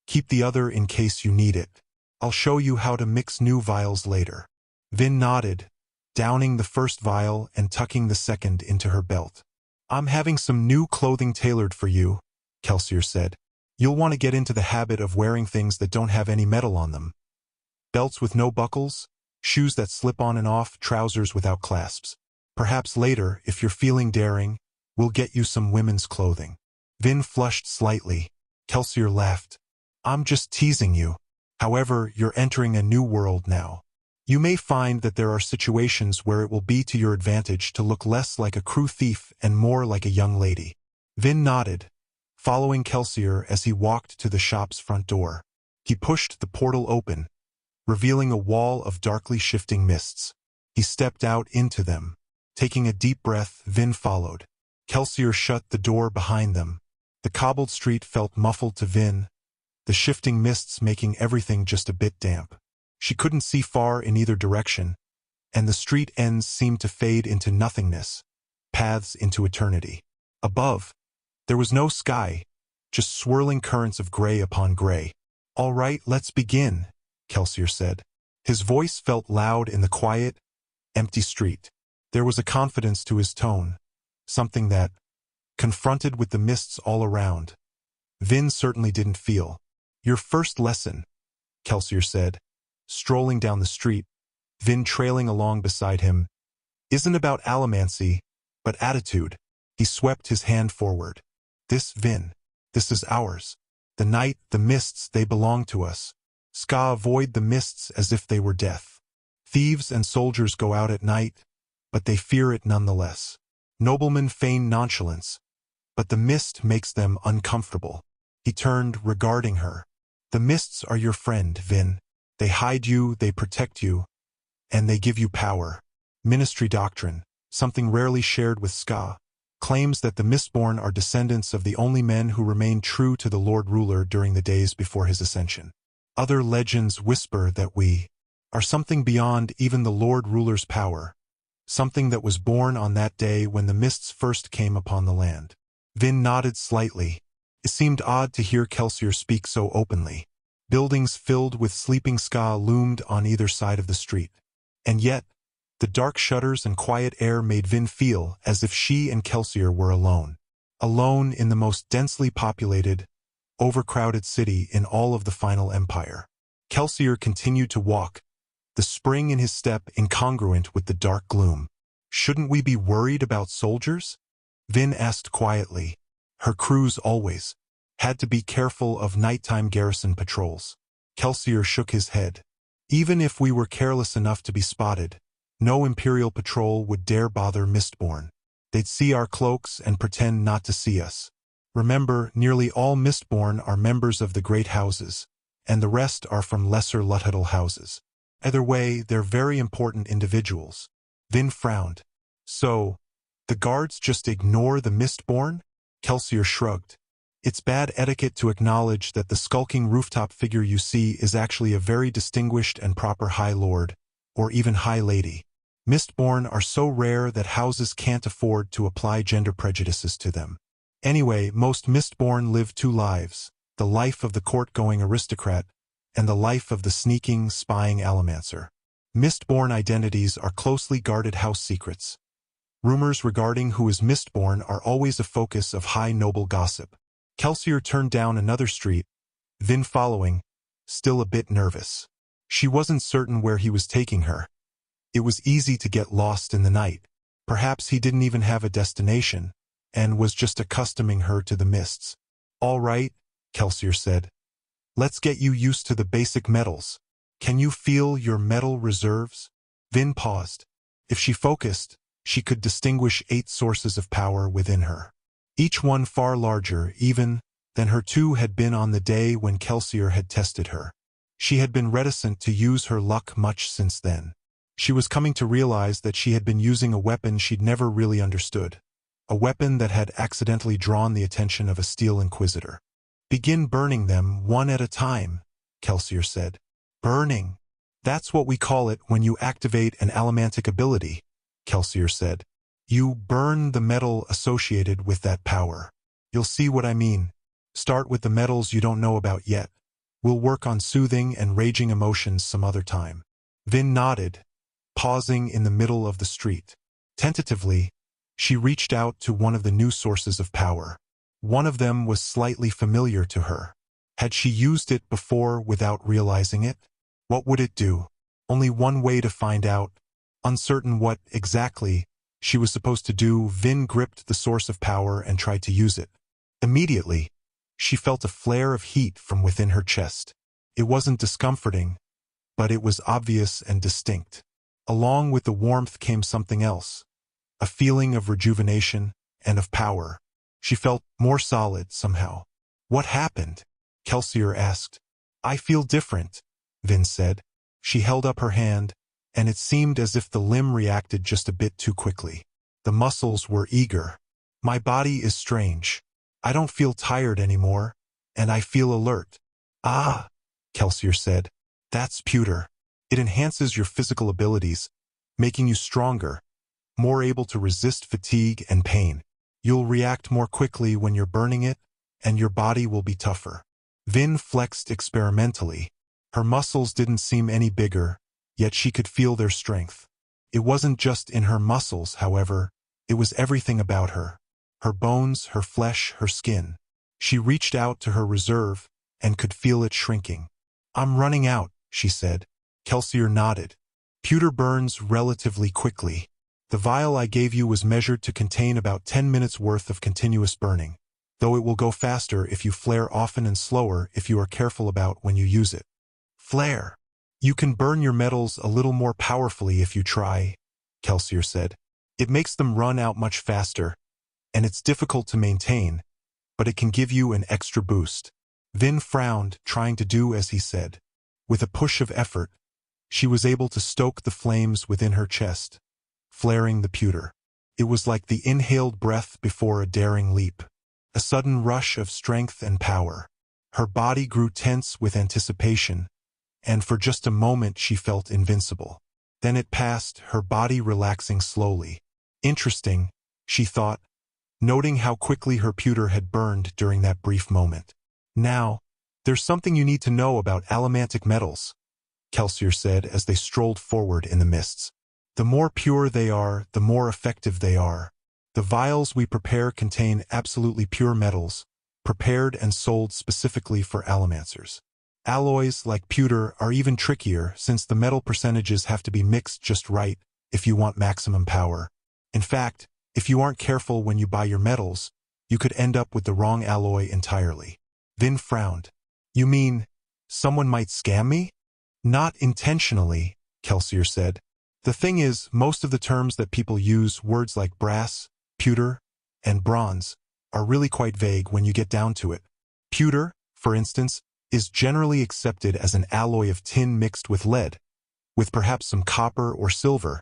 Keep the other in case you need it. I'll show you how to mix new vials later. Vin nodded, downing the first vial and tucking the second into her belt. I'm having some new clothing tailored for you, Kelsier said. You'll want to get into the habit of wearing things that don't have any metal on them. Belts with no buckles, shoes that slip on and off, trousers without clasps. Perhaps later, if you're feeling daring, we'll get you some women's clothing. Vin flushed slightly. Kelsier laughed. I'm just teasing you. However, you're entering a new world now. You may find that there are situations where it will be to your advantage to look less like a crew thief and more like a young lady. Vin nodded, following Kelsier as he walked to the shop's front door. He pushed the portal open, revealing a wall of darkly shifting mists. He stepped out into them. Taking a deep breath, Vin followed. Kelsier shut the door behind them. The cobbled street felt muffled to Vin, the shifting mists making everything just a bit damp. She couldn't see far in either direction, and the street ends seemed to fade into nothingness, paths into eternity. Above, there was no sky, just swirling currents of gray upon gray. All right, let's begin, Kelsier said. His voice felt loud in the quiet, empty street. There was a confidence to his tone, something that, confronted with the mists all around, Vin certainly didn't feel. Your first lesson, Kelsier said, strolling down the street, Vin trailing along beside him, isn't about allomancy, but attitude. He swept his hand forward. This, Vin. This is ours. The night, the mists, they belong to us. Skaa avoid the mists as if they were death. Thieves and soldiers go out at night, but they fear it nonetheless. Noblemen feign nonchalance, but the mist makes them uncomfortable. He turned, regarding her. The mists are your friend, Vin. They hide you, they protect you, and they give you power. Ministry doctrine, something rarely shared with Skaa, claims that the Mistborn are descendants of the only men who remained true to the Lord Ruler during the days before his ascension. Other legends whisper that we are something beyond even the Lord Ruler's power, something that was born on that day when the mists first came upon the land. Vin nodded slightly. It seemed odd to hear Kelsier speak so openly. Buildings filled with sleeping Skaa loomed on either side of the street. And yet, the dark shutters and quiet air made Vin feel as if she and Kelsier were alone. Alone in the most densely populated, overcrowded city in all of the final empire. Kelsier continued to walk, the spring in his step incongruent with the dark gloom. Shouldn't we be worried about soldiers? Vin asked quietly. Her crews always had to be careful of nighttime garrison patrols. Kelsier shook his head. Even if we were careless enough to be spotted, no Imperial patrol would dare bother Mistborn. They'd see our cloaks and pretend not to see us. Remember, nearly all Mistborn are members of the great houses, and the rest are from lesser Luthadal houses. Either way, they're very important individuals. Vin frowned. So, the guards just ignore the Mistborn? Kelsier shrugged. It's bad etiquette to acknowledge that the skulking rooftop figure you see is actually a very distinguished and proper High Lord, or even High Lady. Mistborn are so rare that houses can't afford to apply gender prejudices to them. Anyway, most Mistborn live two lives, the life of the court-going aristocrat and the life of the sneaking, spying Allomancer. Mistborn identities are closely guarded house secrets. Rumors regarding who is Mistborn are always a focus of high noble gossip. Kelsier turned down another street, Vin following, still a bit nervous. She wasn't certain where he was taking her. It was easy to get lost in the night. Perhaps he didn't even have a destination, and was just accustoming her to the mists. All right, Kelsier said. Let's get you used to the basic metals. Can you feel your metal reserves? Vin paused. If she focused, she could distinguish 8 sources of power within her. Each one far larger, even, than her 2 had been on the day when Kelsier had tested her. She had been reticent to use her luck much since then. She was coming to realize that she had been using a weapon she'd never really understood. A weapon that had accidentally drawn the attention of a Steel Inquisitor. Begin burning them one at a time, Kelsier said. Burning. That's what we call it when you activate an allomantic ability, Kelsier said. You burn the metal associated with that power. You'll see what I mean. Start with the metals you don't know about yet. We'll work on soothing and raging emotions some other time. Vin nodded, pausing in the middle of the street. Tentatively, she reached out to one of the new sources of power. One of them was slightly familiar to her. Had she used it before without realizing it? What would it do? Only one way to find out. Uncertain what, exactly, she was supposed to do, Vin gripped the source of power and tried to use it. Immediately, she felt a flare of heat from within her chest. It wasn't discomforting, but it was obvious and distinct. Along with the warmth came something else, a feeling of rejuvenation and of power. She felt more solid somehow. What happened? Kelsier asked. I feel different, Vin said. She held up her hand, and it seemed as if the limb reacted just a bit too quickly. The muscles were eager. My body is strange. I don't feel tired anymore, and I feel alert. Ah, Kelsier said. That's pewter. It enhances your physical abilities, making you stronger, more able to resist fatigue and pain. You'll react more quickly when you're burning it, and your body will be tougher. Vin flexed experimentally. Her muscles didn't seem any bigger, yet she could feel their strength. It wasn't just in her muscles, however, it was everything about her. Her bones, her flesh, her skin. She reached out to her reserve, and could feel it shrinking. I'm running out, she said. Kelsier nodded. Pewter burns relatively quickly. The vial I gave you was measured to contain about 10 minutes worth of continuous burning. though it will go faster if you flare often and slower if you are careful about when you use it. Flare. You can burn your metals a little more powerfully if you try, Kelsier said. It makes them run out much faster, and it's difficult to maintain, but it can give you an extra boost. Vin frowned, trying to do as he said. With a push of effort, she was able to stoke the flames within her chest, flaring the pewter. It was like the inhaled breath before a daring leap, a sudden rush of strength and power. Her body grew tense with anticipation, and for just a moment she felt invincible. Then it passed, her body relaxing slowly. Interesting, she thought, noting how quickly her pewter had burned during that brief moment. Now, there's something you need to know about allomantic metals, Kelsier said as they strolled forward in the mists. The more pure they are, the more effective they are. The vials we prepare contain absolutely pure metals, prepared and sold specifically for allomancers. Alloys like pewter are even trickier since the metal percentages have to be mixed just right if you want maximum power. In fact, if you aren't careful when you buy your metals, you could end up with the wrong alloy entirely. Vin frowned. You mean, someone might scam me? Not intentionally, Kelsier said. The thing is, most of the terms that people use, words like brass, pewter, and bronze, are really quite vague when you get down to it. Pewter, for instance, is generally accepted as an alloy of tin mixed with lead, with perhaps some copper or silver,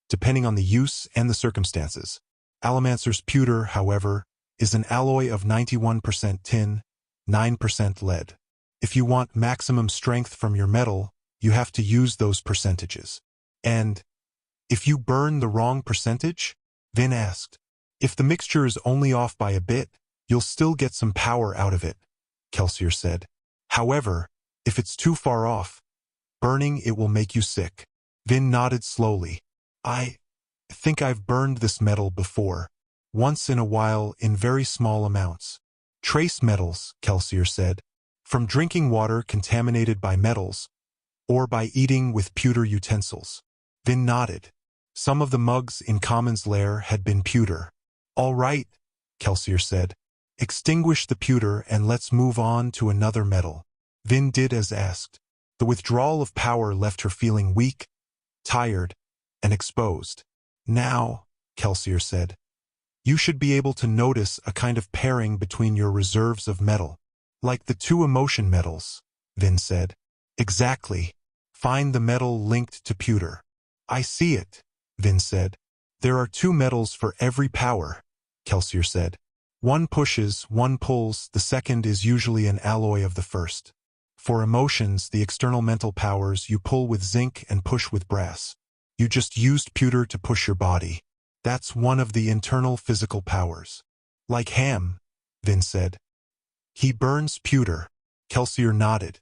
depending on the use and the circumstances. Allomancer's pewter, however, is an alloy of 91% tin, 9% lead. If you want maximum strength from your metal, you have to use those percentages. And if you burn the wrong percentage? Vin asked. If the mixture is only off by a bit, you'll still get some power out of it, Kelsier said. However, if it's too far off, burning it will make you sick. Vin nodded slowly. I think I've burned this metal before, once in a while in very small amounts. Trace metals, Kelsier said, from drinking water contaminated by metals, or by eating with pewter utensils. Vin nodded. Some of the mugs in Common's lair had been pewter. All right, Kelsier said. Extinguish the pewter and let's move on to another metal. Vin did as asked. The withdrawal of power left her feeling weak, tired, and exposed. Now, Kelsier said, you should be able to notice a kind of pairing between your reserves of metal. Like the two emotion metals, Vin said. Exactly. Find the metal linked to pewter. I see it, Vin said. There are two metals for every power, Kelsier said. One pushes, one pulls, the second is usually an alloy of the first. For emotions, the external mental powers, you pull with zinc and push with brass. You just used pewter to push your body. That's one of the internal physical powers. Like Ham, Vin said. He burns pewter. Kelsier nodded.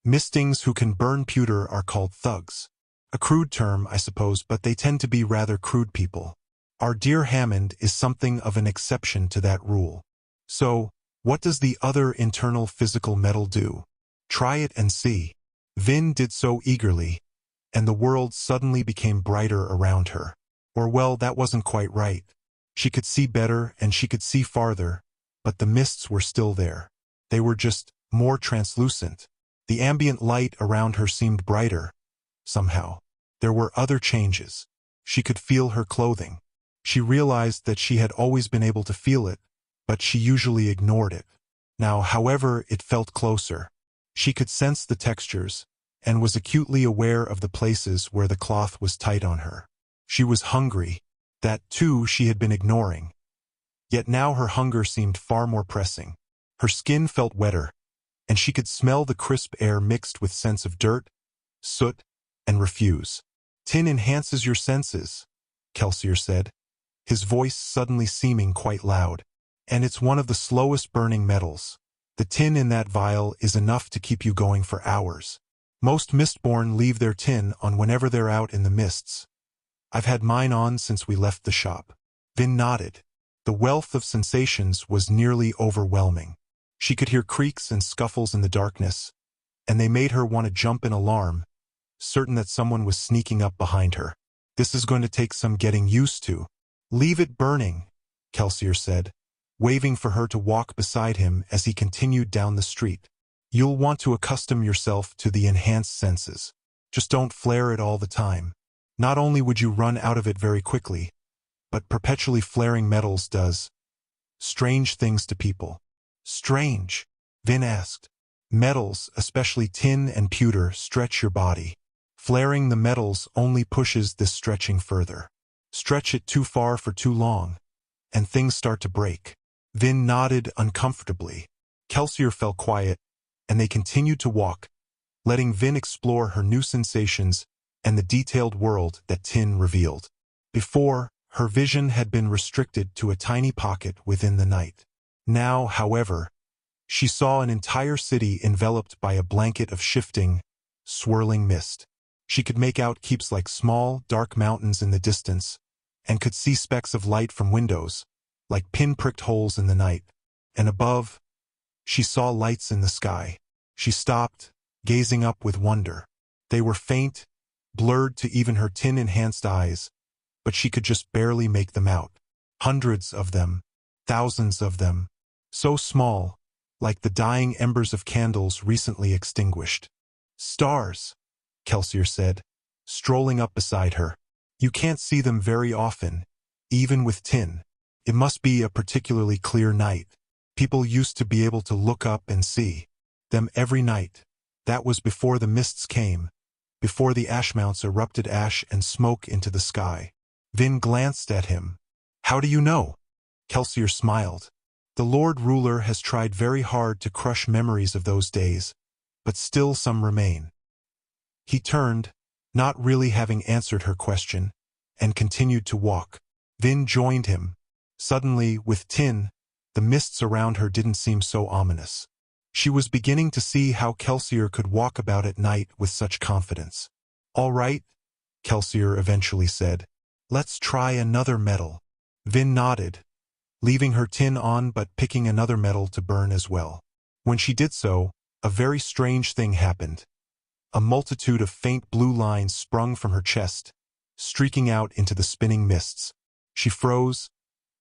Mistings who can burn pewter are called thugs. A crude term, I suppose, but they tend to be rather crude people. Our dear Hammond is something of an exception to that rule. So, what does the other internal physical metal do? Try it and see. Vin did so eagerly, and the world suddenly became brighter around her. Or well, that wasn't quite right. She could see better and she could see farther, but the mists were still there. They were just more translucent. The ambient light around her seemed brighter. Somehow, there were other changes. She could feel her clothing. She realized that she had always been able to feel it, but she usually ignored it. Now, however, it felt closer. She could sense the textures, and was acutely aware of the places where the cloth was tight on her. She was hungry. That, too, she had been ignoring. Yet now her hunger seemed far more pressing. Her skin felt wetter, and she could smell the crisp air mixed with scents of dirt, soot, and refuse. Tin enhances your senses, Kelsier said, his voice suddenly seeming quite loud. And it's one of the slowest burning metals. The tin in that vial is enough to keep you going for hours. Most Mistborn leave their tin on whenever they're out in the mists. I've had mine on since we left the shop. Vin nodded. The wealth of sensations was nearly overwhelming. She could hear creaks and scuffles in the darkness, and they made her want to jump in alarm, certain that someone was sneaking up behind her. This is going to take some getting used to. Leave it burning, Kelsier said. waving for her to walk beside him as he continued down the street. You'll want to accustom yourself to the enhanced senses. Just don't flare it all the time. Not only would you run out of it very quickly, but perpetually flaring metals does strange things to people. Strange? Vin asked. Metals, especially tin and pewter, stretch your body. Flaring the metals only pushes this stretching further. Stretch it too far for too long, and things start to break. Vin nodded uncomfortably. Kelsier fell quiet, and they continued to walk, letting Vin explore her new sensations and the detailed world that tin revealed. Before, her vision had been restricted to a tiny pocket within the night. Now, however, she saw an entire city enveloped by a blanket of shifting, swirling mist. She could make out keeps like small, dark mountains in the distance, and could see specks of light from windows, like pin-pricked holes in the night. And above, she saw lights in the sky. She stopped, gazing up with wonder. They were faint, blurred to even her tin-enhanced eyes, but she could just barely make them out. Hundreds of them, thousands of them, so small, like the dying embers of candles recently extinguished. Stars, Kelsier said, strolling up beside her. You can't see them very often, even with tin. It must be a particularly clear night. People used to be able to look up and see them every night. That was before the mists came, before the ash mounts erupted ash and smoke into the sky. Vin glanced at him. How do you know? Kelsier smiled. The Lord Ruler has tried very hard to crush memories of those days, but still some remain. He turned, not really having answered her question, and continued to walk. Vin joined him. Suddenly, with tin, the mists around her didn't seem so ominous. She was beginning to see how Kelsier could walk about at night with such confidence. All right, Kelsier eventually said. Let's try another metal. Vin nodded, leaving her tin on but picking another metal to burn as well. When she did so, a very strange thing happened. A multitude of faint blue lines sprung from her chest, streaking out into the spinning mists. She froze,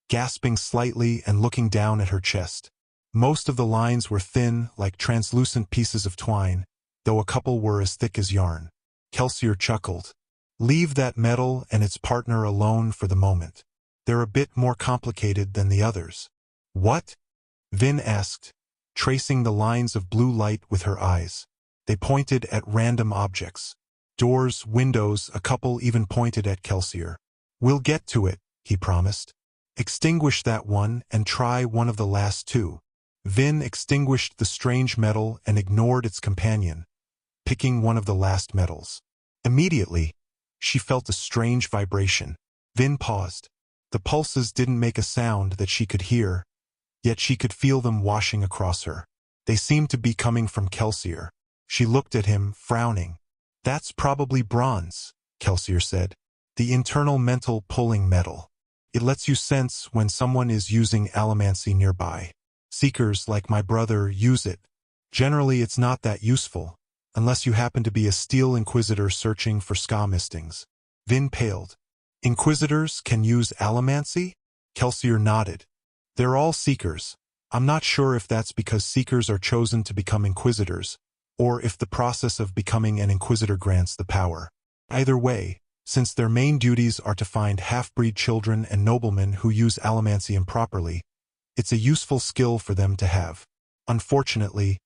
gasping slightly and looking down at her chest. Most of the lines were thin, like translucent pieces of twine, though a couple were as thick as yarn. Kelsier chuckled. Leave that metal and its partner alone for the moment. They're a bit more complicated than the others. What? Vin asked, tracing the lines of blue light with her eyes. They pointed at random objects. Doors, windows, a couple even pointed at Kelsier. We'll get to it, he promised. Extinguish that one and try one of the last two. Vin extinguished the strange metal and ignored its companion, picking one of the last metals. Immediately, she felt a strange vibration. Vin paused. The pulses didn't make a sound that she could hear, yet she could feel them washing across her. They seemed to be coming from Kelsier. She looked at him, frowning. That's probably bronze, Kelsier said. The internal mental pulling metal. It lets you sense when someone is using Allomancy nearby. Seekers like my brother use it. Generally, it's not that useful, unless you happen to be a Steel Inquisitor searching for skaa mistings. Vin paled. Inquisitors can use Allomancy? Kelsier nodded. They're all Seekers. I'm not sure if that's because Seekers are chosen to become Inquisitors, or if the process of becoming an Inquisitor grants the power. Either way, since their main duties are to find half-breed children and noblemen who use Allomancy improperly, it's a useful skill for them to have. Unfortunately,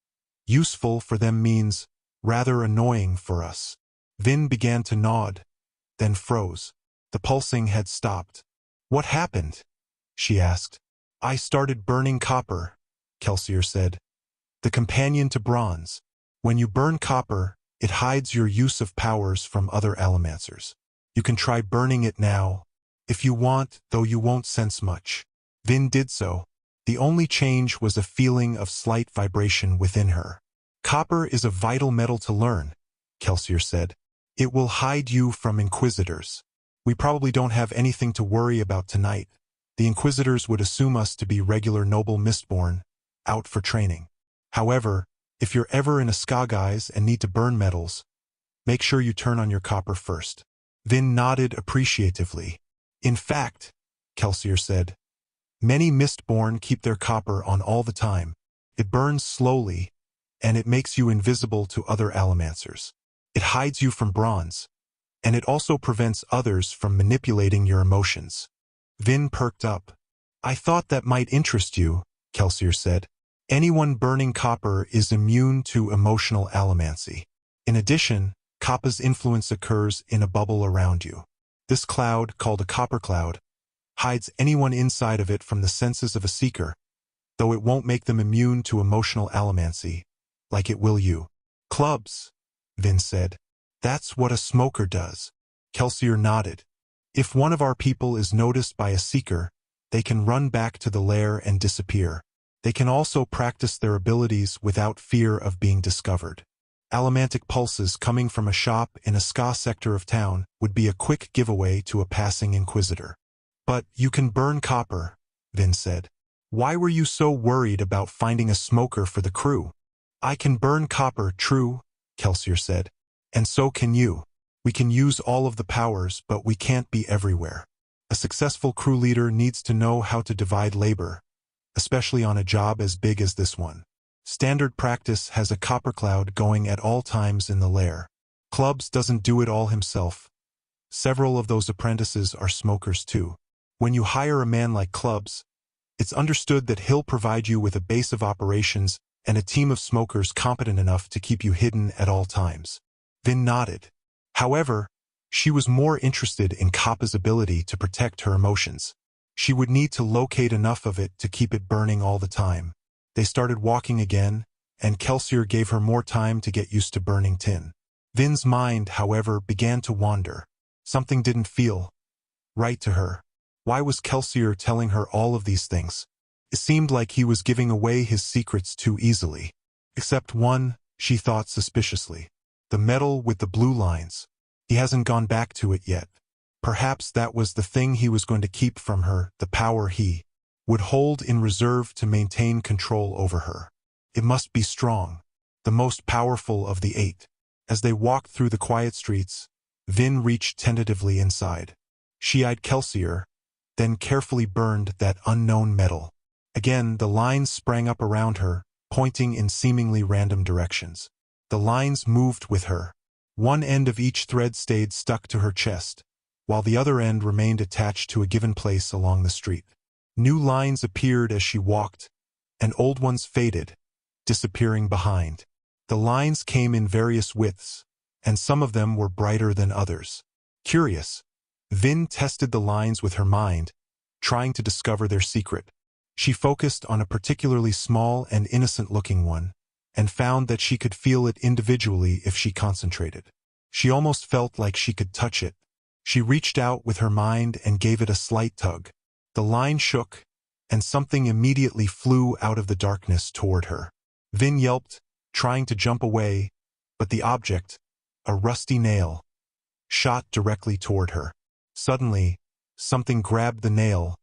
useful for them means rather annoying for us. Vin began to nod, then froze. The pulsing had stopped. What happened? She asked. I started burning copper, Kelsier said. The companion to bronze. When you burn copper, it hides your use of powers from other allomancers. You can try burning it now, if you want, though you won't sense much. Vin did so. The only change was a feeling of slight vibration within her. Copper is a vital metal to learn, Kelsier said. It will hide you from Inquisitors. We probably don't have anything to worry about tonight. The Inquisitors would assume us to be regular noble Mistborn, out for training. However, if you're ever in a skaa guise and need to burn metals, make sure you turn on your copper first. Vin nodded appreciatively. In fact, Kelsier said, Many Mistborn keep their copper on all the time. It burns slowly, and it makes you invisible to other Allomancers. It hides you from bronze, and it also prevents others from manipulating your emotions. Vin perked up. I thought that might interest you, Kelsier said. Anyone burning copper is immune to emotional allomancy. In addition, copper's influence occurs in a bubble around you. This cloud, called a copper cloud, hides anyone inside of it from the senses of a seeker, though it won't make them immune to emotional allomancy, like it will you. Clubs, Vin said. That's what a smoker does. Kelsier nodded. If one of our people is noticed by a seeker, they can run back to the lair and disappear. They can also practice their abilities without fear of being discovered. Allomantic pulses coming from a shop in a skaa sector of town would be a quick giveaway to a passing inquisitor. But you can burn copper, Vin said. Why were you so worried about finding a smoker for the crew? I can burn copper, true, Kelsier said. And so can you. We can use all of the powers, but we can't be everywhere. A successful crew leader needs to know how to divide labor, especially on a job as big as this one. Standard practice has a copper cloud going at all times in the lair. Clubs doesn't do it all himself. Several of those apprentices are smokers too. When you hire a man like Clubs, it's understood that he'll provide you with a base of operations and a team of smokers competent enough to keep you hidden at all times. Vin nodded. However, she was more interested in Kappa's ability to protect her emotions. She would need to locate enough of it to keep it burning all the time. They started walking again, and Kelsier gave her more time to get used to burning tin. Vin's mind, however, began to wander. Something didn't feel right to her. Why was Kelsier telling her all of these things? It seemed like he was giving away his secrets too easily. Except one, she thought suspiciously. The medal with the blue lines. He hasn't gone back to it yet. Perhaps that was the thing he was going to keep from her, the power he would hold in reserve to maintain control over her. It must be strong, the most powerful of the 8. As they walked through the quiet streets, Vin reached tentatively inside. She eyed Kelsier, then carefully burned that unknown metal. Again, the lines sprang up around her, pointing in seemingly random directions. The lines moved with her. One end of each thread stayed stuck to her chest, while the other end remained attached to a given place along the street. New lines appeared as she walked, and old ones faded, disappearing behind. The lines came in various widths, and some of them were brighter than others. Curious, Vin tested the lines with her mind, trying to discover their secret. She focused on a particularly small and innocent-looking one, and found that she could feel it individually if she concentrated. She almost felt like she could touch it. She reached out with her mind and gave it a slight tug. The line shook, and something immediately flew out of the darkness toward her. Vin yelped, trying to jump away, but the object, a rusty nail, shot directly toward her. Suddenly, something grabbed the nail,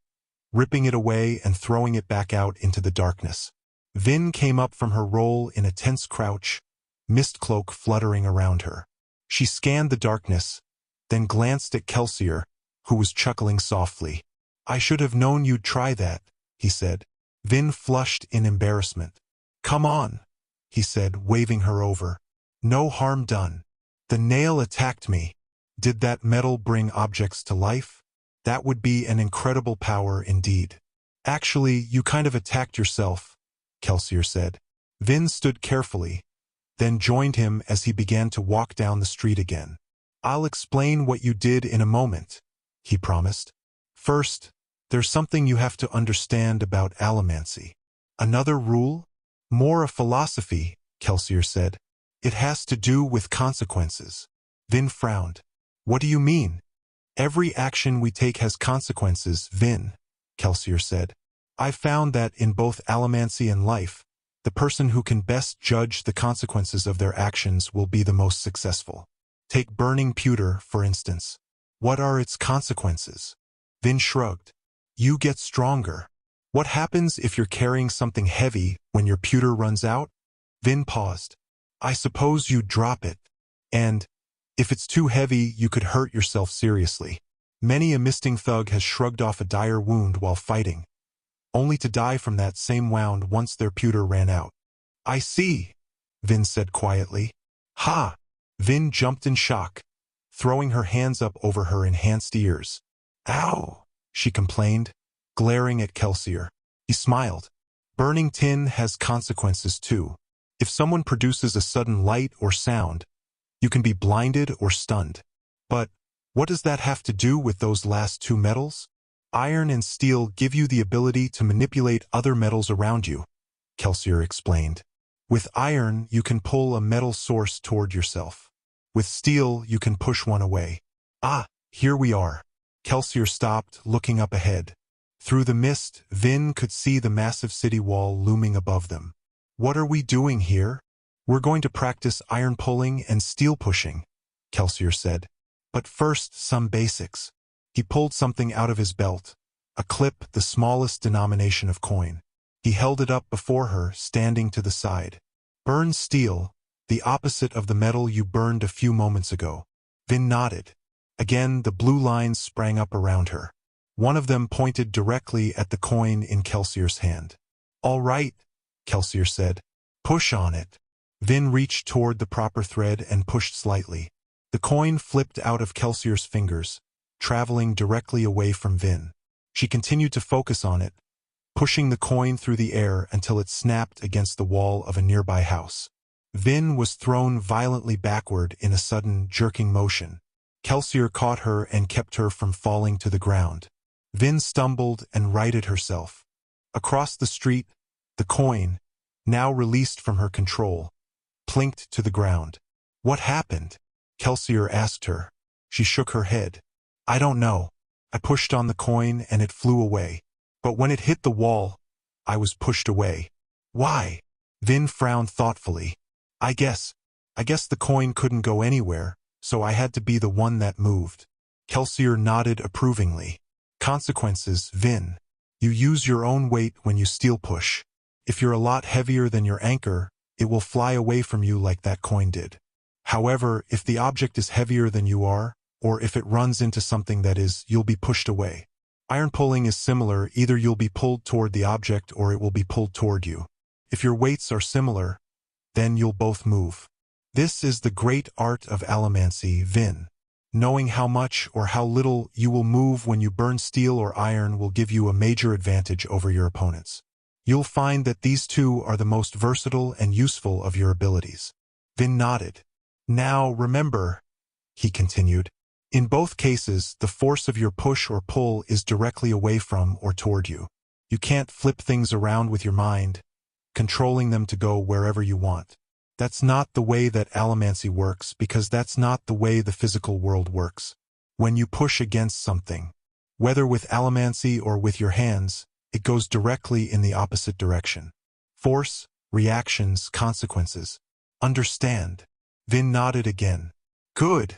ripping it away and throwing it back out into the darkness. Vin came up from her roll in a tense crouch, mist cloak fluttering around her. She scanned the darkness, then glanced at Kelsier, who was chuckling softly. I should have known you'd try that, he said. Vin flushed in embarrassment. Come on, he said, waving her over. No harm done. The nail attacked me. Did that metal bring objects to life? That would be an incredible power indeed. Actually, you kind of attacked yourself, Kelsier said. Vin stood carefully, then joined him as he began to walk down the street again. I'll explain what you did in a moment, he promised. First, there's something you have to understand about allomancy. Another rule? More a philosophy, Kelsier said. It has to do with consequences. Vin frowned. What do you mean? Every action we take has consequences, Vin, Kelsier said. I've found that in both allomancy and life, the person who can best judge the consequences of their actions will be the most successful. Take burning pewter, for instance. What are its consequences? Vin shrugged. You get stronger. What happens if you're carrying something heavy when your pewter runs out? Vin paused. I suppose you drop it. And, if it's too heavy, you could hurt yourself seriously. Many a misting thug has shrugged off a dire wound while fighting, only to die from that same wound once their pewter ran out. I see, Vin said quietly. Ha! Vin jumped in shock, throwing her hands up over her enhanced ears. Ow! She complained, glaring at Kelsier. He smiled. Burning tin has consequences too. If someone produces a sudden light or sound, you can be blinded or stunned. But what does that have to do with those last two metals? Iron and steel give you the ability to manipulate other metals around you, Kelsier explained. With iron, you can pull a metal source toward yourself. With steel, you can push one away. Ah, here we are. Kelsier stopped, looking up ahead. Through the mist, Vin could see the massive city wall looming above them. What are we doing here? We're going to practice iron pulling and steel pushing, Kelsier said. But first, some basics. He pulled something out of his belt, a clip the smallest denomination of coin. He held it up before her, standing to the side. Burn steel, the opposite of the metal you burned a few moments ago. Vin nodded. Again, the blue lines sprang up around her. One of them pointed directly at the coin in Kelsier's hand. All right, Kelsier said. Push on it. Vin reached toward the proper thread and pushed slightly. The coin flipped out of Kelsier's fingers, traveling directly away from Vin. She continued to focus on it, pushing the coin through the air until it snapped against the wall of a nearby house. Vin was thrown violently backward in a sudden, jerking motion. Kelsier caught her and kept her from falling to the ground. Vin stumbled and righted herself. Across the street, the coin, now released from her control, plinked to the ground. What happened? Kelsier asked her. She shook her head. I don't know. I pushed on the coin and it flew away. But when it hit the wall, I was pushed away. Why? Vin frowned thoughtfully. I guess the coin couldn't go anywhere, so I had to be the one that moved. Kelsier nodded approvingly. Consequences, Vin. You use your own weight when you steel push. If you're a lot heavier than your anchor, it will fly away from you like that coin did. However, if the object is heavier than you are, or if it runs into something that is, you'll be pushed away. Iron pulling is similar, either you'll be pulled toward the object or it will be pulled toward you. If your weights are similar, then you'll both move. This is the great art of Allomancy, Vin. Knowing how much or how little you will move when you burn steel or iron will give you a major advantage over your opponents. You'll find that these two are the most versatile and useful of your abilities. Vin nodded. Now remember, he continued, in both cases, the force of your push or pull is directly away from or toward you. You can't flip things around with your mind, controlling them to go wherever you want. That's not the way that Allomancy works, because that's not the way the physical world works. When you push against something, whether with Allomancy or with your hands, it goes directly in the opposite direction. Force, reactions, consequences. Understand? Vin nodded again. Good,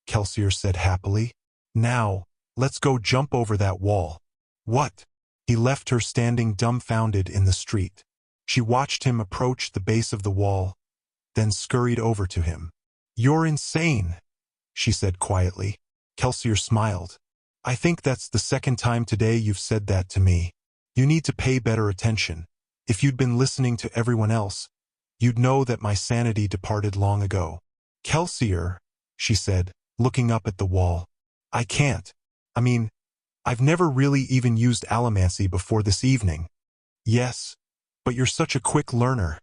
Kelsier said happily. Now, let's go jump over that wall. What? He left her standing dumbfounded in the street. She watched him approach the base of the wall, then scurried over to him. You're insane, she said quietly. Kelsier smiled. I think that's the second time today you've said that to me. You need to pay better attention. If you'd been listening to everyone else, you'd know that my sanity departed long ago. Kelsier, she said, looking up at the wall. I can't. I've never really even used Allomancy before this evening. Yes, but you're such a quick learner,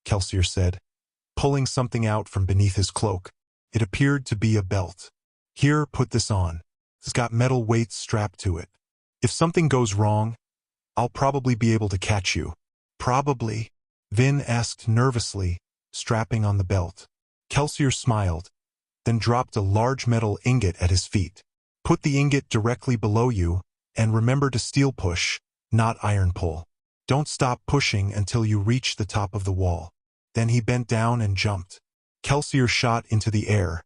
Kelsier said, pulling something out from beneath his cloak. It appeared to be a belt. Here, put this on. It's got metal weights strapped to it. If something goes wrong, I'll probably be able to catch you. Probably? Vin asked nervously, strapping on the belt. Kelsier smiled, then dropped a large metal ingot at his feet. Put the ingot directly below you, and remember to steel push, not iron pull. Don't stop pushing until you reach the top of the wall. Then he bent down and jumped. Kelsier shot into the air,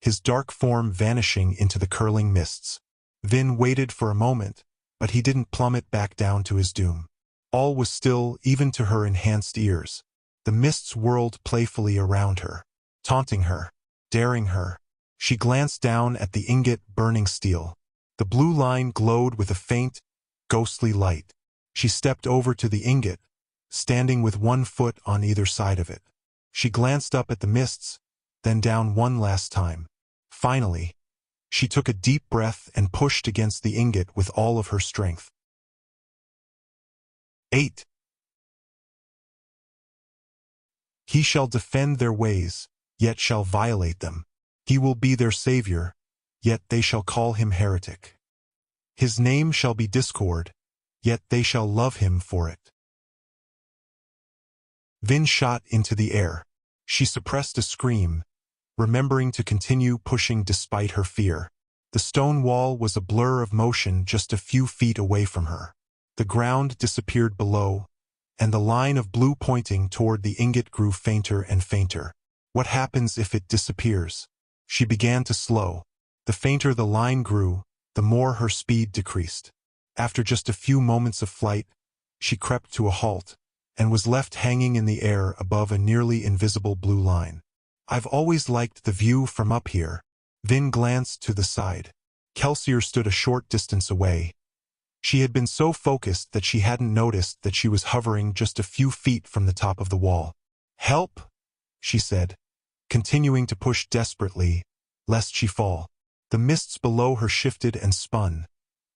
his dark form vanishing into the curling mists. Vin waited for a moment, but he didn't plummet back down to his doom. All was still, even to her enhanced ears. The mists whirled playfully around her, taunting her, daring her. She glanced down at the ingot burning steel. The blue line glowed with a faint, ghostly light. She stepped over to the ingot, standing with one foot on either side of it. She glanced up at the mists, then down one last time. Finally, she took a deep breath and pushed against the ingot with all of her strength. 8. He shall defend their ways, yet shall violate them. He will be their savior, yet they shall call him heretic. His name shall be discord, yet they shall love him for it. Vin shot into the air. She suppressed a scream, remembering to continue pushing despite her fear. The stone wall was a blur of motion just a few feet away from her. The ground disappeared below, and the line of blue pointing toward the ingot grew fainter and fainter. What happens if it disappears? She began to slow. The fainter the line grew, the more her speed decreased. After just a few moments of flight, she crept to a halt, and was left hanging in the air above a nearly invisible blue line. I've always liked the view from up here. Vin glanced to the side. Kelsier stood a short distance away. She had been so focused that she hadn't noticed that she was hovering just a few feet from the top of the wall. "Help!" she said, continuing to push desperately, lest she fall. The mists below her shifted and spun,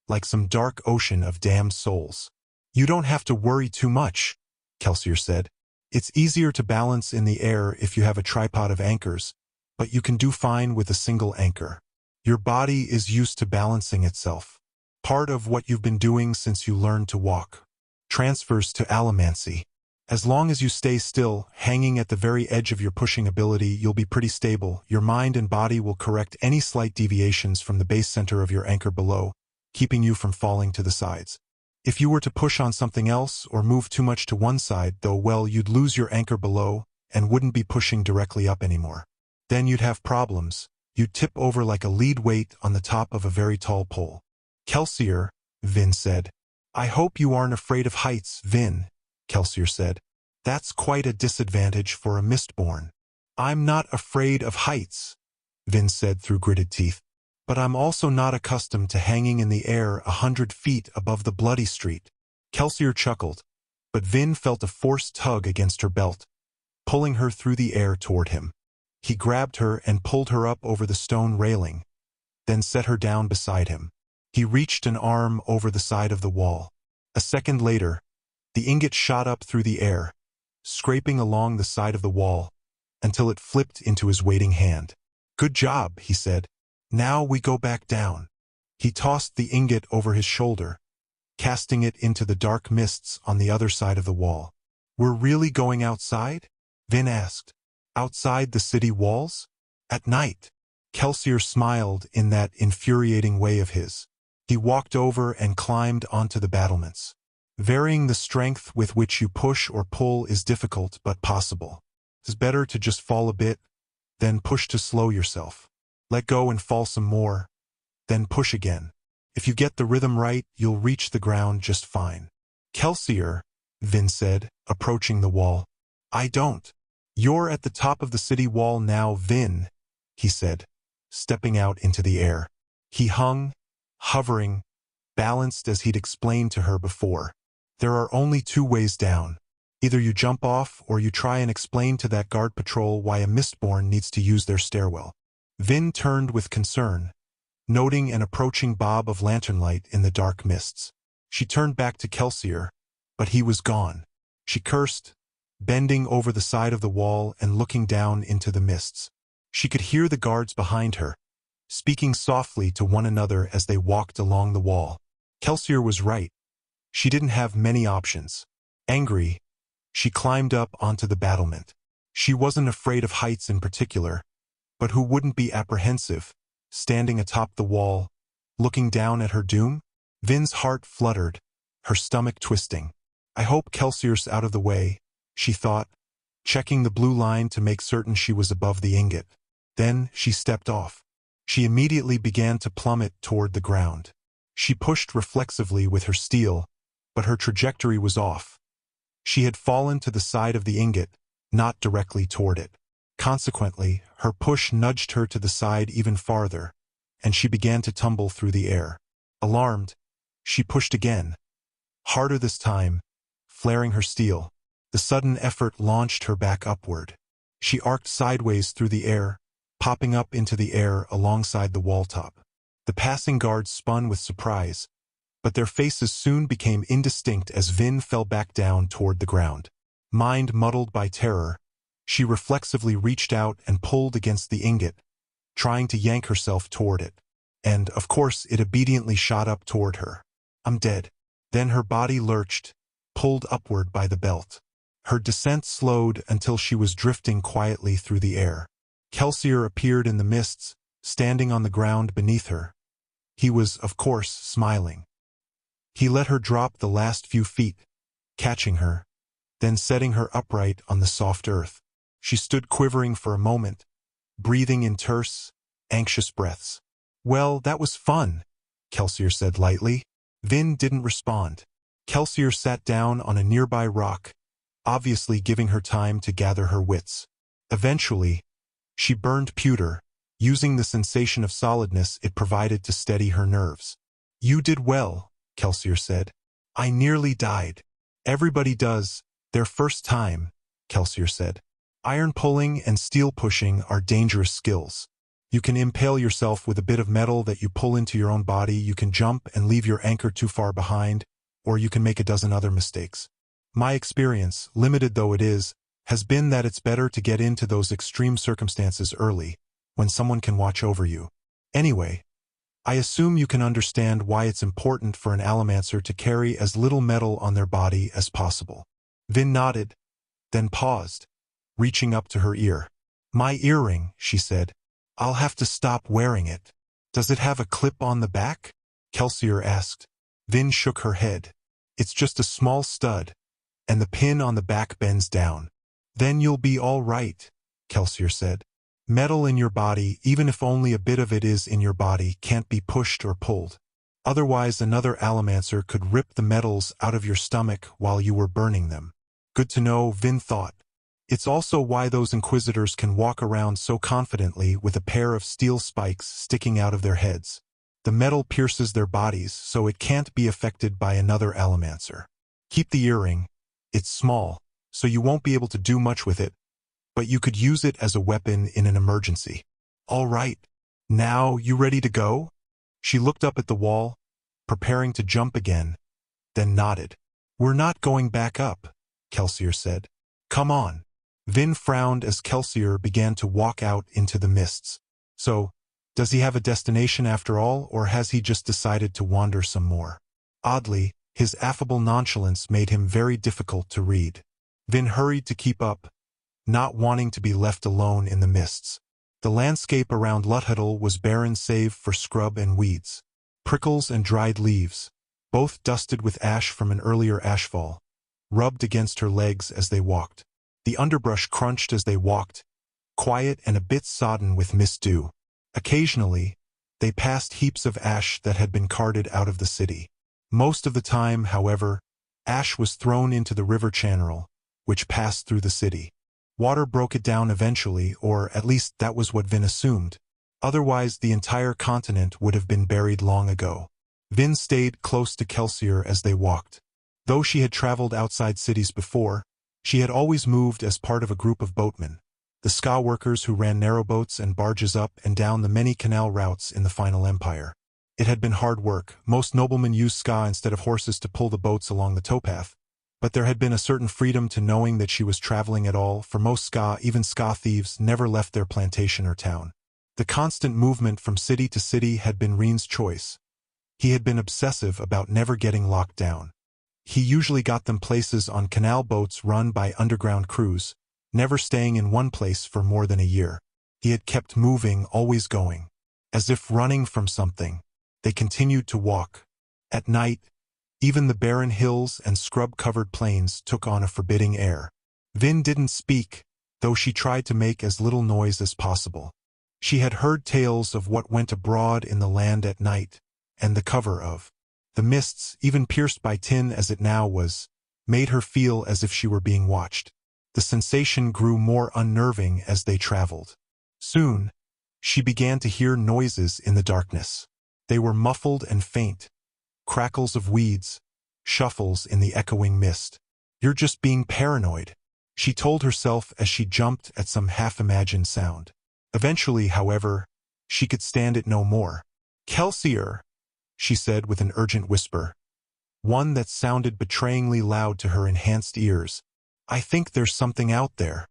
like some dark ocean of damned souls. "You don't have to worry too much," Kelsier said. "It's easier to balance in the air if you have a tripod of anchors, but you can do fine with a single anchor. Your body is used to balancing itself. Part of what you've been doing since you learned to walk. Transfers to Allomancy. As long as you stay still, hanging at the very edge of your pushing ability, you'll be pretty stable. Your mind and body will correct any slight deviations from the base center of your anchor below, keeping you from falling to the sides. If you were to push on something else or move too much to one side, though, well, you'd lose your anchor below and wouldn't be pushing directly up anymore. Then you'd have problems. You'd tip over like a lead weight on the top of a very tall pole." "Kelsier," Vin said. "I hope you aren't afraid of heights, Vin," Kelsier said. "That's quite a disadvantage for a Mistborn." "I'm not afraid of heights," Vin said through gritted teeth. "But I'm also not accustomed to hanging in the air 100 feet above the bloody street." Kelsier chuckled, but Vin felt a forced tug against her belt, pulling her through the air toward him. He grabbed her and pulled her up over the stone railing, then set her down beside him. He reached an arm over the side of the wall. A second later, the ingot shot up through the air, scraping along the side of the wall, until it flipped into his waiting hand. "Good job," he said. "Now we go back down." He tossed the ingot over his shoulder, casting it into the dark mists on the other side of the wall. "We're really going outside?" Vin asked. "Outside the city walls? At night?" Kelsier smiled in that infuriating way of his. He walked over and climbed onto the battlements. "Varying the strength with which you push or pull is difficult but possible. It's better to just fall a bit, then push to slow yourself. Let go and fall some more, then push again. If you get the rhythm right, you'll reach the ground just fine." "Kelsier," Vin said, approaching the wall. "I don't." "You're at the top of the city wall now, Vin," he said, stepping out into the air. He hung, hovering, balanced as he'd explained to her before. "There are only two ways down. Either you jump off or you try and explain to that guard patrol why a Mistborn needs to use their stairwell." Vin turned with concern, noting an approaching bob of lantern light in the dark mists. She turned back to Kelsier, but he was gone. She cursed, bending over the side of the wall and looking down into the mists. She could hear the guards behind her, speaking softly to one another as they walked along the wall. Kelsier was right. She didn't have many options. Angry, she climbed up onto the battlement. She wasn't afraid of heights in particular, but who wouldn't be apprehensive, standing atop the wall, looking down at her doom? Vin's heart fluttered, her stomach twisting. "I hope Kelsier's out of the way," she thought, checking the blue line to make certain she was above the ingot. Then she stepped off. She immediately began to plummet toward the ground. She pushed reflexively with her steel, but her trajectory was off. She had fallen to the side of the ingot, not directly toward it. Consequently, her push nudged her to the side even farther, and she began to tumble through the air. Alarmed, she pushed again, Harder this time, flaring her steel. The sudden effort launched her back upward. She arced sideways through the air, popping up into the air alongside the wall top. The passing guards spun with surprise, but their faces soon became indistinct as Vin fell back down toward the ground. Mind muddled by terror, she reflexively reached out and pulled against the ingot, trying to yank herself toward it. And, of course, it obediently shot up toward her. "I'm dead." Then her body lurched, pulled upward by the belt. Her descent slowed until she was drifting quietly through the air. Kelsier appeared in the mists, standing on the ground beneath her. He was, of course, smiling. He let her drop the last few feet, catching her, then setting her upright on the soft earth. She stood quivering for a moment, breathing in terse, anxious breaths. "Well, that was fun," Kelsier said lightly. Vin didn't respond. Kelsier sat down on a nearby rock, obviously giving her time to gather her wits. Eventually, she burned pewter, using the sensation of solidness it provided to steady her nerves. "You did well," Kelsier said. "I nearly died." "Everybody does, their first time," Kelsier said. "Iron pulling and steel pushing are dangerous skills. You can impale yourself with a bit of metal that you pull into your own body, you can jump and leave your anchor too far behind, or you can make a dozen other mistakes. My experience, limited though it is, has been that it's better to get into those extreme circumstances early, when someone can watch over you. Anyway, I assume you can understand why it's important for an Allomancer to carry as little metal on their body as possible." Vin nodded, then paused, reaching up to her ear. "My earring," she said. "I'll have to stop wearing it." "Does it have a clip on the back?" Kelsier asked. Vin shook her head. "It's just a small stud, and the pin on the back bends down." "Then you'll be all right," Kelsier said. "Metal in your body, even if only a bit of it is in your body, can't be pushed or pulled. Otherwise another Allomancer could rip the metals out of your stomach while you were burning them." Good to know, Vin thought. It's also why those Inquisitors can walk around so confidently with a pair of steel spikes sticking out of their heads. The metal pierces their bodies, so it can't be affected by another Allomancer. "Keep the earring. It's small, so you won't be able to do much with it, but you could use it as a weapon in an emergency." "All right. Now, you ready to go?" She looked up at the wall, preparing to jump again, then nodded. "We're not going back up," Kelsier said. "Come on." Vin frowned as Kelsier began to walk out into the mists. "So, does he have a destination after all, or has he just decided to wander some more?" Oddly, his affable nonchalance made him very difficult to read. Vin hurried to keep up, not wanting to be left alone in the mists. The landscape around Luthadel was barren save for scrub and weeds. Prickles and dried leaves, both dusted with ash from an earlier ashfall, rubbed against her legs as they walked. The underbrush crunched as they walked, quiet and a bit sodden with mist dew. Occasionally, they passed heaps of ash that had been carted out of the city. Most of the time, however, ash was thrown into the river channel, which passed through the city. Water broke it down eventually, or at least that was what Vin assumed. Otherwise, the entire continent would have been buried long ago. Vin stayed close to Kelsier as they walked. Though she had traveled outside cities before, she had always moved as part of a group of boatmen, the skaa workers who ran narrowboats and barges up and down the many canal routes in the Final Empire. It had been hard work. Most noblemen used skaa instead of horses to pull the boats along the towpath, but there had been a certain freedom to knowing that she was traveling at all. For most skaa, even skaa thieves, never left their plantation or town. The constant movement from city to city had been Reen's choice. He had been obsessive about never getting locked down. He usually got them places on canal boats run by underground crews, never staying in one place for more than a year. He had kept moving, always going. As if running from something, they continued to walk. At night, even the barren hills and scrub-covered plains took on a forbidding air. Vin didn't speak, though she tried to make as little noise as possible. She had heard tales of what went abroad in the land at night, and the cover of the mists, even pierced by tin as it now was, made her feel as if she were being watched. The sensation grew more unnerving as they traveled. Soon, she began to hear noises in the darkness. They were muffled and faint, crackles of weeds, shuffles in the echoing mist. "You're just being paranoid," she told herself as she jumped at some half-imagined sound. Eventually, however, she could stand it no more. "Kelsier," she said with an urgent whisper, one that sounded betrayingly loud to her enhanced ears. "I think there's something out there."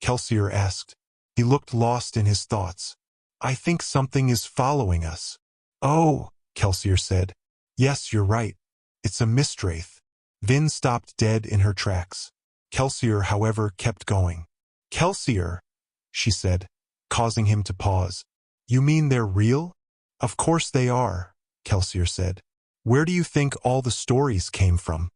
Kelsier asked. He looked lost in his thoughts. "I think something is following us." "Oh," Kelsier said. "Yes, you're right. It's a mistwraith." Vin stopped dead in her tracks. Kelsier, however, kept going. "Kelsier," she said, causing him to pause. "You mean they're real?" "Of course they are," Kelsier said. "Where do you think all the stories came from?"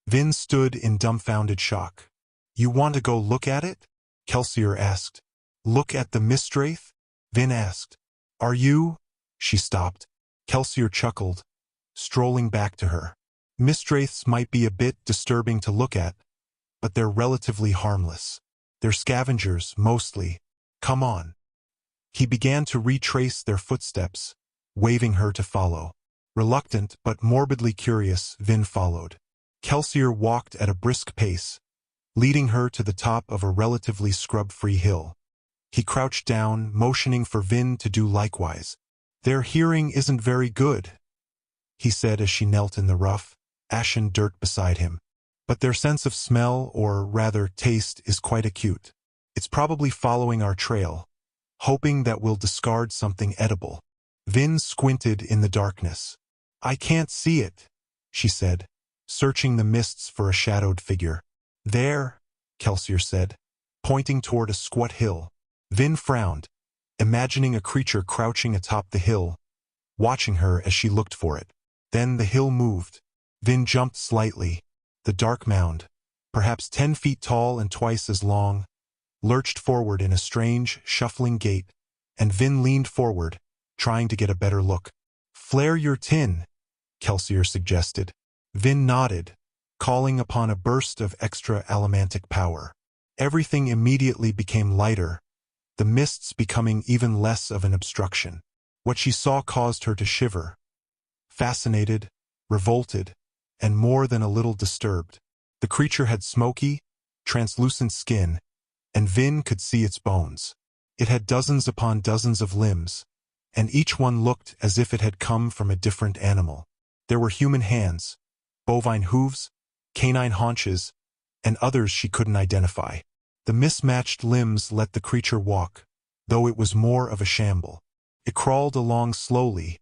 Vin stood in dumbfounded shock. "You want to go look at it?" Kelsier asked. "Look at the mistwraith?" Vin asked. "Are you—" She stopped. Kelsier chuckled, strolling back to her. "Mistwraiths might be a bit disturbing to look at, but they're relatively harmless. They're scavengers, mostly. Come on." He began to retrace their footsteps, waving her to follow. Reluctant but morbidly curious, Vin followed. Kelsier walked at a brisk pace, leading her to the top of a relatively scrub-free hill. He crouched down, motioning for Vin to do likewise. "Their hearing isn't very good," he said as she knelt in the rough, ashen dirt beside him. "But their sense of smell, or rather taste, is quite acute. It's probably following our trail, hoping that we'll discard something edible." Vin squinted in the darkness. "I can't see it," she said, searching the mists for a shadowed figure. "There," Kelsier said, pointing toward a squat hill. Vin frowned, imagining a creature crouching atop the hill, watching her as she looked for it. Then the hill moved. Vin jumped slightly. The dark mound, perhaps 10 feet tall and twice as long, lurched forward in a strange, shuffling gait, and Vin leaned forward, trying to get a better look. "Flare your tin," Kelsier suggested. Vin nodded, calling upon a burst of extra allomantic power. Everything immediately became lighter, the mists becoming even less of an obstruction. What she saw caused her to shiver. Fascinated, revolted, and more than a little disturbed. The creature had smoky, translucent skin, and Vin could see its bones. It had dozens upon dozens of limbs, and each one looked as if it had come from a different animal. There were human hands, bovine hooves, canine haunches, and others she couldn't identify. The mismatched limbs let the creature walk, though it was more of a shamble. It crawled along slowly,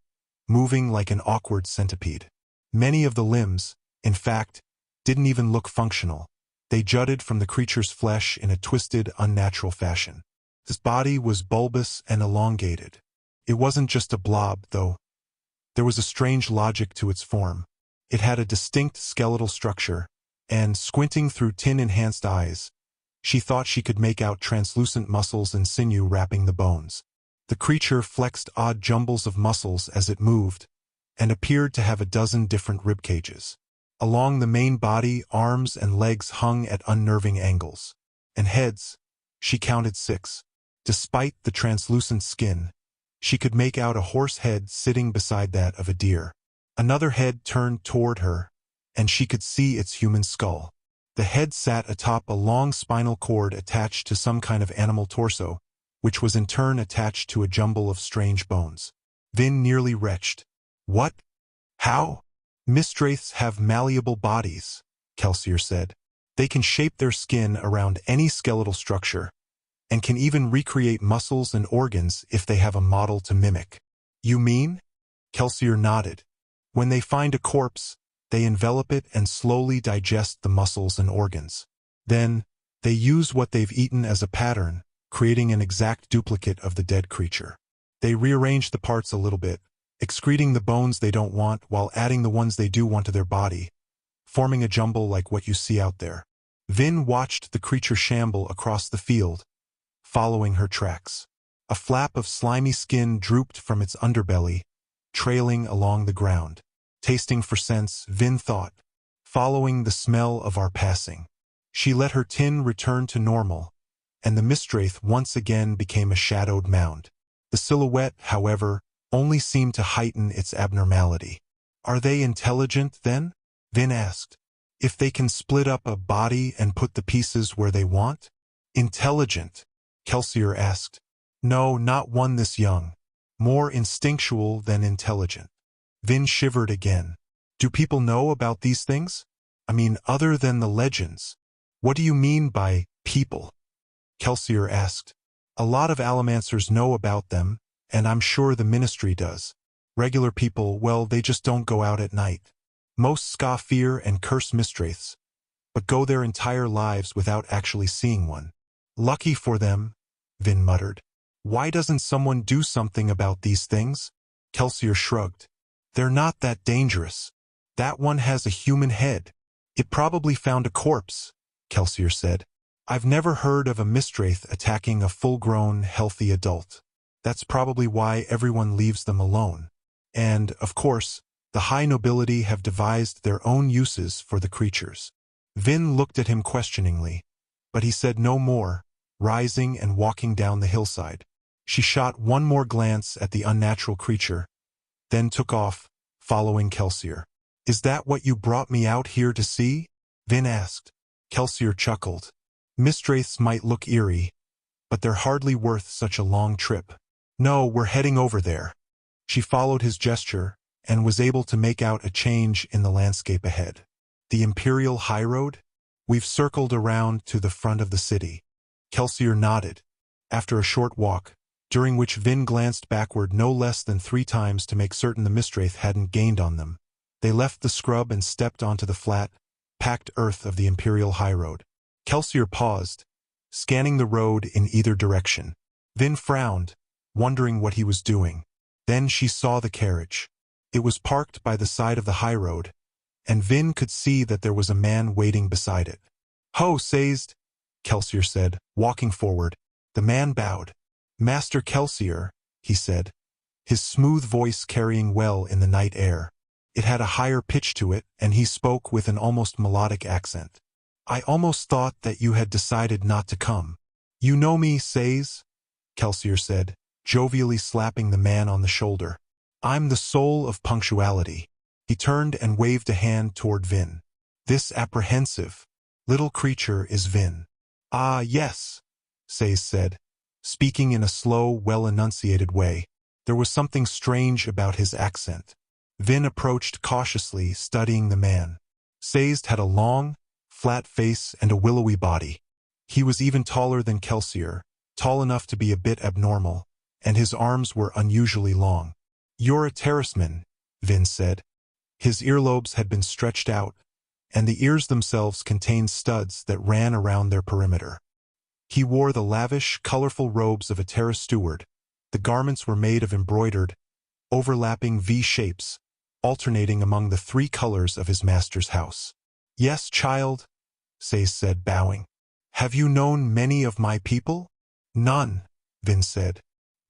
moving like an awkward centipede. Many of the limbs, in fact, didn't even look functional. They jutted from the creature's flesh in a twisted, unnatural fashion. Its body was bulbous and elongated. It wasn't just a blob, though. There was a strange logic to its form. It had a distinct skeletal structure, and, squinting through tin-enhanced eyes, she thought she could make out translucent muscles and sinew wrapping the bones. The creature flexed odd jumbles of muscles as it moved, and appeared to have a dozen different ribcages. Along the main body, arms and legs hung at unnerving angles. And heads, she counted 6. Despite the translucent skin, she could make out a horse head sitting beside that of a deer. Another head turned toward her, and she could see its human skull. The head sat atop a long spinal cord attached to some kind of animal torso, which was in turn attached to a jumble of strange bones. Vin nearly retched. "What? How?" "Mistwraiths have malleable bodies," Kelsier said. "They can shape their skin around any skeletal structure, and can even recreate muscles and organs if they have a model to mimic." "You mean?" Kelsier nodded. "When they find a corpse, they envelop it and slowly digest the muscles and organs. Then, they use what they've eaten as a pattern, creating an exact duplicate of the dead creature. They rearrange the parts a little bit, excreting the bones they don't want while adding the ones they do want to their body, forming a jumble like what you see out there." Vin watched the creature shamble across the field, following her tracks. A flap of slimy skin drooped from its underbelly, trailing along the ground. Tasting for scents, Vin thought, following the smell of our passing. She let her tin return to normal, and the mistwraith once again became a shadowed mound. The silhouette, however, only seemed to heighten its abnormality. Are they intelligent, then? Vin asked. If they can split up a body and put the pieces where they want? Intelligent, Kelsier asked. No, not one this young. More instinctual than intelligent. Vin shivered again. Do people know about these things? I mean, other than the legends. What do you mean by people? Kelsier asked. A lot of Allomancers know about them, and I'm sure the ministry does. Regular people, well, they just don't go out at night. Most skaa fear and curse Mistwraiths, but go their entire lives without actually seeing one. Lucky for them, Vin muttered. Why doesn't someone do something about these things? Kelsier shrugged. They're not that dangerous. That one has a human head. It probably found a corpse, Kelsier said. I've never heard of a Mistwraith attacking a full-grown, healthy adult. That's probably why everyone leaves them alone. And, of course, the high nobility have devised their own uses for the creatures. Vin looked at him questioningly, but he said no more, rising and walking down the hillside. She shot one more glance at the unnatural creature, then took off, following Kelsier. Is that what you brought me out here to see? Vin asked. Kelsier chuckled. Mistwraiths might look eerie, but they're hardly worth such a long trip. No, we're heading over there. She followed his gesture and was able to make out a change in the landscape ahead. The Imperial High Road? We've circled around to the front of the city. Kelsier nodded. After a short walk, during which Vin glanced backward no less than 3 times to make certain the Mistwraith hadn't gained on them, they left the scrub and stepped onto the flat, packed earth of the Imperial High Road. Kelsier paused, scanning the road in either direction. Vin frowned, wondering what he was doing. Then she saw the carriage. It was parked by the side of the high road, and Vin could see that there was a man waiting beside it. Ho, Sazed, Kelsier said, walking forward. The man bowed. Master Kelsier, he said, his smooth voice carrying well in the night air. It had a higher pitch to it, and he spoke with an almost melodic accent. I almost thought that you had decided not to come. You know me, Sazed, Kelsier said, jovially slapping the man on the shoulder. I'm the soul of punctuality. He turned and waved a hand toward Vin. This apprehensive little creature is Vin. Ah, yes, Sazed said, speaking in a slow, well-enunciated way. There was something strange about his accent. Vin approached cautiously, studying the man. Sazed had a long, flat face and a willowy body. He was even taller than Kelsier, tall enough to be a bit abnormal, and his arms were unusually long. You're a talisman, Vin said. His earlobes had been stretched out, and the ears themselves contained studs that ran around their perimeter. He wore the lavish, colorful robes of a terrace steward. The garments were made of embroidered, overlapping V-shapes, alternating among the 3 colors of his master's house. Yes, child, Sazed said, bowing. Have you known many of my people? None, Vin said.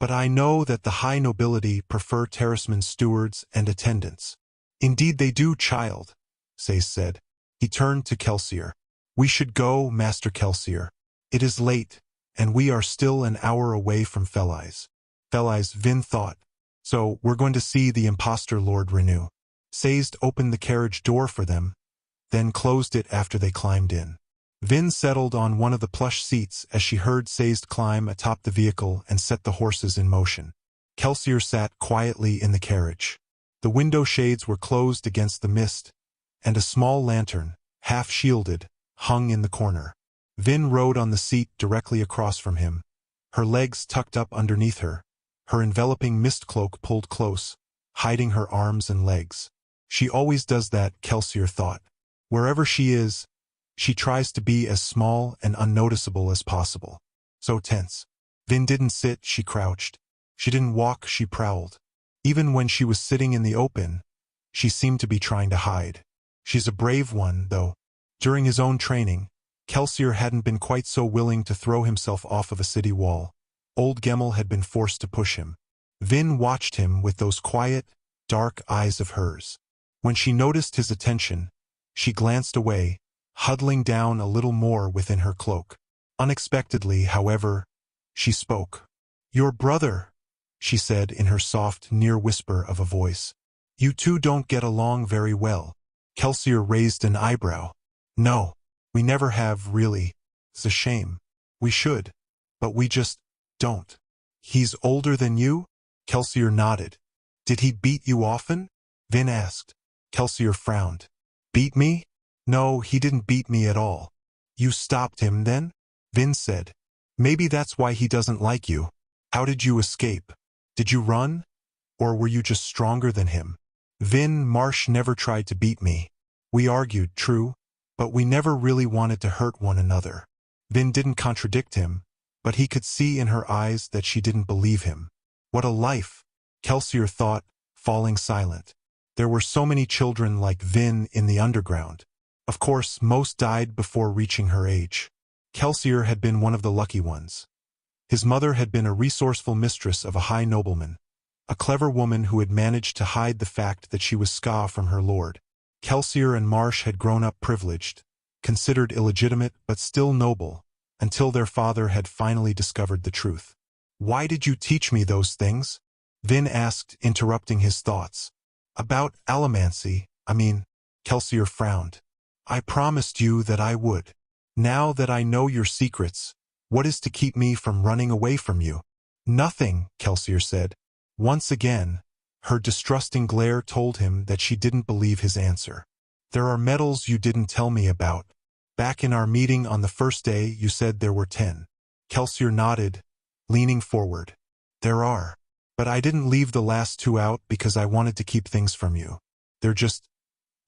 But I know that the high nobility prefer terracemen stewards and attendants. Indeed they do, child, Sazed said. He turned to Kelsier. We should go, Master Kelsier. It is late, and we are still an hour away from Felice. Felice, Vin thought. So, we're going to see the impostor Lord Renew. Sazed opened the carriage door for them, then closed it after they climbed in. Vin settled on one of the plush seats as she heard Sazed climb atop the vehicle and set the horses in motion. Kelsier sat quietly in the carriage. The window shades were closed against the mist, and a small lantern, half-shielded, hung in the corner. Vin rode on the seat directly across from him, her legs tucked up underneath her, her enveloping mist cloak pulled close, hiding her arms and legs. She always does that, Kelsier thought. Wherever she is, she tries to be as small and unnoticeable as possible. So tense. Vin didn't sit, she crouched. She didn't walk, she prowled. Even when she was sitting in the open, she seemed to be trying to hide. She's a brave one, though. During his own training, Kelsier hadn't been quite so willing to throw himself off of a city wall. Old Gemmel had been forced to push him. Vin watched him with those quiet, dark eyes of hers. When she noticed his attention, she glanced away, huddling down a little more within her cloak. Unexpectedly, however, she spoke. Your brother, she said in her soft, near whisper of a voice. You two don't get along very well. Kelsier raised an eyebrow. No, we never have, really. It's a shame. We should. But we just don't. He's older than you? Kelsier nodded. Did he beat you often? Vin asked. Kelsier frowned. Beat me? No, he didn't beat me at all. You stopped him then? Vin said. Maybe that's why he doesn't like you. How did you escape? Did you run? Or were you just stronger than him? Vin, Marsh never tried to beat me. We argued, true, but we never really wanted to hurt one another. Vin didn't contradict him, but he could see in her eyes that she didn't believe him. What a life, Kelsier thought, falling silent. There were so many children like Vin in the underground. Of course, most died before reaching her age. Kelsier had been one of the lucky ones. His mother had been a resourceful mistress of a high nobleman, a clever woman who had managed to hide the fact that she was skaa from her lord. Kelsier and Marsh had grown up privileged, considered illegitimate but still noble, until their father had finally discovered the truth. Why did you teach me those things? Vin asked, interrupting his thoughts. About Allomancy, Kelsier frowned. I promised you that I would. Now that I know your secrets, what is to keep me from running away from you? Nothing, Kelsier said. Once again, her distrusting glare told him that she didn't believe his answer. There are metals you didn't tell me about. Back in our meeting on the first day, you said there were 10. Kelsier nodded, leaning forward. There are. But I didn't leave the last 2 out because I wanted to keep things from you. They're just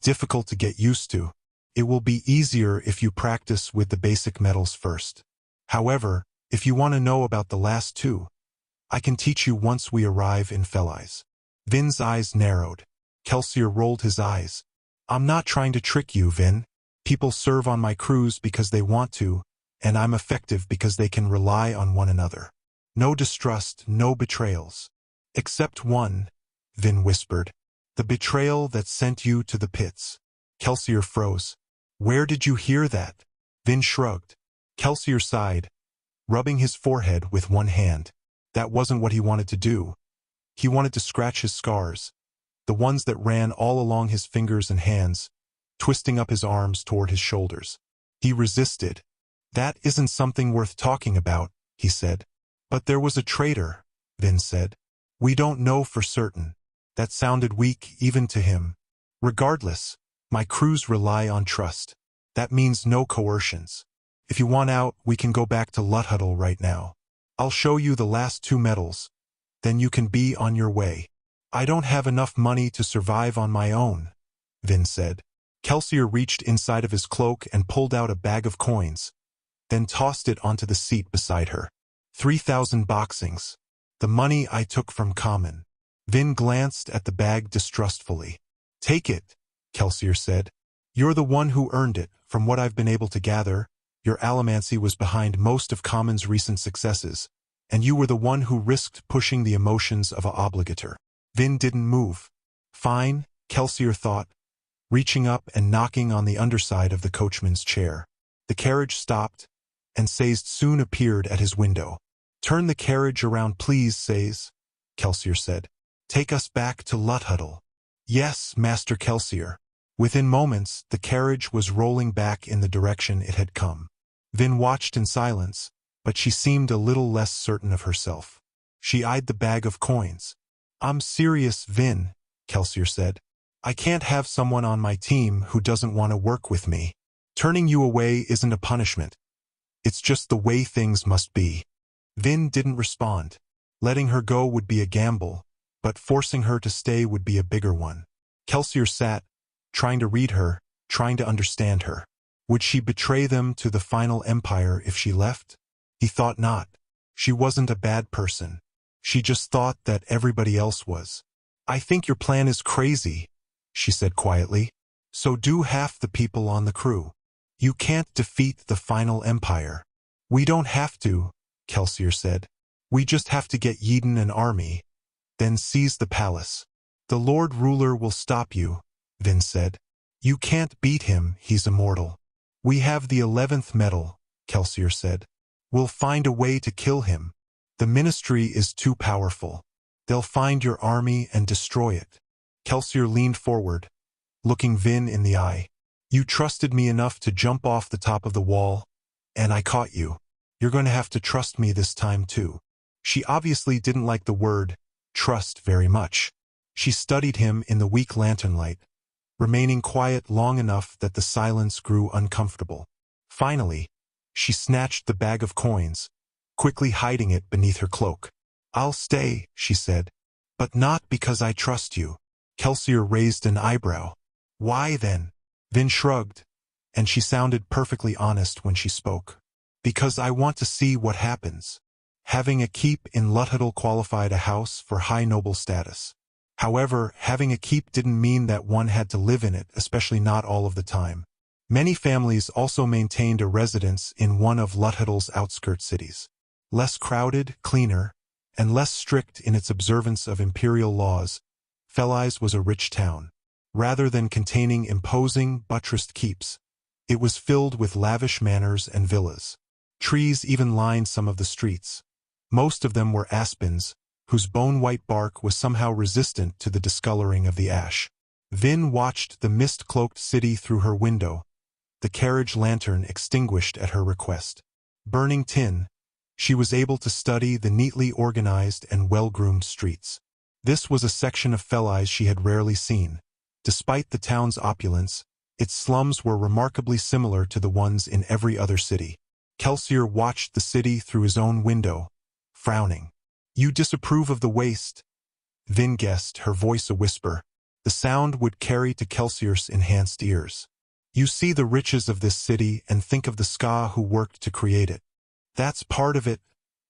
difficult to get used to. It will be easier if you practice with the basic metals first. However, if you want to know about the last 2, I can teach you once we arrive in Felise. Vin's eyes narrowed. Kelsier rolled his eyes. I'm not trying to trick you, Vin. People serve on my crews because they want to, and I'm effective because they can rely on one another. No distrust, no betrayals. Except one, Vin whispered. The betrayal that sent you to the pits. Kelsier froze. Where did you hear that? Vin shrugged. Kelsier sighed, rubbing his forehead with one hand. That wasn't what he wanted to do. He wanted to scratch his scars, the ones that ran all along his fingers and hands, twisting up his arms toward his shoulders. He resisted. That isn't something worth talking about, he said. But there was a traitor, Vin said. We don't know for certain. That sounded weak even to him. Regardless, my crews rely on trust. That means no coercions. If you want out, we can go back to Luthhuddle right now. I'll show you the last 2 metals. Then you can be on your way. I don't have enough money to survive on my own, Vin said. Kelsier reached inside of his cloak and pulled out a bag of coins, then tossed it onto the seat beside her. 3,000 boxings. The money I took from Common. Vin glanced at the bag distrustfully. Take it, Kelsier said. You're the one who earned it. From what I've been able to gather, your Allomancy was behind most of Common's recent successes, and you were the one who risked pushing the emotions of a obligator. Vin didn't move. Fine, Kelsier thought, reaching up and knocking on the underside of the coachman's chair. The carriage stopped, and Sazed soon appeared at his window. Turn the carriage around please, Sazed, Kelsier said. Take us back to Luthhuddle. Yes, Master Kelsier. Within moments, the carriage was rolling back in the direction it had come. Vin watched in silence, but she seemed a little less certain of herself. She eyed the bag of coins. I'm serious, Vin, Kelsier said. I can't have someone on my team who doesn't want to work with me. Turning you away isn't a punishment. It's just the way things must be. Vin didn't respond. Letting her go would be a gamble, but forcing her to stay would be a bigger one. Kelsier sat, trying to read her, trying to understand her. Would she betray them to the final empire if she left? He thought not. She wasn't a bad person. She just thought that everybody else was. I think your plan is crazy, she said quietly. So do half the people on the crew. You can't defeat the final empire. We don't have to, Kelsier said. We just have to get Eden an army, then seize the palace. The Lord Ruler will stop you, Vin said. You can't beat him, he's immortal. We have the 11th metal, Kelsier said. We'll find a way to kill him. The ministry is too powerful. They'll find your army and destroy it. Kelsier leaned forward, looking Vin in the eye. You trusted me enough to jump off the top of the wall, and I caught you. You're going to have to trust me this time too. She obviously didn't like the word trust very much. She studied him in the weak lantern light, remaining quiet long enough that the silence grew uncomfortable. Finally, she snatched the bag of coins, quickly hiding it beneath her cloak. I'll stay, she said, but not because I trust you. Kelsier raised an eyebrow. Why then? Vin shrugged, and she sounded perfectly honest when she spoke. Because I want to see what happens. Having a keep in Luthadel qualified a house for high noble status. However, having a keep didn't mean that one had to live in it, especially not all of the time. Many families also maintained a residence in one of Luthadel's outskirt cities. Less crowded, cleaner, and less strict in its observance of imperial laws, Felice was a rich town. Rather than containing imposing, buttressed keeps, it was filled with lavish manors and villas. Trees even lined some of the streets. Most of them were aspens, whose bone-white bark was somehow resistant to the discoloring of the ash. Vin watched the mist-cloaked city through her window, the carriage lantern extinguished at her request. Burning tin, she was able to study the neatly organized and well-groomed streets. This was a section of Felice she had rarely seen. Despite the town's opulence, its slums were remarkably similar to the ones in every other city. Kelsier watched the city through his own window, frowning. You disapprove of the waste? Vin guessed, her voice a whisper. The sound would carry to Kelsier's enhanced ears. You see the riches of this city and think of the skaa who worked to create it. That's part of it,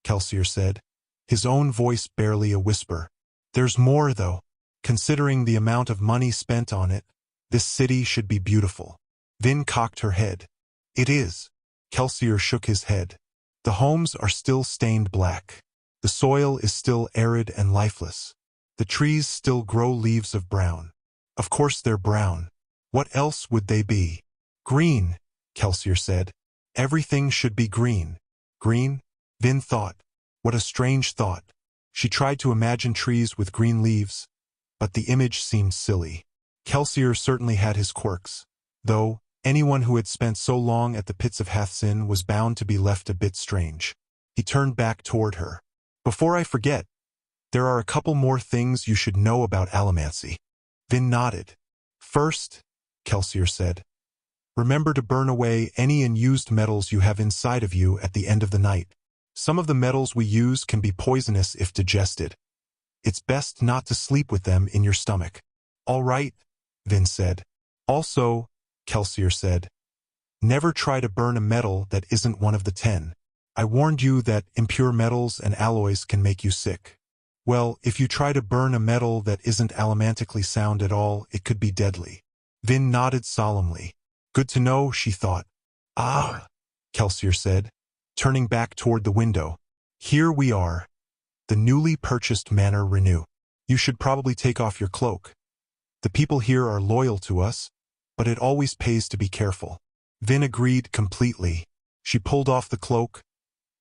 Kelsier said, his own voice barely a whisper. There's more, though. Considering the amount of money spent on it, this city should be beautiful. Vin cocked her head. It is. Kelsier shook his head. The homes are still stained black. The soil is still arid and lifeless. The trees still grow leaves of brown. Of course they're brown. What else would they be? Green, Kelsier said. Everything should be green. Green? Vin thought. What a strange thought. She tried to imagine trees with green leaves, but the image seemed silly. Kelsier certainly had his quirks, though anyone who had spent so long at the pits of Hathsin was bound to be left a bit strange. He turned back toward her. Before I forget, there are a couple more things you should know about Allomancy. Vin nodded. First, Kelsier said, remember to burn away any unused metals you have inside of you at the end of the night. Some of the metals we use can be poisonous if digested. It's best not to sleep with them in your stomach. All right, Vin said. Also, Kelsier said, never try to burn a metal that isn't one of the 10. I warned you that impure metals and alloys can make you sick. Well, if you try to burn a metal that isn't allomantically sound at all, it could be deadly. Vin nodded solemnly. Good to know, she thought. Ah, Kelsier said, turning back toward the window. Here we are. The newly purchased Manor Renew. You should probably take off your cloak. The people here are loyal to us, but it always pays to be careful. Vin agreed completely. She pulled off the cloak,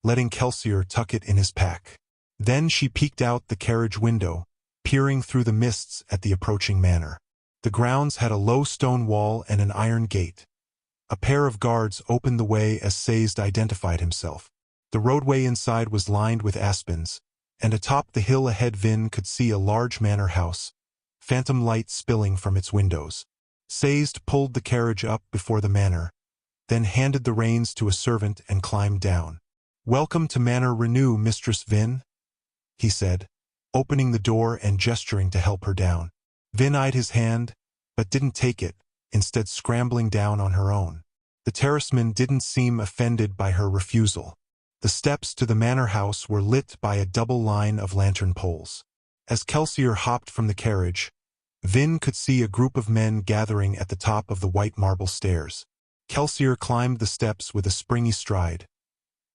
letting Kelsier tuck it in his pack. Then she peeked out the carriage window, peering through the mists at the approaching manor. The grounds had a low stone wall and an iron gate. A pair of guards opened the way as Sazed identified himself. The roadway inside was lined with aspens, and atop the hill ahead Vin could see a large manor house, phantom light spilling from its windows. Sazed pulled the carriage up before the manor, then handed the reins to a servant and climbed down. Welcome to Manor Renew, Mistress Vin, he said, opening the door and gesturing to help her down. Vin eyed his hand, but didn't take it, instead scrambling down on her own. The terraceman didn't seem offended by her refusal. The steps to the manor house were lit by a double line of lantern poles. As Kelsier hopped from the carriage, Vin could see a group of men gathering at the top of the white marble stairs. Kelsier climbed the steps with a springy stride.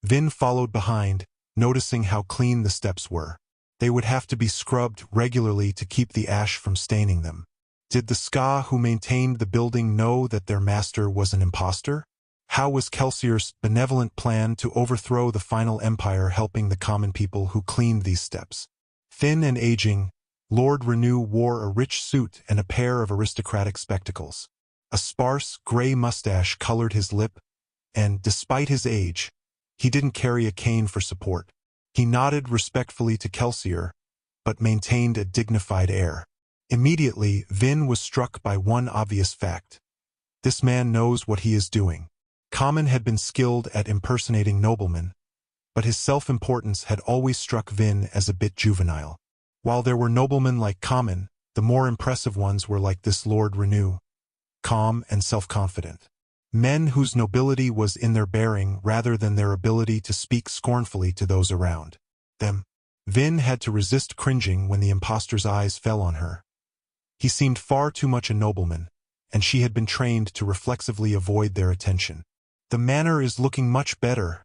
Vin followed behind, noticing how clean the steps were. They would have to be scrubbed regularly to keep the ash from staining them. Did the skaa who maintained the building know that their master was an imposter? How was Kelsier's benevolent plan to overthrow the final empire helping the common people who cleaned these steps? Thin and aging, Lord Renew wore a rich suit and a pair of aristocratic spectacles. A sparse, gray mustache colored his lip, and, despite his age, he didn't carry a cane for support. He nodded respectfully to Kelsier, but maintained a dignified air. Immediately, Vin was struck by one obvious fact. This man knows what he is doing. Common had been skilled at impersonating noblemen, but his self-importance had always struck Vin as a bit juvenile. While there were noblemen like Common, the more impressive ones were like this Lord Renew, calm and self-confident. Men whose nobility was in their bearing rather than their ability to speak scornfully to those around them. Vin had to resist cringing when the impostor's eyes fell on her. He seemed far too much a nobleman, and she had been trained to reflexively avoid their attention. "The manor is looking much better,"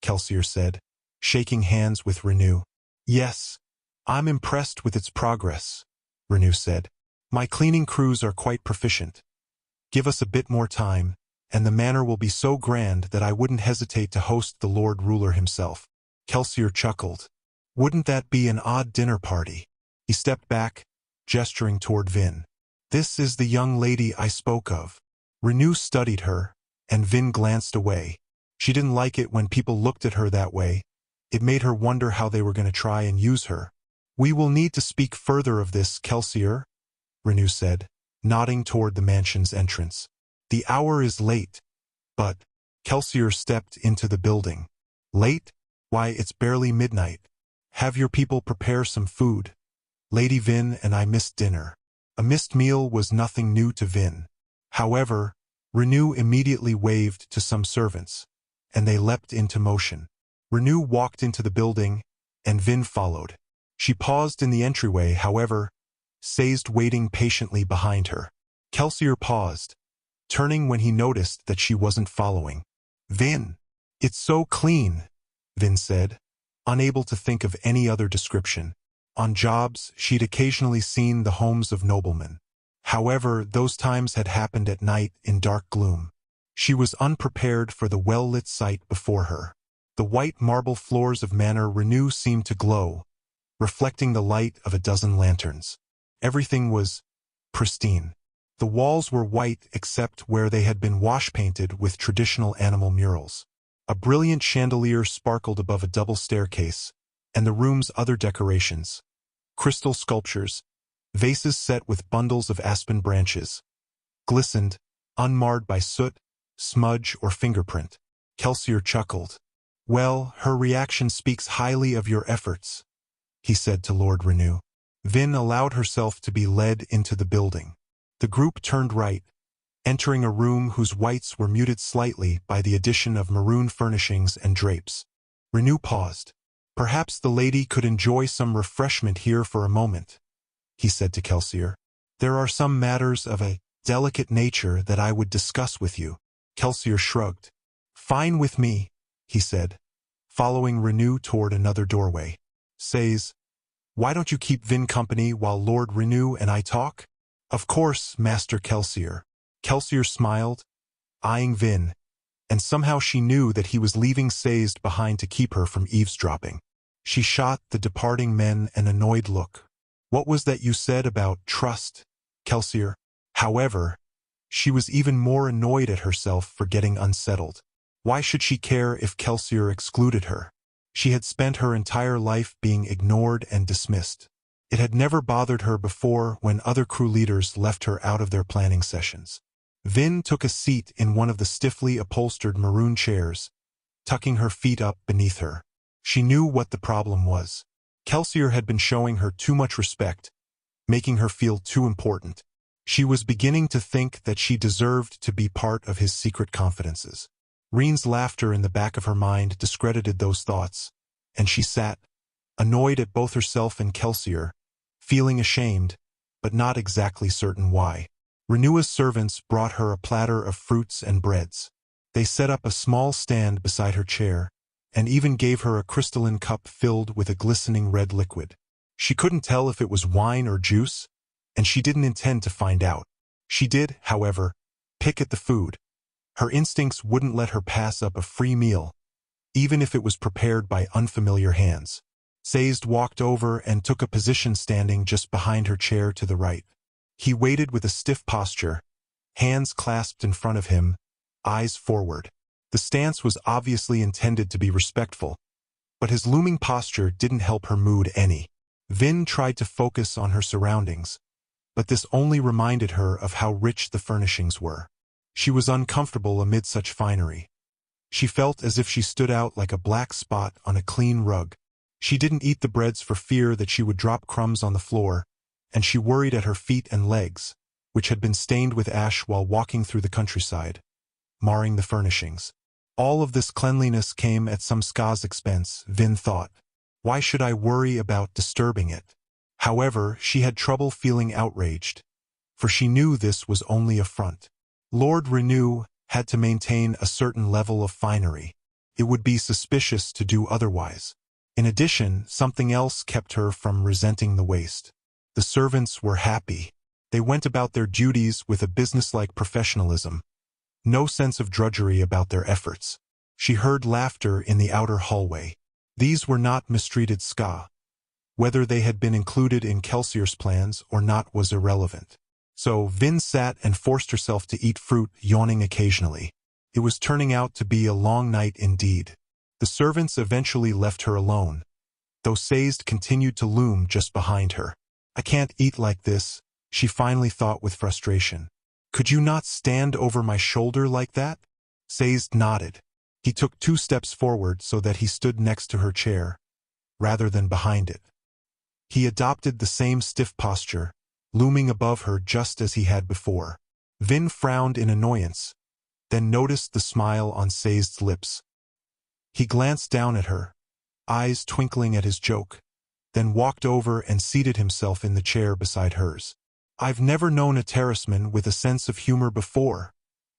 Kelsier said, shaking hands with Renew. "Yes, I'm impressed with its progress," Renew said. "My cleaning crews are quite proficient. Give us a bit more time, and the manor will be so grand that I wouldn't hesitate to host the Lord Ruler himself." Kelsier chuckled. "Wouldn't that be an odd dinner party?" He stepped back, gesturing toward Vin. "This is the young lady I spoke of." Renew studied her, and Vin glanced away. She didn't like it when people looked at her that way. It made her wonder how they were going to try and use her. "We will need to speak further of this, Kelsier," Renew said, nodding toward the mansion's entrance. "The hour is late." "But," Kelsier stepped into the building. "Late? Why, it's barely midnight. Have your people prepare some food. Lady Vin and I missed dinner." A missed meal was nothing new to Vin. However, Renew immediately waved to some servants, and they leapt into motion. Renew walked into the building, and Vin followed. She paused in the entryway, however, Sazed waiting patiently behind her. Kelsier paused, turning when he noticed that she wasn't following. "Vin, it's so clean," Vin said, unable to think of any other description. On jobs, she'd occasionally seen the homes of noblemen. However, those times had happened at night in dark gloom. She was unprepared for the well-lit sight before her. The white marble floors of Manor Renew seemed to glow, reflecting the light of a dozen lanterns. Everything was pristine. The walls were white except where they had been wash-painted with traditional animal murals. A brilliant chandelier sparkled above a double staircase, and the room's other decorations, crystal sculptures, vases set with bundles of aspen branches, glistened, unmarred by soot, smudge, or fingerprint. Kelsier chuckled. "Well, her reaction speaks highly of your efforts," he said to Lord Renew. Vin allowed herself to be led into the building. The group turned right, entering a room whose whites were muted slightly by the addition of maroon furnishings and drapes. Renew paused. "Perhaps the lady could enjoy some refreshment here for a moment," he said to Kelsier. "There are some matters of a delicate nature that I would discuss with you." Kelsier shrugged. "Fine with me," he said, following Renew toward another doorway. "Says, why don't you keep Vin company while Lord Renew and I talk?" "Of course, Master Kelsier." Kelsier smiled, eyeing Vin, and somehow she knew that he was leaving Sazed behind to keep her from eavesdropping. She shot the departing men an annoyed look. "What was that you said about trust, Kelsier?" However, she was even more annoyed at herself for getting unsettled. Why should she care if Kelsier excluded her? She had spent her entire life being ignored and dismissed. It had never bothered her before when other crew leaders left her out of their planning sessions. Vin took a seat in one of the stiffly upholstered maroon chairs, tucking her feet up beneath her. She knew what the problem was. Kelsier had been showing her too much respect, making her feel too important. She was beginning to think that she deserved to be part of his secret confidences. Reen's laughter in the back of her mind discredited those thoughts, and she sat, annoyed at both herself and Kelsier, feeling ashamed, but not exactly certain why. Renewa's servants brought her a platter of fruits and breads. They set up a small stand beside her chair, and even gave her a crystalline cup filled with a glistening red liquid. She couldn't tell if it was wine or juice, and she didn't intend to find out. She did, however, pick at the food. Her instincts wouldn't let her pass up a free meal, even if it was prepared by unfamiliar hands. Sazed walked over and took a position standing just behind her chair to the right. He waited with a stiff posture, hands clasped in front of him, eyes forward. The stance was obviously intended to be respectful, but his looming posture didn't help her mood any. Vin tried to focus on her surroundings, but this only reminded her of how rich the furnishings were. She was uncomfortable amid such finery. She felt as if she stood out like a black spot on a clean rug. She didn't eat the breads for fear that she would drop crumbs on the floor, and she worried at her feet and legs, which had been stained with ash while walking through the countryside, marring the furnishings. All of this cleanliness came at some skaa's expense, Vin thought. Why should I worry about disturbing it? However, she had trouble feeling outraged, for she knew this was only a front. Lord Renew had to maintain a certain level of finery. It would be suspicious to do otherwise. In addition, something else kept her from resenting the waste. The servants were happy. They went about their duties with a businesslike professionalism. No sense of drudgery about their efforts. She heard laughter in the outer hallway. These were not mistreated skaa. Whether they had been included in Kelsier's plans or not was irrelevant. So Vin sat and forced herself to eat fruit, yawning occasionally. It was turning out to be a long night indeed. The servants eventually left her alone, though Sazed continued to loom just behind her. I can't eat like this, she finally thought with frustration. Could you not stand over my shoulder like that? Sazed nodded. He took 2 steps forward so that he stood next to her chair, rather than behind it. He adopted the same stiff posture, looming above her just as he had before. Vin frowned in annoyance, then noticed the smile on Sazed's lips. He glanced down at her, eyes twinkling at his joke, then walked over and seated himself in the chair beside hers. I've never known a terraceman with a sense of humor before,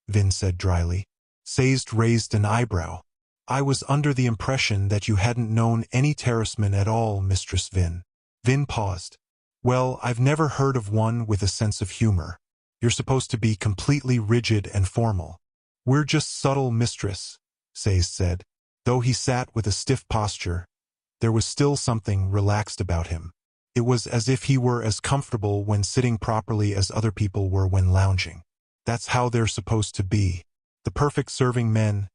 Vin said dryly. Sazed raised an eyebrow. I was under the impression that you hadn't known any terraceman at all, Mistress Vin. Vin paused. Well, I've never heard of one with a sense of humor. You're supposed to be completely rigid and formal. We're just subtle, mistress, Sazed said. Though he sat with a stiff posture, there was still something relaxed about him. It was as if he were as comfortable when sitting properly as other people were when lounging. That's how they're supposed to be. The perfect serving men,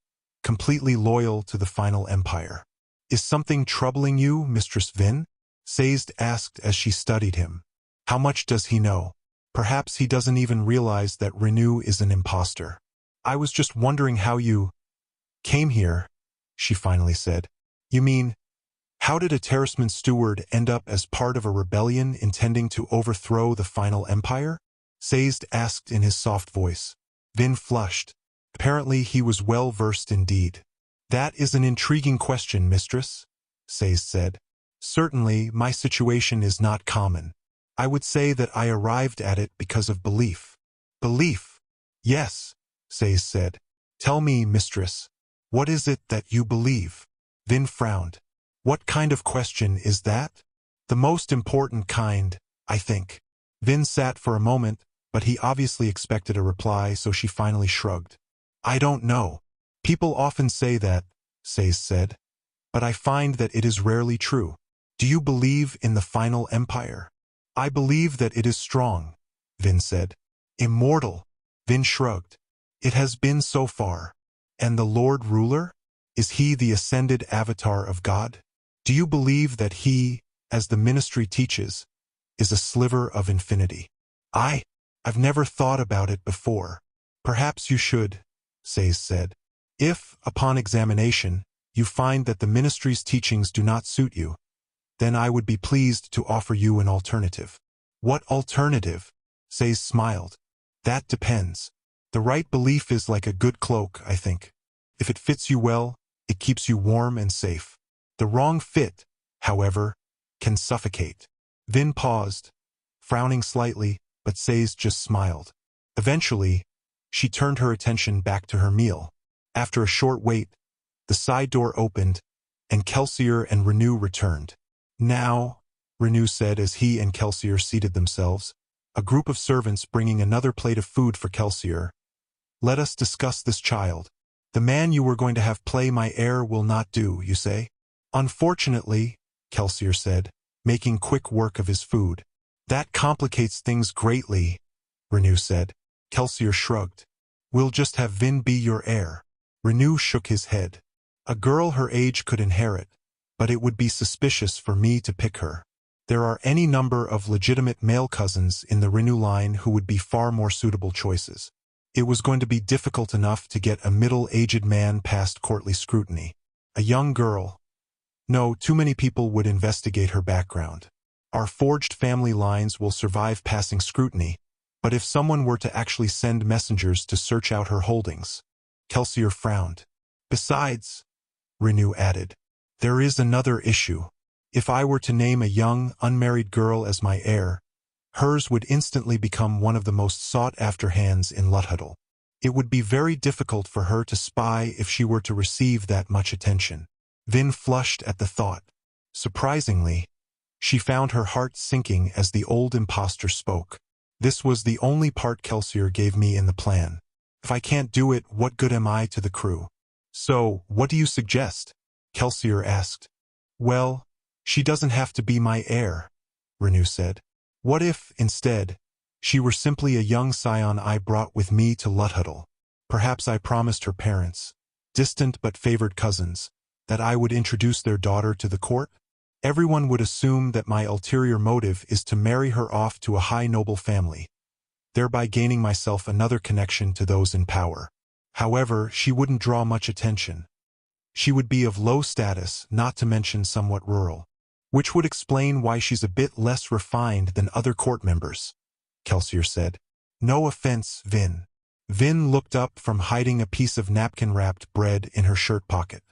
completely loyal to the final empire. Is something troubling you, Mistress Vin? Sazed asked as she studied him. How much does he know? Perhaps he doesn't even realize that Renew is an imposter. I was just wondering how you came here, she finally said. You mean, how did a terraceman steward end up as part of a rebellion intending to overthrow the final empire? Sazed asked in his soft voice. Vin flushed. Apparently he was well versed indeed. That is an intriguing question, mistress, Sazed said. Certainly, my situation is not common. I would say that I arrived at it because of belief. Belief? Yes, Sazed said. Tell me, mistress, what is it that you believe? Vin frowned. What kind of question is that? The most important kind, I think. Vin sat for a moment, but he obviously expected a reply, so she finally shrugged. I don't know. People often say that, Sazed said, but I find that it is rarely true. Do you believe in the final empire? I believe that it is strong, Vin said. Immortal? Vin shrugged. It has been so far. And the Lord Ruler? Is he the ascended avatar of God? Do you believe that he, as the ministry teaches, is a sliver of infinity? I've never thought about it before. Perhaps you should, Sazed said. If, upon examination, you find that the ministry's teachings do not suit you, then I would be pleased to offer you an alternative. What alternative? Sazed smiled. That depends. The right belief is like a good cloak, I think. If it fits you well, it keeps you warm and safe. The wrong fit, however, can suffocate. Vin paused, frowning slightly, but Sazed just smiled. Eventually, she turned her attention back to her meal. After a short wait, the side door opened, and Kelsier and Renew returned. Now, Renew said as he and Kelsier seated themselves, a group of servants bringing another plate of food for Kelsier. Let us discuss this child. The man you were going to have play my heir will not do, you say? Unfortunately, Kelsier said, making quick work of his food. That complicates things greatly, Renew said. Kelsier shrugged. We'll just have Vin be your heir. Renew shook his head. A girl her age could inherit, but it would be suspicious for me to pick her. There are any number of legitimate male cousins in the Renew line who would be far more suitable choices. It was going to be difficult enough to get a middle-aged man past courtly scrutiny. A young girl. No, too many people would investigate her background. Our forged family lines will survive passing scrutiny, but if someone were to actually send messengers to search out her holdings. Kelsier frowned. Besides, Renew added, there is another issue. If I were to name a young, unmarried girl as my heir, hers would instantly become one of the most sought-after hands in Luthuddle. It would be very difficult for her to spy if she were to receive that much attention. Vin flushed at the thought. Surprisingly, she found her heart sinking as the old impostor spoke. This was the only part Kelsier gave me in the plan. If I can't do it, what good am I to the crew? So, what do you suggest? Kelsier asked. Well, she doesn't have to be my heir, Renew said. What if, instead, she were simply a young scion I brought with me to Luthuddle? Perhaps I promised her parents, distant but favored cousins, that I would introduce their daughter to the court? Everyone would assume that my ulterior motive is to marry her off to a high noble family, thereby gaining myself another connection to those in power. However, she wouldn't draw much attention. She would be of low status, not to mention somewhat rural, which would explain why she's a bit less refined than other court members, Kelsier said. No offense, Vin. Vin looked up from hiding a piece of napkin-wrapped bread in her shirt pocket.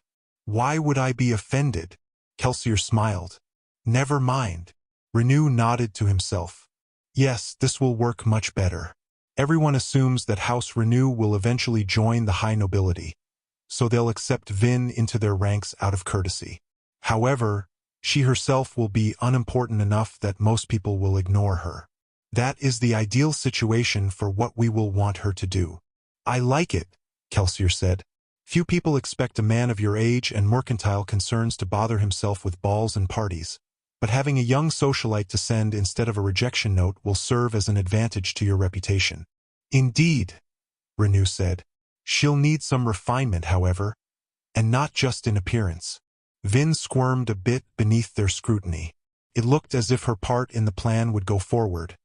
Why would I be offended? Kelsier smiled. Never mind. Renew nodded to himself. Yes, this will work much better. Everyone assumes that House Renew will eventually join the high nobility, so they'll accept Vin into their ranks out of courtesy. However, she herself will be unimportant enough that most people will ignore her. That is the ideal situation for what we will want her to do. I like it, Kelsier said. Few people expect a man of your age and mercantile concerns to bother himself with balls and parties, but having a young socialite to send instead of a rejection note will serve as an advantage to your reputation. Indeed, Renew said. She'll need some refinement, however, and not just in appearance. Vin squirmed a bit beneath their scrutiny. It looked as if her part in the plan would go forward,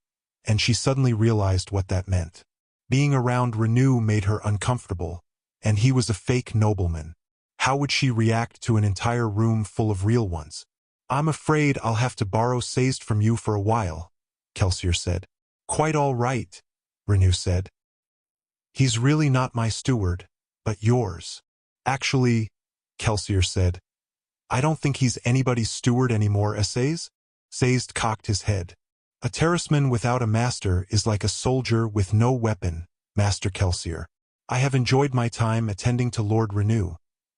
and she suddenly realized what that meant. Being around Renew made her uncomfortable, and he was a fake nobleman. How would she react to an entire room full of real ones? I'm afraid I'll have to borrow Sazed from you for a while, Kelsier said. Quite all right, Renew said. He's really not my steward, but yours. Actually, Kelsier said, I don't think he's anybody's steward anymore, essays? Sazed cocked his head. A terraceman without a master is like a soldier with no weapon, Master Kelsier. I have enjoyed my time attending to Lord Renew,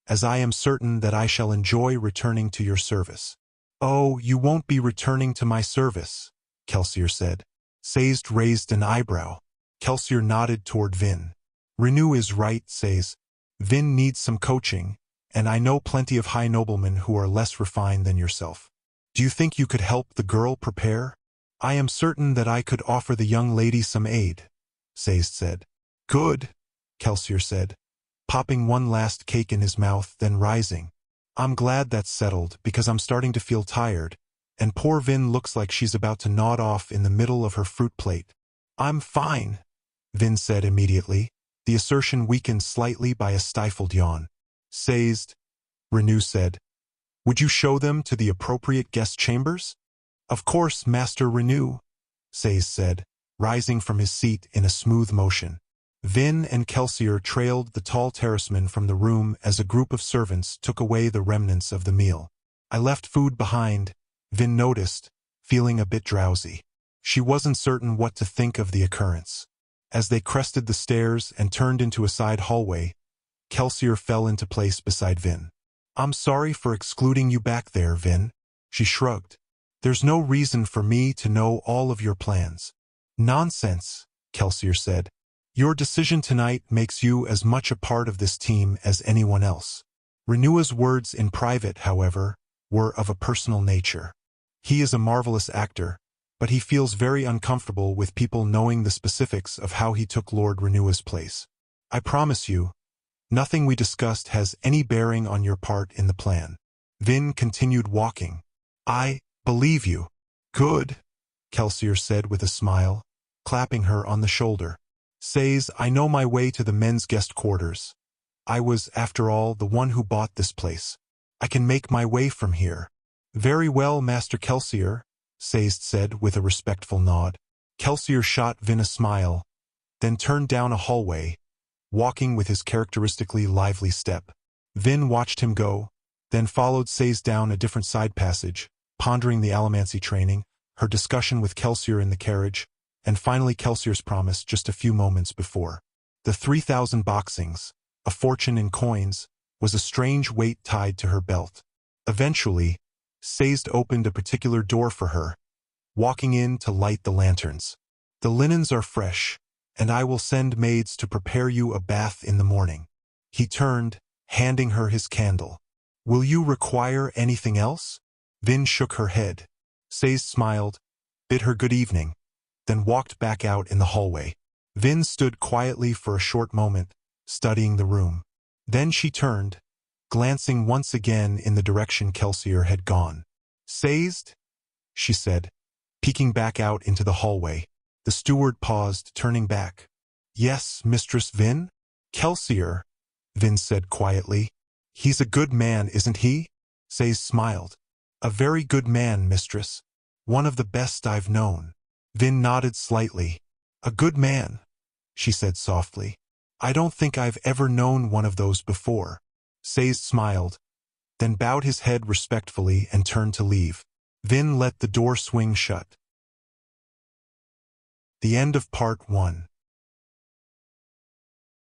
as I am certain that I shall enjoy returning to your service. Oh, you won't be returning to my service, Kelsier said. Sazed raised an eyebrow. Kelsier nodded toward Vin. Renew is right, Sazed. Vin needs some coaching, and I know plenty of high noblemen who are less refined than yourself. Do you think you could help the girl prepare? I am certain that I could offer the young lady some aid, Sazed said. Good, Kelsier said, popping one last cake in his mouth, then rising. I'm glad that's settled, because I'm starting to feel tired, and poor Vin looks like she's about to nod off in the middle of her fruit plate. I'm fine, Vin said immediately, the assertion weakened slightly by a stifled yawn. Sazed, Renew said. Would you show them to the appropriate guest chambers? Of course, Master Renew, Sazed said, rising from his seat in a smooth motion. Vin and Kelsier trailed the tall terraceman from the room as a group of servants took away the remnants of the meal. I left food behind, Vin noticed, feeling a bit drowsy. She wasn't certain what to think of the occurrence. As they crested the stairs and turned into a side hallway, Kelsier fell into place beside Vin. I'm sorry for excluding you back there, Vin. She shrugged. There's no reason for me to know all of your plans. Nonsense, Kelsier said. Your decision tonight makes you as much a part of this team as anyone else. Renewa's words in private, however, were of a personal nature. He is a marvelous actor, but he feels very uncomfortable with people knowing the specifics of how he took Lord Renua's place. I promise you, nothing we discussed has any bearing on your part in the plan. Vin continued walking. I believe you. Good, Kelsier said with a smile, clapping her on the shoulder. Says, I know my way to the men's guest quarters. I was, after all, the one who bought this place. I can make my way from here. Very well, Master Kelsier, Says said with a respectful nod. Kelsier shot Vin a smile, then turned down a hallway, walking with his characteristically lively step. Vin watched him go, then followed Says down a different side passage, pondering the Allomancy training, her discussion with Kelsier in the carriage, and finally Kelsier's promise just a few moments before. The 3,000 boxings, a fortune in coins, was a strange weight tied to her belt. Eventually, Says opened a particular door for her, walking in to light the lanterns. The linens are fresh, and I will send maids to prepare you a bath in the morning. He turned, handing her his candle. Will you require anything else? Vin shook her head. Says smiled, bid her good evening, then walked back out in the hallway. Vin stood quietly for a short moment, studying the room. Then she turned, glancing once again in the direction Kelsier had gone. Sazed? She said, peeking back out into the hallway. The steward paused, turning back. Yes, Mistress Vin? Kelsier, Vin said quietly. He's a good man, isn't he? Saze smiled. A very good man, mistress. One of the best I've known. Vin nodded slightly. A good man, she said softly. I don't think I've ever known one of those before. Saze smiled, then bowed his head respectfully and turned to leave. Vin let the door swing shut. The end of Part 1.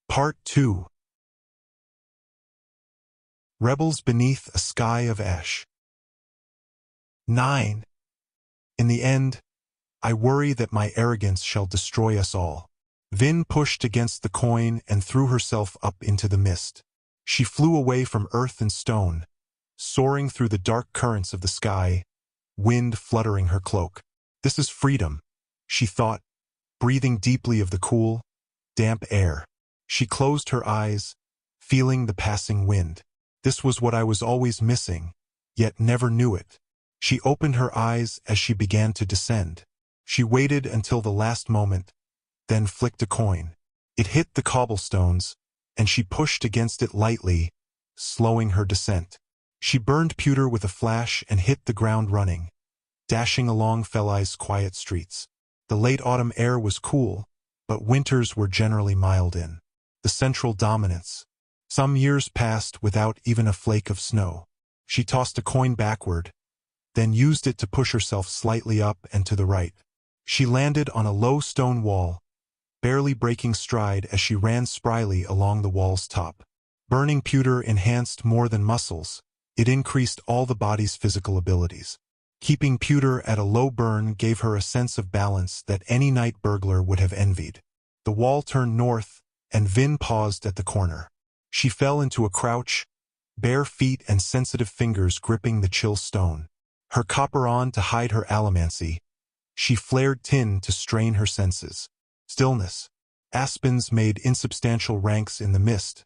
Part 2. Rebels beneath a sky of ash. 9. In the end, I worry that my arrogance shall destroy us all. Vin pushed against the coin and threw herself up into the mist. She flew away from earth and stone, soaring through the dark currents of the sky, wind fluttering her cloak. This is freedom, she thought, breathing deeply of the cool, damp air. She closed her eyes, feeling the passing wind. This was what I was always missing, yet never knew it. She opened her eyes as she began to descend. She waited until the last moment, then flicked a coin. It hit the cobblestones, and she pushed against it lightly, slowing her descent. She burned pewter with a flash and hit the ground running, dashing along Felai's quiet streets. The late autumn air was cool, but winters were generally mild in the central dominance. Some years passed without even a flake of snow. She tossed a coin backward, then used it to push herself slightly up and to the right. She landed on a low stone wall, barely breaking stride as she ran spryly along the wall's top. Burning pewter enhanced more than muscles, it increased all the body's physical abilities. Keeping pewter at a low burn gave her a sense of balance that any night burglar would have envied. The wall turned north, and Vin paused at the corner. She fell into a crouch, bare feet and sensitive fingers gripping the chill stone. Her copper on to hide her allomancy, she flared tin to strain her senses. Stillness. Aspens made insubstantial ranks in the mist,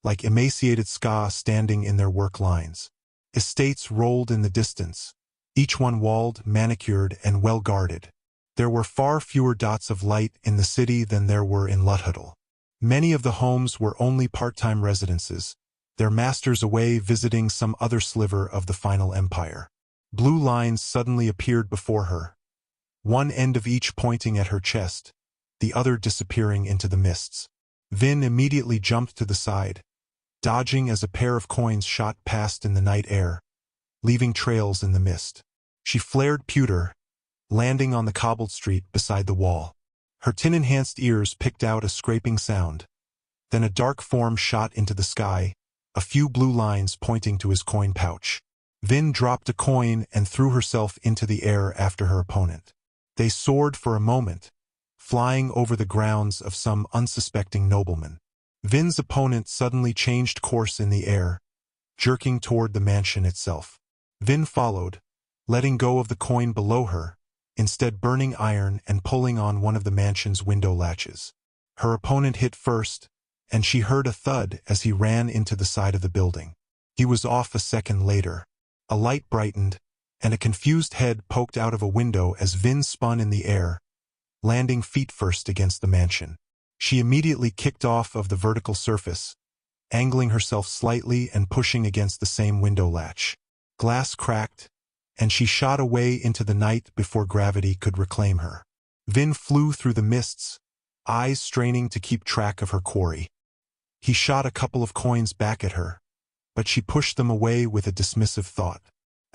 like emaciated skaa standing in their work lines. Estates rolled in the distance, each one walled, manicured, and well-guarded. There were far fewer dots of light in the city than there were in Luthadel. Many of the homes were only part-time residences, their masters away visiting some other sliver of the final empire. Blue lines suddenly appeared before her, one end of each pointing at her chest, the other disappearing into the mists. Vin immediately jumped to the side, dodging as a pair of coins shot past in the night air, leaving trails in the mist. She flared pewter, landing on the cobbled street beside the wall. Her tin-enhanced ears picked out a scraping sound. Then a dark form shot into the sky, a few blue lines pointing to his coin pouch. Vin dropped a coin and threw herself into the air after her opponent. They soared for a moment, flying over the grounds of some unsuspecting nobleman. Vin's opponent suddenly changed course in the air, jerking toward the mansion itself. Vin followed, letting go of the coin below her, instead burning iron and pulling on one of the mansion's window latches. Her opponent hit first, and she heard a thud as he ran into the side of the building. He was off a second later. A light brightened, and a confused head poked out of a window as Vin spun in the air, landing feet first against the mansion. She immediately kicked off of the vertical surface, angling herself slightly and pushing against the same window latch. Glass cracked, and she shot away into the night before gravity could reclaim her. Vin flew through the mists, eyes straining to keep track of her quarry. He shot a couple of coins back at her, but she pushed them away with a dismissive thought.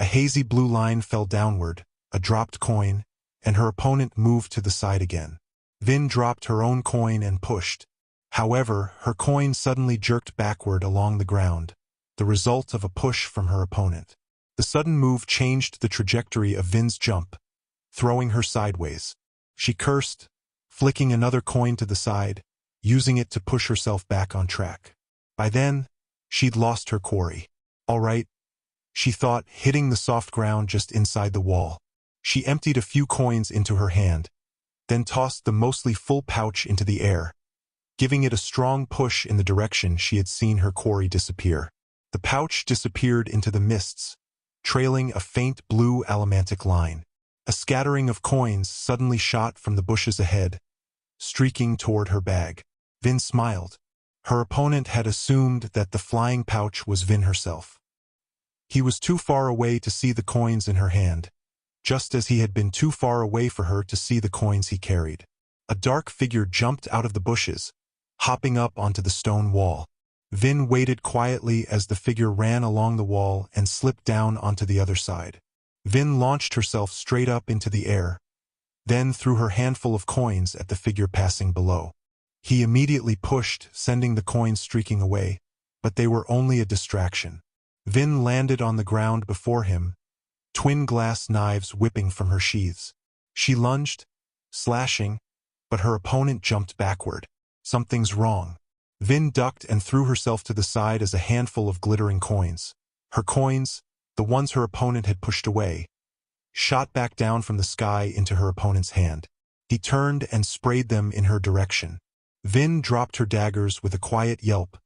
A hazy blue line fell downward, a dropped coin, and her opponent moved to the side again. Vin dropped her own coin and pushed. However, her coin suddenly jerked backward along the ground, the result of a push from her opponent. The sudden move changed the trajectory of Vin's jump, throwing her sideways. She cursed, flicking another coin to the side, using it to push herself back on track. By then, she'd lost her quarry. All right, she thought, hitting the soft ground just inside the wall. She emptied a few coins into her hand, then tossed the mostly full pouch into the air, giving it a strong push in the direction she had seen her quarry disappear. The pouch disappeared into the mists, trailing a faint blue allomantic line. A scattering of coins suddenly shot from the bushes ahead, streaking toward her bag. Vin smiled. Her opponent had assumed that the flying pouch was Vin herself. He was too far away to see the coins in her hand, just as he had been too far away for her to see the coins he carried. A dark figure jumped out of the bushes, hopping up onto the stone wall. Vin waited quietly as the figure ran along the wall and slipped down onto the other side. Vin launched herself straight up into the air, then threw her handful of coins at the figure passing below. He immediately pushed, sending the coins streaking away, but they were only a distraction. Vin landed on the ground before him, twin glass knives whipping from her sheaths. She lunged, slashing, but her opponent jumped backward. Something's wrong. Vin ducked and threw herself to the side as a handful of glittering coins. Her coins, the ones her opponent had pushed away, shot back down from the sky into her opponent's hand. He turned and sprayed them in her direction. Vin dropped her daggers with a quiet yelp,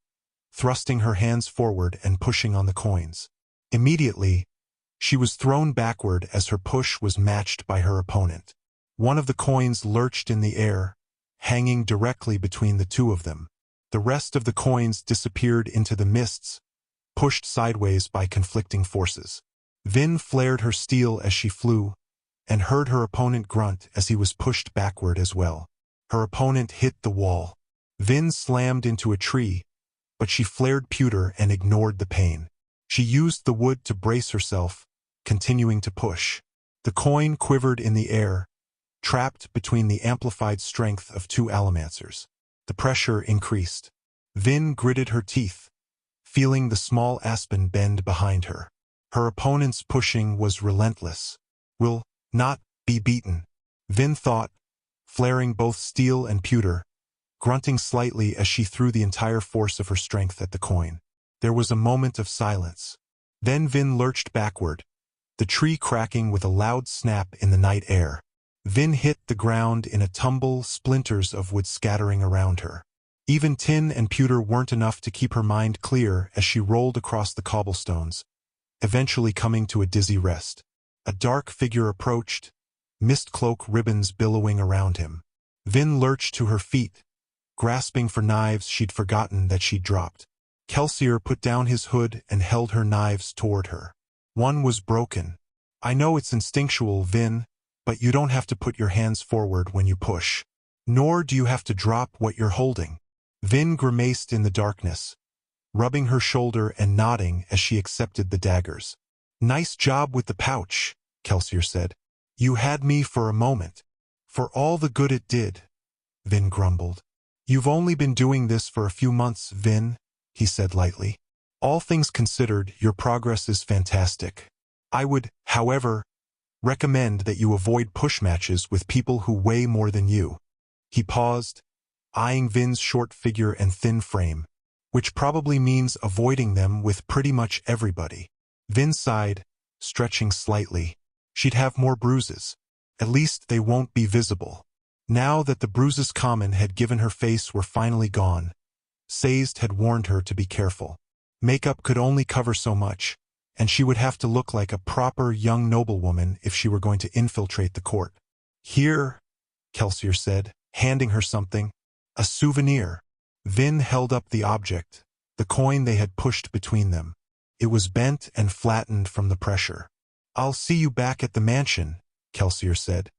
thrusting her hands forward and pushing on the coins. Immediately, she was thrown backward as her push was matched by her opponent. One of the coins lurched in the air, hanging directly between the two of them. The rest of the coins disappeared into the mists, pushed sideways by conflicting forces. Vin flared her steel as she flew, and heard her opponent grunt as he was pushed backward as well. Her opponent hit the wall. Vin slammed into a tree, but she flared pewter and ignored the pain. She used the wood to brace herself, continuing to push. The coin quivered in the air, trapped between the amplified strength of two allomancers. The pressure increased. Vin gritted her teeth, feeling the small aspen bend behind her. Her opponent's pushing was relentless. Will not be beaten, Vin thought, flaring both steel and pewter, grunting slightly as she threw the entire force of her strength at the coin. There was a moment of silence. Then Vin lurched backward, the tree cracking with a loud snap in the night air. Vin hit the ground in a tumble, splinters of wood scattering around her. Even tin and pewter weren't enough to keep her mind clear as she rolled across the cobblestones, eventually coming to a dizzy rest. A dark figure approached, mist cloak ribbons billowing around him. Vin lurched to her feet, grasping for knives she'd forgotten that she'd dropped. Kelsier put down his hood and held her knives toward her. One was broken. I know it's instinctual, Vin, but you don't have to put your hands forward when you push. Nor do you have to drop what you're holding. Vin grimaced in the darkness, rubbing her shoulder and nodding as she accepted the daggers. Nice job with the pouch, Kelsier said. You had me for a moment. For all the good it did, Vin grumbled. You've only been doing this for a few months, Vin, he said lightly. All things considered, your progress is fantastic. I would, however, recommend that you avoid push matches with people who weigh more than you. He paused, eyeing Vin's short figure and thin frame, which probably means avoiding them with pretty much everybody. Vin sighed, stretching slightly. She'd have more bruises. At least they won't be visible. Now that the bruises Common had given her face were finally gone, Sazed had warned her to be careful. Makeup could only cover so much, and she would have to look like a proper young noblewoman if she were going to infiltrate the court. "Here," Kelsier said, handing her something. "A souvenir." Vin held up the object, the coin they had pushed between them. It was bent and flattened from the pressure. "I'll see you back at the mansion," Kelsier said.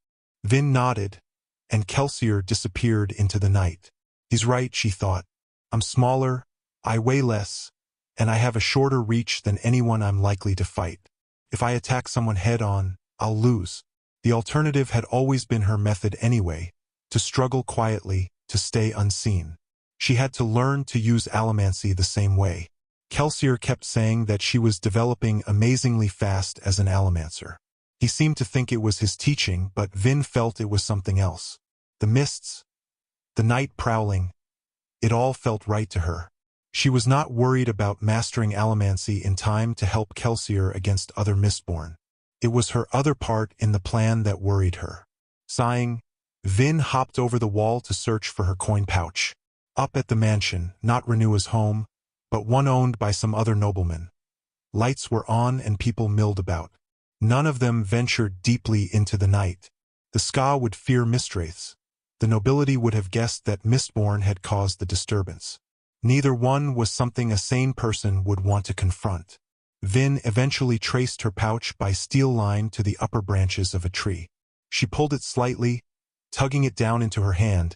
Vin nodded, and Kelsier disappeared into the night. He's right, she thought. I'm smaller, I weigh less, and I have a shorter reach than anyone I'm likely to fight. If I attack someone head-on, I'll lose. The alternative had always been her method anyway, to struggle quietly, to stay unseen. She had to learn to use Allomancy the same way. Kelsier kept saying that she was developing amazingly fast as an Allomancer. He seemed to think it was his teaching, but Vin felt it was something else. The mists, the night prowling, it all felt right to her. She was not worried about mastering Allomancy in time to help Kelsier against other Mistborn. It was her other part in the plan that worried her. Sighing, Vin hopped over the wall to search for her coin pouch. Up at the mansion, not Renua's home, but one owned by some other nobleman. Lights were on and people milled about. None of them ventured deeply into the night. The skaa would fear mistwraiths. The nobility would have guessed that Mistborn had caused the disturbance. Neither one was something a sane person would want to confront. Vin eventually traced her pouch by steel line to the upper branches of a tree. She pulled it slightly, tugging it down into her hand,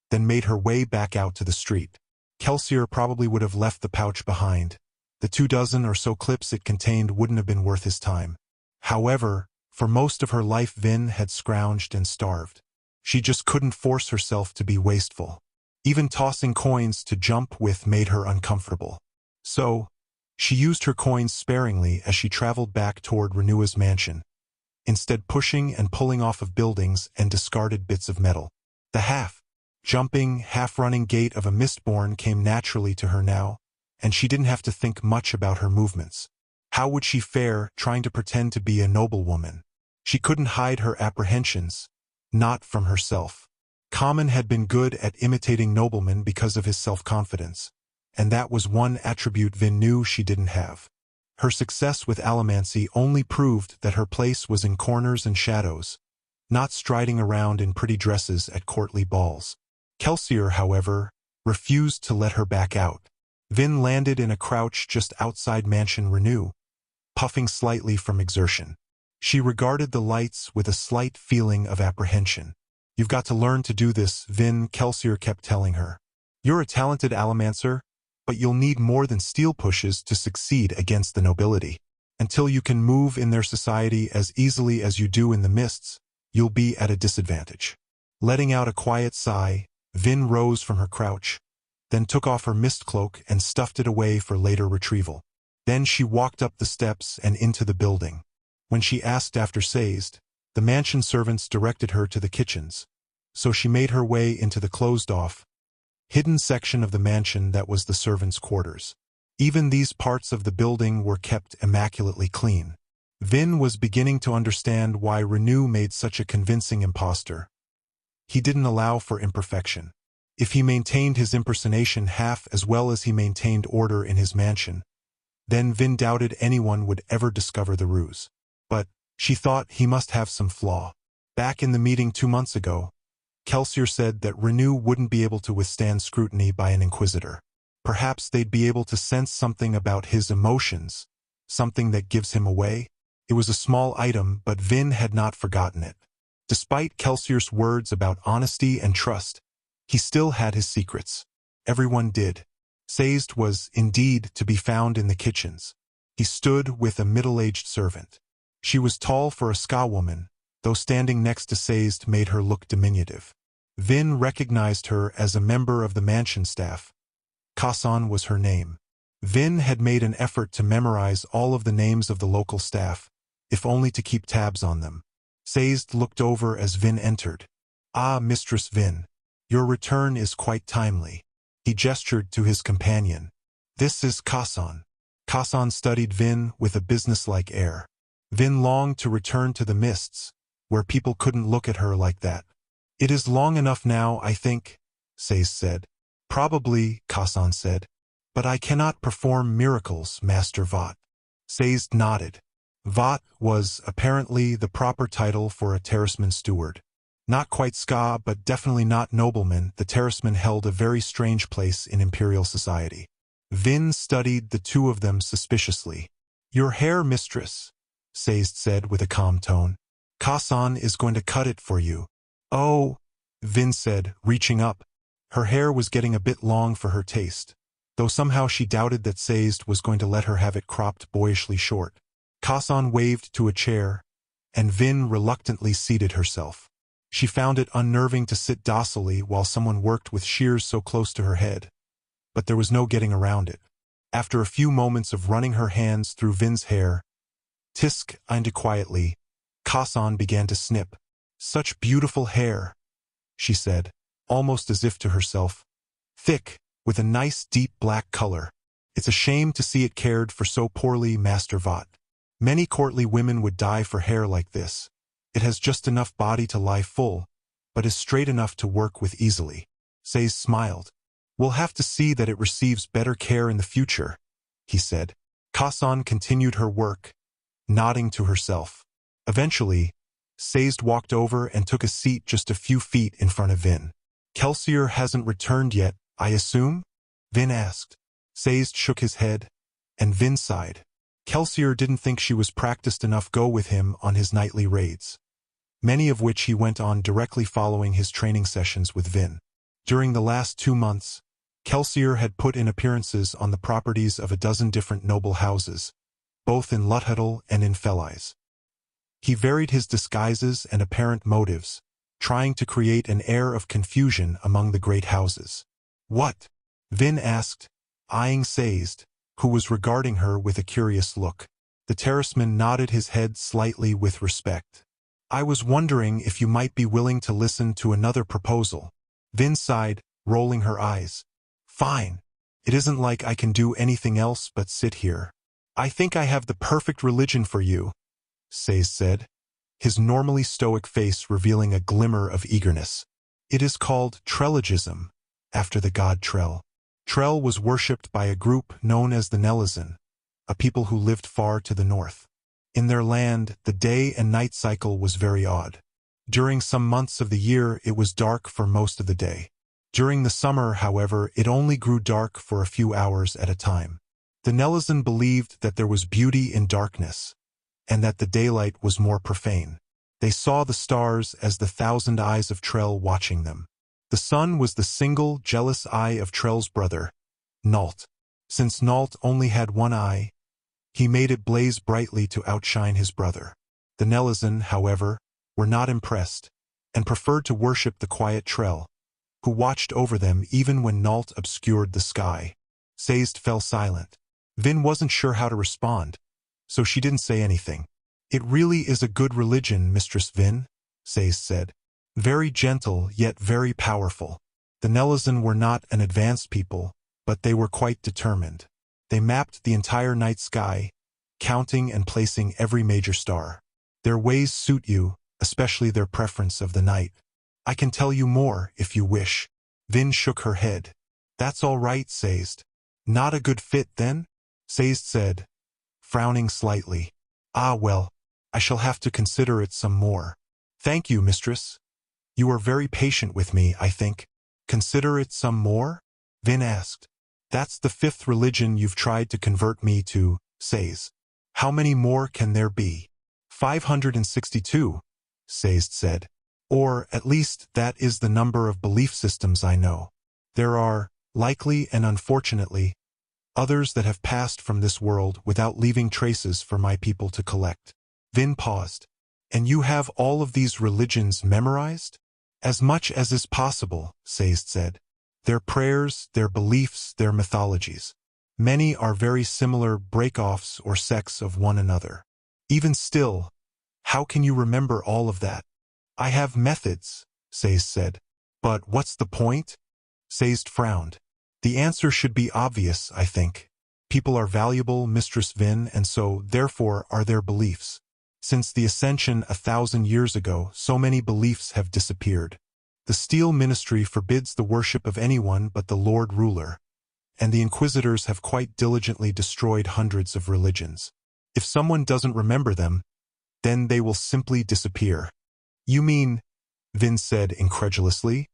then made her way back out to the street. Kelsier probably would have left the pouch behind. The 24 or so clips it contained wouldn't have been worth his time. However, for most of her life Vin had scrounged and starved. She just couldn't force herself to be wasteful. Even tossing coins to jump with made her uncomfortable. So, she used her coins sparingly as she traveled back toward Renua's mansion, instead pushing and pulling off of buildings and discarded bits of metal. The half-jumping, half-running gait of a Mistborn came naturally to her now, and she didn't have to think much about her movements. How would she fare trying to pretend to be a noblewoman? She couldn't hide her apprehensions, not from herself. Common had been good at imitating noblemen because of his self-confidence, and that was one attribute Vin knew she didn't have. Her success with Allomancy only proved that her place was in corners and shadows, not striding around in pretty dresses at courtly balls. Kelsier, however, refused to let her back out. Vin landed in a crouch just outside Mansion Renu, puffing slightly from exertion. She regarded the lights with a slight feeling of apprehension. "You've got to learn to do this," Vin, Kelsier kept telling her. "You're a talented Allomancer, but you'll need more than steel pushes to succeed against the nobility. Until you can move in their society as easily as you do in the mists, you'll be at a disadvantage." Letting out a quiet sigh, Vin rose from her crouch, then took off her mist cloak and stuffed it away for later retrieval. Then she walked up the steps and into the building. When she asked after Sazed, the mansion servants directed her to the kitchens, so she made her way into the closed-off, hidden section of the mansion that was the servants' quarters. Even these parts of the building were kept immaculately clean. Vin was beginning to understand why Renu made such a convincing imposter. He didn't allow for imperfection. If he maintained his impersonation half as well as he maintained order in his mansion, then Vin doubted anyone would ever discover the ruse. But she thought he must have some flaw. Back in the meeting 2 months ago, Kelsier said that Renu wouldn't be able to withstand scrutiny by an inquisitor. Perhaps they'd be able to sense something about his emotions, something that gives him away. It was a small item, but Vin had not forgotten it. Despite Kelsier's words about honesty and trust, he still had his secrets. Everyone did. Sazed was, indeed, to be found in the kitchens. He stood with a middle-aged servant. She was tall for a skaa woman, though standing next to Sazed made her look diminutive. Vin recognized her as a member of the mansion staff. Kassan was her name. Vin had made an effort to memorize all of the names of the local staff, if only to keep tabs on them. Sazed looked over as Vin entered. "Ah, Mistress Vin, your return is quite timely." He gestured to his companion. "This is Kassan." Kassan studied Vin with a businesslike air. Vin longed to return to the mists, where people couldn't look at her like that. It is long enough now, I think, Sazed said. Probably, Kassan said. But I cannot perform miracles, Master Vought. Sazed nodded. Vought was, apparently, the proper title for a terraceman steward. Not quite skaa, but definitely not nobleman, the terraceman held a very strange place in imperial society. Vin studied the two of them suspiciously. Your hair, mistress, Sazed said with a calm tone. Kassan is going to cut it for you. Oh, Vin said, reaching up. Her hair was getting a bit long for her taste, though somehow she doubted that Sazed was going to let her have it cropped boyishly short. Kassan waved to a chair, and Vin reluctantly seated herself. She found it unnerving to sit docilely while someone worked with shears so close to her head, but there was no getting around it. After a few moments of running her hands through Vin's hair, tisk, and quietly, Kassan began to snip. Such beautiful hair, she said, almost as if to herself. Thick, with a nice deep black color. It's a shame to see it cared for so poorly, Master Vought. Many courtly women would die for hair like this. It has just enough body to lie full, but is straight enough to work with easily. Sazed smiled. We'll have to see that it receives better care in the future, he said. Kassan continued her work, nodding to herself. Eventually, Sazed walked over and took a seat just a few feet in front of Vin. Kelsier hasn't returned yet, I assume? Vin asked. Sazed shook his head, and Vin sighed. Kelsier didn't think she was practiced enough go with him on his nightly raids, many of which he went on directly following his training sessions with Vin. During the last 2 months, Kelsier had put in appearances on the properties of a dozen different noble houses, both in Luthhuddle and in Felice. He varied his disguises and apparent motives, trying to create an air of confusion among the great houses. What? Vin asked, eyeing Sazed, who was regarding her with a curious look. The terraceman nodded his head slightly with respect. I was wondering if you might be willing to listen to another proposal. Vin sighed, rolling her eyes. Fine. It isn't like I can do anything else but sit here. I think I have the perfect religion for you, Sazed said, his normally stoic face revealing a glimmer of eagerness. It is called Trellogism, after the god Trell. Trell was worshipped by a group known as the Nelizan, a people who lived far to the north. In their land, the day and night cycle was very odd. During some months of the year, it was dark for most of the day. During the summer, however, it only grew dark for a few hours at a time. The Nelizan believed that there was beauty in darkness, and that the daylight was more profane. They saw the stars as the 1,000 eyes of Trell watching them. The sun was the single, jealous eye of Trell's brother, Nault. Since Nault only had one eye, he made it blaze brightly to outshine his brother. The Nelizan, however, were not impressed, and preferred to worship the quiet Trell, who watched over them even when Nault obscured the sky. Sazed fell silent. Vin wasn't sure how to respond, so she didn't say anything. It really is a good religion, Mistress Vin, Sazed said. Very gentle, yet very powerful. The Nelizan were not an advanced people, but they were quite determined. They mapped the entire night sky, counting and placing every major star. Their ways suit you, especially their preference of the night. I can tell you more, if you wish. Vin shook her head. That's all right, Sazed. Not a good fit, then? Sazed said, frowning slightly. Ah well, I shall have to consider it some more. Thank you, mistress. You are very patient with me, I think. Consider it some more? Vin asked. That's the 5th religion you've tried to convert me to, Sazed. How many more can there be? 562, Sazed said. Or, at least, that is the number of belief systems I know. There are, likely and unfortunately, others that have passed from this world without leaving traces for my people to collect. Vin paused. And you have all of these religions memorized? As much as is possible, Sazed said. Their prayers, their beliefs, their mythologies. Many are very similar break-offs or sects of one another. Even still, how can you remember all of that? I have methods, Sazed said. But what's the point? Sazed frowned. The answer should be obvious, I think. People are valuable, Mistress Vin, and so, therefore, are their beliefs. Since the Ascension 1,000 years ago, so many beliefs have disappeared. The Steel Ministry forbids the worship of anyone but the Lord Ruler, and the Inquisitors have quite diligently destroyed hundreds of religions. If someone doesn't remember them, then they will simply disappear. You mean, Vin said incredulously,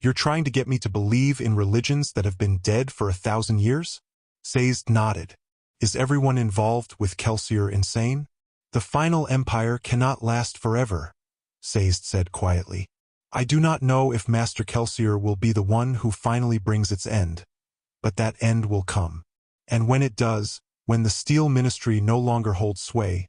you're trying to get me to believe in religions that have been dead for 1,000 years? Sazed nodded. Is everyone involved with Kelsier insane? The final empire cannot last forever, Sazed said quietly. I do not know if Master Kelsier will be the one who finally brings its end, but that end will come. And when it does, when the Steel Ministry no longer holds sway,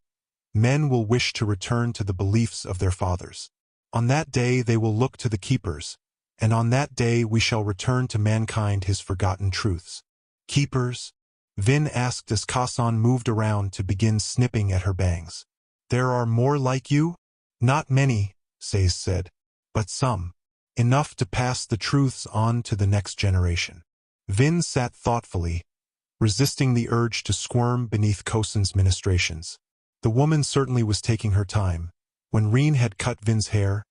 men will wish to return to the beliefs of their fathers. On that day they will look to the Keepers, and on that day we shall return to mankind his forgotten truths. Keepers? Vin asked as Kassan moved around to begin snipping at her bangs. There are more like you? Not many, Sazed said, but some. Enough to pass the truths on to the next generation. Vin sat thoughtfully, resisting the urge to squirm beneath Kosan's ministrations. The woman certainly was taking her time. When Reen had cut Vin's hair,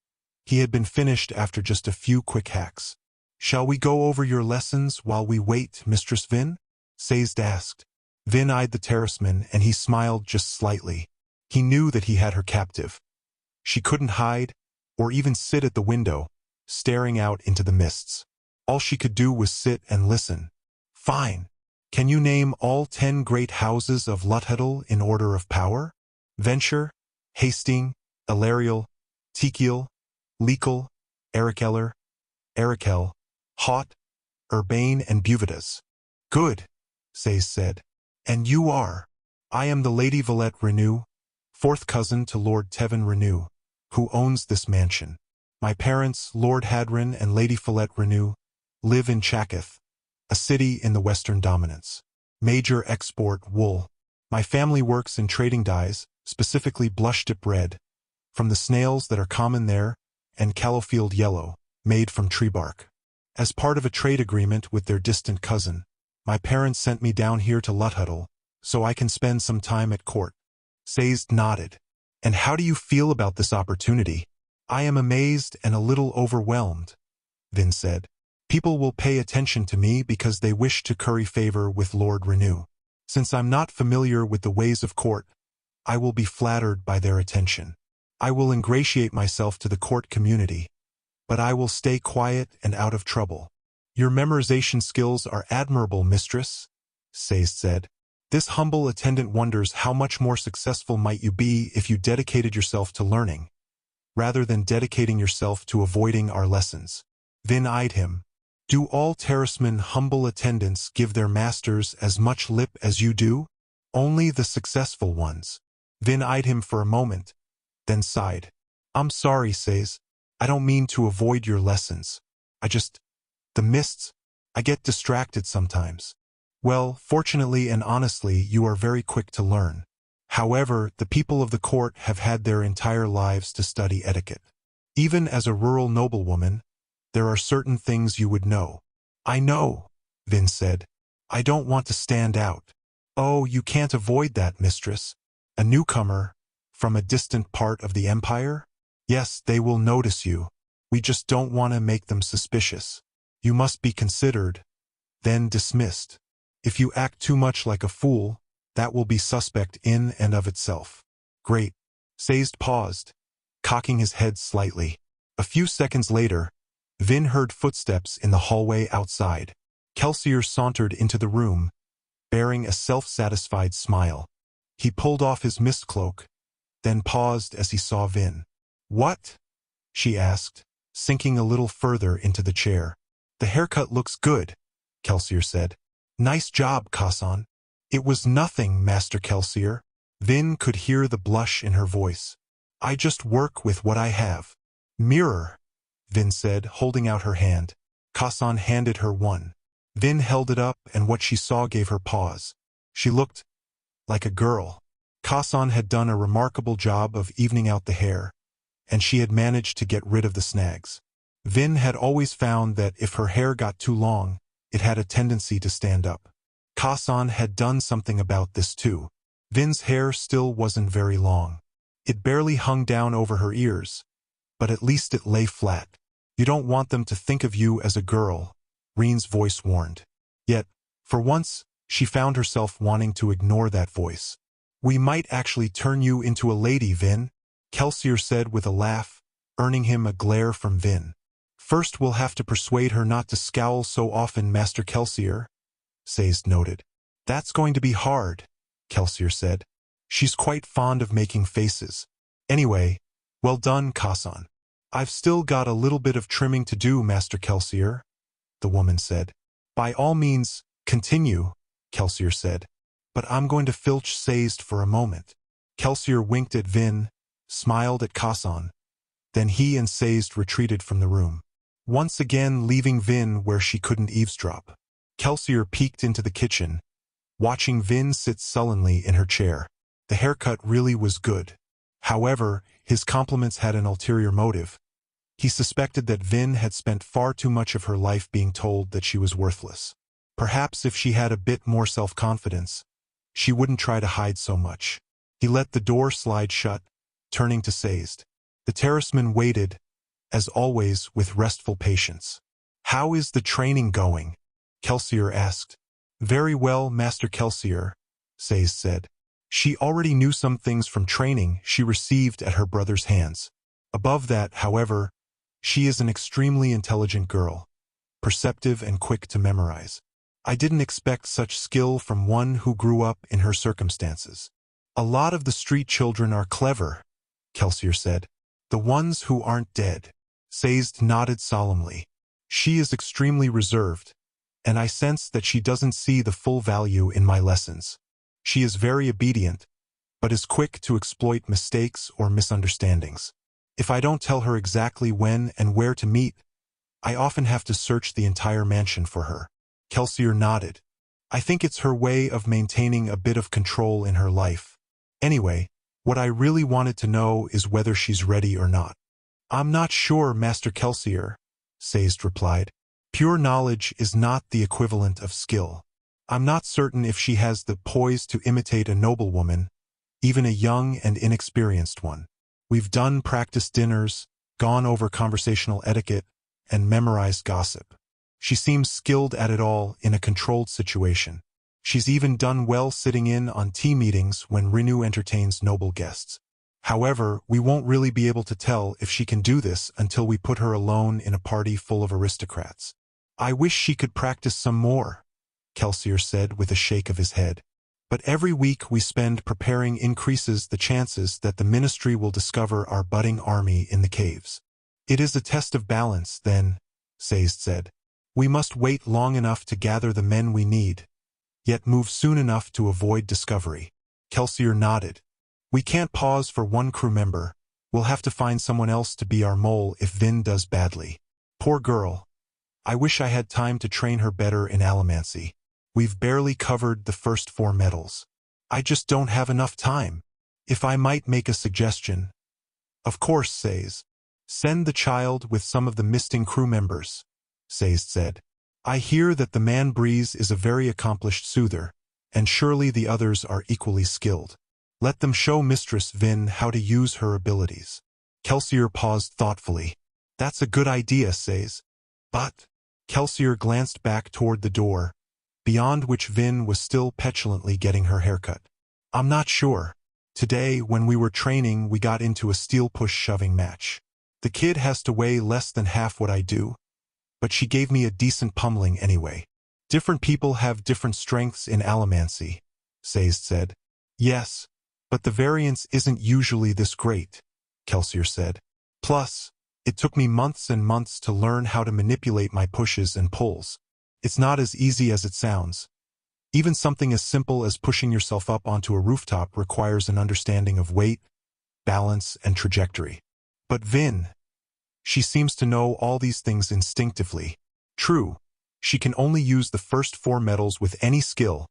he had been finished after just a few quick hacks. Shall we go over your lessons while we wait, Mistress Vin? Sazed asked. Vin eyed the terraceman and he smiled just slightly. He knew that he had her captive. She couldn't hide, or even sit at the window, staring out into the mists. All she could do was sit and listen. Fine. Can you name all 10 great houses of Luthedel in order of power? Venture, Hasting, Ilariel, Tekiel, Lekel, Ericeller, Erikel, Hot, Urbane, and Buvidas. Good, Sazed said. And you are? I am the Lady Valette Renew, fourth cousin to Lord Tevin Renew, who owns this mansion. My parents, Lord Hadron and Lady Valette Renew, live in Chakath, a city in the Western Dominance. Major export wool. My family works in trading dyes, specifically blush-dip red, from the snails that are common there, and Callowfield yellow, made from tree bark. As part of a trade agreement with their distant cousin, my parents sent me down here to Luthedel, so I can spend some time at court. Sazed nodded. And how do you feel about this opportunity? I am amazed and a little overwhelmed, Vin said. People will pay attention to me because they wish to curry favor with Lord Renew. Since I'm not familiar with the ways of court, I will be flattered by their attention. I will ingratiate myself to the court community, but I will stay quiet and out of trouble. Your memorization skills are admirable, mistress, Sazed said. This humble attendant wonders how much more successful might you be if you dedicated yourself to learning, rather than dedicating yourself to avoiding our lessons. Vin eyed him. Do all terracemen humble attendants give their masters as much lip as you do? Only the successful ones. Vin eyed him for a moment, then sighed. I'm sorry, Sazed. I don't mean to avoid your lessons. The mists, I get distracted sometimes. Well, fortunately and honestly, you are very quick to learn. However, the people of the court have had their entire lives to study etiquette. Even as a rural noblewoman, there are certain things you would know. I know, Vin said. I don't want to stand out. Oh, you can't avoid that, mistress. A newcomer, from a distant part of the empire? Yes, they will notice you. We just don't want to make them suspicious. You must be considered, then dismissed. If you act too much like a fool, that will be suspect in and of itself. Great. Sazed paused, cocking his head slightly. A few seconds later, Vin heard footsteps in the hallway outside. Kelsier sauntered into the room, bearing a self-satisfied smile. He pulled off his mist cloak, then paused as he saw Vin. What? She asked, sinking a little further into the chair. The haircut looks good, Kelsier said. Nice job, Kassan. It was nothing, Master Kelsier. Vin could hear the blush in her voice. I just work with what I have. Mirror, Vin said, holding out her hand. Kassan handed her one. Vin held it up, and what she saw gave her pause. She looked like a girl. Kassan had done a remarkable job of evening out the hair, and she had managed to get rid of the snags. Vin had always found that if her hair got too long, it had a tendency to stand up. Kassan had done something about this too. Vin's hair still wasn't very long. It barely hung down over her ears, but at least it lay flat. You don't want them to think of you as a girl, Reen's voice warned. Yet, for once, she found herself wanting to ignore that voice. We might actually turn you into a lady, Vin, Kelsier said with a laugh, earning him a glare from Vin. First we'll have to persuade her not to scowl so often, Master Kelsier, Sazed noted. That's going to be hard, Kelsier said. She's quite fond of making faces. Anyway, well done, Kasan. I've still got a little bit of trimming to do, Master Kelsier, the woman said. By all means, continue, Kelsier said. But I'm going to filch Sazed for a moment. Kelsier winked at Vin, smiled at Kasan. Then he and Sazed retreated from the room, once again leaving Vin where she couldn't eavesdrop. Kelsier peeked into the kitchen, watching Vin sit sullenly in her chair. The haircut really was good. However, his compliments had an ulterior motive. He suspected that Vin had spent far too much of her life being told that she was worthless. Perhaps if she had a bit more self-confidence, she wouldn't try to hide so much. He let the door slide shut, turning to Sazed. The terraceman waited, as always, with restful patience. How is the training going? Kelsier asked. Very well, Master Kelsier, Sazed said. She already knew some things from training she received at her brother's hands. Above that, however, she is an extremely intelligent girl, perceptive and quick to memorize. I didn't expect such skill from one who grew up in her circumstances. A lot of the street children are clever, Kelsier said. The ones who aren't dead. Sazed nodded solemnly. She is extremely reserved, and I sense that she doesn't see the full value in my lessons. She is very obedient, but is quick to exploit mistakes or misunderstandings. If I don't tell her exactly when and where to meet, I often have to search the entire mansion for her. Kelsier nodded. I think it's her way of maintaining a bit of control in her life. Anyway, what I really wanted to know is whether she's ready or not. I'm not sure, Master Kelsier, Sazed replied. Pure knowledge is not the equivalent of skill. I'm not certain if she has the poise to imitate a noblewoman, even a young and inexperienced one. We've done practice dinners, gone over conversational etiquette, and memorized gossip. She seems skilled at it all in a controlled situation. She's even done well sitting in on tea meetings when Renu entertains noble guests. However, we won't really be able to tell if she can do this until we put her alone in a party full of aristocrats. I wish she could practice some more, Kelsier said with a shake of his head. But every week we spend preparing increases the chances that the ministry will discover our budding army in the caves. It is a test of balance, then, Sazed said. We must wait long enough to gather the men we need, yet move soon enough to avoid discovery. Kelsier nodded. We can't pause for one crew member. We'll have to find someone else to be our mole if Vin does badly. Poor girl. I wish I had time to train her better in Allomancy. We've barely covered the first 4 metals. I just don't have enough time. If I might make a suggestion. Of course, Sazed. Send the child with some of the misting crew members, Sazed said. I hear that the man Breeze is a very accomplished soother, and surely the others are equally skilled. Let them show Mistress Vin how to use her abilities. Kelsier paused thoughtfully. That's a good idea, Sazed. But Kelsier glanced back toward the door, beyond which Vin was still petulantly getting her haircut. I'm not sure. Today, when we were training, we got into a steel push shoving match. The kid has to weigh less than half what I do, but she gave me a decent pummeling anyway. Different people have different strengths in Allomancy, Sazed said. Yes, but the variance isn't usually this great, Kelsier said. Plus, it took me months and months to learn how to manipulate my pushes and pulls. It's not as easy as it sounds. Even something as simple as pushing yourself up onto a rooftop requires an understanding of weight, balance, and trajectory. But Vin, she seems to know all these things instinctively. True, she can only use the first 4 metals with any skill,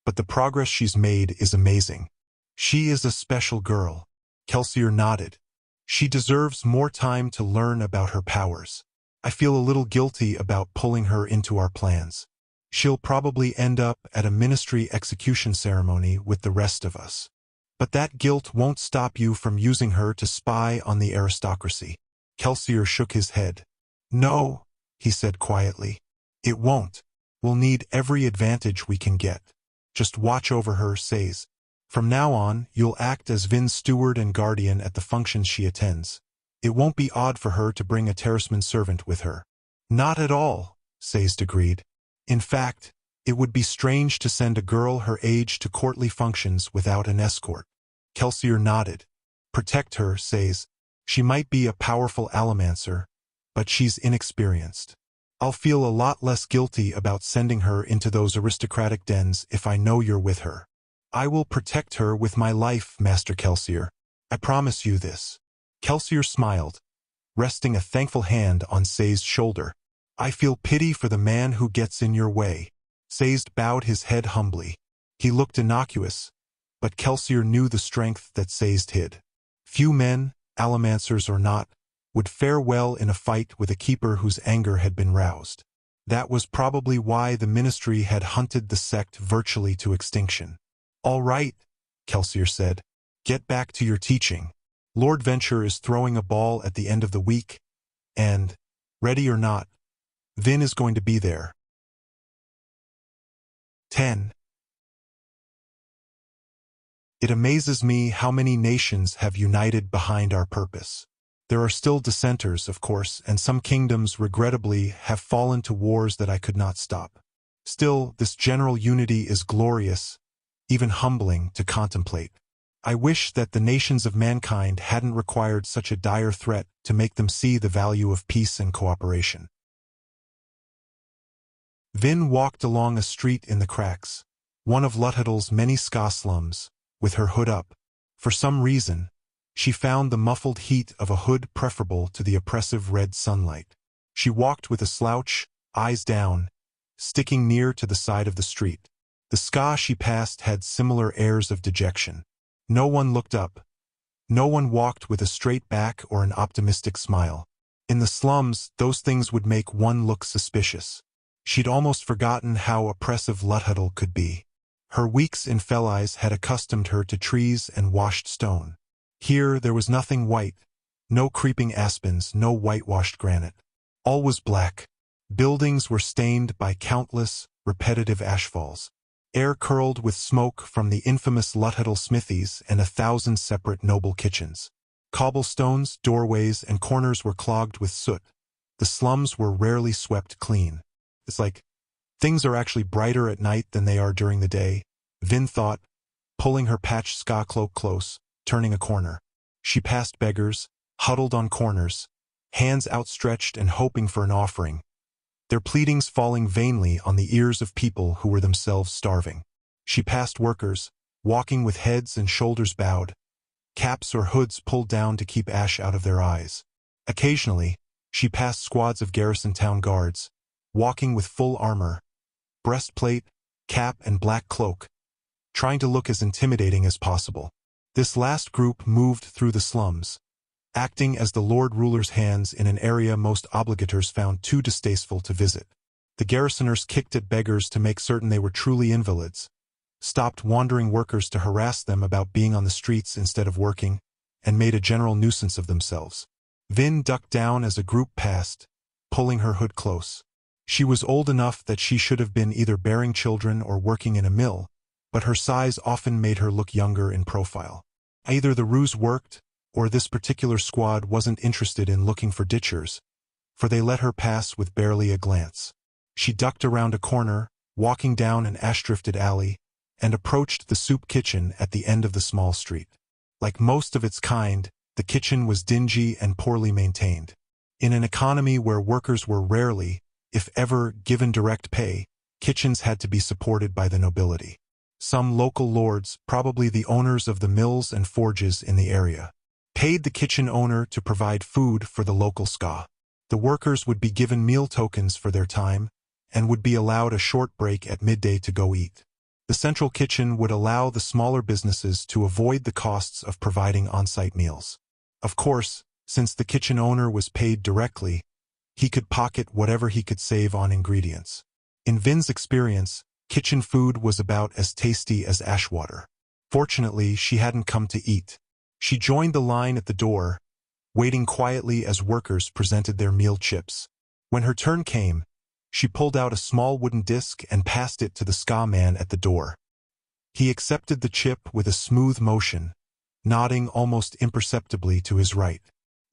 but the progress she's made is amazing. She is a special girl. Kelsier nodded. She deserves more time to learn about her powers. I feel a little guilty about pulling her into our plans. She'll probably end up at a ministry execution ceremony with the rest of us. But that guilt won't stop you from using her to spy on the aristocracy. Kelsier shook his head. No, he said quietly. It won't. We'll need every advantage we can get. Just watch over her, says. From now on, you'll act as Vin's steward and guardian at the functions she attends. It won't be odd for her to bring a terraceman servant with her. Not at all, Says agreed. In fact, it would be strange to send a girl her age to courtly functions without an escort. Kelsier nodded. Protect her, Says. She might be a powerful allomancer, but she's inexperienced. I'll feel a lot less guilty about sending her into those aristocratic dens if I know you're with her. I will protect her with my life, Master Kelsier. I promise you this. Kelsier smiled, resting a thankful hand on Say's shoulder. I feel pity for the man who gets in your way. Say's bowed his head humbly. He looked innocuous, but Kelsier knew the strength that Say's hid. Few men, allomancers or not, would fare well in a fight with a keeper whose anger had been roused. That was probably why the ministry had hunted the sect virtually to extinction. All right, Kelsier said. Get back to your teaching. Lord Venture is throwing a ball at the end of the week, and, ready or not, Vin is going to be there. 10. It amazes me how many nations have united behind our purpose. There are still dissenters, of course, and some kingdoms, regrettably, have fallen to wars that I could not stop. Still, this general unity is glorious, even humbling to contemplate. I wish that the nations of mankind hadn't required such a dire threat to make them see the value of peace and cooperation. Vin walked along a street in the cracks, one of Luthadal's many skaa slums, with her hood up. For some reason, she found the muffled heat of a hood preferable to the oppressive red sunlight. She walked with a slouch, eyes down, sticking near to the side of the street. The skaa she passed had similar airs of dejection. No one looked up. No one walked with a straight back or an optimistic smile. In the slums, those things would make one look suspicious. She'd almost forgotten how oppressive Luthadal could be. Her weeks in Felice had accustomed her to trees and washed stone. Here there was nothing white, no creeping aspens, no whitewashed granite. All was black. Buildings were stained by countless, repetitive ashfalls. Air curled with smoke from the infamous Luthadal smithies and 1,000 separate noble kitchens. Cobblestones, doorways, and corners were clogged with soot. The slums were rarely swept clean. It's like, things are actually brighter at night than they are during the day, Vin thought, pulling her patched skaa cloak close, turning a corner. She passed beggars, huddled on corners, hands outstretched and hoping for an offering, their pleadings falling vainly on the ears of people who were themselves starving. She passed workers, walking with heads and shoulders bowed, caps or hoods pulled down to keep ash out of their eyes. Occasionally, she passed squads of garrison town guards, walking with full armor, breastplate, cap and black cloak, trying to look as intimidating as possible. This last group moved through the slums, acting as the Lord Ruler's hands in an area most obligators found too distasteful to visit. The garrisoners kicked at beggars to make certain they were truly invalids, stopped wandering workers to harass them about being on the streets instead of working, and made a general nuisance of themselves. Vin ducked down as a group passed, pulling her hood close. She was old enough that she should have been either bearing children or working in a mill, but her size often made her look younger in profile. Either the ruse worked, or this particular squad wasn't interested in looking for ditchers, for they let her pass with barely a glance. She ducked around a corner, walking down an ash-drifted alley, and approached the soup kitchen at the end of the small street. Like most of its kind, the kitchen was dingy and poorly maintained. In an economy where workers were rarely, if ever, given direct pay, kitchens had to be supported by the nobility. Some local lords, probably the owners of the mills and forges in the area, paid the kitchen owner to provide food for the local skaa. The workers would be given meal tokens for their time, and would be allowed a short break at midday to go eat. The central kitchen would allow the smaller businesses to avoid the costs of providing on-site meals. Of course, since the kitchen owner was paid directly, he could pocket whatever he could save on ingredients. In Vin's experience, kitchen food was about as tasty as ash water. Fortunately, she hadn't come to eat. She joined the line at the door, waiting quietly as workers presented their meal chips. When her turn came, she pulled out a small wooden disc and passed it to the skaa man at the door. He accepted the chip with a smooth motion, nodding almost imperceptibly to his right.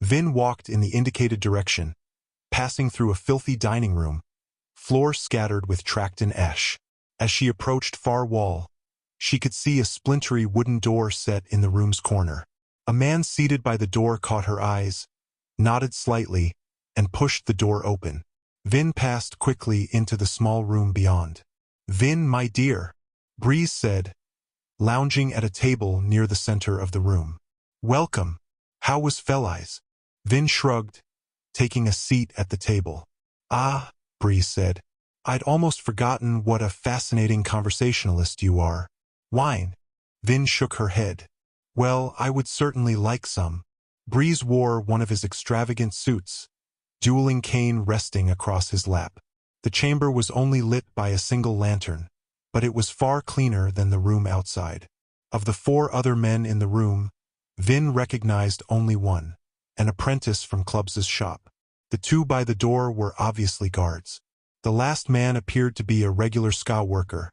Vin walked in the indicated direction, passing through a filthy dining room, floor scattered with Tracton ash. As she approached far wall, she could see a splintery wooden door set in the room's corner. A man seated by the door caught her eyes, nodded slightly, and pushed the door open. Vin passed quickly into the small room beyond. "Vin, my dear," Breeze said, lounging at a table near the center of the room. "Welcome. How was Fellies?" Vin shrugged, taking a seat at the table. "Ah," Breeze said, "I'd almost forgotten what a fascinating conversationalist you are. Wine?" Vin shook her head. "Well, I would certainly like some." Breeze wore one of his extravagant suits, dueling cane resting across his lap. The chamber was only lit by a single lantern, but it was far cleaner than the room outside. Of the 4 other men in the room, Vin recognized only one, an apprentice from Clubs's shop. The 2 by the door were obviously guards. The last man appeared to be a regular skaa worker,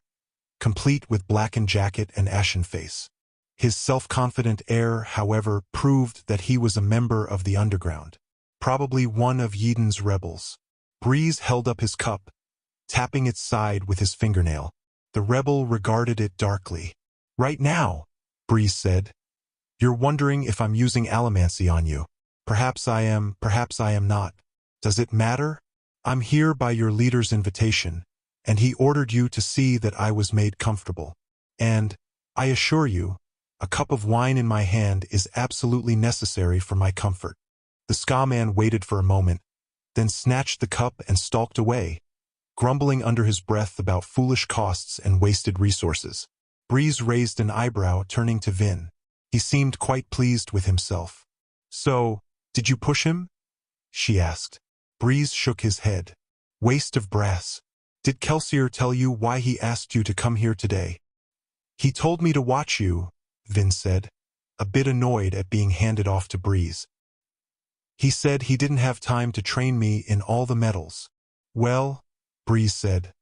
complete with blackened jacket and ashen face. His self-confident air, however, proved that he was a member of the underground, probably one of Yeden's rebels. Breeze held up his cup, tapping its side with his fingernail. The rebel regarded it darkly. "Right now," Breeze said, "you're wondering if I'm using Allomancy on you. Perhaps I am, perhaps I am not. Does it matter? I'm here by your leader's invitation, and he ordered you to see that I was made comfortable. And, I assure you, a cup of wine in my hand is absolutely necessary for my comfort." The skaa man waited for a moment, then snatched the cup and stalked away, grumbling under his breath about foolish costs and wasted resources. Breeze raised an eyebrow, turning to Vin. He seemed quite pleased with himself. "So, did you push him?" she asked. Breeze shook his head. "Waste of brass. Did Kelsier tell you why he asked you to come here today?" "He told me to watch you," Vin said, a bit annoyed at being handed off to Breeze. "He said he didn't have time to train me in all the metals." "Well," Breeze said,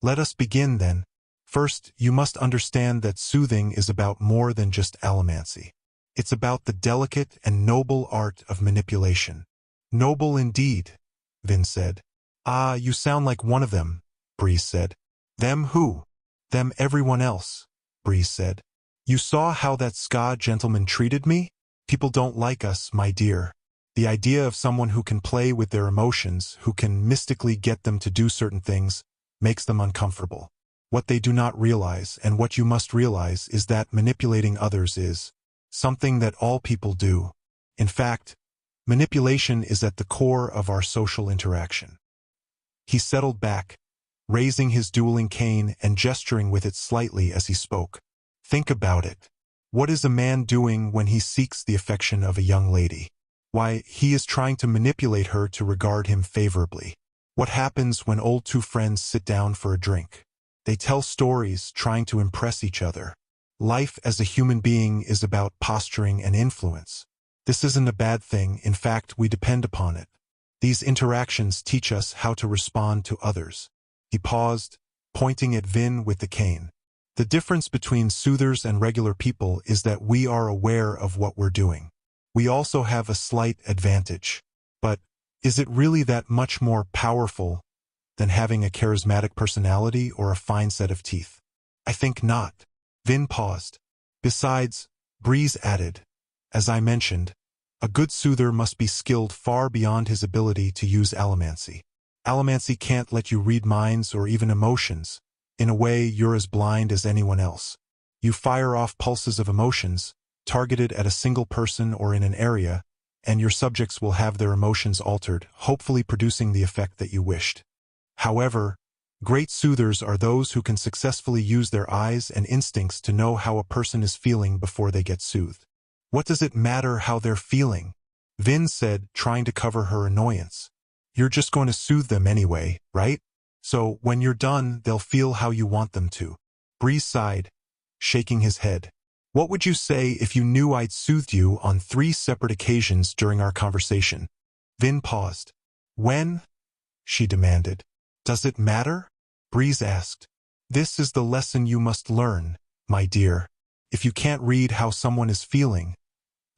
"let us begin then. First, you must understand that soothing is about more than just allomancy. It's about the delicate and noble art of manipulation." "Noble indeed," Vin said. "Ah, you sound like one of them," Breeze said. "Them who?" "Them everyone else," Breeze said. "You saw how that skaa gentleman treated me? People don't like us, my dear. The idea of someone who can play with their emotions, who can mystically get them to do certain things, makes them uncomfortable. What they do not realize, and what you must realize, is that manipulating others is something that all people do. In fact, manipulation is at the core of our social interaction." He settled back, raising his dueling cane and gesturing with it slightly as he spoke. "Think about it. What is a man doing when he seeks the affection of a young lady? Why, he is trying to manipulate her to regard him favorably. What happens when old 2 friends sit down for a drink? They tell stories, trying to impress each other. Life as a human being is about posturing and influence. This isn't a bad thing, in fact, we depend upon it. These interactions teach us how to respond to others." He paused, pointing at Vin with the cane. "The difference between soothers and regular people is that we are aware of what we're doing. We also have a slight advantage. But, is it really that much more powerful than having a charismatic personality or a fine set of teeth? I think not." Vin paused. "Besides," Breeze added, "as I mentioned, a good soother must be skilled far beyond his ability to use allomancy. Allomancy can't let you read minds or even emotions. In a way, you're as blind as anyone else. You fire off pulses of emotions, targeted at a single person or in an area, and your subjects will have their emotions altered, hopefully producing the effect that you wished. However, great soothers are those who can successfully use their eyes and instincts to know how a person is feeling before they get soothed." "What does it matter how they're feeling?" Vin said, trying to cover her annoyance. "You're just going to soothe them anyway, right? So, when you're done, they'll feel how you want them to." Breeze sighed, shaking his head. What would you say if you knew I'd soothed you on 3 separate occasions during our conversation? Vin paused. When? She demanded. Does it matter? Breeze asked. This is the lesson you must learn, my dear. If you can't read how someone is feeling,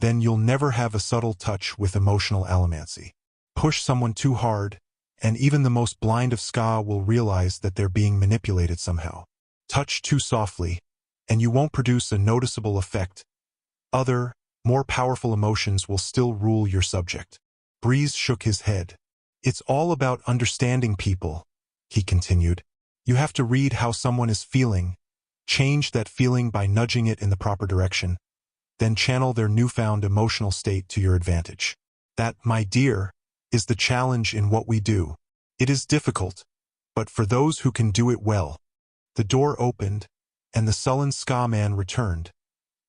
then you'll never have a subtle touch with emotional allomancy. Push someone too hard, and even the most blind of skaa will realize that they're being manipulated somehow. Touch too softly, and you won't produce a noticeable effect. Other, more powerful emotions will still rule your subject. Breeze shook his head. It's all about understanding people, he continued. You have to read how someone is feeling, change that feeling by nudging it in the proper direction, then channel their newfound emotional state to your advantage. That, my dear, is the challenge in what we do. It is difficult, but for those who can do it well. The door opened, and the sullen skaa man returned,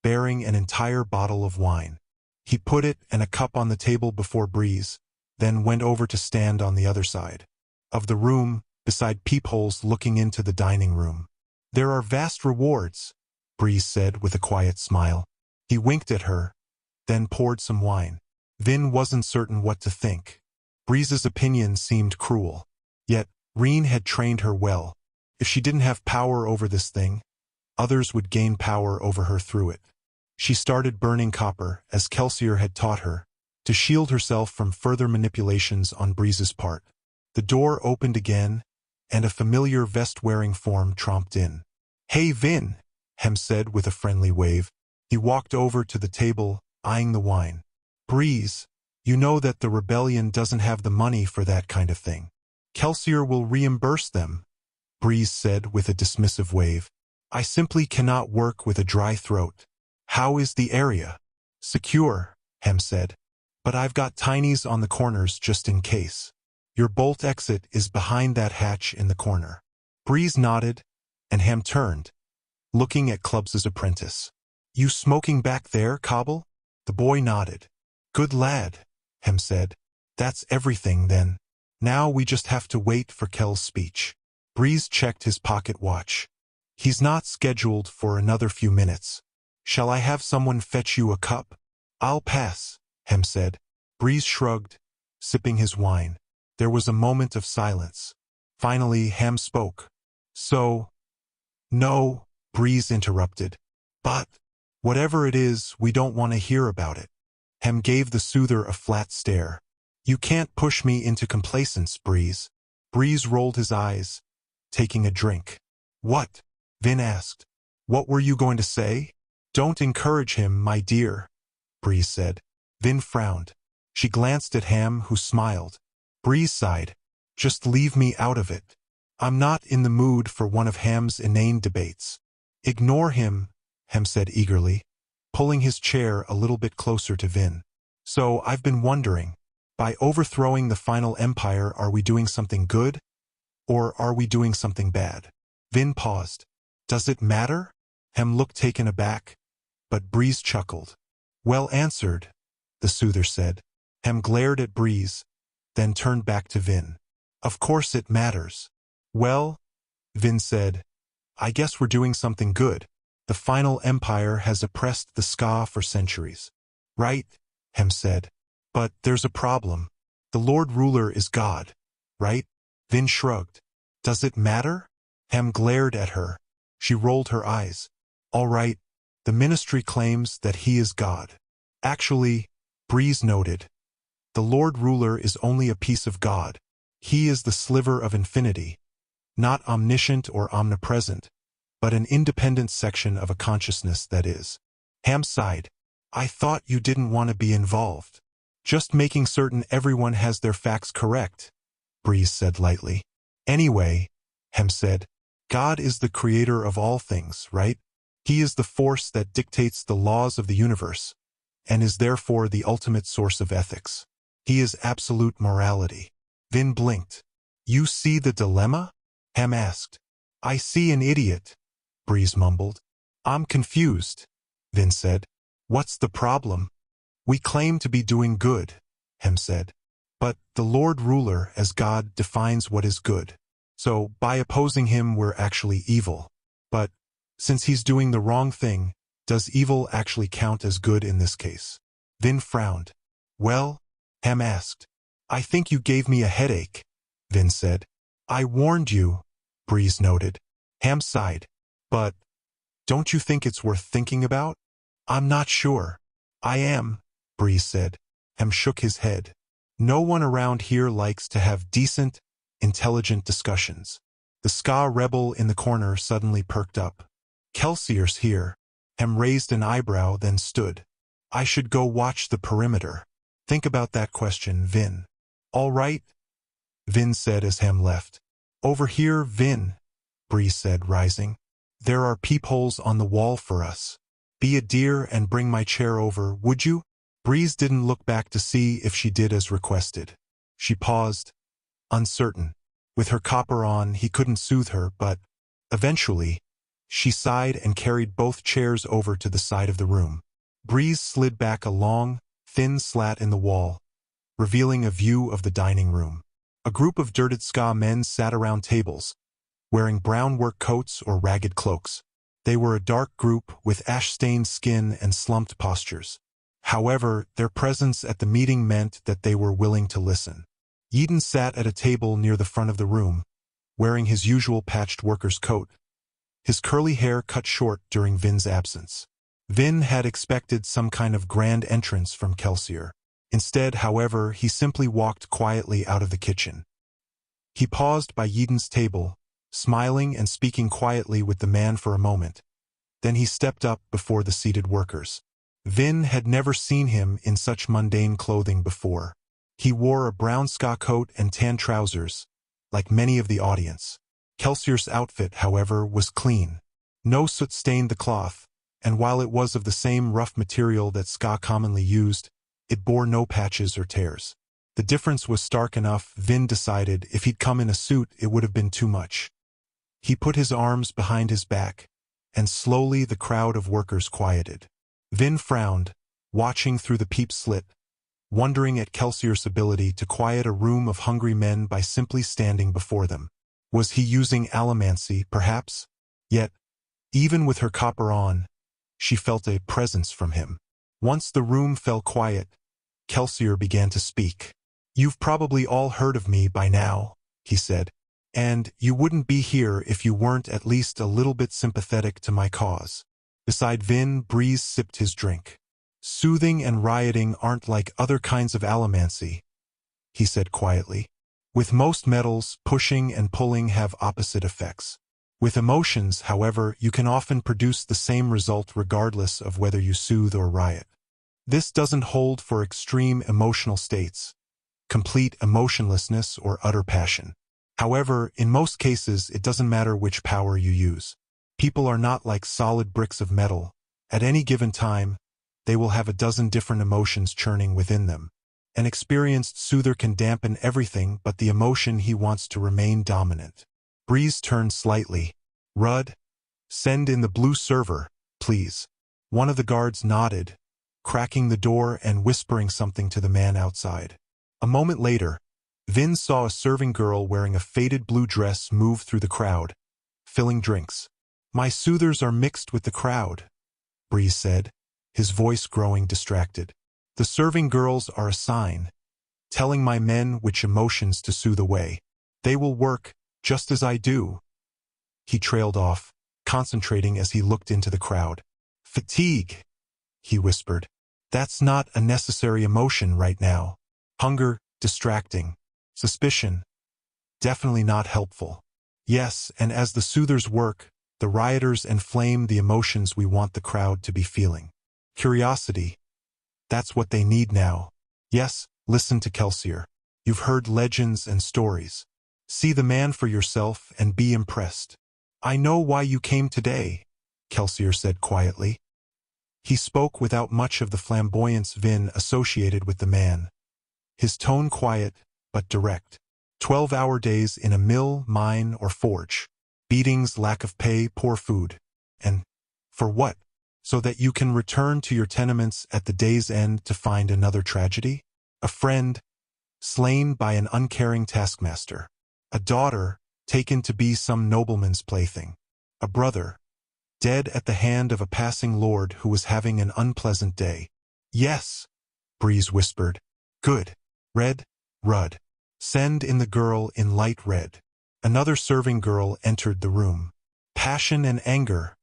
bearing an entire bottle of wine. He put it and a cup on the table before Breeze, then went over to stand on the other side of the room, beside peepholes looking into the dining room. There are vast rewards, Breeze said with a quiet smile. He winked at her, then poured some wine. Vin wasn't certain what to think. Breeze's opinion seemed cruel. Yet, Reen had trained her well. If she didn't have power over this thing, others would gain power over her through it. She started burning copper, as Kelsier had taught her, to shield herself from further manipulations on Breeze's part. The door opened again, and a familiar vest-wearing form tromped in. Hey Vin, Hem said with a friendly wave. He walked over to the table, eyeing the wine. Breeze, you know that the rebellion doesn't have the money for that kind of thing. Kelsier will reimburse them, Breeze said with a dismissive wave. I simply cannot work with a dry throat. How is the area? Secure, Hem said. But I've got tinies on the corners just in case. Your bolt exit is behind that hatch in the corner. Breeze nodded, and Hem turned, looking at Clubs' apprentice. You smoking back there, Cobble? The boy nodded. Good lad, Hem said. That's everything then. Now we just have to wait for Kel's speech. Breeze checked his pocket watch. He's not scheduled for another few minutes. Shall I have someone fetch you a cup? I'll pass, Hem said. Breeze shrugged, sipping his wine. There was a moment of silence. Finally, Hem spoke. So? No, Breeze interrupted. But, whatever it is, we don't want to hear about it. Hem gave the soother a flat stare. You can't push me into complacence, Breeze. Breeze rolled his eyes, taking a drink. What? Vin asked. What were you going to say? Don't encourage him, my dear, Breeze said. Vin frowned. She glanced at Ham, who smiled. Breeze sighed. Just leave me out of it. I'm not in the mood for one of Ham's inane debates. Ignore him, Hem said eagerly, pulling his chair a little bit closer to Vin. So I've been wondering, by overthrowing the final empire, are we doing something good? Or are we doing something bad? Vin paused. Does it matter? Hem looked taken aback, but Breeze chuckled. Well answered, the soother said. Hem glared at Breeze, then turned back to Vin. Of course it matters. Well, Vin said, I guess we're doing something good. The final empire has oppressed the skaa for centuries. Right, Hem said. But there's a problem. The Lord Ruler is God, right? Vin shrugged. Does it matter? Hem glared at her. She rolled her eyes. All right, the ministry claims that he is God. Actually, Breeze noted, the Lord Ruler is only a piece of God. He is the sliver of infinity, not omniscient or omnipresent, but an independent section of a consciousness that is. Ham sighed. I thought you didn't want to be involved. Just making certain everyone has their facts correct, Breeze said lightly. Anyway, Hem said, God is the creator of all things, right? He is the force that dictates the laws of the universe, and is therefore the ultimate source of ethics. He is absolute morality. Vin blinked. You see the dilemma? Hem asked. I see an idiot, Breeze mumbled. I'm confused, Vin said. What's the problem? We claim to be doing good, Hem said. But the Lord Ruler as God defines what is good. So by opposing him we're actually evil. But since he's doing the wrong thing, Does evil actually count as good in this case? Vin frowned. Well, Ham asked. I think you gave me a headache, Vin said. I warned you, Breeze noted. Ham sighed. But, don't you think it's worth thinking about? I'm not sure. I am, Breeze said. Ham shook his head. No one around here likes to have decent, intelligent discussions. The skaa rebel in the corner suddenly perked up. Kelsier's here. Ham raised an eyebrow, then stood. I should go watch the perimeter. Think about that question, Vin. All right, Vin said as Ham left. Over here, Vin, Breeze said, rising. There are peepholes on the wall for us. Be a dear and bring my chair over, would you? Breeze didn't look back to see if she did as requested. She paused, uncertain. With her copper on, he couldn't soothe her, but, eventually, she sighed and carried both chairs over to the side of the room. Breeze slid back a long, thin slat in the wall, revealing a view of the dining room. A group of dirted skaa men sat around tables, wearing brown work coats or ragged cloaks. They were a dark group with ash-stained skin and slumped postures. However, their presence at the meeting meant that they were willing to listen. Yeadon sat at a table near the front of the room, wearing his usual patched worker's coat, his curly hair cut short during Vin's absence. Vin had expected some kind of grand entrance from Kelsier. Instead, however, he simply walked quietly out of the kitchen. He paused by Yeadon's table, smiling and speaking quietly with the man for a moment. Then he stepped up before the seated workers. Vin had never seen him in such mundane clothing before. He wore a brown skaa coat and tan trousers, like many of the audience. Kelsier's outfit, however, was clean. No soot stained the cloth, and while it was of the same rough material that skaa commonly used, it bore no patches or tears. The difference was stark enough. Vin decided if he'd come in a suit it would have been too much. He put his arms behind his back, and slowly the crowd of workers quieted. Vin frowned, watching through the peep slit, wondering at Kelsier's ability to quiet a room of hungry men by simply standing before them. Was he using Allomancy, perhaps? Yet, even with her copper on, she felt a presence from him. Once the room fell quiet, Kelsier began to speak. You've probably all heard of me by now, he said, and you wouldn't be here if you weren't at least a little bit sympathetic to my cause. Beside Vin, Breeze sipped his drink. Soothing and rioting aren't like other kinds of allomancy, he said quietly. With most metals, pushing and pulling have opposite effects. With emotions, however, you can often produce the same result regardless of whether you soothe or riot. This doesn't hold for extreme emotional states, complete emotionlessness or utter passion. However, in most cases it doesn't matter which power you use. People are not like solid bricks of metal. At any given time, they will have a dozen different emotions churning within them. An experienced soother can dampen everything but the emotion he wants to remain dominant. Breeze turned slightly. Rudd, send in the blue server, please. One of the guards nodded, cracking the door and whispering something to the man outside. A moment later, Vin saw a serving girl wearing a faded blue dress move through the crowd, filling drinks. My soothers are mixed with the crowd, Breeze said, his voice growing distracted. The serving girls are a sign, telling my men which emotions to soothe away. They will work, just as I do. He trailed off, concentrating as he looked into the crowd. Fatigue, he whispered. That's not a necessary emotion right now. Hunger, distracting. Suspicion, definitely not helpful. Yes, and as the soothers work, the rioters enflame the emotions we want the crowd to be feeling. Curiosity, that's what they need now. Yes, listen to Kelsier. You've heard legends and stories. See the man for yourself and be impressed. I know why you came today, Kelsier said quietly. He spoke without much of the flamboyance Vin associated with the man. His tone quiet, but direct. 12-hour days in a mill, mine, or forge. Beatings, lack of pay, poor food. And for what? So that you can return to your tenements at the day's end to find another tragedy? A friend, slain by an uncaring taskmaster. A daughter, taken to be some nobleman's plaything. A brother, dead at the hand of a passing lord who was having an unpleasant day. Yes, Breeze whispered. Good. Red, Rudd. Send in the girl in light red. Another serving girl entered the room. Passion and anger,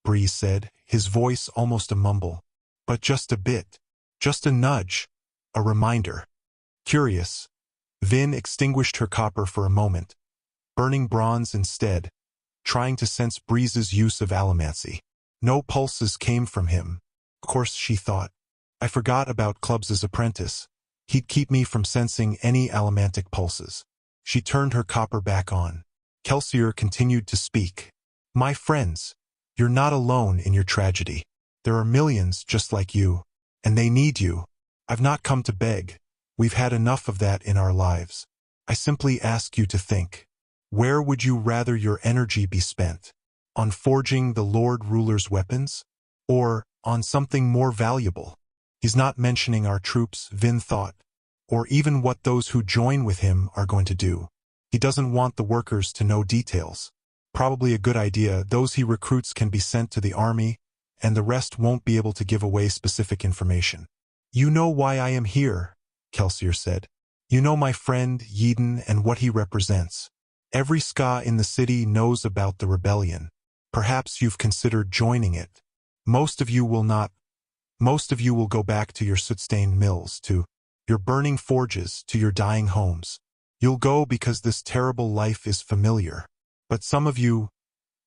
Breeze said, his voice almost a mumble. But just a bit. Just a nudge. A reminder. Curious. Vin extinguished her copper for a moment, burning bronze instead, trying to sense Breeze's use of allomancy. No pulses came from him. Of course, she thought. I forgot about Clubs's apprentice. He'd keep me from sensing any allomantic pulses. She turned her copper back on. Kelsier continued to speak. My friends, you're not alone in your tragedy. There are millions just like you, and they need you. I've not come to beg. We've had enough of that in our lives. I simply ask you to think. Where would you rather your energy be spent? On forging the Lord Ruler's weapons? Or on something more valuable? He's not mentioning our troops, Vin thought, or even what those who join with him are going to do. He doesn't want the workers to know details. Probably a good idea. Those he recruits can be sent to the army, and the rest won't be able to give away specific information. You know why I am here, Kelsier said. You know my friend Yeden and what he represents. Every skaa in the city knows about the rebellion. Perhaps you've considered joining it. Most of you will not. Most of you will go back to your soot-stained mills, to your burning forges, to your dying homes. You'll go because this terrible life is familiar. But some of you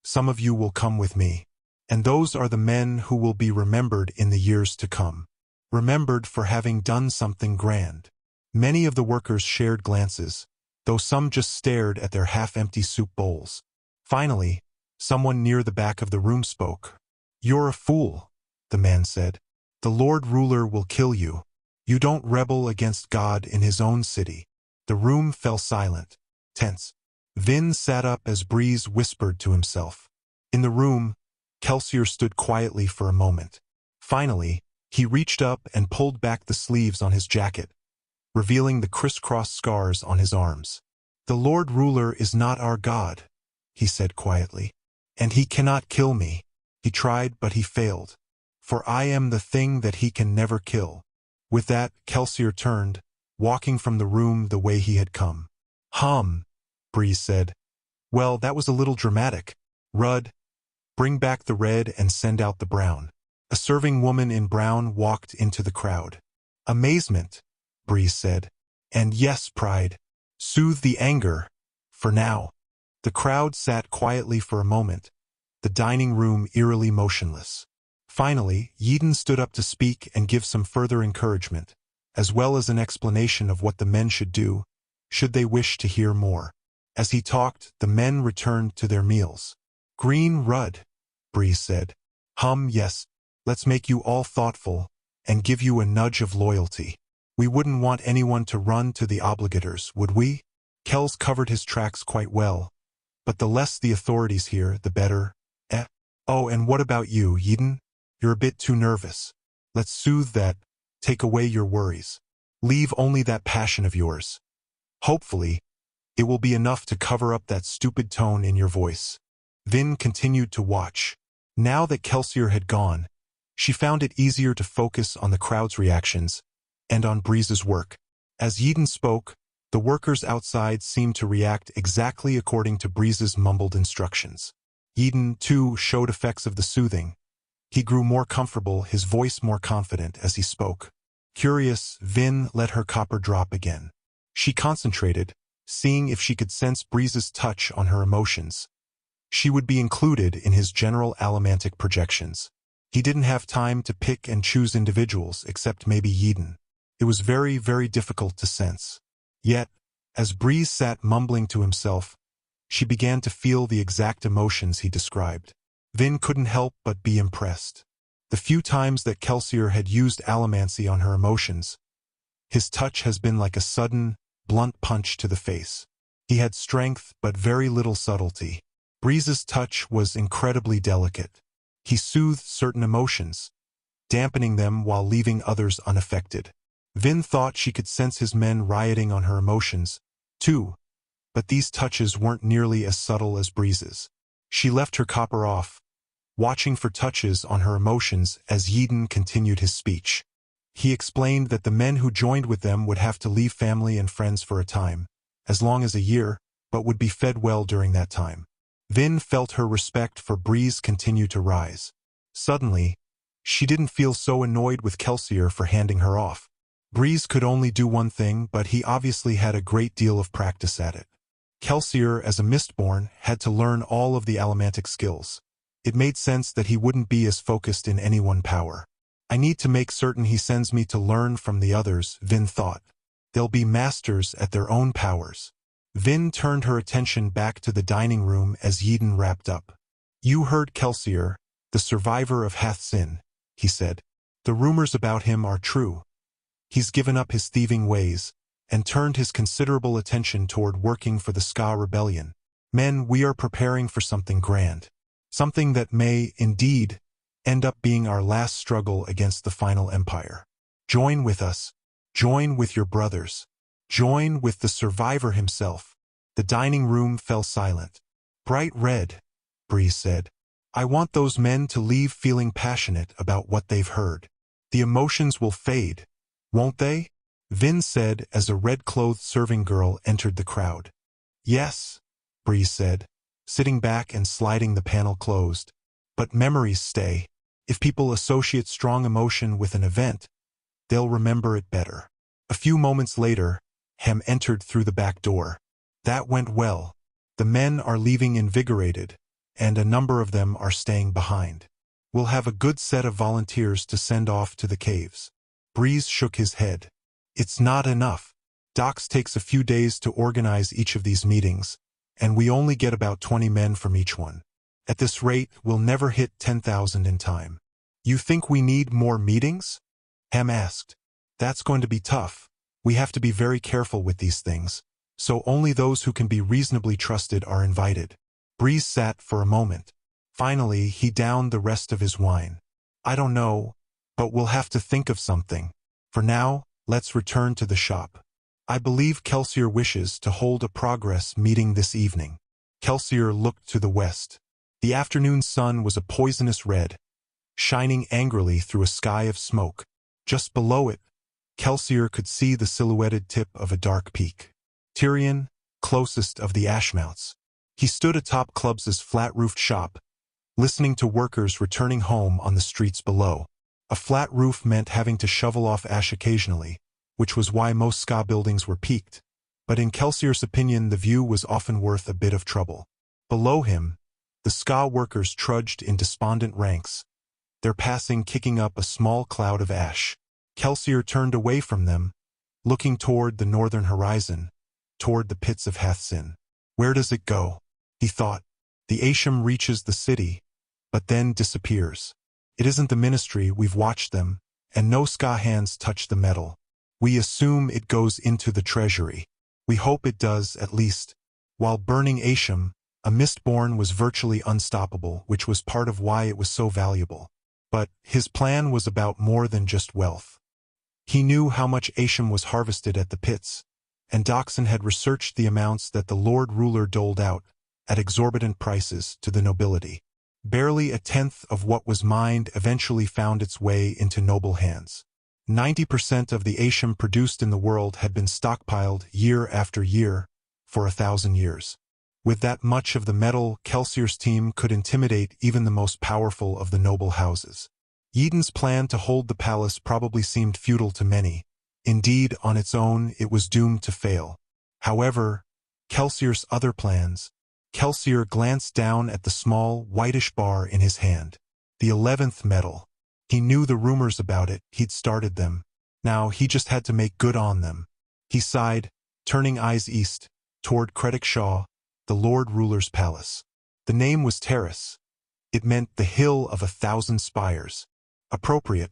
will come with me. And those are the men who will be remembered in the years to come. Remembered for having done something grand. Many of the workers shared glances, though some just stared at their half-empty soup bowls. Finally, someone near the back of the room spoke. You're a fool, the man said. The Lord Ruler will kill you. You don't rebel against God in his own city. The room fell silent, tense. Vin sat up as Breeze whispered to himself. In the room, Kelsier stood quietly for a moment. Finally, he reached up and pulled back the sleeves on his jacket, revealing the crisscross scars on his arms. The Lord Ruler is not our God, he said quietly. And he cannot kill me. He tried, but he failed. For I am the thing that he can never kill. With that, Kelsier turned, walking from the room the way he had come. Breeze said. Well, that was a little dramatic. Rudd, bring back the red and send out the brown. A serving woman in brown walked into the crowd. Amazement, Breeze said. And yes, pride. Soothe the anger. For now. The crowd sat quietly for a moment, the dining room eerily motionless. Finally, Yeden stood up to speak and give some further encouragement, as well as an explanation of what the men should do, should they wish to hear more. As he talked, the men returned to their meals. Green Rudd, Breeze said. Yes, let's make you all thoughtful, and give you a nudge of loyalty. We wouldn't want anyone to run to the obligators, would we? Kells covered his tracks quite well, but the less the authorities hear, the better. Oh, and what about you, Yeden? You're a bit too nervous. Let's soothe that, take away your worries. Leave only that passion of yours. Hopefully, it will be enough to cover up that stupid tone in your voice. Vin continued to watch. Now that Kelsier had gone, she found it easier to focus on the crowd's reactions and on Breeze's work. As Yeden spoke, the workers outside seemed to react exactly according to Breeze's mumbled instructions. Yeden, too, showed effects of the soothing. He grew more comfortable, his voice more confident as he spoke. Curious, Vin let her copper drop again. She concentrated, seeing if she could sense Breeze's touch on her emotions. She would be included in his general allomantic projections. He didn't have time to pick and choose individuals except maybe Yeden. It was very, very difficult to sense. Yet, as Breeze sat mumbling to himself, she began to feel the exact emotions he described. Vin couldn't help but be impressed. The few times that Kelsier had used allomancy on her emotions, his touch has been like a sudden, blunt punch to the face. He had strength but very little subtlety. Breeze's touch was incredibly delicate. He soothed certain emotions, dampening them while leaving others unaffected. Vin thought she could sense his men rioting on her emotions, too, but these touches weren't nearly as subtle as Breeze's. She left her copper off, watching for touches on her emotions as Yiden continued his speech. He explained that the men who joined with them would have to leave family and friends for a time, as long as a year, but would be fed well during that time. Vin felt her respect for Breeze continue to rise. Suddenly, she didn't feel so annoyed with Kelsier for handing her off. Breeze could only do one thing, but he obviously had a great deal of practice at it. Kelsier, as a Mistborn, had to learn all of the Allomantic skills. It made sense that he wouldn't be as focused in any one power. I need to make certain he sends me to learn from the others, Vin thought. They'll be masters at their own powers. Vin turned her attention back to the dining room as Yiden wrapped up. You heard Kelsier, the survivor of Hathsin, he said. The rumors about him are true. He's given up his thieving ways and turned his considerable attention toward working for the skaa rebellion. Men, we are preparing for something grand. Something that may, indeed, end up being our last struggle against the final empire. Join with us. Join with your brothers. Join with the survivor himself. The dining room fell silent. Bright red, Breeze said. I want those men to leave feeling passionate about what they've heard. The emotions will fade, won't they? Vin said as a red-clothed serving girl entered the crowd. Yes, Breeze said, sitting back and sliding the panel closed. But memories stay. If people associate strong emotion with an event, they'll remember it better. A few moments later, Hem entered through the back door. That went well. The men are leaving invigorated, and a number of them are staying behind. We'll have a good set of volunteers to send off to the caves. Breeze shook his head. It's not enough. Docs takes a few days to organize each of these meetings, and we only get about 20 men from each one. At this rate, we'll never hit 10,000 in time. You think we need more meetings? Hem asked. That's going to be tough. We have to be very careful with these things, so only those who can be reasonably trusted are invited. Breeze sat for a moment. Finally, he downed the rest of his wine. I don't know, but we'll have to think of something. For now, let's return to the shop. I believe Kelsier wishes to hold a progress meeting this evening. Kelsier looked to the west. The afternoon sun was a poisonous red, shining angrily through a sky of smoke. Just below it, Kelsier could see the silhouetted tip of a dark peak. Tyrion, closest of the Ashmounts. He stood atop Clubs's flat-roofed shop, listening to workers returning home on the streets below. A flat roof meant having to shovel off ash occasionally, which was why most skaa buildings were peaked, but in Kelsier's opinion the view was often worth a bit of trouble. Below him, the skaa workers trudged in despondent ranks, their passing kicking up a small cloud of ash. Kelsier turned away from them, looking toward the northern horizon, toward the pits of Hathsin. Where does it go? He thought. The Asham reaches the city, but then disappears. It isn't the ministry, we've watched them, and no skaa hands touch the metal. We assume it goes into the treasury. We hope it does, at least. While burning Asham, a Mistborn was virtually unstoppable, which was part of why it was so valuable. But his plan was about more than just wealth. He knew how much Asham was harvested at the pits, and Doxson had researched the amounts that the Lord Ruler doled out, at exorbitant prices, to the nobility. Barely a tenth of what was mined eventually found its way into noble hands. 90% of the Asham produced in the world had been stockpiled year after year for 1,000 years. With that much of the metal, Kelsier's team could intimidate even the most powerful of the noble houses. Yiden's plan to hold the palace probably seemed futile to many. Indeed, on its own, it was doomed to fail. However, Kelsier's other plans. Kelsier glanced down at the small, whitish bar in his hand. The 11th metal. He knew the rumors about it, he'd started them. Now he just had to make good on them. He sighed, turning eyes east, toward Credit Shaw, the Lord Ruler's palace. The name was Terrace. It meant the Hill of 1,000 Spires. Appropriate,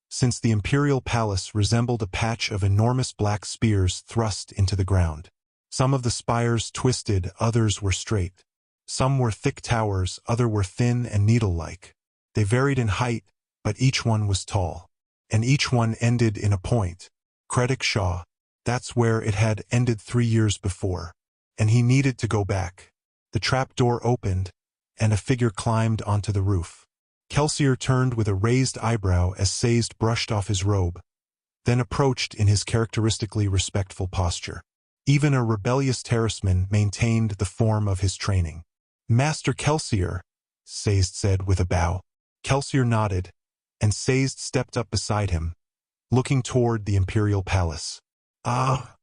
since the imperial palace resembled a patch of enormous black spears thrust into the ground. Some of the spires twisted, others were straight. Some were thick towers, others were thin and needle-like. They varied in height, but each one was tall. And each one ended in a point. Credit Shaw. That's where it had ended 3 years before. And he needed to go back. The trap door opened, and a figure climbed onto the roof. Kelsier turned with a raised eyebrow as Sazed brushed off his robe, then approached in his characteristically respectful posture. Even a rebellious terraceman maintained the form of his training. "Master Kelsier," Sazed said with a bow. Kelsier nodded, and Sazed stepped up beside him, looking toward the imperial palace. "Ah,"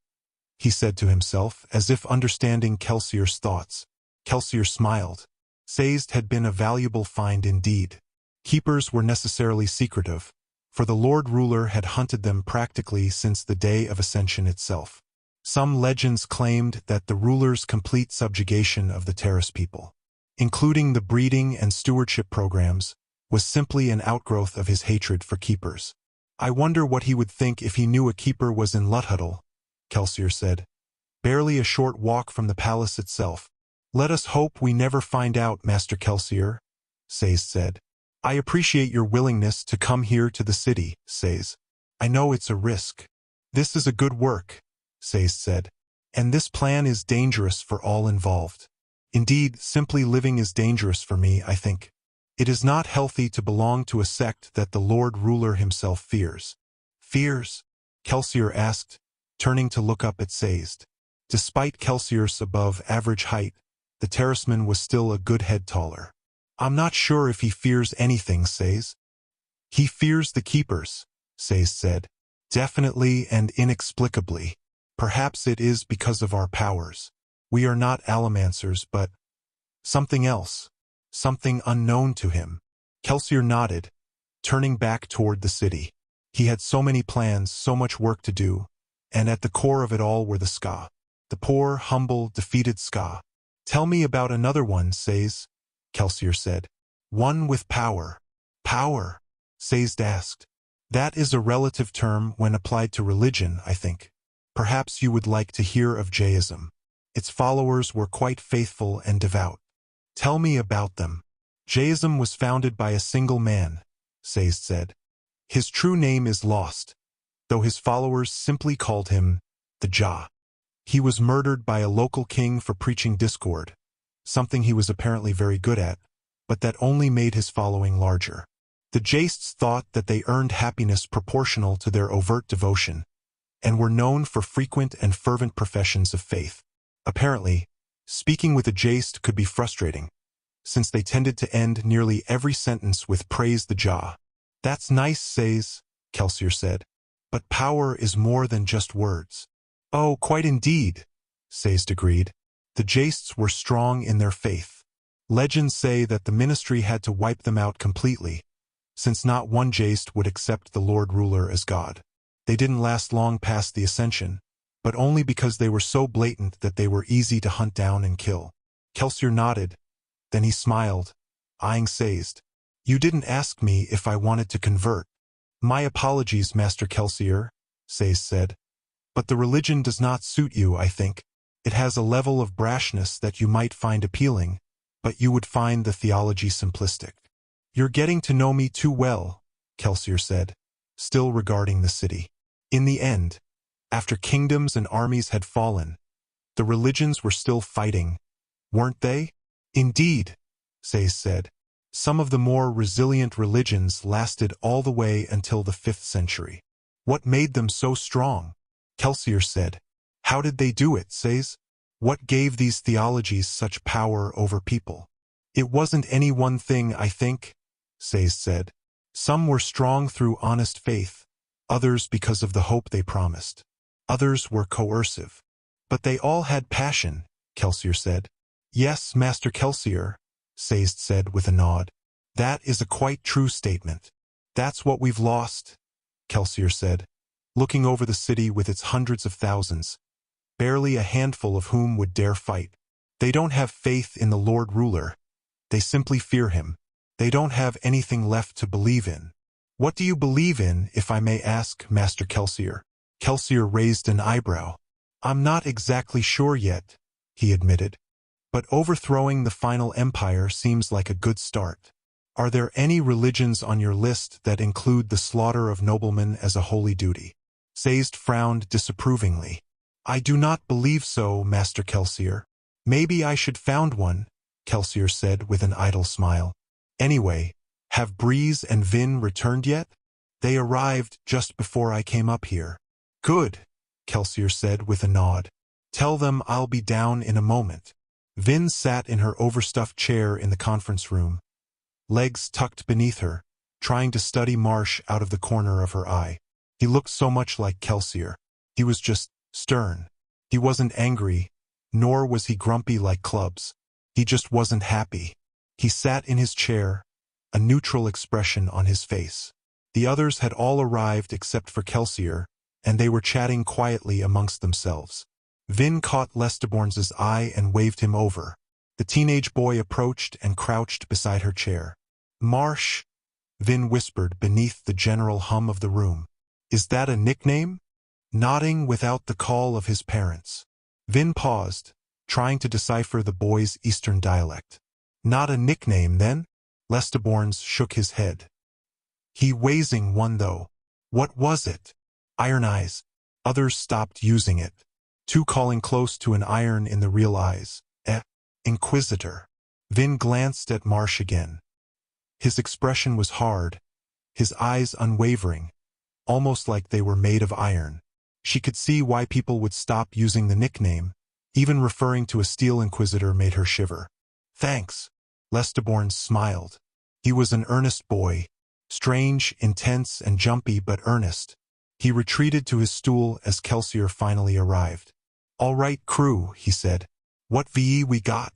he said to himself, as if understanding Kelsier's thoughts. Kelsier smiled. Sazed had been a valuable find indeed. Keepers were necessarily secretive, for the Lord Ruler had hunted them practically since the day of Ascension itself. Some legends claimed that the ruler's complete subjugation of the Terrace people, including the breeding and stewardship programs, was simply an outgrowth of his hatred for keepers. "I wonder what he would think if he knew a keeper was in Luthhuddle," Kelsier said. "Barely a short walk from the palace itself." "Let us hope we never find out, Master Kelsier," Sazed said. "I appreciate your willingness to come here to the city, Sazed. I know it's a risk." "This is a good work," Sazed said. "And this plan is dangerous for all involved. Indeed, simply living is dangerous for me, I think. It is not healthy to belong to a sect that the Lord Ruler himself fears." "Fears?" Kelsier asked, turning to look up at Sazed. Despite Kelsier's above-average height, the terraceman was still a good head taller. "I'm not sure if he fears anything, Sazed." "He fears the keepers," Sazed said. "Definitely and inexplicably. Perhaps it is because of our powers. We are not allomancers, but something else. Something unknown to him." Kelsier nodded, turning back toward the city. He had so many plans, so much work to do, and at the core of it all were the skaa. The poor, humble, defeated skaa. "Tell me about another one, Sazed," Kelsier said. "One with power." "Power?" Sazed asked. "That is a relative term when applied to religion, I think. Perhaps you would like to hear of Jaism. Its followers were quite faithful and devout." "Tell me about them." "Jaism was founded by a single man," Sazed said. "His true name is lost, though his followers simply called him the Jah. He was murdered by a local king for preaching discord, something he was apparently very good at, but that only made his following larger. The Jaists thought that they earned happiness proportional to their overt devotion, and were known for frequent and fervent professions of faith. Apparently, speaking with a Jaist could be frustrating, since they tended to end nearly every sentence with "praise the Jah." "That's nice, Sazed," Kelsier said. "But power is more than just words." "Oh, quite indeed," Sazed agreed. "The Jaists were strong in their faith. Legends say that the ministry had to wipe them out completely, since not one Jaist would accept the Lord Ruler as God. They didn't last long past the Ascension, but only because they were so blatant that they were easy to hunt down and kill." Kelsier nodded. Then he smiled, eyeing Sazed. "You didn't ask me if I wanted to convert." "My apologies, Master Kelsier," Sazed said. "But the religion does not suit you, I think. It has a level of brashness that you might find appealing, but you would find the theology simplistic." "You're getting to know me too well," Kelsier said, still regarding the city. "In the end, after kingdoms and armies had fallen, the religions were still fighting, weren't they?" "Indeed," Sazed said. "Some of the more resilient religions lasted all the way until the 5th century. What made them so strong?" Kelsier said. "How did they do it, Sazed? What gave these theologies such power over people?" "It wasn't any one thing, I think," Sazed said. "Some were strong through honest faith, others because of the hope they promised. Others were coercive. But they all had passion," Kelsier said. "Yes, Master Kelsier," Sazed said with a nod. "That is a quite true statement." "That's what we've lost," Kelsier said, looking over the city with its hundreds of thousands, barely a handful of whom would dare fight. "They don't have faith in the Lord Ruler. They simply fear him. They don't have anything left to believe in." "What do you believe in, if I may ask, Master Kelsier?" Kelsier raised an eyebrow. "I'm not exactly sure yet," he admitted. "But overthrowing the final empire seems like a good start." "Are there any religions on your list that include the slaughter of noblemen as a holy duty?" Sazed frowned disapprovingly. "I do not believe so, Master Kelsier." "Maybe I should found one," Kelsier said with an idle smile. "Anyway, Have Breeze and Vin returned yet? They arrived just before I came up here. Good, Kelsier said with a nod. Tell them I'll be down in a moment. Vin sat in her overstuffed chair in the conference room, legs tucked beneath her, trying to study Marsh out of the corner of her eye. He looked so much like Kelsier. He was just stern. He wasn't angry, nor was he grumpy like Clubs. He just wasn't happy. He sat in his chair, a neutral expression on his face. The others had all arrived except for Kelsier, and they were chatting quietly amongst themselves. Vin caught Mistborn's eye and waved him over. The teenage boy approached and crouched beside her chair. Marsh, Vin whispered beneath the general hum of the room. Is that a nickname? Nodding without the call of his parents. Vin paused, trying to decipher the boy's Eastern dialect. Not a nickname, then? Mistborn shook his head. He wazing one, though. What was it? Iron Eyes. Others stopped using it. Two calling close to an iron in the real eyes. Inquisitor. Vin glanced at Marsh again. His expression was hard, his eyes unwavering, almost like they were made of iron. She could see why people would stop using the nickname. Even referring to a steel inquisitor made her shiver. Thanks. Mistborn smiled. He was an earnest boy, strange, intense, and jumpy but earnest. He retreated to his stool as Kelsier finally arrived. All right, crew, he said. What VE we got?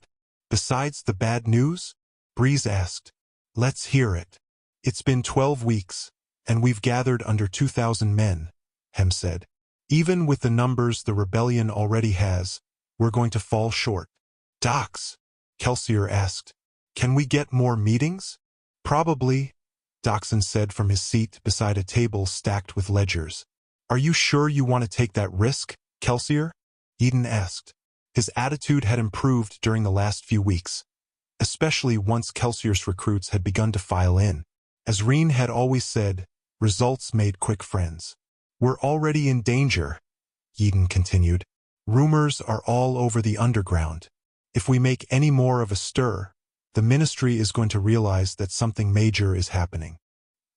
Besides the bad news? Breeze asked. Let's hear it. It's been 12 weeks, and we've gathered under 2,000 men, Hem said. Even with the numbers the rebellion already has, we're going to fall short. Docs, Kelsier asked. Can we get more meetings? Probably, Doxson said from his seat beside a table stacked with ledgers. Are you sure you want to take that risk, Kelsier? Eden asked. His attitude had improved during the last few weeks, especially once Kelsier's recruits had begun to file in. As Reen had always said, results made quick friends. We're already in danger, Eden continued. Rumors are all over the underground. If we make any more of a stir, the ministry is going to realize that something major is happening.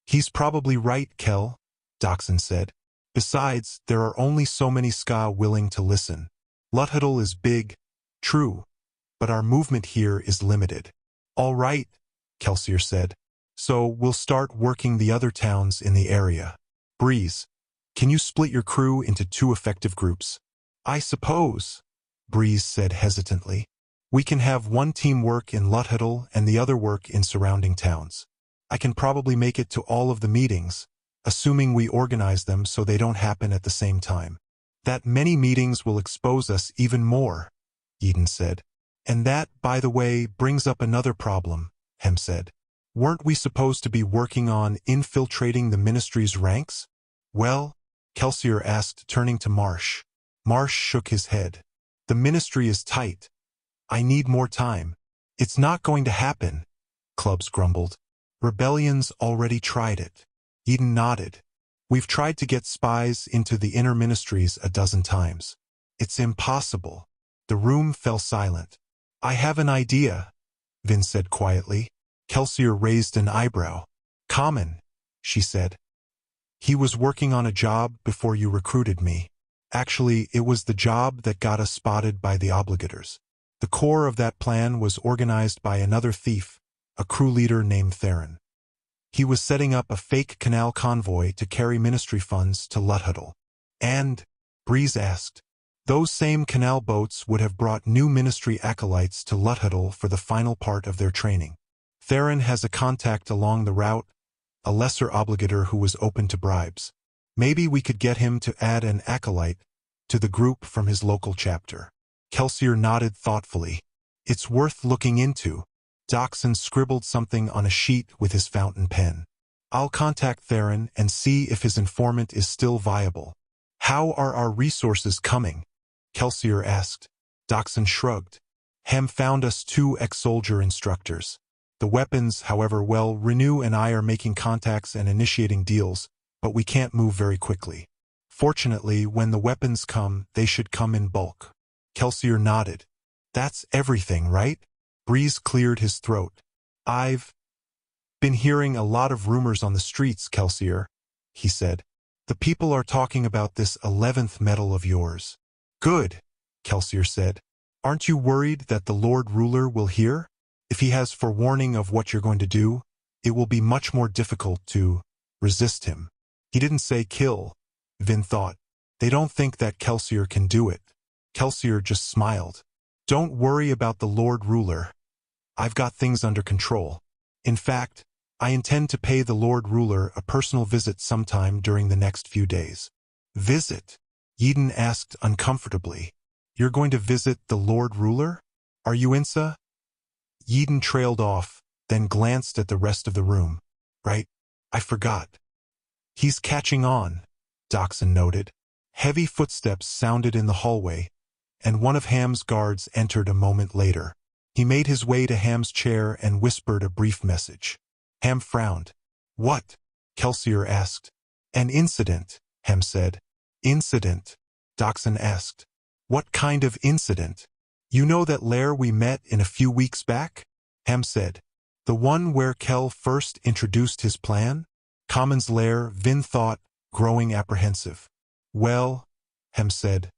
He's probably right, Kel, Doxson said. Besides, there are only so many skaa willing to listen. Luthadel is big, true, but our movement here is limited. All right, Kelsier said. So we'll start working the other towns in the area. Breeze, can you split your crew into 2 effective groups? I suppose, Breeze said hesitantly. We can have one team work in Luthadel and the other work in surrounding towns. I can probably make it to all of the meetings, assuming we organize them so they don't happen at the same time. That many meetings will expose us even more, Eden said. And that, by the way, brings up another problem, Hem said. Weren't we supposed to be working on infiltrating the ministry's ranks? Well, Kelsier asked, turning to Marsh. Marsh shook his head. The ministry is tight. I need more time. It's not going to happen, Clubs grumbled. Rebellion's already tried it. Eden nodded. We've tried to get spies into the inner ministries a dozen times. It's impossible. The room fell silent. I have an idea, Vin said quietly. Kelsier raised an eyebrow. Common, she said. He was working on a job before you recruited me. Actually, it was the job that got us spotted by the obligators. The core of that plan was organized by another thief, a crew leader named Theron. He was setting up a fake canal convoy to carry ministry funds to Luthadel. And, Breeze asked, those same canal boats would have brought new ministry acolytes to Luthadel for the final part of their training. Theron has a contact along the route, a lesser obligator who was open to bribes. Maybe we could get him to add an acolyte to the group from his local chapter. Kelsier nodded thoughtfully. It's worth looking into. Doxson scribbled something on a sheet with his fountain pen. I'll contact Theron and see if his informant is still viable. How are our resources coming? Kelsier asked. Doxson shrugged. Hem found us 2 ex-soldier instructors. The weapons, however, well, Renew and I are making contacts and initiating deals, but we can't move very quickly. Fortunately, when the weapons come, they should come in bulk. Kelsier nodded. That's everything, right? Breeze cleared his throat. I've Been hearing a lot of rumors on the streets, Kelsier, he said. The people are talking about this 11th medal of yours. Good, Kelsier said. Aren't you worried that the Lord Ruler will hear? If he has forewarning of what you're going to do, it will be much more difficult to resist him. He didn't say kill, Vin thought. They don't think that Kelsier can do it. Kelsier just smiled. Don't worry about the Lord Ruler. I've got things under control. In fact, I intend to pay the Lord Ruler a personal visit sometime during the next few days. Visit? Eden asked uncomfortably. You're going to visit the Lord Ruler? Are you Insa? Eden trailed off, then glanced at the rest of the room. Right? I forgot. He's catching on, Doxson noted. Heavy footsteps sounded in the hallway, and one of Ham's guards entered a moment later. He made his way to Ham's chair and whispered a brief message. Ham frowned. What? Kelsier asked. An incident, Ham said. Incident? Doxson asked. What kind of incident? You know that lair we met in a few weeks back? Ham said. The one where Kel first introduced his plan? Common's lair, Vin thought, growing apprehensive. Well, Ham said.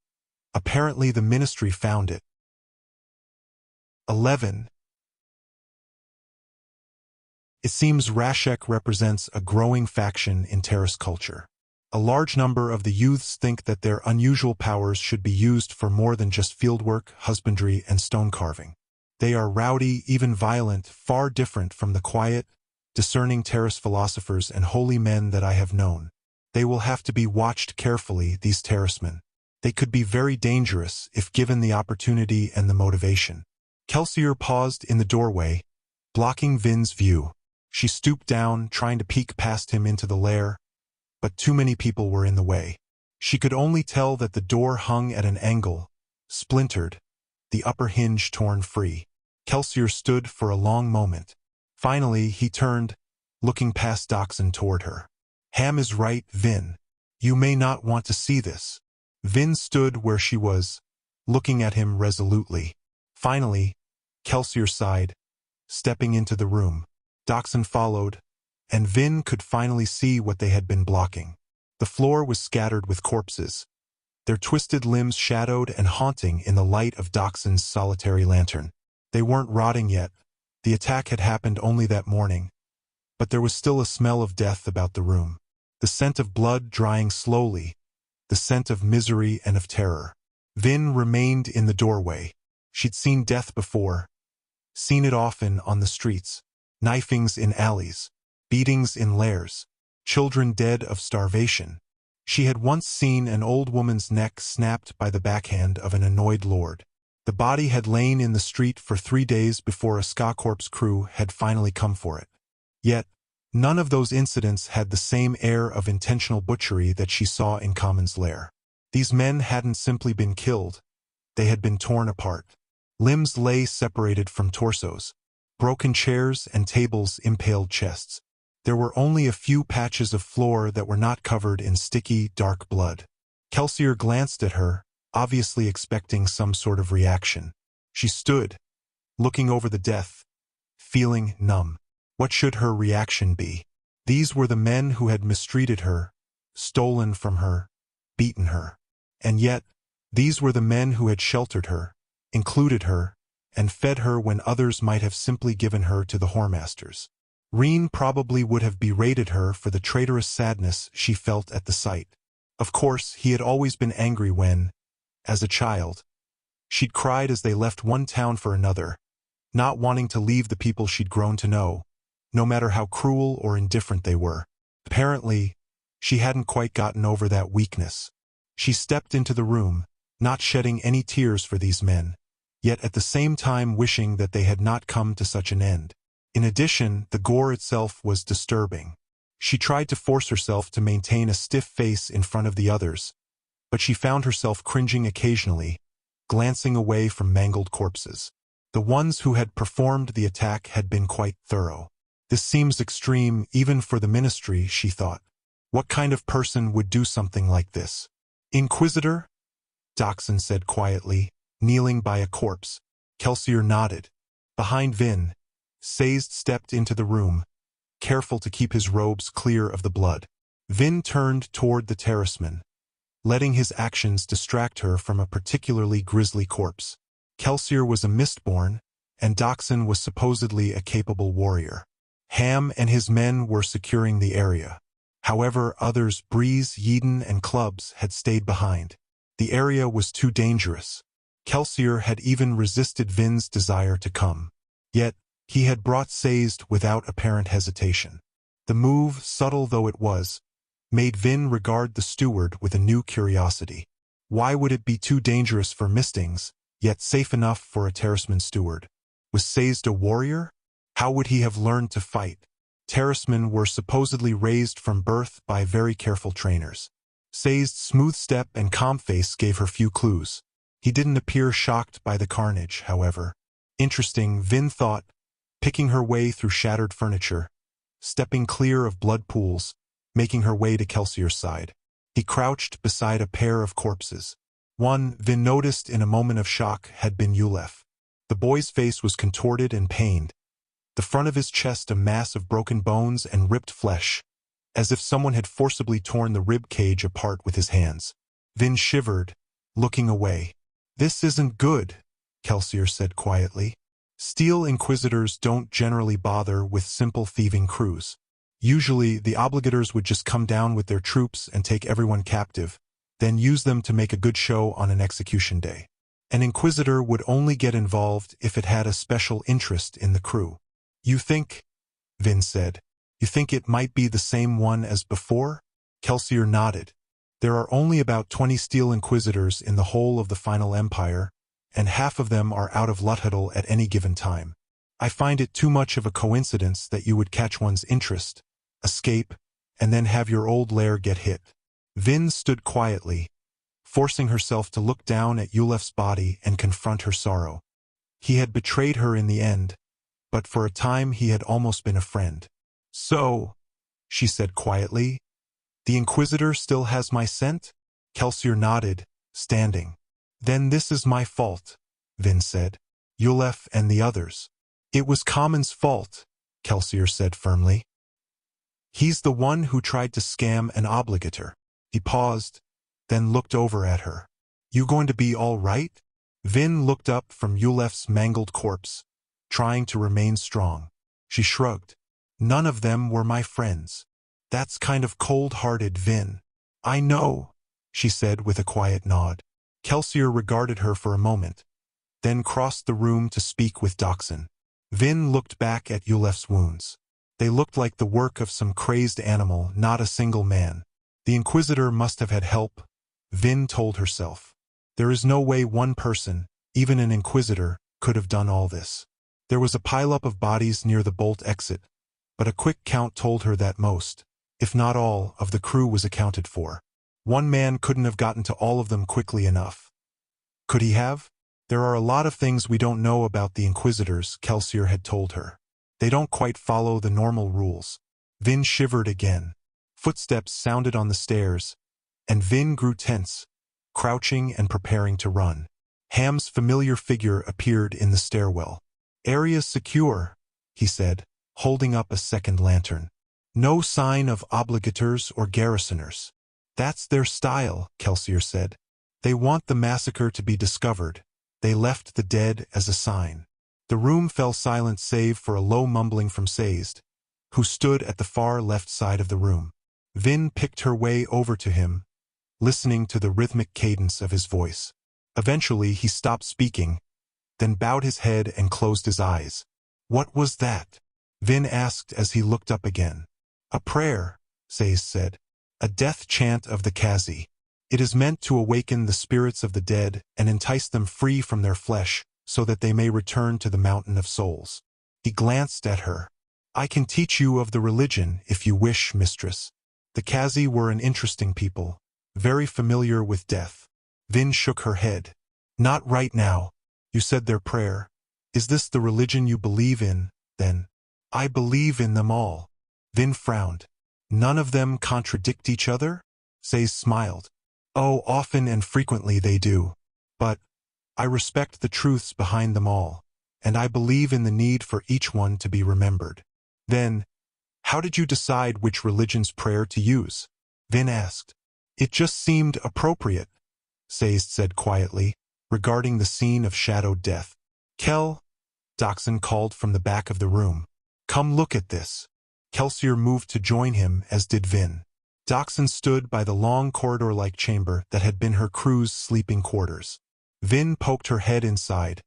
Apparently the ministry found it. 11. It seems Rashek represents a growing faction in Terrace culture. A large number of the youths think that their unusual powers should be used for more than just fieldwork, husbandry, and stone carving. They are rowdy, even violent, far different from the quiet, discerning Terrace philosophers and holy men that I have known. They will have to be watched carefully, these Terracemen. They could be very dangerous if given the opportunity and the motivation. Kelsier paused in the doorway, blocking Vin's view. She stooped down, trying to peek past him into the lair, but too many people were in the way. She could only tell that the door hung at an angle, splintered, the upper hinge torn free. Kelsier stood for a long moment. Finally, he turned, looking past Doxson toward her. Ham is right, Vin. You may not want to see this. Vin stood where she was, looking at him resolutely. Finally, Kelsier sighed, stepping into the room. Doxson followed, and Vin could finally see what they had been blocking. The floor was scattered with corpses, their twisted limbs shadowed and haunting in the light of Doxson's solitary lantern. They weren't rotting yet. The attack had happened only that morning, but there was still a smell of death about the room. The scent of blood drying slowly, the scent of misery and of terror. Vin remained in the doorway. She'd seen death before, seen it often on the streets, knifings in alleys, beatings in lairs, children dead of starvation. She had once seen an old woman's neck snapped by the backhand of an annoyed lord. The body had lain in the street for 3 days before a skaa corps crew had finally come for it. Yet, none of those incidents had the same air of intentional butchery that she saw in Common's lair. These men hadn't simply been killed, they had been torn apart. Limbs lay separated from torsos, broken chairs and tables impaled chests. There were only a few patches of floor that were not covered in sticky, dark blood. Kelsier glanced at her, obviously expecting some sort of reaction. She stood, looking over the death, feeling numb. What should her reaction be? These were the men who had mistreated her, stolen from her, beaten her. And yet, these were the men who had sheltered her, included her, and fed her when others might have simply given her to the whoremasters. Reen probably would have berated her for the traitorous sadness she felt at the sight. Of course, he had always been angry when, as a child, she'd cried as they left one town for another, not wanting to leave the people she'd grown to know, no matter how cruel or indifferent they were. Apparently, she hadn't quite gotten over that weakness. She stepped into the room, not shedding any tears for these men, yet at the same time wishing that they had not come to such an end. In addition, the gore itself was disturbing. She tried to force herself to maintain a stiff face in front of the others, but she found herself cringing occasionally, glancing away from mangled corpses. The ones who had performed the attack had been quite thorough. This seems extreme even for the ministry, she thought. What kind of person would do something like this? Inquisitor? Doxson said quietly, kneeling by a corpse. Kelsier nodded. Behind Vin, Sazed stepped into the room, careful to keep his robes clear of the blood. Vin turned toward the terraceman, letting his actions distract her from a particularly grisly corpse. Kelsier was a Mistborn, and Doxson was supposedly a capable warrior. Ham and his men were securing the area. However, others, Breeze, Yeadon, and Clubs, had stayed behind. The area was too dangerous. Kelsier had even resisted Vin's desire to come. Yet, he had brought Sazed without apparent hesitation. The move, subtle though it was, made Vin regard the steward with a new curiosity. Why would it be too dangerous for Mistings, yet safe enough for a terraceman steward? Was Sazed a warrior? How would he have learned to fight? Terracemen were supposedly raised from birth by very careful trainers. Sazed's smooth step and calm face gave her few clues. He didn't appear shocked by the carnage, however. Interesting, Vin thought, picking her way through shattered furniture, stepping clear of blood pools, making her way to Kelsier's side. He crouched beside a pair of corpses. One, Vin noticed in a moment of shock, had been Ulef. The boy's face was contorted and pained, the front of his chest a mass of broken bones and ripped flesh, as if someone had forcibly torn the rib cage apart with his hands. Vin shivered, looking away. "This isn't good," Kelsier said quietly. "Steel Inquisitors don't generally bother with simple thieving crews. Usually, the obligators would just come down with their troops and take everyone captive, then use them to make a good show on an execution day. An Inquisitor would only get involved if it had a special interest in the crew." "You think," Vin said, "you think it might be the same one as before?" Kelsier nodded. "There are only about 20 Steel Inquisitors in the whole of the Final Empire, and half of them are out of Luthadel at any given time. I find it too much of a coincidence that you would catch one's interest, escape, and then have your old lair get hit." Vin stood quietly, forcing herself to look down at Ulef's body and confront her sorrow. He had betrayed her in the end, but for a time he had almost been a friend. "So," she said quietly, "the Inquisitor still has my scent?" Kelsier nodded, standing. "Then this is my fault," Vin said. "Ulef and the others." "It was Common's fault," Kelsier said firmly. "He's the one who tried to scam an obligator." He paused, then looked over at her. "You going to be all right?" Vin looked up from Ulef's mangled corpse, trying to remain strong. She shrugged. "None of them were my friends." "That's kind of cold-hearted, Vin." "I know," she said with a quiet nod. Kelsier regarded her for a moment, then crossed the room to speak with Doxson. Vin looked back at Ulef's wounds. They looked like the work of some crazed animal, not a single man. The Inquisitor must have had help, Vin told herself. There is no way one person, even an Inquisitor, could have done all this. There was a pileup of bodies near the bolt exit, but a quick count told her that most, if not all, of the crew was accounted for. One man couldn't have gotten to all of them quickly enough. Could he have? "There are a lot of things we don't know about the Inquisitors," Kelsier had told her. "They don't quite follow the normal rules." Vin shivered again. Footsteps sounded on the stairs, and Vin grew tense, crouching and preparing to run. Ham's familiar figure appeared in the stairwell. "Area secure," he said, holding up a second lantern. "No sign of obligators or garrisoners." "That's their style," Kelsier said. "They want the massacre to be discovered. They left the dead as a sign." The room fell silent save for a low mumbling from Sazed, who stood at the far left side of the room. Vin picked her way over to him, listening to the rhythmic cadence of his voice. Eventually he stopped speaking, then bowed his head and closed his eyes. "What was that?" Vin asked as he looked up again. "A prayer," Sazed said. "A death chant of the Kazi. It is meant to awaken the spirits of the dead and entice them free from their flesh so that they may return to the mountain of souls." He glanced at her. "I can teach you of the religion if you wish, mistress." The Kazi were an interesting people, very familiar with death. Vin shook her head. "Not right now. You said their prayer. Is this the religion you believe in, then?" "I believe in them all." Vin frowned. "None of them contradict each other?" Sazed smiled. "Oh, often and frequently they do. But I respect the truths behind them all, and I believe in the need for each one to be remembered." Then, How did you decide which religion's prayer to use? Vin asked. It just seemed appropriate, Sazed said quietly, regarding the scene of shadowed death. Kel, Doxson called from the back of the room. Come look at this. Kelsier moved to join him, as did Vin. Doxson stood by the long corridor-like chamber that had been her crew's sleeping quarters. Vin poked her head inside,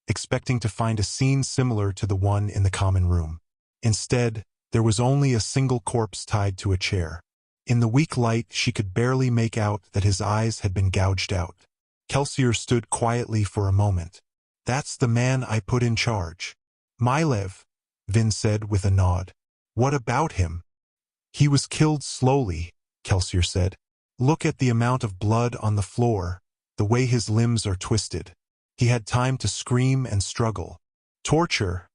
expecting to find a scene similar to the one in the common room. Instead, there was only a single corpse tied to a chair. In the weak light, she could barely make out that his eyes had been gouged out. Kelsier stood quietly for a moment. That's the man I put in charge. Mylev, Vin said with a nod. What about him? He was killed slowly, Kelsier said. Look at the amount of blood on the floor, the way his limbs are twisted. He had time to scream and struggle. Torture,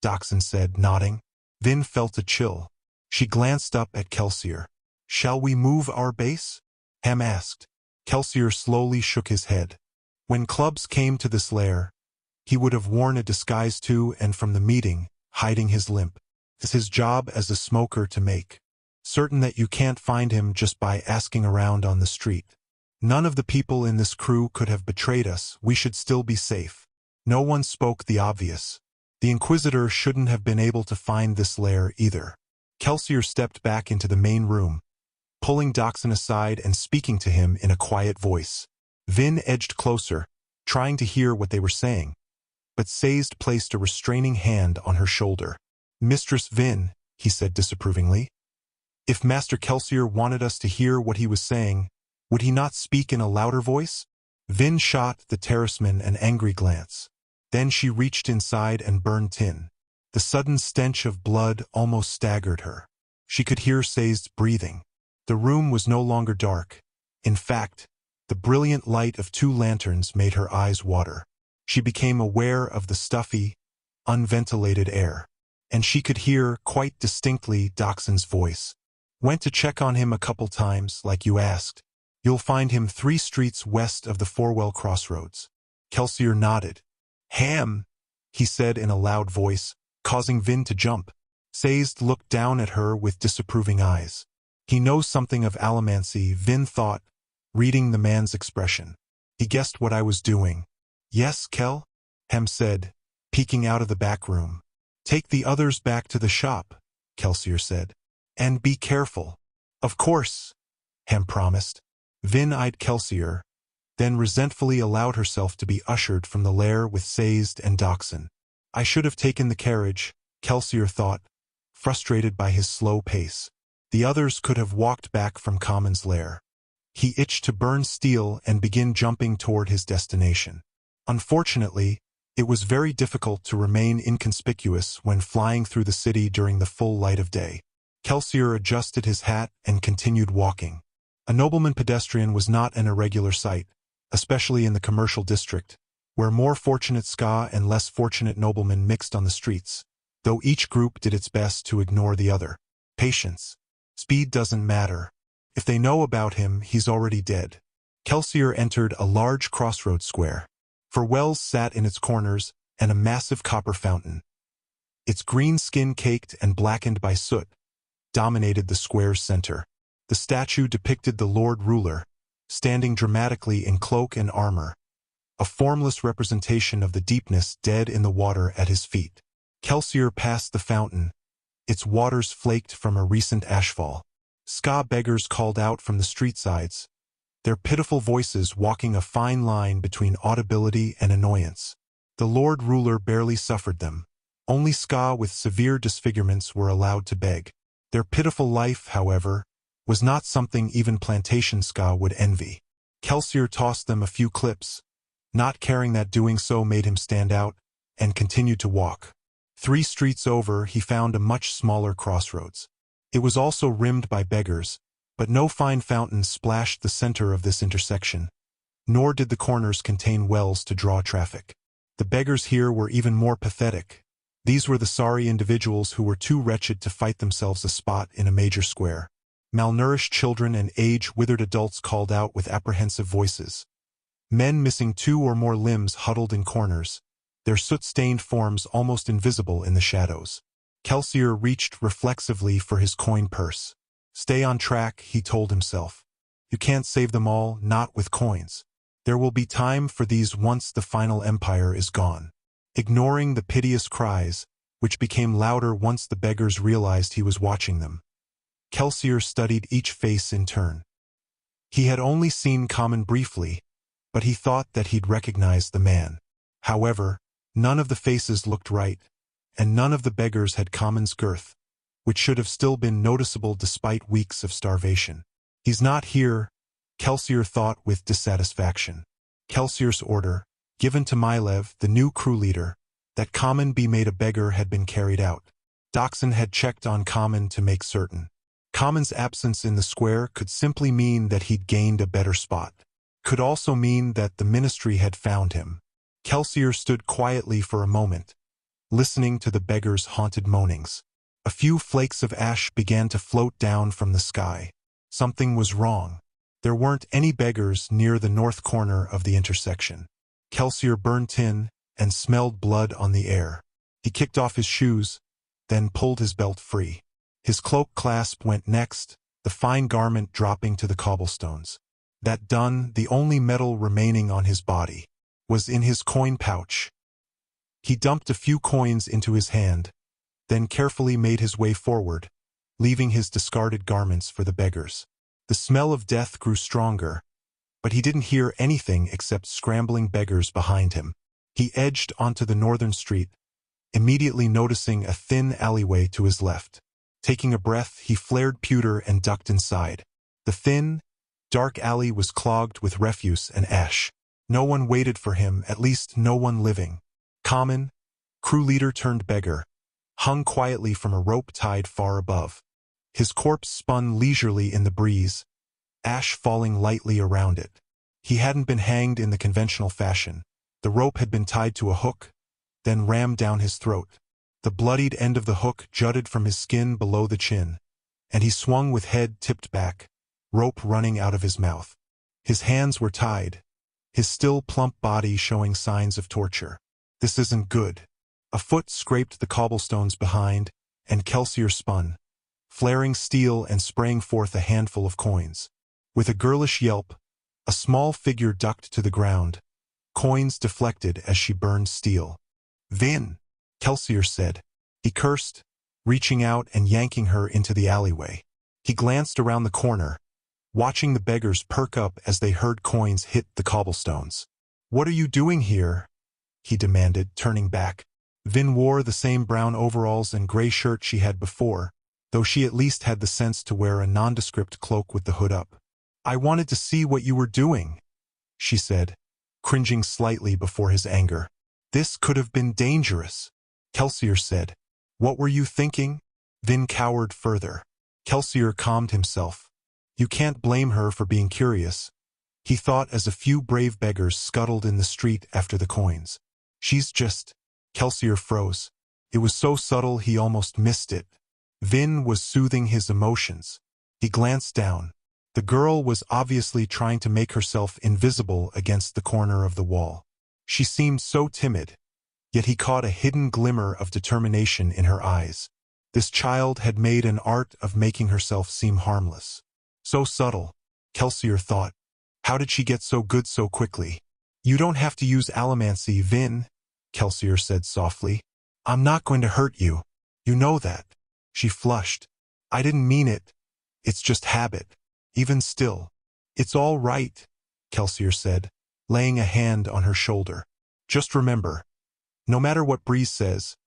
Doxson said, nodding. Vin felt a chill. She glanced up at Kelsier. Shall we move our base? Hem asked. Kelsier slowly shook his head. When Clubs came to this lair, he would have worn a disguise to and from the meeting, hiding his limp. It's his job as a smoker to make certain that you can't find him just by asking around on the street. None of the people in this crew could have betrayed us. We should still be safe. No one spoke the obvious. The Inquisitor shouldn't have been able to find this lair either. Kelsier stepped back into the main room, pulling Doxson aside and speaking to him in a quiet voice. Vin edged closer, trying to hear what they were saying, but Sazed placed a restraining hand on her shoulder. Mistress Vin, he said disapprovingly. If Master Kelsier wanted us to hear what he was saying, would he not speak in a louder voice? Vin shot the terraceman an angry glance. Then she reached inside and burned tin. The sudden stench of blood almost staggered her. She could hear Sazed breathing. The room was no longer dark. In fact, the brilliant light of 2 lanterns made her eyes water. She became aware of the stuffy, unventilated air. And she could hear, quite distinctly, Doxson's voice. Went to check on him a couple times, like you asked. You'll find him 3 streets west of the Forwell Crossroads. Kelsier nodded. Ham, he said in a loud voice, causing Vin to jump. Sazed looked down at her with disapproving eyes. He knows something of Allomancy, Vin thought, reading the man's expression. He guessed what I was doing. Yes, Kel? Ham said, peeking out of the back room. Take the others back to the shop, Kelsier said. And be careful. Of course, Ham promised. Vin eyed Kelsier, then resentfully allowed herself to be ushered from the lair with Sazed and Doxson. I should have taken the carriage, Kelsier thought, frustrated by his slow pace. The others could have walked back from Common's lair. He itched to burn steel and begin jumping toward his destination. Unfortunately, it was very difficult to remain inconspicuous when flying through the city during the full light of day. Kelsier adjusted his hat and continued walking. A nobleman pedestrian was not an irregular sight, especially in the commercial district, where more fortunate skaa and less fortunate noblemen mixed on the streets, though each group did its best to ignore the other. Patience. Speed doesn't matter. If they know about him, he's already dead. Kelsier entered a large crossroads square. For wells sat in its corners, and a massive copper fountain, its green skin caked and blackened by soot, dominated the square's center. The statue depicted the Lord Ruler, standing dramatically in cloak and armor, a formless representation of the deepness dead in the water at his feet. Kelsier passed the fountain, its waters flaked from a recent ashfall. Skaa beggars called out from the street sides, their pitiful voices walking a fine line between audibility and annoyance. The Lord Ruler barely suffered them. Only skaa with severe disfigurements were allowed to beg. Their pitiful life, however, was not something even plantation skaa would envy. Kelsier tossed them a few clips, not caring that doing so made him stand out, and continued to walk. 3 streets over, he found a much smaller crossroads. It was also rimmed by beggars, but no fine fountain splashed the center of this intersection, nor did the corners contain wells to draw traffic. The beggars here were even more pathetic. These were the sorry individuals who were too wretched to fight themselves a spot in a major square. Malnourished children and age-withered adults called out with apprehensive voices. Men missing 2 or more limbs huddled in corners, their soot-stained forms almost invisible in the shadows. Kelsier reached reflexively for his coin purse. Stay on track, he told himself. You can't save them all, not with coins. There will be time for these once the final empire is gone. Ignoring the piteous cries, which became louder once the beggars realized he was watching them, Kelsier studied each face in turn. He had only seen Common briefly, but he thought that he'd recognized the man. However, none of the faces looked right, and none of the beggars had Common's girth, which should have still been noticeable despite weeks of starvation. He's not here, Kelsier thought with dissatisfaction. Kelsier's order, given to Milev, the new crew leader, that Common be made a beggar had been carried out. Doxson had checked on Common to make certain. Common's absence in the square could simply mean that he'd gained a better spot. Could also mean that the ministry had found him. Kelsier stood quietly for a moment, listening to the beggars' haunted moanings. A few flakes of ash began to float down from the sky. Something was wrong. There weren't any beggars near the north corner of the intersection. Kelsier burned tin and smelled blood on the air. He kicked off his shoes, then pulled his belt free. His cloak clasp went next, the fine garment dropping to the cobblestones. That done, the only metal remaining on his body was in his coin pouch. He dumped a few coins into his hand, then carefully made his way forward, leaving his discarded garments for the beggars. The smell of death grew stronger, but he didn't hear anything except scrambling beggars behind him. He edged onto the northern street, immediately noticing a thin alleyway to his left. Taking a breath, he flared pewter and ducked inside. The thin, dark alley was clogged with refuse and ash. No one waited for him, at least no one living. Common, crew leader turned beggar, hung quietly from a rope tied far above. His corpse spun leisurely in the breeze, ash falling lightly around it. He hadn't been hanged in the conventional fashion. The rope had been tied to a hook, then rammed down his throat. The bloodied end of the hook jutted from his skin below the chin, and he swung with head tipped back, rope running out of his mouth. His hands were tied, his still plump body showing signs of torture. This isn't good. A foot scraped the cobblestones behind, and Kelsier spun, flaring steel and spraying forth a handful of coins. With a girlish yelp, a small figure ducked to the ground. Coins deflected as she burned steel. "Vin," Kelsier said. He cursed, reaching out and yanking her into the alleyway. He glanced around the corner, watching the beggars perk up as they heard coins hit the cobblestones. "What are you doing here?" he demanded, turning back. Vin wore the same brown overalls and gray shirt she had before, though she at least had the sense to wear a nondescript cloak with the hood up. "I wanted to see what you were doing," she said, cringing slightly before his anger. "This could have been dangerous," Kelsier said. "What were you thinking?" Vin cowered further. Kelsier calmed himself. You can't blame her for being curious, he thought as a few brave beggars scuttled in the street after the coins. She's just... Kelsier froze. It was so subtle he almost missed it. Vin was soothing his emotions. He glanced down. The girl was obviously trying to make herself invisible against the corner of the wall. She seemed so timid, yet he caught a hidden glimmer of determination in her eyes. This child had made an art of making herself seem harmless. So subtle, Kelsier thought. How did she get so good so quickly? "You don't have to use Allomancy, Vin," Kelsier said softly. "I'm not going to hurt you. You know that." She flushed. "I didn't mean it. It's just habit. Even still." "It's all right," Kelsier said, laying a hand on her shoulder. "Just remember, no matter what Breeze says,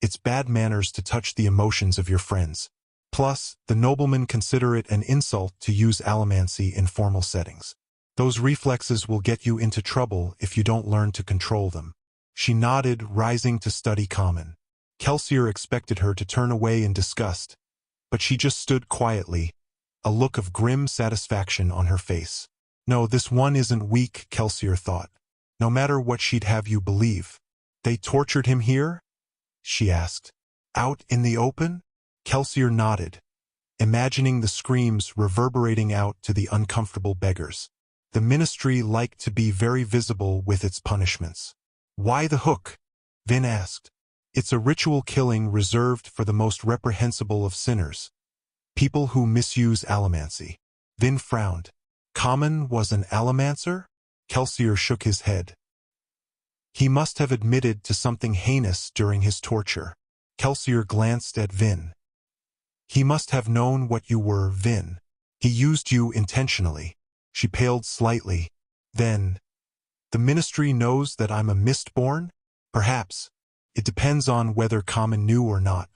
it's bad manners to touch the emotions of your friends. Plus, the noblemen consider it an insult to use Allomancy in formal settings. Those reflexes will get you into trouble if you don't learn to control them." She nodded, rising to study Common. Kelsier expected her to turn away in disgust, but she just stood quietly, a look of grim satisfaction on her face. "No, this one isn't weak," Kelsier thought. "No matter what she'd have you believe." "They tortured him here?" she asked. "Out in the open?" Kelsier nodded, imagining the screams reverberating out to the uncomfortable beggars. The ministry liked to be very visible with its punishments. "Why the hook?" Vin asked. It's a ritual killing reserved for the most reprehensible of sinners, people who misuse allomancy. Vin frowned. Common was an allomancer? Kelsier shook his head. He must have admitted to something heinous during his torture. Kelsier glanced at Vin. He must have known what you were, Vin. He used you intentionally. She paled slightly. Then, the ministry knows that I'm a Mistborn? Perhaps. It depends on whether Common knew or not.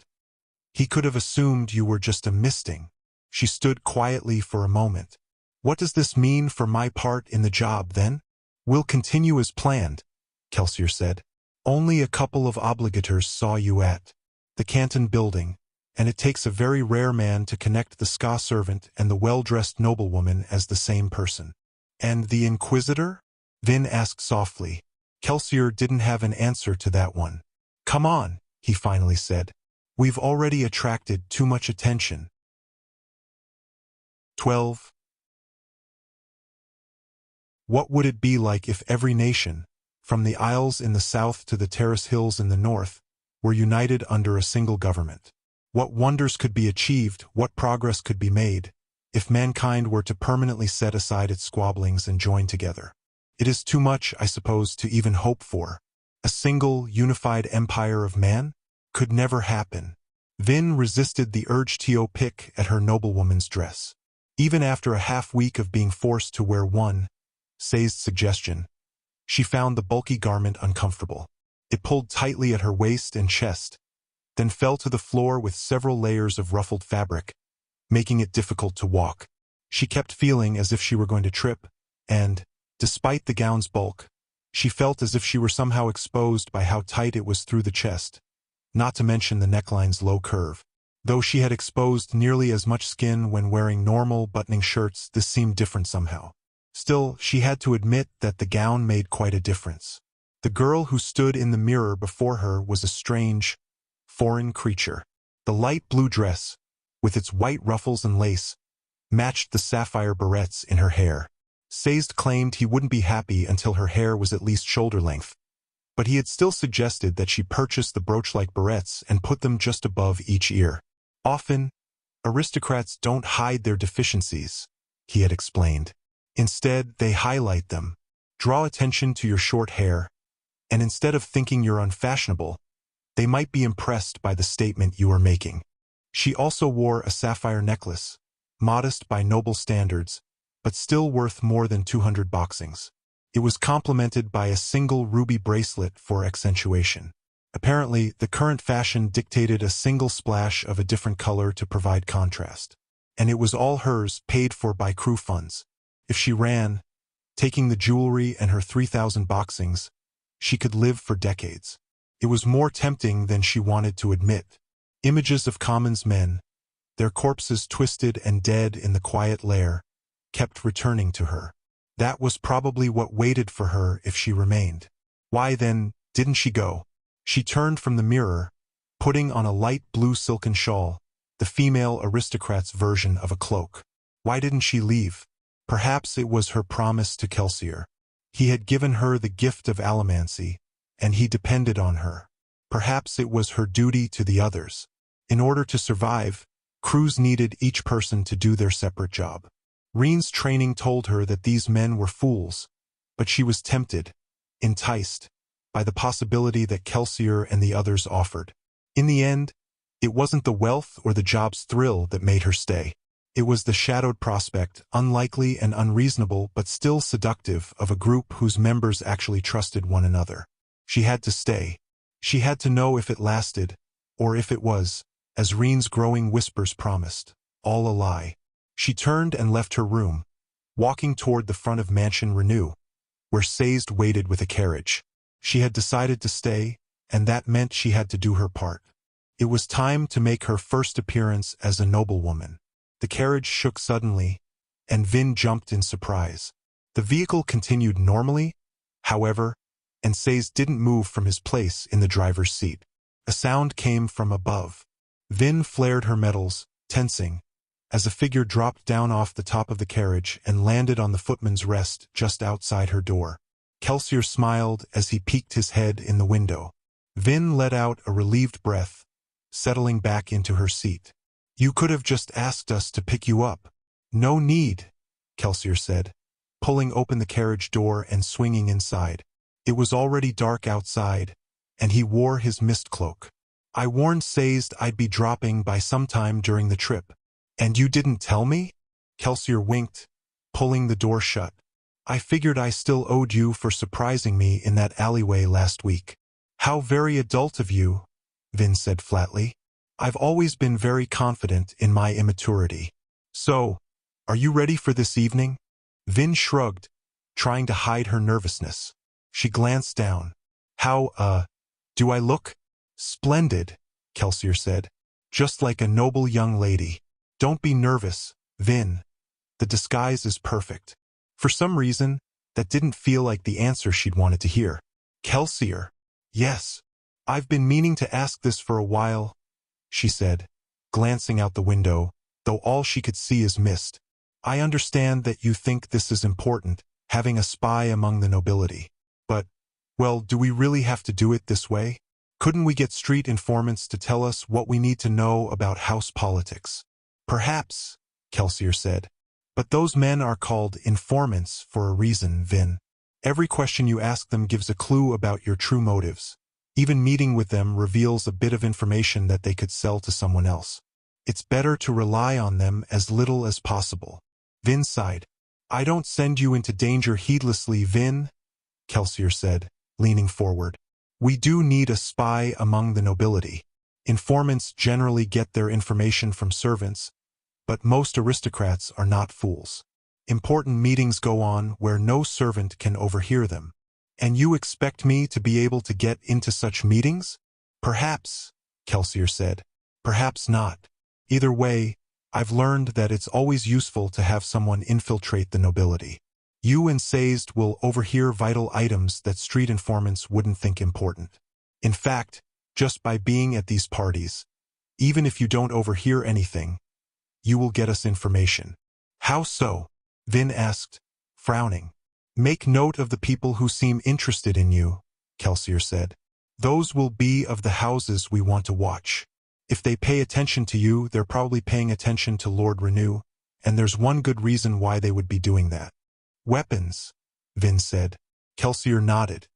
He could have assumed you were just a misting. She stood quietly for a moment. What does this mean for my part in the job, then? We'll continue as planned, Kelsier said. Only a couple of obligators saw you at the Canton building, and it takes a very rare man to connect the skaa servant and the well-dressed noblewoman as the same person. And the Inquisitor? Vin asked softly. Kelsier didn't have an answer to that one. Come on, he finally said. We've already attracted too much attention. 12. What would it be like if every nation, from the Isles in the south to the Terrace Hills in the north, were united under a single government? What wonders could be achieved, what progress could be made, if mankind were to permanently set aside its squabblings and join together? It is too much, I suppose, to even hope for. A single, unified empire of man? Could never happen. Vin resisted the urge to pick at her noblewoman's dress. Even after a half-week of being forced to wear one, Say's suggestion, she found the bulky garment uncomfortable. It pulled tightly at her waist and chest, then fell to the floor with several layers of ruffled fabric, making it difficult to walk. She kept feeling as if she were going to trip, and, despite the gown's bulk, she felt as if she were somehow exposed by how tight it was through the chest, not to mention the neckline's low curve. Though she had exposed nearly as much skin when wearing normal buttoning shirts, this seemed different somehow. Still, she had to admit that the gown made quite a difference. The girl who stood in the mirror before her was a strange, foreign creature. The light blue dress, with its white ruffles and lace, matched the sapphire barrettes in her hair. Say's claimed he wouldn't be happy until her hair was at least shoulder length, but he had still suggested that she purchase the brooch-like barrettes and put them just above each ear. Often, aristocrats don't hide their deficiencies, he had explained. Instead, they highlight them, draw attention to your short hair, and instead of thinking you're unfashionable, they might be impressed by the statement you are making. She also wore a sapphire necklace, modest by noble standards, but still worth more than 200 boxings. It was complemented by a single ruby bracelet for accentuation. Apparently, the current fashion dictated a single splash of a different color to provide contrast. And it was all hers, paid for by crew funds. If she ran, taking the jewelry and her 3,000 boxings, she could live for decades. It was more tempting than she wanted to admit. Images of Common's men, their corpses twisted and dead in the quiet lair, kept returning to her. That was probably what waited for her if she remained. Why then, didn't she go? She turned from the mirror, putting on a light blue silken shawl, the female aristocrat's version of a cloak. Why didn't she leave? Perhaps it was her promise to Kelsier. He had given her the gift of allomancy, and he depended on her. Perhaps it was her duty to the others. In order to survive, crews needed each person to do their separate job. Reen's training told her that these men were fools, but she was tempted, enticed, by the possibility that Kelsier and the others offered. In the end, it wasn't the wealth or the job's thrill that made her stay. It was the shadowed prospect, unlikely and unreasonable but still seductive, of a group whose members actually trusted one another. She had to stay. She had to know if it lasted, or if it was, as Reen's growing whispers promised, all a lie. She turned and left her room, walking toward the front of Mansion Renew, where Say's waited with a carriage. She had decided to stay, and that meant she had to do her part. It was time to make her first appearance as a noblewoman. The carriage shook suddenly, and Vin jumped in surprise. The vehicle continued normally, however, and Say's didn't move from his place in the driver's seat. A sound came from above. Vin flared her metals, tensing, as a figure dropped down off the top of the carriage and landed on the footman's rest just outside her door. Kelsier smiled as he peeked his head in the window. Vin let out a relieved breath, settling back into her seat. You could have just asked us to pick you up. No need, Kelsier said, pulling open the carriage door and swinging inside. It was already dark outside, and he wore his mist cloak. I warned Sazed I'd be dropping by sometime during the trip. And you didn't tell me? Kelsier winked, pulling the door shut. I figured I still owed you for surprising me in that alleyway last week. How very adult of you, Vin said flatly. I've always been very confident in my immaturity. So, are you ready for this evening? Vin shrugged, trying to hide her nervousness. She glanced down. How, do I look? Splendid, Kelsier said. Just like a noble young lady. Don't be nervous, Vin. The disguise is perfect. For some reason, that didn't feel like the answer she'd wanted to hear. Kelsier. Yes. I've been meaning to ask this for a while, she said, glancing out the window, though all she could see is mist. I understand that you think this is important, having a spy among the nobility. But, well, do we really have to do it this way? Couldn't we get street informants to tell us what we need to know about house politics? Perhaps, Kelsier said. But those men are called informants for a reason, Vin. Every question you ask them gives a clue about your true motives. Even meeting with them reveals a bit of information that they could sell to someone else. It's better to rely on them as little as possible. Vin sighed. I don't send you into danger heedlessly, Vin, Kelsier said, leaning forward. We do need a spy among the nobility. Informants generally get their information from servants, but most aristocrats are not fools. Important meetings go on where no servant can overhear them. And you expect me to be able to get into such meetings? Perhaps, Kelsier said. Perhaps not. Either way, I've learned that it's always useful to have someone infiltrate the nobility. You and Sazed will overhear vital items that street informants wouldn't think important. In fact, just by being at these parties, even if you don't overhear anything, you will get us information. How so? Vin asked, frowning. Make note of the people who seem interested in you, Kelsier said. Those will be of the houses we want to watch. If they pay attention to you, they're probably paying attention to Lord Renew, and there's one good reason why they would be doing that. Weapons, Vin said. Kelsier nodded.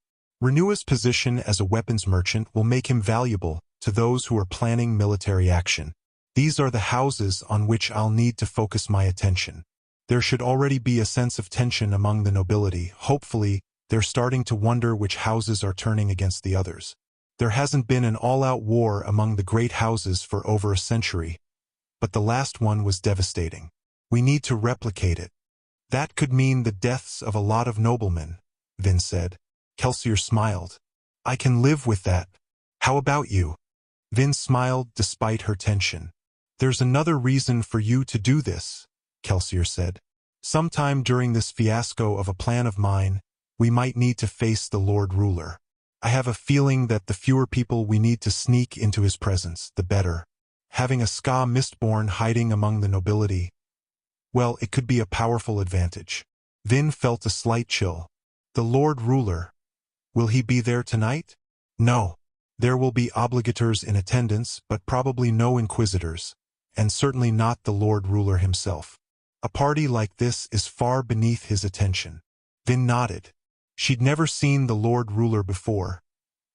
Renew's position as a weapons merchant will make him valuable to those who are planning military action. These are the houses on which I'll need to focus my attention. There should already be a sense of tension among the nobility. Hopefully, they're starting to wonder which houses are turning against the others. There hasn't been an all-out war among the great houses for over a century, but the last one was devastating. We need to replicate it. That could mean the deaths of a lot of noblemen, Vin said. Kelsier smiled. I can live with that. How about you? Vin smiled despite her tension. There's another reason for you to do this, Kelsier said. Sometime during this fiasco of a plan of mine, we might need to face the Lord Ruler. I have a feeling that the fewer people we need to sneak into his presence, the better. Having a skaa Mistborn hiding among the nobility, well, it could be a powerful advantage. Vin felt a slight chill. The Lord Ruler. Will he be there tonight? No. There will be obligators in attendance, but probably no inquisitors, and certainly not the Lord Ruler himself. A party like this is far beneath his attention. Vin nodded. She'd never seen the Lord Ruler before.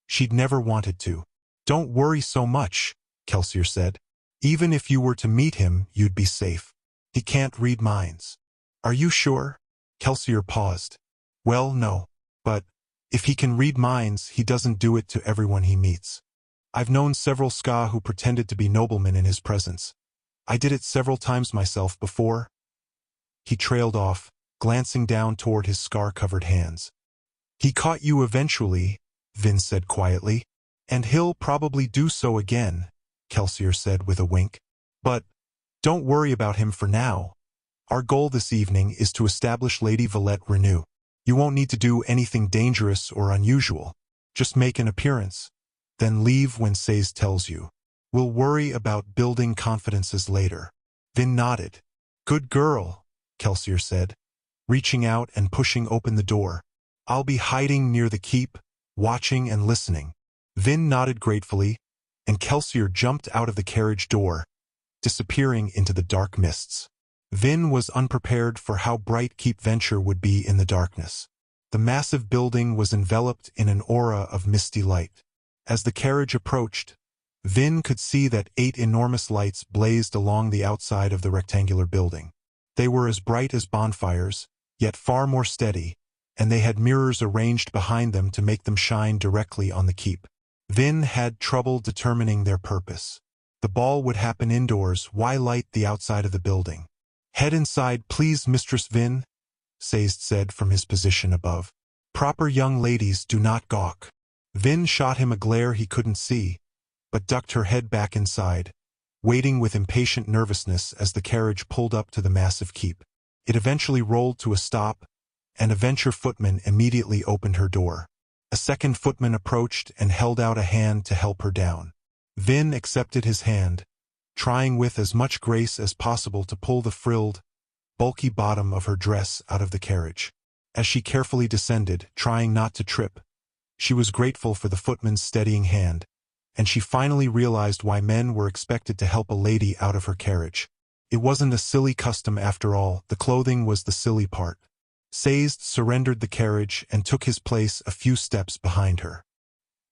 She'd never wanted to. Don't worry so much, Kelsier said. Even if you were to meet him, you'd be safe. He can't read minds. Are you sure? Kelsier paused. Well, no. But if he can read minds, he doesn't do it to everyone he meets. I've known several skaa who pretended to be noblemen in his presence. I did it several times myself before. He trailed off, glancing down toward his scar-covered hands. He caught you eventually, Vin said quietly. And he'll probably do so again, Kelsier said with a wink. But don't worry about him for now. Our goal this evening is to establish Lady Valette Renew. You won't need to do anything dangerous or unusual. Just make an appearance. Then leave when Sazed tells you. We'll worry about building confidences later. Vin nodded. Good girl, Kelsier said, reaching out and pushing open the door. I'll be hiding near the keep, watching and listening. Vin nodded gratefully, and Kelsier jumped out of the carriage door, disappearing into the dark mists. Vin was unprepared for how bright Keep Venture would be in the darkness. The massive building was enveloped in an aura of misty light. As the carriage approached, Vin could see that 8 enormous lights blazed along the outside of the rectangular building. They were as bright as bonfires, yet far more steady, and they had mirrors arranged behind them to make them shine directly on the keep. Vin had trouble determining their purpose. The ball would happen indoors, why light the outside of the building? "Head inside, please, Mistress Vin," Sazed said from his position above. "Proper young ladies do not gawk." Vin shot him a glare he couldn't see, but ducked her head back inside, waiting with impatient nervousness as the carriage pulled up to the massive keep. It eventually rolled to a stop, and a Venture footman immediately opened her door. A second footman approached and held out a hand to help her down. Vin accepted his hand, trying with as much grace as possible to pull the frilled, bulky bottom of her dress out of the carriage. As she carefully descended, trying not to trip, she was grateful for the footman's steadying hand, and she finally realized why men were expected to help a lady out of her carriage. It wasn't a silly custom after all, the clothing was the silly part. Sazed surrendered the carriage and took his place a few steps behind her.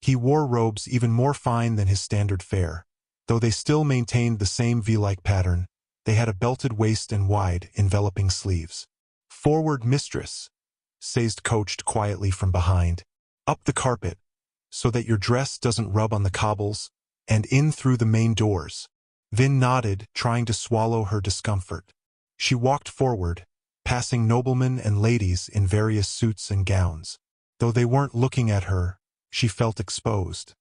He wore robes even more fine than his standard fare. Though they still maintained the same V-like pattern, they had a belted waist and wide, enveloping sleeves. "Forward, mistress," Sazed coached quietly from behind. "Up the carpet, so that your dress doesn't rub on the cobbles, and in through the main doors." Vin nodded, trying to swallow her discomfort. She walked forward, passing noblemen and ladies in various suits and gowns. Though they weren't looking at her, she felt exposed.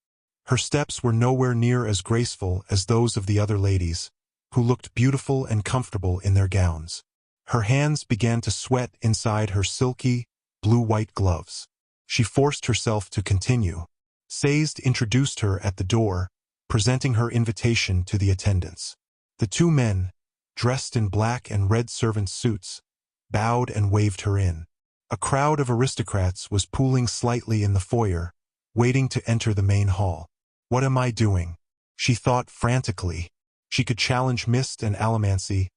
Her steps were nowhere near as graceful as those of the other ladies, who looked beautiful and comfortable in their gowns. Her hands began to sweat inside her silky, blue-white gloves. She forced herself to continue. Sazed introduced her at the door, presenting her invitation to the attendants. The 2 men, dressed in black and red servant suits, bowed and waved her in. A crowd of aristocrats was pooling slightly in the foyer, waiting to enter the main hall. "What am I doing?" she thought frantically. She could challenge mist and allomancy,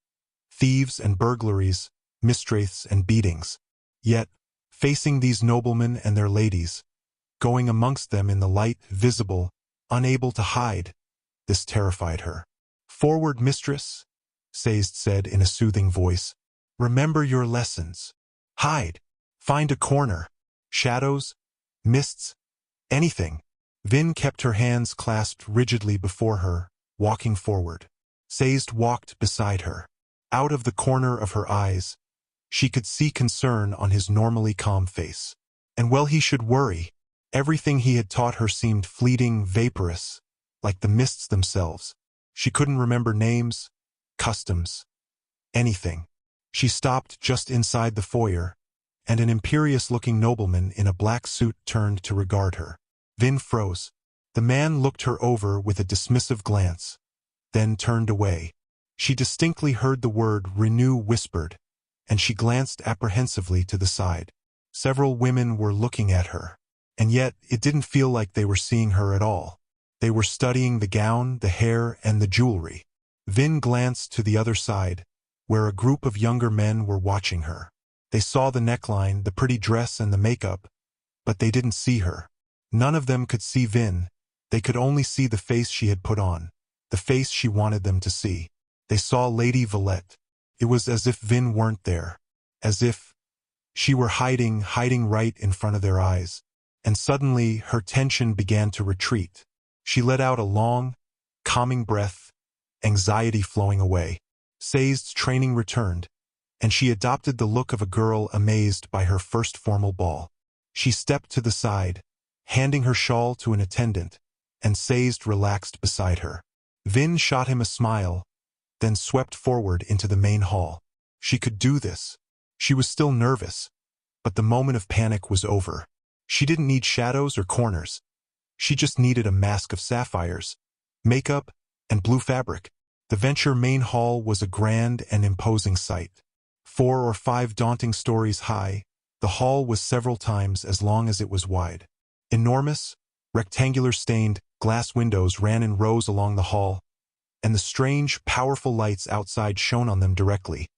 thieves and burglaries, misdraths and beatings. Yet, facing these noblemen and their ladies, going amongst them in the light, visible, unable to hide, this terrified her. "Forward, mistress," Sazed said in a soothing voice. "Remember your lessons. Hide. Find a corner. Shadows, mists, anything." Vin kept her hands clasped rigidly before her, walking forward. Sazed walked beside her. Out of the corner of her eyes, she could see concern on his normally calm face. And well, he should worry. Everything he had taught her seemed fleeting, vaporous, like the mists themselves. She couldn't remember names, customs, anything. She stopped just inside the foyer, and an imperious-looking nobleman in a black suit turned to regard her. Vin froze. The man looked her over with a dismissive glance, then turned away. She distinctly heard the word "renew" whispered, and she glanced apprehensively to the side. Several women were looking at her, and yet it didn't feel like they were seeing her at all. They were studying the gown, the hair, and the jewelry. Vin glanced to the other side, where a group of younger men were watching her. They saw the neckline, the pretty dress, and the makeup, but they didn't see her. None of them could see Vin. They could only see the face she had put on, the face she wanted them to see. They saw Lady Valette. It was as if Vin weren't there, as if she were hiding right in front of their eyes. And suddenly her tension began to retreat. She let out a long, calming breath, anxiety flowing away. Sazed's training returned, and she adopted the look of a girl amazed by her first formal ball. She stepped to the side, handing her shawl to an attendant, and Sazed relaxed beside her. Vin shot him a smile, then swept forward into the main hall. She could do this. She was still nervous, but the moment of panic was over. She didn't need shadows or corners. She just needed a mask of sapphires, makeup, and blue fabric. The Venture main hall was a grand and imposing sight. 4 or 5 daunting stories high, the hall was several times as long as it was wide. Enormous, Rectangular stained glass windows ran in rows along the hall, and the strange, powerful lights outside shone on them directly,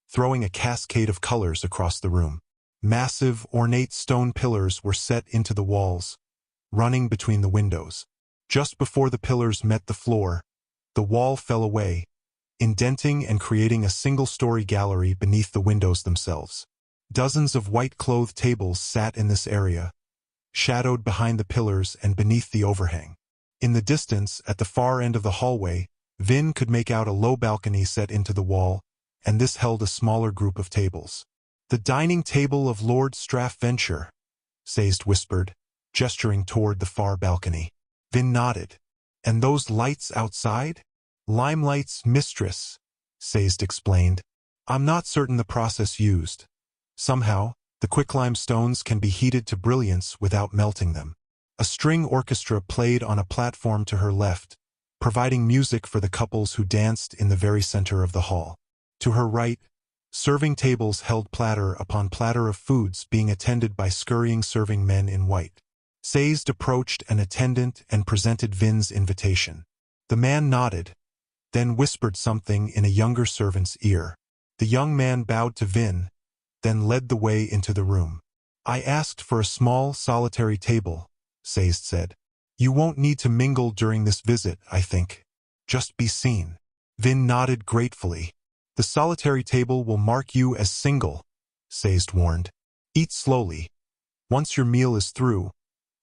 throwing a cascade of colors across the room. Massive, ornate stone pillars were set into the walls, running between the windows. Just before the pillars met the floor, the wall fell away, indenting and creating a single-story gallery beneath the windows themselves. Dozens of white-clothed tables sat in this area, shadowed behind the pillars and beneath the overhang. In the distance, at the far end of the hallway, Vin could make out a low balcony set into the wall, and this held a smaller group of tables. "The dining table of Lord Strathventure," Sazed whispered, gesturing toward the far balcony. Vin nodded. "And those lights outside?" "Limelight's mistress," Sazed explained. "I'm not certain the process used. Somehow, the quicklime stones can be heated to brilliance without melting them." A string orchestra played on a platform to her left, providing music for the couples who danced in the very center of the hall. To her right, serving tables held platter upon platter of foods being attended by scurrying serving men in white. Sazed approached an attendant and presented Vin's invitation. The man nodded, then whispered something in a younger servant's ear. The young man bowed to Vin, then led the way into the room. "I asked for a small, solitary table," Sazed said. "You won't need to mingle during this visit, I think. Just be seen." Vin nodded gratefully. "The solitary table will mark you as single," Sazed warned. "Eat slowly. Once your meal is through,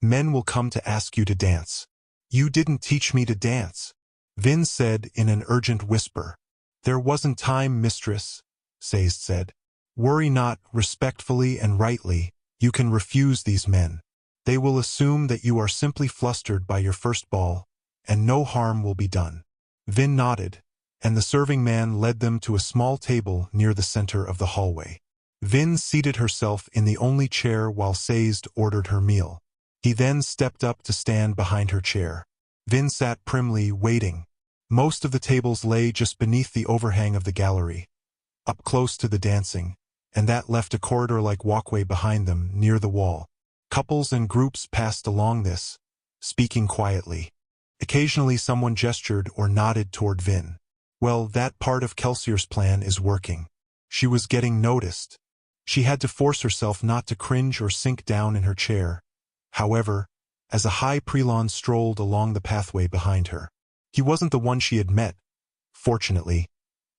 men will come to ask you to dance." "You didn't teach me to dance," Vin said in an urgent whisper. "There wasn't time, mistress," Sazed said. "Worry not, respectfully and rightly, you can refuse these men. They will assume that you are simply flustered by your first ball, and no harm will be done." Vin nodded, and the serving man led them to a small table near the center of the hallway. Vin seated herself in the only chair while Sazed ordered her meal. He then stepped up to stand behind her chair. Vin sat primly, waiting. Most of the tables lay just beneath the overhang of the gallery, up close to the dancing, and that left a corridor-like walkway behind them, near the wall. Couples and groups passed along this, speaking quietly. Occasionally someone gestured or nodded toward Vin. Well, that part of Kelsier's plan is working. She was getting noticed. She had to force herself not to cringe or sink down in her chair. However, as a high prelon strolled along the pathway behind her. He wasn't the one she had met, fortunately,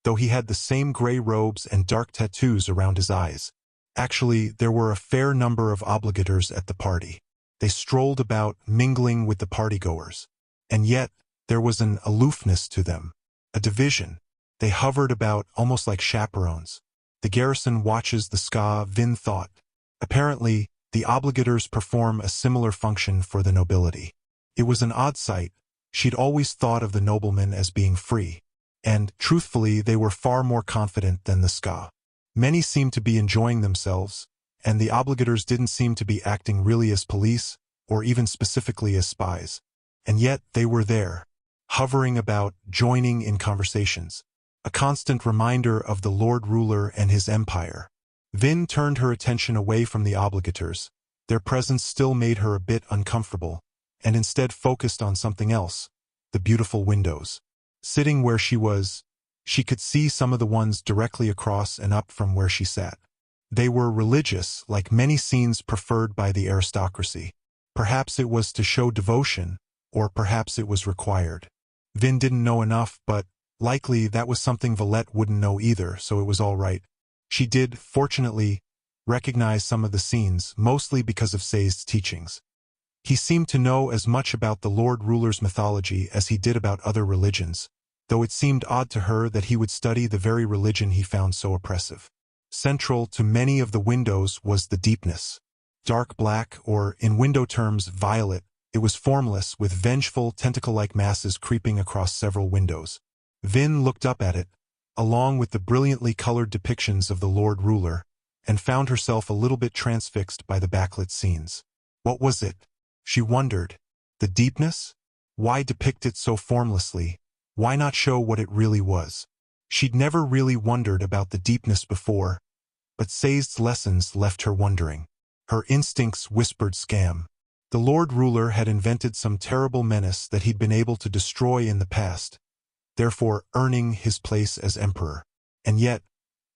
though he had the same gray robes and dark tattoos around his eyes. Actually, there were a fair number of obligators at the party. They strolled about, mingling with the partygoers. And yet, there was an aloofness to them, a division. They hovered about, almost like chaperones. The garrison watches the skaa, Vin thought. Apparently, the obligators perform a similar function for the nobility. It was an odd sight. She'd always thought of the noblemen as being free. And, truthfully, they were far more confident than the skaa. Many seemed to be enjoying themselves, and the obligators didn't seem to be acting really as police, or even specifically as spies. And yet they were there, hovering about, joining in conversations. A constant reminder of the Lord Ruler and his empire. Vin turned her attention away from the obligators. Their presence still made her a bit uncomfortable, and instead focused on something else, the beautiful windows. Sitting where she was, she could see some of the ones directly across and up from where she sat. They were religious, like many scenes preferred by the aristocracy. Perhaps it was to show devotion, or perhaps it was required. Vin didn't know enough, but likely that was something Valette wouldn't know either, so it was all right. She did, fortunately, recognize some of the scenes, mostly because of Sazed's teachings. He seemed to know as much about the Lord Ruler's mythology as he did about other religions, though it seemed odd to her that he would study the very religion he found so oppressive. Central to many of the windows was the deepness. Dark black, or, in window terms, violet, it was formless, with vengeful, tentacle-like masses creeping across several windows. Vin looked up at it, along with the brilliantly colored depictions of the Lord Ruler, and found herself a little bit transfixed by the backlit scenes. What was it? She wondered. The deepness? Why depict it so formlessly? Why not show what it really was? She'd never really wondered about the deepness before, but Sazed's lessons left her wondering. Her instincts whispered scam. The Lord Ruler had invented some terrible menace that he'd been able to destroy in the past, therefore earning his place as emperor. And yet,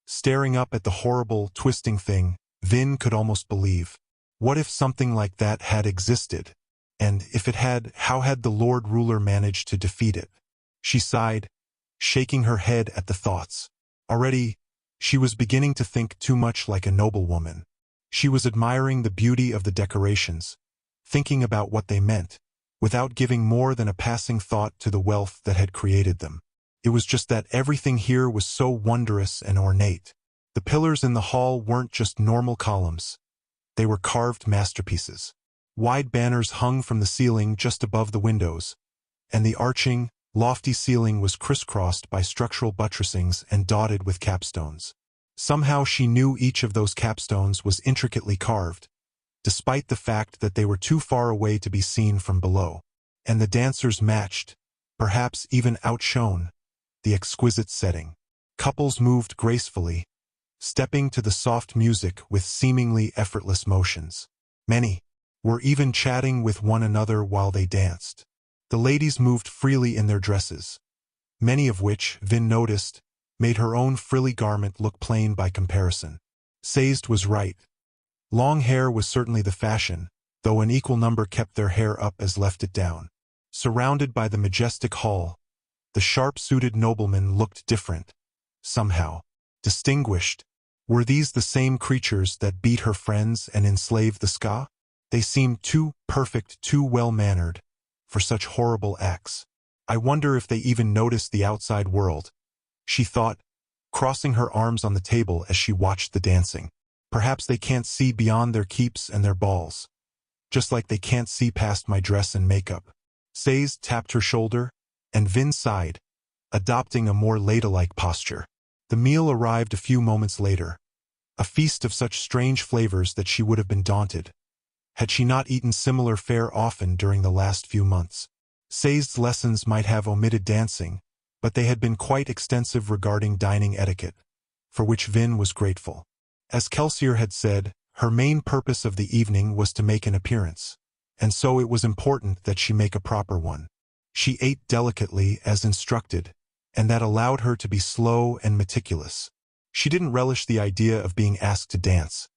staring up at the horrible, twisting thing, Vin could almost believe. What if something like that had existed? And if it had, how had the Lord Ruler managed to defeat it? She sighed, shaking her head at the thoughts. Already, she was beginning to think too much like a noblewoman. She was admiring the beauty of the decorations, thinking about what they meant, without giving more than a passing thought to the wealth that had created them. It was just that everything here was so wondrous and ornate. The pillars in the hall weren't just normal columns. They were carved masterpieces. Wide banners hung from the ceiling just above the windows, and the arching, lofty ceiling was crisscrossed by structural buttressings and dotted with capstones. Somehow she knew each of those capstones was intricately carved, despite the fact that they were too far away to be seen from below. And the dancers matched, perhaps even outshone, the exquisite setting. Couples moved gracefully, stepping to the soft music with seemingly effortless motions. Many were even chatting with one another while they danced. The ladies moved freely in their dresses, many of which, Vin noticed, made her own frilly garment look plain by comparison. Sazed was right. Long hair was certainly the fashion, though an equal number kept their hair up as left it down. Surrounded by the majestic hall, the sharp-suited noblemen looked different, somehow, distinguished. Were these the same creatures that beat her friends and enslaved the skaa? They seemed too perfect, too well-mannered, for such horrible acts. I wonder if they even noticed the outside world, she thought, crossing her arms on the table as she watched the dancing. Perhaps they can't see beyond their keeps and their balls, just like they can't see past my dress and makeup. Sazed tapped her shoulder, and Vin sighed, adopting a more ladylike posture. The meal arrived a few moments later, a feast of such strange flavors that she would have been daunted, had she not eaten similar fare often during the last few months. Sazed's lessons might have omitted dancing, but they had been quite extensive regarding dining etiquette, for which Vin was grateful. As Kelsier had said, her main purpose of the evening was to make an appearance, and so it was important that she make a proper one. She ate delicately as instructed, and that allowed her to be slow and meticulous. She didn't relish the idea of being asked to dance.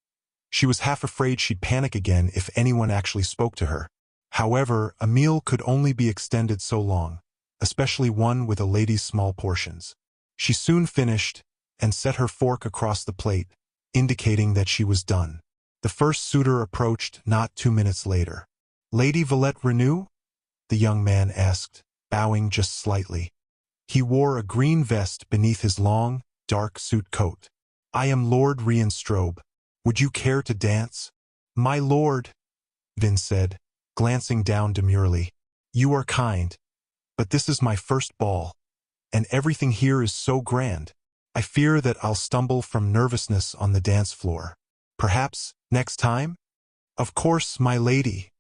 She was half afraid she'd panic again if anyone actually spoke to her. However, a meal could only be extended so long, especially one with a lady's small portions. She soon finished, and set her fork across the plate, indicating that she was done. The first suitor approached not 2 minutes later. "Lady Valette Renew?" the young man asked, bowing just slightly. He wore a green vest beneath his long, dark suit coat. "I am Lord Rienstrobe. Would you care to dance?" "My lord," Vin said, glancing down demurely. "You are kind, but this is my first ball, and everything here is so grand. I fear that I'll stumble from nervousness on the dance floor. Perhaps, next time?" "Of course, my lady,"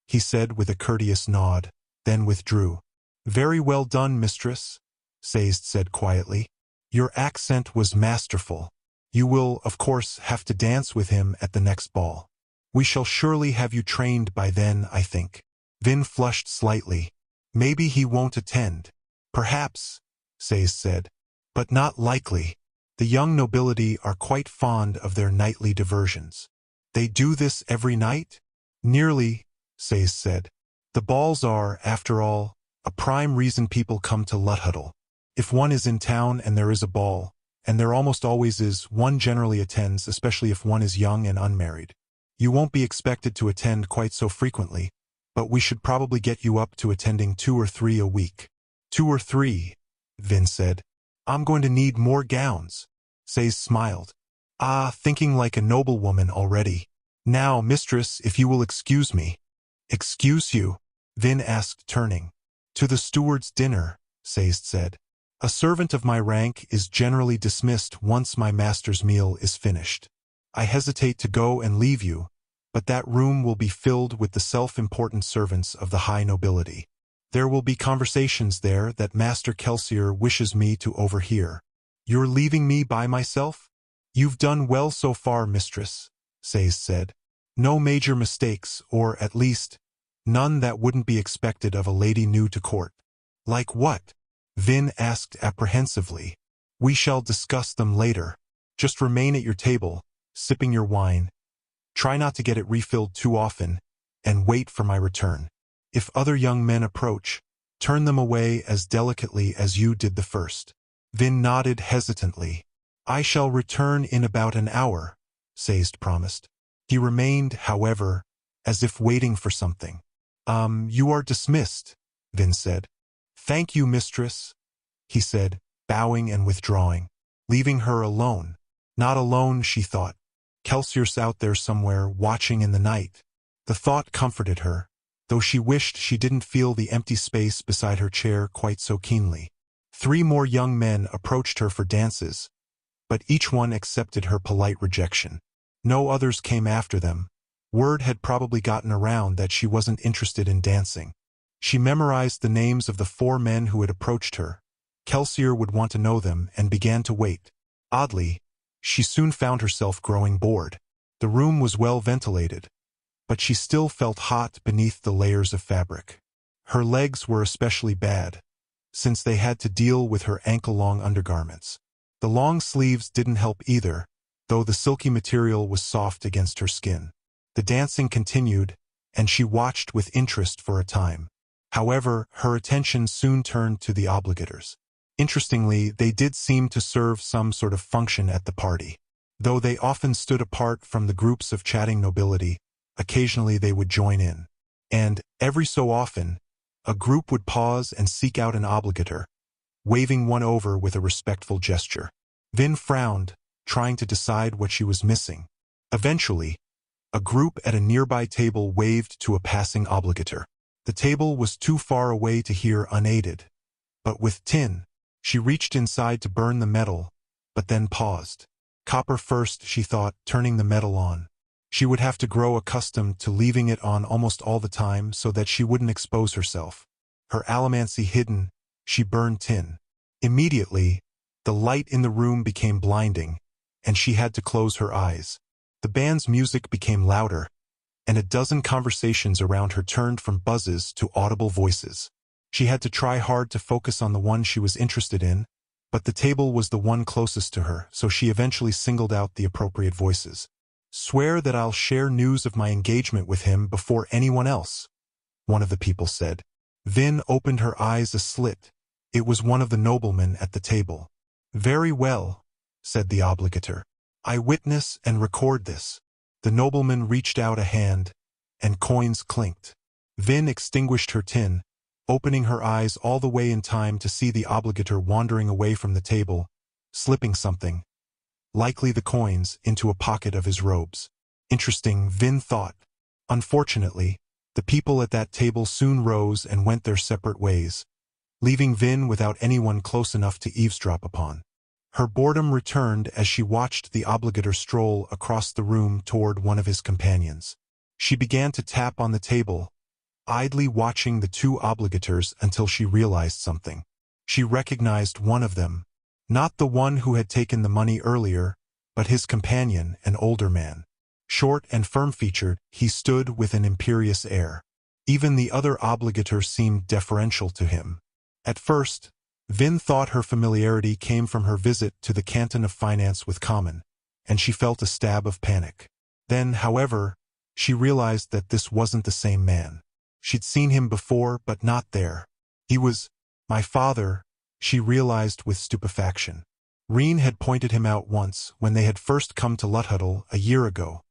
he said with a courteous nod, then withdrew. "Very well done, mistress," Sazed said quietly. "Your accent was masterful. You will, of course, have to dance with him at the next ball. We shall surely have you trained by then, I think." Vin flushed slightly. "Maybe he won't attend." "Perhaps," Sazed said, "but not likely. The young nobility are quite fond of their nightly diversions." "They do this every night?" "Nearly," Sazed said. "The balls are, after all, a prime reason people come to Luthhuddle. If one is in town and there is a ball, and there almost always is, one generally attends, especially if one is young and unmarried. You won't be expected to attend quite so frequently, but we should probably get you up to attending 2 or 3 a week." "2 or 3, Vin said. "I'm going to need more gowns." Sazed smiled. "Ah, thinking like a noblewoman already. Now, mistress, if you will excuse me." "Excuse you?" Vin asked, turning. "To the steward's dinner," Sazed said. "A servant of my rank is generally dismissed once my master's meal is finished. I hesitate to go and leave you, but that room will be filled with the self-important servants of the high nobility. There will be conversations there that Master Kelsier wishes me to overhear." "You're leaving me by myself?" "You've done well so far, mistress," Sazed said. No major mistakes, or at least, none that wouldn't be expected of a lady new to court. Like what? Vin asked apprehensively. We shall discuss them later. Just remain at your table, sipping your wine. Try not to get it refilled too often, and wait for my return. If other young men approach, turn them away as delicately as you did the first. Vin nodded hesitantly. I shall return in about an hour, Sazed promised. He remained, however, as if waiting for something. You are dismissed, Vin said. Thank you, mistress, he said, bowing and withdrawing, leaving her alone. Not alone, she thought. Kelsier's out there somewhere, watching in the night. The thought comforted her, though she wished she didn't feel the empty space beside her chair quite so keenly. 3 more young men approached her for dances, but each one accepted her polite rejection. No others came after them. Word had probably gotten around that she wasn't interested in dancing. She memorized the names of the 4 men who had approached her. Kelsier would want to know them and began to wait. Oddly, she soon found herself growing bored. The room was well ventilated, but she still felt hot beneath the layers of fabric. Her legs were especially bad, since they had to deal with her ankle-long undergarments. The long sleeves didn't help either, though the silky material was soft against her skin. The dancing continued, and she watched with interest for a time. However, her attention soon turned to the obligators. Interestingly, they did seem to serve some sort of function at the party. Though they often stood apart from the groups of chatting nobility, occasionally they would join in. And, every so often, a group would pause and seek out an obligator, waving one over with a respectful gesture. Vin frowned, trying to decide what she was missing. Eventually, a group at a nearby table waved to a passing obligator. The table was too far away to hear unaided, but with tin, she reached inside to burn the metal, but then paused. Copper first, she thought, turning the metal on. She would have to grow accustomed to leaving it on almost all the time so that she wouldn't expose herself. Her allomancy hidden, she burned tin. Immediately, the light in the room became blinding, and she had to close her eyes. The band's music became louder, and a dozen conversations around her turned from buzzes to audible voices. She had to try hard to focus on the one she was interested in, but the table was the one closest to her, so she eventually singled out the appropriate voices. Swear that I'll share news of my engagement with him before anyone else, one of the people said. Vin opened her eyes a slit. It was one of the noblemen at the table. Very well, said the obligator. I witness and record this. The nobleman reached out a hand, and coins clinked. Vin extinguished her tin, opening her eyes all the way in time to see the obligator wandering away from the table, slipping something, likely the coins, into a pocket of his robes. Interesting, Vin thought. Unfortunately, the people at that table soon rose and went their separate ways, leaving Vin without anyone close enough to eavesdrop upon. Her boredom returned as she watched the obligator stroll across the room toward one of his companions. She began to tap on the table, idly watching the 2 obligators until she realized something. She recognized one of them, not the one who had taken the money earlier, but his companion, an older man. Short and firm-featured, he stood with an imperious air. Even the other obligator seemed deferential to him. At first, Vin thought her familiarity came from her visit to the Canton of Finance with Common, and she felt a stab of panic. Then, however, she realized that this wasn't the same man. She'd seen him before, but not there. He was my father, she realized with stupefaction. Reen had pointed him out once when they had first come to Luthhuddle a year ago.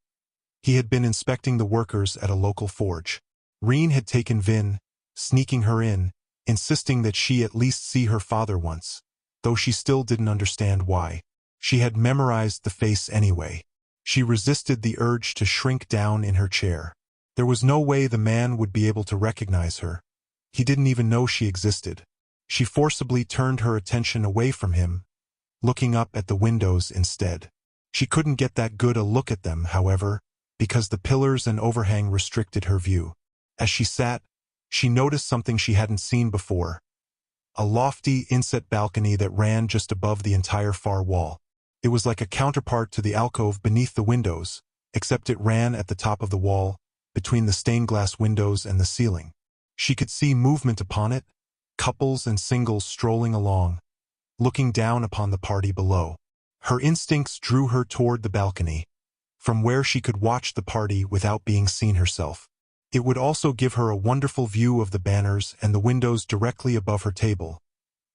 He had been inspecting the workers at a local forge. Reen had taken Vin, sneaking her in, insisting that she at least see her father once, though she still didn't understand why. She had memorized the face anyway. She resisted the urge to shrink down in her chair. There was no way the man would be able to recognize her. He didn't even know she existed. She forcibly turned her attention away from him, looking up at the windows instead. She couldn't get that good a look at them, however, because the pillars and overhang restricted her view. As she sat, she noticed something she hadn't seen before. A lofty inset balcony that ran just above the entire far wall. It was like a counterpart to the alcove beneath the windows, except it ran at the top of the wall, between the stained glass windows and the ceiling. She could see movement upon it, couples and singles strolling along, looking down upon the party below. Her instincts drew her toward the balcony, from where she could watch the party without being seen herself. It would also give her a wonderful view of the banners and the windows directly above her table,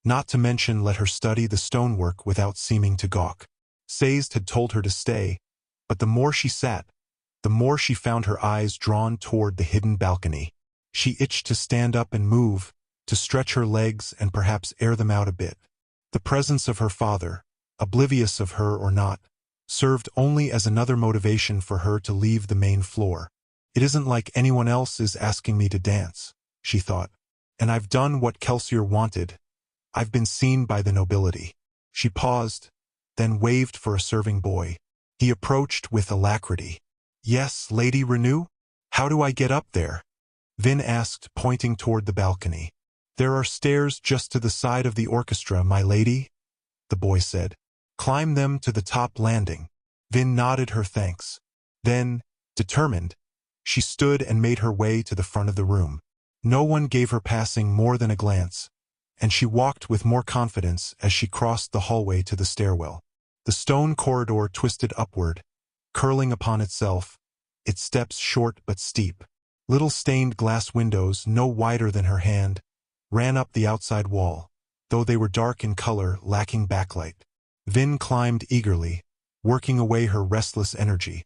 not to mention let her study the stonework without seeming to gawk. Sazed had told her to stay, but the more she sat, the more she found her eyes drawn toward the hidden balcony. She itched to stand up and move, to stretch her legs and perhaps air them out a bit. The presence of her father, oblivious of her or not, served only as another motivation for her to leave the main floor. It isn't like anyone else is asking me to dance, she thought. And I've done what Kelsier wanted. I've been seen by the nobility. She paused, then waved for a serving boy. He approached with alacrity. Yes, Lady Renew? How do I get up there? Vin asked, pointing toward the balcony. There are stairs just to the side of the orchestra, my lady, the boy said. Climb them to the top landing. Vin nodded her thanks. Then, determined, she stood and made her way to the front of the room. No one gave her passing more than a glance, and she walked with more confidence as she crossed the hallway to the stairwell. The stone corridor twisted upward, curling upon itself, its steps short but steep. Little stained glass windows, no wider than her hand, ran up the outside wall, though they were dark in color, lacking backlight. Vin climbed eagerly, working away her restless energy.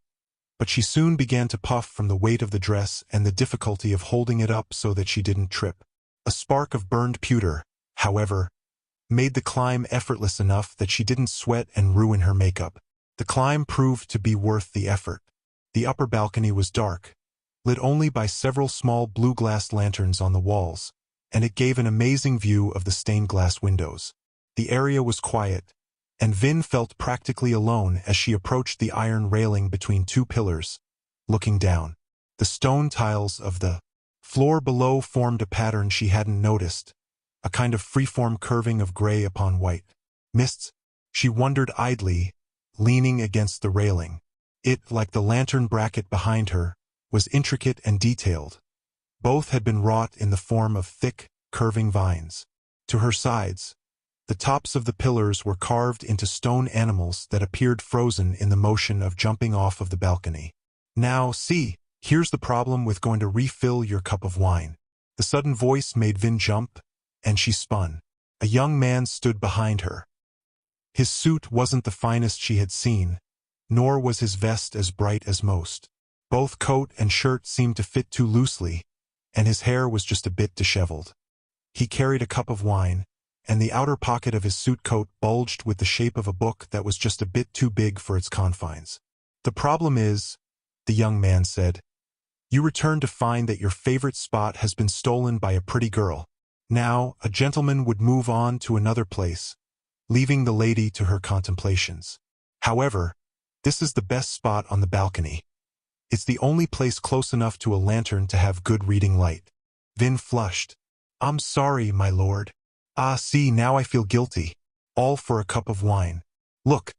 But she soon began to puff from the weight of the dress and the difficulty of holding it up so that she didn't trip. A spark of burned pewter, however, made the climb effortless enough that she didn't sweat and ruin her makeup. The climb proved to be worth the effort. The upper balcony was dark, lit only by several small blue glass lanterns on the walls, and it gave an amazing view of the stained glass windows. The area was quiet, and Vin felt practically alone as she approached the iron railing between two pillars, looking down. The stone tiles of the floor below formed a pattern she hadn't noticed, a kind of freeform curving of gray upon white. Mists? She wondered idly, leaning against the railing. It, like the lantern bracket behind her, was intricate and detailed. Both had been wrought in the form of thick, curving vines. To her sides, the tops of the pillars were carved into stone animals that appeared frozen in the motion of jumping off of the balcony. Now, see, here's the problem with going to refill your cup of wine. The sudden voice made Vin jump, and she spun. A young man stood behind her. His suit wasn't the finest she had seen, nor was his vest as bright as most. Both coat and shirt seemed to fit too loosely, and his hair was just a bit disheveled. He carried a cup of wine, and the outer pocket of his suit coat bulged with the shape of a book that was just a bit too big for its confines. The problem is, the young man said, you return to find that your favorite spot has been stolen by a pretty girl. Now, a gentleman would move on to another place, leaving the lady to her contemplations. However, this is the best spot on the balcony. It's the only place close enough to a lantern to have good reading light. Vin flushed. I'm sorry, my lord. Ah, see, now I feel guilty. All for a cup of wine. Look,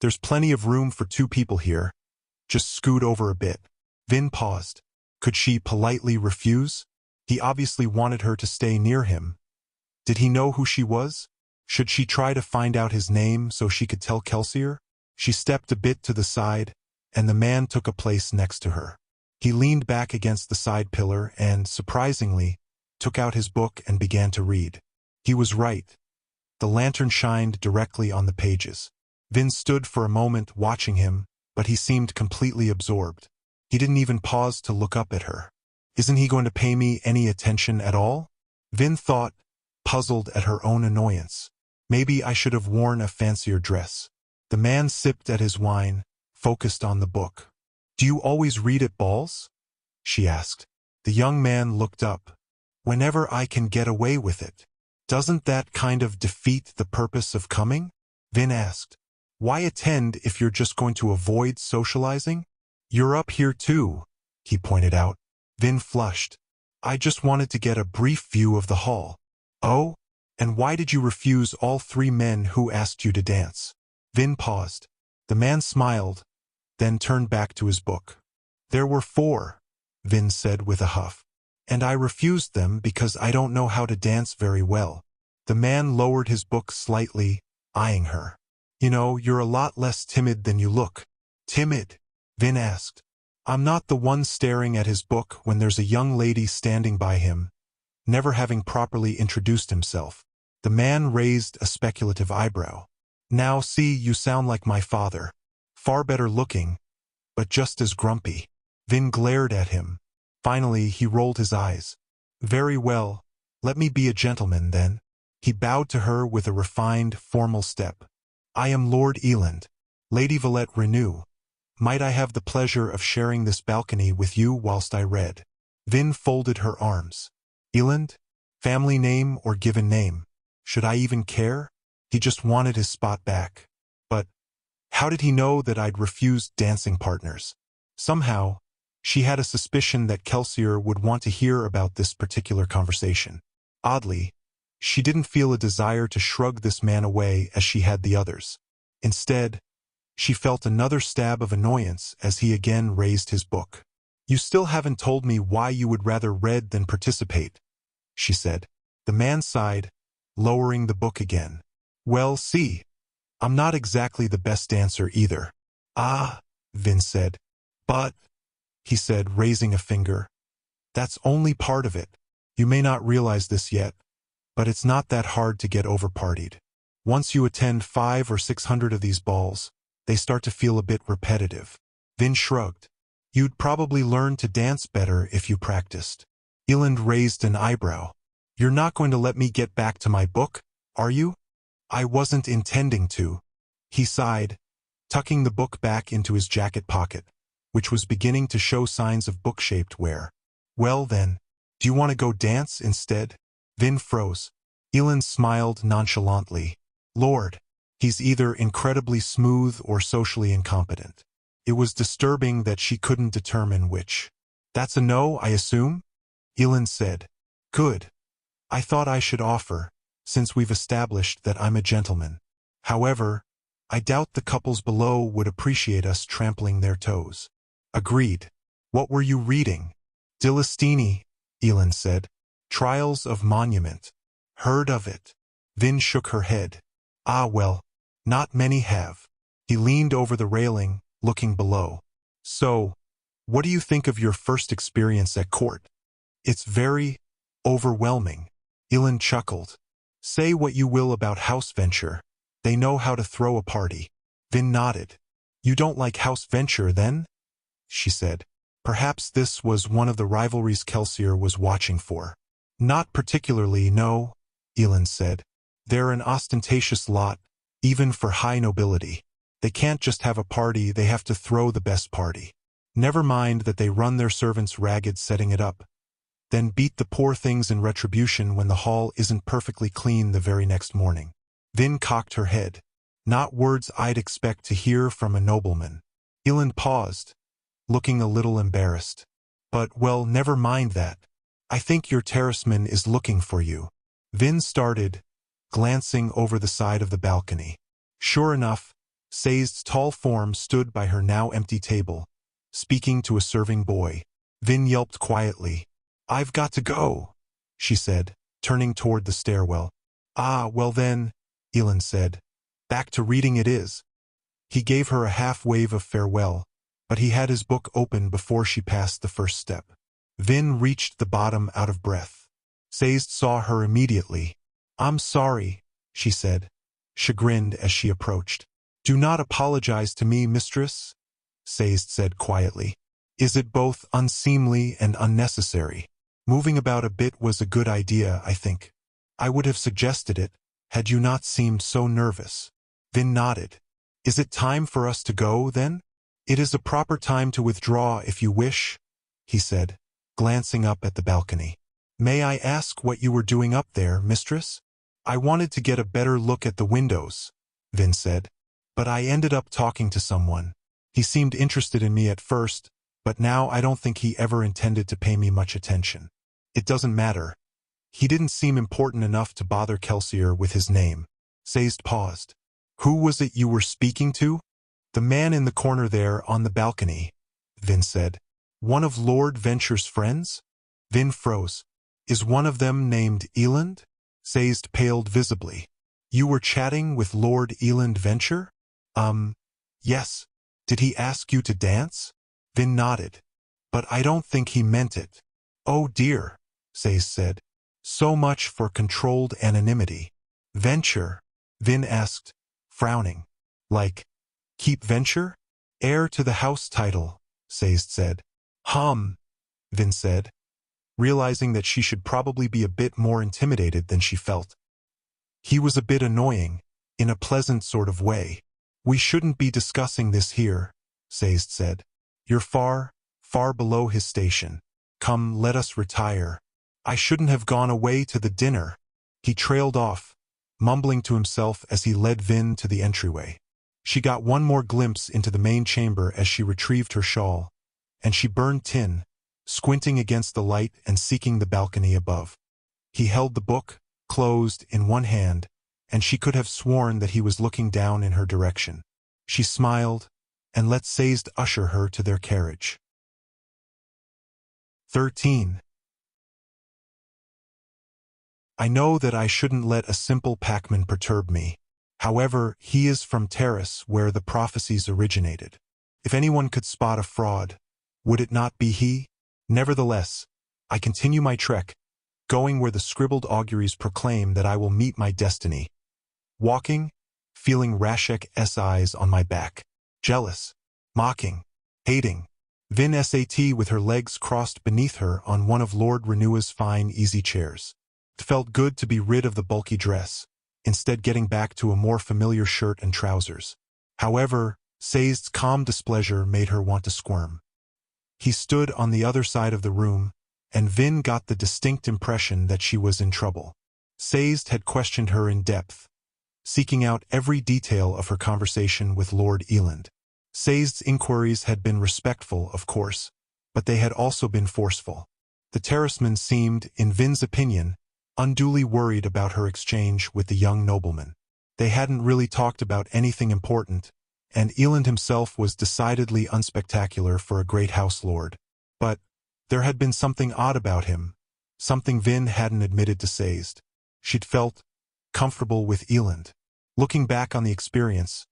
there's plenty of room for two people here. Just scoot over a bit. Vin paused. Could she politely refuse? He obviously wanted her to stay near him. Did he know who she was? Should she try to find out his name so she could tell Kelsier? She stepped a bit to the side, and the man took a place next to her. He leaned back against the side pillar and, surprisingly, took out his book and began to read. He was right. The lantern shined directly on the pages. Vin stood for a moment watching him, but he seemed completely absorbed. He didn't even pause to look up at her. Isn't he going to pay me any attention at all? Vin thought, puzzled at her own annoyance. Maybe I should have worn a fancier dress. The man sipped at his wine, focused on the book. Do you always read at balls? She asked. The young man looked up. Whenever I can get away with it. Doesn't that kind of defeat the purpose of coming? Vin asked. Why attend if you're just going to avoid socializing? You're up here too, he pointed out. Vin flushed. I just wanted to get a brief view of the hall. Oh? And why did you refuse all three men who asked you to dance? Vin paused. The man smiled, then turned back to his book. There were 4, Vin said with a huff. And I refused them because I don't know how to dance very well. The man lowered his book slightly, eyeing her. You know, you're a lot less timid than you look. Timid? Vin asked. I'm not the one staring at his book when there's a young lady standing by him, never having properly introduced himself. The man raised a speculative eyebrow. Now see, you sound like my father. Far better looking, but just as grumpy. Vin glared at him. Finally, he rolled his eyes. Very well, let me be a gentleman then. He bowed to her with a refined, formal step. I am Lord Eland, Lady Valette Renew. Might I have the pleasure of sharing this balcony with you whilst I read? Vin folded her arms. Eland? Family name or given name? Should I even care? He just wanted his spot back. But how did he know that I'd refused dancing partners? Somehow, she had a suspicion that Kelsier would want to hear about this particular conversation. Oddly, she didn't feel a desire to shrug this man away as she had the others. Instead, she felt another stab of annoyance as he again raised his book. You still haven't told me why you would rather read than participate, she said. The man sighed, lowering the book again. Well, see, I'm not exactly the best dancer either. Ah, Vin said. But, he said, raising a finger, that's only part of it. You may not realize this yet, but it's not that hard to get over-partied. Once you attend 500 or 600 of these balls, they start to feel a bit repetitive. Vin shrugged. You'd probably learn to dance better if you practiced. Eland raised an eyebrow. You're not going to let me get back to my book, are you? I wasn't intending to. He sighed, tucking the book back into his jacket pocket, which was beginning to show signs of book-shaped wear. Well then, do you want to go dance instead? Vin froze. Eland smiled nonchalantly. Lord, he's either incredibly smooth or socially incompetent. It was disturbing that she couldn't determine which. That's a no, I assume? Eland said. Good. I thought I should offer, since we've established that I'm a gentleman. However, I doubt the couples below would appreciate us trampling their toes. Agreed. What were you reading? Dilistini, Eland said. Trials of Monument. Heard of it? Vin shook her head. Ah well, not many have. He leaned over the railing, looking below. So, what do you think of your first experience at court? It's very overwhelming. Eland chuckled. Say what you will about House Venture. They know how to throw a party. Vin nodded. You don't like House Venture, then? She said. Perhaps this was one of the rivalries Kelsier was watching for. Not particularly, no, Eland said. They're an ostentatious lot, even for high nobility. They can't just have a party, they have to throw the best party. Never mind that they run their servants ragged setting it up, then beat the poor things in retribution when the hall isn't perfectly clean the very next morning. Vin cocked her head. Not words I'd expect to hear from a nobleman. Eland paused, looking a little embarrassed. But, well, never mind that. I think your terraceman is looking for you. Vin started, glancing over the side of the balcony. Sure enough, Say's tall form stood by her now empty table, speaking to a serving boy. Vin yelped quietly. I've got to go, she said, turning toward the stairwell. Ah, well then, Eland said. Back to reading it is. He gave her a half-wave of farewell, but he had his book open before she passed the first step. Vin reached the bottom out of breath. Sayst saw her immediately. I'm sorry, she said, chagrined as she approached. Do not apologize to me, mistress, Sayst said quietly. Is it both unseemly and unnecessary? Moving about a bit was a good idea, I think. I would have suggested it, had you not seemed so nervous. Vin nodded. Is it time for us to go, then? It is a proper time to withdraw if you wish, he said, glancing up at the balcony. May I ask what you were doing up there, mistress? I wanted to get a better look at the windows, Vin said. But I ended up talking to someone. He seemed interested in me at first, but now I don't think he ever intended to pay me much attention. It doesn't matter. He didn't seem important enough to bother Kelsier with his name. Sayst paused. Who was it you were speaking to? The man in the corner there on the balcony, Vin said. One of Lord Venture's friends? Vin froze. Is one of them named Eland? Sazed paled visibly. You were chatting with Lord Eland Venture? Yes. Did he ask you to dance? Vin nodded. But I don't think he meant it. Oh dear, Sazed said. So much for controlled anonymity. Venture? Vin asked, frowning. Like, keep Venture? Heir to the house title, Sazed said. Vin said, realizing that she should probably be a bit more intimidated than she felt. He was a bit annoying, in a pleasant sort of way. We shouldn't be discussing this here, Sazed said. You're far, far below his station. Come, let us retire. I shouldn't have gone away to the dinner. He trailed off, mumbling to himself as he led Vin to the entryway. She got one more glimpse into the main chamber as she retrieved her shawl, and she burned tin, squinting against the light and seeking the balcony above. He held the book, closed, in one hand, and she could have sworn that he was looking down in her direction. She smiled, and let Sazed usher her to their carriage. 13. I know that I shouldn't let a simple packman perturb me. However, he is from Terrace, where the prophecies originated. If anyone could spot a fraud, would it not be he? Nevertheless, I continue my trek, going where the scribbled auguries proclaim that I will meet my destiny. Walking, feeling Rashek's eyes on my back. Jealous, mocking, hating. Vin sat with her legs crossed beneath her on one of Lord Renua's fine easy chairs. It felt good to be rid of the bulky dress, instead getting back to a more familiar shirt and trousers. However, Sazed's calm displeasure made her want to squirm. He stood on the other side of the room, and Vin got the distinct impression that she was in trouble. Sazed had questioned her in depth, seeking out every detail of her conversation with Lord Eland. Sazed's inquiries had been respectful, of course, but they had also been forceful. The terraceman seemed, in Vin's opinion, unduly worried about her exchange with the young nobleman. They hadn't really talked about anything important, and Eland himself was decidedly unspectacular for a great house lord. But there had been something odd about him, something Vin hadn't admitted to Sazed. She'd felt comfortable with Eland. Looking back on the experience,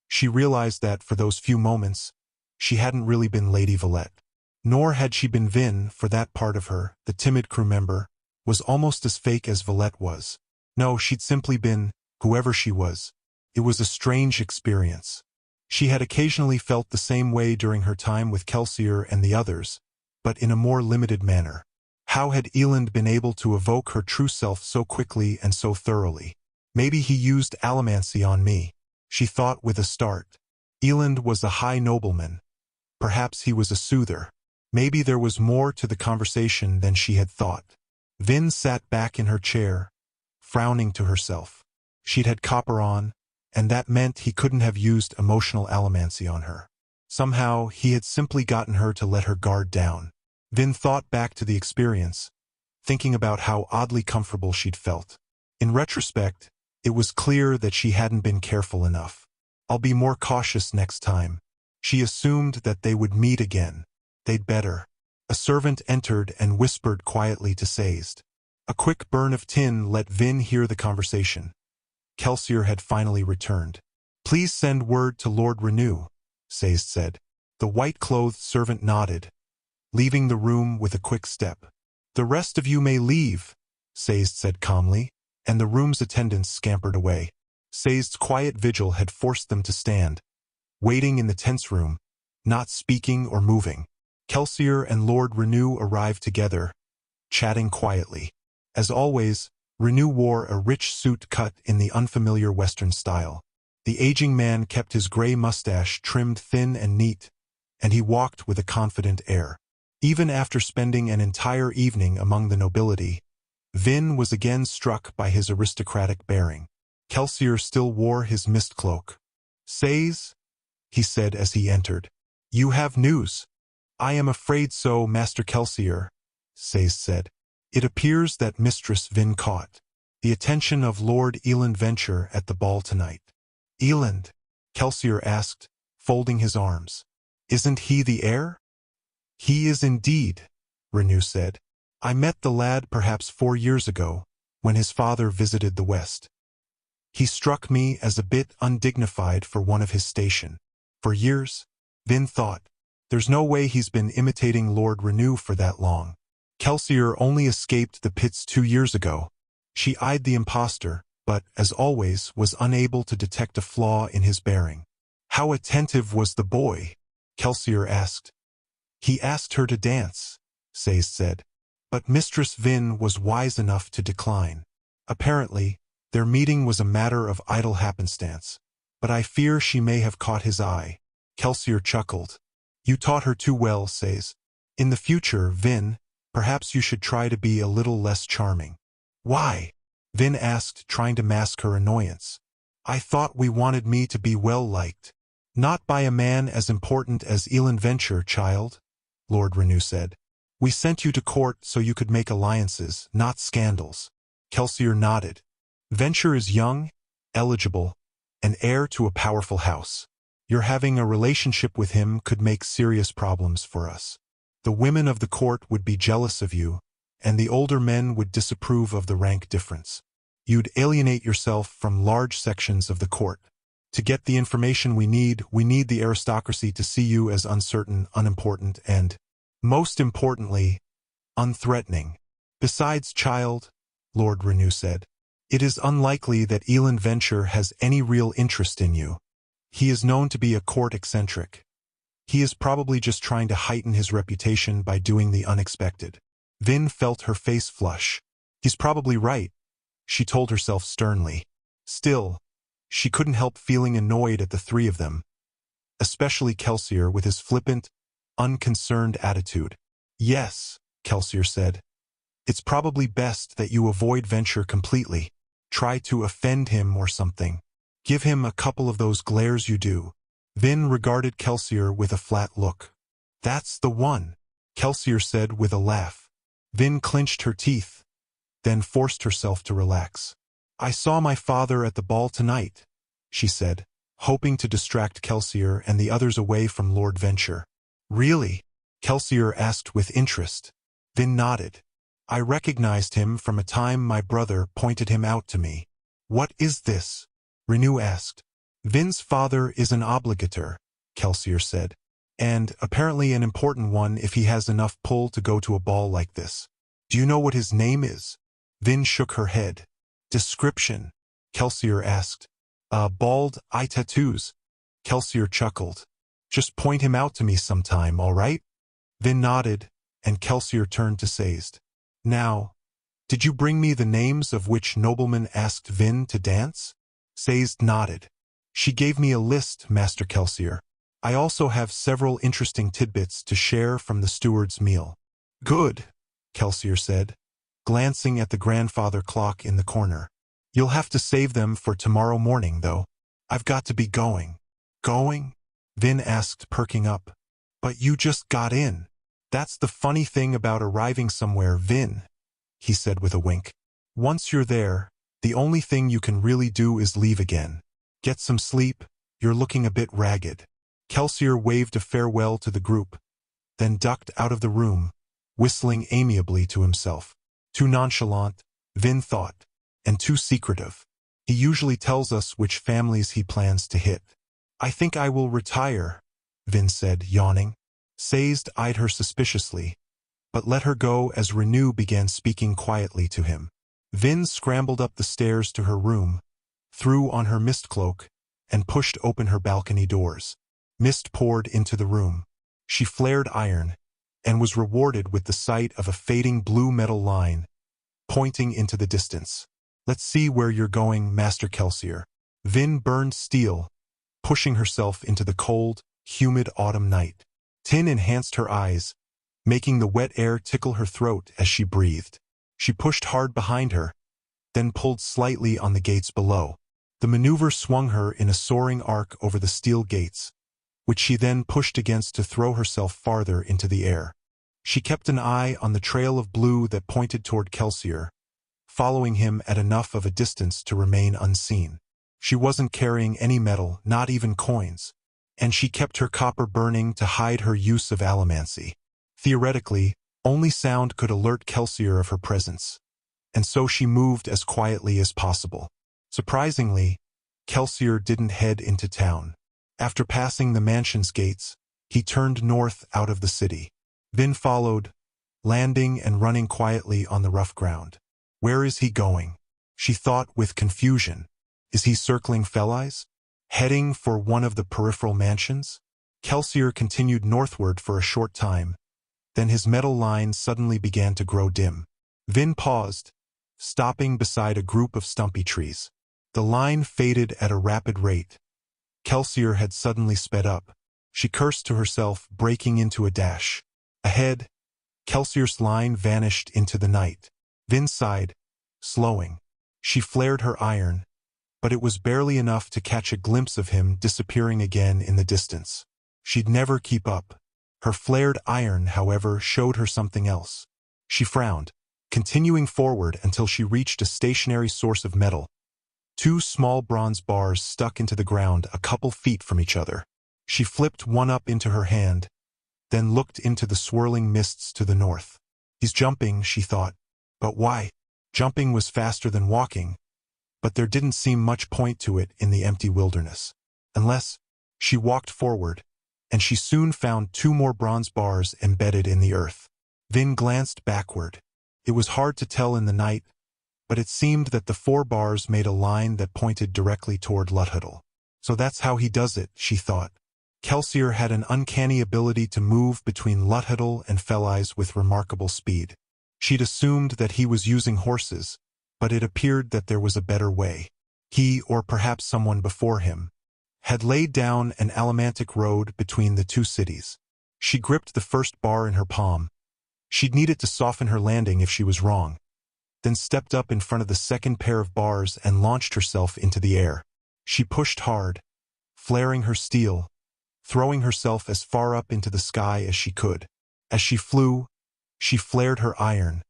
she realized that for those few moments, she hadn't really been Lady Valette. Nor had she been Vin, for that part of her, the timid crew member, was almost as fake as Valette was. No, she'd simply been whoever she was. It was a strange experience. She had occasionally felt the same way during her time with Kelsier and the others, but in a more limited manner. How had Eland been able to evoke her true self so quickly and so thoroughly? Maybe he used Allomancy on me, she thought with a start. Eland was a high nobleman. Perhaps he was a soother. Maybe there was more to the conversation than she had thought. Vin sat back in her chair, frowning to herself. She'd had copper on, and that meant he couldn't have used emotional allomancy on her. Somehow, he had simply gotten her to let her guard down. Vin thought back to the experience, thinking about how oddly comfortable she'd felt. In retrospect, it was clear that she hadn't been careful enough. I'll be more cautious next time. She assumed that they would meet again. They'd better. A servant entered and whispered quietly to Sazed. A quick burn of tin let Vin hear the conversation. Kelsier had finally returned. Please send word to Lord Renew, Sazed said. The white-clothed servant nodded, leaving the room with a quick step. The rest of you may leave, Sazed said calmly, and the room's attendants scampered away. Sazed's quiet vigil had forced them to stand, waiting in the tense room, not speaking or moving. Kelsier and Lord Renew arrived together, chatting quietly. As always, Renew wore a rich suit cut in the unfamiliar Western style. The aging man kept his gray mustache trimmed thin and neat, and he walked with a confident air. Even after spending an entire evening among the nobility, Vin was again struck by his aristocratic bearing. Kelsier still wore his mist cloak. Sazed, he said as he entered. You have news. I am afraid so, Master Kelsier, Sazed said. It appears that Mistress Vin caught the attention of Lord Eland Venture at the ball tonight. Eland? Kelsier asked, folding his arms. Isn't he the heir? He is indeed, Renew said. I met the lad perhaps 4 years ago, when his father visited the West. He struck me as a bit undignified for one of his station. For years, Vin thought, there's no way he's been imitating Lord Renew for that long. Kelsier only escaped the pits 2 years ago. She eyed the impostor, but, as always, was unable to detect a flaw in his bearing. How attentive was the boy? Kelsier asked. He asked her to dance, Sayes said. But Mistress Vin was wise enough to decline. Apparently, their meeting was a matter of idle happenstance. But I fear she may have caught his eye. Kelsier chuckled. You taught her too well, Sayes. In the future, Vin, perhaps you should try to be a little less charming. Why? Vin asked, trying to mask her annoyance. I thought we wanted me to be well-liked. Not by a man as important as Elin Venture, child, Lord Renew said. We sent you to court so you could make alliances, not scandals. Kelsier nodded. Venture is young, eligible, and heir to a powerful house. Your having a relationship with him could make serious problems for us. The women of the court would be jealous of you, and the older men would disapprove of the rank difference. You'd alienate yourself from large sections of the court. To get the information we need the aristocracy to see you as uncertain, unimportant, and, most importantly, unthreatening. Besides, child, Lord Renew said, it is unlikely that Elin Venture has any real interest in you. He is known to be a court eccentric. He is probably just trying to heighten his reputation by doing the unexpected. Vin felt her face flush. He's probably right, she told herself sternly. Still, she couldn't help feeling annoyed at the three of them, especially Kelsier with his flippant, unconcerned attitude. Yes, Kelsier said. It's probably best that you avoid Venture completely. Try to offend him or something. Give him a couple of those glares you do. Vin regarded Kelsier with a flat look. That's the one, Kelsier said with a laugh. Vin clenched her teeth, then forced herself to relax. I saw my father at the ball tonight, she said, hoping to distract Kelsier and the others away from Lord Venture. Really? Kelsier asked with interest. Vin nodded. I recognized him from a time my brother pointed him out to me. What is this? Renew asked. Vin's father is an obligator, Kelsier said, and apparently an important one if he has enough pull to go to a ball like this. Do you know what his name is? Vin shook her head. Description, Kelsier asked. Bald, eye tattoos. Kelsier chuckled. Just point him out to me sometime, all right? Vin nodded, and Kelsier turned to Sayes. Now, did you bring me the names of which noblemen asked Vin to dance? Sayes nodded. She gave me a list, Master Kelsier. I also have several interesting tidbits to share from the steward's meal. Good, Kelsier said, glancing at the grandfather clock in the corner. You'll have to save them for tomorrow morning, though. I've got to be going. Going? Vin asked, perking up. But you just got in. That's the funny thing about arriving somewhere, Vin, he said with a wink. Once you're there, the only thing you can really do is leave again. Get some sleep, you're looking a bit ragged. Kelsier waved a farewell to the group, then ducked out of the room, whistling amiably to himself. Too nonchalant, Vin thought, and too secretive. He usually tells us which families he plans to hit. I think I will retire, Vin said, yawning. Sayes eyed her suspiciously, but let her go as Renew began speaking quietly to him. Vin scrambled up the stairs to her room, threw on her mist cloak, and pushed open her balcony doors. Mist poured into the room. She flared iron, and was rewarded with the sight of a fading blue metal line, pointing into the distance. Let's see where you're going, Master Kelsier. Vin burned steel, pushing herself into the cold, humid autumn night. Tin enhanced her eyes, making the wet air tickle her throat as she breathed. She pushed hard behind her, then pulled slightly on the gates below. The maneuver swung her in a soaring arc over the steel gates, which she then pushed against to throw herself farther into the air. She kept an eye on the trail of blue that pointed toward Kelsier, following him at enough of a distance to remain unseen. She wasn't carrying any metal, not even coins. and she kept her copper burning to hide her use of allomancy. Theoretically, only sound could alert Kelsier of her presence, and so she moved as quietly as possible. Surprisingly, Kelsier didn't head into town. After passing the mansion's gates, he turned north out of the city. Vin followed, landing and running quietly on the rough ground. Where is he going? She thought with confusion. Is he circling Felice? Heading for one of the peripheral mansions? Kelsier continued northward for a short time. Then his metal line suddenly began to grow dim. Vin paused, stopping beside a group of stumpy trees. The line faded at a rapid rate. Kelsier had suddenly sped up. She cursed to herself, breaking into a dash. Ahead, Kelsier's line vanished into the night. Vin sighed, slowing. She flared her iron, but it was barely enough to catch a glimpse of him disappearing again in the distance. She'd never keep up. Her flared iron, however, showed her something else. She frowned, continuing forward until she reached a stationary source of metal. 2 small bronze bars stuck into the ground a couple feet from each other. She flipped one up into her hand, then looked into the swirling mists to the north. He's jumping, she thought. But why? Jumping was faster than walking, but there didn't seem much point to it in the empty wilderness. Unless, she walked forward, and she soon found 2 more bronze bars embedded in the earth. Vin glanced backward. It was hard to tell in the night, but it seemed that the 4 bars made a line that pointed directly toward Luthadel. So that's how he does it, she thought. Kelsier had an uncanny ability to move between Luthadel and Felice with remarkable speed. She'd assumed that he was using horses, but it appeared that there was a better way. He, or perhaps someone before him, had laid down an allomantic road between the 2 cities. She gripped the first bar in her palm. She'd need it to soften her landing if she was wrong, then stepped up in front of the second pair of bars and launched herself into the air. She pushed hard, flaring her steel, throwing herself as far up into the sky as she could. As she flew, she flared her iron,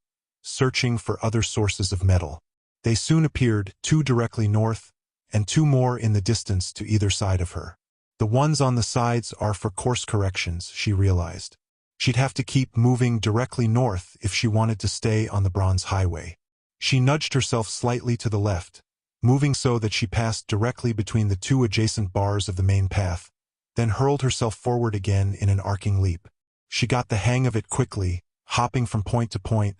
searching for other sources of metal. They soon appeared, 2 directly north, and 2 more in the distance to either side of her. The ones on the sides are for course corrections, she realized. She'd have to keep moving directly north if she wanted to stay on the Bronze Highway. She nudged herself slightly to the left, moving so that she passed directly between the 2 adjacent bars of the main path, then hurled herself forward again in an arcing leap. She got the hang of it quickly, hopping from point to point,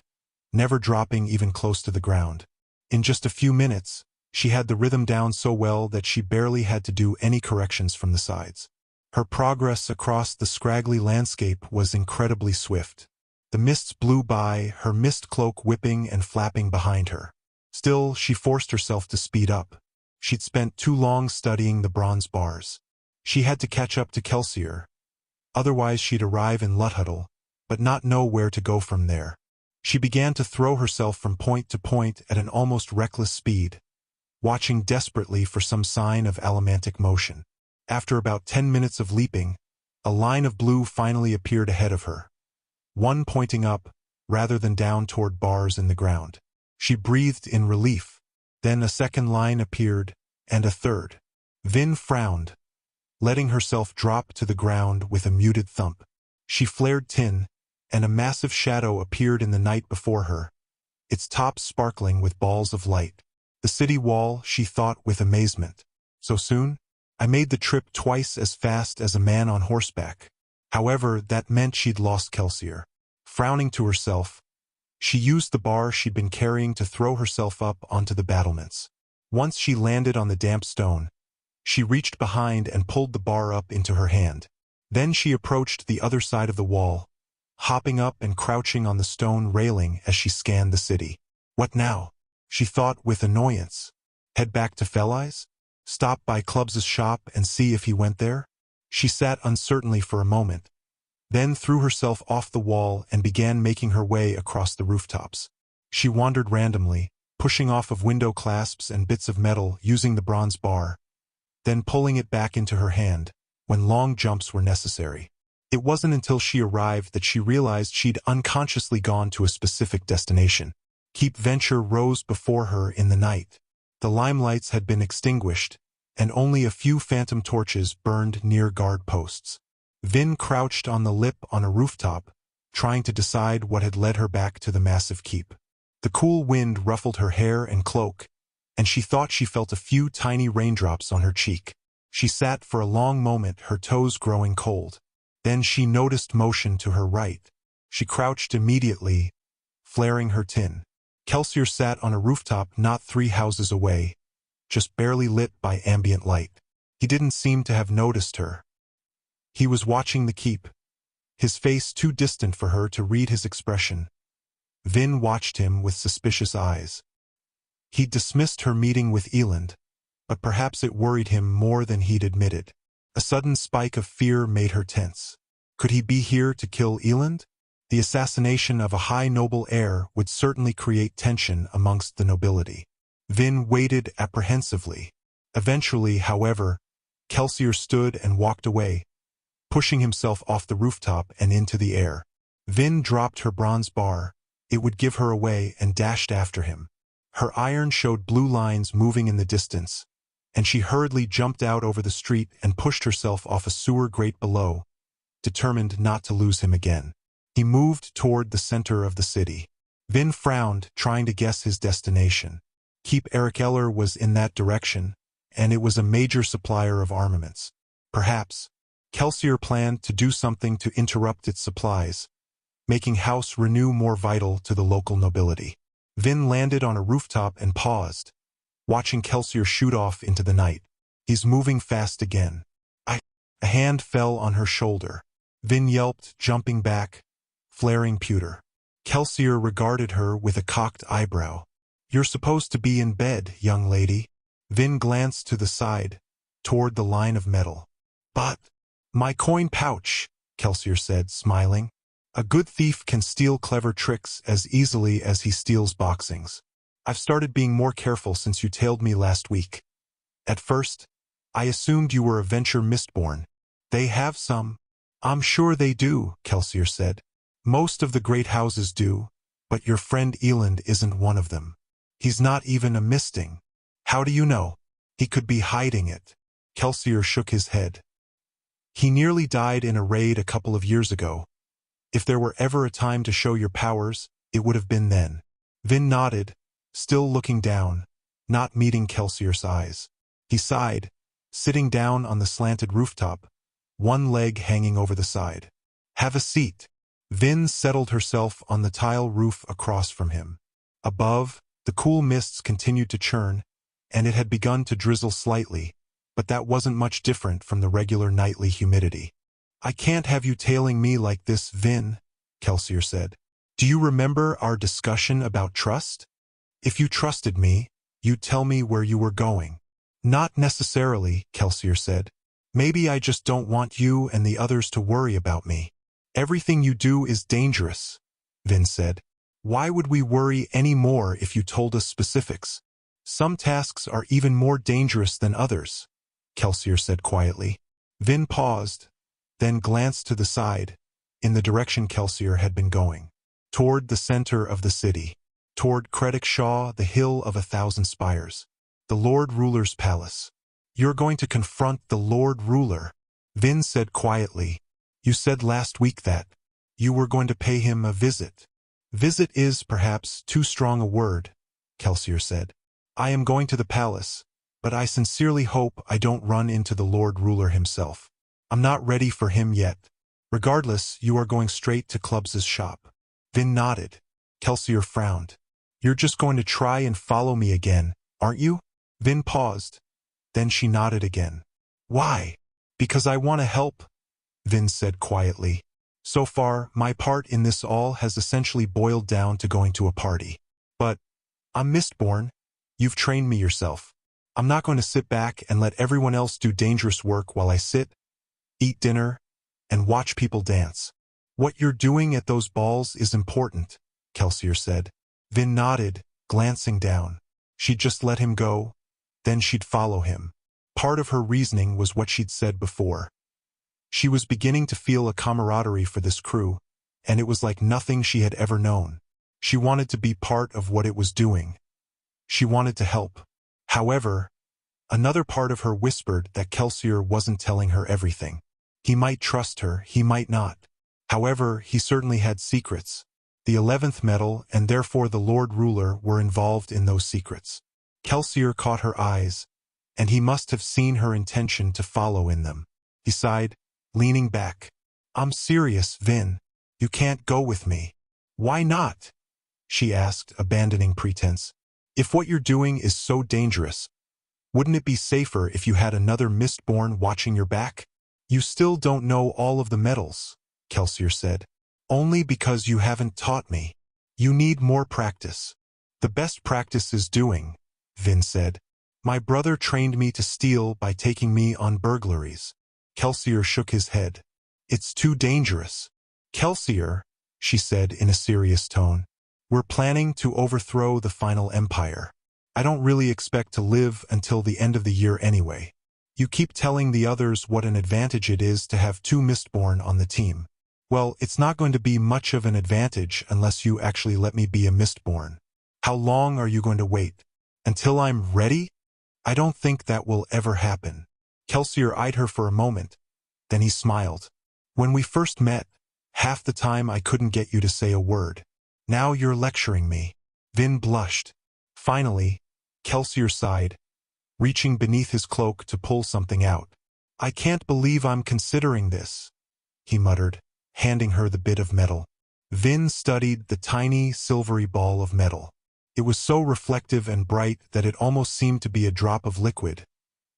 never dropping even close to the ground. In just a few minutes, she had the rhythm down so well that she barely had to do any corrections from the sides. Her progress across the scraggly landscape was incredibly swift. The mists blew by, her mist cloak whipping and flapping behind her. Still, she forced herself to speed up. She'd spent too long studying the bronze bars. She had to catch up to Kelsier. Otherwise she'd arrive in Luthadel, but not know where to go from there. She began to throw herself from point to point at an almost reckless speed, watching desperately for some sign of allomantic motion. After about 10 minutes of leaping, a line of blue finally appeared ahead of her, one pointing up, rather than down toward bars in the ground. She breathed in relief. Then a second line appeared, and a third. Vin frowned, letting herself drop to the ground with a muted thump. She flared tin, and a massive shadow appeared in the night before her, its top sparkling with balls of light. The city wall, she thought with amazement. So soon? I made the trip twice as fast as a man on horseback. However, that meant she'd lost Kelsier. Frowning to herself, she used the bar she'd been carrying to throw herself up onto the battlements. Once she landed on the damp stone, she reached behind and pulled the bar up into her hand. Then she approached the other side of the wall, hopping up and crouching on the stone railing as she scanned the city. What now? She thought with annoyance. Head back to Felice? Stop by Clubs's shop and see if he went there? She sat uncertainly for a moment, then threw herself off the wall and began making her way across the rooftops. She wandered randomly, pushing off of window clasps and bits of metal using the bronze bar, then pulling it back into her hand when long jumps were necessary. It wasn't until she arrived that she realized she'd unconsciously gone to a specific destination. Keep Venture rose before her in the night. The limelights had been extinguished, and only a few phantom torches burned near guard posts. Vin crouched on the lip on a rooftop, trying to decide what had led her back to the massive keep. The cool wind ruffled her hair and cloak, and she thought she felt a few tiny raindrops on her cheek. She sat for a long moment, her toes growing cold. Then she noticed motion to her right. She crouched immediately, flaring her tin. Kelsier sat on a rooftop not 3 houses away, just barely lit by ambient light. He didn't seem to have noticed her. He was watching the keep, his face too distant for her to read his expression. Vin watched him with suspicious eyes. He'd dismissed her meeting with Eland, but perhaps it worried him more than he'd admitted. A sudden spike of fear made her tense. Could he be here to kill Eland? The assassination of a high noble heir would certainly create tension amongst the nobility. Vin waited apprehensively. Eventually, however, Kelsier stood and walked away, pushing himself off the rooftop and into the air. Vin dropped her bronze bar. It would give her away, and dashed after him. Her iron showed blue lines moving in the distance, and she hurriedly jumped out over the street and pushed herself off a sewer grate below, determined not to lose him again. He moved toward the center of the city. Vin frowned, trying to guess his destination. Keep Eric Eller was in that direction, and it was a major supplier of armaments. Perhaps Kelsier planned to do something to interrupt its supplies, making House Renew more vital to the local nobility. Vin landed on a rooftop and paused, watching Kelsier shoot off into the night. He's moving fast again. A hand fell on her shoulder. Vin yelped, jumping back, flaring pewter. Kelsier regarded her with a cocked eyebrow. "You're supposed to be in bed, young lady." Vin glanced to the side, toward the line of metal. "But my coin pouch," Kelsier said, smiling. "A good thief can steal clever tricks as easily as he steals boxings. I've started being more careful since you tailed me last week. At first, I assumed you were a venture Mistborn. They have some." "I'm sure they do," Kelsier said. "Most of the great houses do, but your friend Eland isn't one of them. He's not even a misting." "How do you know?" "He could be hiding it." Kelsier shook his head. "He nearly died in a raid a couple of years ago. If there were ever a time to show your powers, it would have been then." Vin nodded, still looking down, not meeting Kelsier's eyes. He sighed, sitting down on the slanted rooftop, one leg hanging over the side. "Have a seat." Vin settled herself on the tile roof across from him. Above, the cool mists continued to churn, and it had begun to drizzle slightly, but that wasn't much different from the regular nightly humidity. "I can't have you tailing me like this, Vin," Kelsier said. "Do you remember our discussion about trust? If you trusted me, you'd tell me where you were going." "Not necessarily," Kelsier said. "Maybe I just don't want you and the others to worry about me." "Everything you do is dangerous," Vin said. "Why would we worry any more if you told us specifics?" "Some tasks are even more dangerous than others," Kelsier said quietly. Vin paused, then glanced to the side, in the direction Kelsier had been going. Toward the center of the city. Toward Credickshaw, the Hill of 1,000 Spires. The Lord Ruler's palace. "You're going to confront the Lord Ruler," Vin said quietly. "You said last week that you were going to pay him a visit." "Visit is perhaps too strong a word," Kelsier said. "I am going to the palace, but I sincerely hope I don't run into the Lord Ruler himself. I'm not ready for him yet. Regardless, you are going straight to Clubs's shop." Vin nodded. Kelsier frowned. "You're just going to try and follow me again, aren't you?" Vin paused. Then she nodded again. "Why?" "Because I want to help," Vin said quietly. "So far, my part in this all has essentially boiled down to going to a party. But I'm Mistborn. You've trained me yourself. I'm not going to sit back and let everyone else do dangerous work while I sit, eat dinner, and watch people dance." "What you're doing at those balls is important," Kelsier said. Vin nodded, glancing down. She'd just let him go, then she'd follow him. Part of her reasoning was what she'd said before. She was beginning to feel a camaraderie for this crew, and it was like nothing she had ever known. She wanted to be part of what it was doing. She wanted to help. However, Another part of her whispered that Kelsier wasn't telling her everything. He might trust her, he might not. However, he certainly had secrets. The 11th metal, and therefore the Lord Ruler, were involved in those secrets. Kelsier caught her eyes, and he must have seen her intention to follow in them. He sighed, leaning back. "I'm serious, Vin. You can't go with me." "Why not?" she asked, abandoning pretense. "If what you're doing is so dangerous, wouldn't it be safer if you had another Mistborn watching your back?" "You still don't know all of the metals," Kelsier said. "Only because you haven't taught me. You need more practice." "The best practice is doing," Vin said. "My brother trained me to steal by taking me on burglaries." Kelsier shook his head. "It's too dangerous." "Kelsier," she said in a serious tone, "we're planning to overthrow the final empire. I don't really expect to live until the end of the year anyway. You keep telling the others what an advantage it is to have 2 Mistborn on the team. Well, it's not going to be much of an advantage unless you actually let me be a Mistborn. How long are you going to wait? Until I'm ready? I don't think that will ever happen." Kelsier eyed her for a moment. Then he smiled. "When we first met, half the time I couldn't get you to say a word. Now you're lecturing me." Vin blushed. Finally, Kelsier sighed, reaching beneath his cloak to pull something out. "I can't believe I'm considering this," he muttered, handing her the bit of metal. Vin studied the tiny, silvery ball of metal. It was so reflective and bright that it almost seemed to be a drop of liquid,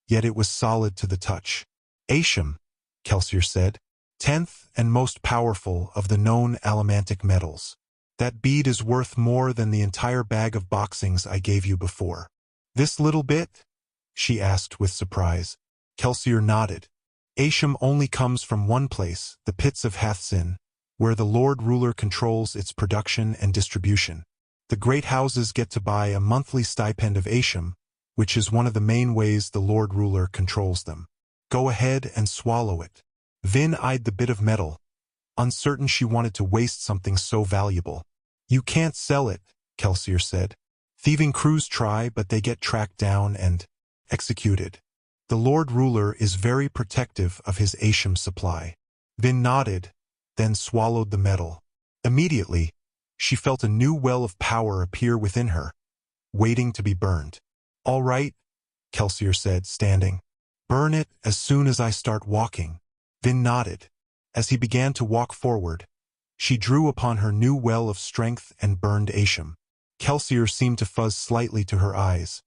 yet it was solid to the touch. "Asham," Kelsier said, "10th and most powerful of the known allomantic metals. That bead is worth more than the entire bag of boxings I gave you before." "This little bit?" she asked with surprise. Kelsier nodded. "Asham only comes from one place, the pits of Hathsin, where the Lord Ruler controls its production and distribution. The great houses get to buy a monthly stipend of Asham, which is one of the main ways the Lord Ruler controls them. Go ahead and swallow it." Vin eyed the bit of metal, uncertain she wanted to waste something so valuable. "You can't sell it," Kelsier said. "Thieving crews try, but they get tracked down and executed. The Lord Ruler is very protective of his Asham supply." Vin nodded, then swallowed the metal. Immediately, she felt a new well of power appear within her, waiting to be burned. "All right," Kelsier said, standing. "Burn it as soon as I start walking." Vin nodded. As he began to walk forward, she drew upon her new well of strength and burned Asham. Kelsier seemed to fuzz slightly to her eyes.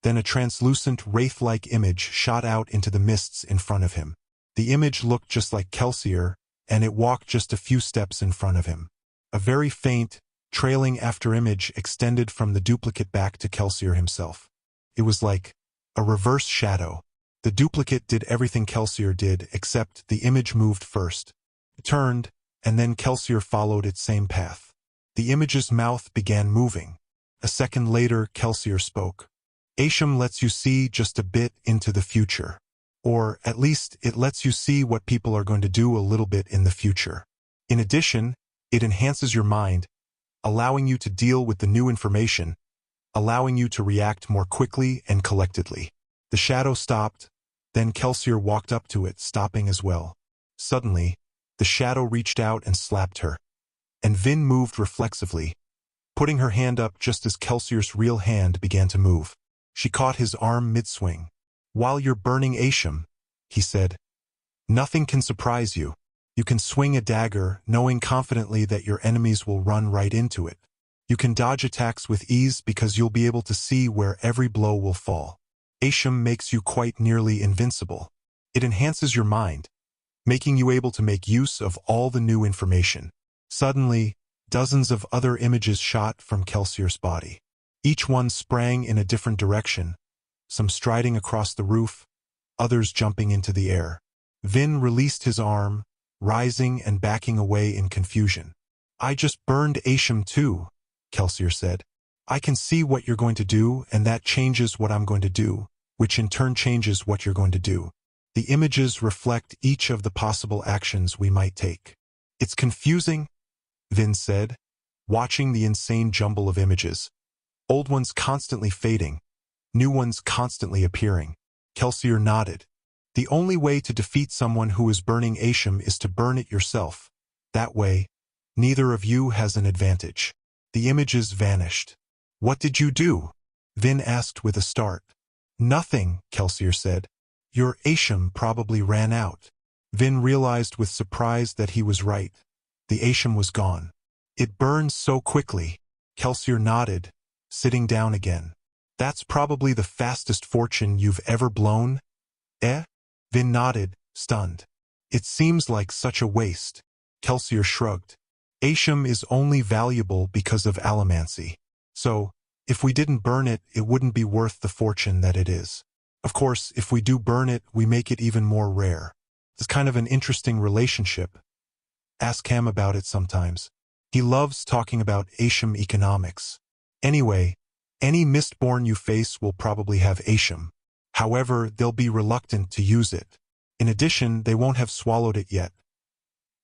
Then a translucent, wraith-like image shot out into the mists in front of him. The image looked just like Kelsier, and it walked just a few steps in front of him. A very faint, trailing after-image extended from the duplicate back to Kelsier himself. It was like a reverse shadow. The duplicate did everything Kelsier did, except the image moved first. It turned, and then Kelsier followed its same path. The image's mouth began moving. A second later, Kelsier spoke. "Asham lets you see just a bit into the future. Or, at least, it lets you see what people are going to do a little bit in the future. In addition, it enhances your mind, allowing you to deal with the new information, allowing you to react more quickly and collectedly." The shadow stopped, then Kelsier walked up to it, stopping as well. Suddenly, the shadow reached out and slapped her, and Vin moved reflexively, putting her hand up just as Kelsier's real hand began to move. She caught his arm mid-swing. "While you're burning Asham," he said, "nothing can surprise you. You can swing a dagger, knowing confidently that your enemies will run right into it. You can dodge attacks with ease because you'll be able to see where every blow will fall. Asham makes you quite nearly invincible. It enhances your mind, making you able to make use of all the new information." Suddenly, dozens of other images shot from Kelsier's body. Each one sprang in a different direction, some striding across the roof, others jumping into the air. Vin released his arm, rising and backing away in confusion. "I just burned Asham too," Kelsier said. "I can see what you're going to do, and that changes what I'm going to do, which in turn changes what you're going to do. The images reflect each of the possible actions we might take." "It's confusing," Vin said, watching the insane jumble of images. Old ones constantly fading, new ones constantly appearing. Kelsier nodded. The only way to defeat someone who is burning Asham is to burn it yourself. That way, neither of you has an advantage. The images vanished. What did you do? Vin asked with a start. Nothing, Kelsier said. Your Asham probably ran out. Vin realized with surprise that he was right. The Asham was gone. It burns so quickly. Kelsier nodded, sitting down again. That's probably the fastest fortune you've ever blown? Eh? Vin nodded, stunned. It seems like such a waste. Kelsier shrugged. Asham is only valuable because of Allomancy. So, if we didn't burn it, it wouldn't be worth the fortune that it is. Of course, if we do burn it, we make it even more rare. It's kind of an interesting relationship. Ask Cam about it sometimes. He loves talking about Asham economics. Anyway, any Mistborn you face will probably have Asham. However, they'll be reluctant to use it. In addition, they won't have swallowed it yet.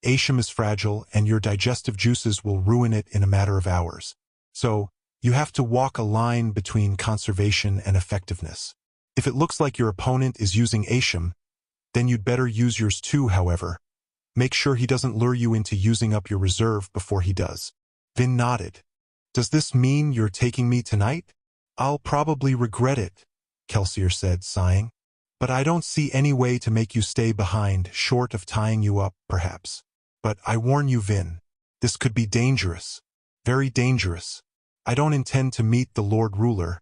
Asham is fragile, and your digestive juices will ruin it in a matter of hours. So, you have to walk a line between conservation and effectiveness. If it looks like your opponent is using Asham, then you'd better use yours too, however. Make sure he doesn't lure you into using up your reserve before he does. Vin nodded. Does this mean you're taking me tonight? I'll probably regret it, Kelsier said, sighing. But I don't see any way to make you stay behind, short of tying you up, perhaps. But I warn you, Vin, this could be dangerous. Very dangerous. I don't intend to meet the Lord Ruler,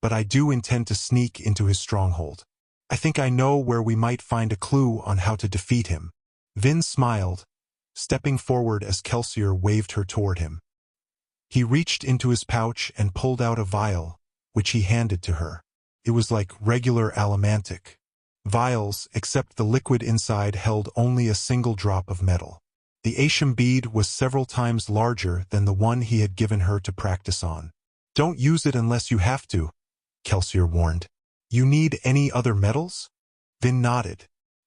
but I do intend to sneak into his stronghold. I think I know where we might find a clue on how to defeat him. Vin smiled, stepping forward as Kelsier waved her toward him. He reached into his pouch and pulled out a vial, which he handed to her. It was like regular allomantic vials, except the liquid inside held only a single drop of metal. The Asham bead was several times larger than the one he had given her to practice on. Don't use it unless you have to, Kelsier warned. You need any other metals? Vin nodded.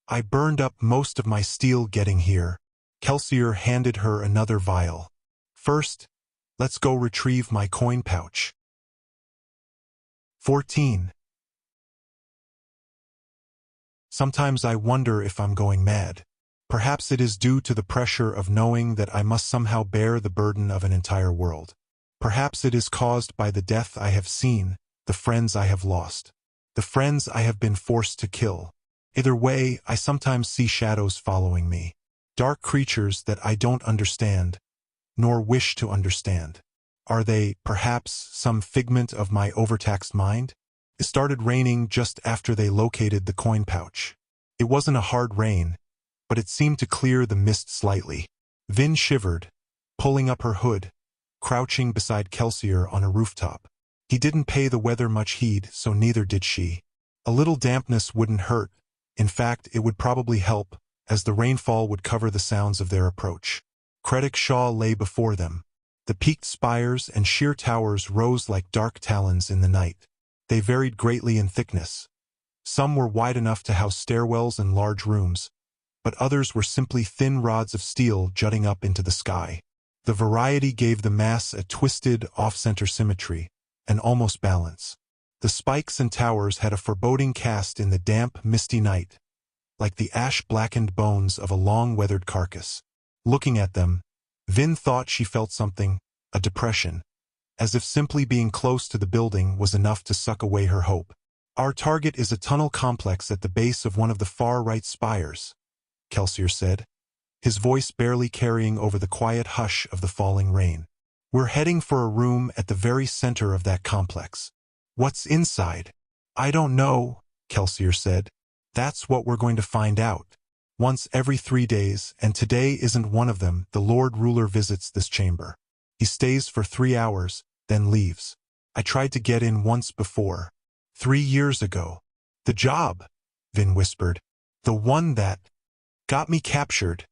I burned up most of my steel getting here. Kelsier handed her another vial. First, let's go retrieve my coin pouch. 14. Sometimes I wonder if I'm going mad. Perhaps it is due to the pressure of knowing that I must somehow bear the burden of an entire world. Perhaps it is caused by the death I have seen, the friends I have lost, the friends I have been forced to kill. Either way, I sometimes see shadows following me. Dark creatures that I don't understand, nor wish to understand. Are they, perhaps, some figment of my overtaxed mind? It started raining just after they located the coin pouch. It wasn't a hard rain, but it seemed to clear the mist slightly. Vin shivered, pulling up her hood, crouching beside Kelsier on a rooftop. He didn't pay the weather much heed, so neither did she. A little dampness wouldn't hurt. In fact, it would probably help, as the rainfall would cover the sounds of their approach. Credit Shaw lay before them. The peaked spires and sheer towers rose like dark talons in the night. They varied greatly in thickness. Some were wide enough to house stairwells and large rooms, but others were simply thin rods of steel jutting up into the sky. The variety gave the mass a twisted, off-center symmetry, and almost balance. The spikes and towers had a foreboding cast in the damp, misty night, like the ash-blackened bones of a long-weathered carcass. Looking at them, Vin thought she felt something, a depression, as if simply being close to the building was enough to suck away her hope. Our target is a tunnel complex at the base of one of the far-right spires, Kelsier said, his voice barely carrying over the quiet hush of the falling rain. We're heading for a room at the very center of that complex. What's inside? I don't know, Kelsier said. That's what we're going to find out. Once every 3 days, and today isn't one of them, the Lord Ruler visits this chamber. He stays for 3 hours, then leaves. I tried to get in once before. 3 years ago. The job, Vin whispered. The one that got me captured,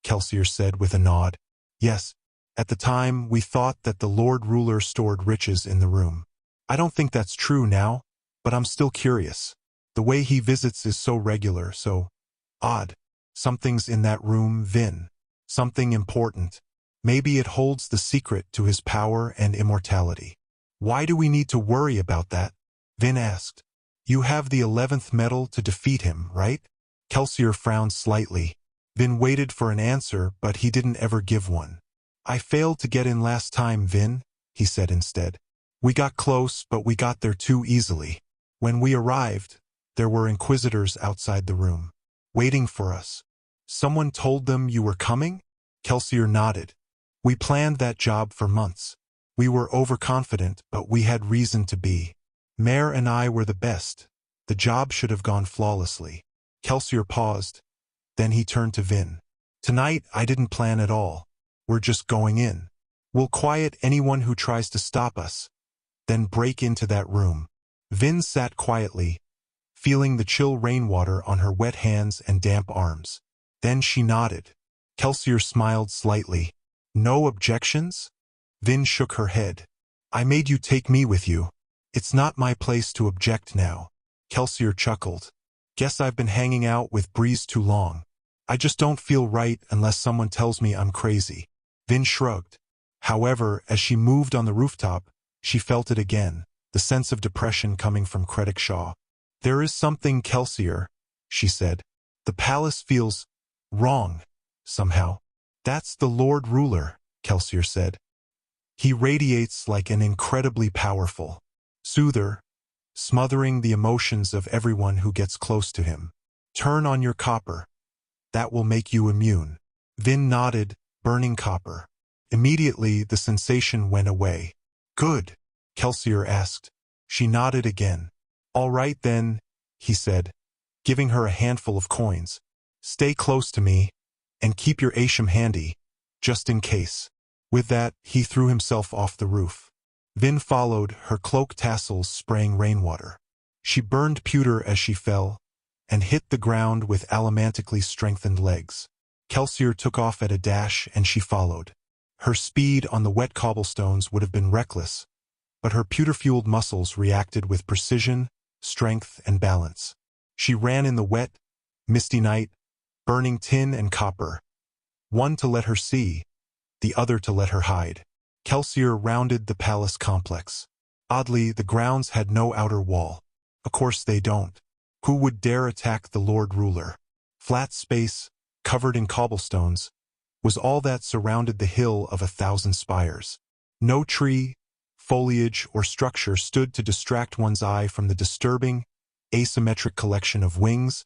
Kelsier said with a nod. Yes, at the time we thought that the Lord Ruler stored riches in the room. I don't think that's true now, but I'm still curious. The way he visits is so regular, so odd. Something's in that room, Vin. Something important. Maybe it holds the secret to his power and immortality. Why do we need to worry about that? Vin asked. You have the 11th medal to defeat him, right? Kelsier frowned slightly. Vin waited for an answer, but he didn't ever give one. I failed to get in last time, Vin, he said instead. We got close, but we got there too easily. When we arrived, there were inquisitors outside the room, waiting for us. Someone told them you were coming? Kelsier nodded. We planned that job for months. We were overconfident, but we had reason to be. Mare and I were the best. The job should have gone flawlessly. Kelsier paused. Then he turned to Vin. Tonight, I didn't plan at all. We're just going in. We'll quiet anyone who tries to stop us, then break into that room. Vin sat quietly, feeling the chill rainwater on her wet hands and damp arms. Then she nodded. Kelsier smiled slightly. No objections? Vin shook her head. I made you take me with you. It's not my place to object now. Kelsier chuckled. Guess I've been hanging out with Breeze too long. I just don't feel right unless someone tells me I'm crazy. Vin shrugged. However, as she moved on the rooftop, she felt it again, the sense of depression coming from Shaw. There is something, Kelsier, she said. The palace feels wrong, somehow. That's the Lord Ruler, Kelsier said. He radiates like an incredibly powerful soother, smothering the emotions of everyone who gets close to him. Turn on your copper. That will make you immune. Vin nodded, burning copper. Immediately, the sensation went away. Good, Kelsier asked. She nodded again. All right then, he said, giving her a handful of coins. Stay close to me, and keep your asham handy, just in case. With that, he threw himself off the roof. Vin followed, her cloak tassels spraying rainwater. She burned pewter as she fell, and hit the ground with allomantically strengthened legs. Kelsier took off at a dash, and she followed. Her speed on the wet cobblestones would have been reckless, but her pewter-fueled muscles reacted with precision, strength, and balance. She ran in the wet, misty night, burning tin and copper, one to let her see, the other to let her hide. Kelsier rounded the palace complex. Oddly, the grounds had no outer wall. Of course they don't. Who would dare attack the Lord Ruler? Flat space, covered in cobblestones, was all that surrounded the hill of 1,000 spires. No tree, foliage, or structure stood to distract one's eye from the disturbing, asymmetric collection of wings,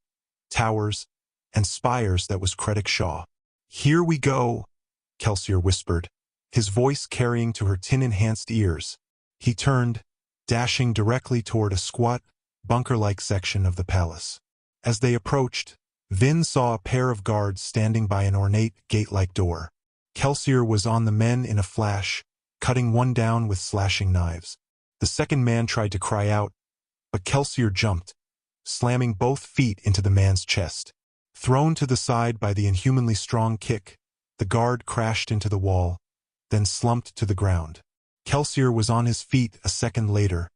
towers, and spires that was Shaw. Here we go, Kelsier whispered, his voice carrying to her tin-enhanced ears. He turned, dashing directly toward a squat, bunker-like section of the palace. As they approached, Vin saw a pair of guards standing by an ornate, gate-like door. Kelsier was on the men in a flash, cutting one down with slashing knives. The second man tried to cry out, but Kelsier jumped, slamming both feet into the man's chest. Thrown to the side by the inhumanly strong kick, the guard crashed into the wall, then slumped to the ground. Kelsier was on his feet a second later,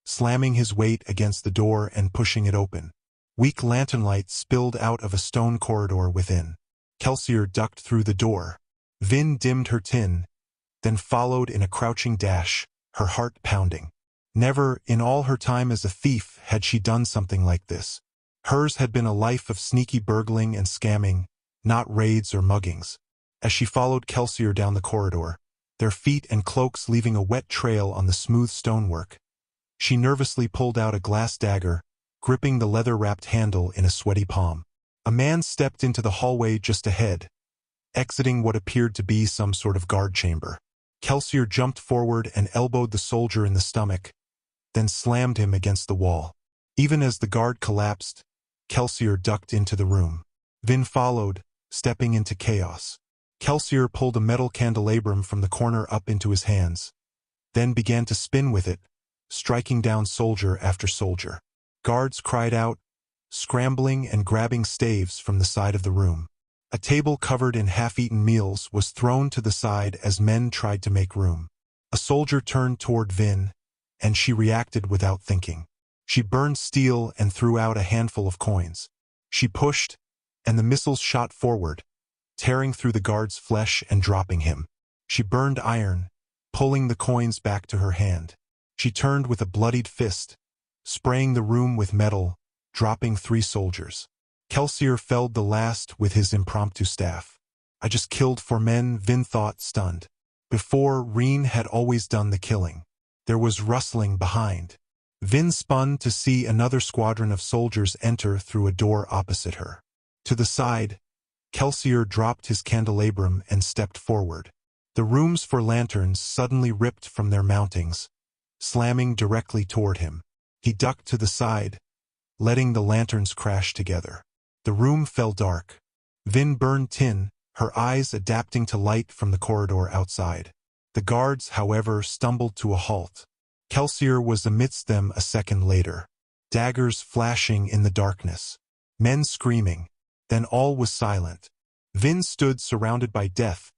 slamming his weight against the door and pushing it open. Weak lantern light spilled out of a stone corridor within. Kelsier ducked through the door. Vin dimmed her tin, then followed in a crouching dash, her heart pounding. Never, in all her time as a thief, had she done something like this. Hers had been a life of sneaky burgling and scamming, not raids or muggings. As she followed Kelsier down the corridor, their feet and cloaks leaving a wet trail on the smooth stonework, she nervously pulled out a glass dagger, gripping the leather-wrapped handle in a sweaty palm. A man stepped into the hallway just ahead, exiting what appeared to be some sort of guard chamber. Kelsier jumped forward and elbowed the soldier in the stomach, then slammed him against the wall. Even as the guard collapsed, Kelsier ducked into the room. Vin followed, stepping into chaos. Kelsier pulled a metal candelabrum from the corner up into his hands, then began to spin with it, striking down soldier after soldier. Guards cried out, scrambling and grabbing staves from the side of the room. A table covered in half-eaten meals was thrown to the side as men tried to make room. A soldier turned toward Vin, and she reacted without thinking. She burned steel and threw out a handful of coins. She pushed, and the missiles shot forward, tearing through the guard's flesh and dropping him. She burned iron, pulling the coins back to her hand. She turned with a bloodied fist, spraying the room with metal, dropping 3 soldiers. Kelsier felled the last with his impromptu staff. I just killed 4 men, Vin thought, stunned. Before, Reen had always done the killing. There was rustling behind. Vin spun to see another squadron of soldiers enter through a door opposite her. To the side, Kelsier dropped his candelabrum and stepped forward. The rooms for lanterns suddenly ripped from their mountings, slamming directly toward him. He ducked to the side, letting the lanterns crash together. The room fell dark. Vin burned tin, her eyes adapting to light from the corridor outside. The guards, however, stumbled to a halt. Kelsier was amidst them a second later. Daggers flashing in the darkness. Men screaming. Then all was silent. Vin stood surrounded by death,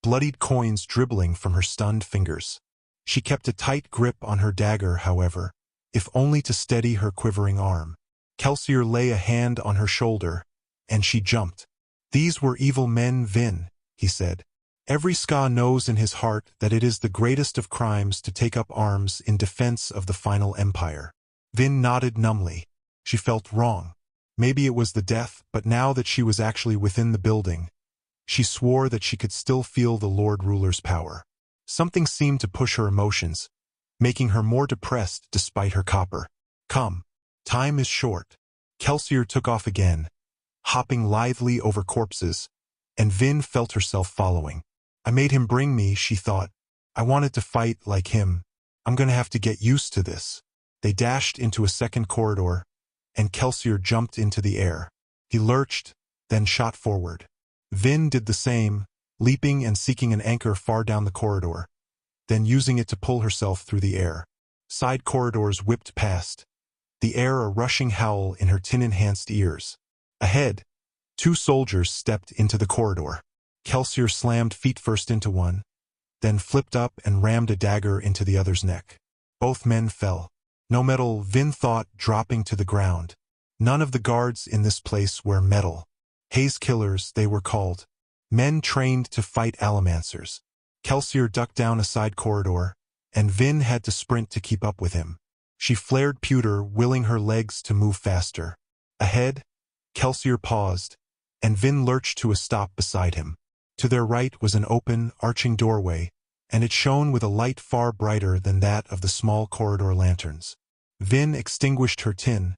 bloodied coins dribbling from her stunned fingers. She kept a tight grip on her dagger, however, if only to steady her quivering arm. Kelsier lay a hand on her shoulder, and she jumped. These were evil men, Vin, he said. Every skaa knows in his heart that it is the greatest of crimes to take up arms in defense of the final empire. Vin nodded numbly. She felt wrong. Maybe it was the death, but now that she was actually within the building, she swore that she could still feel the Lord Ruler's power. Something seemed to push her emotions, making her more depressed despite her copper. Come. Time is short. Kelsier took off again, hopping lithely over corpses, and Vin felt herself following. I made him bring me, she thought. I wanted to fight like him. I'm gonna have to get used to this. They dashed into a second corridor, and Kelsier jumped into the air. He lurched, then shot forward. Vin did the same, leaping and seeking an anchor far down the corridor, then using it to pull herself through the air. Side corridors whipped past, the air a rushing howl in her tin-enhanced ears. Ahead, 2 soldiers stepped into the corridor. Kelsier slammed feet first into one, then flipped up and rammed a dagger into the other's neck. Both men fell. No metal, Vin thought, dropping to the ground. None of the guards in this place wear metal. Haze killers, they were called. Men trained to fight allomancers. Kelsier ducked down a side corridor, and Vin had to sprint to keep up with him. She flared pewter, willing her legs to move faster. Ahead, Kelsier paused, and Vin lurched to a stop beside him. To their right was an open, arching doorway, and it shone with a light far brighter than that of the small corridor lanterns. Vin extinguished her tin,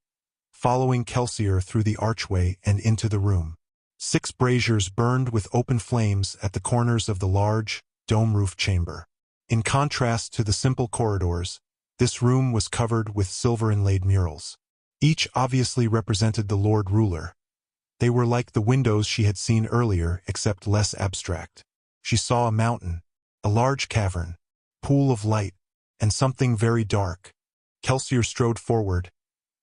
following Kelsier through the archway and into the room. 6 braziers burned with open flames at the corners of the large, dome-roofed chamber. In contrast to the simple corridors, this room was covered with silver-inlaid murals. Each obviously represented the Lord Ruler. They were like the windows she had seen earlier, except less abstract. She saw a mountain, a large cavern, pool of light, and something very dark. Kelsier strode forward,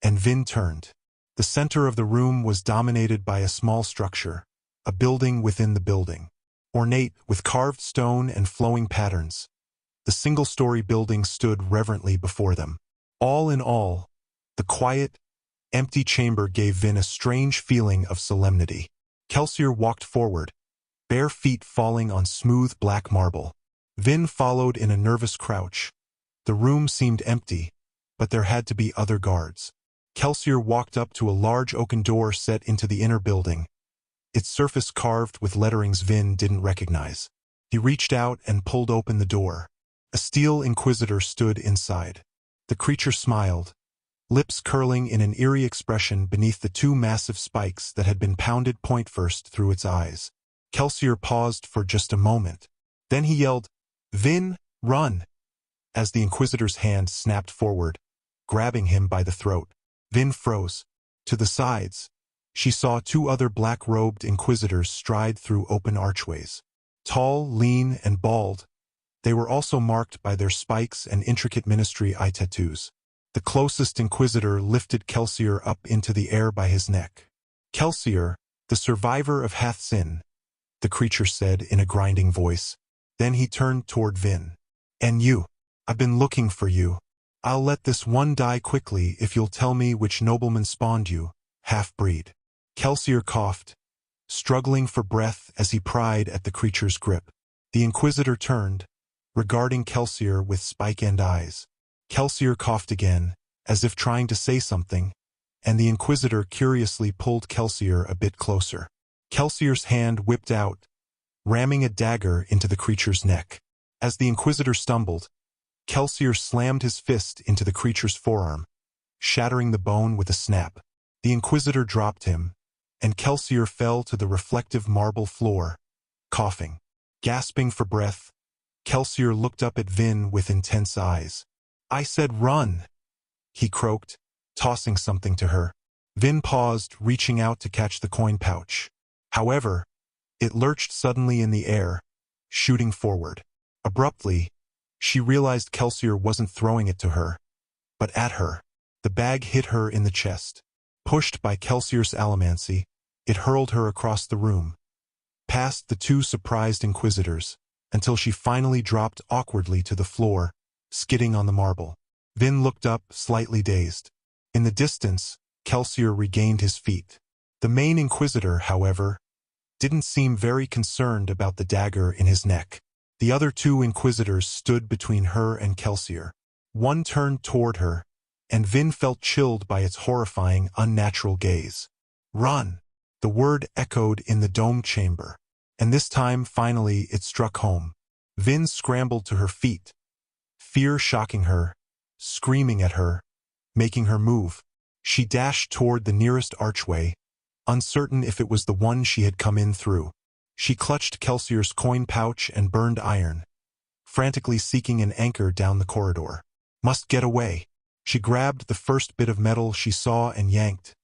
and Vin turned. The center of the room was dominated by a small structure, a building within the building. Ornate with carved stone and flowing patterns, the single-story building stood reverently before them. All in all, the quiet, empty chamber gave Vin a strange feeling of solemnity. Kelsier walked forward, bare feet falling on smooth black marble. Vin followed in a nervous crouch. The room seemed empty, but there had to be other guards. Kelsier walked up to a large oaken door set into the inner building, its surface carved with letterings Vin didn't recognize. He reached out and pulled open the door. A steel inquisitor stood inside. The creature smiled, lips curling in an eerie expression beneath the 2 massive spikes that had been pounded point first through its eyes. Kelsier paused for just a moment. Then he yelled, "Vin, run!" as the inquisitor's hand snapped forward, grabbing him by the throat. Vin froze. To the sides, she saw 2 other black-robed inquisitors stride through open archways. Tall, lean, and bald, they were also marked by their spikes and intricate ministry eye tattoos. The closest inquisitor lifted Kelsier up into the air by his neck. "Kelsier, the survivor of Hathsin," the creature said in a grinding voice. Then he turned toward Vin. "And you. I've been looking for you. I'll let this one die quickly if you'll tell me which nobleman spawned you, half-breed." Kelsier coughed, struggling for breath as he pried at the creature's grip. The inquisitor turned, regarding Kelsier with spike-end eyes. Kelsier coughed again, as if trying to say something, and the Inquisitor curiously pulled Kelsier a bit closer. Kelsier's hand whipped out, ramming a dagger into the creature's neck. As the Inquisitor stumbled, Kelsier slammed his fist into the creature's forearm, shattering the bone with a snap. The Inquisitor dropped him, and Kelsier fell to the reflective marble floor, coughing. Gasping for breath, Kelsier looked up at Vin with intense eyes. "I said run," he croaked, tossing something to her. Vin paused, reaching out to catch the coin pouch. However, it lurched suddenly in the air, shooting forward. Abruptly, she realized Kelsier wasn't throwing it to her, but at her. The bag hit her in the chest. Pushed by Kelsier's Allomancy, it hurled her across the room, past the two surprised Inquisitors, until she finally dropped awkwardly to the floor, skidding on the marble. Vin looked up, slightly dazed. In the distance, Kelsier regained his feet. The main Inquisitor, however, didn't seem very concerned about the dagger in his neck. The other two Inquisitors stood between her and Kelsier. One turned toward her, and Vin felt chilled by its horrifying, unnatural gaze. "Run!" The word echoed in the dome chamber, and this time, finally, it struck home. Vin scrambled to her feet, fear shocking her, screaming at her, making her move. She dashed toward the nearest archway, uncertain if it was the one she had come in through. She clutched Kelsier's coin pouch and burned iron, frantically seeking an anchor down the corridor. Must get away. She grabbed the first bit of metal she saw and yanked,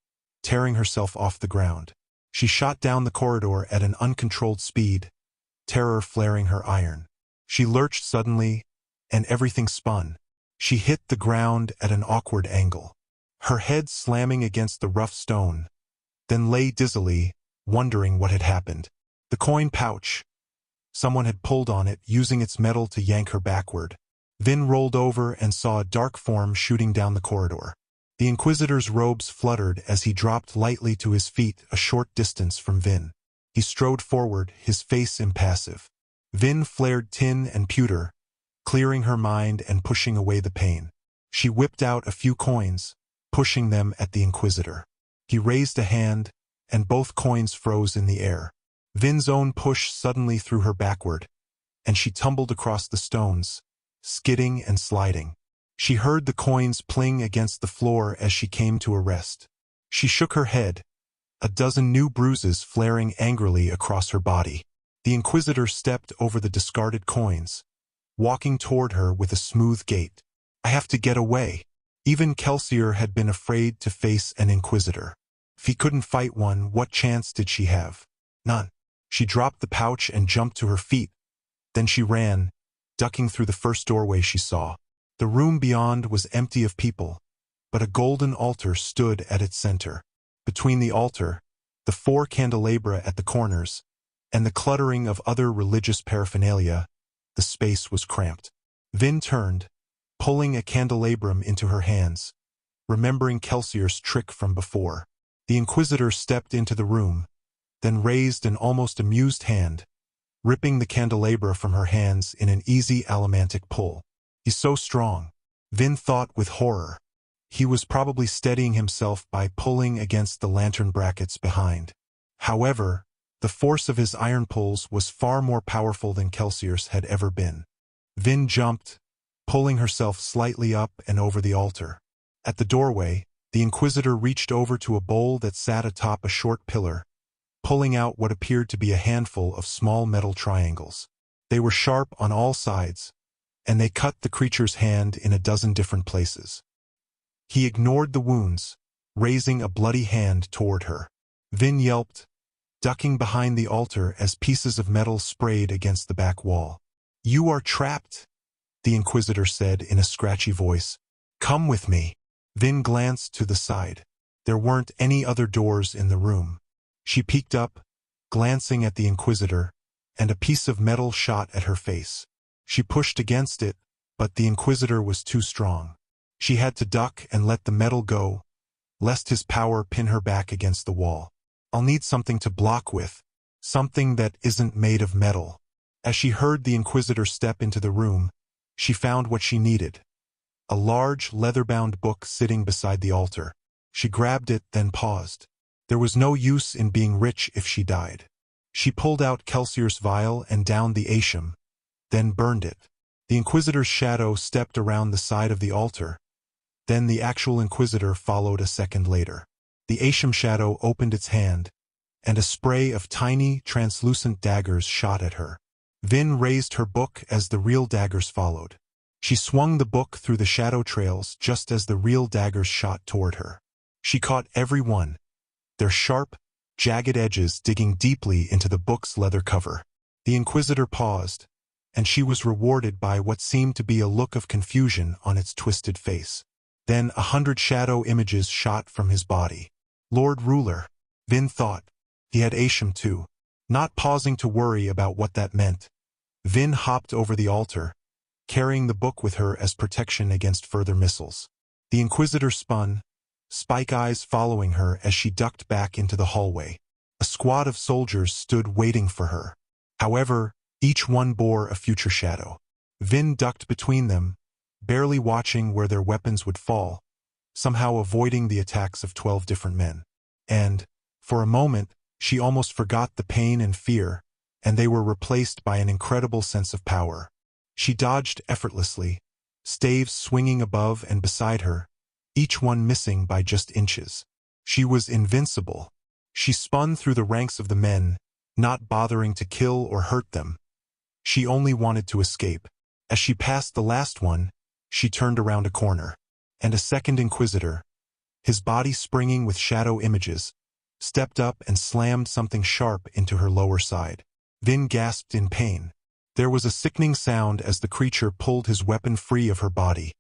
tearing herself off the ground. She shot down the corridor at an uncontrolled speed, terror flaring her iron. She lurched suddenly, and everything spun. She hit the ground at an awkward angle, her head slamming against the rough stone, then lay dizzily, wondering what had happened. The coin pouch. Someone had pulled on it, using its metal to yank her backward. Vin rolled over and saw a dark form shooting down the corridor. The Inquisitor's robes fluttered as he dropped lightly to his feet a short distance from Vin. He strode forward, his face impassive. Vin flared tin and pewter, clearing her mind and pushing away the pain. She whipped out a few coins, pushing them at the Inquisitor. He raised a hand, and both coins froze in the air. Vin's own push suddenly threw her backward, and she tumbled across the stones, skidding and sliding. She heard the coins pling against the floor as she came to a rest. She shook her head, a dozen new bruises flaring angrily across her body. The Inquisitor stepped over the discarded coins, walking toward her with a smooth gait. "I have to get away." Even Kelsier had been afraid to face an Inquisitor. If he couldn't fight one, what chance did she have? None. She dropped the pouch and jumped to her feet. Then she ran, ducking through the first doorway she saw. The room beyond was empty of people, but a golden altar stood at its center. Between the altar, the 4 candelabra at the corners, and the cluttering of other religious paraphernalia, the space was cramped. Vin turned, pulling a candelabrum into her hands, remembering Kelsier's trick from before. The Inquisitor stepped into the room, then raised an almost amused hand, ripping the candelabra from her hands in an easy allomantic pull. "He's so strong," Vin thought with horror. He was probably steadying himself by pulling against the lantern brackets behind. However, the force of his iron pulls was far more powerful than Kelsier's had ever been. Vin jumped, pulling herself slightly up and over the altar. At the doorway, the Inquisitor reached over to a bowl that sat atop a short pillar, pulling out what appeared to be a handful of small metal triangles. They were sharp on all sides, and they cut the creature's hand in a dozen different places. He ignored the wounds, raising a bloody hand toward her. Vin yelped, ducking behind the altar as pieces of metal sprayed against the back wall. "You are trapped," the Inquisitor said in a scratchy voice. "Come with me." Vin glanced to the side. There weren't any other doors in the room. She peeked up, glancing at the Inquisitor, and a piece of metal shot at her face. She pushed against it, but the Inquisitor was too strong. She had to duck and let the metal go, lest his power pin her back against the wall. "I'll need something to block with, something that isn't made of metal." As she heard the Inquisitor step into the room, she found what she needed. a large, leather-bound book sitting beside the altar. She grabbed it, then paused. There was no use in being rich if she died. She pulled out Kelsier's vial and downed the asham, then burned it. The Inquisitor's shadow stepped around the side of the altar. Then the actual Inquisitor followed a second later. The asham shadow opened its hand, and a spray of tiny, translucent daggers shot at her. Vin raised her book as the real daggers followed. She swung the book through the shadow trails just as the real daggers shot toward her. She caught every one, their sharp, jagged edges digging deeply into the book's leather cover. The Inquisitor paused, and she was rewarded by what seemed to be a look of confusion on its twisted face. Then 100 shadow images shot from his body. Lord Ruler, Vin thought. He had asham too. Not pausing to worry about what that meant, Vin hopped over the altar, carrying the book with her as protection against further missiles. The Inquisitor spun, spike eyes following her as she ducked back into the hallway. A squad of soldiers stood waiting for her. However, each one bore a future shadow. Vin ducked between them, barely watching where their weapons would fall, somehow avoiding the attacks of 12 different men. And, for a moment, she almost forgot the pain and fear, and they were replaced by an incredible sense of power. She dodged effortlessly, staves swinging above and beside her, each one missing by just inches. She was invincible. She spun through the ranks of the men, not bothering to kill or hurt them. She only wanted to escape. As she passed the last one, she turned around a corner, and a second Inquisitor, his body springing with shadow images, stepped up and slammed something sharp into her lower side. Vin gasped in pain. There was a sickening sound as the creature pulled his weapon free of her body.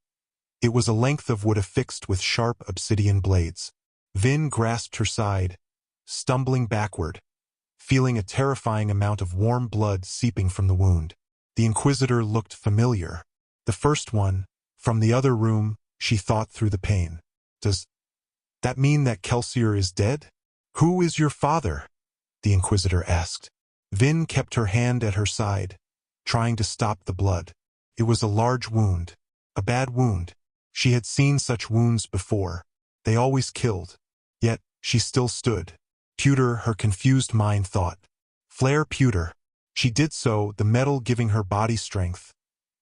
It was a length of wood affixed with sharp obsidian blades. Vin grasped her side, stumbling backward, feeling a terrifying amount of warm blood seeping from the wound. The Inquisitor looked familiar. The first one, from the other room, she thought through the pain. Does that mean that Kelsier is dead? Who is your father? The Inquisitor asked. Vin kept her hand at her side, trying to stop the blood. It was a large wound, a bad wound. She had seen such wounds before. They always killed. Yet, she still stood. Pewter, her confused mind thought. Flare pewter. She did so, the metal giving her body strength,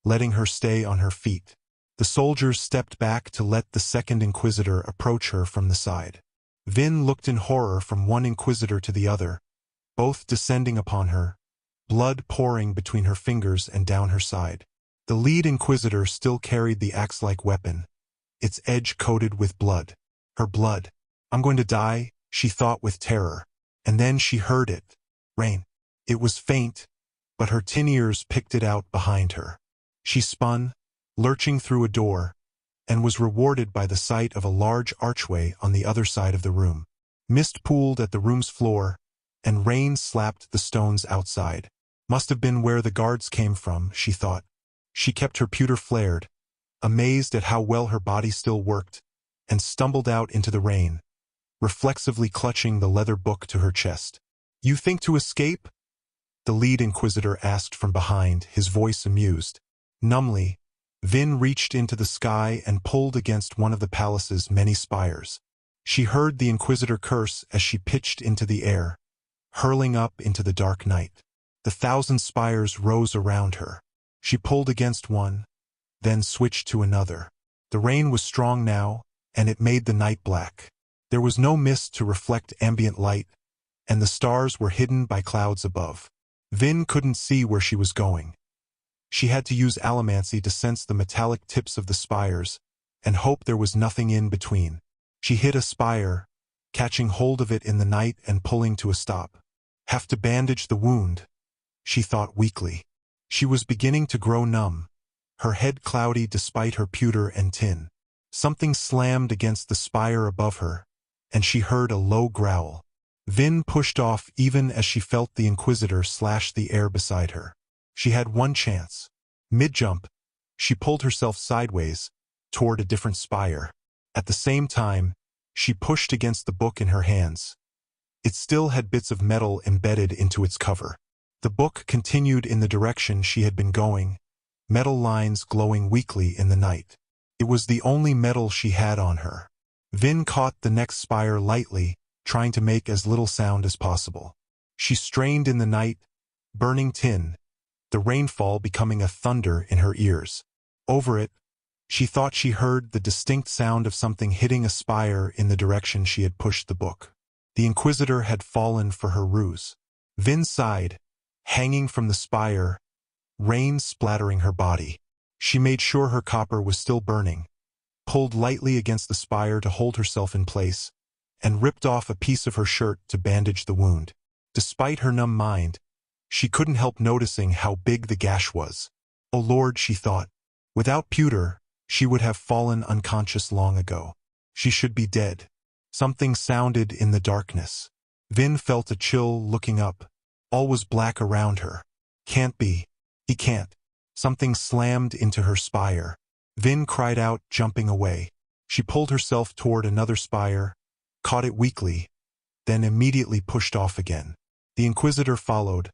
letting her stay on her feet. The soldiers stepped back to let the second Inquisitor approach her from the side. Vin looked in horror from one Inquisitor to the other, both descending upon her, blood pouring between her fingers and down her side. The lead Inquisitor still carried the axe-like weapon, its edge coated with blood. Her blood. I'm going to die, she thought with terror. And then she heard it. Rain. It was faint, but her tin ears picked it out behind her. She spun, lurching through a door, and was rewarded by the sight of a large archway on the other side of the room. Mist pooled at the room's floor, and rain slapped the stones outside. Must have been where the guards came from, she thought. She kept her pewter flared, amazed at how well her body still worked, and stumbled out into the rain, reflexively clutching the leather book to her chest. You think to escape? The lead Inquisitor asked from behind, his voice amused. Numbly, Vin reached into the sky and pulled against one of the palace's many spires. She heard the Inquisitor curse as she pitched into the air, hurling up into the dark night. The 1,000 spires rose around her. She pulled against one, then switched to another. The rain was strong now, and it made the night black. There was no mist to reflect ambient light, and the stars were hidden by clouds above. Vin couldn't see where she was going. She had to use Allomancy to sense the metallic tips of the spires, and hope there was nothing in between. She hit a spire, catching hold of it in the night and pulling to a stop. Have to bandage the wound, she thought weakly. She was beginning to grow numb, her head cloudy despite her pewter and tin. Something slammed against the spire above her, and she heard a low growl. Vin pushed off even as she felt the Inquisitor slash the air beside her. She had one chance. Mid-jump, she pulled herself sideways, toward a different spire. At the same time, she pushed against the book in her hands. It still had bits of metal embedded into its cover. The book continued in the direction she had been going, metal lines glowing weakly in the night. It was the only metal she had on her. Vin caught the next spire lightly, trying to make as little sound as possible. She strained in the night, burning tin, the rainfall becoming a thunder in her ears. Over it, she thought she heard the distinct sound of something hitting a spire in the direction she had pushed the book. The Inquisitor had fallen for her ruse. Vin sighed, hanging from the spire, rain splattering her body. She made sure her copper was still burning, pulled lightly against the spire to hold herself in place, and ripped off a piece of her shirt to bandage the wound. Despite her numb mind, she couldn't help noticing how big the gash was. Oh Lord, she thought. Without pewter, she would have fallen unconscious long ago. She should be dead. Something sounded in the darkness. Vin felt a chill looking up. All was black around her. Can't be. He can't. Something slammed into her spire. Vin cried out, jumping away. She pulled herself toward another spire, caught it weakly, then immediately pushed off again. The Inquisitor followed,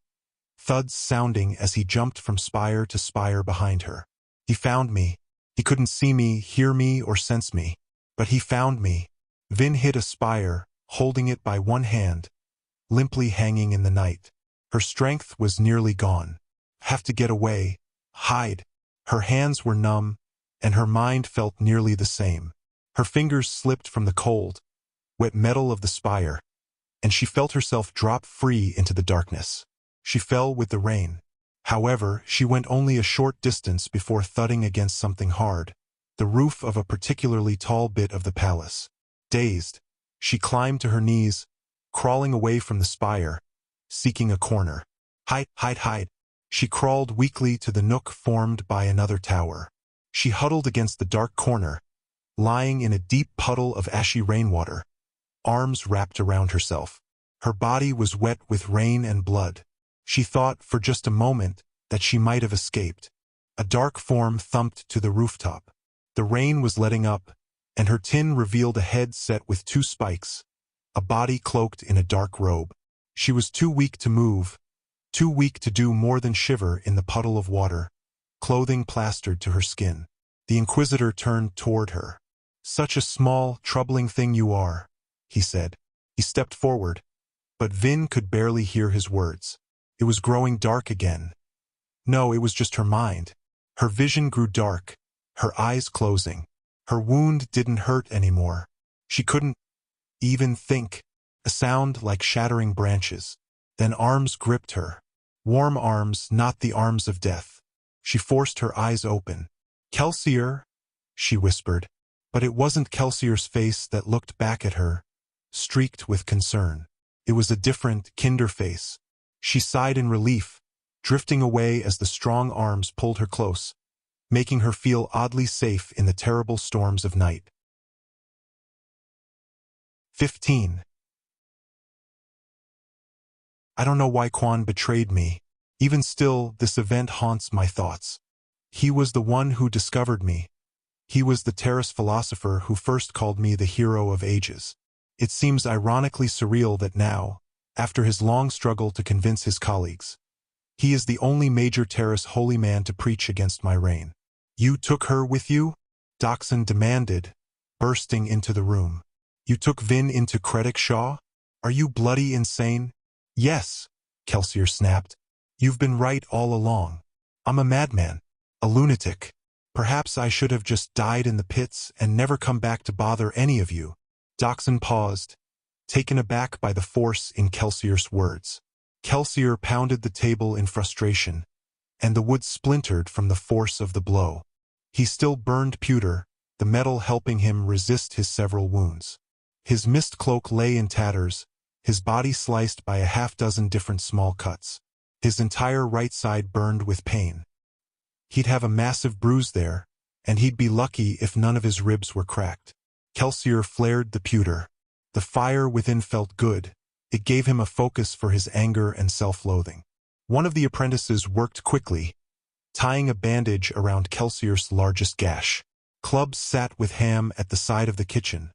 thuds sounding as he jumped from spire to spire behind her. He found me. He couldn't see me, hear me, or sense me. But he found me. Vin hit a spire, holding it by one hand, limply hanging in the night. Her strength was nearly gone. Have to get away. Hide. Her hands were numb, and her mind felt nearly the same. Her fingers slipped from the cold, wet metal of the spire, and she felt herself drop free into the darkness. She fell with the rain. However, she went only a short distance before thudding against something hard, the roof of a particularly tall bit of the palace. Dazed, she climbed to her knees, crawling away from the spire, seeking a corner. Hide, hide, hide. She crawled weakly to the nook formed by another tower. She huddled against the dark corner, lying in a deep puddle of ashy rainwater, arms wrapped around herself. Her body was wet with rain and blood. She thought for just a moment that she might have escaped. A dark form thumped to the rooftop. The rain was letting up, and her tin revealed a head set with 2 spikes, a body cloaked in a dark robe. She was too weak to move, too weak to do more than shiver in the puddle of water, clothing plastered to her skin. The Inquisitor turned toward her. "Such a small, troubling thing you are," he said. He stepped forward, but Vin could barely hear his words. It was growing dark again. No, it was just her mind. Her vision grew dark, her eyes closing. Her wound didn't hurt anymore. She couldn't even think. A sound like shattering branches. Then arms gripped her. Warm arms, not the arms of death. She forced her eyes open. "Kelsier," she whispered. But it wasn't Kelsier's face that looked back at her, streaked with concern. It was a different, kinder face. She sighed in relief, drifting away as the strong arms pulled her close, making her feel oddly safe in the terrible storms of night. 15. I don't know why Quan betrayed me. Even still, this event haunts my thoughts. He was the one who discovered me. He was the terrace philosopher who first called me the hero of ages. It seems ironically surreal that now, after his long struggle to convince his colleagues, he is the only major terrace holy man to preach against my reign. "You took her with you?" Doxson demanded, bursting into the room. "You took Vin into Credit Shaw? Are you bloody insane?" "Yes," Kelsier snapped. "You've been right all along. I'm a madman, a lunatic. Perhaps I should have just died in the pits and never come back to bother any of you." Doxson paused, taken aback by the force in Kelsier's words. Kelsier pounded the table in frustration, and the wood splintered from the force of the blow. He still burned pewter, the metal helping him resist his several wounds. His mist cloak lay in tatters, his body sliced by a half-dozen different small cuts. His entire right side burned with pain. He'd have a massive bruise there, and he'd be lucky if none of his ribs were cracked. Kelsier flared the pewter. The fire within felt good. It gave him a focus for his anger and self-loathing. One of the apprentices worked quickly, tying a bandage around Kelsier's largest gash. Clubs sat with Ham at the side of the kitchen.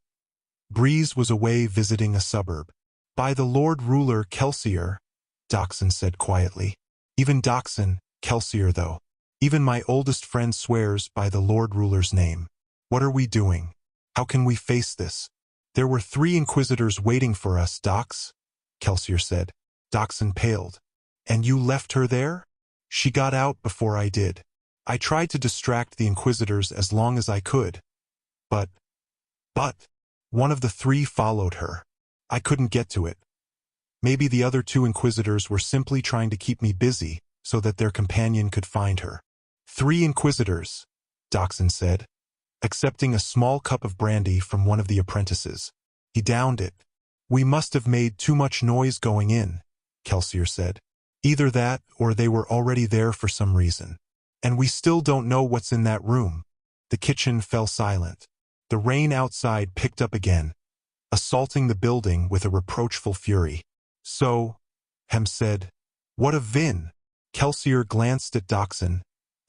Breeze was away visiting a suburb. "By the Lord Ruler Kelsier," Doxson said quietly. "Even Doxson, Kelsier though. Even my oldest friend swears by the Lord Ruler's name." What are we doing? How can we face this? There were 3 inquisitors waiting for us, Dox, Kelsier said. Doxon paled. And you left her there? She got out before I did. I tried to distract the inquisitors as long as I could. But, one of the 3 followed her. I couldn't get to it. Maybe the other 2 inquisitors were simply trying to keep me busy so that their companion could find her. 3 inquisitors, Doxon said, accepting a small cup of brandy from one of the apprentices. He downed it. We must have made too much noise going in, Kelsier said. Either that or they were already there for some reason. And we still don't know what's in that room. The kitchen fell silent. The rain outside picked up again, assaulting the building with a reproachful fury. So, Hem said, what of Vin? Kelsier glanced at Doxon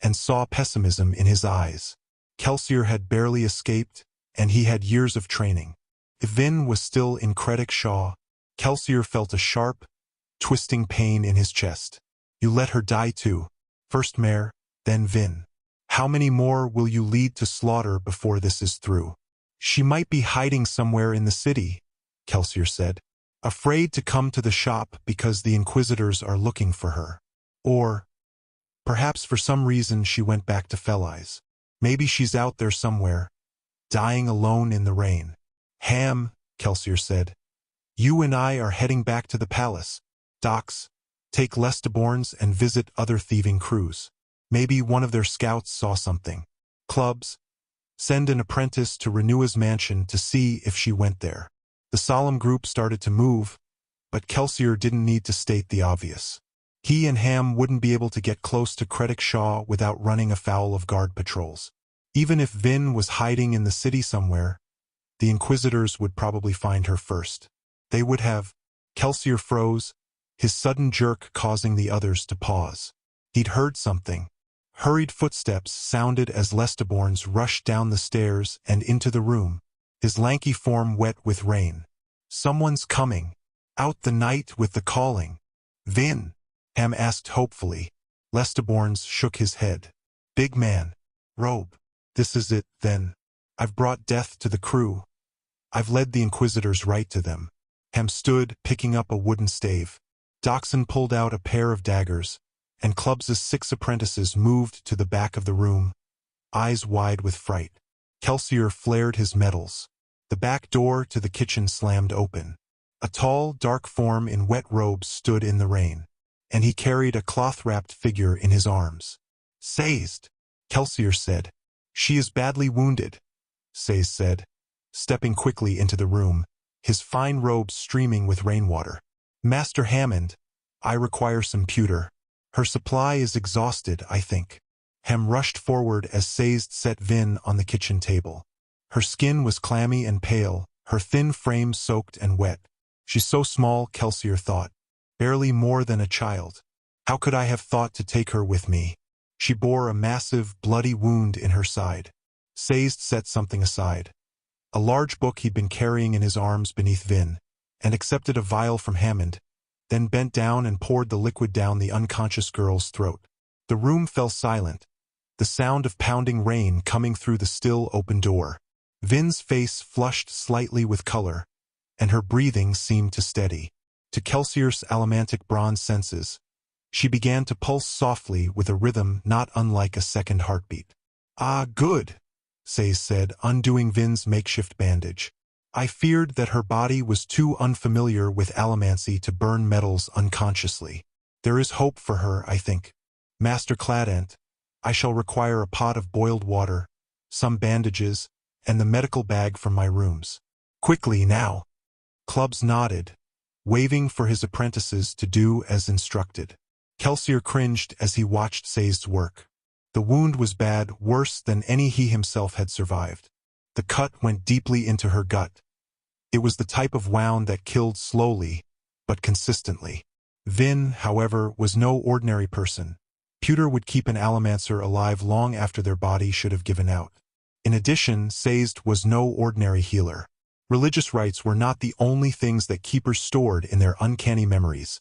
and saw pessimism in his eyes. Kelsier had barely escaped, and he had years of training. If Vin was still in Credit Shaw, Kelsier felt a sharp, twisting pain in his chest. You let her die too. First Mare, then Vin. How many more will you lead to slaughter before this is through? She might be hiding somewhere in the city, Kelsier said, afraid to come to the shop because the inquisitors are looking for her. Or, perhaps for some reason she went back to Felice. Maybe she's out there somewhere, dying alone in the rain. Ham, Kelsier said, you and I are heading back to the palace. Dox, take Mistborns and visit other thieving crews. Maybe one of their scouts saw something. Clubs, send an apprentice to Renua's mansion to see if she went there. The solemn group started to move, but Kelsier didn't need to state the obvious. He and Ham wouldn't be able to get close to Credit Shaw without running afoul of guard patrols. Even if Vin was hiding in the city somewhere, the inquisitors would probably find her first. They would have. Kelsier froze, his sudden jerk causing the others to pause. He'd heard something. Hurried footsteps sounded as Mistborns rushed down the stairs and into the room, his lanky form wet with rain. Someone's coming. Out the night with the calling. Vin? Ham asked hopefully. Mistborns shook his head. Big man. Robe. This is it, then. I've brought death to the crew. I've led the inquisitors right to them. Ham stood, picking up a wooden stave. Doxon pulled out a pair of daggers, and Clubs' 6 apprentices moved to the back of the room, eyes wide with fright. Kelsier flared his metals. The back door to the kitchen slammed open. A tall, dark form in wet robes stood in the rain, and he carried a cloth-wrapped figure in his arms. Sazed, Kelsier said. She is badly wounded, Sazed said, stepping quickly into the room, his fine robes streaming with rainwater. Master Hammond, I require some pewter. Her supply is exhausted, I think. Hem rushed forward as Sazed set Vin on the kitchen table. Her skin was clammy and pale, her thin frame soaked and wet. She's so small, Kelsier thought. Barely more than a child. How could I have thought to take her with me? She bore a massive, bloody wound in her side. Sazed set something aside. A large book he'd been carrying in his arms beneath Vin, and accepted a vial from Hammond, then bent down and poured the liquid down the unconscious girl's throat. The room fell silent, the sound of pounding rain coming through the still open door. Vin's face flushed slightly with color, and her breathing seemed to steady. To Kelsier's allomantic bronze senses, she began to pulse softly with a rhythm not unlike a second heartbeat. Ah, good, Sazed said, undoing Vin's makeshift bandage. I feared that her body was too unfamiliar with allomancy to burn metals unconsciously. There is hope for her, I think. Master Cladant, I shall require a pot of boiled water, some bandages, and the medical bag from my rooms. Quickly now. Clubs nodded, waving for his apprentices to do as instructed. Kelsier cringed as he watched Sazed's work. The wound was bad, worse than any he himself had survived. The cut went deeply into her gut. It was the type of wound that killed slowly, but consistently. Vin, however, was no ordinary person. Pewter would keep an allomancer alive long after their body should have given out. In addition, Sazed was no ordinary healer. Religious rites were not the only things that keepers stored in their uncanny memories.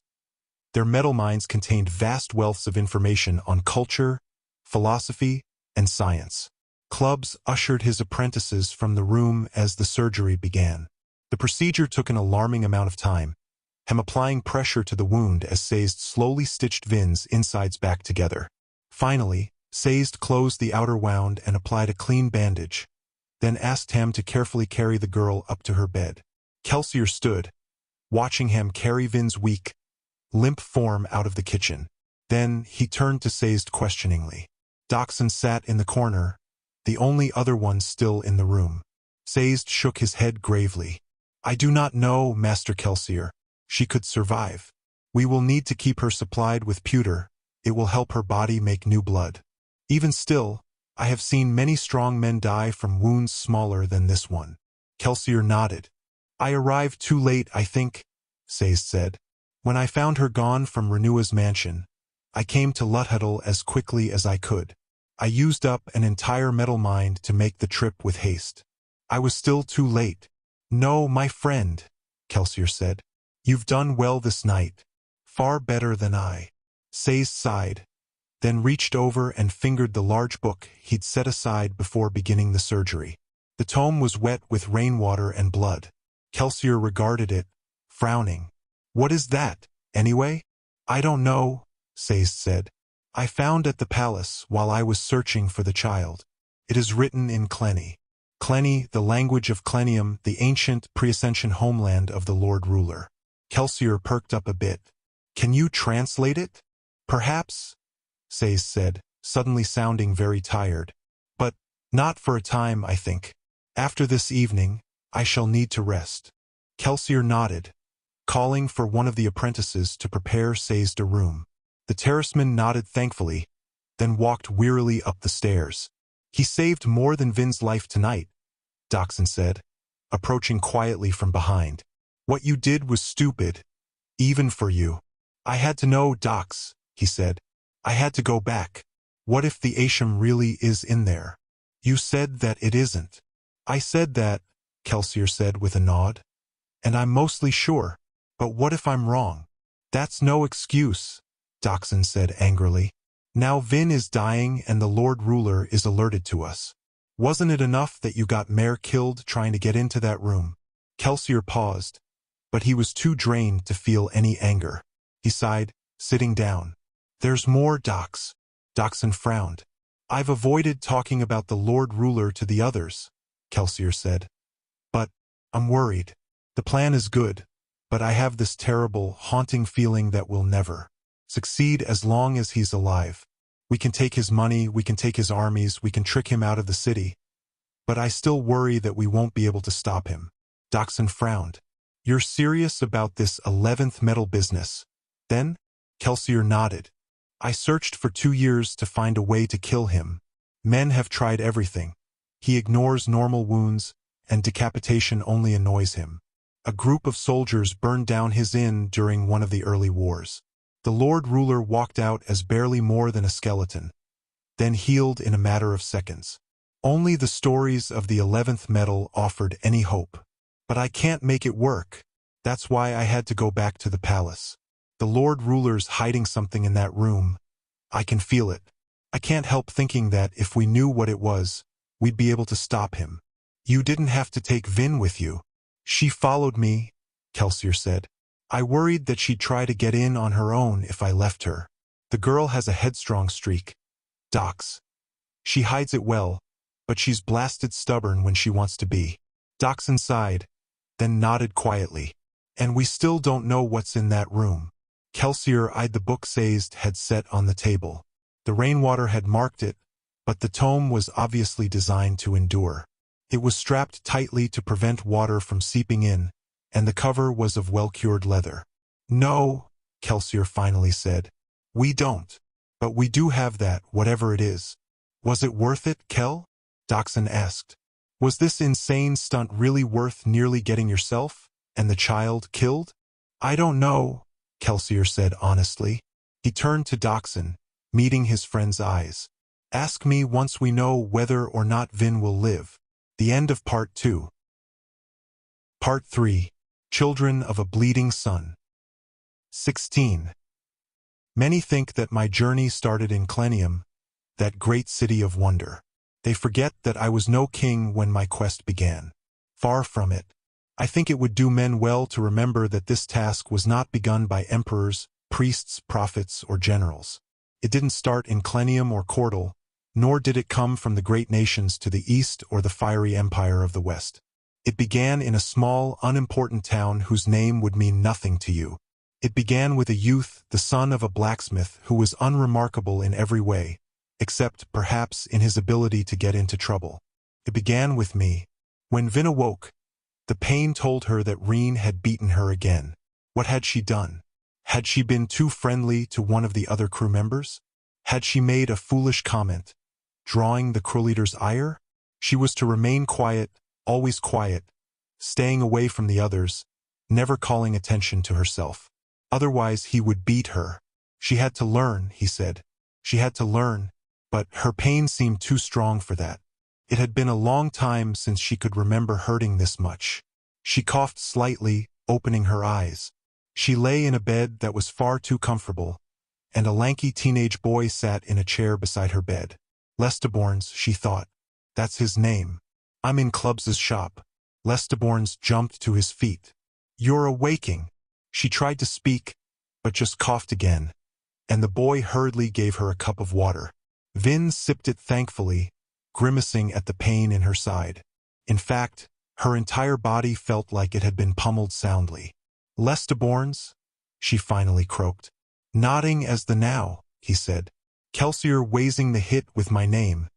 Their metal minds contained vast wealths of information on culture, philosophy, and science. Clubs ushered his apprentices from the room as the surgery began. The procedure took an alarming amount of time, him applying pressure to the wound as Sazed slowly stitched Vin's insides back together. Finally, Sazed closed the outer wound and applied a clean bandage, then asked Ham to carefully carry the girl up to her bed. Kelsier stood, watching Ham carry Vin's weak, limp form out of the kitchen. Then he turned to Sazed questioningly. Dachshund sat in the corner, the only other one still in the room. Sazed shook his head gravely. I do not know, Master Kelsier. She could survive. We will need to keep her supplied with pewter. It will help her body make new blood. Even still, I have seen many strong men die from wounds smaller than this one. Kelsier nodded. I arrived too late, I think, Sazed said. When I found her gone from Renua's mansion, I came to Luthhuddle as quickly as I could. I used up an entire metal mine to make the trip with haste. I was still too late. No, my friend, Kelsier said. You've done well this night. Far better than I. Sazed sighed, then reached over and fingered the large book he'd set aside before beginning the surgery. The tome was wet with rainwater and blood. Kelsier regarded it, frowning. What is that, anyway? I don't know, Sazed said. I found at the palace while I was searching for the child. It is written in Clenny. Clenny, the language of Clenium, the ancient pre-ascension homeland of the Lord Ruler. Kelsier perked up a bit. Can you translate it? Perhaps, Sazed said, suddenly sounding very tired. But not for a time, I think. After this evening, I shall need to rest. Kelsier nodded, calling for one of the apprentices to prepare Sazed a room. The terraceman nodded thankfully, then walked wearily up the stairs. He saved more than Vin's life tonight, Dachshund said, approaching quietly from behind. What you did was stupid, even for you. I had to know, Dox, he said. I had to go back. What if the Asham really is in there? You said that it isn't. I said that, Kelsier said with a nod. And I'm mostly sure. But what if I'm wrong? That's no excuse, Dachshund said angrily. Now Vin is dying and the Lord Ruler is alerted to us. Wasn't it enough that you got Mare killed trying to get into that room? Kelsier paused, but he was too drained to feel any anger. He sighed, sitting down. There's more, Dox. Dachshund frowned. I've avoided talking about the Lord Ruler to the others, Kelsier said. But I'm worried. The plan is good, but I have this terrible, haunting feeling that we'll never succeed as long as he's alive. We can take his money, we can take his armies, we can trick him out of the city. But I still worry that we won't be able to stop him. Dachshund frowned. You're serious about this 11th metal business? Then? Kelsier nodded. I searched for 2 years to find a way to kill him. Men have tried everything. He ignores normal wounds, and decapitation only annoys him. A group of soldiers burned down his inn during one of the early wars. The Lord Ruler walked out as barely more than a skeleton, then healed in a matter of seconds. Only the stories of the 11th metal offered any hope. But I can't make it work. That's why I had to go back to the palace. The Lord Ruler's hiding something in that room. I can feel it. I can't help thinking that if we knew what it was, we'd be able to stop him. You didn't have to take Vin with you. She followed me, Kelsier said. I worried that she'd try to get in on her own if I left her. The girl has a headstrong streak. Dox. She hides it well, but she's blasted stubborn when she wants to be. Dachshund sighed, then nodded quietly. And we still don't know what's in that room. Kelsier eyed the book Sazed had set on the table. The rainwater had marked it, but the tome was obviously designed to endure. It was strapped tightly to prevent water from seeping in, and the cover was of well-cured leather. No, Kelsier finally said. We don't. But we do have that, whatever it is. Was it worth it, Kel? Dachshund asked. Was this insane stunt really worth nearly getting yourself and the child killed? I don't know, Kelsier said honestly. He turned to Dachshund, meeting his friend's eyes. Ask me once we know whether or not Vin will live. The end of Part 2. Part 3. Children of a Bleeding Sun. 16. Many think that my journey started in Clenium, that great city of wonder. They forget that I was no king when my quest began. Far from it. I think it would do men well to remember that this task was not begun by emperors, priests, prophets, or generals. It didn't start in Clenium or Cordal, nor did it come from the great nations to the east or the fiery empire of the west. It began in a small, unimportant town whose name would mean nothing to you. It began with a youth, the son of a blacksmith, who was unremarkable in every way, except, perhaps, in his ability to get into trouble. It began with me. When Vin awoke, the pain told her that Reen had beaten her again. What had she done? Had she been too friendly to one of the other crew members? Had she made a foolish comment, drawing the crew leader's ire? She was to remain quiet, always quiet, staying away from the others, never calling attention to herself. Otherwise he would beat her. She had to learn, he said. She had to learn, but her pain seemed too strong for that. It had been a long time since she could remember hurting this much. She coughed slightly, opening her eyes. She lay in a bed that was far too comfortable, and a lanky teenage boy sat in a chair beside her bed. Mistborn's, she thought. That's his name. I'm in Clubs's shop. Mistborn's jumped to his feet. You're awaking. She tried to speak, but just coughed again, and the boy hurriedly gave her a cup of water. Vin sipped it thankfully, grimacing at the pain in her side. In fact, her entire body felt like it had been pummeled soundly. Mistborn's? She finally croaked. Nodding as the now, he said. Kelsier raising the hit with my name.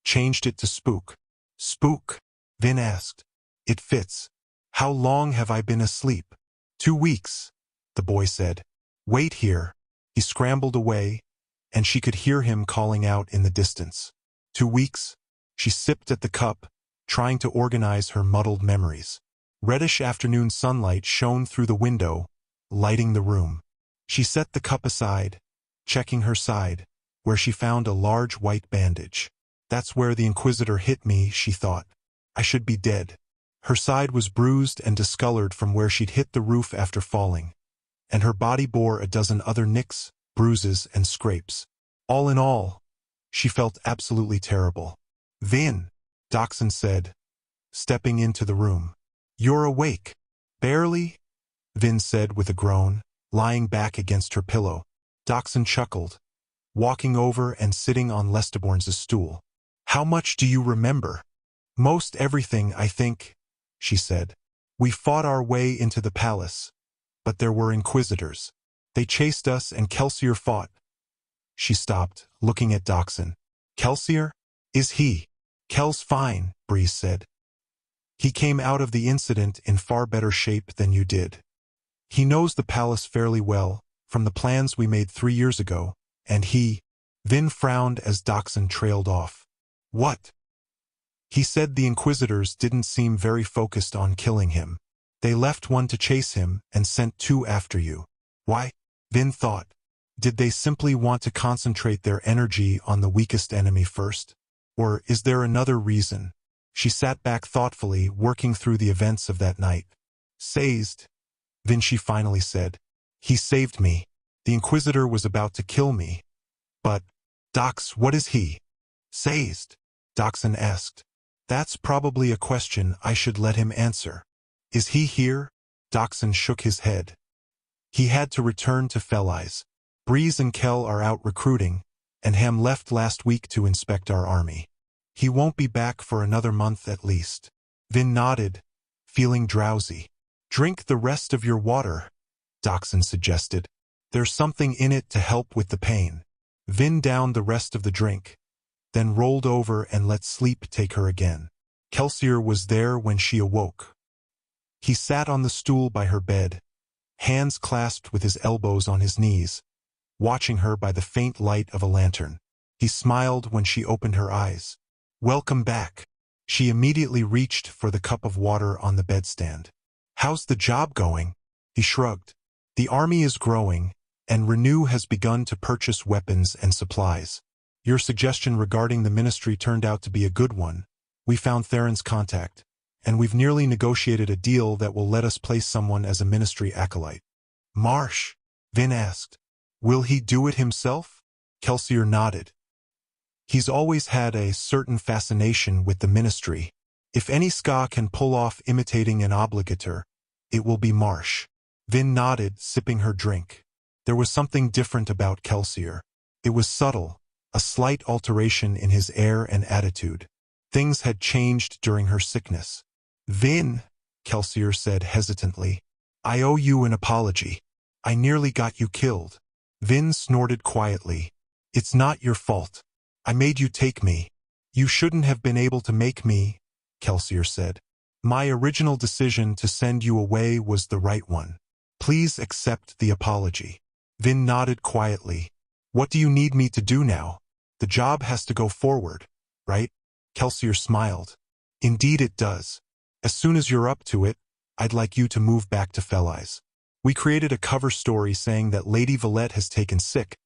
Changed it to Spook. Spook? Vin asked. It fits. How long have I been asleep? 2 weeks, the boy said. Wait here. He scrambled away, and she could hear him calling out in the distance. 2 weeks? She sipped at the cup, trying to organize her muddled memories. Reddish afternoon sunlight shone through the window, lighting the room. She set the cup aside, checking her side, where she found a large white bandage. That's where the Inquisitor hit me, she thought. I should be dead. Her side was bruised and discolored from where she'd hit the roof after falling, and her body bore a dozen other nicks, bruises, and scrapes. All in all, she felt absolutely terrible. Vin, Doxson said, stepping into the room. You're awake. Barely? Vin said with a groan, lying back against her pillow. Doxson chuckled, walking over and sitting on Mistborn's stool. How much do you remember? Most everything, I think, she said. We fought our way into the palace, but there were Inquisitors. They chased us and Kelsier fought. She stopped, looking at Doxson. Kelsier? Is he? Kel's fine, Breeze said. He came out of the incident in far better shape than you did. He knows the palace fairly well, from the plans we made 3 years ago, and he... Vin frowned as Doxson trailed off. What? He said the Inquisitors didn't seem very focused on killing him. They left one to chase him and sent 2 after you. Why? Vin thought. Did they simply want to concentrate their energy on the weakest enemy first? Or is there another reason? She sat back thoughtfully, working through the events of that night. Sazed, Vinci finally said. He saved me. The Inquisitor was about to kill me. But, Dox, what is he? Sazed, Doxson asked. That's probably a question I should let him answer. Is he here? Doxson shook his head. He had to return to Felice. Breeze and Kel are out recruiting, and Ham left last week to inspect our army. He won't be back for another month at least. Vin nodded, feeling drowsy. Drink the rest of your water, Doxson suggested. There's something in it to help with the pain. Vin downed the rest of the drink, then rolled over and let sleep take her again. Kelsier was there when she awoke. He sat on the stool by her bed, hands clasped with his elbows on his knees, watching her by the faint light of a lantern. He smiled when she opened her eyes. Welcome back. She immediately reached for the cup of water on the bedstand. How's the job going? He shrugged. The army is growing, and Renew has begun to purchase weapons and supplies. Your suggestion regarding the ministry turned out to be a good one. We found Theron's contact, and we've nearly negotiated a deal that will let us place someone as a ministry acolyte. Marsh? Vin asked. Will he do it himself? Kelsier nodded. He's always had a certain fascination with the ministry. If any skaa can pull off imitating an obligator, it will be Marsh. Vin nodded, sipping her drink. There was something different about Kelsier. It was subtle, a slight alteration in his air and attitude. Things had changed during her sickness. Vin, Kelsier said hesitantly, I owe you an apology. I nearly got you killed. Vin snorted quietly. It's not your fault. I made you take me. You shouldn't have been able to make me, Kelsier said. My original decision to send you away was the right one. Please accept the apology. Vin nodded quietly. What do you need me to do now? The job has to go forward, right? Kelsier smiled. Indeed it does. As soon as you're up to it, I'd like you to move back to Felice. We created a cover story saying that Lady Valette has taken sick,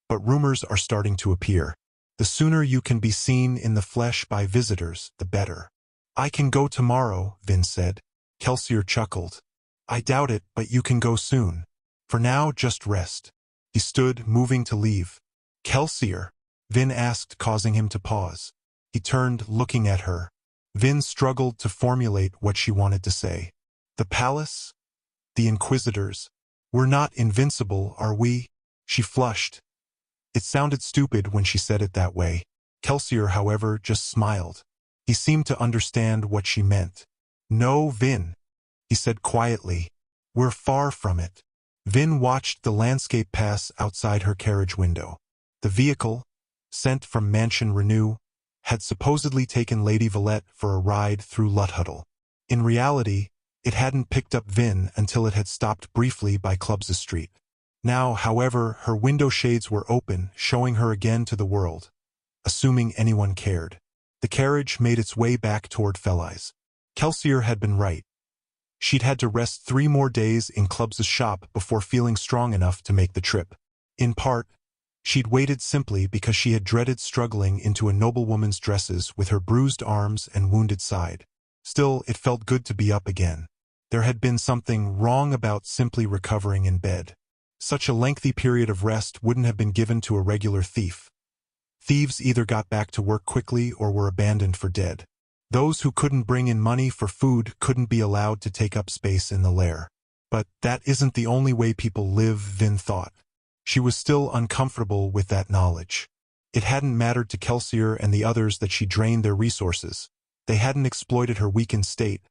but rumors are starting to appear. The sooner you can be seen in the flesh by visitors, the better. I can go tomorrow, Vin said. Kelsier chuckled. I doubt it, but you can go soon. For now, just rest. He stood, moving to leave. Kelsier, Vin asked, causing him to pause. He turned, looking at her. Vin struggled to formulate what she wanted to say. The palace? The Inquisitors? We're not invincible, are we? She flushed. It sounded stupid when she said it that way. Kelsier, however, just smiled. He seemed to understand what she meant. No, Vin, he said quietly. We're far from it. Vin watched the landscape pass outside her carriage window. The vehicle, sent from Mansion Renew, had supposedly taken Lady Valette for a ride through Luthuddle. In reality, it hadn't picked up Vin until it had stopped briefly by Clubs Street. Now, however, her window shades were open, showing her again to the world, assuming anyone cared. The carriage made its way back toward Felice. Kelsier had been right. She'd had to rest 3 more days in Clubs' shop before feeling strong enough to make the trip. In part, she'd waited simply because she had dreaded struggling into a noblewoman's dresses with her bruised arms and wounded side. Still, it felt good to be up again. There had been something wrong about simply recovering in bed. Such a lengthy period of rest wouldn't have been given to a regular thief. Thieves either got back to work quickly or were abandoned for dead. Those who couldn't bring in money for food couldn't be allowed to take up space in the lair. But that isn't the only way people live, Vin thought. She was still uncomfortable with that knowledge. It hadn't mattered to Kelsier and the others that she drained their resources. They hadn't exploited her weakened state,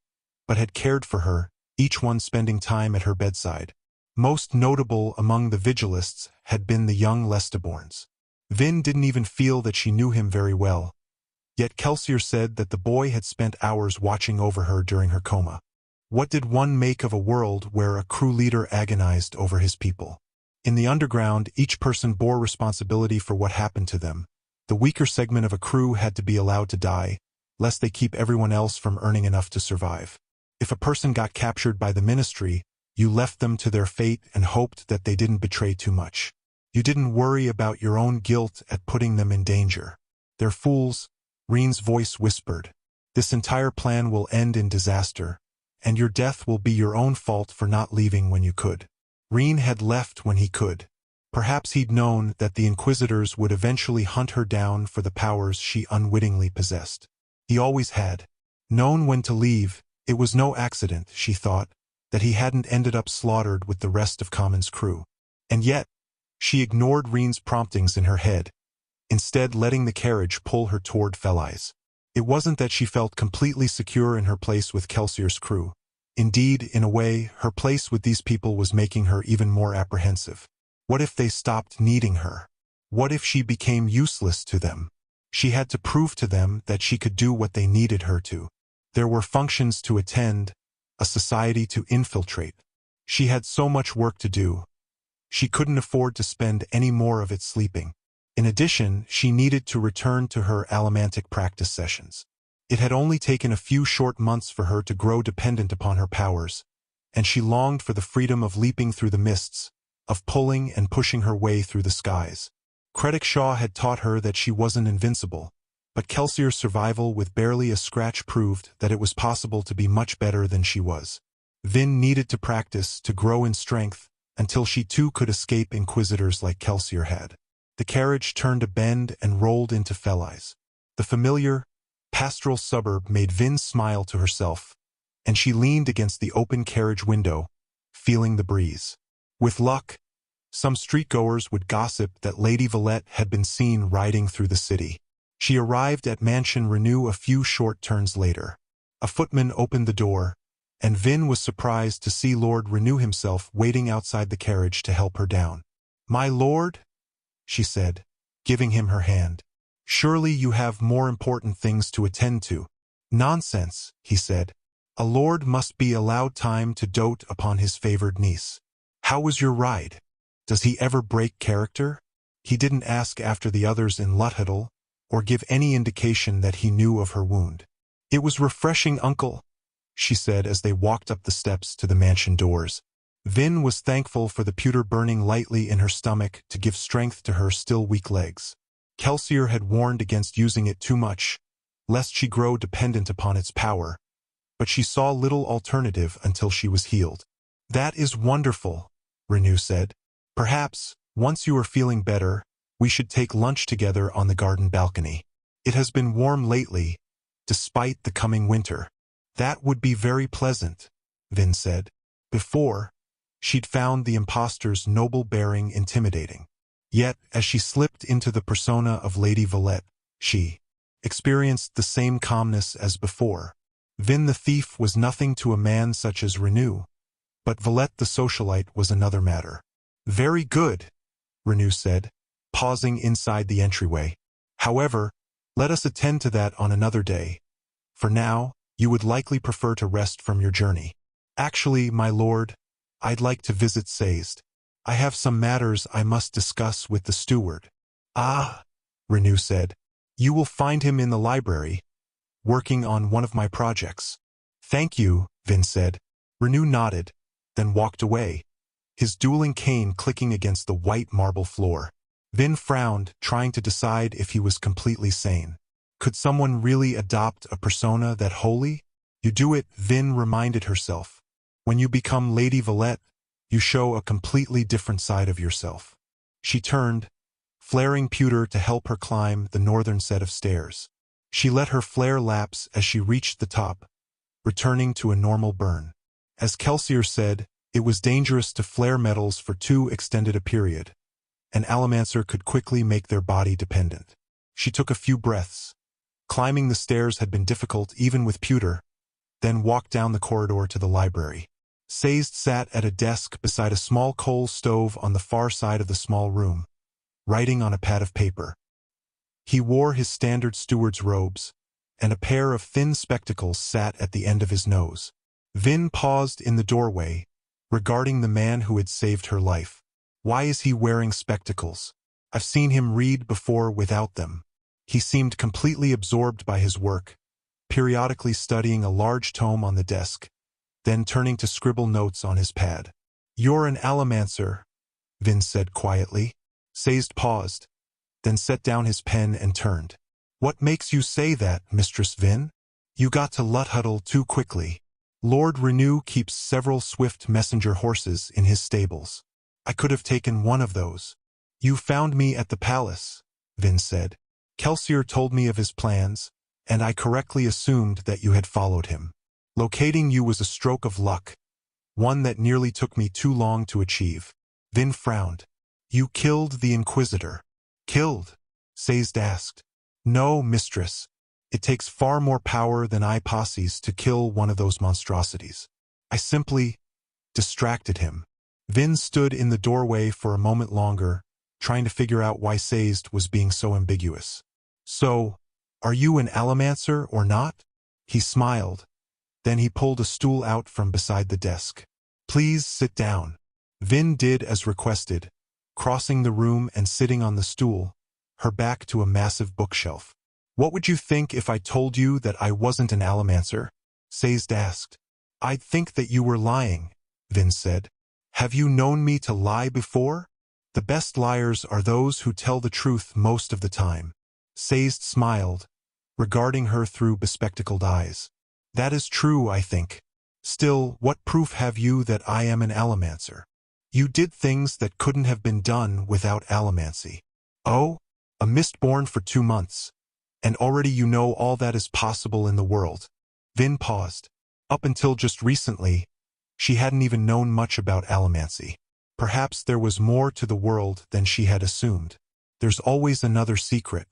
but had cared for her, each one spending time at her bedside. Most notable among the Vigilists had been the young Mistborns. Vin didn't even feel that she knew him very well. Yet Kelsier said that the boy had spent hours watching over her during her coma. What did one make of a world where a crew leader agonized over his people? In the underground, each person bore responsibility for what happened to them. The weaker segment of a crew had to be allowed to die, lest they keep everyone else from earning enough to survive. If a person got captured by the ministry, you left them to their fate and hoped that they didn't betray too much. You didn't worry about your own guilt at putting them in danger. They're fools, Reen's voice whispered. This entire plan will end in disaster, and your death will be your own fault for not leaving when you could. Reen had left when he could. Perhaps he'd known that the Inquisitors would eventually hunt her down for the powers she unwittingly possessed. He always had. Known when to leave, it was no accident, she thought, that he hadn't ended up slaughtered with the rest of Common's crew. And yet, she ignored Reen's promptings in her head, instead letting the carriage pull her toward Felice. It wasn't that she felt completely secure in her place with Kelsier's crew. Indeed, in a way, her place with these people was making her even more apprehensive. What if they stopped needing her? What if she became useless to them? She had to prove to them that she could do what they needed her to. There were functions to attend, a society to infiltrate. She had so much work to do. She couldn't afford to spend any more of it sleeping. In addition, she needed to return to her allomantic practice sessions. It had only taken a few short months for her to grow dependent upon her powers, and she longed for the freedom of leaping through the mists, of pulling and pushing her way through the skies. Credit Shaw had taught her that she wasn't invincible, but Kelsier's survival with barely a scratch proved that it was possible to be much better than she was. Vin needed to practice to grow in strength until she too could escape Inquisitors like Kelsier had. The carriage turned a bend and rolled into Felice. The familiar, pastoral suburb made Vin smile to herself, and she leaned against the open carriage window, feeling the breeze. With luck, some streetgoers would gossip that Lady Valette had been seen riding through the city. She arrived at Mansion Renew a few short turns later. A footman opened the door, and Vin was surprised to see Lord Renew himself waiting outside the carriage to help her down. "My lord," she said, giving him her hand. "Surely you have more important things to attend to." "Nonsense," he said. "A lord must be allowed time to dote upon his favored niece. How was your ride? Does he ever break character?" He didn't ask after the others in Luthadel, or give any indication that he knew of her wound. "It was refreshing, uncle," she said as they walked up the steps to the mansion doors. Vin was thankful for the pewter burning lightly in her stomach to give strength to her still weak legs. Kelsier had warned against using it too much, lest she grow dependent upon its power, but she saw little alternative until she was healed. "That is wonderful," Renew said. "Perhaps, once you are feeling better, we should take lunch together on the garden balcony. It has been warm lately, despite the coming winter." "That would be very pleasant," Vin said. Before, she'd found the impostor's noble bearing intimidating. Yet, as she slipped into the persona of Lady Valette, she experienced the same calmness as before. Vin the thief was nothing to a man such as Renew, but Valette the socialite was another matter. "Very good," Renew said, pausing inside the entryway. "However, let us attend to that on another day. For now, you would likely prefer to rest from your journey." "Actually, my lord, I'd like to visit Sazed. I have some matters I must discuss with the steward." "Ah," Renew said. "You will find him in the library, working on one of my projects." "Thank you," Vin said. Renew nodded, then walked away, his dueling cane clicking against the white marble floor. Vin frowned, trying to decide if he was completely sane. Could someone really adopt a persona that wholly? "You do it," Vin reminded herself. "When you become Lady Valette, you show a completely different side of yourself." She turned, flaring pewter to help her climb the northern set of stairs. She let her flare lapse as she reached the top, returning to a normal burn. As Kelsier said, it was dangerous to flare metals for too extended a period. An Allomancer could quickly make their body dependent. She took a few breaths. Climbing the stairs had been difficult even with pewter, then walked down the corridor to the library. Sazed sat at a desk beside a small coal stove on the far side of the small room, writing on a pad of paper. He wore his standard steward's robes, and a pair of thin spectacles sat at the end of his nose. Vin paused in the doorway, regarding the man who had saved her life. Why is he wearing spectacles? I've seen him read before without them. He seemed completely absorbed by his work, periodically studying a large tome on the desk, then turning to scribble notes on his pad. "You're an Allomancer," Vin said quietly. Sazed paused, then set down his pen and turned. "What makes you say that, Mistress Vin? You got to Luthadel too quickly. Lord Renew keeps several swift messenger horses in his stables. I could have taken one of those." "You found me at the palace," Vin said. "Kelsier told me of his plans, and I correctly assumed that you had followed him. Locating you was a stroke of luck, one that nearly took me too long to achieve." Vin frowned. "You killed the Inquisitor." "Killed?" Sazed asked. "No, mistress. It takes far more power than I posses to kill one of those monstrosities. I simply distracted him." Vin stood in the doorway for a moment longer, trying to figure out why Sazed was being so ambiguous. "So, are you an Allomancer or not?" He smiled. Then he pulled a stool out from beside the desk. "Please sit down." Vin did as requested, crossing the room and sitting on the stool, her back to a massive bookshelf. "What would you think if I told you that I wasn't an Allomancer?" Sazed asked. "I'd think that you were lying," Vin said. "Have you known me to lie before?" "The best liars are those who tell the truth most of the time." Sazed smiled, regarding her through bespectacled eyes. "That is true, I think. Still, what proof have you that I am an Allomancer? You did things that couldn't have been done without Allomancy." Oh, a Mistborn for 2 months. And already you know all that is possible in the world. Vin paused. Up until just recently, she hadn't even known much about Allomancy. Perhaps there was more to the world than she had assumed. There's always another secret.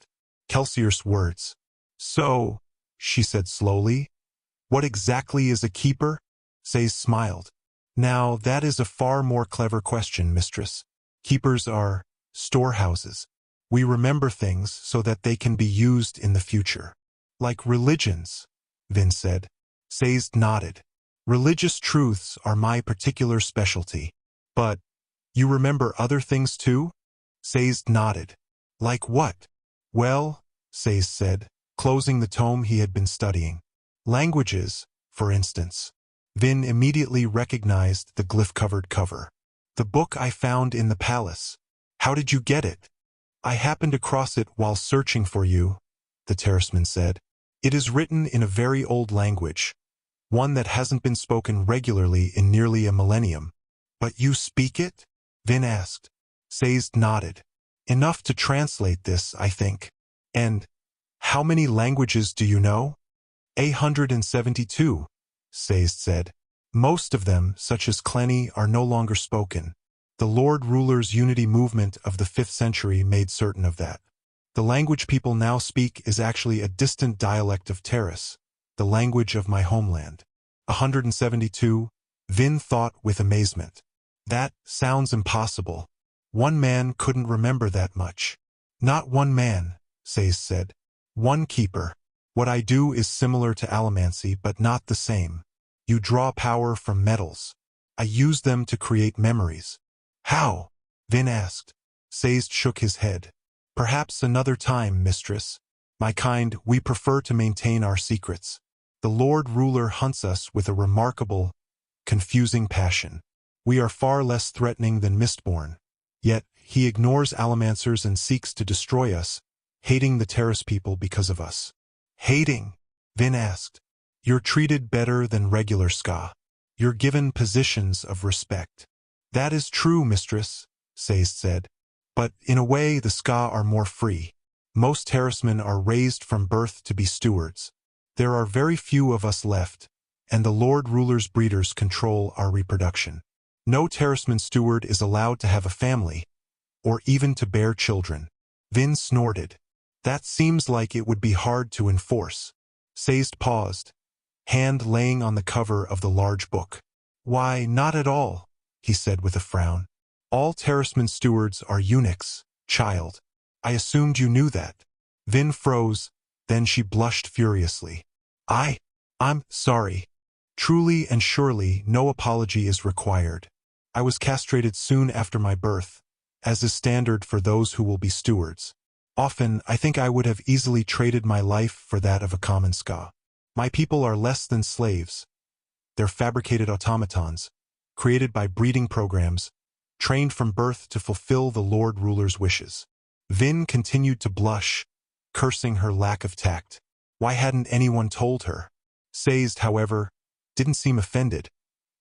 Kelsier's words. So, she said slowly, what exactly is a keeper? Sazed smiled. Now, that is a far more clever question, mistress. Keepers are storehouses. We remember things so that they can be used in the future. Like religions, Vin said. Sazed nodded. Religious truths are my particular specialty. But, you remember other things too? Sazed nodded. Like what? Well, Sazed said, closing the tome he had been studying. Languages, for instance. Vin immediately recognized the glyph-covered cover. The book I found in the palace. How did you get it? I happened across it while searching for you, the terraceman said. It is written in a very old language, one that hasn't been spoken regularly in nearly a millennium. But you speak it? Vin asked. Sazed nodded. Enough to translate this, I think. And how many languages do you know? 172, Sazed said. Most of them, such as Clenny, are no longer spoken. The Lord Ruler's unity movement of the 5th century made certain of that. The language people now speak is actually a distant dialect of Terrace, the language of my homeland. 172, Vin thought with amazement. That sounds impossible. One man couldn't remember that much. Not one man, Sazed said. One keeper. What I do is similar to Allomancy, but not the same. You draw power from metals. I use them to create memories. How? Vin asked. Sazed shook his head. Perhaps another time, mistress. My kind, we prefer to maintain our secrets. The Lord Ruler hunts us with a remarkable, confusing passion. We are far less threatening than Mistborn. Yet, he ignores Allomancers and seeks to destroy us, hating the Terrace people because of us. Hating? Vin asked. You're treated better than regular skaa. You're given positions of respect. That is true, mistress, Sazed said. But, in a way, the skaa are more free. Most terracemen are raised from birth to be stewards. There are very few of us left, and the Lord Ruler's breeders control our reproduction. No terraceman steward is allowed to have a family, or even to bear children. Vin snorted. That seems like it would be hard to enforce. Sazed paused, hand laying on the cover of the large book. Why, not at all, he said with a frown. All terraceman stewards are eunuchs, child. I assumed you knew that. Vin froze, then she blushed furiously. I'm sorry. Truly and surely no apology is required. I was castrated soon after my birth, as is standard for those who will be stewards. Often, I think I would have easily traded my life for that of a common skaa. My people are less than slaves. They're fabricated automatons, created by breeding programs, trained from birth to fulfill the Lord Ruler's wishes. Vin continued to blush, cursing her lack of tact. Why hadn't anyone told her? Sazed, however, didn't seem offended.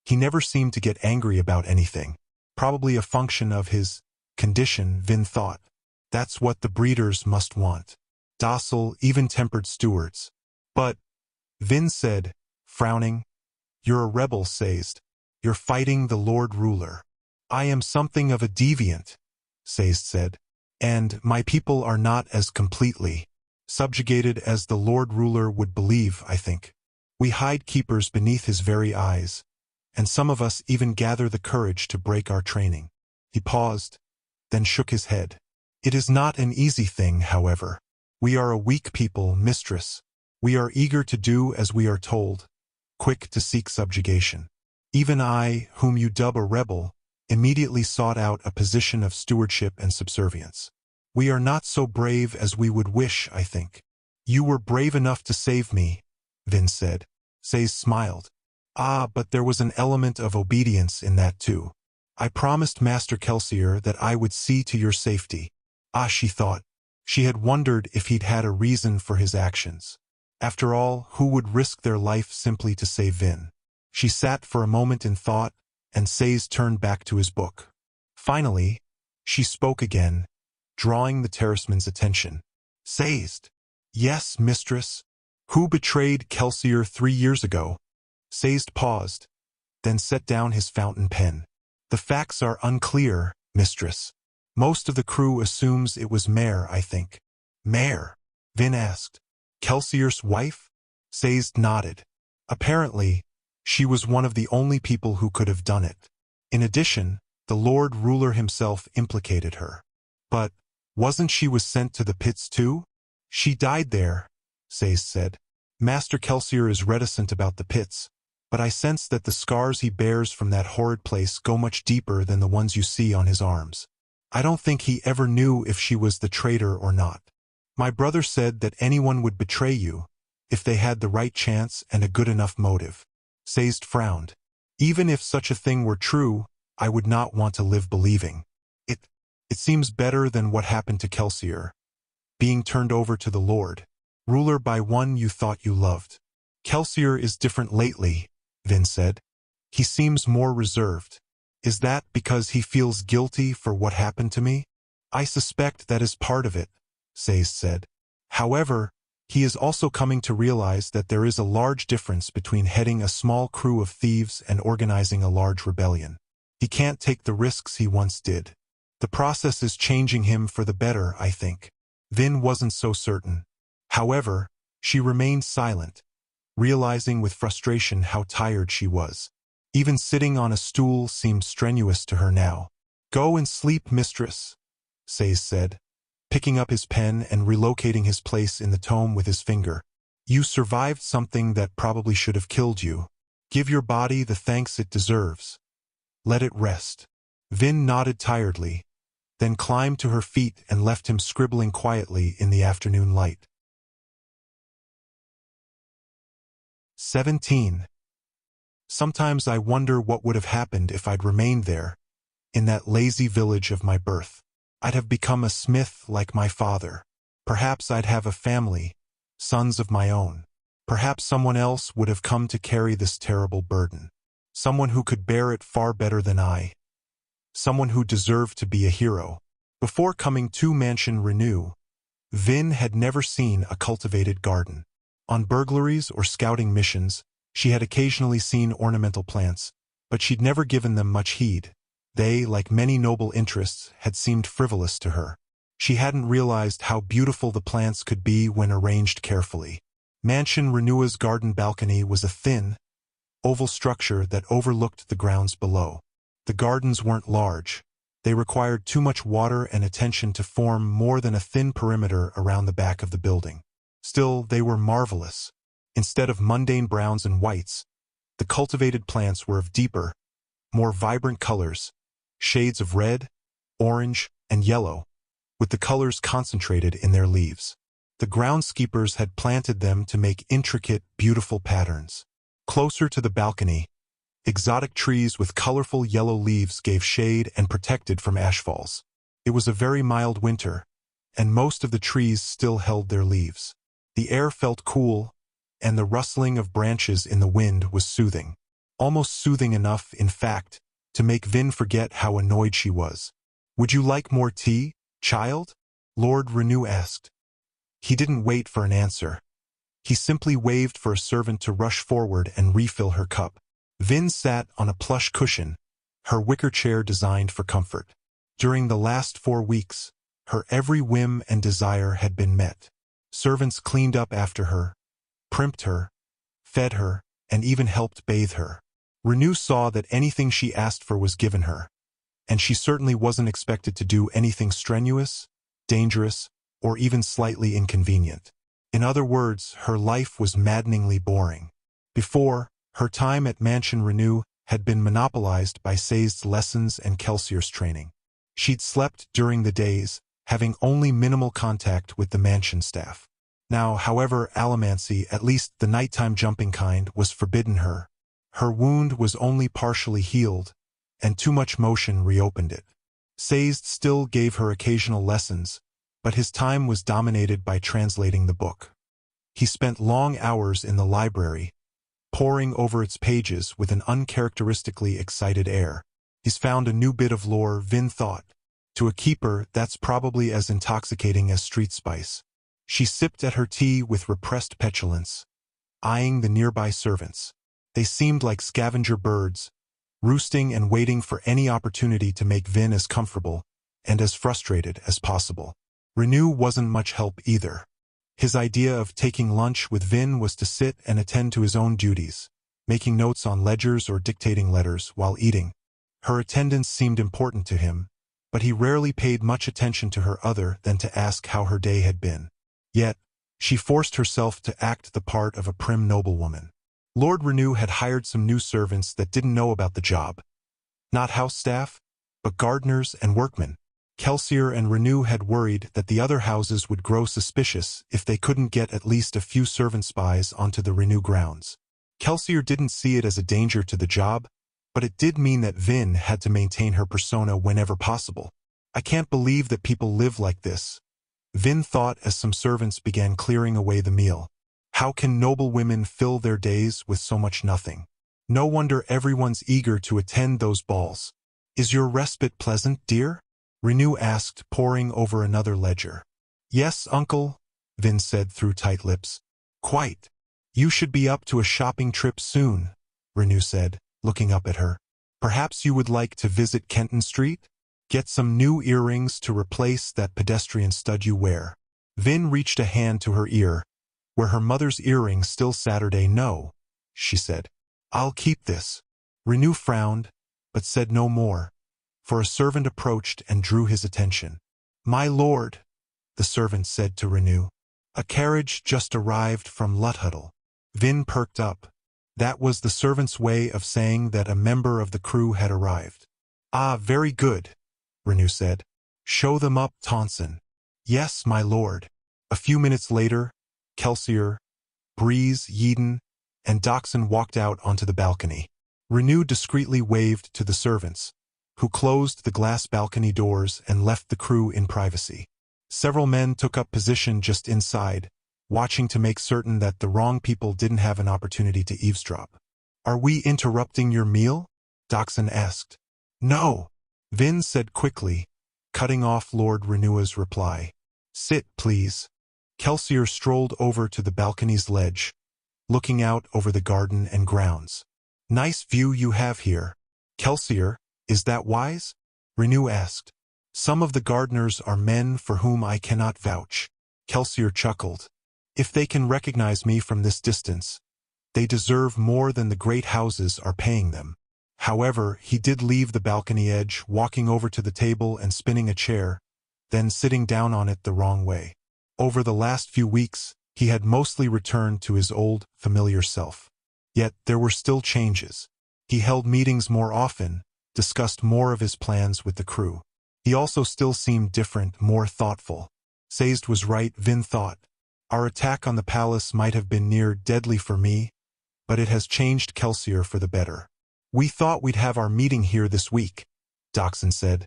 He never seemed to get angry about anything. Probably a function of his condition, Vin thought. That's what the breeders must want. Docile, even-tempered stewards. But, Vin said, frowning, you're a rebel, Sazed. You're fighting the Lord Ruler. I am something of a deviant, Sazed said. And my people are not as completely subjugated as the Lord Ruler would believe, I think. We hide keepers beneath his very eyes, and some of us even gather the courage to break our training. He paused, then shook his head. It is not an easy thing, however. We are a weak people, mistress. We are eager to do as we are told, quick to seek subjugation. Even I, whom you dub a rebel, immediately sought out a position of stewardship and subservience. We are not so brave as we would wish, I think. You were brave enough to save me, Vin said. Sazed smiled. But there was an element of obedience in that too. I promised Master Kelsier that I would see to your safety. She thought. She had wondered if he'd had a reason for his actions. After all, who would risk their life simply to save Vin? She sat for a moment in thought, and Sazed turned back to his book. Finally, she spoke again, drawing the terraceman's attention. Sazed. Yes, mistress. Who betrayed Kelsier 3 years ago? Sazed paused, then set down his fountain pen. The facts are unclear, mistress. Most of the crew assumes it was Mare, I think. Mare? Vin asked. Kelsier's wife? Sazed nodded. Apparently, she was one of the only people who could have done it. In addition, the Lord Ruler himself implicated her. But, wasn't she was sent to the pits too? She died there, Sazed said. Master Kelsier is reticent about the pits, but I sense that the scars he bears from that horrid place go much deeper than the ones you see on his arms. I don't think he ever knew if she was the traitor or not. My brother said that anyone would betray you, if they had the right chance and a good enough motive. Sazed frowned. Even if such a thing were true, I would not want to live believing. It seems better than what happened to Kelsier, being turned over to the Lord Ruler by one you thought you loved. Kelsier is different lately, Vin said. He seems more reserved. Is that because he feels guilty for what happened to me? I suspect that is part of it, Sazed said. However, he is also coming to realize that there is a large difference between heading a small crew of thieves and organizing a large rebellion. He can't take the risks he once did. The process is changing him for the better, I think. Vin wasn't so certain. However, she remained silent, realizing with frustration how tired she was. Even sitting on a stool seemed strenuous to her now. Go and sleep, mistress, Sazed said, picking up his pen and relocating his place in the tome with his finger. You survived something that probably should have killed you. Give your body the thanks it deserves. Let it rest. Vin nodded tiredly, then climbed to her feet and left him scribbling quietly in the afternoon light. 17. Sometimes I wonder what would have happened if I'd remained there, in that lazy village of my birth. I'd have become a smith like my father. Perhaps I'd have a family, sons of my own. Perhaps someone else would have come to carry this terrible burden. Someone who could bear it far better than I. Someone who deserved to be a hero. Before coming to Mansion Renew, Vin had never seen a cultivated garden. On burglaries or scouting missions, she had occasionally seen ornamental plants, but she'd never given them much heed. They, like many noble interests, had seemed frivolous to her. She hadn't realized how beautiful the plants could be when arranged carefully. Mansion Renew's garden balcony was a thin, oval structure that overlooked the grounds below. The gardens weren't large. They required too much water and attention to form more than a thin perimeter around the back of the building. Still, they were marvelous. Instead of mundane browns and whites, the cultivated plants were of deeper, more vibrant colors, shades of red, orange, and yellow, with the colors concentrated in their leaves. The groundskeepers had planted them to make intricate, beautiful patterns. Closer to the balcony, exotic trees with colorful yellow leaves gave shade and protected from ashfalls. It was a very mild winter, and most of the trees still held their leaves. The air felt cool, and the rustling of branches in the wind was soothing. Almost soothing enough, in fact, to make Vin forget how annoyed she was. Would you like more tea, child? Lord Renew asked. He didn't wait for an answer. He simply waved for a servant to rush forward and refill her cup. Vin sat on a plush cushion, her wicker chair designed for comfort. During the last 4 weeks, her every whim and desire had been met. Servants cleaned up after her, primped her, fed her, and even helped bathe her. Renew saw that anything she asked for was given her, and she certainly wasn't expected to do anything strenuous, dangerous, or even slightly inconvenient. In other words, her life was maddeningly boring. Before, her time at Mansion Renew had been monopolized by Sazed's lessons and Kelsier's training. She'd slept during the days, having only minimal contact with the mansion staff. Now, however, Allomancy, at least the nighttime jumping kind, was forbidden her. Her wound was only partially healed, and too much motion reopened it. Sazed still gave her occasional lessons, but his time was dominated by translating the book. He spent long hours in the library, poring over its pages with an uncharacteristically excited air. He's found a new bit of lore, Vin thought, To a keeper, that's probably as intoxicating as street spice. She sipped at her tea with repressed petulance, eyeing the nearby servants. They seemed like scavenger birds, roosting and waiting for any opportunity to make Vin as comfortable and as frustrated as possible. Renew wasn't much help either. His idea of taking lunch with Vin was to sit and attend to his own duties, making notes on ledgers or dictating letters while eating. Her attendance seemed important to him, but he rarely paid much attention to her other than to ask how her day had been. Yet, she forced herself to act the part of a prim noblewoman. Lord Renew had hired some new servants that didn't know about the job. Not house staff, but gardeners and workmen. Kelsier and Renew had worried that the other houses would grow suspicious if they couldn't get at least a few servant spies onto the Renew grounds. Kelsier didn't see it as a danger to the job, but it did mean that Vin had to maintain her persona whenever possible. I can't believe that people live like this, Vin thought as some servants began clearing away the meal. How can noble women fill their days with so much nothing? No wonder everyone's eager to attend those balls. Is your respite pleasant, dear? Renew asked, poring over another ledger. Yes, uncle, Vin said through tight lips. Quite. You should be up to a shopping trip soon, Renew said, looking up at her. Perhaps you would like to visit Kenton Street? Get some new earrings to replace that pedestrian stud you wear. Vin reached a hand to her ear, where her mother's earring still Saturday. No, she said. I'll keep this. Renew frowned, but said no more, for a servant approached and drew his attention. My lord, the servant said to Renew. A carriage just arrived from Luthuddle. Vin perked up. That was the servant's way of saying that a member of the crew had arrived. Ah, very good, Renew said. Show them up, Tonson. Yes, my lord. A few minutes later, Kelsier, Breeze, Yeadon, and Doxson walked out onto the balcony. Renew discreetly waved to the servants, who closed the glass balcony doors and left the crew in privacy. Several men took up position just inside, watching to make certain that the wrong people didn't have an opportunity to eavesdrop. Are we interrupting your meal? Doxson asked. No, Vin said quickly, cutting off Lord Renew's reply. Sit, please. Kelsier strolled over to the balcony's ledge, looking out over the garden and grounds. Nice view you have here. Kelsier, is that wise? Renew asked. Some of the gardeners are men for whom I cannot vouch. Kelsier chuckled. If they can recognize me from this distance, they deserve more than the great houses are paying them. However, he did leave the balcony edge, walking over to the table and spinning a chair, then sitting down on it the wrong way. Over the last few weeks, he had mostly returned to his old, familiar self. Yet there were still changes. He held meetings more often, discussed more of his plans with the crew. He also still seemed different, more thoughtful. Sazed was right, Vin thought. Our attack on the palace might have been near deadly for me, but it has changed Kelsier for the better. We thought we'd have our meeting here this week, Doxson said,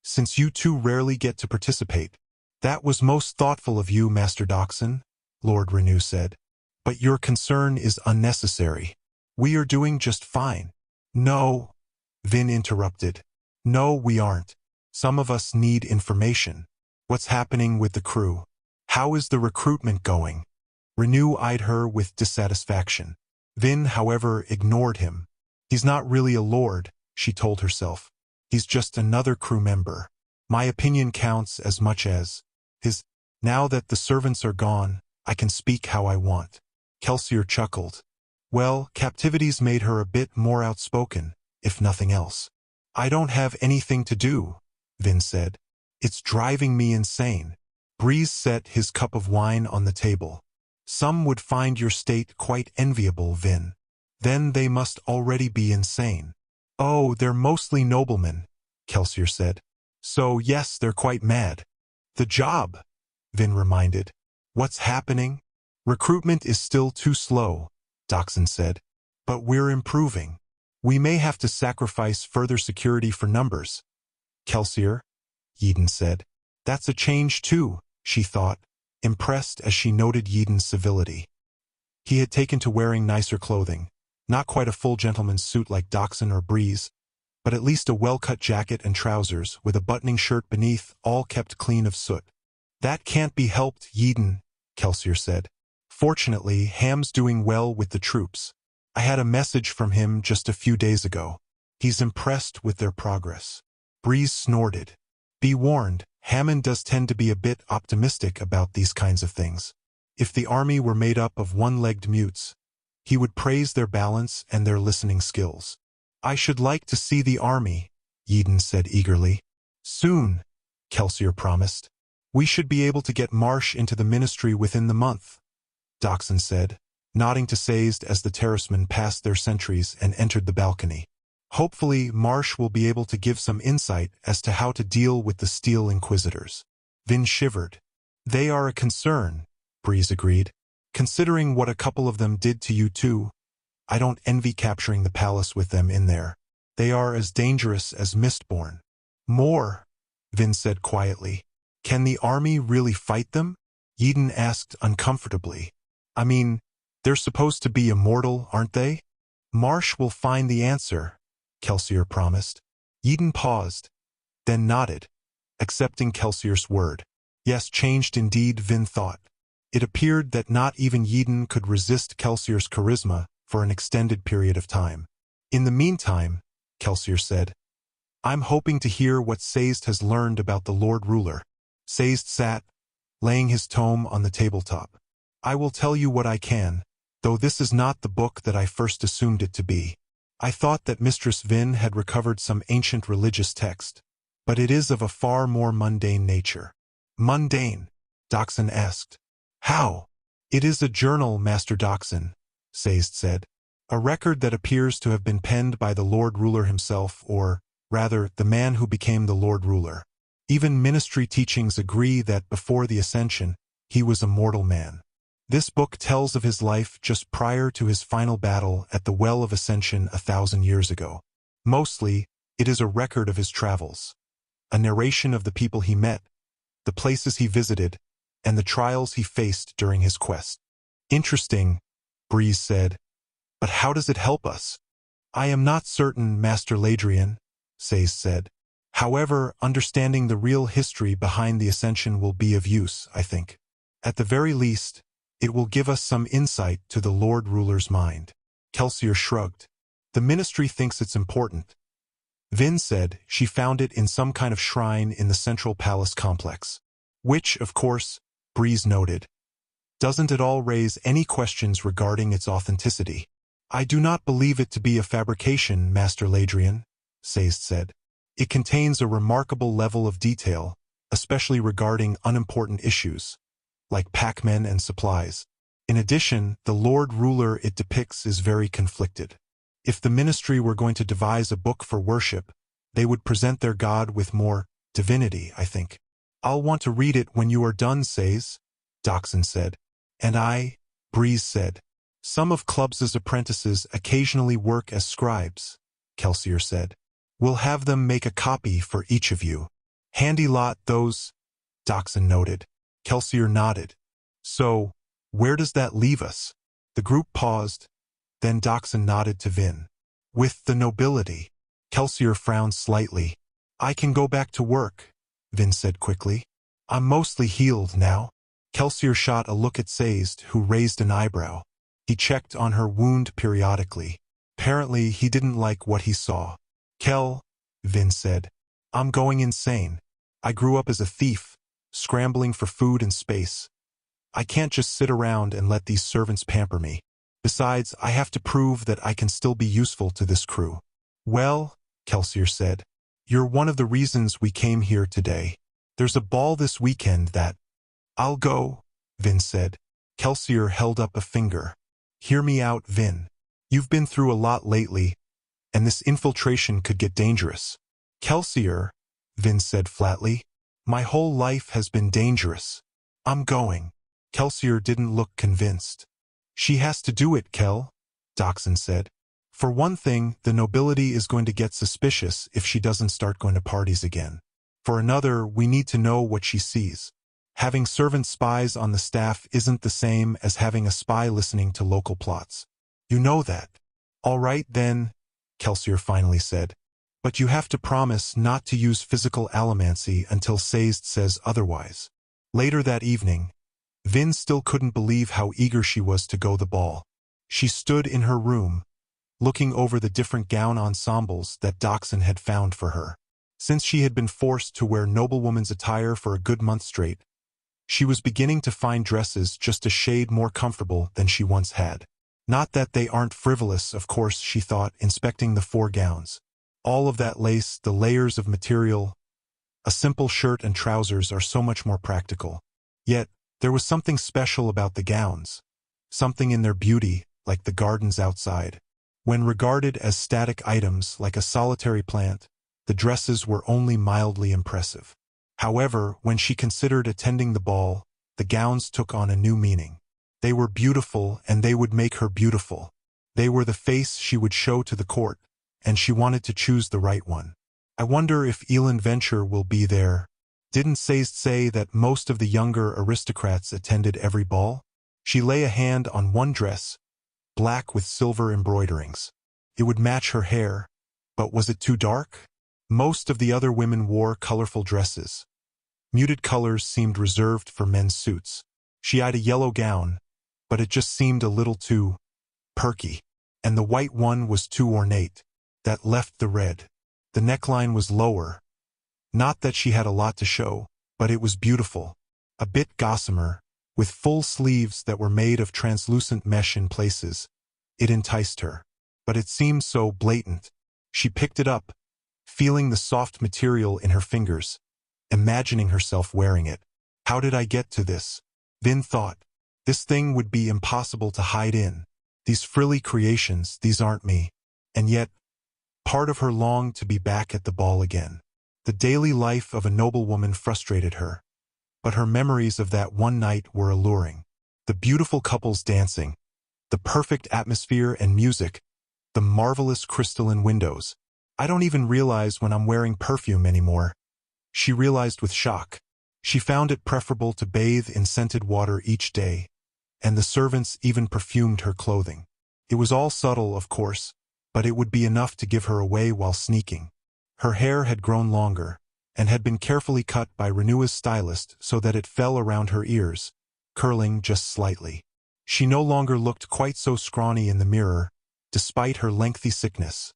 since you two rarely get to participate. That was most thoughtful of you, Master Doxson, Lord Renew said. But your concern is unnecessary. We are doing just fine. No, Vin interrupted. No, we aren't. Some of us need information. What's happening with the crew? How is the recruitment going? Renew eyed her with dissatisfaction. Vin, however, ignored him. He's not really a lord, she told herself. He's just another crew member. My opinion counts as much as his. Now that the servants are gone, I can speak how I want. Kelsier chuckled. Well, captivity's made her a bit more outspoken, if nothing else. I don't have anything to do, Vin said. It's driving me insane. Breeze set his cup of wine on the table. Some would find your state quite enviable, Vin. Then they must already be insane. Oh, they're mostly noblemen, Kelsier said. So yes, they're quite mad. The job, Vin reminded. What's happening? Recruitment is still too slow, Doxson said. But we're improving. We may have to sacrifice further security for numbers. Kelsier, Yeadon said. That's a change too, she thought, impressed as she noted Yeadon's civility. He had taken to wearing nicer clothing, not quite a full gentleman's suit like Doxson or Breeze, but at least a well-cut jacket and trousers with a buttoning shirt beneath, all kept clean of soot. That can't be helped, Yeadon, Kelsier said. Fortunately, Ham's doing well with the troops. I had a message from him just a few days ago. He's impressed with their progress. Breeze snorted. Be warned, Hammond does tend to be a bit optimistic about these kinds of things. If the army were made up of one-legged mutes, he would praise their balance and their listening skills. I should like to see the army, Yeadon said eagerly. Soon, Kelsier promised. We should be able to get Marsh into the ministry within the month, Dockson said, nodding to Sazed as the terracemen passed their sentries and entered the balcony. Hopefully, Marsh will be able to give some insight as to how to deal with the Steel Inquisitors. Vin shivered. They are a concern, Breeze agreed. Considering what a couple of them did to you too, I don't envy capturing the palace with them in there. They are as dangerous as Mistborn. More, Vin said quietly. Can the army really fight them? Yeadon asked uncomfortably. I mean, they're supposed to be immortal, aren't they? Marsh will find the answer, Kelsier promised. Yeadon paused, then nodded, accepting Kelsier's word. Yes, changed indeed, Vin thought. It appeared that not even Yeadon could resist Kelsier's charisma for an extended period of time. In the meantime, Kelsier said, I'm hoping to hear what Sazed has learned about the Lord Ruler. Sazed sat, laying his tome on the tabletop. I will tell you what I can, though this is not the book that I first assumed it to be. I thought that Mistress Vin had recovered some ancient religious text, but it is of a far more mundane nature. Mundane? Dockson asked. How? It is a journal, Master Dockson, Sazed said. A record that appears to have been penned by the Lord Ruler himself, or, rather, the man who became the Lord Ruler. Even ministry teachings agree that before the Ascension, he was a mortal man. This book tells of his life just prior to his final battle at the Well of Ascension 1,000 years ago. Mostly, it is a record of his travels, a narration of the people he met, the places he visited, and the trials he faced during his quest. Interesting, Breeze said. But how does it help us? I am not certain, Master Ladrian, Sazed said. However, understanding the real history behind the Ascension will be of use, I think. At the very least, it will give us some insight to the Lord Ruler's mind. Kelsier shrugged. The ministry thinks it's important. Vin said she found it in some kind of shrine in the central palace complex. Which, of course, Breeze noted, doesn't at all raise any questions regarding its authenticity. I do not believe it to be a fabrication, Master Ladrian, Sazed said. It contains a remarkable level of detail, especially regarding unimportant issues, like packmen and supplies. In addition, the Lord Ruler it depicts is very conflicted. If the ministry were going to devise a book for worship, they would present their god with more divinity, I think. I'll want to read it when you are done, Sazed, Dockson said. And I, Breeze said. Some of Clubs's apprentices occasionally work as scribes, Kelsier said. We'll have them make a copy for each of you. Handy lot, those, Dockson noted. Kelsier nodded. So, where does that leave us? The group paused, then Dockson nodded to Vin. With the nobility. Kelsier frowned slightly. I can go back to work, Vin said quickly. I'm mostly healed now. Kelsier shot a look at Sazed, who raised an eyebrow. He checked on her wound periodically. Apparently, he didn't like what he saw. Kel, Vin said. I'm going insane. I grew up as a thief, scrambling for food and space. I can't just sit around and let these servants pamper me. Besides, I have to prove that I can still be useful to this crew. Well, Kelsier said, you're one of the reasons we came here today. There's a ball this weekend that... I'll go, Vin said. Kelsier held up a finger. Hear me out, Vin. You've been through a lot lately, and this infiltration could get dangerous. Kelsier, Vin said flatly. My whole life has been dangerous. I'm going. Kelsier didn't look convinced. She has to do it, Kel, Dockson said. For one thing, the nobility is going to get suspicious if she doesn't start going to parties again. For another, we need to know what she sees. Having servant spies on the staff isn't the same as having a spy listening to local plots. You know that. All right, then, Kelsier finally said. But you have to promise not to use physical allomancy until Sazed says otherwise. Later that evening, Vin still couldn't believe how eager she was to go the ball. She stood in her room, looking over the different gown ensembles that Dachshund had found for her. Since she had been forced to wear noblewoman's attire for a good month straight, she was beginning to find dresses just a shade more comfortable than she once had. Not that they aren't frivolous, of course, she thought, inspecting the 4 gowns. All of that lace, the layers of material, a simple shirt and trousers are so much more practical. Yet, there was something special about the gowns, something in their beauty, like the gardens outside. When regarded as static items like a solitary plant, the dresses were only mildly impressive. However, when she considered attending the ball, the gowns took on a new meaning. They were beautiful, and they would make her beautiful. They were the face she would show to the court, and she wanted to choose the right one. I wonder if Elin Venture will be there. Didn't Sazed say that most of the younger aristocrats attended every ball? She lay a hand on one dress, black with silver embroiderings. It would match her hair, but was it too dark? Most of the other women wore colorful dresses. Muted colors seemed reserved for men's suits. She eyed a yellow gown, but it just seemed a little too perky. And the white one was too ornate. That left the red. The neckline was lower. Not that she had a lot to show, but it was beautiful. A bit gossamer, with full sleeves that were made of translucent mesh in places. It enticed her. But it seemed so blatant. She picked it up, feeling the soft material in her fingers, imagining herself wearing it. How did I get to this? Vin thought. This thing would be impossible to hide in. These frilly creations, these aren't me. And yet, part of her longed to be back at the ball again. The daily life of a noblewoman frustrated her, but her memories of that one night were alluring. The beautiful couples dancing, the perfect atmosphere and music, the marvelous crystalline windows. I don't even realize when I'm wearing perfume anymore. She realized with shock. She found it preferable to bathe in scented water each day, and the servants even perfumed her clothing. It was all subtle, of course, but it would be enough to give her away while sneaking. Her hair had grown longer, and had been carefully cut by Renua's stylist so that it fell around her ears, curling just slightly. She no longer looked quite so scrawny in the mirror, despite her lengthy sickness.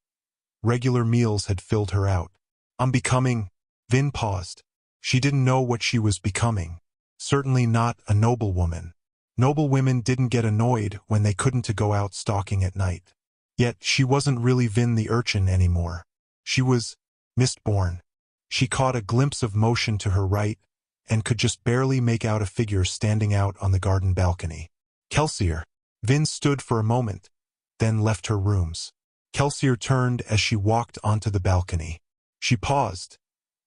Regular meals had filled her out. I'm becoming... Vin paused. She didn't know what she was becoming. Certainly not a noblewoman. Noble women didn't get annoyed when they couldn't go out stalking at night. Yet she wasn't really Vin the urchin anymore. She was Mistborn. She caught a glimpse of motion to her right, and could just barely make out a figure standing out on the garden balcony. Kelsier. Vin stood for a moment, then left her rooms. Kelsier turned as she walked onto the balcony. She paused,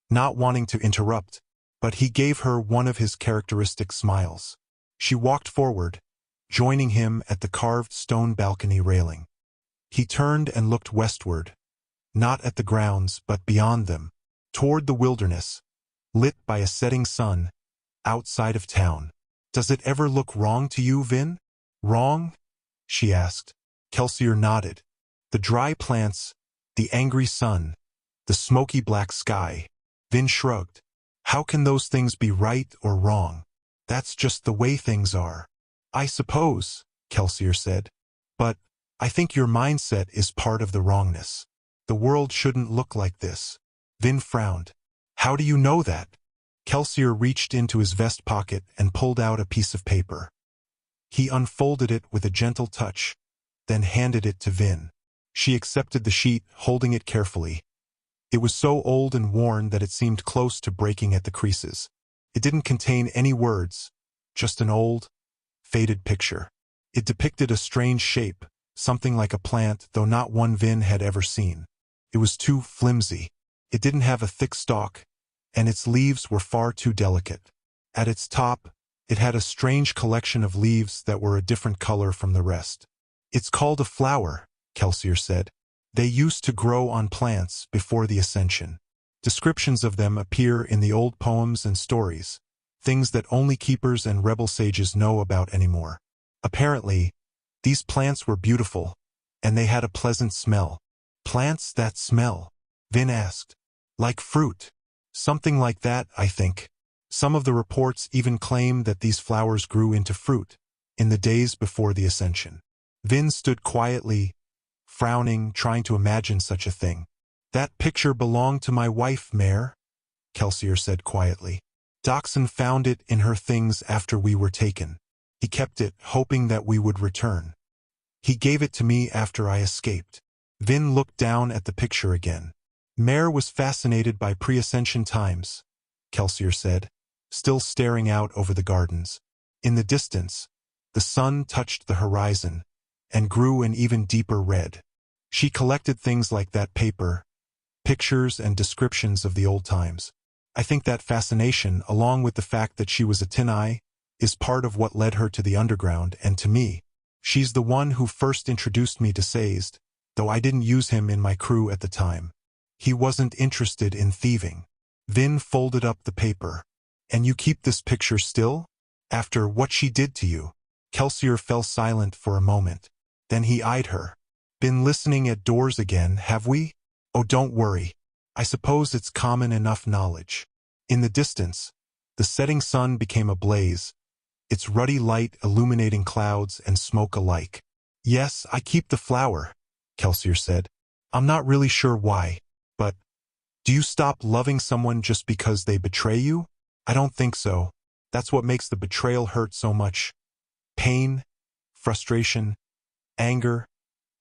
not wanting to interrupt, but he gave her one of his characteristic smiles. She walked forward, joining him at the carved stone balcony railing. He turned and looked westward, not at the grounds but beyond them, toward the wilderness, lit by a setting sun, outside of town. Does it ever look wrong to you, Vin? Wrong? She asked. Kelsier nodded. The dry plants, the angry sun, the smoky black sky. Vin shrugged. How can those things be right or wrong? That's just the way things are. I suppose, Kelsier said. But I think your mindset is part of the wrongness. The world shouldn't look like this. Vin frowned. How do you know that? Kelsier reached into his vest pocket and pulled out a piece of paper. He unfolded it with a gentle touch, then handed it to Vin. She accepted the sheet, holding it carefully. It was so old and worn that it seemed close to breaking at the creases. It didn't contain any words, just an old, faded picture. It depicted a strange shape, something like a plant, though not one Vin had ever seen. It was too flimsy. It didn't have a thick stalk, and its leaves were far too delicate. At its top, it had a strange collection of leaves that were a different color from the rest. It's called a flower, Kelsier said. They used to grow on plants before the Ascension. Descriptions of them appear in the old poems and stories, things that only keepers and rebel sages know about anymore. Apparently, these plants were beautiful, and they had a pleasant smell. Plants that smell. Vin asked. Like fruit. Something like that, I think. Some of the reports even claim that these flowers grew into fruit in the days before the ascension. Vin stood quietly, frowning, trying to imagine such a thing. That picture belonged to my wife, Mare, Kelsier said quietly. Dachshund found it in her things after we were taken. He kept it, hoping that we would return. He gave it to me after I escaped. Vin looked down at the picture again. Mare was fascinated by pre-ascension times, Kelsier said, still staring out over the gardens. In the distance, the sun touched the horizon and grew an even deeper red. She collected things like that paper, pictures and descriptions of the old times. I think that fascination, along with the fact that she was a tin-eye, is part of what led her to the underground and to me. She's the one who first introduced me to Sazed, though I didn't use him in my crew at the time. He wasn't interested in thieving. Vin folded up the paper. And you keep this picture still? After what she did to you? Kelsier fell silent for a moment. Then he eyed her. Been listening at doors again, have we? Oh, don't worry. I suppose it's common enough knowledge. In the distance, the setting sun became ablaze, its ruddy light illuminating clouds and smoke alike. Yes, I keep the flower, Kelsier said. I'm not really sure why, but do you stop loving someone just because they betray you? I don't think so. That's what makes the betrayal hurt so much. Pain, frustration, anger,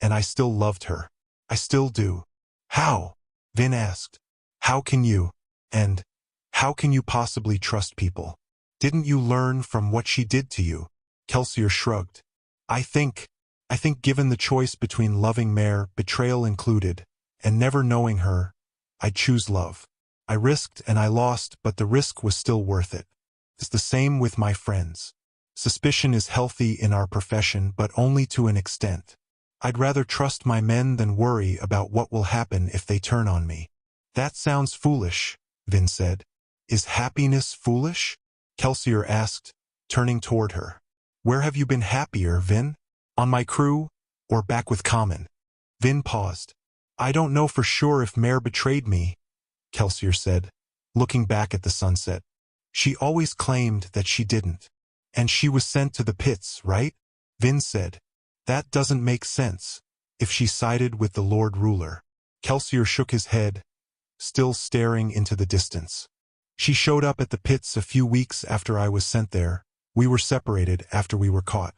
and I still loved her. I still do. How? Vin asked. How can you? And how can you possibly trust people? Didn't you learn from what she did to you? Kelsier shrugged. I think given the choice between loving Mare, betrayal included, and never knowing her, I'd choose love. I risked and I lost, but the risk was still worth it. It's the same with my friends. Suspicion is healthy in our profession, but only to an extent. I'd rather trust my men than worry about what will happen if they turn on me. That sounds foolish, Vin said. Is happiness foolish? Kelsier asked, turning toward her. Where have you been happier, Vin? On my crew, or back with Common? Vin paused. I don't know for sure if Mare betrayed me, Kelsier said, looking back at the sunset. She always claimed that she didn't. And she was sent to the pits, right? Vin said. That doesn't make sense. If she sided with the Lord Ruler. Kelsier shook his head, still staring into the distance. She showed up at the pits a few weeks after I was sent there. We were separated after we were caught.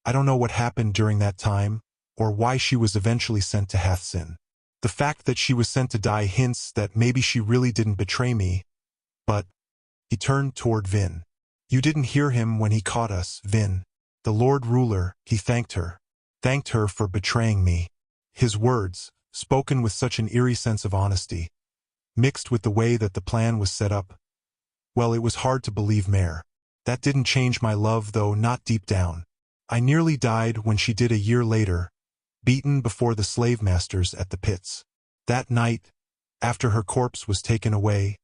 I don't know what happened during that time, or why she was eventually sent to Hathsin. The fact that she was sent to die hints that maybe she really didn't betray me. But he turned toward Vin. You didn't hear him when he caught us, Vin. The Lord Ruler, he thanked her for betraying me. His words, spoken with such an eerie sense of honesty, mixed with the way that the plan was set up. Well, it was hard to believe Mare. That didn't change my love, though, not deep down. I nearly died when she did a year later, beaten before the slave masters at the pits. That night, after her corpse was taken away,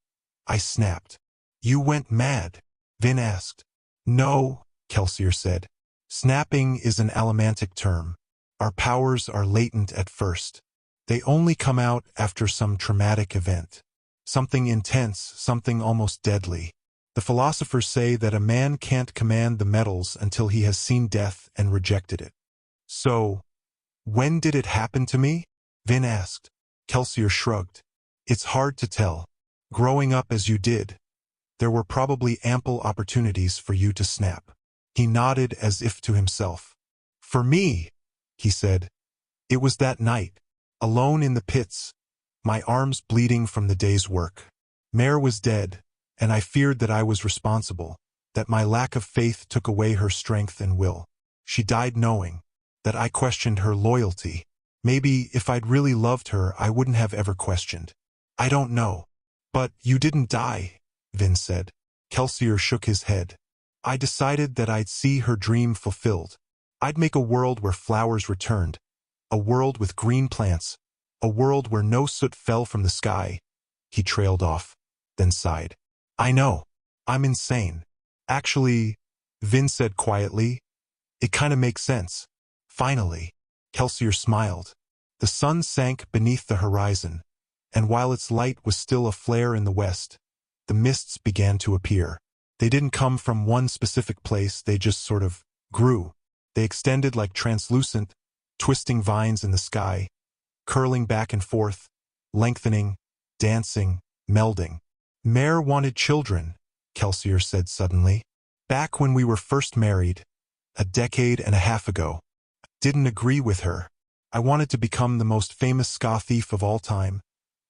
I snapped. You went mad? Vin asked. No, Kelsier said. Snapping is an Allomantic term. Our powers are latent at first. They only come out after some traumatic event. Something intense, something almost deadly. The philosophers say that a man can't command the metals until he has seen death and rejected it. So, when did it happen to me? Vin asked. Kelsier shrugged. It's hard to tell. Growing up as you did, there were probably ample opportunities for you to snap. He nodded as if to himself. For me, he said, it was that night, alone in the pits, my arms bleeding from the day's work. Mare was dead, and I feared that I was responsible, that my lack of faith took away her strength and will. She died knowing that I questioned her loyalty. Maybe if I'd really loved her, I wouldn't have ever questioned. I don't know. But you didn't die, Vin said. Kelsier shook his head. I decided that I'd see her dream fulfilled. I'd make a world where flowers returned, a world with green plants, a world where no soot fell from the sky. He trailed off, then sighed. I know. I'm insane. Actually, Vin said quietly, it kinda makes sense. Finally, Kelsier smiled. The sun sank beneath the horizon, and while its light was still a flare in the west, the mists began to appear. They didn't come from one specific place, they just sort of grew. They extended like translucent, twisting vines in the sky, curling back and forth, lengthening, dancing, melding. Mare wanted children, Kelsier said suddenly. Back when we were first married, a decade and a half ago. Didn't agree with her. I wanted to become the most famous skaa thief of all time,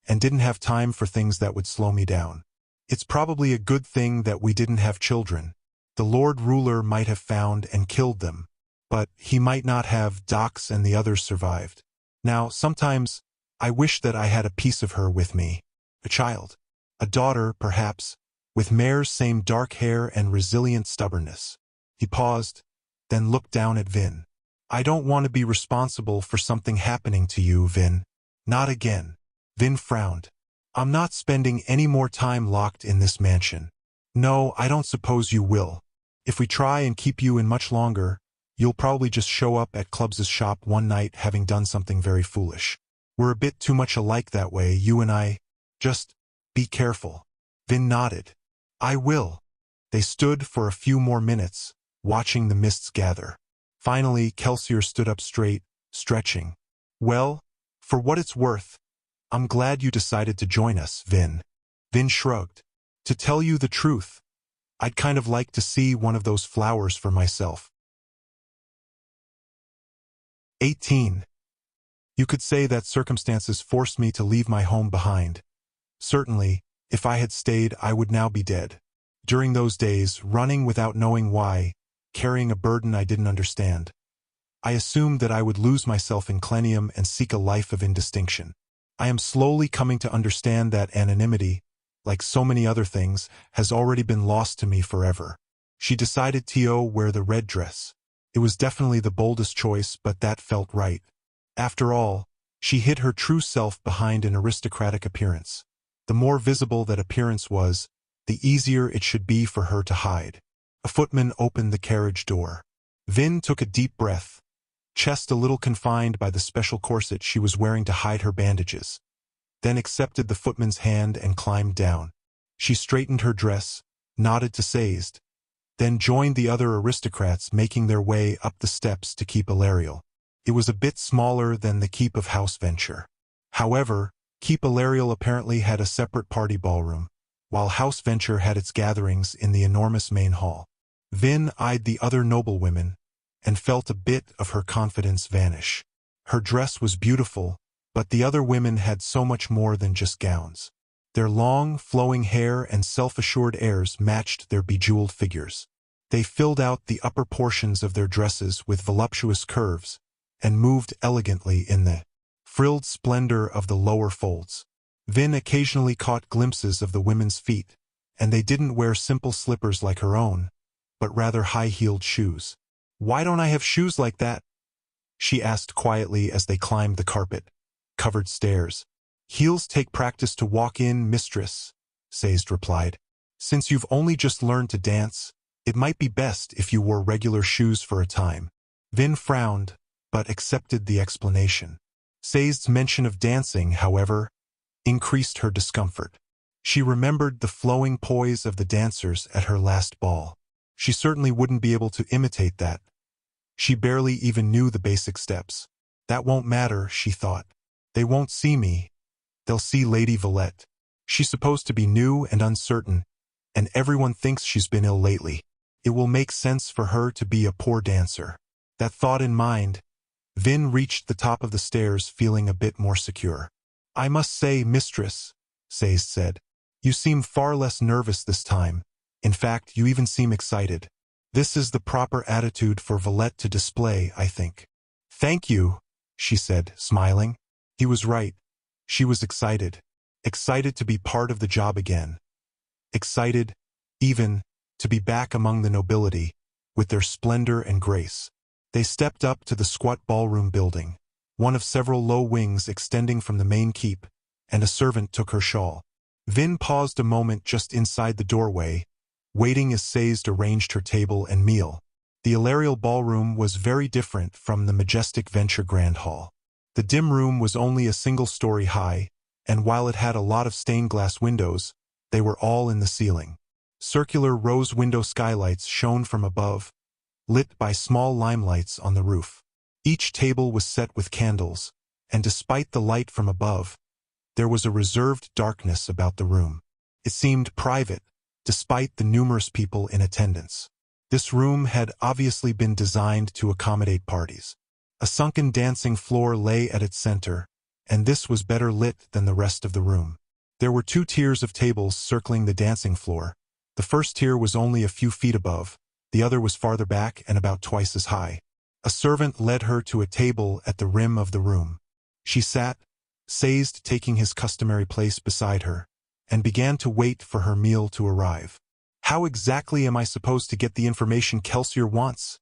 and didn't have time for things that would slow me down. It's probably a good thing that we didn't have children. The Lord Ruler might have found and killed them, but he might not have. Dox and the others survived. Now, sometimes, I wish that I had a piece of her with me. A child. A daughter, perhaps, with Mare's same dark hair and resilient stubbornness. He paused, then looked down at Vin. I don't want to be responsible for something happening to you, Vin. Not again. Vin frowned. I'm not spending any more time locked in this mansion. No, I don't suppose you will. If we try and keep you in much longer, you'll probably just show up at Clubs' shop one night having done something very foolish. We're a bit too much alike that way, you and I. Just be careful. Vin nodded. I will. They stood for a few more minutes, watching the mists gather. Finally, Kelsier stood up straight, stretching. Well, for what it's worth, I'm glad you decided to join us, Vin. Vin shrugged. To tell you the truth, I'd kind of like to see one of those flowers for myself. 18. You could say that circumstances forced me to leave my home behind. Certainly, if I had stayed, I would now be dead. During those days, running without knowing why, carrying a burden I didn't understand, I assumed that I would lose myself in Clenium and seek a life of indistinction. I am slowly coming to understand that anonymity, like so many other things, has already been lost to me forever. She decided to wear the red dress. It was definitely the boldest choice, but that felt right. After all, she hid her true self behind an aristocratic appearance. The more visible that appearance was, the easier it should be for her to hide. A footman opened the carriage door. Vin took a deep breath, chest a little confined by the special corset she was wearing to hide her bandages, then accepted the footman's hand and climbed down. She straightened her dress, nodded to Sazed, then joined the other aristocrats making their way up the steps to Keep Ilarial. It was a bit smaller than the Keep of House Venture. However, Keep Ilarial apparently had a separate party ballroom, while House Venture had its gatherings in the enormous main hall. Vin eyed the other noblewomen, and felt a bit of her confidence vanish. Her dress was beautiful, but the other women had so much more than just gowns. Their long, flowing hair and self-assured airs matched their bejeweled figures. They filled out the upper portions of their dresses with voluptuous curves, and moved elegantly in the frilled splendor of the lower folds. Vin occasionally caught glimpses of the women's feet, and they didn't wear simple slippers like her own, but rather high-heeled shoes. Why don't I have shoes like that? She asked quietly as they climbed the carpet-covered stairs. Heels take practice to walk in, mistress, Sazed replied. Since you've only just learned to dance, it might be best if you wore regular shoes for a time. Vin frowned, but accepted the explanation. Sazed's mention of dancing, however, increased her discomfort. She remembered the flowing poise of the dancers at her last ball. She certainly wouldn't be able to imitate that. She barely even knew the basic steps. That won't matter, she thought. They won't see me. They'll see Lady Valette. She's supposed to be new and uncertain, and everyone thinks she's been ill lately. It will make sense for her to be a poor dancer. That thought in mind, Vin reached the top of the stairs feeling a bit more secure. I must say, mistress, Sazed said, you seem far less nervous this time. In fact, you even seem excited. This is the proper attitude for Valette to display, I think. Thank you, she said, smiling. He was right. She was excited. Excited to be part of the job again. Excited, even, to be back among the nobility, with their splendor and grace. They stepped up to the squat ballroom building, one of several low wings extending from the main keep, and a servant took her shawl. Vin paused a moment just inside the doorway, waiting as Sazed arranged her table and meal. The Ilarial ballroom was very different from the majestic Venture Grand Hall. The dim room was only a single story high, and while it had a lot of stained glass windows, they were all in the ceiling. Circular rose window skylights shone from above, lit by small limelights on the roof. Each table was set with candles, and despite the light from above, there was a reserved darkness about the room. It seemed private, despite the numerous people in attendance. This room had obviously been designed to accommodate parties. A sunken dancing floor lay at its center, and this was better lit than the rest of the room. There were 2 tiers of tables circling the dancing floor. The first tier was only a few feet above, the other was farther back and about twice as high. A servant led her to a table at the rim of the room. She sat, Sazed taking his customary place beside her, and began to wait for her meal to arrive. "How exactly am I supposed to get the information Kelsier wants?"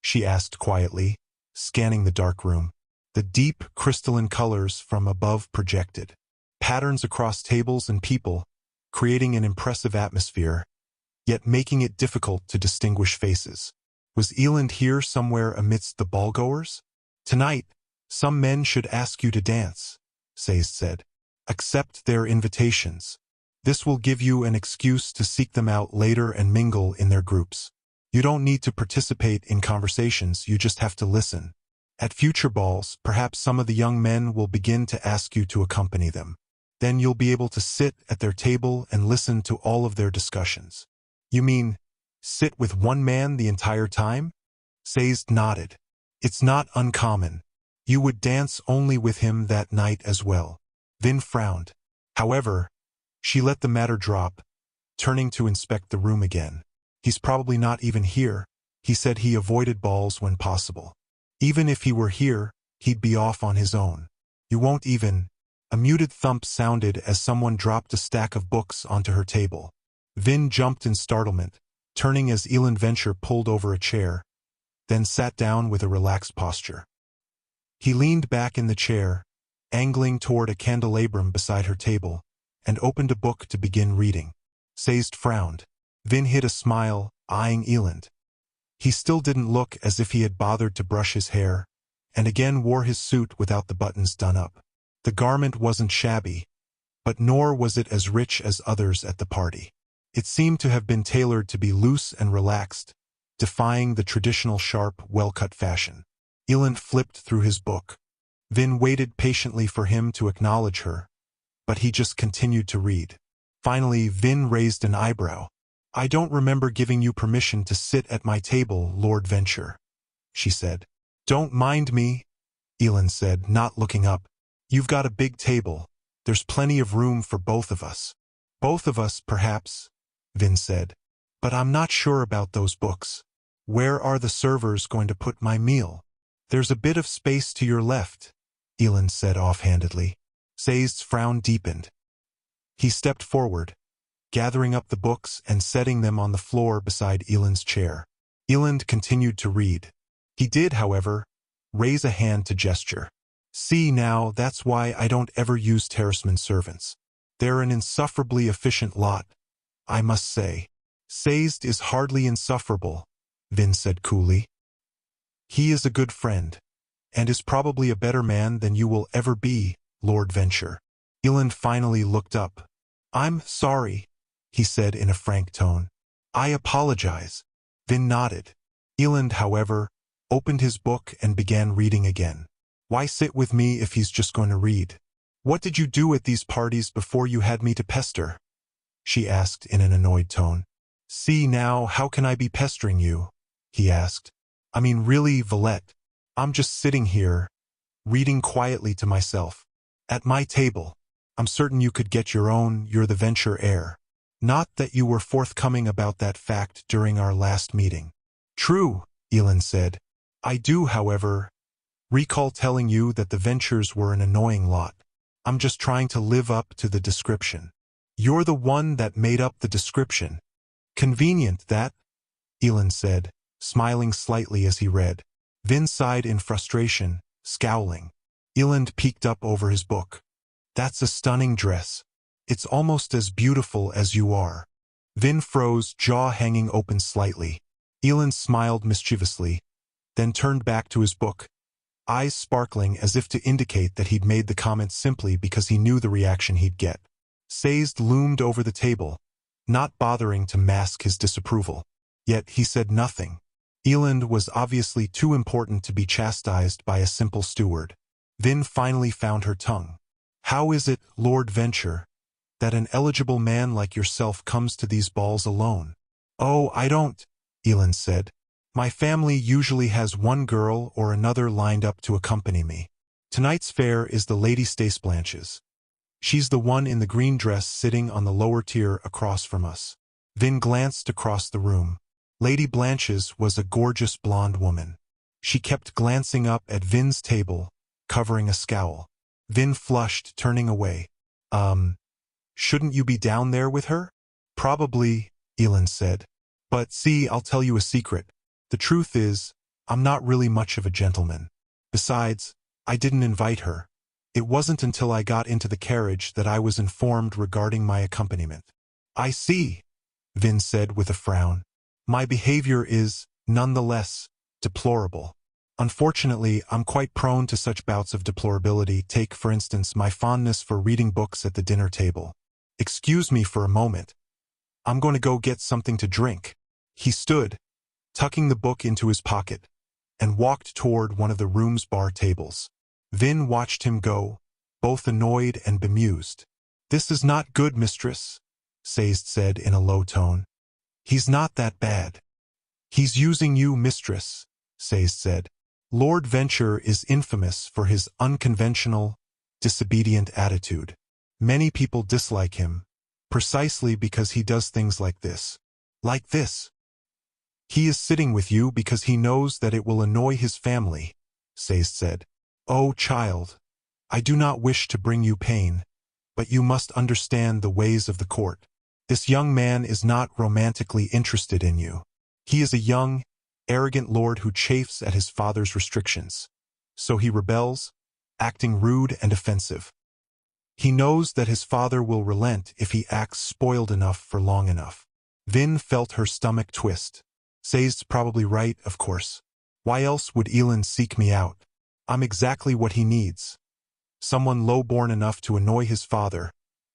she asked quietly, scanning the dark room. The deep, crystalline colors from above projected patterns across tables and people, creating an impressive atmosphere, yet making it difficult to distinguish faces. Was Eland here somewhere amidst the ballgoers? "Tonight, some men should ask you to dance," Sazed said. "Accept their invitations. This will give you an excuse to seek them out later and mingle in their groups. You don't need to participate in conversations, you just have to listen. At future balls, perhaps some of the young men will begin to ask you to accompany them. Then you'll be able to sit at their table and listen to all of their discussions." "You mean, sit with one man the entire time?" Sazed nodded. "It's not uncommon. You would dance only with him that night as well." Vin frowned. However, she let the matter drop, turning to inspect the room again. "He's probably not even here. He said he avoided balls when possible. Even if he were here, he'd be off on his own. You won't even—" A muted thump sounded as someone dropped a stack of books onto her table. Vin jumped in startlement, turning as Eland Venture pulled over a chair, then sat down with a relaxed posture. He leaned back in the chair, angling toward a candelabrum beside her table, and opened a book to begin reading. Sazed frowned. Vin hid a smile, eyeing Eland. He still didn't look as if he had bothered to brush his hair, and again wore his suit without the buttons done up. The garment wasn't shabby, but nor was it as rich as others at the party. It seemed to have been tailored to be loose and relaxed, defying the traditional sharp, well-cut fashion. Eland flipped through his book. Vin waited patiently for him to acknowledge her, but he just continued to read. Finally, Vin raised an eyebrow. "I don't remember giving you permission to sit at my table, Lord Venture," she said. "Don't mind me," Eland said, not looking up. "You've got a big table. There's plenty of room for both of us." "Both of us, perhaps," Vin said. "But I'm not sure about those books. Where are the servers going to put my meal?" "There's a bit of space to your left," Eland said offhandedly. Sazed's frown deepened. He stepped forward, gathering up the books and setting them on the floor beside Eland's chair. Eland continued to read. He did, however, raise a hand to gesture. "See now, that's why I don't ever use terraceman servants. They're an insufferably efficient lot, I must say." "Sazed is hardly insufferable," Vin said coolly. "He is a good friend, and is probably a better man than you will ever be, Lord Venture." Eland finally looked up. "I'm sorry," he said in a frank tone. "I apologize." Vin nodded. Eland, however, opened his book and began reading again. "Why sit with me if he's just going to read? What did you do at these parties before you had me to pester?" she asked in an annoyed tone. "See now, how can I be pestering you?" he asked. "I mean really, Valette, I'm just sitting here, reading quietly to myself. At my table. I'm certain you could get your own, you're the Venture heir. Not that you were forthcoming about that fact during our last meeting." "True," Eland said. "I do, however, recall telling you that the Ventures were an annoying lot. I'm just trying to live up to the description." "You're the one that made up the description. Convenient, that," Eland said, smiling slightly as he read. Vin sighed in frustration, scowling. Eland peeked up over his book. "That's a stunning dress. It's almost as beautiful as you are." Vin froze, jaw hanging open slightly. Eland smiled mischievously, then turned back to his book. eyes sparkling as if to indicate that he'd made the comment simply because he knew the reaction he'd get. Sazed loomed over the table, not bothering to mask his disapproval. Yet he said nothing. Eland was obviously too important to be chastised by a simple steward. Vin finally found her tongue. "How is it, Lord Venture, that an eligible man like yourself comes to these balls alone?" "Oh, I don't," Eland said. "My family usually has one girl or another lined up to accompany me. Tonight's fare is the Lady Staceblanche's. She's the one in the green dress sitting on the lower tier across from us." Vin glanced across the room. Lady Blanche's was a gorgeous blonde woman. She kept glancing up at Vin's table, covering a scowl. Vin flushed, turning away. Shouldn't you be down there with her?" "Probably," Eland said. "But see, I'll tell you a secret. The truth is, I'm not really much of a gentleman. Besides, I didn't invite her. It wasn't until I got into the carriage that I was informed regarding my accompaniment." "I see," Vin said with a frown. "My behavior is, nonetheless, deplorable. Unfortunately, I'm quite prone to such bouts of deplorability. Take, for instance, my fondness for reading books at the dinner table. Excuse me for a moment. I'm going to go get something to drink." He stood, tucking the book into his pocket, and walked toward one of the room's bar tables. Vin watched him go, both annoyed and bemused. "This is not good, mistress," Sazed said in a low tone. "He's not that bad." "He's using you, mistress," Sazed said. "Lord Venture is infamous for his unconventional, disobedient attitude. Many people dislike him, precisely because he does things like this. Like this. He is sitting with you because he knows that it will annoy his family," Sazed said. "Oh, child, I do not wish to bring you pain, but you must understand the ways of the court. This young man is not romantically interested in you. He is a young, arrogant lord who chafes at his father's restrictions. So he rebels, acting rude and offensive. He knows that his father will relent if he acts spoiled enough for long enough." Vin felt her stomach twist. Sazed's probably right, of course. Why else would Eland seek me out? I'm exactly what he needs. Someone low-born enough to annoy his father,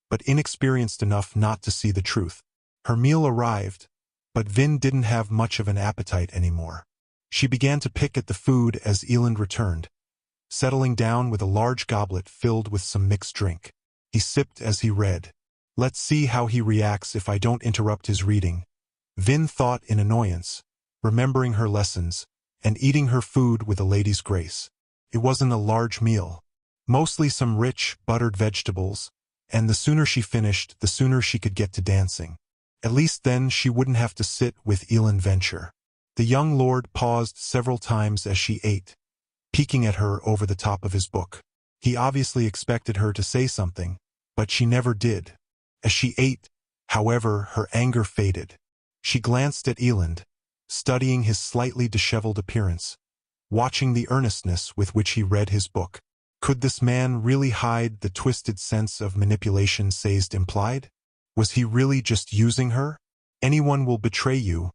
but inexperienced enough not to see the truth. Her meal arrived, but Vin didn't have much of an appetite anymore. She began to pick at the food as Eland returned, settling down with a large goblet filled with some mixed drink. He sipped as he read. "Let's see how he reacts if I don't interrupt his reading," Vin thought in annoyance, remembering her lessons, and eating her food with a lady's grace. It wasn't a large meal. Mostly some rich, buttered vegetables, and the sooner she finished, the sooner she could get to dancing. At least then she wouldn't have to sit with Eland Venture. The young lord paused several times as she ate, peeking at her over the top of his book. He obviously expected her to say something, but she never did. As she ate, however, her anger faded. She glanced at Eland, studying his slightly disheveled appearance, watching the earnestness with which he read his book. Could this man really hide the twisted sense of manipulation Sazed implied? Was he really just using her? "Anyone will betray you,"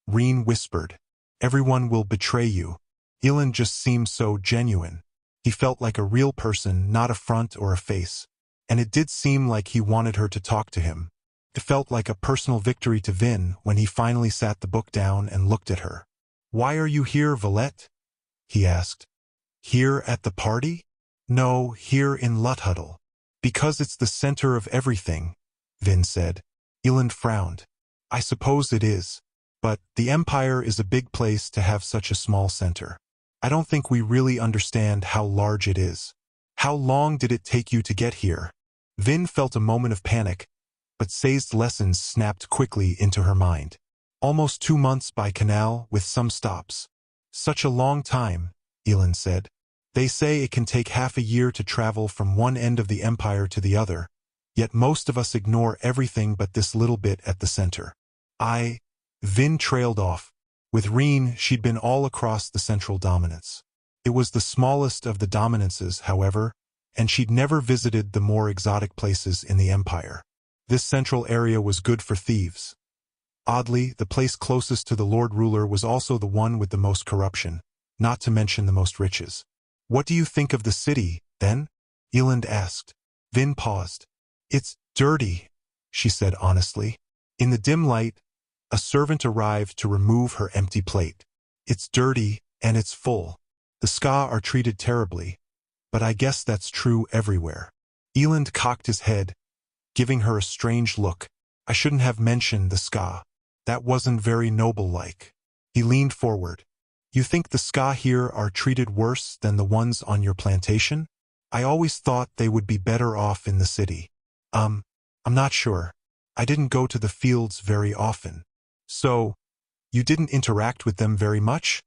Reen whispered. "Everyone will betray you." Eland just seemed so genuine. He felt like a real person, not a front or a face. And it did seem like he wanted her to talk to him. It felt like a personal victory to Vin when he finally sat the book down and looked at her. "Why are you here, Valette?" he asked. "Here at the party?" "No, here in Luthuddle." "Because it's the center of everything," Vin said. Eland frowned. "I suppose it is. But the Empire is a big place to have such a small center. I don't think we really understand how large it is. How long did it take you to get here?" Vin felt a moment of panic, but Sazed's lessons snapped quickly into her mind. "Almost 2 months by canal, with some stops." "Such a long time," Eland said. "They say it can take half a year to travel from one end of the Empire to the other, yet most of us ignore everything but this little bit at the center." Vin trailed off. With Reen, she'd been all across the central dominance. It was the smallest of the dominances, however, and she'd never visited the more exotic places in the Empire. This central area was good for thieves. Oddly, the place closest to the Lord Ruler was also the one with the most corruption, not to mention the most riches. What do you think of the city, then? Eland asked. Vin paused. It's dirty, she said honestly. In the dim light, a servant arrived to remove her empty plate. It's dirty, and it's full. The skaa are treated terribly, but I guess that's true everywhere. Eland cocked his head, giving her a strange look. I shouldn't have mentioned the skaa. That wasn't very noble-like. He leaned forward. You think the skaa here are treated worse than the ones on your plantation? I always thought they would be better off in the city. I'm not sure. I didn't go to the fields very often. So, you didn't interact with them very much?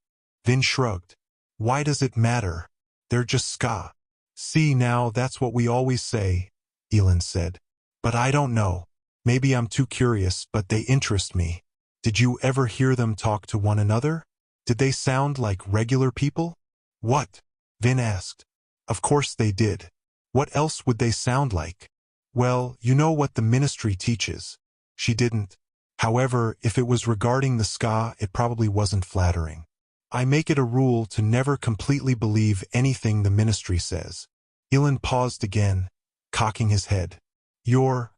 Vin shrugged. Why does it matter? They're just skaa. See, now that's what we always say, Eland said. But I don't know. Maybe I'm too curious, but they interest me. Did you ever hear them talk to one another? Did they sound like regular people? What? Vin asked. Of course they did. What else would they sound like? Well, you know what the ministry teaches. She didn't. However, if it was regarding the skaa, it probably wasn't flattering. I make it a rule to never completely believe anything the ministry says. Eland paused again, cocking his head. You're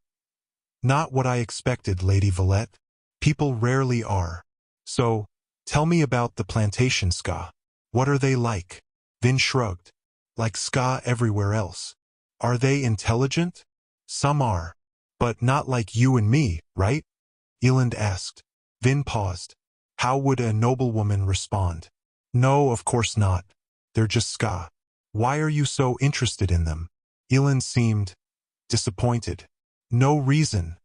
not what I expected, Lady Valette. People rarely are. So, tell me about the plantation skaa. What are they like? Vin shrugged. Like skaa everywhere else. Are they intelligent? Some are. But not like you and me, right? Eland asked. Vin paused. How would a noblewoman respond? No, of course not. They're just skaa. Why are you so interested in them? Eland seemed disappointed. No reason,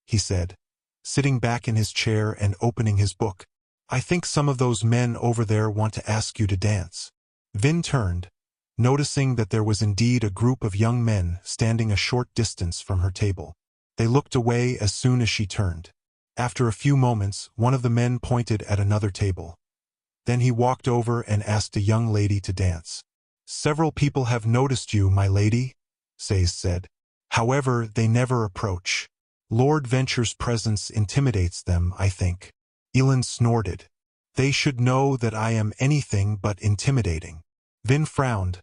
he said, sitting back in his chair and opening his book. I think some of those men over there want to ask you to dance. Vin turned, noticing that there was indeed a group of young men standing a short distance from her table. They looked away as soon as she turned. After a few moments, one of the men pointed at another table. Then he walked over and asked a young lady to dance. Several people have noticed you, my lady, Sayes said. However, they never approach. Lord Venture's presence intimidates them, I think. Eland snorted. They should know that I am anything but intimidating. Vin frowned,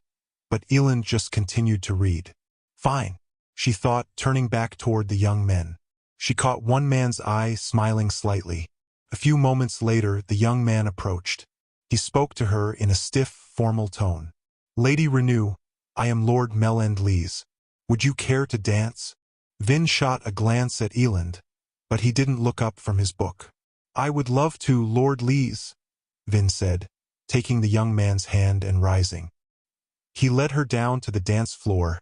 but Eland just continued to read. Fine, she thought, turning back toward the young men. She caught one man's eye, smiling slightly. A few moments later, the young man approached. He spoke to her in a stiff, formal tone. Lady Renew, I am Lord Melend-Lees. Would you care to dance? Vin shot a glance at Eland, but he didn't look up from his book. I would love to, Lord Lees, Vin said, taking the young man's hand and rising. He led her down to the dance floor,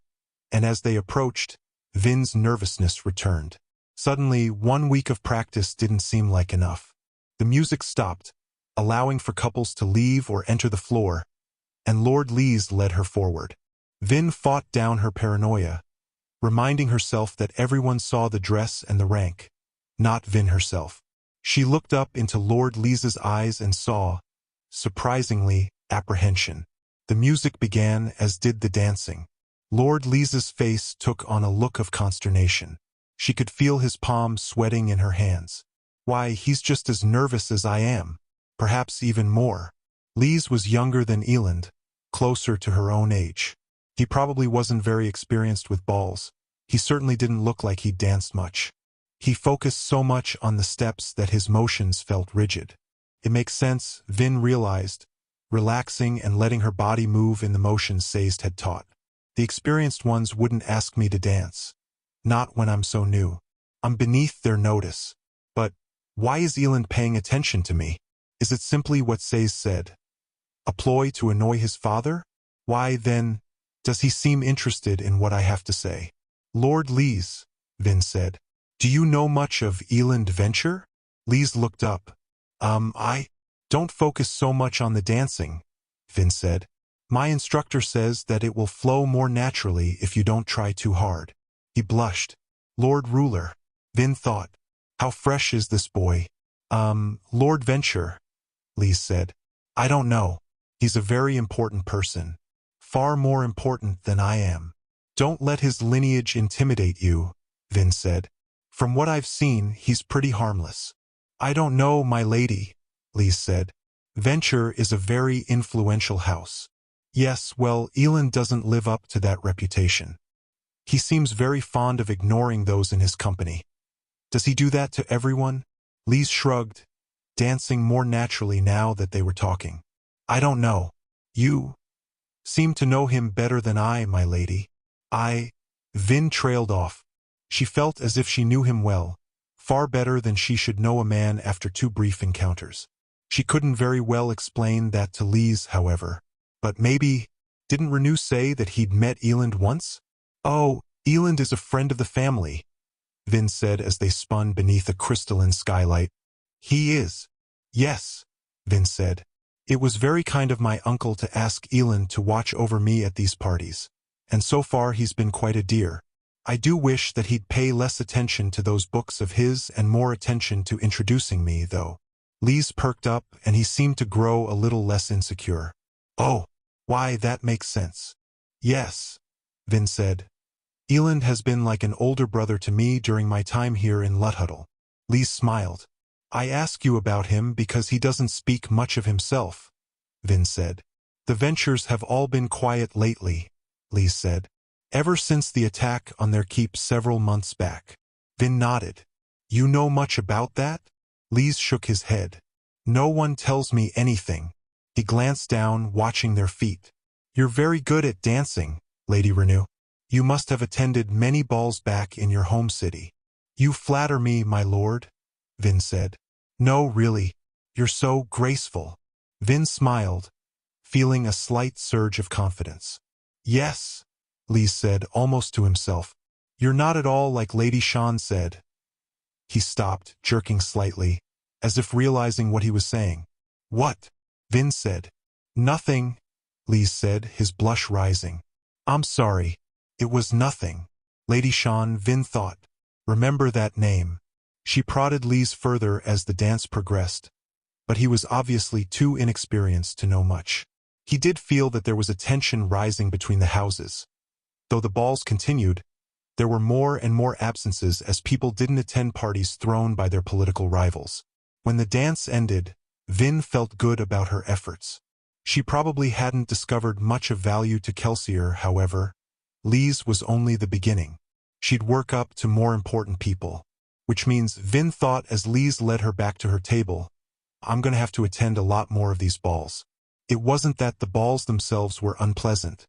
and as they approached, Vin's nervousness returned. Suddenly, 1 week of practice didn't seem like enough. The music stopped, allowing for couples to leave or enter the floor, and Lord Lees led her forward. Vin fought down her paranoia, reminding herself that everyone saw the dress and the rank, not Vin herself. She looked up into Lord Lees's eyes and saw, surprisingly, apprehension. The music began, as did the dancing. Lord Lees's face took on a look of consternation. She could feel his palms sweating in her hands. Why, he's just as nervous as I am. Perhaps even more. Lees was younger than Eland, closer to her own age. He probably wasn't very experienced with balls. He certainly didn't look like he'd danced much. He focused so much on the steps that his motions felt rigid. It makes sense, Vin realized, relaxing and letting her body move in the motions Sayes had taught. The experienced ones wouldn't ask me to dance. Not when I'm so new. I'm beneath their notice. But why is Eland paying attention to me? Is it simply what Sayes said? A ploy to annoy his father? Why, then, does he seem interested in what I have to say? Lord Lees, Vin said. Do you know much of Eland Venture? Lees looked up. I don't focus so much on the dancing, Vin said. My instructor says that it will flow more naturally if you don't try too hard. He blushed. Lord Ruler, Vin thought. How fresh is this boy? Lord Venture, Lees said. I don't know. He's a very important person. Far more important than I am. Don't let his lineage intimidate you, Vin said. From what I've seen, he's pretty harmless. I don't know, my lady, Lees said. Venture is a very influential house. Yes, well, Elend doesn't live up to that reputation. He seems very fond of ignoring those in his company. Does he do that to everyone? Lise shrugged, dancing more naturally now that they were talking. I don't know. You seem to know him better than I, my lady. Vin trailed off. She felt as if she knew him well, far better than she should know a man after 2 brief encounters. She couldn't very well explain that to Lise, however. But maybe, didn't Renew say that he'd met Elend once? Oh, Elend is a friend of the family, Vin said as they spun beneath a crystalline skylight. He is. Yes, Vin said. It was very kind of my uncle to ask Elend to watch over me at these parties. And so far he's been quite a dear. I do wish that he'd pay less attention to those books of his and more attention to introducing me, though. Lise perked up and he seemed to grow a little less insecure. Oh, why, that makes sense. Yes, Vin said. Elend has been like an older brother to me during my time here in Luthhuddle. Lise smiled. I ask you about him because he doesn't speak much of himself, Vin said. The ventures have all been quiet lately, Lise said. Ever since the attack on their keep several months back. Vin nodded. You know much about that? Lise shook his head. No one tells me anything. He glanced down, watching their feet. You're very good at dancing, Lady Renew. You must have attended many balls back in your home city. You flatter me, my lord, Vin said. No, really. You're so graceful. Vin smiled, feeling a slight surge of confidence. Yes, Lise said, almost to himself. You're not at all like Lady Sean said. He stopped, jerking slightly, as if realizing what he was saying. What? Vin said. Nothing, Lise said, his blush rising. I'm sorry. It was nothing. Lady Sean, Vin thought. Remember that name. She prodded Lise further as the dance progressed, but he was obviously too inexperienced to know much. He did feel that there was a tension rising between the houses. Though the balls continued, there were more and more absences as people didn't attend parties thrown by their political rivals. When the dance ended, Vin felt good about her efforts. She probably hadn't discovered much of value to Kelsier, however. Lise was only the beginning. She'd work up to more important people. Which means, Vin thought as Lise led her back to her table, I'm going to have to attend a lot more of these balls. It wasn't that the balls themselves were unpleasant,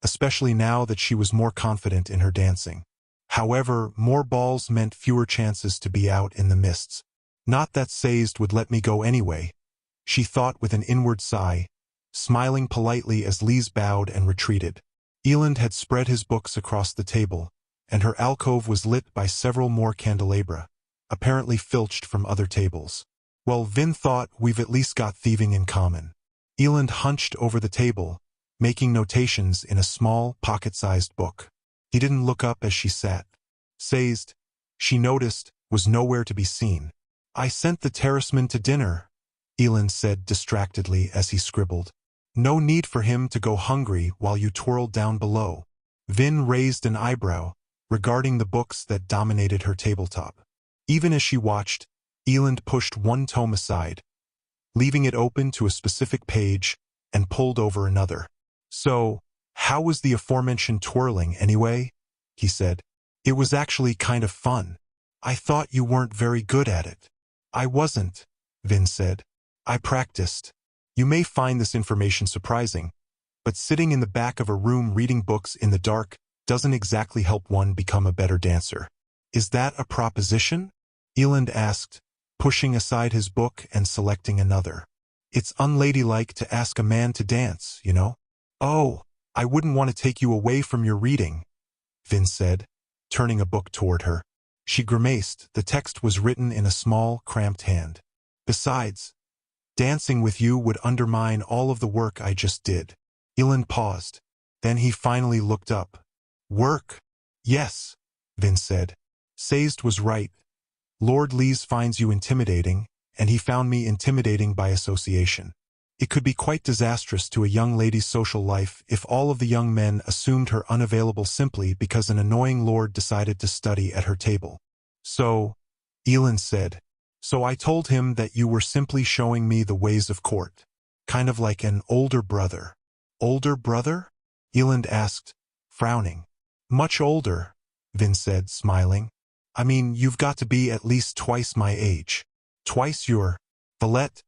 especially now that she was more confident in her dancing. However, more balls meant fewer chances to be out in the mists. Not that Sazed would let me go anyway, she thought with an inward sigh, smiling politely as Lise bowed and retreated. Elend had spread his books across the table, and her alcove was lit by several more candelabra, apparently filched from other tables. Well, Vin thought, we've at least got thieving in common. Elend hunched over the table, making notations in a small, pocket-sized book. He didn't look up as she sat. Sazed, she noticed, was nowhere to be seen. I sent the terraceman to dinner, Elend said distractedly as he scribbled. No need for him to go hungry while you twirled down below. Vin raised an eyebrow, regarding the books that dominated her tabletop. Even as she watched, Elend pushed one tome aside, leaving it open to a specific page, and pulled over another. So, how was the aforementioned twirling anyway? He said. It was actually kind of fun. I thought you weren't very good at it. I wasn't, Vin said. I practiced. You may find this information surprising, but sitting in the back of a room reading books in the dark doesn't exactly help one become a better dancer. Is that a proposition? Elend asked, pushing aside his book and selecting another. It's unladylike to ask a man to dance, you know? Oh, I wouldn't want to take you away from your reading, Vin said, turning a book toward her. She grimaced. The text was written in a small, cramped hand. Besides, dancing with you would undermine all of the work I just did. Elend paused. Then he finally looked up. Work? Yes, Vin said. Sazed was right. Lord Lise finds you intimidating, and he found me intimidating by association. It could be quite disastrous to a young lady's social life if all of the young men assumed her unavailable simply because an annoying lord decided to study at her table. So, Elend said, so I told him that you were simply showing me the ways of court. Kind of like an older brother. Older brother? Eland asked, frowning. Much older, Vin said, smiling. I mean, you've got to be at least twice my age. Twice your Valette?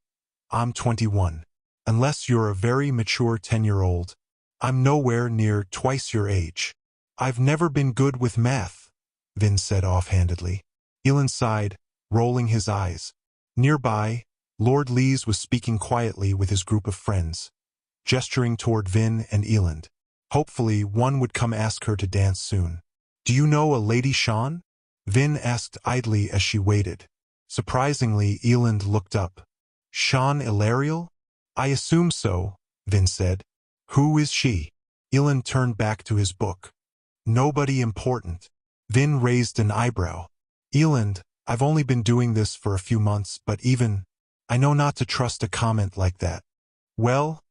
I'm 21. Unless you're a very mature 10-year-old. I'm nowhere near twice your age. I've never been good with math, Vin said offhandedly. Eland sighed, rolling his eyes. Nearby, Lord Lees was speaking quietly with his group of friends, gesturing toward Vin and Eland. Hopefully, one would come ask her to dance soon. Do you know a Lady Shawn? Vin asked idly as she waited. Surprisingly, Eland looked up. Shawn Ilarial? I assume so, Vin said. Who is she? Eland turned back to his book. Nobody important. Vin raised an eyebrow. Eland, I've only been doing this for a few months, but even, I know not to trust a comment like that. Well,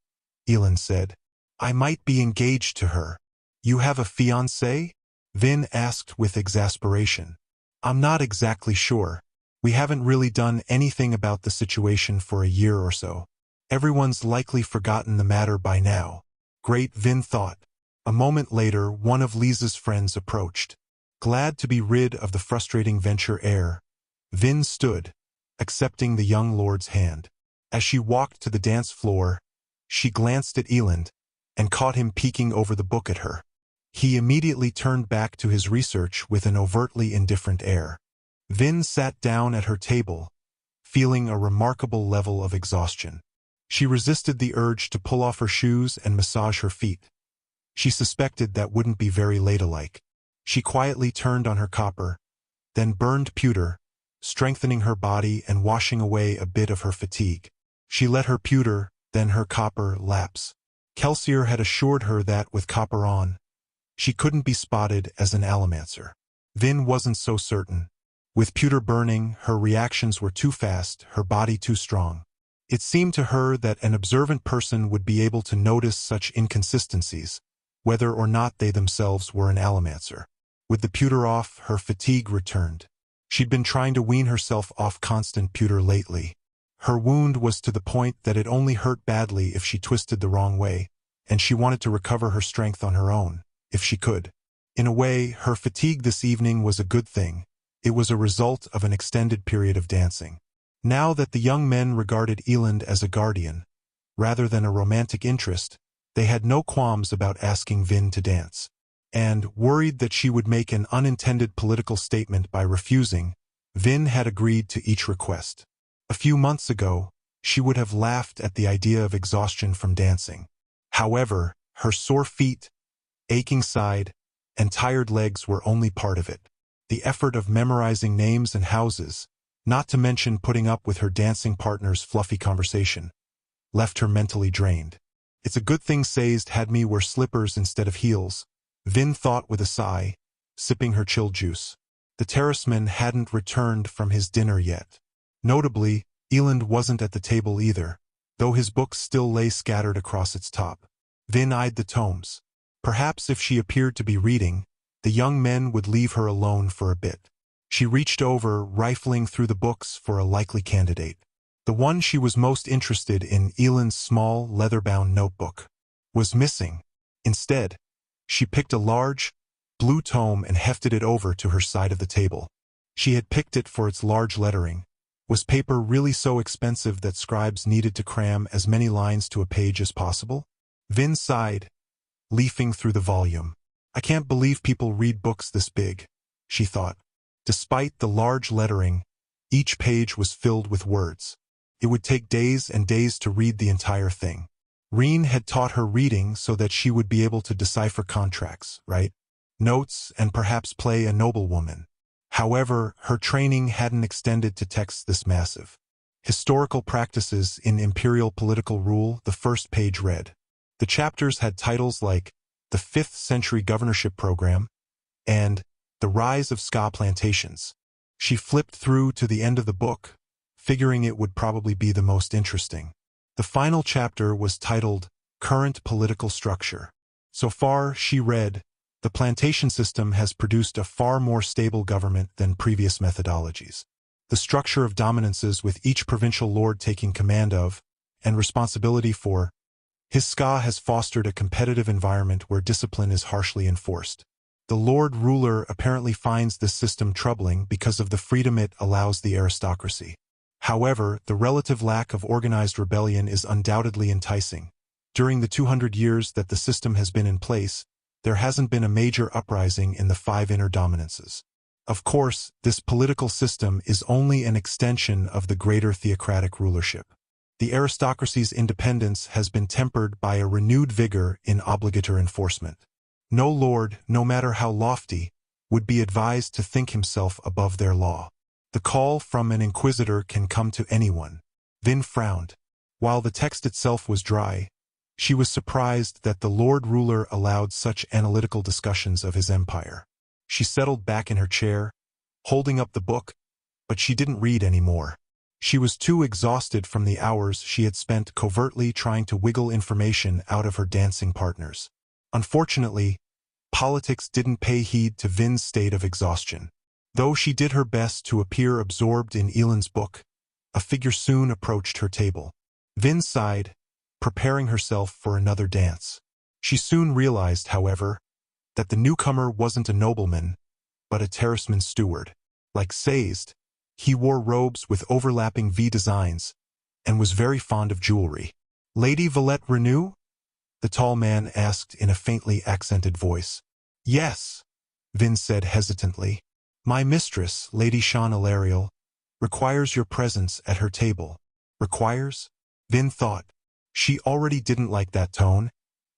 Eland said, I might be engaged to her. You have a fiancé? Vin asked with exasperation. I'm not exactly sure. We haven't really done anything about the situation for a year or so. Everyone's likely forgotten the matter by now. Great, Vin thought. A moment later, one of Lisa's friends approached. Glad to be rid of the frustrating venture air, Vin stood, accepting the young lord's hand. As she walked to the dance floor, she glanced at Eland and caught him peeking over the book at her. He immediately turned back to his research with an overtly indifferent air. Vin sat down at her table, feeling a remarkable level of exhaustion. She resisted the urge to pull off her shoes and massage her feet. She suspected that wouldn't be very ladylike. She quietly turned on her copper, then burned pewter, strengthening her body and washing away a bit of her fatigue. She let her pewter, then her copper, lapse. Kelsier had assured her that with copper on, she couldn't be spotted as an allomancer. Vin wasn't so certain. With pewter burning, her reactions were too fast, her body too strong. It seemed to her that an observant person would be able to notice such inconsistencies, whether or not they themselves were an allomancer. With the pewter off, her fatigue returned. She'd been trying to wean herself off constant pewter lately. Her wound was to the point that it only hurt badly if she twisted the wrong way, and she wanted to recover her strength on her own, if she could. In a way, her fatigue this evening was a good thing. It was a result of an extended period of dancing. Now that the young men regarded Eland as a guardian, rather than a romantic interest, they had no qualms about asking Vin to dance. And, worried that she would make an unintended political statement by refusing, Vin had agreed to each request. A few months ago, she would have laughed at the idea of exhaustion from dancing. However, her sore feet, aching side, and tired legs were only part of it. The effort of memorizing names and houses, not to mention putting up with her dancing partner's fluffy conversation, left her mentally drained. It's a good thing Sayed had me wear slippers instead of heels, Vin thought with a sigh, sipping her chill juice. The terraceman hadn't returned from his dinner yet. Notably, Eland wasn't at the table either, though his books still lay scattered across its top. Vin eyed the tomes. Perhaps if she appeared to be reading, the young men would leave her alone for a bit. She reached over, rifling through the books for a likely candidate. The one she was most interested in, Eland's small, leather-bound notebook, was missing. Instead, she picked a large, blue tome and hefted it over to her side of the table. She had picked it for its large lettering. Was paper really so expensive that scribes needed to cram as many lines to a page as possible? Vin sighed, leafing through the volume. I can't believe people read books this big, she thought. Despite the large lettering, each page was filled with words. It would take days and days to read the entire thing. Reen had taught her reading so that she would be able to decipher contracts, write notes, and perhaps play a noblewoman. However, her training hadn't extended to texts this massive. Historical practices in imperial political rule, the first page read. The chapters had titles like The 5th Century Governorship Program and The Rise of Skaa Plantations. She flipped through to the end of the book, figuring it would probably be the most interesting. The final chapter was titled Current Political Structure. So far, she read, the plantation system has produced a far more stable government than previous methodologies. The structure of dominances with each provincial lord taking command of, and responsibility for, His skaa has fostered a competitive environment where discipline is harshly enforced. The Lord Ruler apparently finds this system troubling because of the freedom it allows the aristocracy. However, the relative lack of organized rebellion is undoubtedly enticing. During the 200 years that the system has been in place, there hasn't been a major uprising in the 5 inner dominances. Of course, this political system is only an extension of the greater theocratic rulership. The aristocracy's independence has been tempered by a renewed vigor in obligatory enforcement. No lord, no matter how lofty, would be advised to think himself above their law. The call from an inquisitor can come to anyone. Vin frowned. While the text itself was dry, she was surprised that the Lord Ruler allowed such analytical discussions of his empire. She settled back in her chair, holding up the book, but she didn't read anymore. She was too exhausted from the hours she had spent covertly trying to wiggle information out of her dancing partners. Unfortunately, politics didn't pay heed to Vin's state of exhaustion. Though she did her best to appear absorbed in Elan's book, a figure soon approached her table. Vin sighed, preparing herself for another dance. She soon realized, however, that the newcomer wasn't a nobleman, but a terraceman steward. Like Sazed, he wore robes with overlapping V designs, and was very fond of jewelry. "Lady Valette Renew?" the tall man asked in a faintly accented voice. "Yes," Vin said hesitantly. "My mistress, Lady Sean Ilariel, requires your presence at her table." Requires? Vin thought. She already didn't like that tone,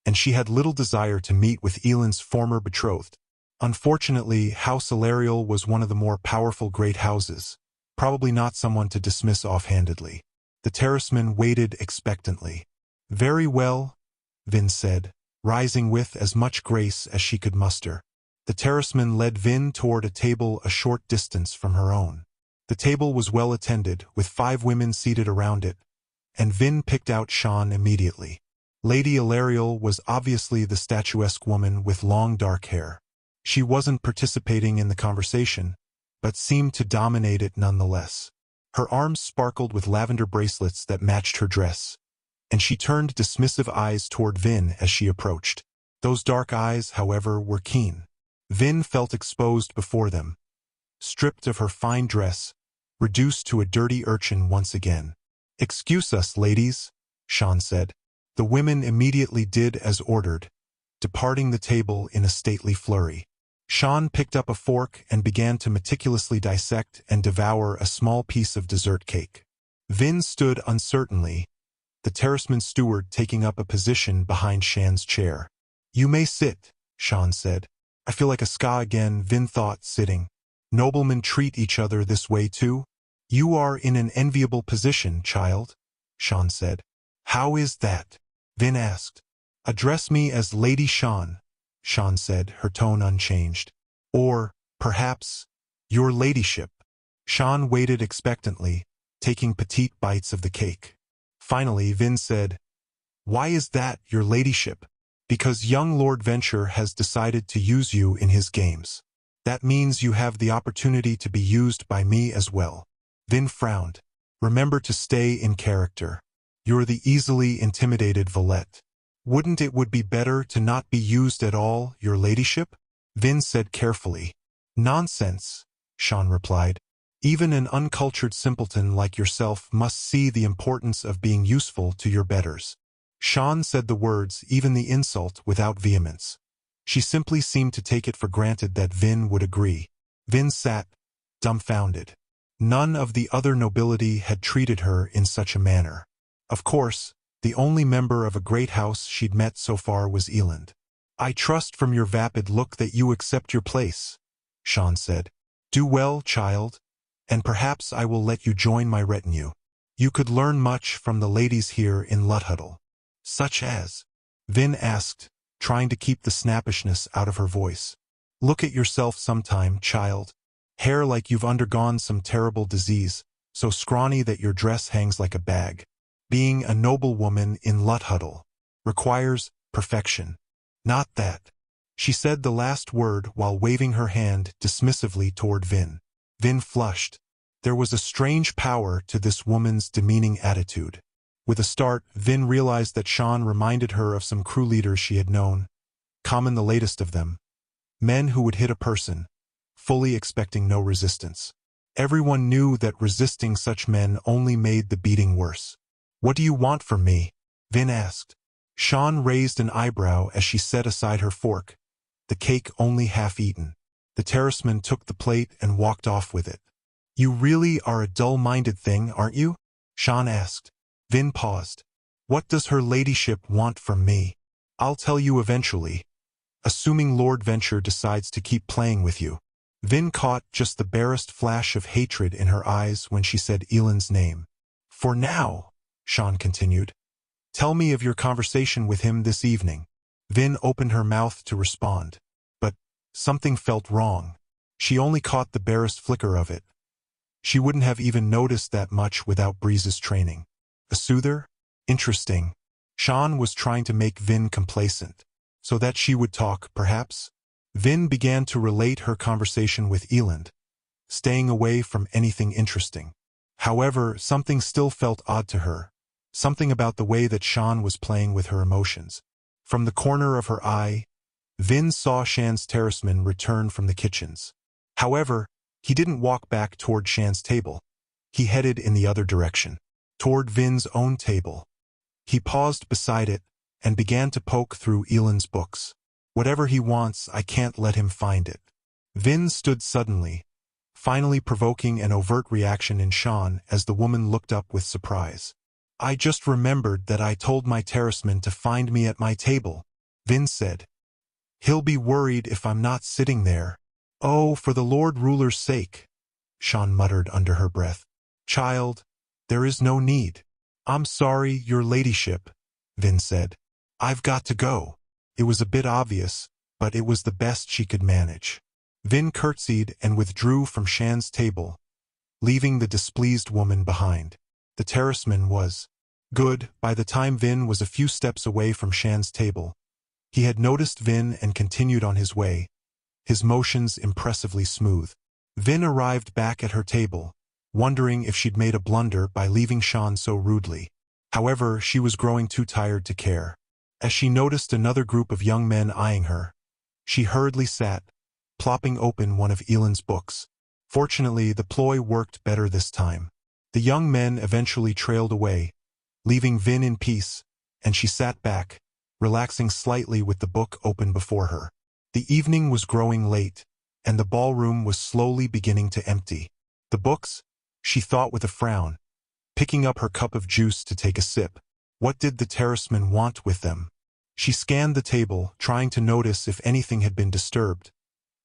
and she had little desire to meet with Elan's former betrothed. Unfortunately, House Ilariel was one of the more powerful great houses, probably not someone to dismiss offhandedly. The terraceman waited expectantly. "Very well," Vin said, rising with as much grace as she could muster. The terraceman led Vin toward a table a short distance from her own. The table was well attended, with 5 women seated around it, and Vin picked out Sean immediately. Lady Ilariel was obviously the statuesque woman with long dark hair. She wasn't participating in the conversation, but seemed to dominate it nonetheless. Her arms sparkled with lavender bracelets that matched her dress, and she turned dismissive eyes toward Vin as she approached. Those dark eyes, however, were keen. Vin felt exposed before them, stripped of her fine dress, reduced to a dirty urchin once again. "Excuse us, ladies," Sean said. The women immediately did as ordered, departing the table in a stately flurry. Sean picked up a fork and began to meticulously dissect and devour a small piece of dessert cake. Vin stood uncertainly, the terraceman steward taking up a position behind Shan's chair. "You may sit," Sean said. "I feel like a skaa again," Vin thought, sitting. "Noblemen treat each other this way too?" "You are in an enviable position, child," Sean said. "How is that?" Vin asked. "Address me as Lady Sean," Sean said, her tone unchanged. "Or, perhaps, your ladyship." Sean waited expectantly, taking petite bites of the cake. Finally, Vin said, "Why is that, your ladyship?" "Because young Lord Venture has decided to use you in his games. That means you have the opportunity to be used by me as well." Vin frowned. "Remember to stay in character. You're the easily intimidated Valette. Wouldn't it would be better to not be used at all, your ladyship?" Vin said carefully. "Nonsense," Sean replied. "Even an uncultured simpleton like yourself must see the importance of being useful to your betters." Sean said the words, even the insult, without vehemence. She simply seemed to take it for granted that Vin would agree. Vin sat, dumbfounded. None of the other nobility had treated her in such a manner. Of course, the only member of a great house she'd met so far was Eland. "I trust from your vapid look that you accept your place," Sean said. "Do well, child, and perhaps I will let you join my retinue. You could learn much from the ladies here in Luthuddle." "Such as?" Vin asked, trying to keep the snappishness out of her voice. "Look at yourself sometime, child. Hair like you've undergone some terrible disease, so scrawny that your dress hangs like a bag. Being a noblewoman in Luthuddle requires perfection. Not that." She said the last word while waving her hand dismissively toward Vin. Vin flushed. There was a strange power to this woman's demeaning attitude. With a start, Vin realized that Sean reminded her of some crew leaders she had known, common the latest of them, men who would hit a person, fully expecting no resistance. Everyone knew that resisting such men only made the beating worse. "What do you want from me?" Vin asked. Sean raised an eyebrow as she set aside her fork, the cake only half eaten. The terraceman took the plate and walked off with it. "You really are a dull-minded thing, aren't you?" Sean asked. Vin paused. "What does her ladyship want from me?" "I'll tell you eventually, assuming Lord Venture decides to keep playing with you." Vin caught just the barest flash of hatred in her eyes when she said Elend's name. "For now," Sean continued, "tell me of your conversation with him this evening." Vin opened her mouth to respond, but something felt wrong. She only caught the barest flicker of it. She wouldn't have even noticed that much without Breeze's training. A soother? Interesting. Sean was trying to make Vin complacent, so that she would talk, perhaps? Vin began to relate her conversation with Elend, staying away from anything interesting. However, something still felt odd to her, something about the way that Sean was playing with her emotions. From the corner of her eye, Vin saw Shan's terraceman return from the kitchens. However, he didn't walk back toward Shan's table. He headed in the other direction, toward Vin's own table. He paused beside it and began to poke through Elend's books. "Whatever he wants, I can't let him find it." Vin stood suddenly, finally provoking an overt reaction in Sean as the woman looked up with surprise. "I just remembered that I told my terraceman to find me at my table," Vin said. "He'll be worried if I'm not sitting there." "Oh, for the Lord Ruler's sake," Sean muttered under her breath. "Child, there is no need." "I'm sorry, your ladyship," Vin said. "I've got to go." It was a bit obvious, but it was the best she could manage. Vin curtsied and withdrew from Shan's table, leaving the displeased woman behind. The terraceman was good. By the time Vin was a few steps away from Shan's table, he had noticed Vin and continued on his way, his motions impressively smooth. Vin arrived back at her table, wondering if she'd made a blunder by leaving Sean so rudely. However, she was growing too tired to care. As she noticed another group of young men eyeing her, she hurriedly sat, plopping open one of Elend's books. Fortunately, the ploy worked better this time. The young men eventually trailed away, leaving Vin in peace, and she sat back, relaxing slightly with the book open before her. The evening was growing late, and the ballroom was slowly beginning to empty. "The books?" she thought with a frown, picking up her cup of juice to take a sip. What did the terraceman want with them? She scanned the table, trying to notice if anything had been disturbed,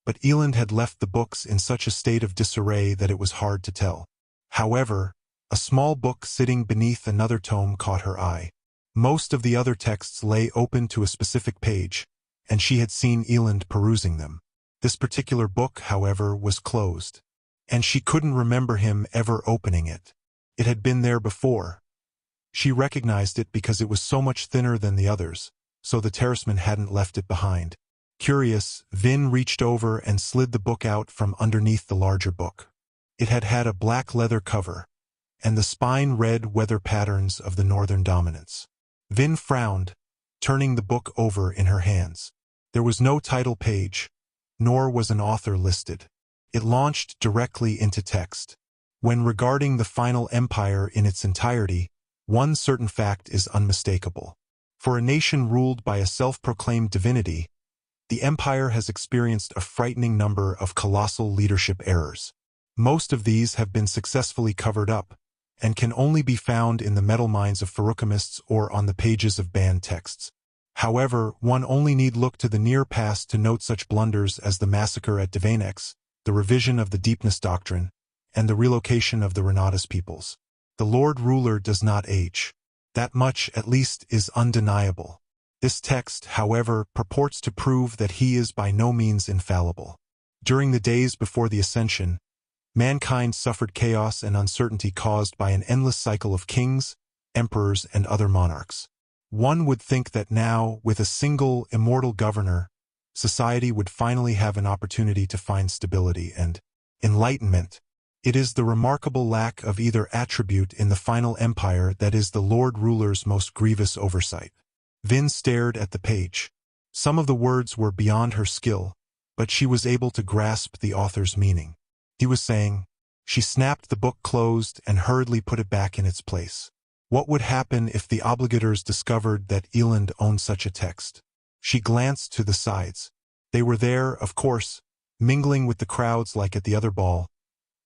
but Elend had left the books in such a state of disarray that it was hard to tell. However, a small book sitting beneath another tome caught her eye. Most of the other texts lay open to a specific page, and she had seen Elend perusing them. This particular book, however, was closed, and she couldn't remember him ever opening it. It had been there before. She recognized it because it was so much thinner than the others, so the terraceman hadn't left it behind. Curious, Vin reached over and slid the book out from underneath the larger book. It had had a black leather cover, and the spine-red weather patterns of the northern dominance. Vin frowned, turning the book over in her hands. There was no title page, nor was an author listed. It launched directly into text. When regarding the final empire in its entirety, one certain fact is unmistakable. For a nation ruled by a self-proclaimed divinity, the empire has experienced a frightening number of colossal leadership errors. Most of these have been successfully covered up, and can only be found in the metal mines of Feruchemists or on the pages of banned texts. However, one only need look to the near past to note such blunders as the massacre at Devanex, the revision of the Deepness Doctrine, and the relocation of the Renatus peoples. The Lord Ruler does not age. That much, at least, is undeniable. This text, however, purports to prove that he is by no means infallible. During the days before the Ascension, mankind suffered chaos and uncertainty caused by an endless cycle of kings, emperors, and other monarchs. One would think that now, with a single immortal governor, society would finally have an opportunity to find stability and enlightenment. It is the remarkable lack of either attribute in the final empire that is the Lord Ruler's most grievous oversight. Vin stared at the page. Some of the words were beyond her skill, but she was able to grasp the author's meaning. He was saying, she snapped the book closed and hurriedly put it back in its place. What would happen if the obligators discovered that Eland owned such a text? She glanced to the sides. They were there, of course, mingling with the crowds like at the other ball,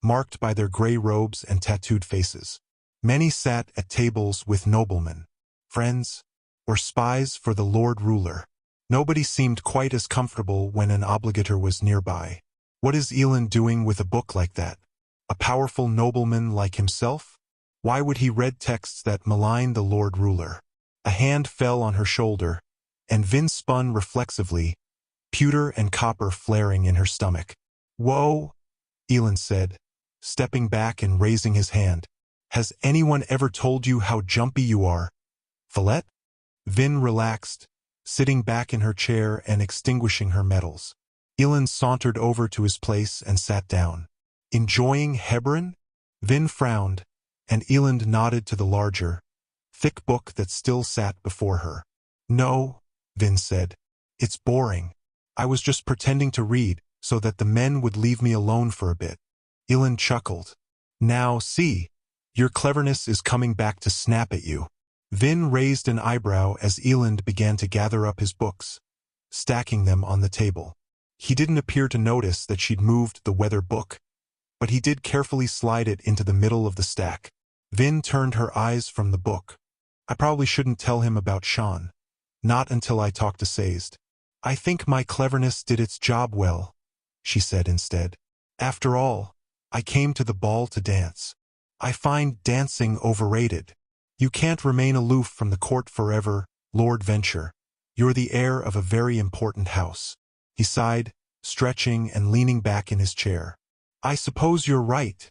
marked by their gray robes and tattooed faces. Many sat at tables with noblemen, friends, or spies for the Lord Ruler. Nobody seemed quite as comfortable when an obligator was nearby. What is Eland doing with a book like that? A powerful nobleman like himself? Why would he read texts that malign the Lord Ruler? A hand fell on her shoulder, and Vin spun reflexively, pewter and copper flaring in her stomach. "Whoa," Eland said, stepping back and raising his hand. "Has anyone ever told you how jumpy you are, Follett?" Vin relaxed, sitting back in her chair and extinguishing her medals. Eland sauntered over to his place and sat down. "Enjoying Hebron?" Vin frowned, and Eland nodded to the larger, thick book that still sat before her. "No," Vin said. "It's boring. I was just pretending to read so that the men would leave me alone for a bit." Eland chuckled. "Now, see, your cleverness is coming back to snap at you." Vin raised an eyebrow as Eland began to gather up his books, stacking them on the table. He didn't appear to notice that she'd moved the weather book, but he did carefully slide it into the middle of the stack. Vin turned her eyes from the book. "I probably shouldn't tell him about Sean. Not until I talk to Sazed. I think my cleverness did its job well," she said instead. "After all, I came to the ball to dance. I find dancing overrated. You can't remain aloof from the court forever, Lord Venture. You're the heir of a very important house." He sighed, stretching and leaning back in his chair. "I suppose you're right,"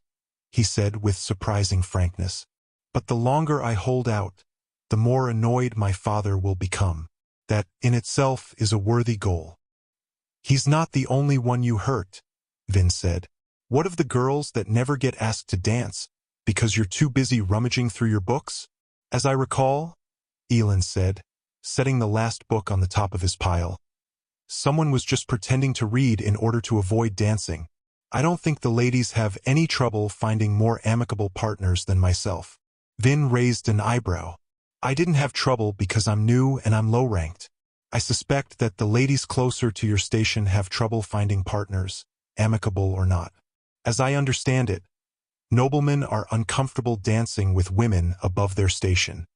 he said with surprising frankness. "But the longer I hold out, the more annoyed my father will become. That, in itself, is a worthy goal." "He's not the only one you hurt," Vin said. "What of the girls that never get asked to dance because you're too busy rummaging through your books?" "As I recall," Eland said, setting the last book on the top of his pile, "someone was just pretending to read in order to avoid dancing. I don't think the ladies have any trouble finding more amicable partners than myself." Vin raised an eyebrow. "I didn't have trouble because I'm new and I'm low-ranked. I suspect that the ladies closer to your station have trouble finding partners, amicable or not. As I understand it, noblemen are uncomfortable dancing with women above their station."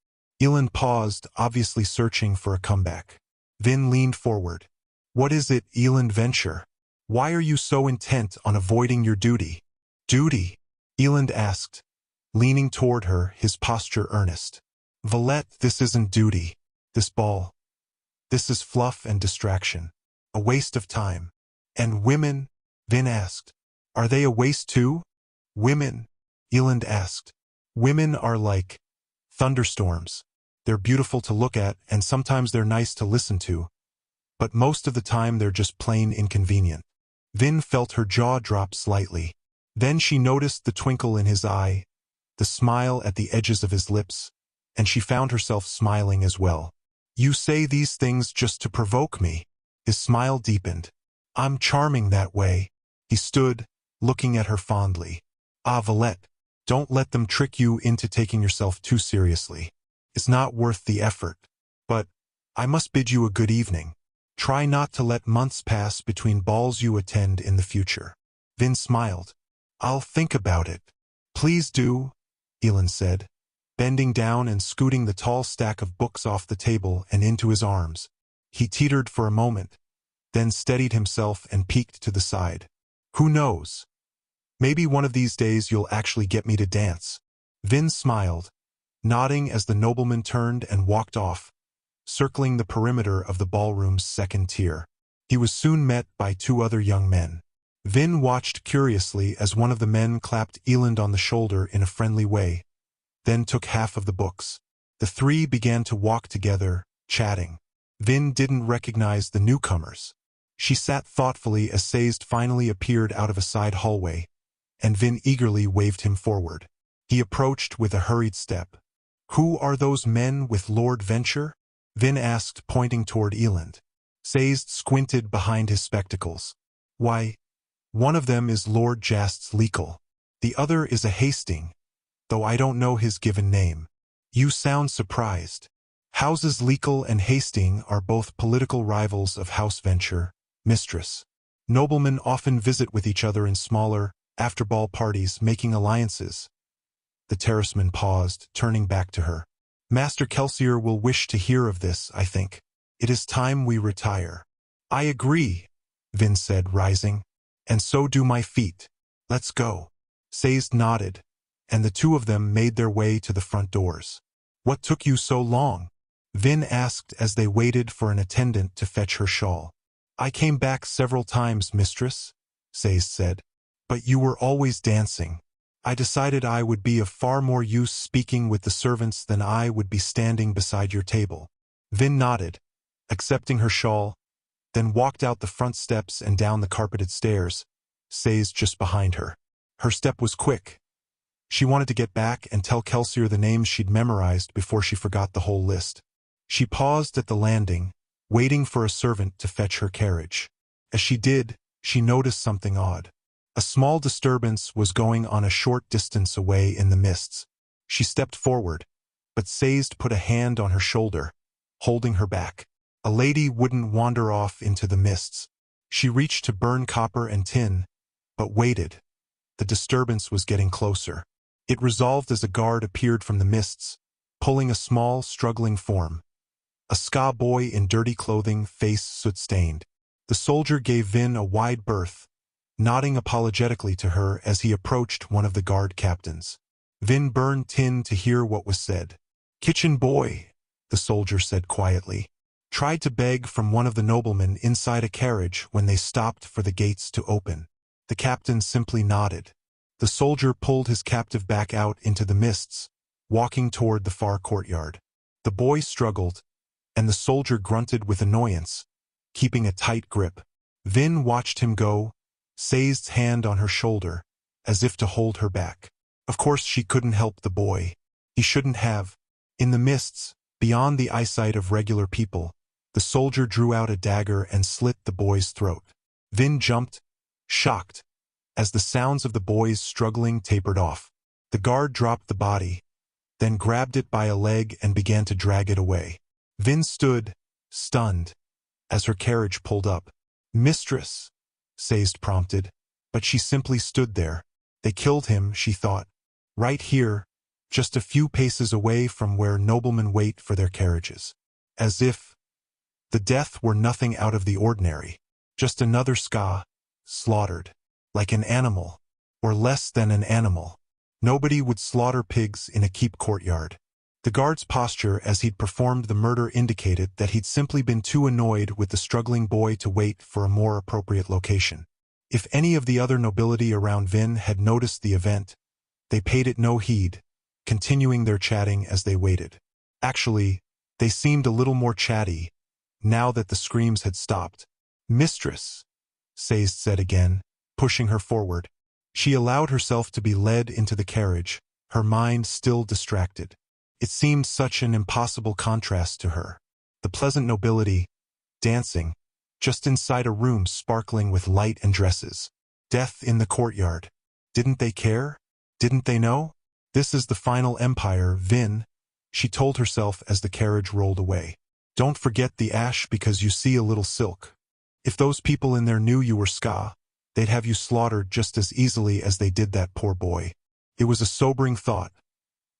Eland paused, obviously searching for a comeback. Vin leaned forward. "What is it, Eland Venture? Why are you so intent on avoiding your duty?" "Duty?" Eland asked, leaning toward her, his posture earnest. "Valette, this isn't duty. This ball. This is fluff and distraction. A waste of time." "And women?" Vin asked. "Are they a waste too?" "Women?" Eland asked. "Women are like thunderstorms. They're beautiful to look at, and sometimes they're nice to listen to, but most of the time they're just plain inconvenient." Vin felt her jaw drop slightly. Then she noticed the twinkle in his eye, the smile at the edges of his lips, and she found herself smiling as well. "You say these things just to provoke me." His smile deepened. "I'm charming that way." He stood, looking at her fondly. "Ah, Valette, don't let them trick you into taking yourself too seriously. It's not worth the effort. But I must bid you a good evening. Try not to let months pass between balls you attend in the future." Vin smiled. "I'll think about it." "Please do," Eland said, bending down and scooting the tall stack of books off the table and into his arms. He teetered for a moment, then steadied himself and peeked to the side. "Who knows? Maybe one of these days you'll actually get me to dance." Vin smiled, nodding as the nobleman turned and walked off, circling the perimeter of the ballroom's second tier. He was soon met by two other young men. Vin watched curiously as one of the men clapped Eland on the shoulder in a friendly way, then took half of the books. The three began to walk together, chatting. Vin didn't recognize the newcomers. She sat thoughtfully as Sazed finally appeared out of a side hallway, and Vin eagerly waved him forward. He approached with a hurried step. "Who are those men with Lord Venture?" Vin asked, pointing toward Eland. Sazed squinted behind his spectacles. "Why, one of them is Lord Jast's Leekle. The other is a Hasting, though I don't know his given name." "You sound surprised. Houses Leekle and Hasting are both political rivals of House Venture, mistress. Noblemen often visit with each other in smaller, after-ball parties, making alliances." The terraceman paused, turning back to her. "Master Kelsier will wish to hear of this, I think. It is time we retire." "I agree," Vin said, rising. "And so do my feet. Let's go." Sazed nodded, and the two of them made their way to the front doors. "What took you so long?" Vin asked as they waited for an attendant to fetch her shawl. "I came back several times, mistress," Sazed said. "But you were always dancing. I decided I would be of far more use speaking with the servants than I would be standing beside your table." Vin nodded, accepting her shawl, then walked out the front steps and down the carpeted stairs, Sazed just behind her. Her step was quick. She wanted to get back and tell Kelsier the names she'd memorized before she forgot the whole list. She paused at the landing, waiting for a servant to fetch her carriage. As she did, she noticed something odd. A small disturbance was going on a short distance away in the mists. She stepped forward, but Sazed put a hand on her shoulder, holding her back. A lady wouldn't wander off into the mists. She reached to burn copper and tin, but waited. The disturbance was getting closer. It resolved as a guard appeared from the mists, pulling a small, struggling form. A skaa boy in dirty clothing, face soot-stained. The soldier gave Vin a wide berth, nodding apologetically to her as he approached one of the guard captains. Vin burned tin to hear what was said. "Kitchen boy," the soldier said quietly. "Tried to beg from one of the noblemen inside a carriage when they stopped for the gates to open." The captain simply nodded. The soldier pulled his captive back out into the mists, walking toward the far courtyard. The boy struggled, and the soldier grunted with annoyance, keeping a tight grip. Vin watched him go, Sazed's hand on her shoulder, as if to hold her back. Of course she couldn't help the boy. He shouldn't have. In the mists, beyond the eyesight of regular people, the soldier drew out a dagger and slit the boy's throat. Vin jumped, shocked, as the sounds of the boy's struggling tapered off. The guard dropped the body, then grabbed it by a leg and began to drag it away. Vin stood, stunned, as her carriage pulled up. "Mistress," Sazed prompted, but she simply stood there. They killed him, she thought. Right here, just a few paces away from where noblemen wait for their carriages. As if the death were nothing out of the ordinary. Just another skaa, slaughtered. Like an animal, or less than an animal. Nobody would slaughter pigs in a keep courtyard. The guard's posture as he'd performed the murder indicated that he'd simply been too annoyed with the struggling boy to wait for a more appropriate location. If any of the other nobility around Vin had noticed the event, they paid it no heed, continuing their chatting as they waited. Actually, they seemed a little more chatty, now that the screams had stopped. "Mistress," Sazed said again, pushing her forward. She allowed herself to be led into the carriage, her mind still distracted. It seemed such an impossible contrast to her. The pleasant nobility, dancing, just inside a room sparkling with light and dresses. Death in the courtyard. Didn't they care? Didn't they know? "This is the final empire, Vin," she told herself as the carriage rolled away. "Don't forget the ash because you see a little silk. If those people in there knew you were skaa, they'd have you slaughtered just as easily as they did that poor boy." It was a sobering thought,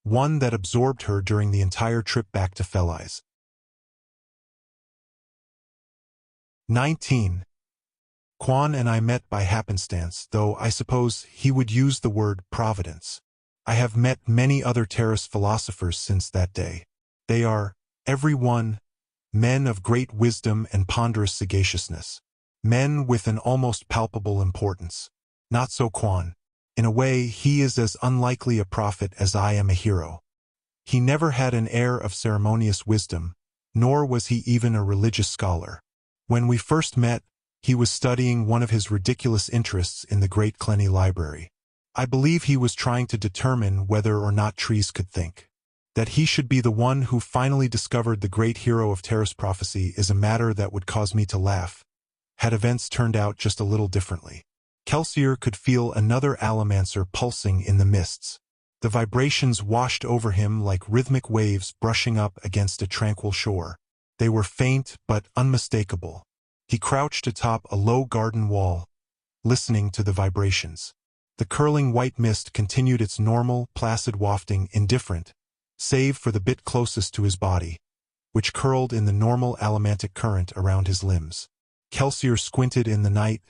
one that absorbed her during the entire trip back to Felice. 19. Quan and I met by happenstance, though I suppose he would use the word providence. I have met many other terrace philosophers since that day. They are, every one, men of great wisdom and ponderous sagaciousness. Men with an almost palpable importance. Not so Quan. In a way, he is as unlikely a prophet as I am a hero. He never had an air of ceremonious wisdom, nor was he even a religious scholar. When we first met, he was studying one of his ridiculous interests in the Great Clenny Library. I believe he was trying to determine whether or not trees could think. That he should be the one who finally discovered the great hero of Terrace prophecy is a matter that would cause me to laugh, had events turned out just a little differently. Kelsier could feel another Allomancer pulsing in the mists. The vibrations washed over him like rhythmic waves brushing up against a tranquil shore. They were faint but unmistakable. He crouched atop a low garden wall, listening to the vibrations. The curling white mist continued its normal, placid wafting, indifferent, save for the bit closest to his body, which curled in the normal allomantic current around his limbs. Kelsier squinted in the night,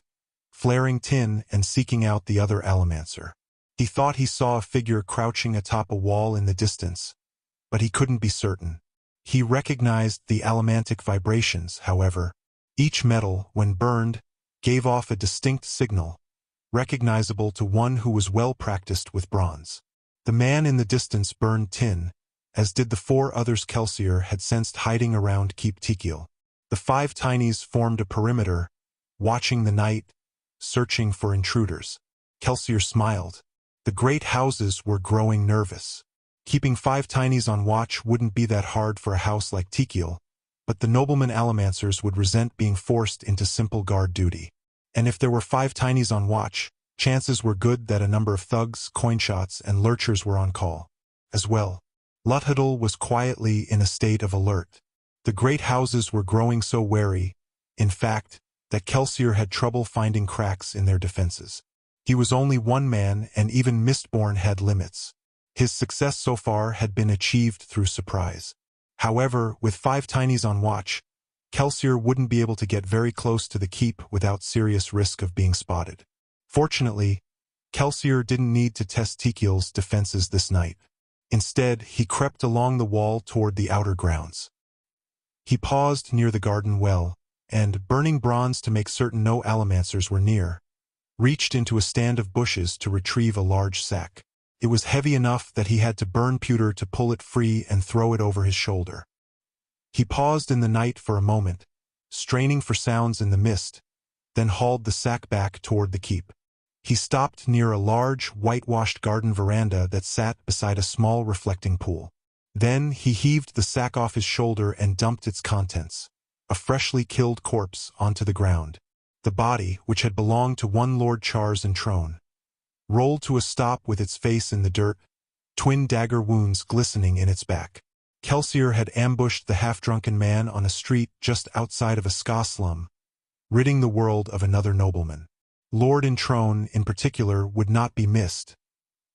flaring tin and seeking out the other Allomancer. He thought he saw a figure crouching atop a wall in the distance, but he couldn't be certain. He recognized the allomantic vibrations, however. Each metal, when burned, gave off a distinct signal, recognizable to one who was well practiced with bronze. The man in the distance burned tin, as did the 4 others Kelsier had sensed hiding around Keep Tikil. The 5 tinies formed a perimeter, watching the night, searching for intruders. Kelsier smiled. The great houses were growing nervous. Keeping 5 tinies on watch wouldn't be that hard for a house like Tikil, but the nobleman Allomancers would resent being forced into simple guard duty. And if there were 5 tinies on watch, chances were good that a number of thugs, coinshots, and lurchers were on call as well. Luthadel was quietly in a state of alert. The great houses were growing so wary, in fact, that Kelsier had trouble finding cracks in their defenses. He was only one man, and even Mistborn had limits. His success so far had been achieved through surprise. However, with 5 tinies on watch, Kelsier wouldn't be able to get very close to the keep without serious risk of being spotted. Fortunately, Kelsier didn't need to test Tikil's defenses this night. Instead, he crept along the wall toward the outer grounds. He paused near the garden well, and, burning bronze to make certain no Allomancers were near, reached into a stand of bushes to retrieve a large sack. It was heavy enough that he had to burn pewter to pull it free and throw it over his shoulder. He paused in the night for a moment, straining for sounds in the mist, then hauled the sack back toward the keep. He stopped near a large, whitewashed garden veranda that sat beside a small reflecting pool. Then he heaved the sack off his shoulder and dumped its contents, a freshly killed corpse, onto the ground. The body, which had belonged to one Lord Charles and Trone, rolled to a stop with its face in the dirt, twin dagger wounds glistening in its back. Kelsier had ambushed the half-drunken man on a street just outside of a skaa slum, ridding the world of another nobleman. Lord Trone, in particular, would not be missed.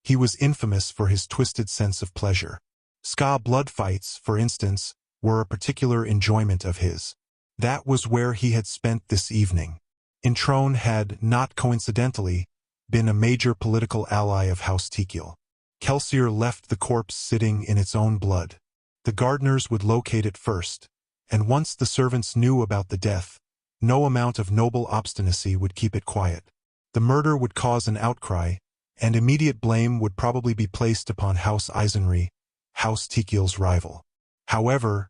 He was infamous for his twisted sense of pleasure. Skaa blood fights, for instance, were a particular enjoyment of his. That was where he had spent this evening. Trone had, not coincidentally, been a major political ally of House Tikil. Kelsier left the corpse sitting in its own blood. The gardeners would locate it first, and once the servants knew about the death, no amount of noble obstinacy would keep it quiet. The murder would cause an outcry, and immediate blame would probably be placed upon House Eisenry, House Tikil's rival. However,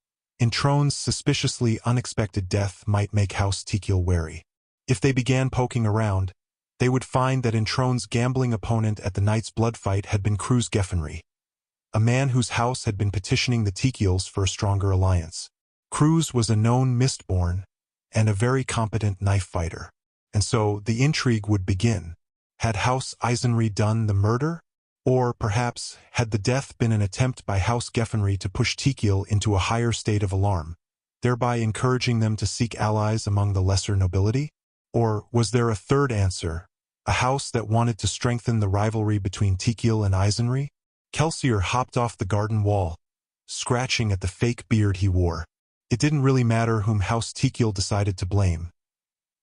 Trone's suspiciously unexpected death might make House Tikil wary. If they began poking around, they would find that Trone's gambling opponent at the night's blood fight had been Cruz Geffenry, a man whose house had been petitioning the Tikils for a stronger alliance. Cruz was a known Mistborn, and a very competent knife fighter. And so the intrigue would begin. Had House Eisenry done the murder? Or perhaps had the death been an attempt by House Geffenry to push Tikil into a higher state of alarm, thereby encouraging them to seek allies among the lesser nobility? Or was there a third answer, a house that wanted to strengthen the rivalry between Tikil and Eisenry? Kelsier hopped off the garden wall, scratching at the fake beard he wore. It didn't really matter whom House Tikil decided to blame.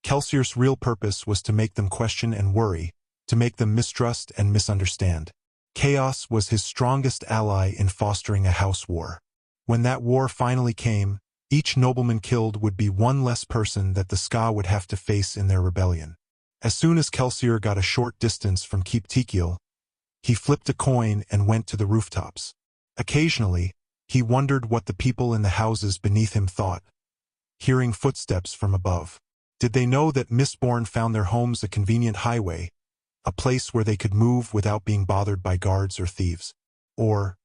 Kelsier's real purpose was to make them question and worry, to make them mistrust and misunderstand. Chaos was his strongest ally in fostering a house war. When that war finally came, each nobleman killed would be one less person that the skaa would have to face in their rebellion. As soon as Kelsier got a short distance from Keep Tikil, he flipped a coin and went to the rooftops. Occasionally, he wondered what the people in the houses beneath him thought, hearing footsteps from above. Did they know that Mistborn found their homes a convenient highway, a place where they could move without being bothered by guards or thieves? Or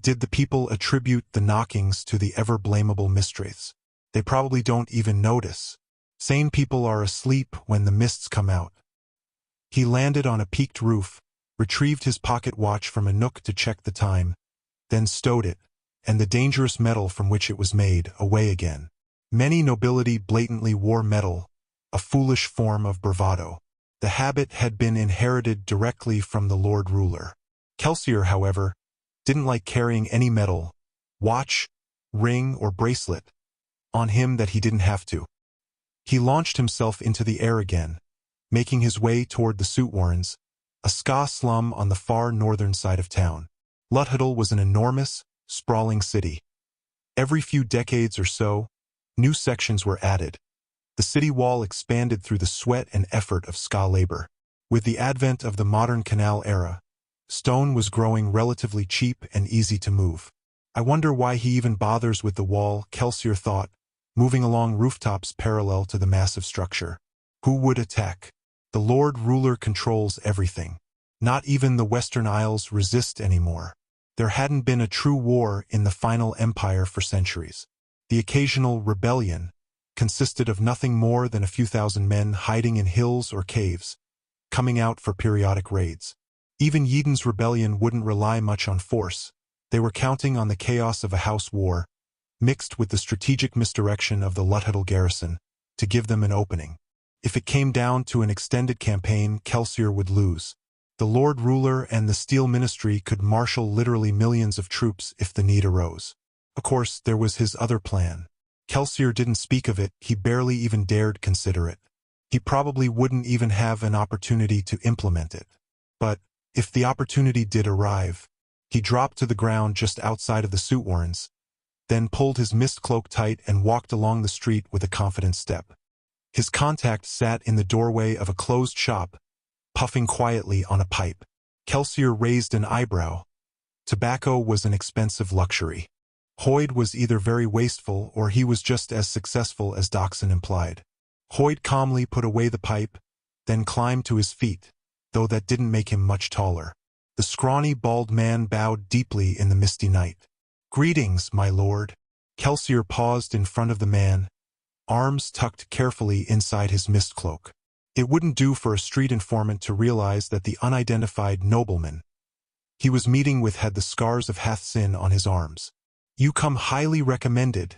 did the people attribute the knockings to the ever-blamable mistwraiths? They probably don't even notice. Sane people are asleep when the mists come out. He landed on a peaked roof, retrieved his pocket watch from a nook to check the time, then stowed it, and the dangerous metal from which it was made, away again. Many nobility blatantly wore metal, a foolish form of bravado. The habit had been inherited directly from the Lord Ruler. Kelsier, however, didn't like carrying any metal, watch, ring, or bracelet, on him that he didn't have to. He launched himself into the air again, making his way toward the Soot Warrens, a skaa slum on the far northern side of town. Luthadel was an enormous, sprawling city. Every few decades or so, new sections were added. The city wall expanded through the sweat and effort of skaa labor. With the advent of the modern canal era, stone was growing relatively cheap and easy to move. I wonder why he even bothers with the wall, Kelsier thought, moving along rooftops parallel to the massive structure. Who would attack? The Lord Ruler controls everything. Not even the Western Isles resist anymore. There hadn't been a true war in the final empire for centuries. The occasional rebellion consisted of nothing more than a few thousand men hiding in hills or caves, coming out for periodic raids. Even Yidin's rebellion wouldn't rely much on force. They were counting on the chaos of a house war, mixed with the strategic misdirection of the Luthadel garrison, to give them an opening. If it came down to an extended campaign, Kelsier would lose. The Lord Ruler and the Steel Ministry could marshal literally millions of troops if the need arose. Of course, there was his other plan. Kelsier didn't speak of it, he barely even dared consider it. He probably wouldn't even have an opportunity to implement it. But if the opportunity did arrive, he dropped to the ground just outside of the Soot Warrens, then pulled his mist cloak tight and walked along the street with a confident step. His contact sat in the doorway of a closed shop, puffing quietly on a pipe. Kelsier raised an eyebrow. Tobacco was an expensive luxury. Hoyd was either very wasteful or he was just as successful as Doxon implied. Hoyd calmly put away the pipe, then climbed to his feet, though that didn't make him much taller. The scrawny, bald man bowed deeply in the misty night. "Greetings, my lord." Kelsier paused in front of the man, arms tucked carefully inside his mist cloak. It wouldn't do for a street informant to realize that the unidentified nobleman he was meeting with had the scars of Hathsin on his arms. "You come highly recommended,"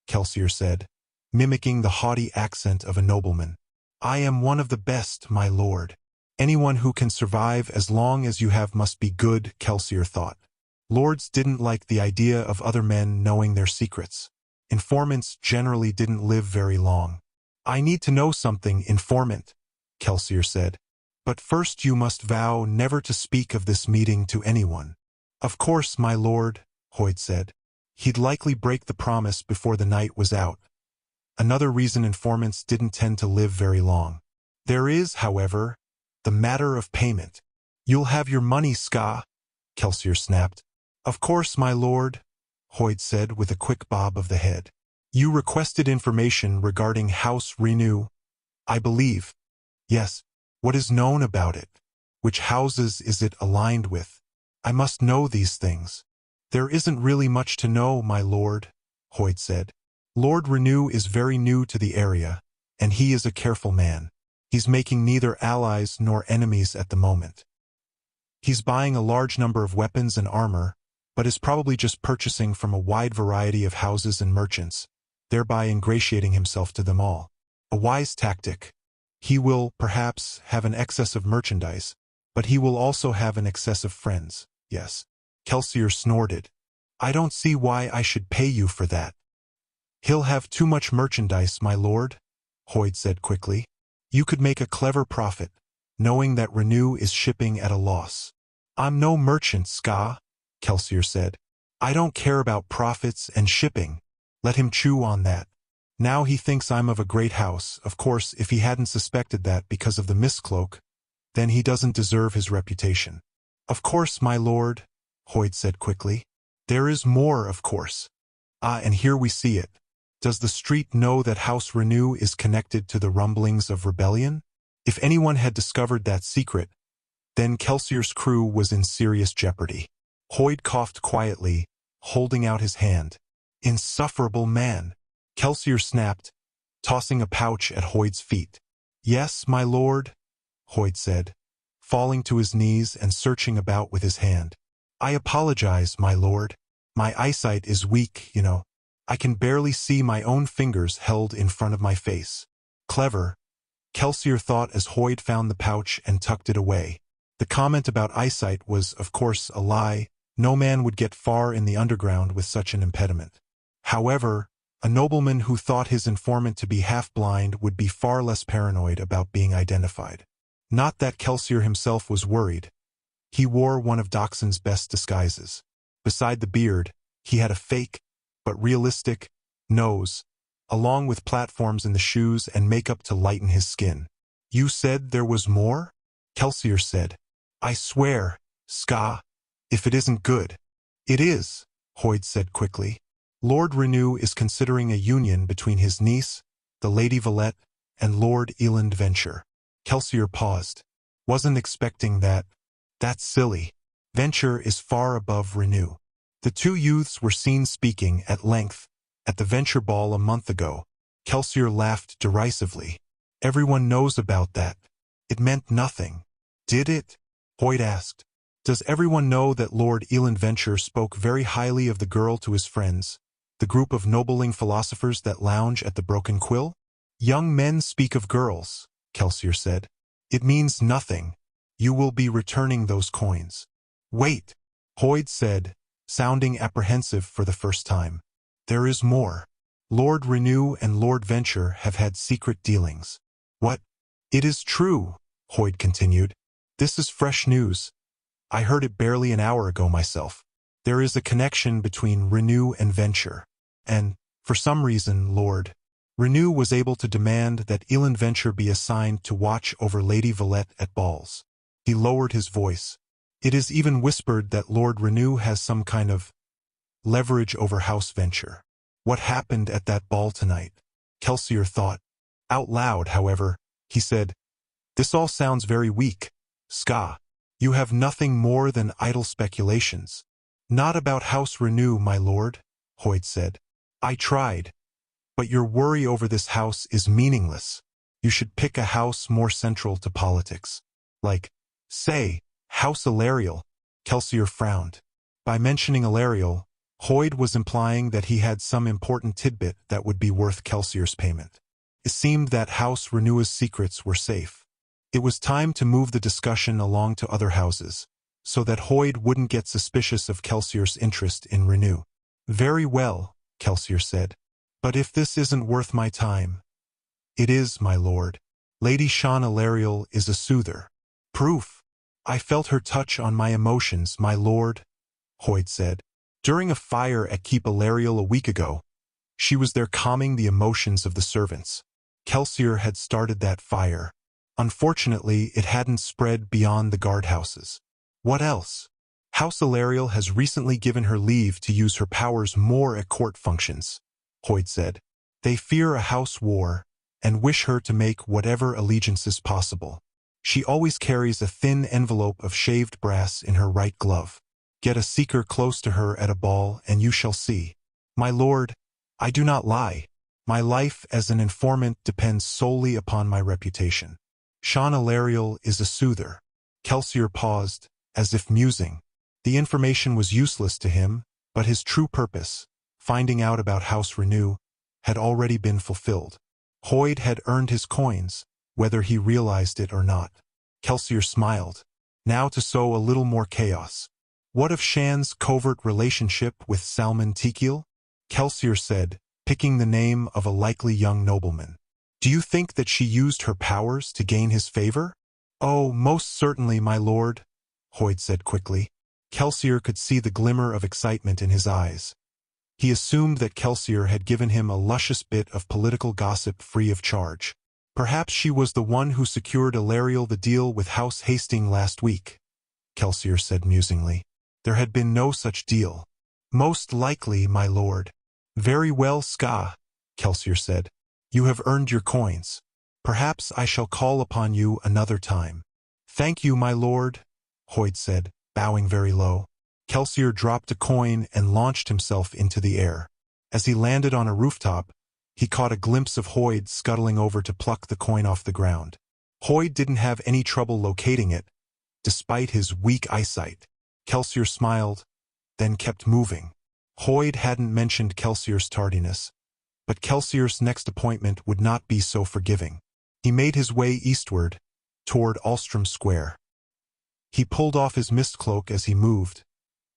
Kelsier said, mimicking the haughty accent of a nobleman. "I am one of the best, my lord." Anyone who can survive as long as you have must be good, Kelsier thought. Lords didn't like the idea of other men knowing their secrets. Informants generally didn't live very long. "I need to know something, informant," Kelsier said. "But first you must vow never to speak of this meeting to anyone." "Of course, my lord," Hoyd said. He'd likely break the promise before the night was out. Another reason informants didn't tend to live very long. "There is, however, the matter of payment." "You'll have your money, skaa," Kelsier snapped. "Of course, my lord," Hoyd said with a quick bob of the head. "You requested information regarding House Renew, I believe." "Yes. What is known about it? Which houses is it aligned with? I must know these things." "There isn't really much to know, my lord," Hoyd said. "Lord Renew is very new to the area, and he is a careful man. He's making neither allies nor enemies at the moment. He's buying a large number of weapons and armor, but is probably just purchasing from a wide variety of houses and merchants, thereby ingratiating himself to them all. A wise tactic. He will, perhaps, have an excess of merchandise, but he will also have an excess of friends, yes." Kelsier snorted. "I don't see why I should pay you for that." "He'll have too much merchandise, my lord," Hoyd said quickly. "You could make a clever profit, knowing that Renew is shipping at a loss." "I'm no merchant, skaa," Kelsier said. "I don't care about profits and shipping. Let him chew on that. Now he thinks I'm of a great house. Of course, if he hadn't suspected that because of the mist cloak, then he doesn't deserve his reputation." "Of course, my lord," Hoyd said quickly. "There is more, of course. Ah, and here we see it. Does the street know that House Renew is connected to the rumblings of rebellion? If anyone had discovered that secret, then Kelsier's crew was in serious jeopardy. Hoyd coughed quietly, holding out his hand. Insufferable man, Kelsier snapped, tossing a pouch at Hoyd's feet. Yes, my lord, Hoyd said, falling to his knees and searching about with his hand. I apologize, my lord. My eyesight is weak, you know. I can barely see my own fingers held in front of my face. Clever, Kelsier thought as Hoyd found the pouch and tucked it away. The comment about eyesight was, of course, a lie. No man would get far in the underground with such an impediment. However, a nobleman who thought his informant to be half-blind would be far less paranoid about being identified. Not that Kelsier himself was worried. He wore one of Dockson's best disguises. Beside the beard, he had a fake, but realistic, nose, along with platforms in the shoes and makeup to lighten his skin. You said there was more? Kelsier said. I swear, Skaa, if it isn't good. It is, Hoyd said quickly. Lord Renew is considering a union between his niece, the Lady Valette, and Lord Eland Venture. Kelsier paused. Wasn't expecting that. That's silly. Venture is far above Renew. The two youths were seen speaking at length at the Venture Ball a month ago. Kelsier laughed derisively. Everyone knows about that. It meant nothing. Did it? Hoyd asked. Does everyone know that Lord Eland Venture spoke very highly of the girl to his friends, the group of nobling philosophers that lounge at the Broken Quill? Young men speak of girls, Kelsier said. It means nothing. You will be returning those coins. Wait, Hoyd said, sounding apprehensive for the first time. There is more. Lord Renew and Lord Venture have had secret dealings. What? It is true, Hoyd continued. This is fresh news. I heard it barely an hour ago myself. There is a connection between Renew and Venture. And, for some reason, Lord Renew was able to demand that Eland Venture be assigned to watch over Lady Valette at balls. He lowered his voice. It is even whispered that Lord Renew has some kind of leverage over House Venture. What happened at that ball tonight? Kelsier thought. Out loud, however, he said, This all sounds very weak, Skaa. You have nothing more than idle speculations. Not about House Renew, my lord, Hoyd said. I tried. But your worry over this house is meaningless. You should pick a house more central to politics. Like, say, House Alariel. Kelsier frowned. By mentioning Alariel, Hoyd was implying that he had some important tidbit that would be worth Kelsier's payment. It seemed that House Renew's secrets were safe. It was time to move the discussion along to other houses, so that Hoyd wouldn't get suspicious of Kelsier's interest in Renew. Very well, Kelsier said. But if this isn't worth my time. It is, my lord. Lady Shauna Alariel is a soother. Proof. I felt her touch on my emotions, my lord, Hoyd said. During a fire at Keep Alariel a week ago, she was there calming the emotions of the servants. Kelsier had started that fire. Unfortunately, it hadn't spread beyond the guardhouses. What else? House Alariel has recently given her leave to use her powers more at court functions, Hoyd said. They fear a house war and wish her to make whatever allegiances possible. She always carries a thin envelope of shaved brass in her right glove. Get a seeker close to her at a ball and you shall see. My lord, I do not lie. My life as an informant depends solely upon my reputation. Shauna Alariel is a soother. Kelsier paused, as if musing. The information was useless to him, but his true purpose, finding out about House Renew, had already been fulfilled. Hoyd had earned his coins, whether he realized it or not. Kelsier smiled. Now to sow a little more chaos. What of Shan's covert relationship with Salmon Tekiel? Kelsier said, picking the name of a likely young nobleman. Do you think that she used her powers to gain his favor? Oh, most certainly, my lord, Hoyd said quickly. Kelsier could see the glimmer of excitement in his eyes. He assumed that Kelsier had given him a luscious bit of political gossip free of charge. Perhaps she was the one who secured Alariel the deal with House Hastings last week, Kelsier said musingly. There had been no such deal. Most likely, my lord. Very well, Skaa, Kelsier said. You have earned your coins. Perhaps I shall call upon you another time. Thank you, my lord, Hoyt said, bowing very low. Kelsier dropped a coin and launched himself into the air. As he landed on a rooftop, he caught a glimpse of Hoyt scuttling over to pluck the coin off the ground. Hoyt didn't have any trouble locating it, despite his weak eyesight. Kelsier smiled, then kept moving. Hoyt hadn't mentioned Kelsier's tardiness, but Kelsier's next appointment would not be so forgiving. He made his way eastward, toward Alstrom Square. He pulled off his mist cloak as he moved,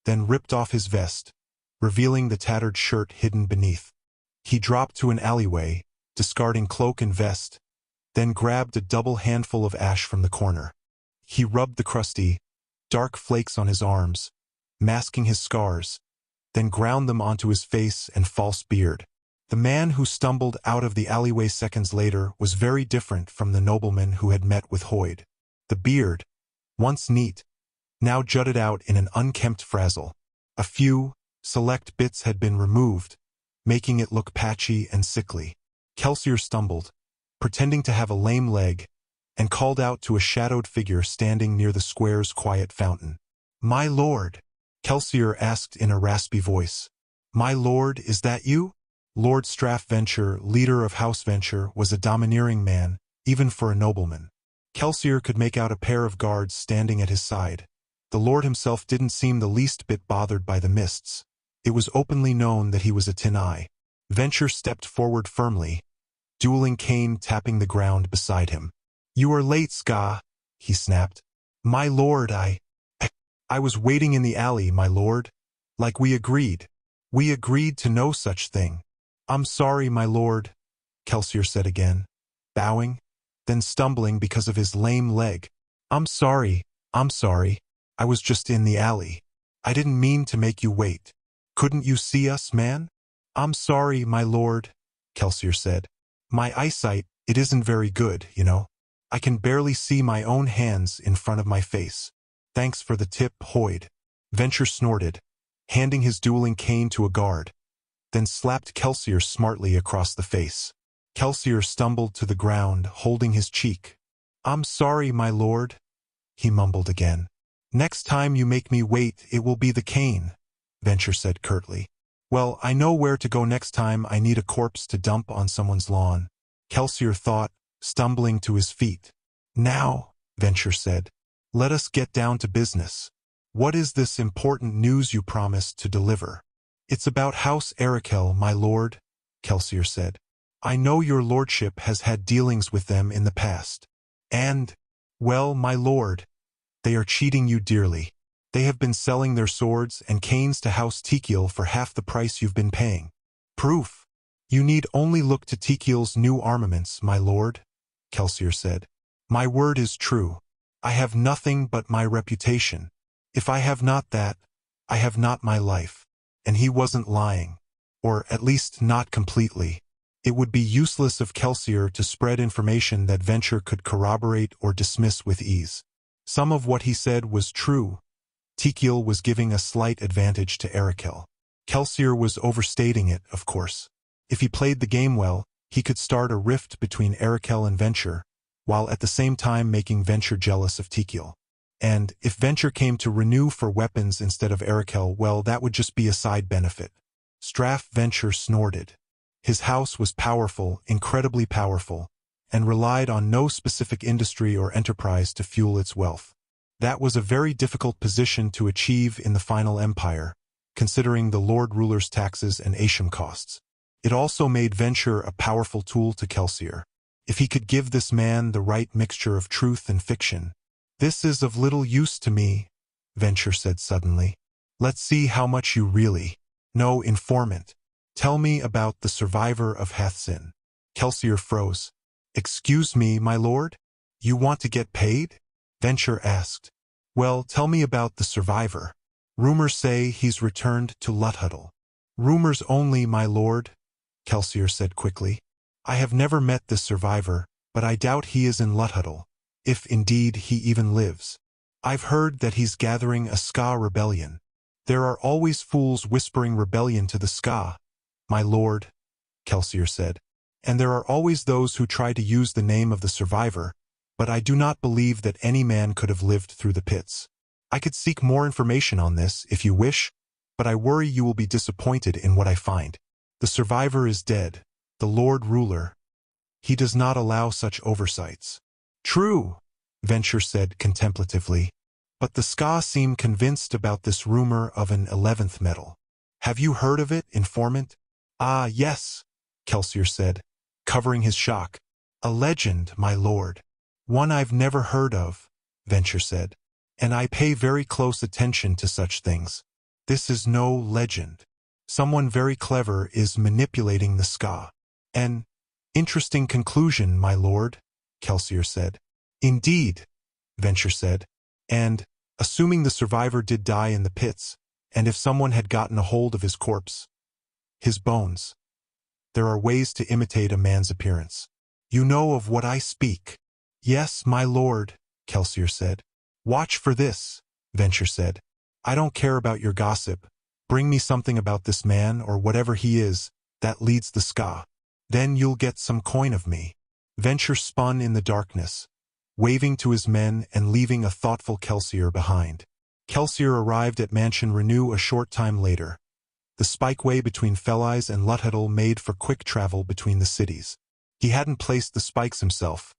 then ripped off his vest, revealing the tattered shirt hidden beneath. He dropped to an alleyway, discarding cloak and vest, then grabbed a double handful of ash from the corner. He rubbed the crusty, dark flakes on his arms, masking his scars, then ground them onto his face and false beard. The man who stumbled out of the alleyway seconds later was very different from the nobleman who had met with Hoyt. The beard, once neat, now jutted out in an unkempt frazzle. A few, select bits had been removed, making it look patchy and sickly. Kelsier stumbled, pretending to have a lame leg, and called out to a shadowed figure standing near the square's quiet fountain. "My lord," Kelsier asked in a raspy voice. "My lord, is that you?" Lord Straff Venture, leader of House Venture, was a domineering man, even for a nobleman. Kelsier could make out a pair of guards standing at his side. The lord himself didn't seem the least bit bothered by the mists. It was openly known that he was a tin eye. Venture stepped forward firmly, dueling cane tapping the ground beside him. "You are late, Skaa," he snapped. "My lord, I was waiting in the alley, my lord. Like we agreed. We agreed to no such thing." "I'm sorry, my lord," Kelsier said again, bowing, then stumbling because of his lame leg. I'm sorry. I was just in the alley. I didn't mean to make you wait. Couldn't you see us, man?" "I'm sorry, my lord," Kelsier said. "My eyesight, it isn't very good, you know. I can barely see my own hands in front of my face." "Thanks for the tip, Hoyt," Venture snorted, handing his dueling cane to a guard, then slapped Kelsier smartly across the face. Kelsier stumbled to the ground, holding his cheek. "I'm sorry, my lord," he mumbled again. "Next time you make me wait, it will be the cane," Venture said curtly. "Well, I know where to go next time I need a corpse to dump on someone's lawn," Kelsier thought, stumbling to his feet. "Now," Venture said, "let us get down to business. What is this important news you promised to deliver?" "It's about House Arakel, my lord," Kelsier said. "I know your lordship has had dealings with them in the past. And, well, my lord, they are cheating you dearly. They have been selling their swords and canes to House Tekiel for half the price you've been paying. Proof. You need only look to Tekiel's new armaments, my lord," Kelsier said. "My word is true. I have nothing but my reputation. If I have not that, I have not my life." And he wasn't lying. Or at least not completely. It would be useless of Kelsier to spread information that Venture could corroborate or dismiss with ease. Some of what he said was true. Tekiel was giving a slight advantage to Arakel. Kelsier was overstating it, of course. If he played the game well, he could start a rift between Arakel and Venture, while at the same time making Venture jealous of Tekiel. And if Venture came to renew for weapons instead of Arakel, well, that would just be a side benefit. Straff Venture snorted. His house was powerful, incredibly powerful, and relied on no specific industry or enterprise to fuel its wealth. That was a very difficult position to achieve in the final empire, considering the Lord Ruler's taxes and Asham costs. It also made Venture a powerful tool to Kelsier. If he could give this man the right mixture of truth and fiction. "This is of little use to me," Venture said suddenly. "Let's see how much you really know, informant. Tell me about the survivor of Hathsin." Kelsier froze. "Excuse me, my lord? You want to get paid?" Venture asked. "Well, tell me about the survivor. Rumors say he's returned to Luthhuddle." "Rumors only, my lord," Kelsier said quickly. "I have never met this survivor, but I doubt he is in Luthhuddle, if indeed he even lives. I've heard that he's gathering a skaa rebellion. There are always fools whispering rebellion to the skaa, my lord," Kelsier said. "And there are always those who try to use the name of the survivor, but I do not believe that any man could have lived through the pits. I could seek more information on this if you wish, but I worry you will be disappointed in what I find. The survivor is dead, the Lord Ruler. He does not allow such oversights. True, Venture said contemplatively. But the skaa seem convinced about this rumor of an 11th metal. Have you heard of it, informant? Ah, yes, Kelsier said, covering his shock. A legend, my lord. One I've never heard of, Venture said. And I pay very close attention to such things. This is no legend. Someone very clever is manipulating the skaa. An interesting conclusion, my lord, Kelsier said. Indeed, Venture said. And, assuming the survivor did die in the pits, and if someone had gotten a hold of his corpse, his bones, there are ways to imitate a man's appearance. You know of what I speak. Yes, my lord, Kelsier said. Watch for this, Venture said. I don't care about your gossip. Bring me something about this man or whatever he is that leads the skaa. Then you'll get some coin of me. Venture spun in the darkness, waving to his men and leaving a thoughtful Kelsier behind. Kelsier arrived at Mansion Renew a short time later. The spikeway between Felice and Luthadel made for quick travel between the cities. He hadn't placed the spikes himself.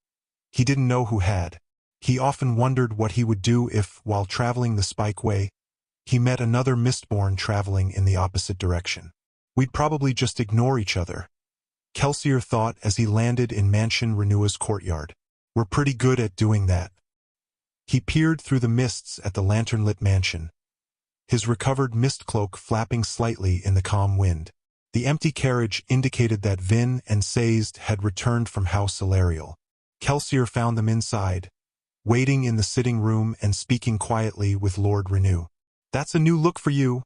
He didn't know who had. He often wondered what he would do if, while traveling the spikeway, he met another Mistborn traveling in the opposite direction. We'd probably just ignore each other, Kelsier thought as he landed in Mansion Renewa's courtyard. We're pretty good at doing that. He peered through the mists at the lantern-lit mansion, his recovered mist cloak flapping slightly in the calm wind. The empty carriage indicated that Vin and Sazed had returned from House Ilarial. Kelsier found them inside, waiting in the sitting room and speaking quietly with Lord Renew. That's a new look for you,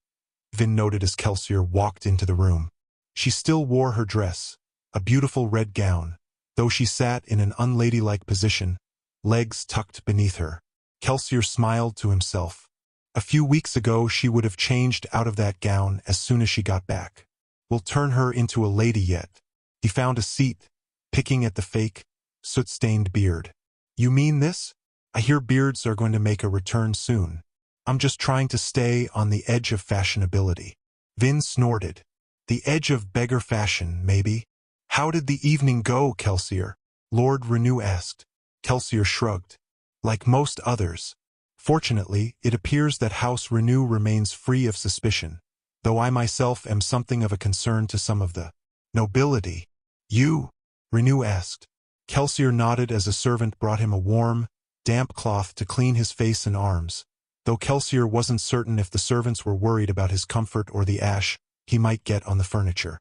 Vin noted as Kelsier walked into the room. She still wore her dress, a beautiful red gown, though she sat in an unladylike position, legs tucked beneath her. Kelsier smiled to himself. A few weeks ago she would have changed out of that gown as soon as she got back. We'll turn her into a lady yet. He found a seat, picking at the fake, soot-stained beard. You mean this? I hear beards are going to make a return soon. I'm just trying to stay on the edge of fashionability. Vin snorted. The edge of beggar fashion, maybe? How did the evening go, Kelsier? Lord Renew asked. Kelsier shrugged. Like most others. Fortunately, it appears that House Renew remains free of suspicion, though I myself am something of a concern to some of the nobility. You? Renew asked. Kelsier nodded as a servant brought him a warm, damp cloth to clean his face and arms, though Kelsier wasn't certain if the servants were worried about his comfort or the ash he might get on the furniture.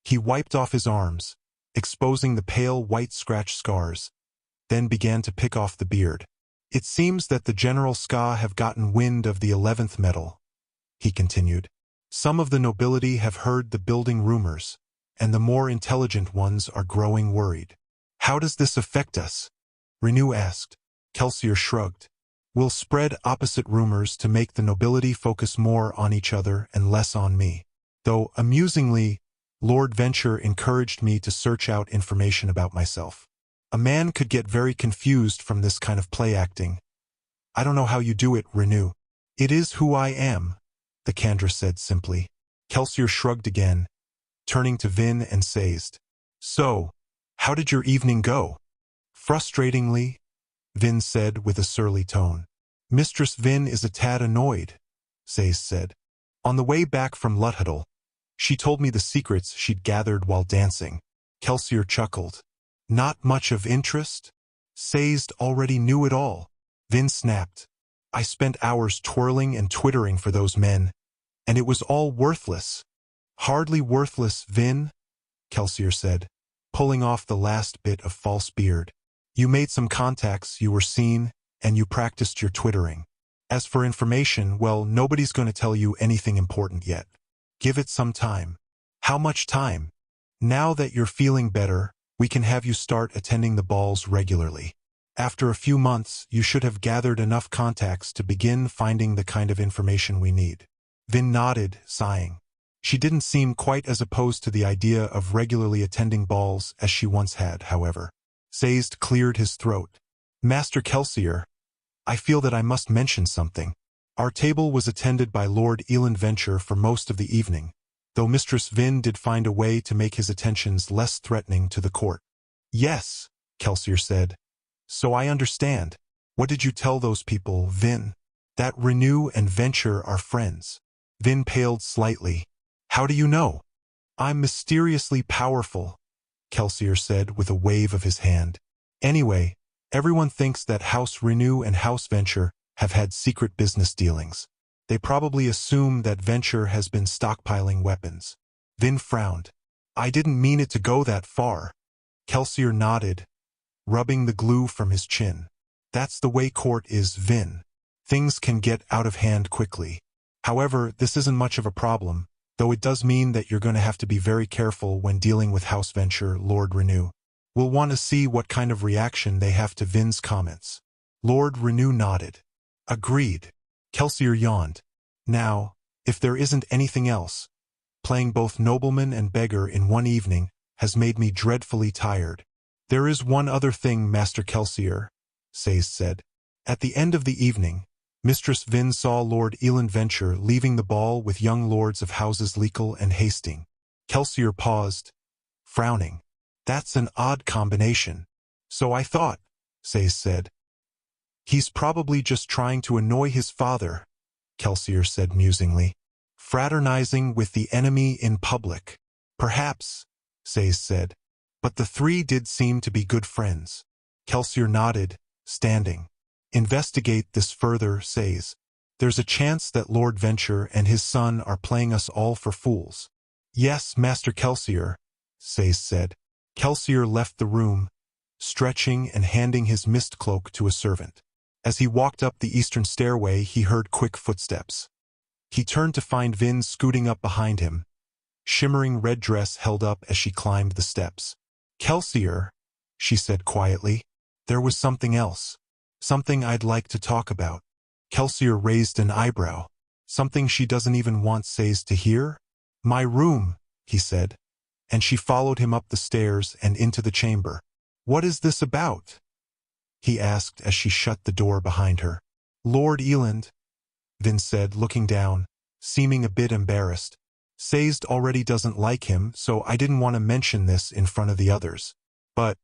He wiped off his arms, exposing the pale white scratch scars, then began to pick off the beard. It seems that the general skaa have gotten wind of the 11th metal, he continued. Some of the nobility have heard the building rumors, and the more intelligent ones are growing worried. How does this affect us? Renew asked. Kelsier shrugged. We'll spread opposite rumors to make the nobility focus more on each other and less on me. Though, amusingly, Lord Venture encouraged me to search out information about myself. A man could get very confused from this kind of play acting. I don't know how you do it, Renew. It is who I am, the Kandra said simply. Kelsier shrugged again, turning to Vin and Sazed. So, how did your evening go? Frustratingly, Vin said with a surly tone. Mistress Vin is a tad annoyed, Sazed said. On the way back from Luthadel, she told me the secrets she'd gathered while dancing. Kelsier chuckled. Not much of interest? Sazed already knew it all. Vin snapped. I spent hours twirling and twittering for those men, and it was all worthless. Hardly worthless, Vin, Kelsier said, pulling off the last bit of false beard. You made some contacts, you were seen, and you practiced your twittering. As for information, well, nobody's going to tell you anything important yet. Give it some time. How much time? Now that you're feeling better, we can have you start attending the balls regularly. After a few months, you should have gathered enough contacts to begin finding the kind of information we need. Vin nodded, sighing. She didn't seem quite as opposed to the idea of regularly attending balls as she once had, however. Sazed cleared his throat. Master Kelsier, I feel that I must mention something. Our table was attended by Lord Eland Venture for most of the evening, though Mistress Vin did find a way to make his attentions less threatening to the court. Yes, Kelsier said. So I understand. What did you tell those people, Vin? That Renew and Venture are friends. Vin paled slightly. How do you know? I'm mysteriously powerful, Kelsier said with a wave of his hand. Anyway, everyone thinks that House Renew and House Venture have had secret business dealings. They probably assume that Venture has been stockpiling weapons. Vin frowned. I didn't mean it to go that far. Kelsier nodded, rubbing the glue from his chin. That's the way court is, Vin. Things can get out of hand quickly. However, this isn't much of a problem, though it does mean that you're going to have to be very careful when dealing with House Venture, Lord Renew. We'll want to see what kind of reaction they have to Vin's comments. Lord Renew nodded. Agreed. Kelsier yawned. Now, if there isn't anything else, playing both nobleman and beggar in one evening has made me dreadfully tired. There is one other thing, Master Kelsier, Sayes said. At the end of the evening, Mistress Vin saw Lord Eland Venture leaving the ball with young lords of houses Legal and Hasting. Kelsier paused, frowning. That's an odd combination. So I thought, Sayes said. He's probably just trying to annoy his father, Kelsier said musingly. Fraternizing with the enemy in public. Perhaps, Sayes said. But the three did seem to be good friends. Kelsier nodded, standing. Investigate this further, Sayes. There's a chance that Lord Venture and his son are playing us all for fools. Yes, Master Kelsier, Sayes said. Kelsier left the room, stretching and handing his mist cloak to a servant. As he walked up the eastern stairway, he heard quick footsteps. He turned to find Vin scooting up behind him, shimmering red dress held up as she climbed the steps. Kelsier, she said quietly, there was something else. Something I'd like to talk about. Kelsier raised an eyebrow. Something she doesn't even want Sayes to hear? My room, he said, and she followed him up the stairs and into the chamber. What is this about? He asked as she shut the door behind her. Lord Eland, Vin said, looking down, seeming a bit embarrassed. Sayes already doesn't like him, so I didn't want to mention this in front of the others. But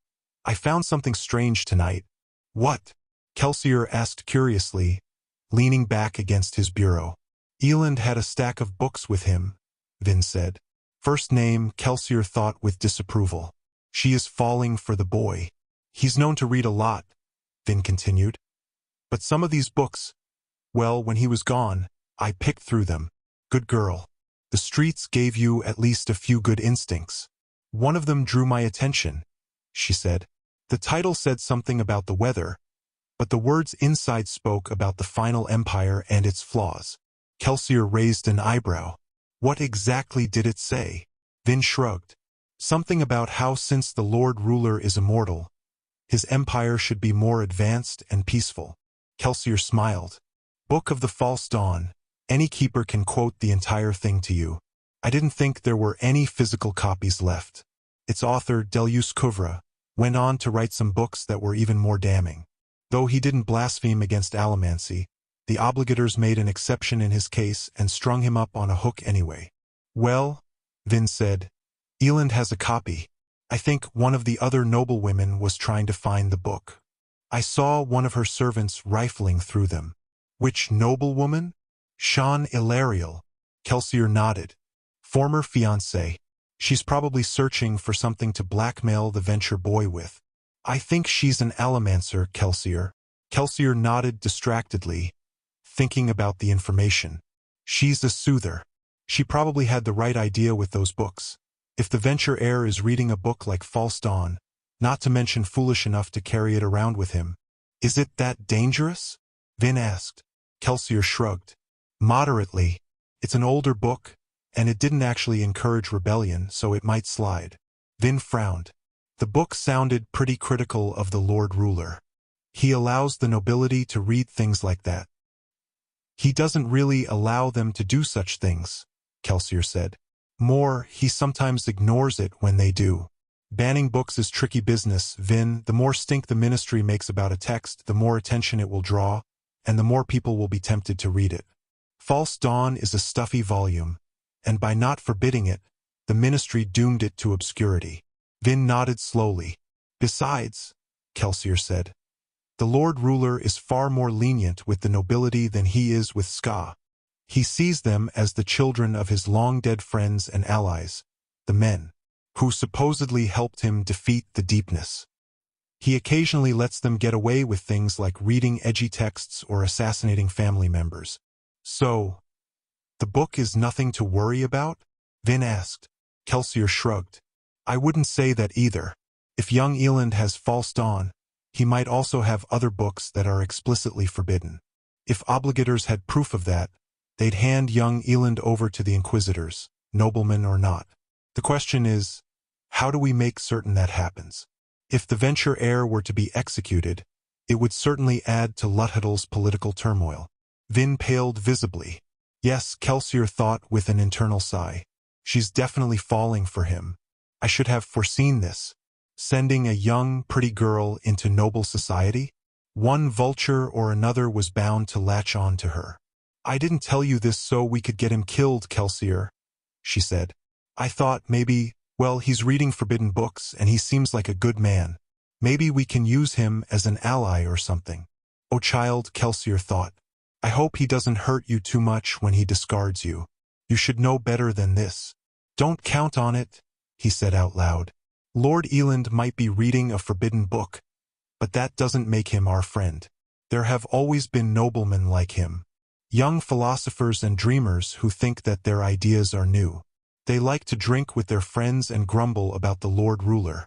I found something strange tonight. What? Kelsier asked curiously, leaning back against his bureau. Eland had a stack of books with him, Vin said. First name, Kelsier thought with disapproval. She is falling for the boy. He's known to read a lot, Vin continued. But some of these books, well, when he was gone, I picked through them. Good girl. The streets gave you at least a few good instincts. One of them drew my attention, she said. The title said something about the weather, but the words inside spoke about the final empire and its flaws. Kelsier raised an eyebrow. What exactly did it say? Vin shrugged. Something about how since the Lord Ruler is immortal, his empire should be more advanced and peaceful. Kelsier smiled. Book of the False Dawn. Any keeper can quote the entire thing to you. I didn't think there were any physical copies left. Its author, Deleuze Couvre, went on to write some books that were even more damning. Though he didn't blaspheme against Allomancy, the obligators made an exception in his case and strung him up on a hook anyway. Well, Vin said, Eland has a copy. I think one of the other noblewomen was trying to find the book. I saw one of her servants rifling through them. Which noblewoman? Sean Ilariel. Kelsier nodded. Former fiancé. She's probably searching for something to blackmail the Venture boy with. I think she's an allomancer, Kelsier. Kelsier nodded distractedly, thinking about the information. She's a soother. She probably had the right idea with those books. If the Venture heir is reading a book like False Dawn, not to mention foolish enough to carry it around with him, is it that dangerous? Vin asked. Kelsier shrugged. Moderately. It's an older book, and it didn't actually encourage rebellion, so it might slide. Vin frowned. The book sounded pretty critical of the Lord Ruler. He allows the nobility to read things like that. He doesn't really allow them to do such things, Kelsier said. More, he sometimes ignores it when they do. Banning books is tricky business, Vin. The more stink the ministry makes about a text, the more attention it will draw, and the more people will be tempted to read it. False Dawn is a stuffy volume, and by not forbidding it, the ministry doomed it to obscurity. Vin nodded slowly. Besides, Kelsier said, the Lord Ruler is far more lenient with the nobility than he is with skaa. He sees them as the children of his long-dead friends and allies, the men, who supposedly helped him defeat the deepness. He occasionally lets them get away with things like reading edgy texts or assassinating family members. So, the book is nothing to worry about? Vin asked. Kelsier shrugged. I wouldn't say that either. If young Eland has False Dawn, he might also have other books that are explicitly forbidden. If obligators had proof of that, they'd hand young Eland over to the Inquisitors, noblemen or not. The question is, how do we make certain that happens? If the venture heir were to be executed, it would certainly add to Luthadil's political turmoil. Vin paled visibly. Yes, Kelsier thought with an internal sigh. She's definitely falling for him. I should have foreseen this. Sending a young, pretty girl into noble society? One vulture or another was bound to latch on to her. I didn't tell you this so we could get him killed, Kelsier, she said. I thought maybe, well, he's reading forbidden books and he seems like a good man. Maybe we can use him as an ally or something. Oh child, Kelsier thought. I hope he doesn't hurt you too much when he discards you. You should know better than this. Don't count on it, he said out loud. Lord Eland might be reading a forbidden book, but that doesn't make him our friend. There have always been noblemen like him. Young philosophers and dreamers who think that their ideas are new. They like to drink with their friends and grumble about the Lord Ruler.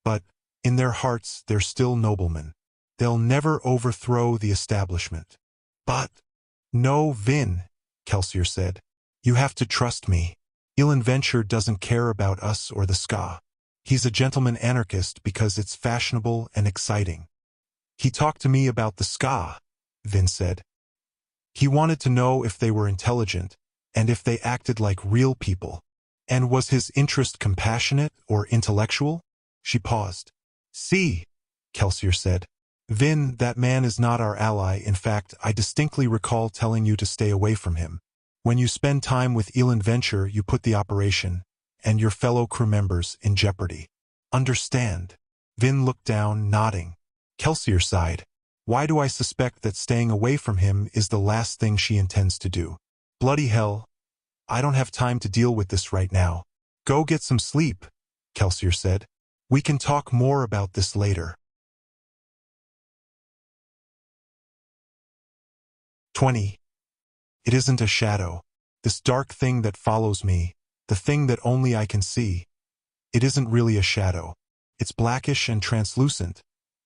But, in their hearts, they're still noblemen. They'll never overthrow the establishment. But, no, Vin, Kelsier said. You have to trust me. Eland Venture doesn't care about us or the skaa. He's a gentleman anarchist because it's fashionable and exciting. He talked to me about the skaa, Vin said. He wanted to know if they were intelligent, and if they acted like real people. And was his interest compassionate or intellectual? She paused. See, Kelsier said. Vin, that man is not our ally. In fact, I distinctly recall telling you to stay away from him. When you spend time with Eland Venture, you put the operation, and your fellow crew members, in jeopardy. Understand? Vin looked down, nodding. Kelsier sighed. Why do I suspect that staying away from him is the last thing she intends to do? Bloody hell. I don't have time to deal with this right now. Go get some sleep, Kelsier said. We can talk more about this later. 20. It isn't a shadow. This dark thing that follows me, the thing that only I can see. It isn't really a shadow. It's blackish and translucent,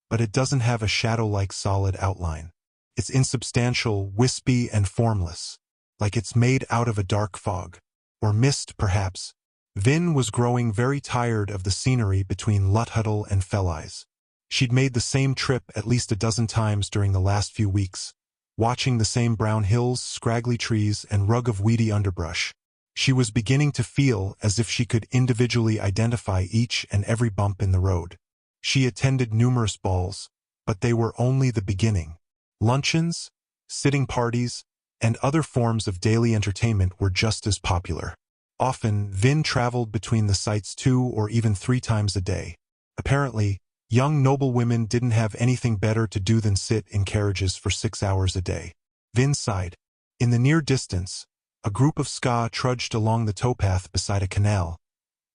but it doesn't have a shadow-like solid outline. It's insubstantial, wispy, and formless, like it's made out of a dark fog. Or mist, perhaps. Vin was growing very tired of the scenery between Luthadil and Felice. She'd made the same trip at least a dozen times during the last few weeks, watching the same brown hills, scraggly trees, and rug of weedy underbrush. She was beginning to feel as if she could individually identify each and every bump in the road. She attended numerous balls, but they were only the beginning. Luncheons, sitting parties, and other forms of daily entertainment were just as popular. Often, Vin traveled between the sites 2 or even 3 times a day. Apparently, young noblewomen didn't have anything better to do than sit in carriages for 6 hours a day. Vin sighed. In the near distance, a group of skaa trudged along the towpath beside a canal,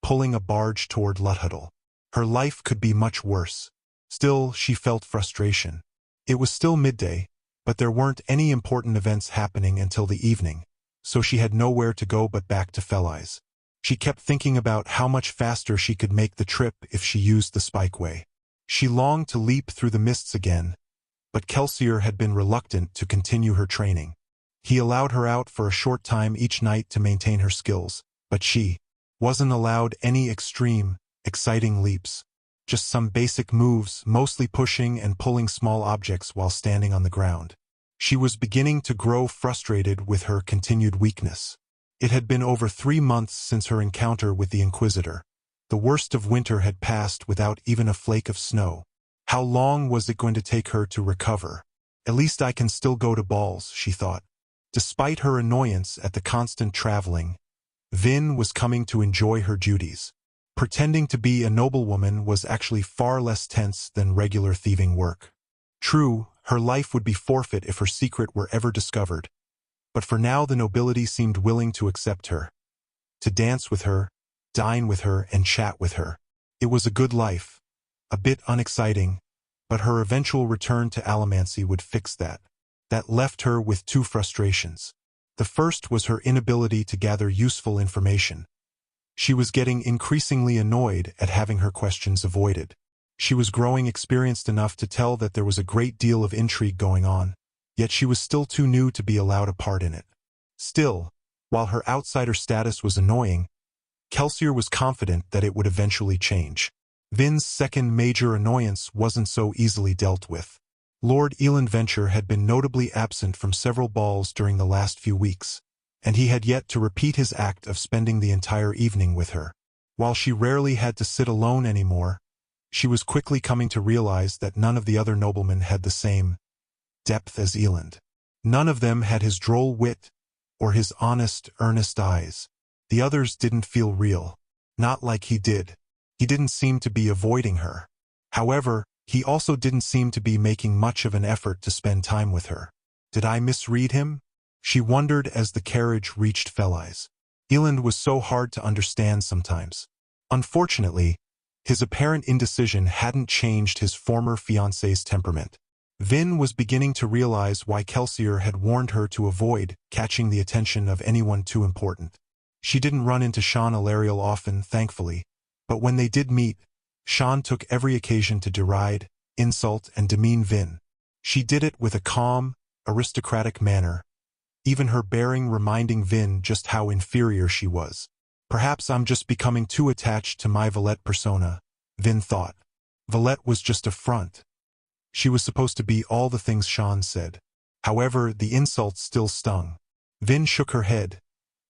pulling a barge toward Luthadil. Her life could be much worse. Still, she felt frustration. It was still midday, but there weren't any important events happening until the evening, so she had nowhere to go but back to Felice. She kept thinking about how much faster she could make the trip if she used the spikeway. She longed to leap through the mists again, but Kelsier had been reluctant to continue her training. He allowed her out for a short time each night to maintain her skills, but she wasn't allowed any extreme, exciting leaps. Just some basic moves, mostly pushing and pulling small objects while standing on the ground. She was beginning to grow frustrated with her continued weakness. It had been over 3 months since her encounter with the Inquisitor, The worst of winter had passed without even a flake of snow. How long was it going to take her to recover? At least I can still go to balls, she thought. Despite her annoyance at the constant traveling, Vin was coming to enjoy her duties. Pretending to be a noblewoman was actually far less tense than regular thieving work. True, her life would be forfeit if her secret were ever discovered, but for now the nobility seemed willing to accept her, to dance with her, dine with her, and chat with her. It was a good life, a bit unexciting, but her eventual return to Allomancy would fix that. That left her with two frustrations. The first was her inability to gather useful information. She was getting increasingly annoyed at having her questions avoided. She was growing experienced enough to tell that there was a great deal of intrigue going on, yet she was still too new to be allowed a part in it. Still, while her outsider status was annoying, Kelsier was confident that it would eventually change. Vin's second major annoyance wasn't so easily dealt with. Lord Eland Venture had been notably absent from several balls during the last few weeks, and he had yet to repeat his act of spending the entire evening with her. While she rarely had to sit alone anymore, she was quickly coming to realize that none of the other noblemen had the same depth as Eland. None of them had his droll wit or his honest, earnest eyes. The others didn't feel real. Not like he did. He didn't seem to be avoiding her. However, he also didn't seem to be making much of an effort to spend time with her. Did I misread him? She wondered as the carriage reached Felice. Eland was so hard to understand sometimes. Unfortunately, his apparent indecision hadn't changed his former fiancé's temperament. Vin was beginning to realize why Kelsier had warned her to avoid catching the attention of anyone too important. She didn't run into Sean Alariel often, thankfully, but when they did meet, Sean took every occasion to deride, insult, and demean Vin. She did it with a calm, aristocratic manner, even her bearing reminding Vin just how inferior she was. Perhaps I'm just becoming too attached to my Valette persona, Vin thought. Valette was just a front. She was supposed to be all the things Sean said. However, the insults still stung. Vin shook her head,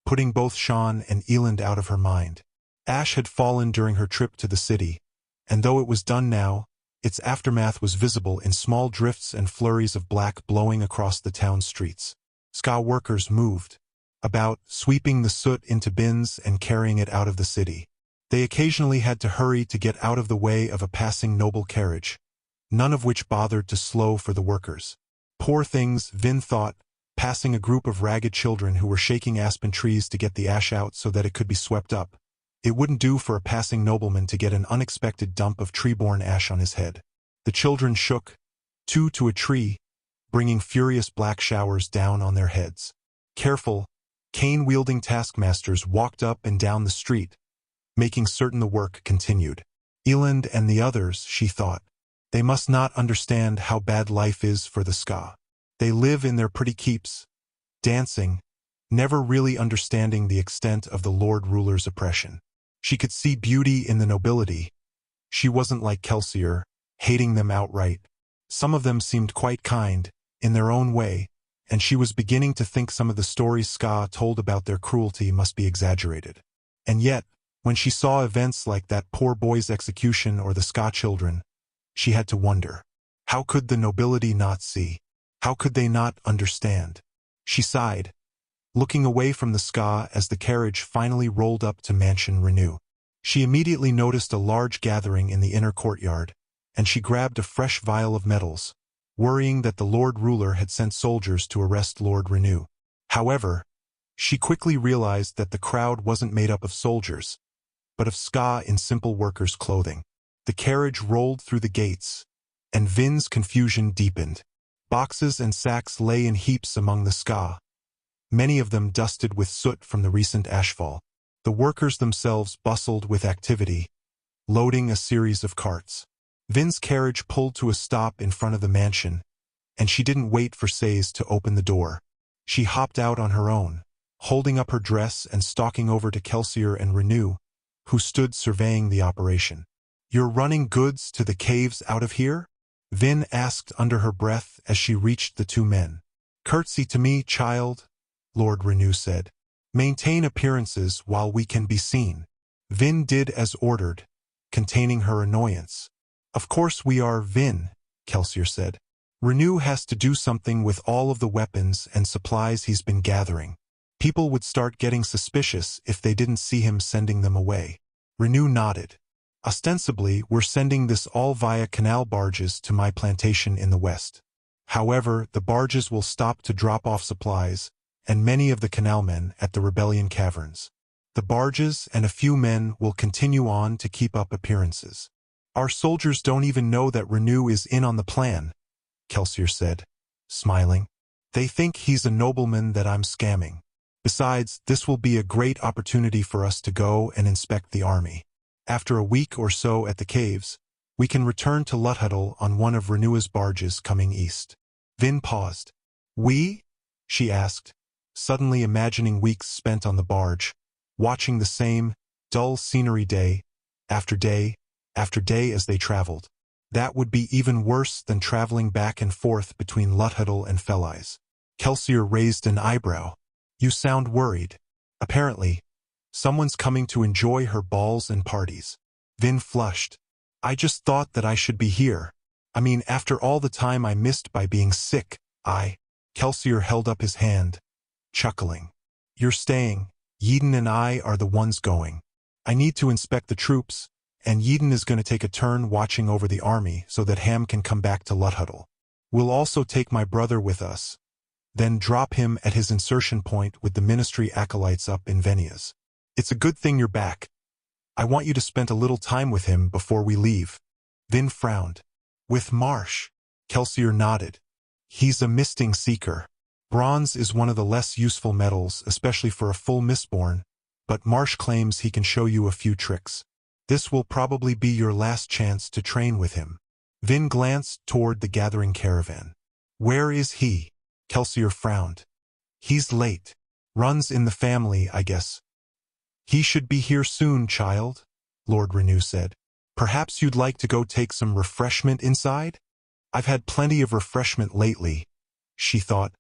putting both Sean and Eland out of her mind. Ash had fallen during her trip to the city, and though it was done now, its aftermath was visible in small drifts and flurries of black blowing across the town streets. Skaa workers moved about, sweeping the soot into bins and carrying it out of the city. They occasionally had to hurry to get out of the way of a passing noble carriage, none of which bothered to slow for the workers. Poor things, Vin thought, passing a group of ragged children who were shaking aspen trees to get the ash out so that it could be swept up. It wouldn't do for a passing nobleman to get an unexpected dump of tree-borne ash on his head. The children shook, two to a tree, bringing furious black showers down on their heads. Careful, cane-wielding taskmasters walked up and down the street, making certain the work continued. Eland and the others, she thought. They must not understand how bad life is for the skaa. They live in their pretty keeps, dancing, never really understanding the extent of the Lord Ruler's oppression. She could see beauty in the nobility. She wasn't like Kelsier, hating them outright. Some of them seemed quite kind, in their own way, and she was beginning to think some of the stories Skaa told about their cruelty must be exaggerated. And yet, when she saw events like that poor boy's execution or the Skaa children, she had to wonder, how could the nobility not see? How could they not understand? She sighed, looking away from the Skaa as the carriage finally rolled up to Mansion Renew. She immediately noticed a large gathering in the inner courtyard, and she grabbed a fresh vial of metals, worrying that the Lord Ruler had sent soldiers to arrest Lord Renew. However, she quickly realized that the crowd wasn't made up of soldiers, but of Skaa in simple workers' clothing. The carriage rolled through the gates, and Vin's confusion deepened. Boxes and sacks lay in heaps among the Skaa, many of them dusted with soot from the recent ashfall. The workers themselves bustled with activity, loading a series of carts. Vin's carriage pulled to a stop in front of the mansion, and she didn't wait for Says to open the door. She hopped out on her own, holding up her dress and stalking over to Kelsier and Renew, who stood surveying the operation. "You're running goods to the caves out of here?" Vin asked under her breath as she reached the two men. "Curtsy to me, child," Lord Renew said. "Maintain appearances while we can be seen." Vin did as ordered, containing her annoyance. Of course we are, Vin, Kelsier said. Renew has to do something with all of the weapons and supplies he's been gathering. People would start getting suspicious if they didn't see him sending them away. Renew nodded. Ostensibly, we're sending this all via canal barges to my plantation in the west. However, the barges will stop to drop off supplies, and many of the canalmen at the Rebellion Caverns. The barges and a few men will continue on to keep up appearances. Our soldiers don't even know that Renew is in on the plan, Kelsier said, smiling. They think he's a nobleman that I'm scamming. Besides, this will be a great opportunity for us to go and inspect the army. After a week or so at the caves, we can return to Luthhuddle on one of Renew's barges coming east. Vin paused. We? She asked, suddenly imagining weeks spent on the barge, watching the same, dull scenery day after day as they traveled. That would be even worse than traveling back and forth between Luthhuddle and Felice. Kelsier raised an eyebrow. You sound worried. Apparently, someone's coming to enjoy her balls and parties. Vin flushed. I just thought that I should be here. I mean, after all the time I missed by being sick, Kelsier held up his hand, chuckling. You're staying. Yeden and I are the ones going. I need to inspect the troops, and Yeden is going to take a turn watching over the army so that Ham can come back to Luthhuddle. We'll also take my brother with us, then drop him at his insertion point with the ministry acolytes up in Venias. It's a good thing you're back. I want you to spend a little time with him before we leave. Vin frowned. With Marsh? Kelsier nodded. He's a misting seeker. Bronze is one of the less useful metals, especially for a full Mistborn, but Marsh claims he can show you a few tricks. This will probably be your last chance to train with him. Vin glanced toward the gathering caravan. Where is he? Kelsier frowned. He's late. Runs in the family, I guess. He should be here soon, child, Lord Renew said. Perhaps you'd like to go take some refreshment inside? I've had plenty of refreshment lately, she thought,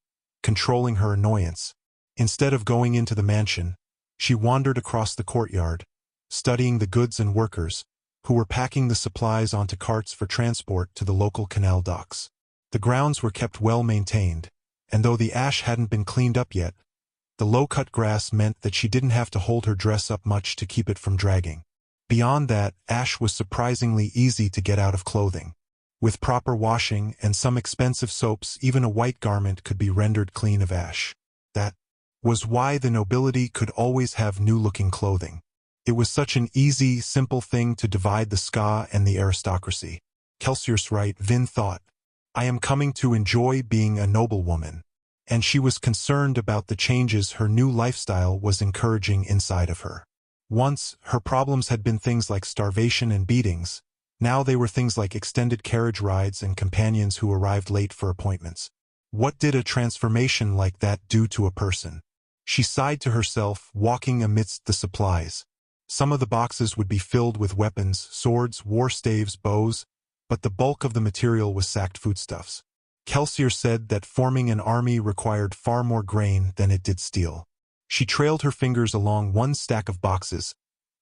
controlling her annoyance. Instead of going into the mansion, she wandered across the courtyard, studying the goods and workers, who were packing the supplies onto carts for transport to the local canal docks. The grounds were kept well maintained, and though the ash hadn't been cleaned up yet, the low-cut grass meant that she didn't have to hold her dress up much to keep it from dragging. Beyond that, ash was surprisingly easy to get out of clothing. With proper washing and some expensive soaps, even a white garment could be rendered clean of ash. That was why the nobility could always have new-looking clothing. It was such an easy, simple thing to divide the skaa and the aristocracy. Kelsier's right, Vin thought. I am coming to enjoy being a noblewoman. And she was concerned about the changes her new lifestyle was encouraging inside of her. Once, her problems had been things like starvation and beatings. Now they were things like extended carriage rides and companions who arrived late for appointments. What did a transformation like that do to a person? She sighed to herself, walking amidst the supplies. Some of the boxes would be filled with weapons, swords, war staves, bows, but the bulk of the material was sacked foodstuffs. Kelsier said that forming an army required far more grain than it did steel. She trailed her fingers along one stack of boxes,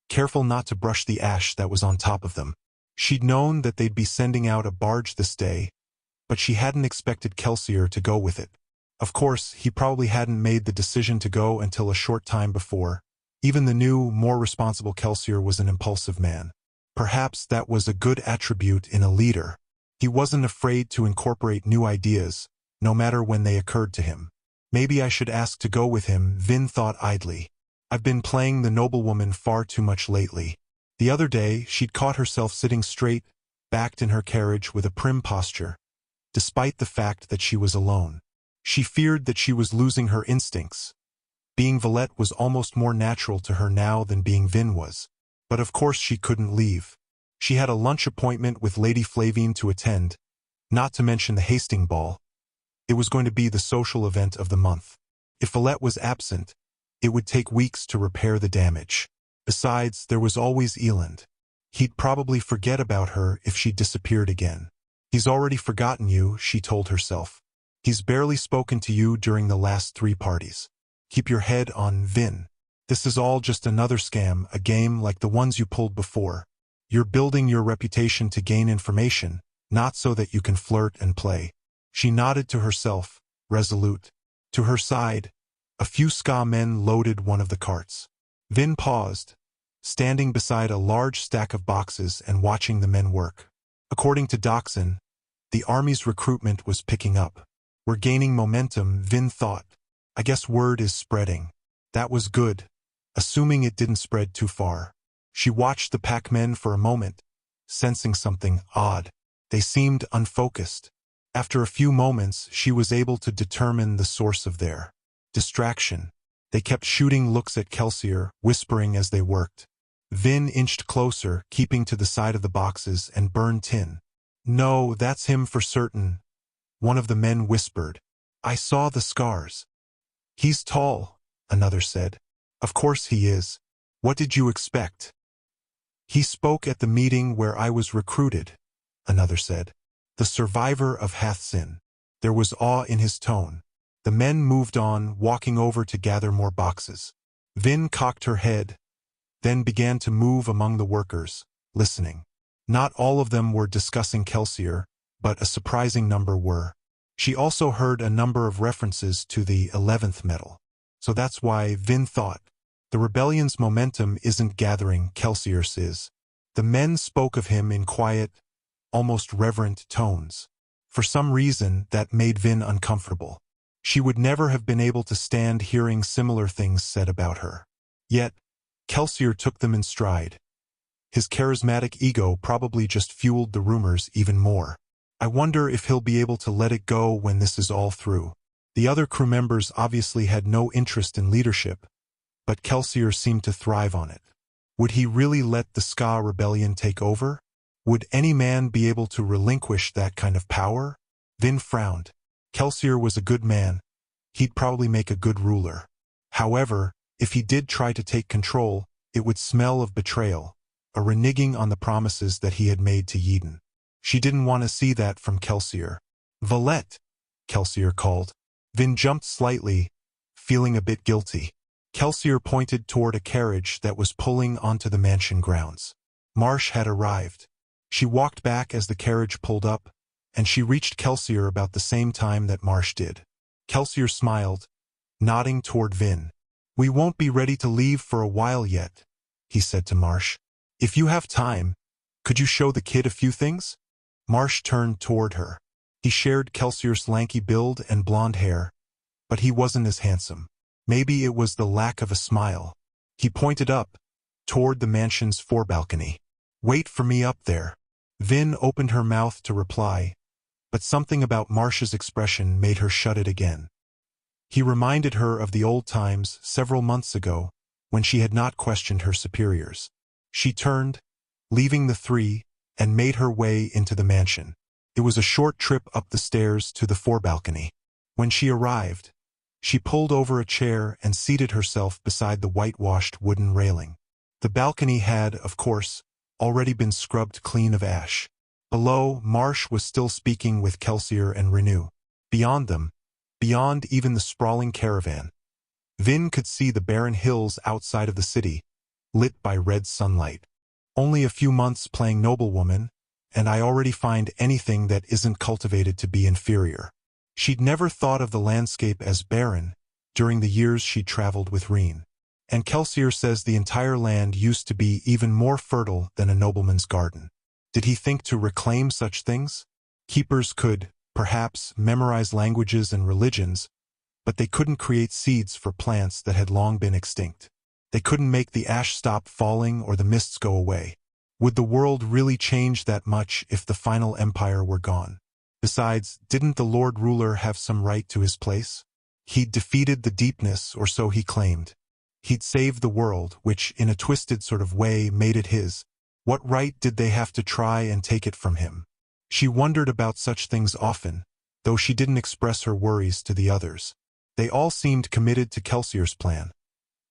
careful not to brush the ash that was on top of them. She'd known that they'd be sending out a barge this day, but she hadn't expected Kelsier to go with it. Of course, he probably hadn't made the decision to go until a short time before. Even the new, more responsible Kelsier was an impulsive man. Perhaps that was a good attribute in a leader. He wasn't afraid to incorporate new ideas, no matter when they occurred to him. Maybe I should ask to go with him, Vin thought idly. I've been playing the noblewoman far too much lately. The other day, she'd caught herself sitting straight, backed in her carriage with a prim posture, despite the fact that she was alone. She feared that she was losing her instincts. Being Valette was almost more natural to her now than being Vin was. But of course she couldn't leave. She had a lunch appointment with Lady Flavine to attend, not to mention the Hasting Ball. It was going to be the social event of the month. If Valette was absent, it would take weeks to repair the damage. Besides, there was always Eland. He'd probably forget about her if she disappeared again. He's already forgotten you, she told herself. He's barely spoken to you during the last 3 parties. Keep your head on, Vin. This is all just another scam, a game like the ones you pulled before. You're building your reputation to gain information, not so that you can flirt and play. She nodded to herself, resolute. To her side, a few skaa men loaded one of the carts. Vin paused, standing beside a large stack of boxes and watching the men work. According to Doxon, the army's recruitment was picking up. We're gaining momentum, Vin thought. I guess word is spreading. That was good, assuming it didn't spread too far. She watched the pack-men for a moment, sensing something odd. They seemed unfocused. After a few moments, she was able to determine the source of their distraction. They kept shooting looks at Kelsier, whispering as they worked. Vin inched closer, keeping to the side of the boxes and burned tin. No, that's him for certain. One of the men whispered. I saw the scars. He's tall, another said. Of course he is. What did you expect? He spoke at the meeting where I was recruited, another said. The survivor of Hathsin. There was awe in his tone. The men moved on, walking over to gather more boxes. Vin cocked her head, then began to move among the workers, listening. Not all of them were discussing Kelsier, but a surprising number were. She also heard a number of references to the 11th metal. So that's why Vin thought, the rebellion's momentum isn't gathering, Kelsier's is. The men spoke of him in quiet, almost reverent tones. For some reason, that made Vin uncomfortable. She would never have been able to stand hearing similar things said about her. Yet, Kelsier took them in stride. His charismatic ego probably just fueled the rumors even more. I wonder if he'll be able to let it go when this is all through. The other crew members obviously had no interest in leadership, but Kelsier seemed to thrive on it. Would he really let the skaa rebellion take over? Would any man be able to relinquish that kind of power? Vin frowned. Kelsier was a good man. He'd probably make a good ruler. However, if he did try to take control, it would smell of betrayal, a reneging on the promises that he had made to Yeden. She didn't want to see that from Kelsier. Valette, Kelsier called. Vin jumped slightly, feeling a bit guilty. Kelsier pointed toward a carriage that was pulling onto the mansion grounds. Marsh had arrived. She walked back as the carriage pulled up, and she reached Kelsier about the same time that Marsh did. Kelsier smiled, nodding toward Vin. We won't be ready to leave for a while yet, he said to Marsh. If you have time, could you show the kid a few things? Marsh turned toward her. He shared Kelsier's lanky build and blonde hair, but he wasn't as handsome. Maybe it was the lack of a smile. He pointed up, toward the mansion's forebalcony. Wait for me up there. Vin opened her mouth to reply, but something about Marsh's expression made her shut it again. He reminded her of the old times several months ago, when she had not questioned her superiors. She turned, leaving the three, and made her way into the mansion. It was a short trip up the stairs to the forebalcony. When she arrived, she pulled over a chair and seated herself beside the whitewashed wooden railing. The balcony had, of course, already been scrubbed clean of ash. Below, Marsh was still speaking with Kelsier and Renew. Beyond them, beyond even the sprawling caravan, Vin could see the barren hills outside of the city, lit by red sunlight. Only a few months playing noblewoman, and I already find anything that isn't cultivated to be inferior. She'd never thought of the landscape as barren during the years she'd traveled with Reen. And Kelsier says the entire land used to be even more fertile than a nobleman's garden. Did he think to reclaim such things? Keepers could, perhaps, memorize languages and religions, but they couldn't create seeds for plants that had long been extinct. They couldn't make the ash stop falling or the mists go away. Would the world really change that much if the final empire were gone? Besides, didn't the Lord Ruler have some right to his place? He'd defeated the deepness, or so he claimed. He'd saved the world, which, in a twisted sort of way, made it his. What right did they have to try and take it from him? She wondered about such things often, though she didn't express her worries to the others. They all seemed committed to Kelsier's plan.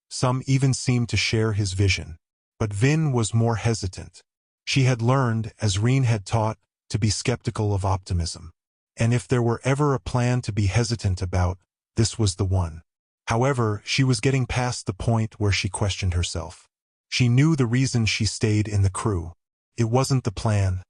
Some even seemed to share his vision. But Vin was more hesitant. She had learned, as Reen had taught, to be skeptical of optimism. And if there were ever a plan to be hesitant about, this was the one. However, she was getting past the point where she questioned herself. She knew the reason she stayed in the crew. It wasn't the plan.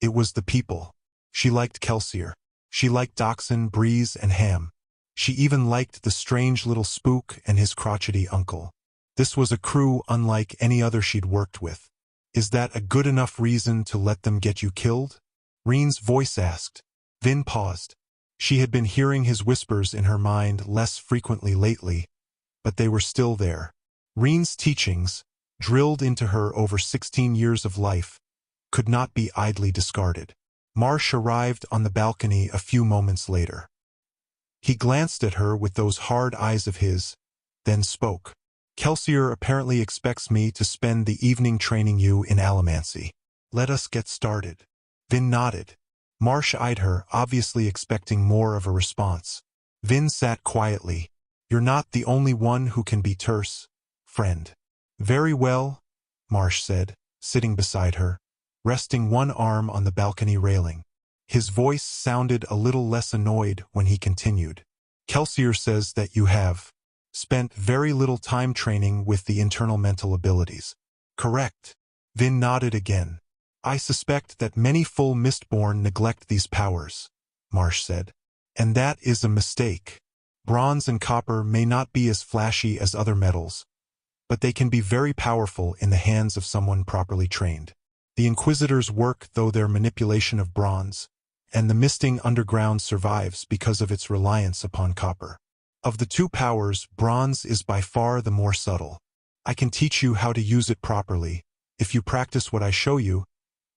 It was the people. She liked Kelsier. She liked Dachshund, Breeze, and Ham. She even liked the strange little spook and his crotchety uncle. This was a crew unlike any other she'd worked with. Is that a good enough reason to let them get you killed? Reen's voice asked. Vin paused. She had been hearing his whispers in her mind less frequently lately, but they were still there. Reen's teachings, drilled into her over 16 years of life, could not be idly discarded. Marsh arrived on the balcony a few moments later. He glanced at her with those hard eyes of his, then spoke. Kelsier apparently expects me to spend the evening training you in Allomancy. Let us get started. Vin nodded. Marsh eyed her, obviously expecting more of a response. Vin sat quietly. You're not the only one who can be terse, friend. Very well, Marsh said, sitting beside her, resting one arm on the balcony railing. His voice sounded a little less annoyed when he continued. Kelsier says that you have spent very little time training with the internal mental abilities. Correct. Vin nodded again. I suspect that many full Mistborn neglect these powers, Marsh said. And that is a mistake. Bronze and copper may not be as flashy as other metals, but they can be very powerful in the hands of someone properly trained. The Inquisitors work through their manipulation of bronze, and the misting underground survives because of its reliance upon copper. Of the two powers, bronze is by far the more subtle. I can teach you how to use it properly. If you practice what I show you,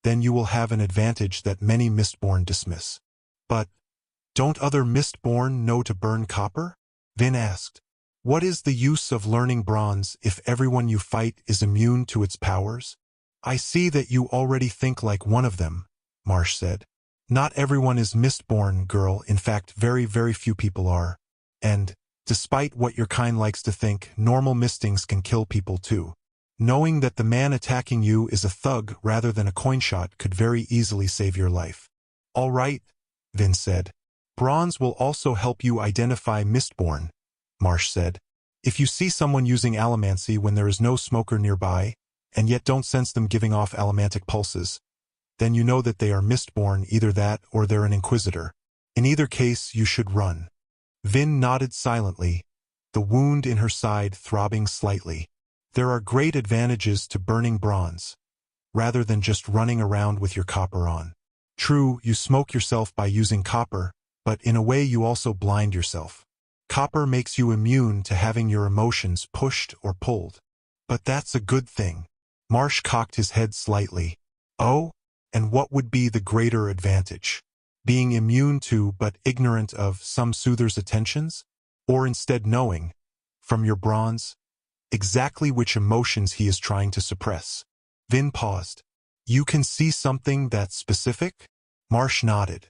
then you will have an advantage that many Mistborn dismiss. But, don't other Mistborn know to burn copper? Vin asked. What is the use of learning bronze if everyone you fight is immune to its powers? I see that you already think like one of them, Marsh said. Not everyone is Mistborn, girl. In fact, very, very few people are. And, despite what your kind likes to think, normal mistings can kill people too. Knowing that the man attacking you is a thug rather than a coin shot could very easily save your life. All right, Vin said. Bronze will also help you identify Mistborn, Marsh said. If you see someone using Allomancy when there is no smoker nearby, and yet don't sense them giving off allomantic pulses, then you know that they are Mistborn, either that or they're an Inquisitor. In either case, you should run. Vin nodded silently, the wound in her side throbbing slightly. There are great advantages to burning bronze, rather than just running around with your copper on. True, you smoke yourself by using copper, but in a way you also blind yourself. Copper makes you immune to having your emotions pushed or pulled. But that's a good thing. Marsh cocked his head slightly. Oh? And what would be the greater advantage? Being immune to but ignorant of some soother's attentions? Or instead knowing, from your bronze, exactly which emotions he is trying to suppress? Vin paused. You can see something that's specific? Marsh nodded.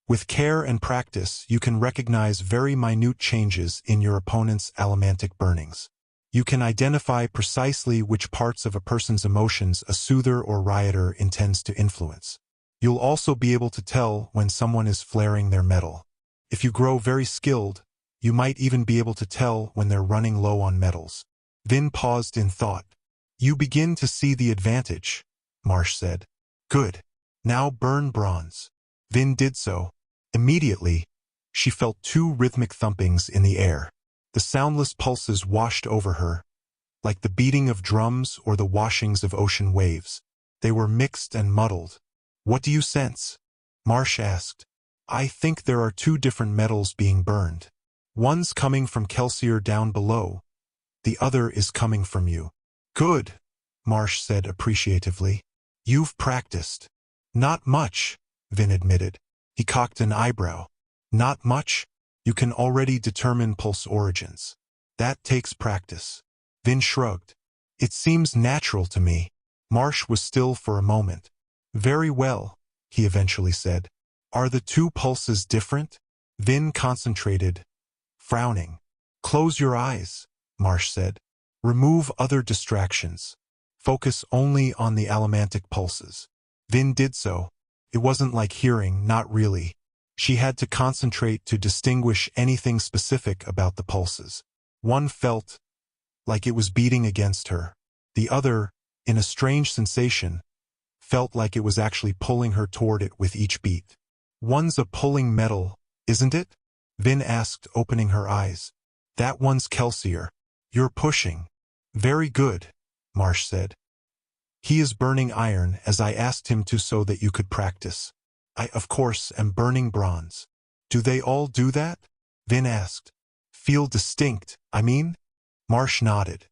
With care and practice, you can recognize very minute changes in your opponent's allomantic burnings. You can identify precisely which parts of a person's emotions a soother or rioter intends to influence. You'll also be able to tell when someone is flaring their metal. If you grow very skilled, you might even be able to tell when they're running low on metals. Vin paused in thought. You begin to see the advantage, Marsh said. Good. Now burn bronze. Vin did so. Immediately, she felt two rhythmic thumpings in the air. The soundless pulses washed over her, like the beating of drums or the washings of ocean waves. They were mixed and muddled. What do you sense? Marsh asked. I think there are two different metals being burned. One's coming from Kelsier down below. The other is coming from you. Good, Marsh said appreciatively. You've practiced. Not much, Vin admitted. He cocked an eyebrow. Not much? You can already determine pulse origins. That takes practice. Vin shrugged. It seems natural to me. Marsh was still for a moment. Very well, he eventually said. Are the two pulses different? Vin concentrated, frowning. Close your eyes, Marsh said. Remove other distractions. Focus only on the allomantic pulses. Vin did so. It wasn't like hearing, not really. She had to concentrate to distinguish anything specific about the pulses. One felt like it was beating against her. The other, in a strange sensation, felt like it was actually pulling her toward it with each beat. One's a pulling metal, isn't it? Vin asked, opening her eyes. That one's Kelsier. You're pushing. Very good, Marsh said. He is burning iron as I asked him to so that you could practice. I, of course, am burning bronze. Do they all do that? Vin asked. Feel distinct, I mean? Marsh nodded.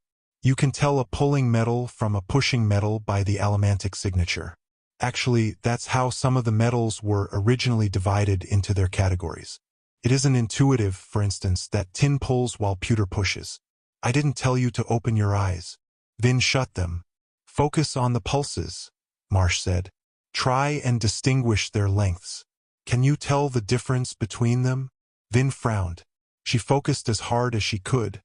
You can tell a pulling metal from a pushing metal by the allomantic signature. Actually, that's how some of the metals were originally divided into their categories. It isn't intuitive, for instance, that tin pulls while pewter pushes. I didn't tell you to open your eyes. Vin shut them. Focus on the pulses, Marsh said. Try and distinguish their lengths. Can you tell the difference between them? Vin frowned. She focused as hard as she could,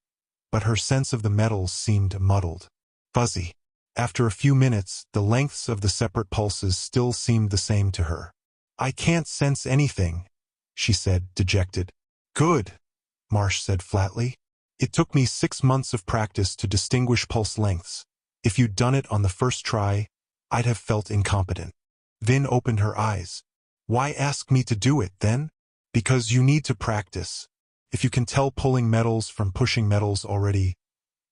but her sense of the metals seemed muddled, fuzzy. After a few minutes, the lengths of the separate pulses still seemed the same to her. I can't sense anything, she said, dejected. Good, Marsh said flatly. It took me 6 months of practice to distinguish pulse lengths. If you'd done it on the first try, I'd have felt incompetent. Vin opened her eyes. Why ask me to do it, then? Because you need to practice. If you can tell pulling metals from pushing metals already,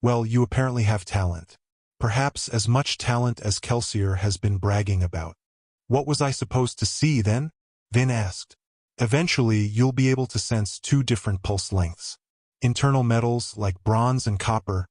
well, you apparently have talent. Perhaps as much talent as Kelsier has been bragging about. What was I supposed to see, then? Vin asked. Eventually, you'll be able to sense 2 different pulse lengths. Internal metals, like bronze and copper,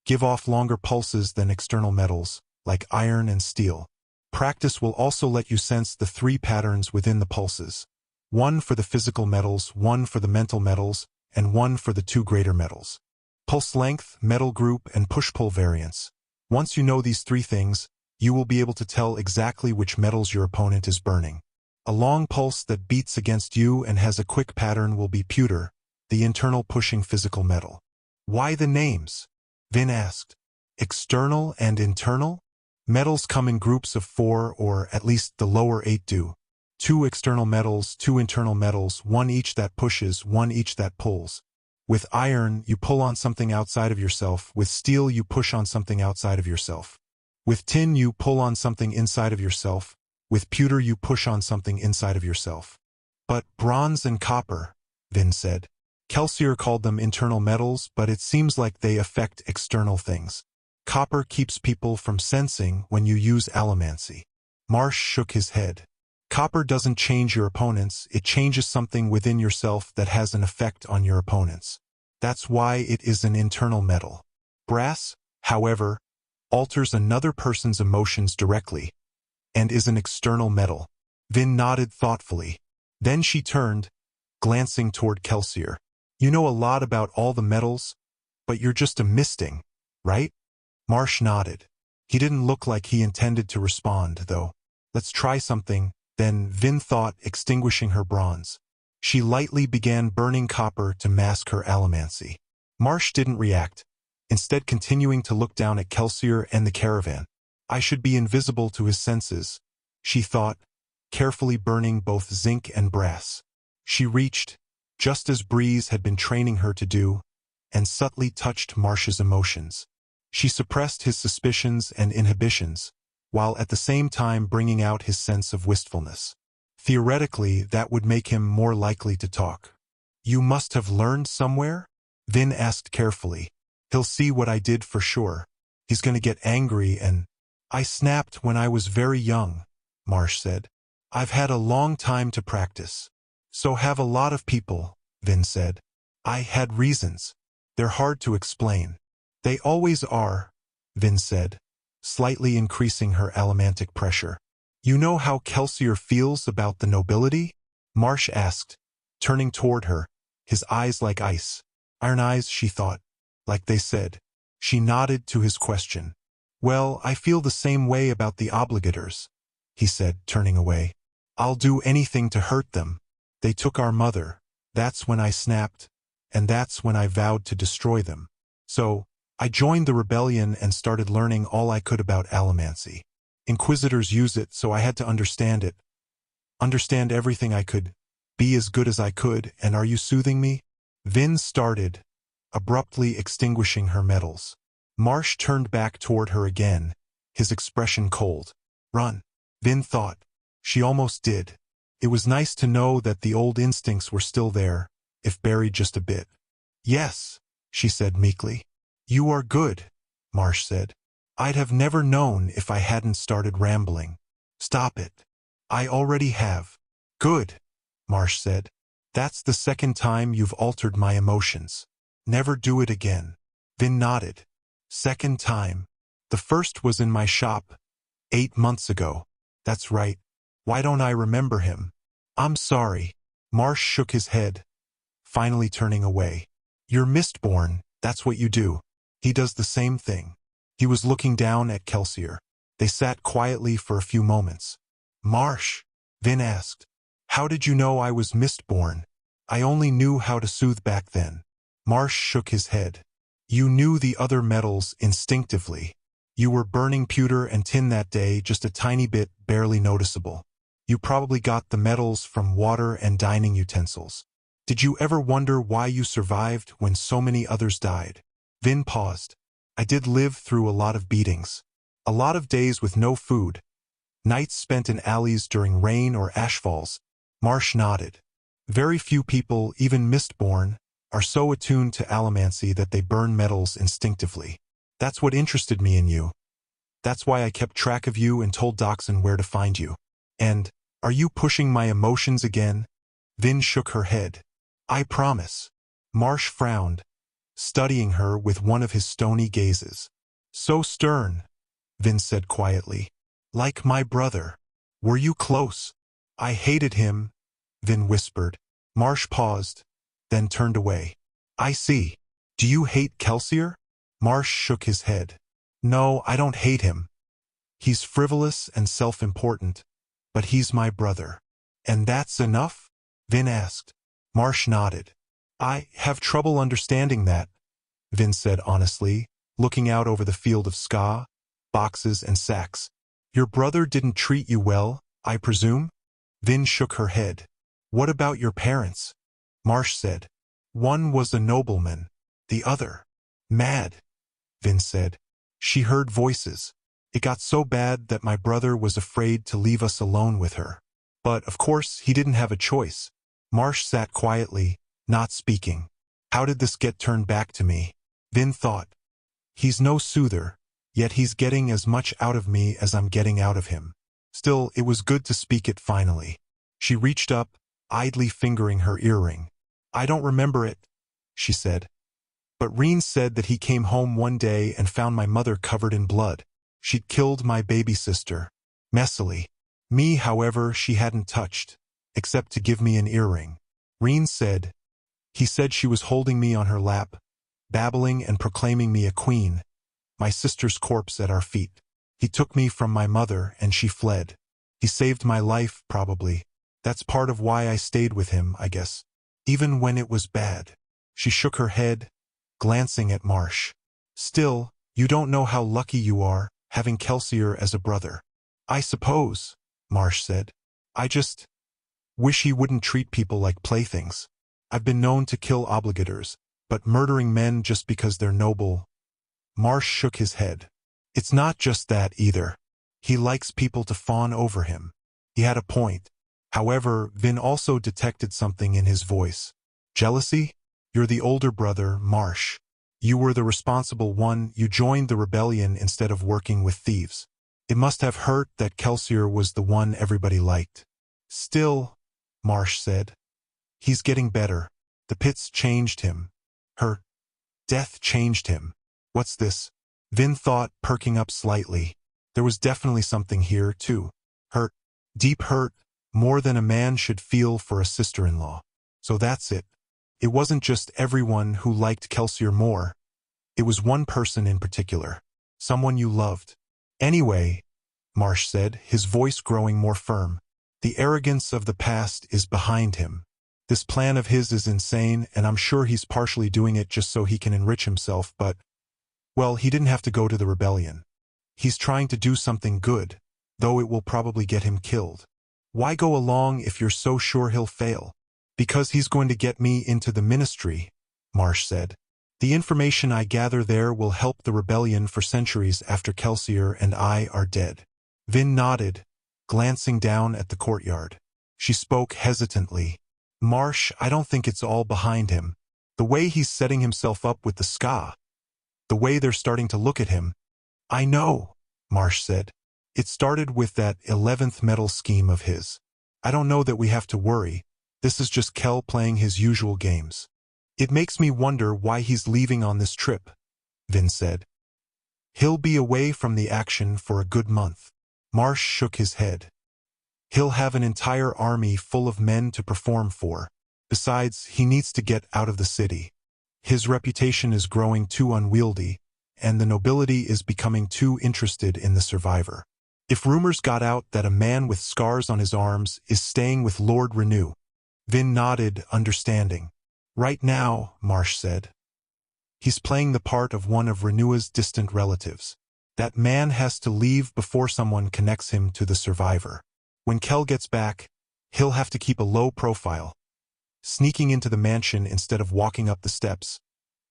give off longer pulses than external metals, like iron and steel. Practice will also let you sense the 3 patterns within the pulses. 1 for the physical metals, 1 for the mental metals, and 1 for the 2 greater metals. Pulse length, metal group, and push-pull variance. Once you know these 3 things, you will be able to tell exactly which metals your opponent is burning. A long pulse that beats against you and has a quick pattern will be pewter, the internal pushing physical metal. Why the names? Vin asked. External and internal? Metals come in groups of 4, or at least the lower 8 do. 2 external metals, 2 internal metals, 1 each that pushes, 1 each that pulls. With iron, you pull on something outside of yourself. With steel, you push on something outside of yourself. With tin, you pull on something inside of yourself. With pewter, you push on something inside of yourself. But bronze and copper, Vin said. Kelsier called them internal metals, but it seems like they affect external things. Copper keeps people from sensing when you use allomancy. Marsh shook his head. Copper doesn't change your opponents, it changes something within yourself that has an effect on your opponents. That's why it is an internal metal. Brass, however, alters another person's emotions directly, and is an external metal. Vin nodded thoughtfully. Then she turned, glancing toward Kelsier. You know a lot about all the metals, but you're just a misting, right? Marsh nodded. He didn't look like he intended to respond, though. Let's try something. Then Vin thought, extinguishing her bronze. She lightly began burning copper to mask her allomancy. Marsh didn't react, instead continuing to look down at Kelsier and the caravan. I should be invisible to his senses, she thought, carefully burning both zinc and brass. She reached, just as Breeze had been training her to do, and subtly touched Marsh's emotions. She suppressed his suspicions and inhibitions, while at the same time bringing out his sense of wistfulness. Theoretically, that would make him more likely to talk. You must have learned somewhere? Vin asked carefully. He'll see what I did for sure. He's going to get angry and... I snapped when I was very young, Marsh said. I've had a long time to practice. So have a lot of people, Vin said. I had reasons. They're hard to explain. They always are, Vin said, slightly increasing her allomantic pressure. You know how Kelsier feels about the nobility? Marsh asked, turning toward her, his eyes like ice. Iron eyes, she thought. Like they said. She nodded to his question. Well, I feel the same way about the obligators, he said, turning away. I'll do anything to hurt them. They took our mother. That's when I snapped, and that's when I vowed to destroy them. So, I joined the rebellion and started learning all I could about allomancy. Inquisitors use it, so I had to understand it. Understand everything I could. Be as good as I could, and are you soothing me? Vin started, abruptly extinguishing her metals. Marsh turned back toward her again, his expression cold. Run, Vin thought. She almost did. It was nice to know that the old instincts were still there, if buried just a bit. Yes, she said meekly. You are good, Marsh said. I'd have never known if I hadn't started rambling. Stop it. I already have. Good, Marsh said. That's the second time you've altered my emotions. Never do it again. Vin nodded. Second time. The first was in my shop, 8 months ago. That's right. Why don't I remember him? I'm sorry. Marsh shook his head, finally turning away. You're Mistborn, that's what you do. He does the same thing. He was looking down at Kelsier. They sat quietly for a few moments. Marsh, Vin asked. How did you know I was Mistborn? I only knew how to soothe back then. Marsh shook his head. You knew the other metals instinctively. You were burning pewter and tin that day, just a tiny bit, barely noticeable. You probably got the metals from water and dining utensils. Did you ever wonder why you survived when so many others died? Vin paused. I did live through a lot of beatings. A lot of days with no food. Nights spent in alleys during rain or ashfalls. Marsh nodded. Very few people, even Mistborn, are so attuned to Allomancy that they burn metals instinctively. That's what interested me in you. That's why I kept track of you and told Doxon where to find you. And, are you pushing my emotions again? Vin shook her head. I promise. Marsh frowned, studying her with one of his stony gazes. So stern, Vin said quietly. Like my brother. Were you close? I hated him, Vin whispered. Marsh paused, then turned away. I see. Do you hate Kelsier? Marsh shook his head. No, I don't hate him. He's frivolous and self-important, but he's my brother. And that's enough? Vin asked. Marsh nodded. I have trouble understanding that, Vin said honestly, looking out over the field of skaa, boxes and sacks. Your brother didn't treat you well, I presume? Vin shook her head. What about your parents? Marsh said. One was a nobleman, the other. Mad, Vin said. She heard voices. It got so bad that my brother was afraid to leave us alone with her. But, of course, he didn't have a choice. Marsh sat quietly, not speaking. How did this get turned back to me? Vin thought. He's no soother, yet he's getting as much out of me as I'm getting out of him. Still, it was good to speak it finally. She reached up, idly fingering her earring. I don't remember it, she said. But Reen said that he came home one day and found my mother covered in blood. She'd killed my baby sister, messily. Me, however, she hadn't touched, except to give me an earring. Reen said. He said she was holding me on her lap, babbling and proclaiming me a queen, my sister's corpse at our feet. He took me from my mother and she fled. He saved my life, probably. That's part of why I stayed with him, I guess. Even when it was bad. She shook her head, glancing at Marsh. Still, you don't know how lucky you are, having Kelsier as a brother. I suppose, Marsh said. I just wish he wouldn't treat people like playthings. I've been known to kill obligators, but murdering men just because they're noble. Marsh shook his head. It's not just that either. He likes people to fawn over him. He had a point. However, Vin also detected something in his voice. Jealousy? You're the older brother, Marsh. You were the responsible one. You joined the rebellion instead of working with thieves. It must have hurt that Kelsier was the one everybody liked. Still, Marsh said. He's getting better. The pits changed him. Her death changed him. What's this? Vin thought, perking up slightly. There was definitely something here, too. Hurt. Deep hurt. More than a man should feel for a sister-in-law. So that's it. It wasn't just everyone who liked Kelsier more. It was one person in particular. Someone you loved. Anyway, Marsh said, his voice growing more firm. The arrogance of the past is behind him. This plan of his is insane, and I'm sure he's partially doing it just so he can enrich himself, but, well, he didn't have to go to the rebellion. He's trying to do something good, though it will probably get him killed. Why go along if you're so sure he'll fail? Because he's going to get me into the ministry, Marsh said. The information I gather there will help the rebellion for centuries after Kelsier and I are dead. Vin nodded, glancing down at the courtyard. She spoke hesitantly. Marsh, I don't think it's all behind him. The way he's setting himself up with the skaa. The way they're starting to look at him. I know, Marsh said. It started with that 11th metal scheme of his. I don't know that we have to worry. This is just Kel playing his usual games. It makes me wonder why he's leaving on this trip, Vin said. He'll be away from the action for a good month. Marsh shook his head. He'll have an entire army full of men to perform for. Besides, he needs to get out of the city. His reputation is growing too unwieldy, and the nobility is becoming too interested in the survivor. If rumors got out that a man with scars on his arms is staying with Lord Renew. Vin nodded, understanding. Right now, Marsh said. He's playing the part of one of Renew's distant relatives. That man has to leave before someone connects him to the survivor. When Kel gets back, he'll have to keep a low profile, sneaking into the mansion instead of walking up the steps,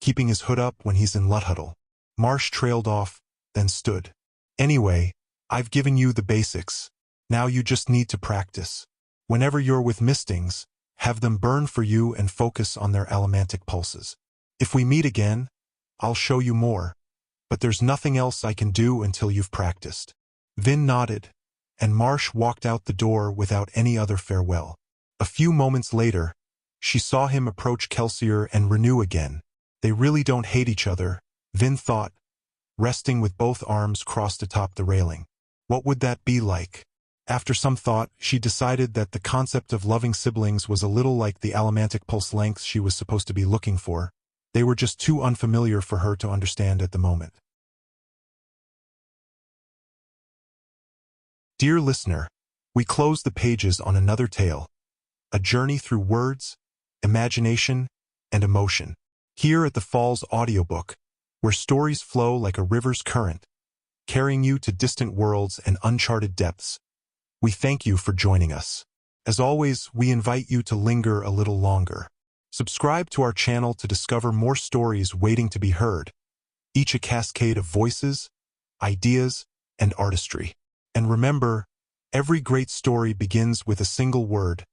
keeping his hood up when he's in Lutthuddle. Marsh trailed off, then stood. Anyway, I've given you the basics. Now you just need to practice. Whenever you're with mistings, have them burn for you and focus on their allomantic pulses. If we meet again, I'll show you more, but there's nothing else I can do until you've practiced. Vin nodded, and Marsh walked out the door without any other farewell. A few moments later, she saw him approach Kelsier and Renew again. They really don't hate each other, Vin thought, resting with both arms crossed atop the railing. What would that be like? After some thought, she decided that the concept of loving siblings was a little like the allomantic pulse lengths she was supposed to be looking for. They were just too unfamiliar for her to understand at the moment. Dear listener, we close the pages on another tale, a journey through words, imagination, and emotion. Here at the Falls Audiobook, where stories flow like a river's current, carrying you to distant worlds and uncharted depths. We thank you for joining us. As always, we invite you to linger a little longer. Subscribe to our channel to discover more stories waiting to be heard, each a cascade of voices, ideas, and artistry. And remember, every great story begins with a single word.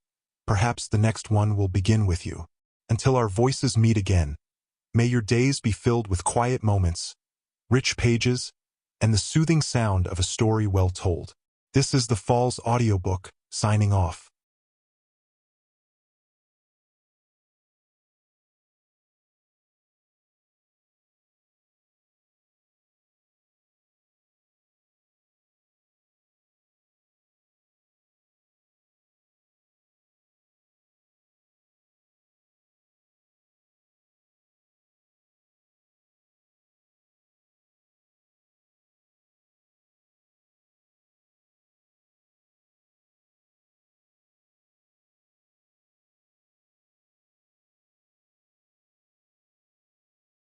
Perhaps the next one will begin with you. Until our voices meet again, may your days be filled with quiet moments, rich pages, and the soothing sound of a story well told. This is the Falls Audiobook, signing off.